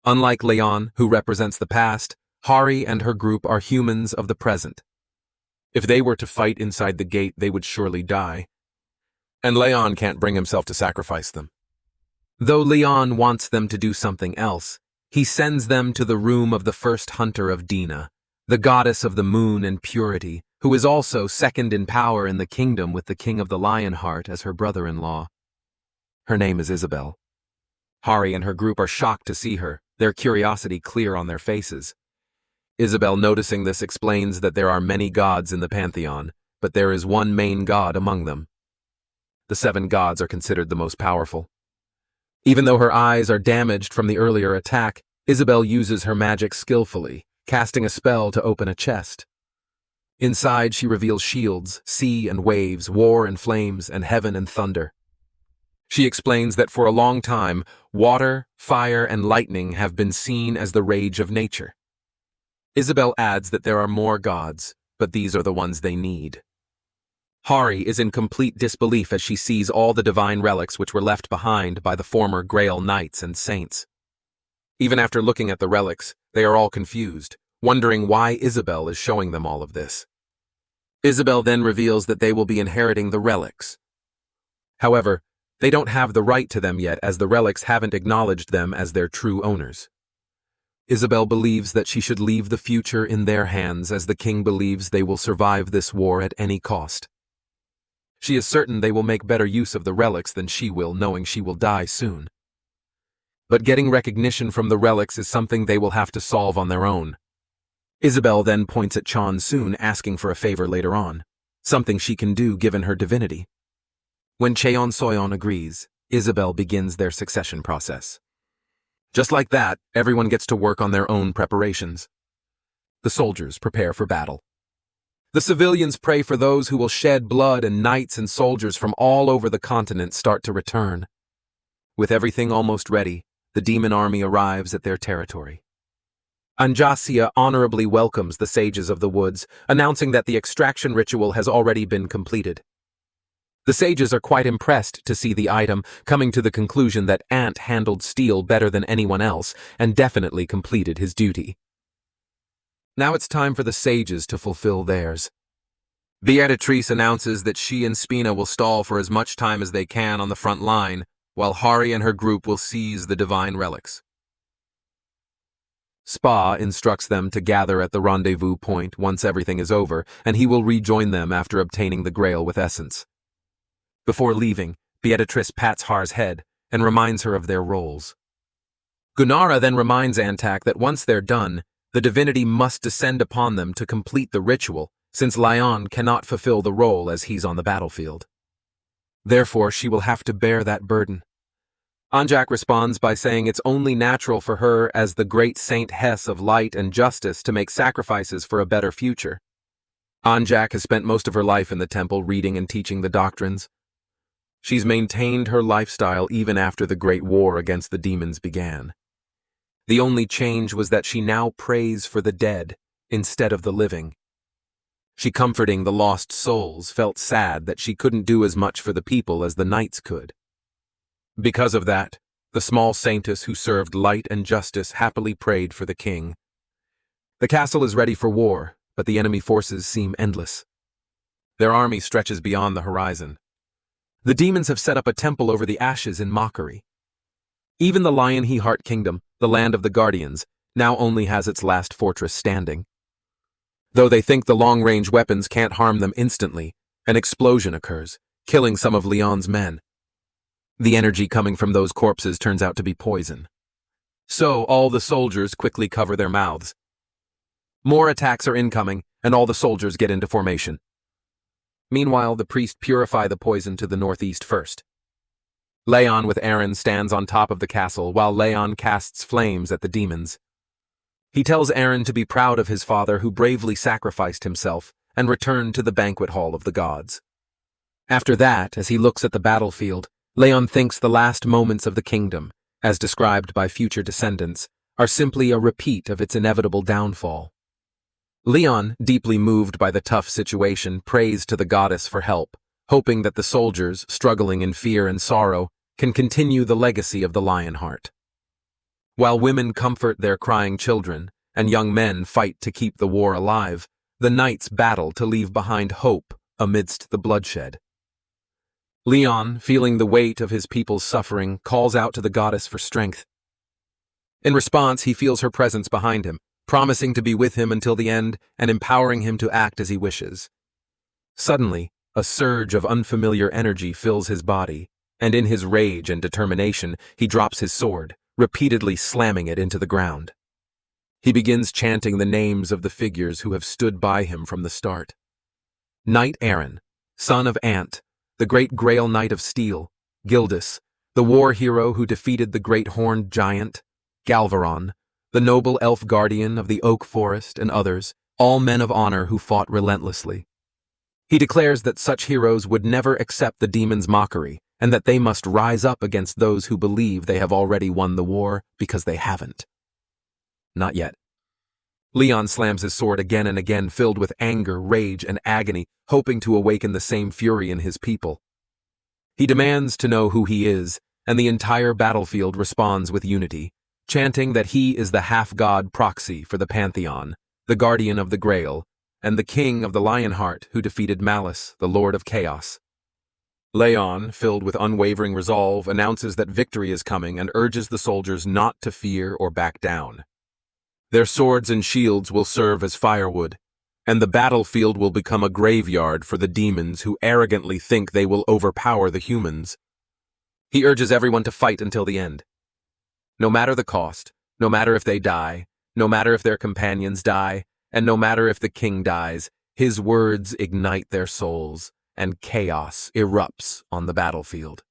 Unlike Leyon, who represents the past, Hari and her group are humans of the present. If they were to fight inside the gate, they would surely die. And Leyon can't bring himself to sacrifice them. Though Leyon wants them to do something else, he sends them to the room of the first hunter of Dina, the goddess of the moon and purity, who is also second in power in the kingdom with the king of the Lionheart as her brother-in-law. Her name is Isabel. Hari and her group are shocked to see her, their curiosity clear on their faces. Isabel, noticing this, explains that there are many gods in the pantheon, but there is one main god among them. The 7 gods are considered the most powerful. Even though her eyes are damaged from the earlier attack, Isabel uses her magic skillfully, casting a spell to open a chest. Inside, she reveals shields, sea and waves, war and flames, and heaven and thunder. She explains that for a long time, water, fire, and lightning have been seen as the rage of nature. Isabel adds that there are more gods, but these are the ones they need. Hari is in complete disbelief as she sees all the divine relics which were left behind by the former Grail knights and saints. Even after looking at the relics, they are all confused, wondering why Isabel is showing them all of this. Isabel then reveals that they will be inheriting the relics. However, they don't have the right to them yet as the relics haven't acknowledged them as their true owners. Isabel believes that she should leave the future in their hands, as the king believes they will survive this war at any cost. She is certain they will make better use of the relics than she will, knowing she will die soon. But getting recognition from the relics is something they will have to solve on their own. Isabel then points at Chon Soon, asking for a favor later on, something she can do given her divinity. When Cheon Soyeon agrees, Isabel begins their succession process. Just like that, everyone gets to work on their own preparations. The soldiers prepare for battle. The civilians pray for those who will shed blood, and knights and soldiers from all over the continent start to return. With everything almost ready, the demon army arrives at their territory. Anjasia honorably welcomes the sages of the woods, announcing that the extraction ritual has already been completed. The sages are quite impressed to see the item, coming to the conclusion that Ant handled steel better than anyone else and definitely completed his duty. Now it's time for the sages to fulfill theirs. Beatrice announces that she and Spina will stall for as much time as they can on the front line, while Hari and her group will seize the divine relics. Spa instructs them to gather at the rendezvous point once everything is over, and he will rejoin them after obtaining the Grail with Essence. Before leaving, Beatrice pats Har's head and reminds her of their roles. Gunara then reminds Antak that once they're done, the divinity must descend upon them to complete the ritual, since Leyon cannot fulfill the role as he's on the battlefield. Therefore, she will have to bear that burden. Anjak responds by saying it's only natural for her as the great Saint Hess of light and justice to make sacrifices for a better future. Anjak has spent most of her life in the temple reading and teaching the doctrines. She's maintained her lifestyle even after the great war against the demons began. The only change was that she now prays for the dead instead of the living. She, comforting the lost souls, felt sad that she couldn't do as much for the people as the knights could. Because of that, the small saintess who served light and justice happily prayed for the king. The castle is ready for war, but the enemy forces seem endless. Their army stretches beyond the horizon. The demons have set up a temple over the ashes in mockery. Even the Lionheart Kingdom, the land of the Guardians, now only has its last fortress standing. Though they think the long-range weapons can't harm them instantly, an explosion occurs, killing some of Leon's men. The energy coming from those corpses turns out to be poison. So all the soldiers quickly cover their mouths. More attacks are incoming, and all the soldiers get into formation. Meanwhile, the priests purify the poison to the northeast first. Leyon with Aaron stands on top of the castle while Leyon casts flames at the demons. He tells Aaron to be proud of his father who bravely sacrificed himself and returned to the banquet hall of the gods. After that, as he looks at the battlefield, Leyon thinks the last moments of the kingdom, as described by future descendants, are simply a repeat of its inevitable downfall. Leon, deeply moved by the tough situation, prays to the goddess for help, hoping that the soldiers, struggling in fear and sorrow, can continue the legacy of the Lionheart. While women comfort their crying children, and young men fight to keep the war alive, the knights battle to leave behind hope amidst the bloodshed. Leon, feeling the weight of his people's suffering, calls out to the goddess for strength. In response, he feels her presence behind him, promising to be with him until the end and empowering him to act as he wishes. Suddenly, a surge of unfamiliar energy fills his body, and in his rage and determination, he drops his sword, repeatedly slamming it into the ground. He begins chanting the names of the figures who have stood by him from the start. Knight Aaron, son of Ant, the great Grail Knight of Steel; Gildas, the war hero who defeated the great horned giant; Galvaron, the noble elf guardian of the oak forest, and others, all men of honor who fought relentlessly. He declares that such heroes would never accept the demon's mockery, and that they must rise up against those who believe they have already won the war because they haven't. Not yet. Leon slams his sword again and again, filled with anger, rage, and agony, hoping to awaken the same fury in his people. He demands to know who he is, and the entire battlefield responds with unity, chanting that he is the half-god proxy for the Pantheon, the guardian of the Grail, and the king of the Lionheart who defeated Malice, the Lord of Chaos. Leon, filled with unwavering resolve, announces that victory is coming and urges the soldiers not to fear or back down. Their swords and shields will serve as firewood, and the battlefield will become a graveyard for the demons who arrogantly think they will overpower the humans. He urges everyone to fight until the end. No matter the cost, no matter if they die, no matter if their companions die, and no matter if the king dies, his words ignite their souls, and chaos erupts on the battlefield.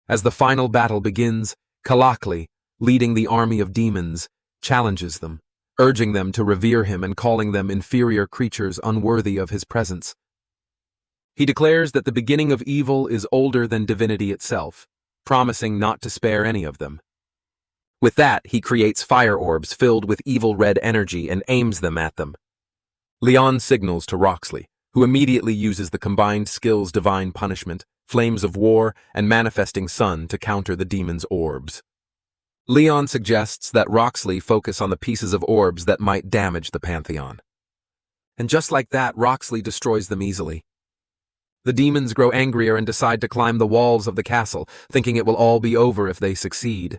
As the final battle begins, Kalakli, leading the army of demons, challenges them, urging them to revere him and calling them inferior creatures unworthy of his presence. He declares that the beginning of evil is older than divinity itself, promising not to spare any of them. With that, he creates fire orbs filled with evil red energy and aims them at them. Leyon signals to Roxley, who immediately uses the combined skills Divine Punishment, Flames of War, and Manifesting Sun to counter the demon's orbs. Leyon suggests that Roxley focus on the pieces of orbs that might damage the Pantheon. And just like that, Roxley destroys them easily. The demons grow angrier and decide to climb the walls of the castle, thinking it will all be over if they succeed.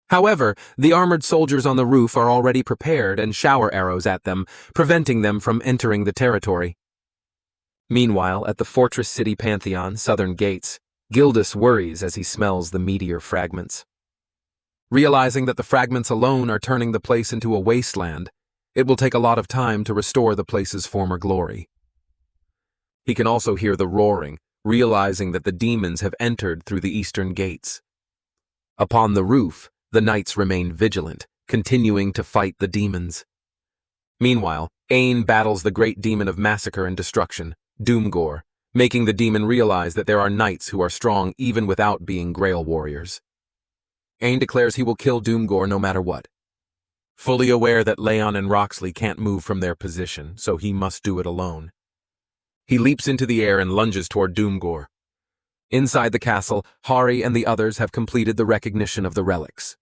However, the armored soldiers on the roof are already prepared and shower arrows at them, preventing them from entering the territory. Meanwhile, at the Fortress City Pantheon, southern gates, Gildas worries as he smells the meteor fragments. Realizing that the fragments alone are turning the place into a wasteland, it will take a lot of time to restore the place's former glory. He can also hear the roaring, realizing that the demons have entered through the eastern gates. Upon the roof, the knights remain vigilant, continuing to fight the demons. Meanwhile, Ain battles the great demon of massacre and destruction, Doomgore, making the demon realize that there are knights who are strong even without being Grail warriors. Ain declares he will kill Doomgore no matter what. Fully aware that Leyon and Roxley can't move from their position, so he must do it alone. He leaps into the air and lunges toward Doomgore. Inside the castle, Hari and the others have completed the recognition of the relics.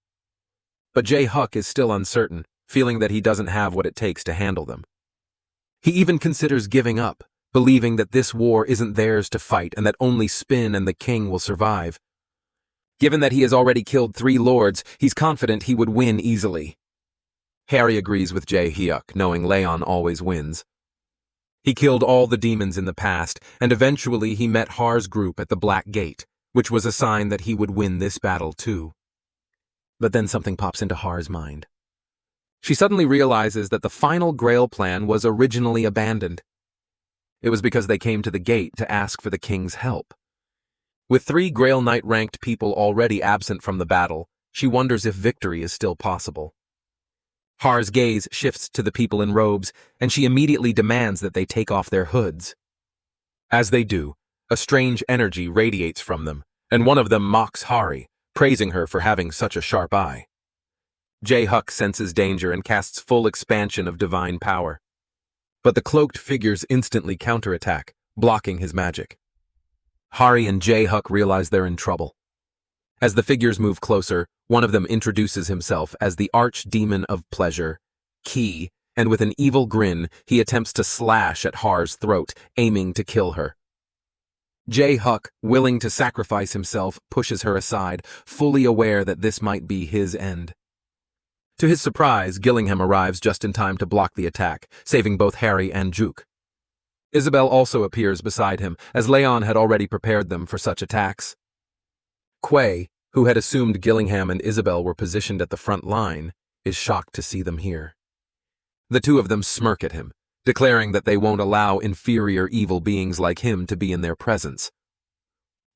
But Jay Huck is still uncertain, feeling that he doesn't have what it takes to handle them. He even considers giving up, believing that this war isn't theirs to fight and that only Spin and the king will survive. Given that he has already killed 3 lords, he's confident he would win easily. Harry agrees with Jay Hyuk, knowing Leyon always wins. He killed all the demons in the past, and eventually he met Har's group at the Black Gate, which was a sign that he would win this battle too. But then something pops into Har's mind. She suddenly realizes that the final Grail plan was originally abandoned. It was because they came to the gate to ask for the king's help. With 3 Grail Knight-ranked people already absent from the battle, she wonders if victory is still possible. Har's gaze shifts to the people in robes, and she immediately demands that they take off their hoods. As they do, a strange energy radiates from them, and one of them mocks Hari, praising her for having such a sharp eye. Jay Huck senses danger and casts full expansion of divine power. But the cloaked figures instantly counterattack, blocking his magic. Hari and Jay Huck realize they're in trouble. As the figures move closer, one of them introduces himself as the archdemon of pleasure, Ki, and with an evil grin, he attempts to slash at Har's throat, aiming to kill her. Jay Huck, willing to sacrifice himself, pushes her aside, fully aware that this might be his end. To his surprise, Gillingham arrives just in time to block the attack, saving both Harry and Juke. Isabel also appears beside him, as Leyon had already prepared them for such attacks. Quay, who had assumed Gillingham and Isabel were positioned at the front line, is shocked to see them here. The 2 of them smirk at him, declaring that they won't allow inferior evil beings like him to be in their presence.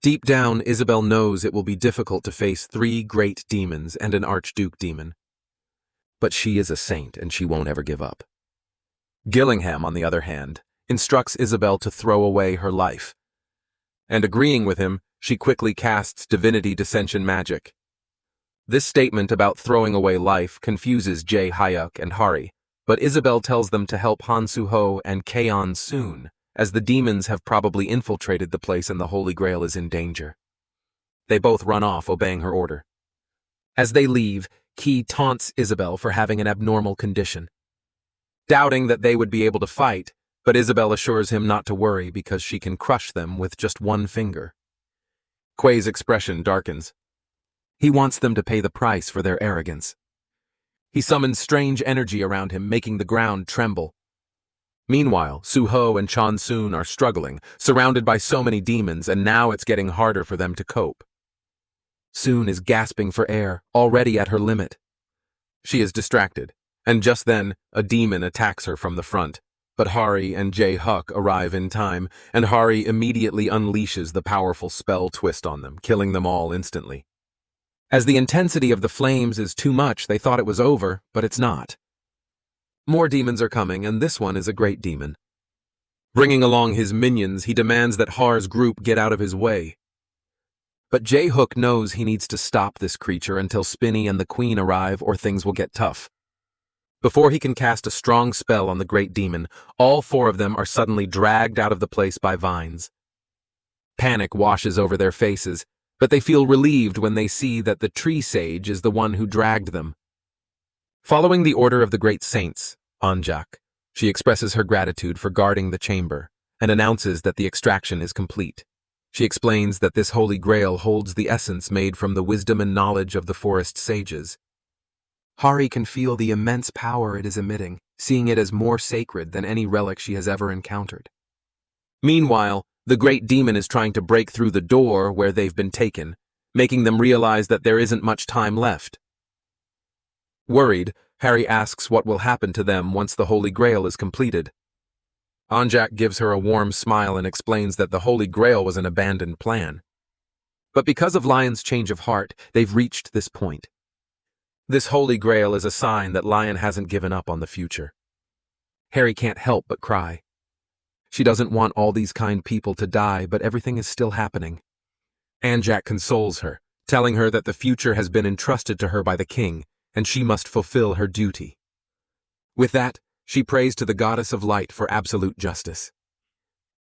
Deep down, Isabel knows it will be difficult to face 3 great demons and an archduke demon. But she is a saint and she won't ever give up. Gillingham, on the other hand, instructs Isabel to throw away her life. And agreeing with him, she quickly casts divinity dissension magic. This statement about throwing away life confuses Jay Hyuk and Hari, but Isabel tells them to help Han Suho and Kaon soon, as the demons have probably infiltrated the place and the Holy Grail is in danger. They both run off, obeying her order. As they leave, Ki taunts Isabel for having an abnormal condition. Doubting that they would be able to fight, but Isabel assures him not to worry because she can crush them with just 1 finger. Quay's expression darkens. He wants them to pay the price for their arrogance. He summons strange energy around him, making the ground tremble. Meanwhile, Suho and Chonsoon are struggling, surrounded by so many demons, and now it's getting harder for them to cope. Soon is gasping for air, already at her limit. She is distracted, and just then, a demon attacks her from the front. But Hari and Jae-Huk arrive in time, and Hari immediately unleashes the powerful spell twist on them, killing them all instantly. As the intensity of the flames is too much, they thought it was over, but it's not. More demons are coming, and this one is a great demon. Bringing along his minions, he demands that Har's group get out of his way. But Jae-Huk knows he needs to stop this creature until Spinny and the Queen arrive, or things will get tough. Before he can cast a strong spell on the great demon, all four of them are suddenly dragged out of the place by vines. Panic washes over their faces, but they feel relieved when they see that the tree sage is the one who dragged them. Following the order of the great saints, Anjak, she expresses her gratitude for guarding the chamber and announces that the extraction is complete. She explains that this holy grail holds the essence made from the wisdom and knowledge of the forest sages. Hari can feel the immense power it is emitting, seeing it as more sacred than any relic she has ever encountered. Meanwhile, the great demon is trying to break through the door where they've been taken, making them realize that there isn't much time left. Worried, Hari asks what will happen to them once the Holy Grail is completed. Anjak gives her a warm smile and explains that the Holy Grail was an abandoned plan. But because of Lion's change of heart, they've reached this point. This Holy Grail is a sign that Lion hasn't given up on the future. Hari can't help but cry. She doesn't want all these kind people to die, but everything is still happening. Anjak consoles her, telling her that the future has been entrusted to her by the king, and she must fulfill her duty. With that, she prays to the goddess of light for absolute justice.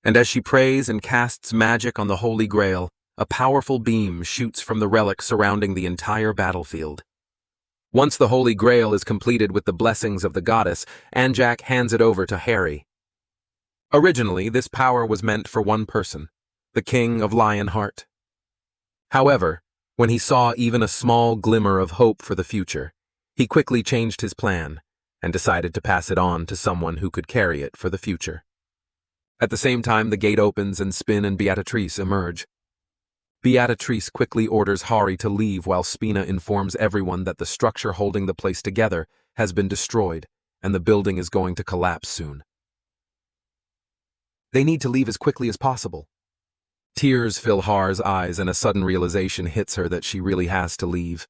And as she prays and casts magic on the Holy Grail, a powerful beam shoots from the relic surrounding the entire battlefield. Once the Holy Grail is completed with the blessings of the goddess, Anjak hands it over to Hari. Originally, this power was meant for one person, the king of Lionheart. However, when he saw even a small glimmer of hope for the future, he quickly changed his plan and decided to pass it on to someone who could carry it for the future. At the same time, the gate opens and Spin and Beatrice emerge. Beatrice quickly orders Hari to leave while Spina informs everyone that the structure holding the place together has been destroyed and the building is going to collapse soon. They need to leave as quickly as possible. Tears fill Har's eyes and a sudden realization hits her that she really has to leave.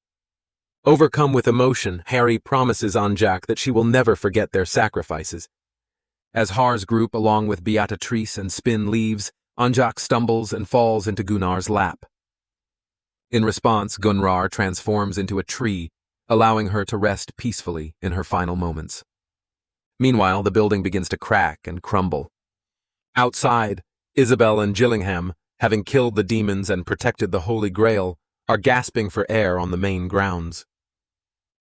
Overcome with emotion, Hari promises Anjak that she will never forget their sacrifices. As Har's group, along with Beatrice and Spin, leaves, Anjak stumbles and falls into Gunnar's lap. In response, Gunnar transforms into a tree, allowing her to rest peacefully in her final moments. Meanwhile, the building begins to crack and crumble. Outside, Isabel and Gillingham, having killed the demons and protected the Holy Grail, are gasping for air on the main grounds.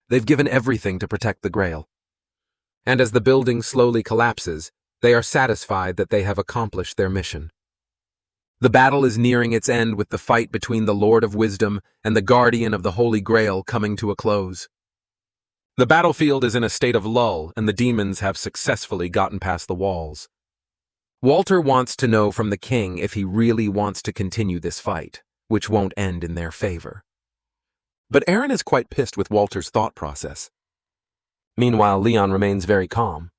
They've given everything to protect the Grail. And as the building slowly collapses, they are satisfied that they have accomplished their mission. The battle is nearing its end with the fight between the Lord of Wisdom and the Guardian of the Holy Grail coming to a close. The battlefield is in a state of lull and the demons have successfully gotten past the walls. Walter wants to know from the king if he really wants to continue this fight, which won't end in their favor. But Aaron is quite pissed with Walter's thought process. Meanwhile, Leon remains very calm.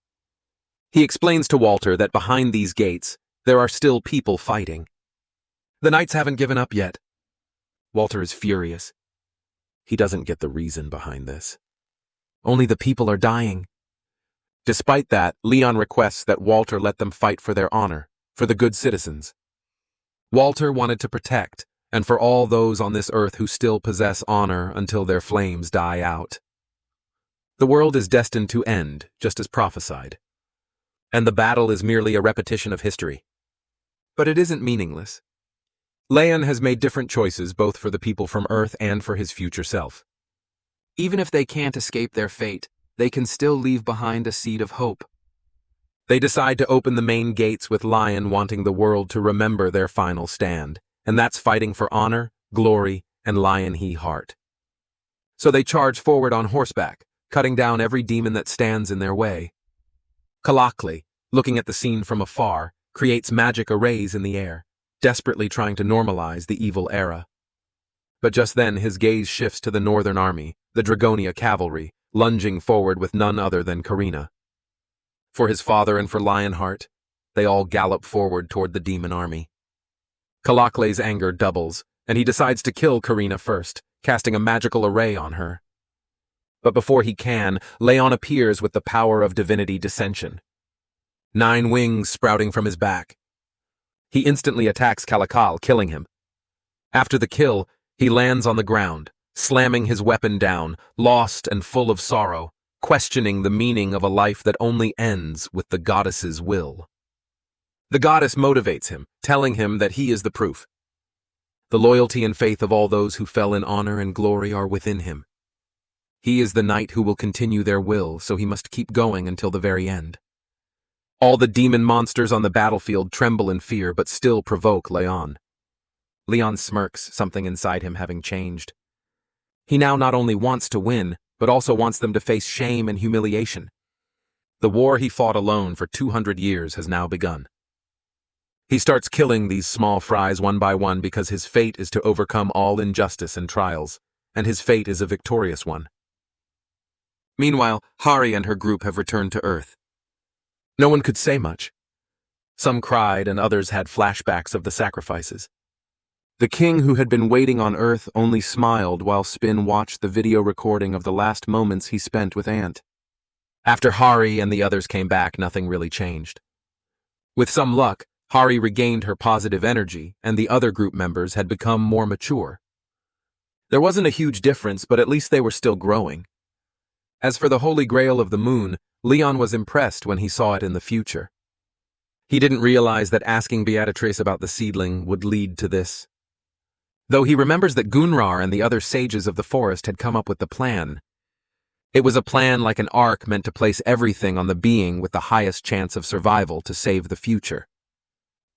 He explains to Walter that behind these gates, there are still people fighting. The knights haven't given up yet. Walter is furious. He doesn't get the reason behind this. Only the people are dying. Despite that, Leon requests that Walter let them fight for their honor, for the good citizens. Walter wanted to protect, and for all those on this earth who still possess honor until their flames die out. The world is destined to end, just as prophesied. And the battle is merely a repetition of history. But it isn't meaningless. Leyon has made different choices both for the people from Earth and for his future self. Even if they can't escape their fate, they can still leave behind a seed of hope. They decide to open the main gates with Lion wanting the world to remember their final stand, and that's fighting for honor, glory, and Lion-He heart. So they charge forward on horseback, cutting down every demon that stands in their way. Kalakli, looking at the scene from afar, creates magic arrays in the air, desperately trying to normalize the evil era. But just then his gaze shifts to the Northern Army, the Dragonia cavalry, lunging forward with none other than Karina. For his father and for Lionheart, they all gallop forward toward the demon army. Kalakle's anger doubles, and he decides to kill Karina first, casting a magical array on her. But before he can, Leyon appears with the power of divinity dissension. 9 wings sprouting from his back. He instantly attacks Kalakal, killing him. After the kill, he lands on the ground, slamming his weapon down, lost and full of sorrow, questioning the meaning of a life that only ends with the goddess's will. The goddess motivates him, telling him that he is the proof. The loyalty and faith of all those who fell in honor and glory are within him. He is the knight who will continue their will, so he must keep going until the very end. All the demon monsters on the battlefield tremble in fear but still provoke Leyon. Leyon smirks, something inside him having changed. He now not only wants to win, but also wants them to face shame and humiliation. The war he fought alone for 200 years has now begun. He starts killing these small fries one by one because his fate is to overcome all injustice and trials, and his fate is a victorious one. Meanwhile, Hari and her group have returned to Earth. No one could say much. Some cried and others had flashbacks of the sacrifices. The king who had been waiting on Earth only smiled while Spin watched the video recording of the last moments he spent with Ant. After Hari and the others came back, nothing really changed. With some luck, Hari regained her positive energy, and the other group members had become more mature. There wasn't a huge difference, but at least they were still growing. As for the Holy Grail of the Moon, Leyon was impressed when he saw it in the future. He didn't realize that asking Beatrice about the seedling would lead to this. Though he remembers that Gunrar and the other sages of the forest had come up with the plan. It was a plan like an ark meant to place everything on the being with the highest chance of survival to save the future.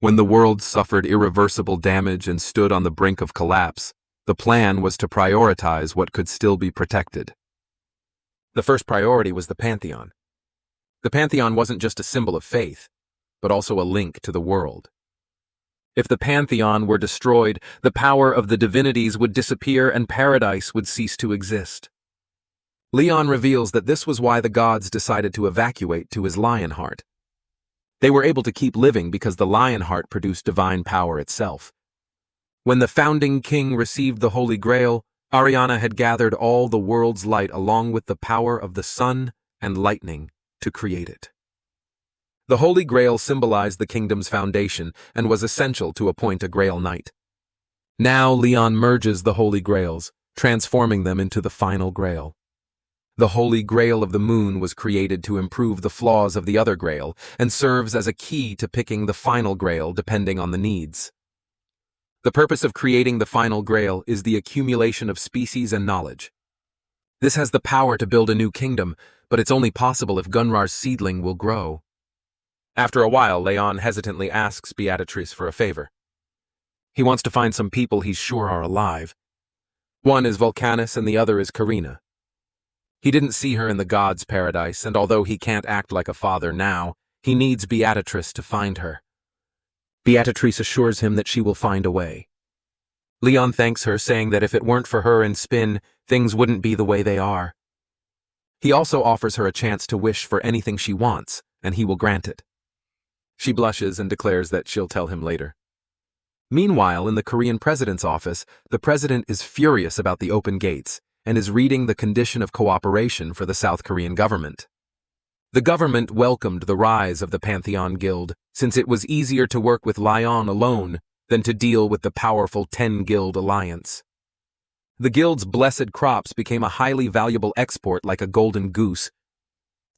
When the world suffered irreversible damage and stood on the brink of collapse, the plan was to prioritize what could still be protected. The first priority was the Pantheon. The Pantheon wasn't just a symbol of faith, but also a link to the world. If the Pantheon were destroyed, the power of the divinities would disappear and paradise would cease to exist. Leyon reveals that this was why the gods decided to evacuate to his Lionheart. They were able to keep living because the Lionheart produced divine power itself. When the founding king received the Holy Grail, Ariana had gathered all the world's light along with the power of the sun and lightning to create it. The Holy Grail symbolized the kingdom's foundation and was essential to appoint a Grail Knight. Now Leyon merges the Holy Grails, transforming them into the final Grail. The Holy Grail of the Moon was created to improve the flaws of the other Grail and serves as a key to picking the final Grail depending on the needs. The purpose of creating the final Grail is the accumulation of species and knowledge. This has the power to build a new kingdom, but it's only possible if Gunrar's seedling will grow. After a while, Leyon hesitantly asks Beatrice for a favor. He wants to find some people he's sure are alive. One is Vulcanus and the other is Karina. He didn't see her in the gods' paradise, and although he can't act like a father now, he needs Beatrice to find her. Beatrice assures him that she will find a way. Leyon thanks her, saying that if it weren't for her and Spin, things wouldn't be the way they are. He also offers her a chance to wish for anything she wants, and he will grant it. She blushes and declares that she'll tell him later. Meanwhile, in the Korean president's office, the president is furious about the open gates and is reading the condition of cooperation for the South Korean government. The government welcomed the rise of the Pantheon Guild, since it was easier to work with Leyon alone than to deal with the powerful 10-guild alliance. The guild's blessed crops became a highly valuable export like a golden goose.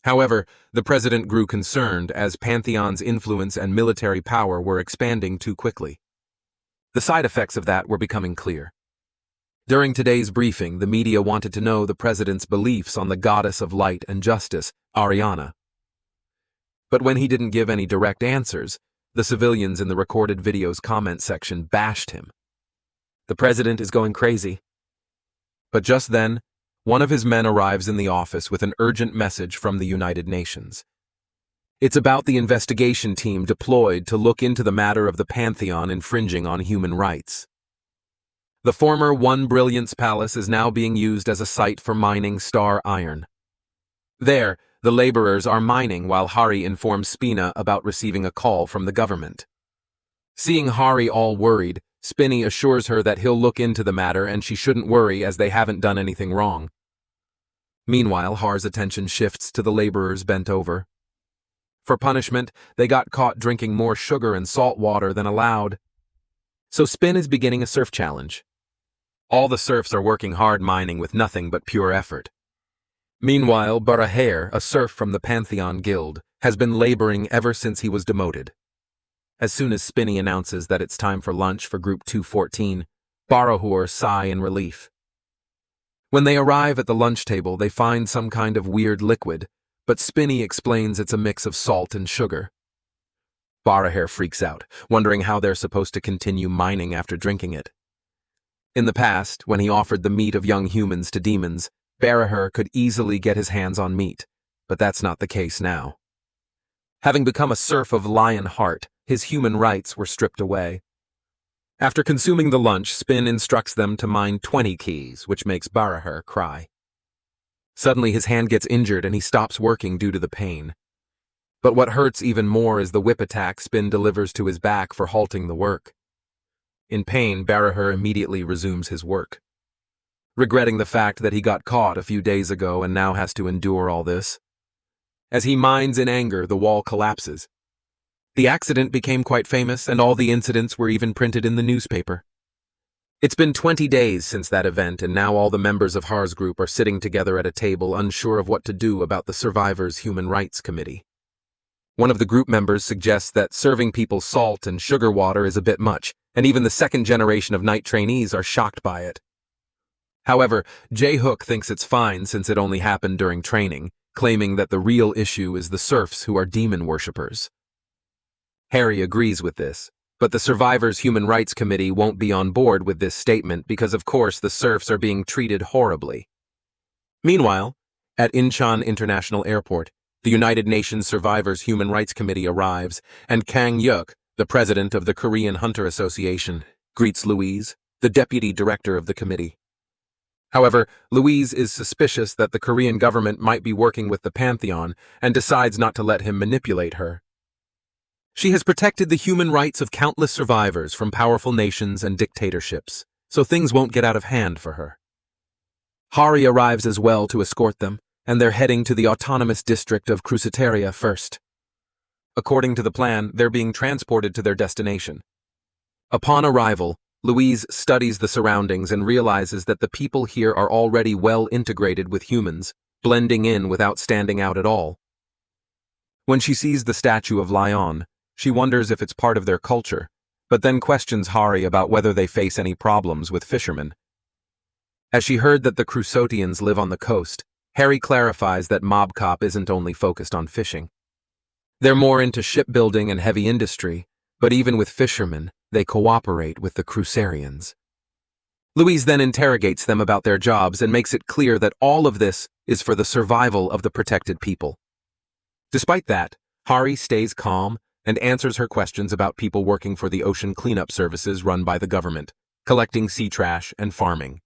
However, the president grew concerned as Pantheon's influence and military power were expanding too quickly. The side effects of that were becoming clear. During today's briefing, the media wanted to know the president's beliefs on the goddess of light and justice, Ariana. But when he didn't give any direct answers, the civilians in the recorded video's comment section bashed him. The president is going crazy. But just then, one of his men arrives in the office with an urgent message from the United Nations. It's about the investigation team deployed to look into the matter of the Pantheon infringing on human rights. The former One Brilliance Palace is now being used as a site for mining star iron. There, the laborers are mining while Hari informs Spina about receiving a call from the government. Seeing Hari all worried, Spinny assures her that he'll look into the matter and she shouldn't worry as they haven't done anything wrong. Meanwhile, Har's attention shifts to the laborers bent over. For punishment, they got caught drinking more sugar and salt water than allowed. So Spin is beginning a surf challenge. All the serfs are working hard mining with nothing but pure effort. Meanwhile, Barahair, a serf from the Pantheon Guild, has been laboring ever since he was demoted. As soon as Spinny announces that it's time for lunch for Group 214, Barahur sigh in relief. When they arrive at the lunch table, they find some kind of weird liquid, but Spinny explains it's a mix of salt and sugar. Barahair freaks out, wondering how they're supposed to continue mining after drinking it. In the past, when he offered the meat of young humans to demons, Barahair could easily get his hands on meat, but that's not the case now. Having become a serf of Lionheart, his human rights were stripped away. After consuming the lunch, Spin instructs them to mine 20 keys, which makes Barahair cry. Suddenly his hand gets injured and he stops working due to the pain. But what hurts even more is the whip attack Spin delivers to his back for halting the work. In pain, Barahair immediately resumes his work. Regretting the fact that he got caught a few days ago and now has to endure all this. As he mines in anger, the wall collapses. The accident became quite famous, and all the incidents were even printed in the newspaper. It's been 20 days since that event, and now all the members of Har's group are sitting together at a table unsure of what to do about the Survivors' Human Rights Committee. One of the group members suggests that serving people salt and sugar water is a bit much, and even the second generation of night trainees are shocked by it. However, J-Hook thinks it's fine since it only happened during training, claiming that the real issue is the serfs who are demon worshippers. Harry agrees with this, but the Survivors' Human Rights Committee won't be on board with this statement because of course the serfs are being treated horribly. Meanwhile, at Incheon International Airport, the United Nations Survivors' Human Rights Committee arrives, and Kang Yuk, the president of the Korean Hunter Association, greets Louise, the deputy director of the committee. However, Louise is suspicious that the Korean government might be working with the Pantheon and decides not to let him manipulate her. She has protected the human rights of countless survivors from powerful nations and dictatorships, so things won't get out of hand for her. Hari arrives as well to escort them, and they're heading to the autonomous district of Cruciteria first. According to the plan, they're being transported to their destination. Upon arrival, Louise studies the surroundings and realizes that the people here are already well integrated with humans, blending in without standing out at all. When she sees the statue of Leyon, she wonders if it's part of their culture, but then questions Hari about whether they face any problems with fishermen. As she heard that the Crusotians live on the coast, Harry clarifies that Mobcop isn't only focused on fishing. They're more into shipbuilding and heavy industry, but even with fishermen, they cooperate with the Crucians. Louise then interrogates them about their jobs and makes it clear that all of this is for the survival of the protected people. Despite that, Hari stays calm and answers her questions about people working for the ocean cleanup services run by the government, collecting sea trash and farming.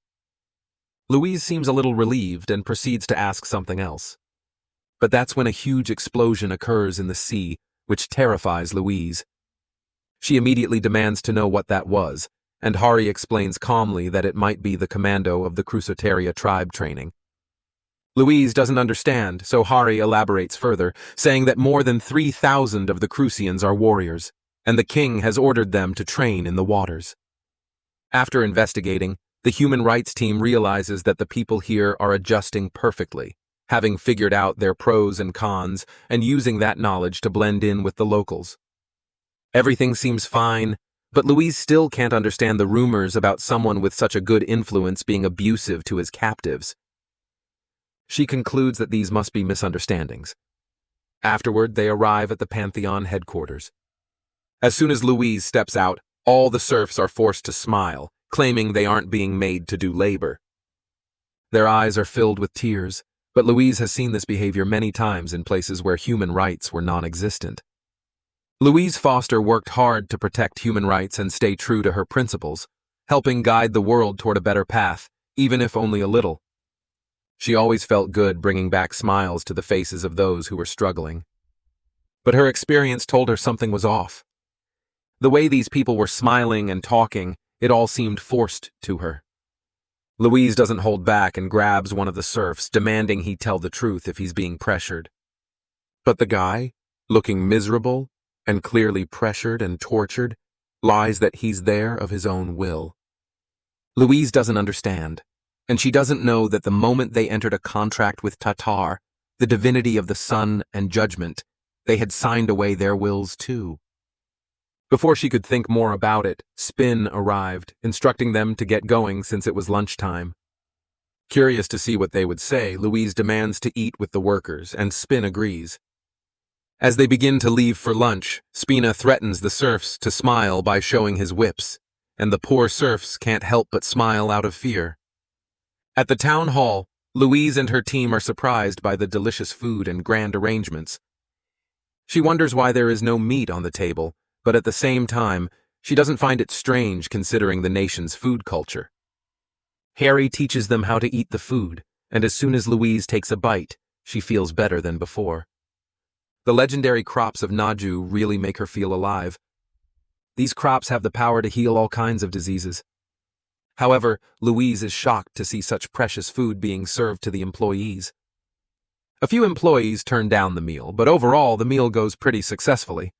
Louise seems a little relieved and proceeds to ask something else. But that's when a huge explosion occurs in the sea, which terrifies Louise. She immediately demands to know what that was, and Hari explains calmly that it might be the commando of the Crusoteria tribe training. Louise doesn't understand, so Hari elaborates further, saying that more than 3,000 of the Crucians are warriors, and the king has ordered them to train in the waters. After investigating, the human rights team realizes that the people here are adjusting perfectly, having figured out their pros and cons and using that knowledge to blend in with the locals. Everything seems fine, but Louise still can't understand the rumors about someone with such a good influence being abusive to his captives. She concludes that these must be misunderstandings. Afterward, they arrive at the Pantheon headquarters. As soon as Louise steps out, all the serfs are forced to smile, claiming they aren't being made to do labor. Their eyes are filled with tears, but Louise has seen this behavior many times in places where human rights were non-existent. Louise Foster worked hard to protect human rights and stay true to her principles, helping guide the world toward a better path, even if only a little. She always felt good bringing back smiles to the faces of those who were struggling. But her experience told her something was off. The way these people were smiling and talking, it all seemed forced to her. Louise doesn't hold back and grabs one of the serfs, demanding he tell the truth if he's being pressured. But the guy, looking miserable and clearly pressured and tortured, lies that he's there of his own will. Louise doesn't understand, and she doesn't know that the moment they entered a contract with Tatar, the divinity of the sun and judgment, they had signed away their wills too. Before she could think more about it, Spin arrived, instructing them to get going since it was lunchtime. Curious to see what they would say, Louise demands to eat with the workers, and Spin agrees. As they begin to leave for lunch, Spina threatens the serfs to smile by showing his whips, and the poor serfs can't help but smile out of fear. At the town hall, Louise and her team are surprised by the delicious food and grand arrangements. She wonders why there is no meat on the table, but at the same time, she doesn't find it strange considering the nation's food culture. Harry teaches them how to eat the food, and as soon as Louise takes a bite, she feels better than before. The legendary crops of Naju really make her feel alive. These crops have the power to heal all kinds of diseases. However, Louise is shocked to see such precious food being served to the employees. A few employees turn down the meal, but overall the meal goes pretty successfully.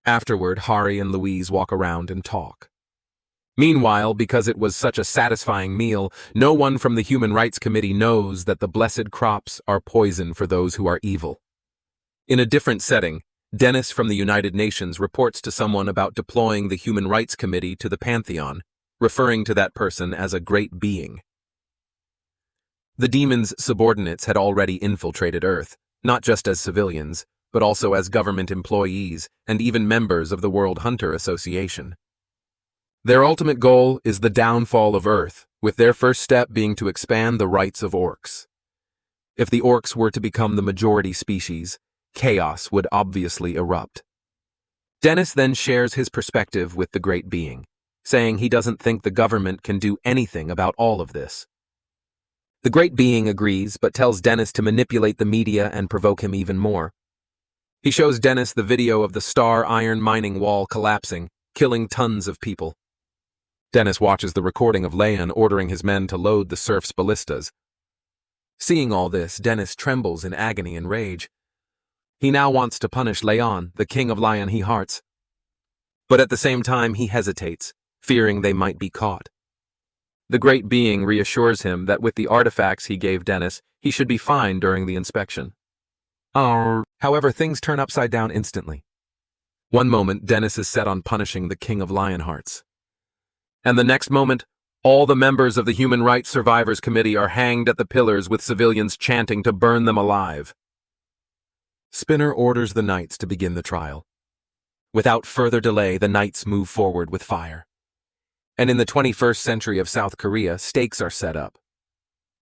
Afterward, Hari and Louise walk around and talk. Meanwhile, because it was such a satisfying meal, no one from the Human Rights Committee knows that the blessed crops are poison for those who are evil. In a different setting, Dennis from the United Nations reports to someone about deploying the Human Rights Committee to the Pantheon, referring to that person as a great being. The demon's subordinates had already infiltrated Earth, not just as civilians, but also as government employees and even members of the World Hunter Association. Their ultimate goal is the downfall of Earth, with their first step being to expand the rights of orcs. If the orcs were to become the majority species, chaos would obviously erupt. Dennis then shares his perspective with the great being, saying he doesn't think the government can do anything about all of this. The great being agrees, but tells Dennis to manipulate the media and provoke him even more. He shows Dennis the video of the Star Iron mining wall collapsing, killing tons of people. Dennis watches the recording of Leyon ordering his men to load the serfs' ballistas. Seeing all this, Dennis trembles in agony and rage. He now wants to punish Leyon, the king of Lion he hearts. But at the same time, he hesitates, fearing they might be caught. The great being reassures him that with the artifacts he gave Dennis, he should be fine during the inspection. However, things turn upside down instantly. One moment, Dennis is set on punishing the king of Lionhearts. And the next moment, all the members of the Human Rights Survivors Committee are hanged at the pillars with civilians chanting to burn them alive. Spinner orders the knights to begin the trial. Without further delay, the knights move forward with fire. And in the 21st century of South Korea, stakes are set up.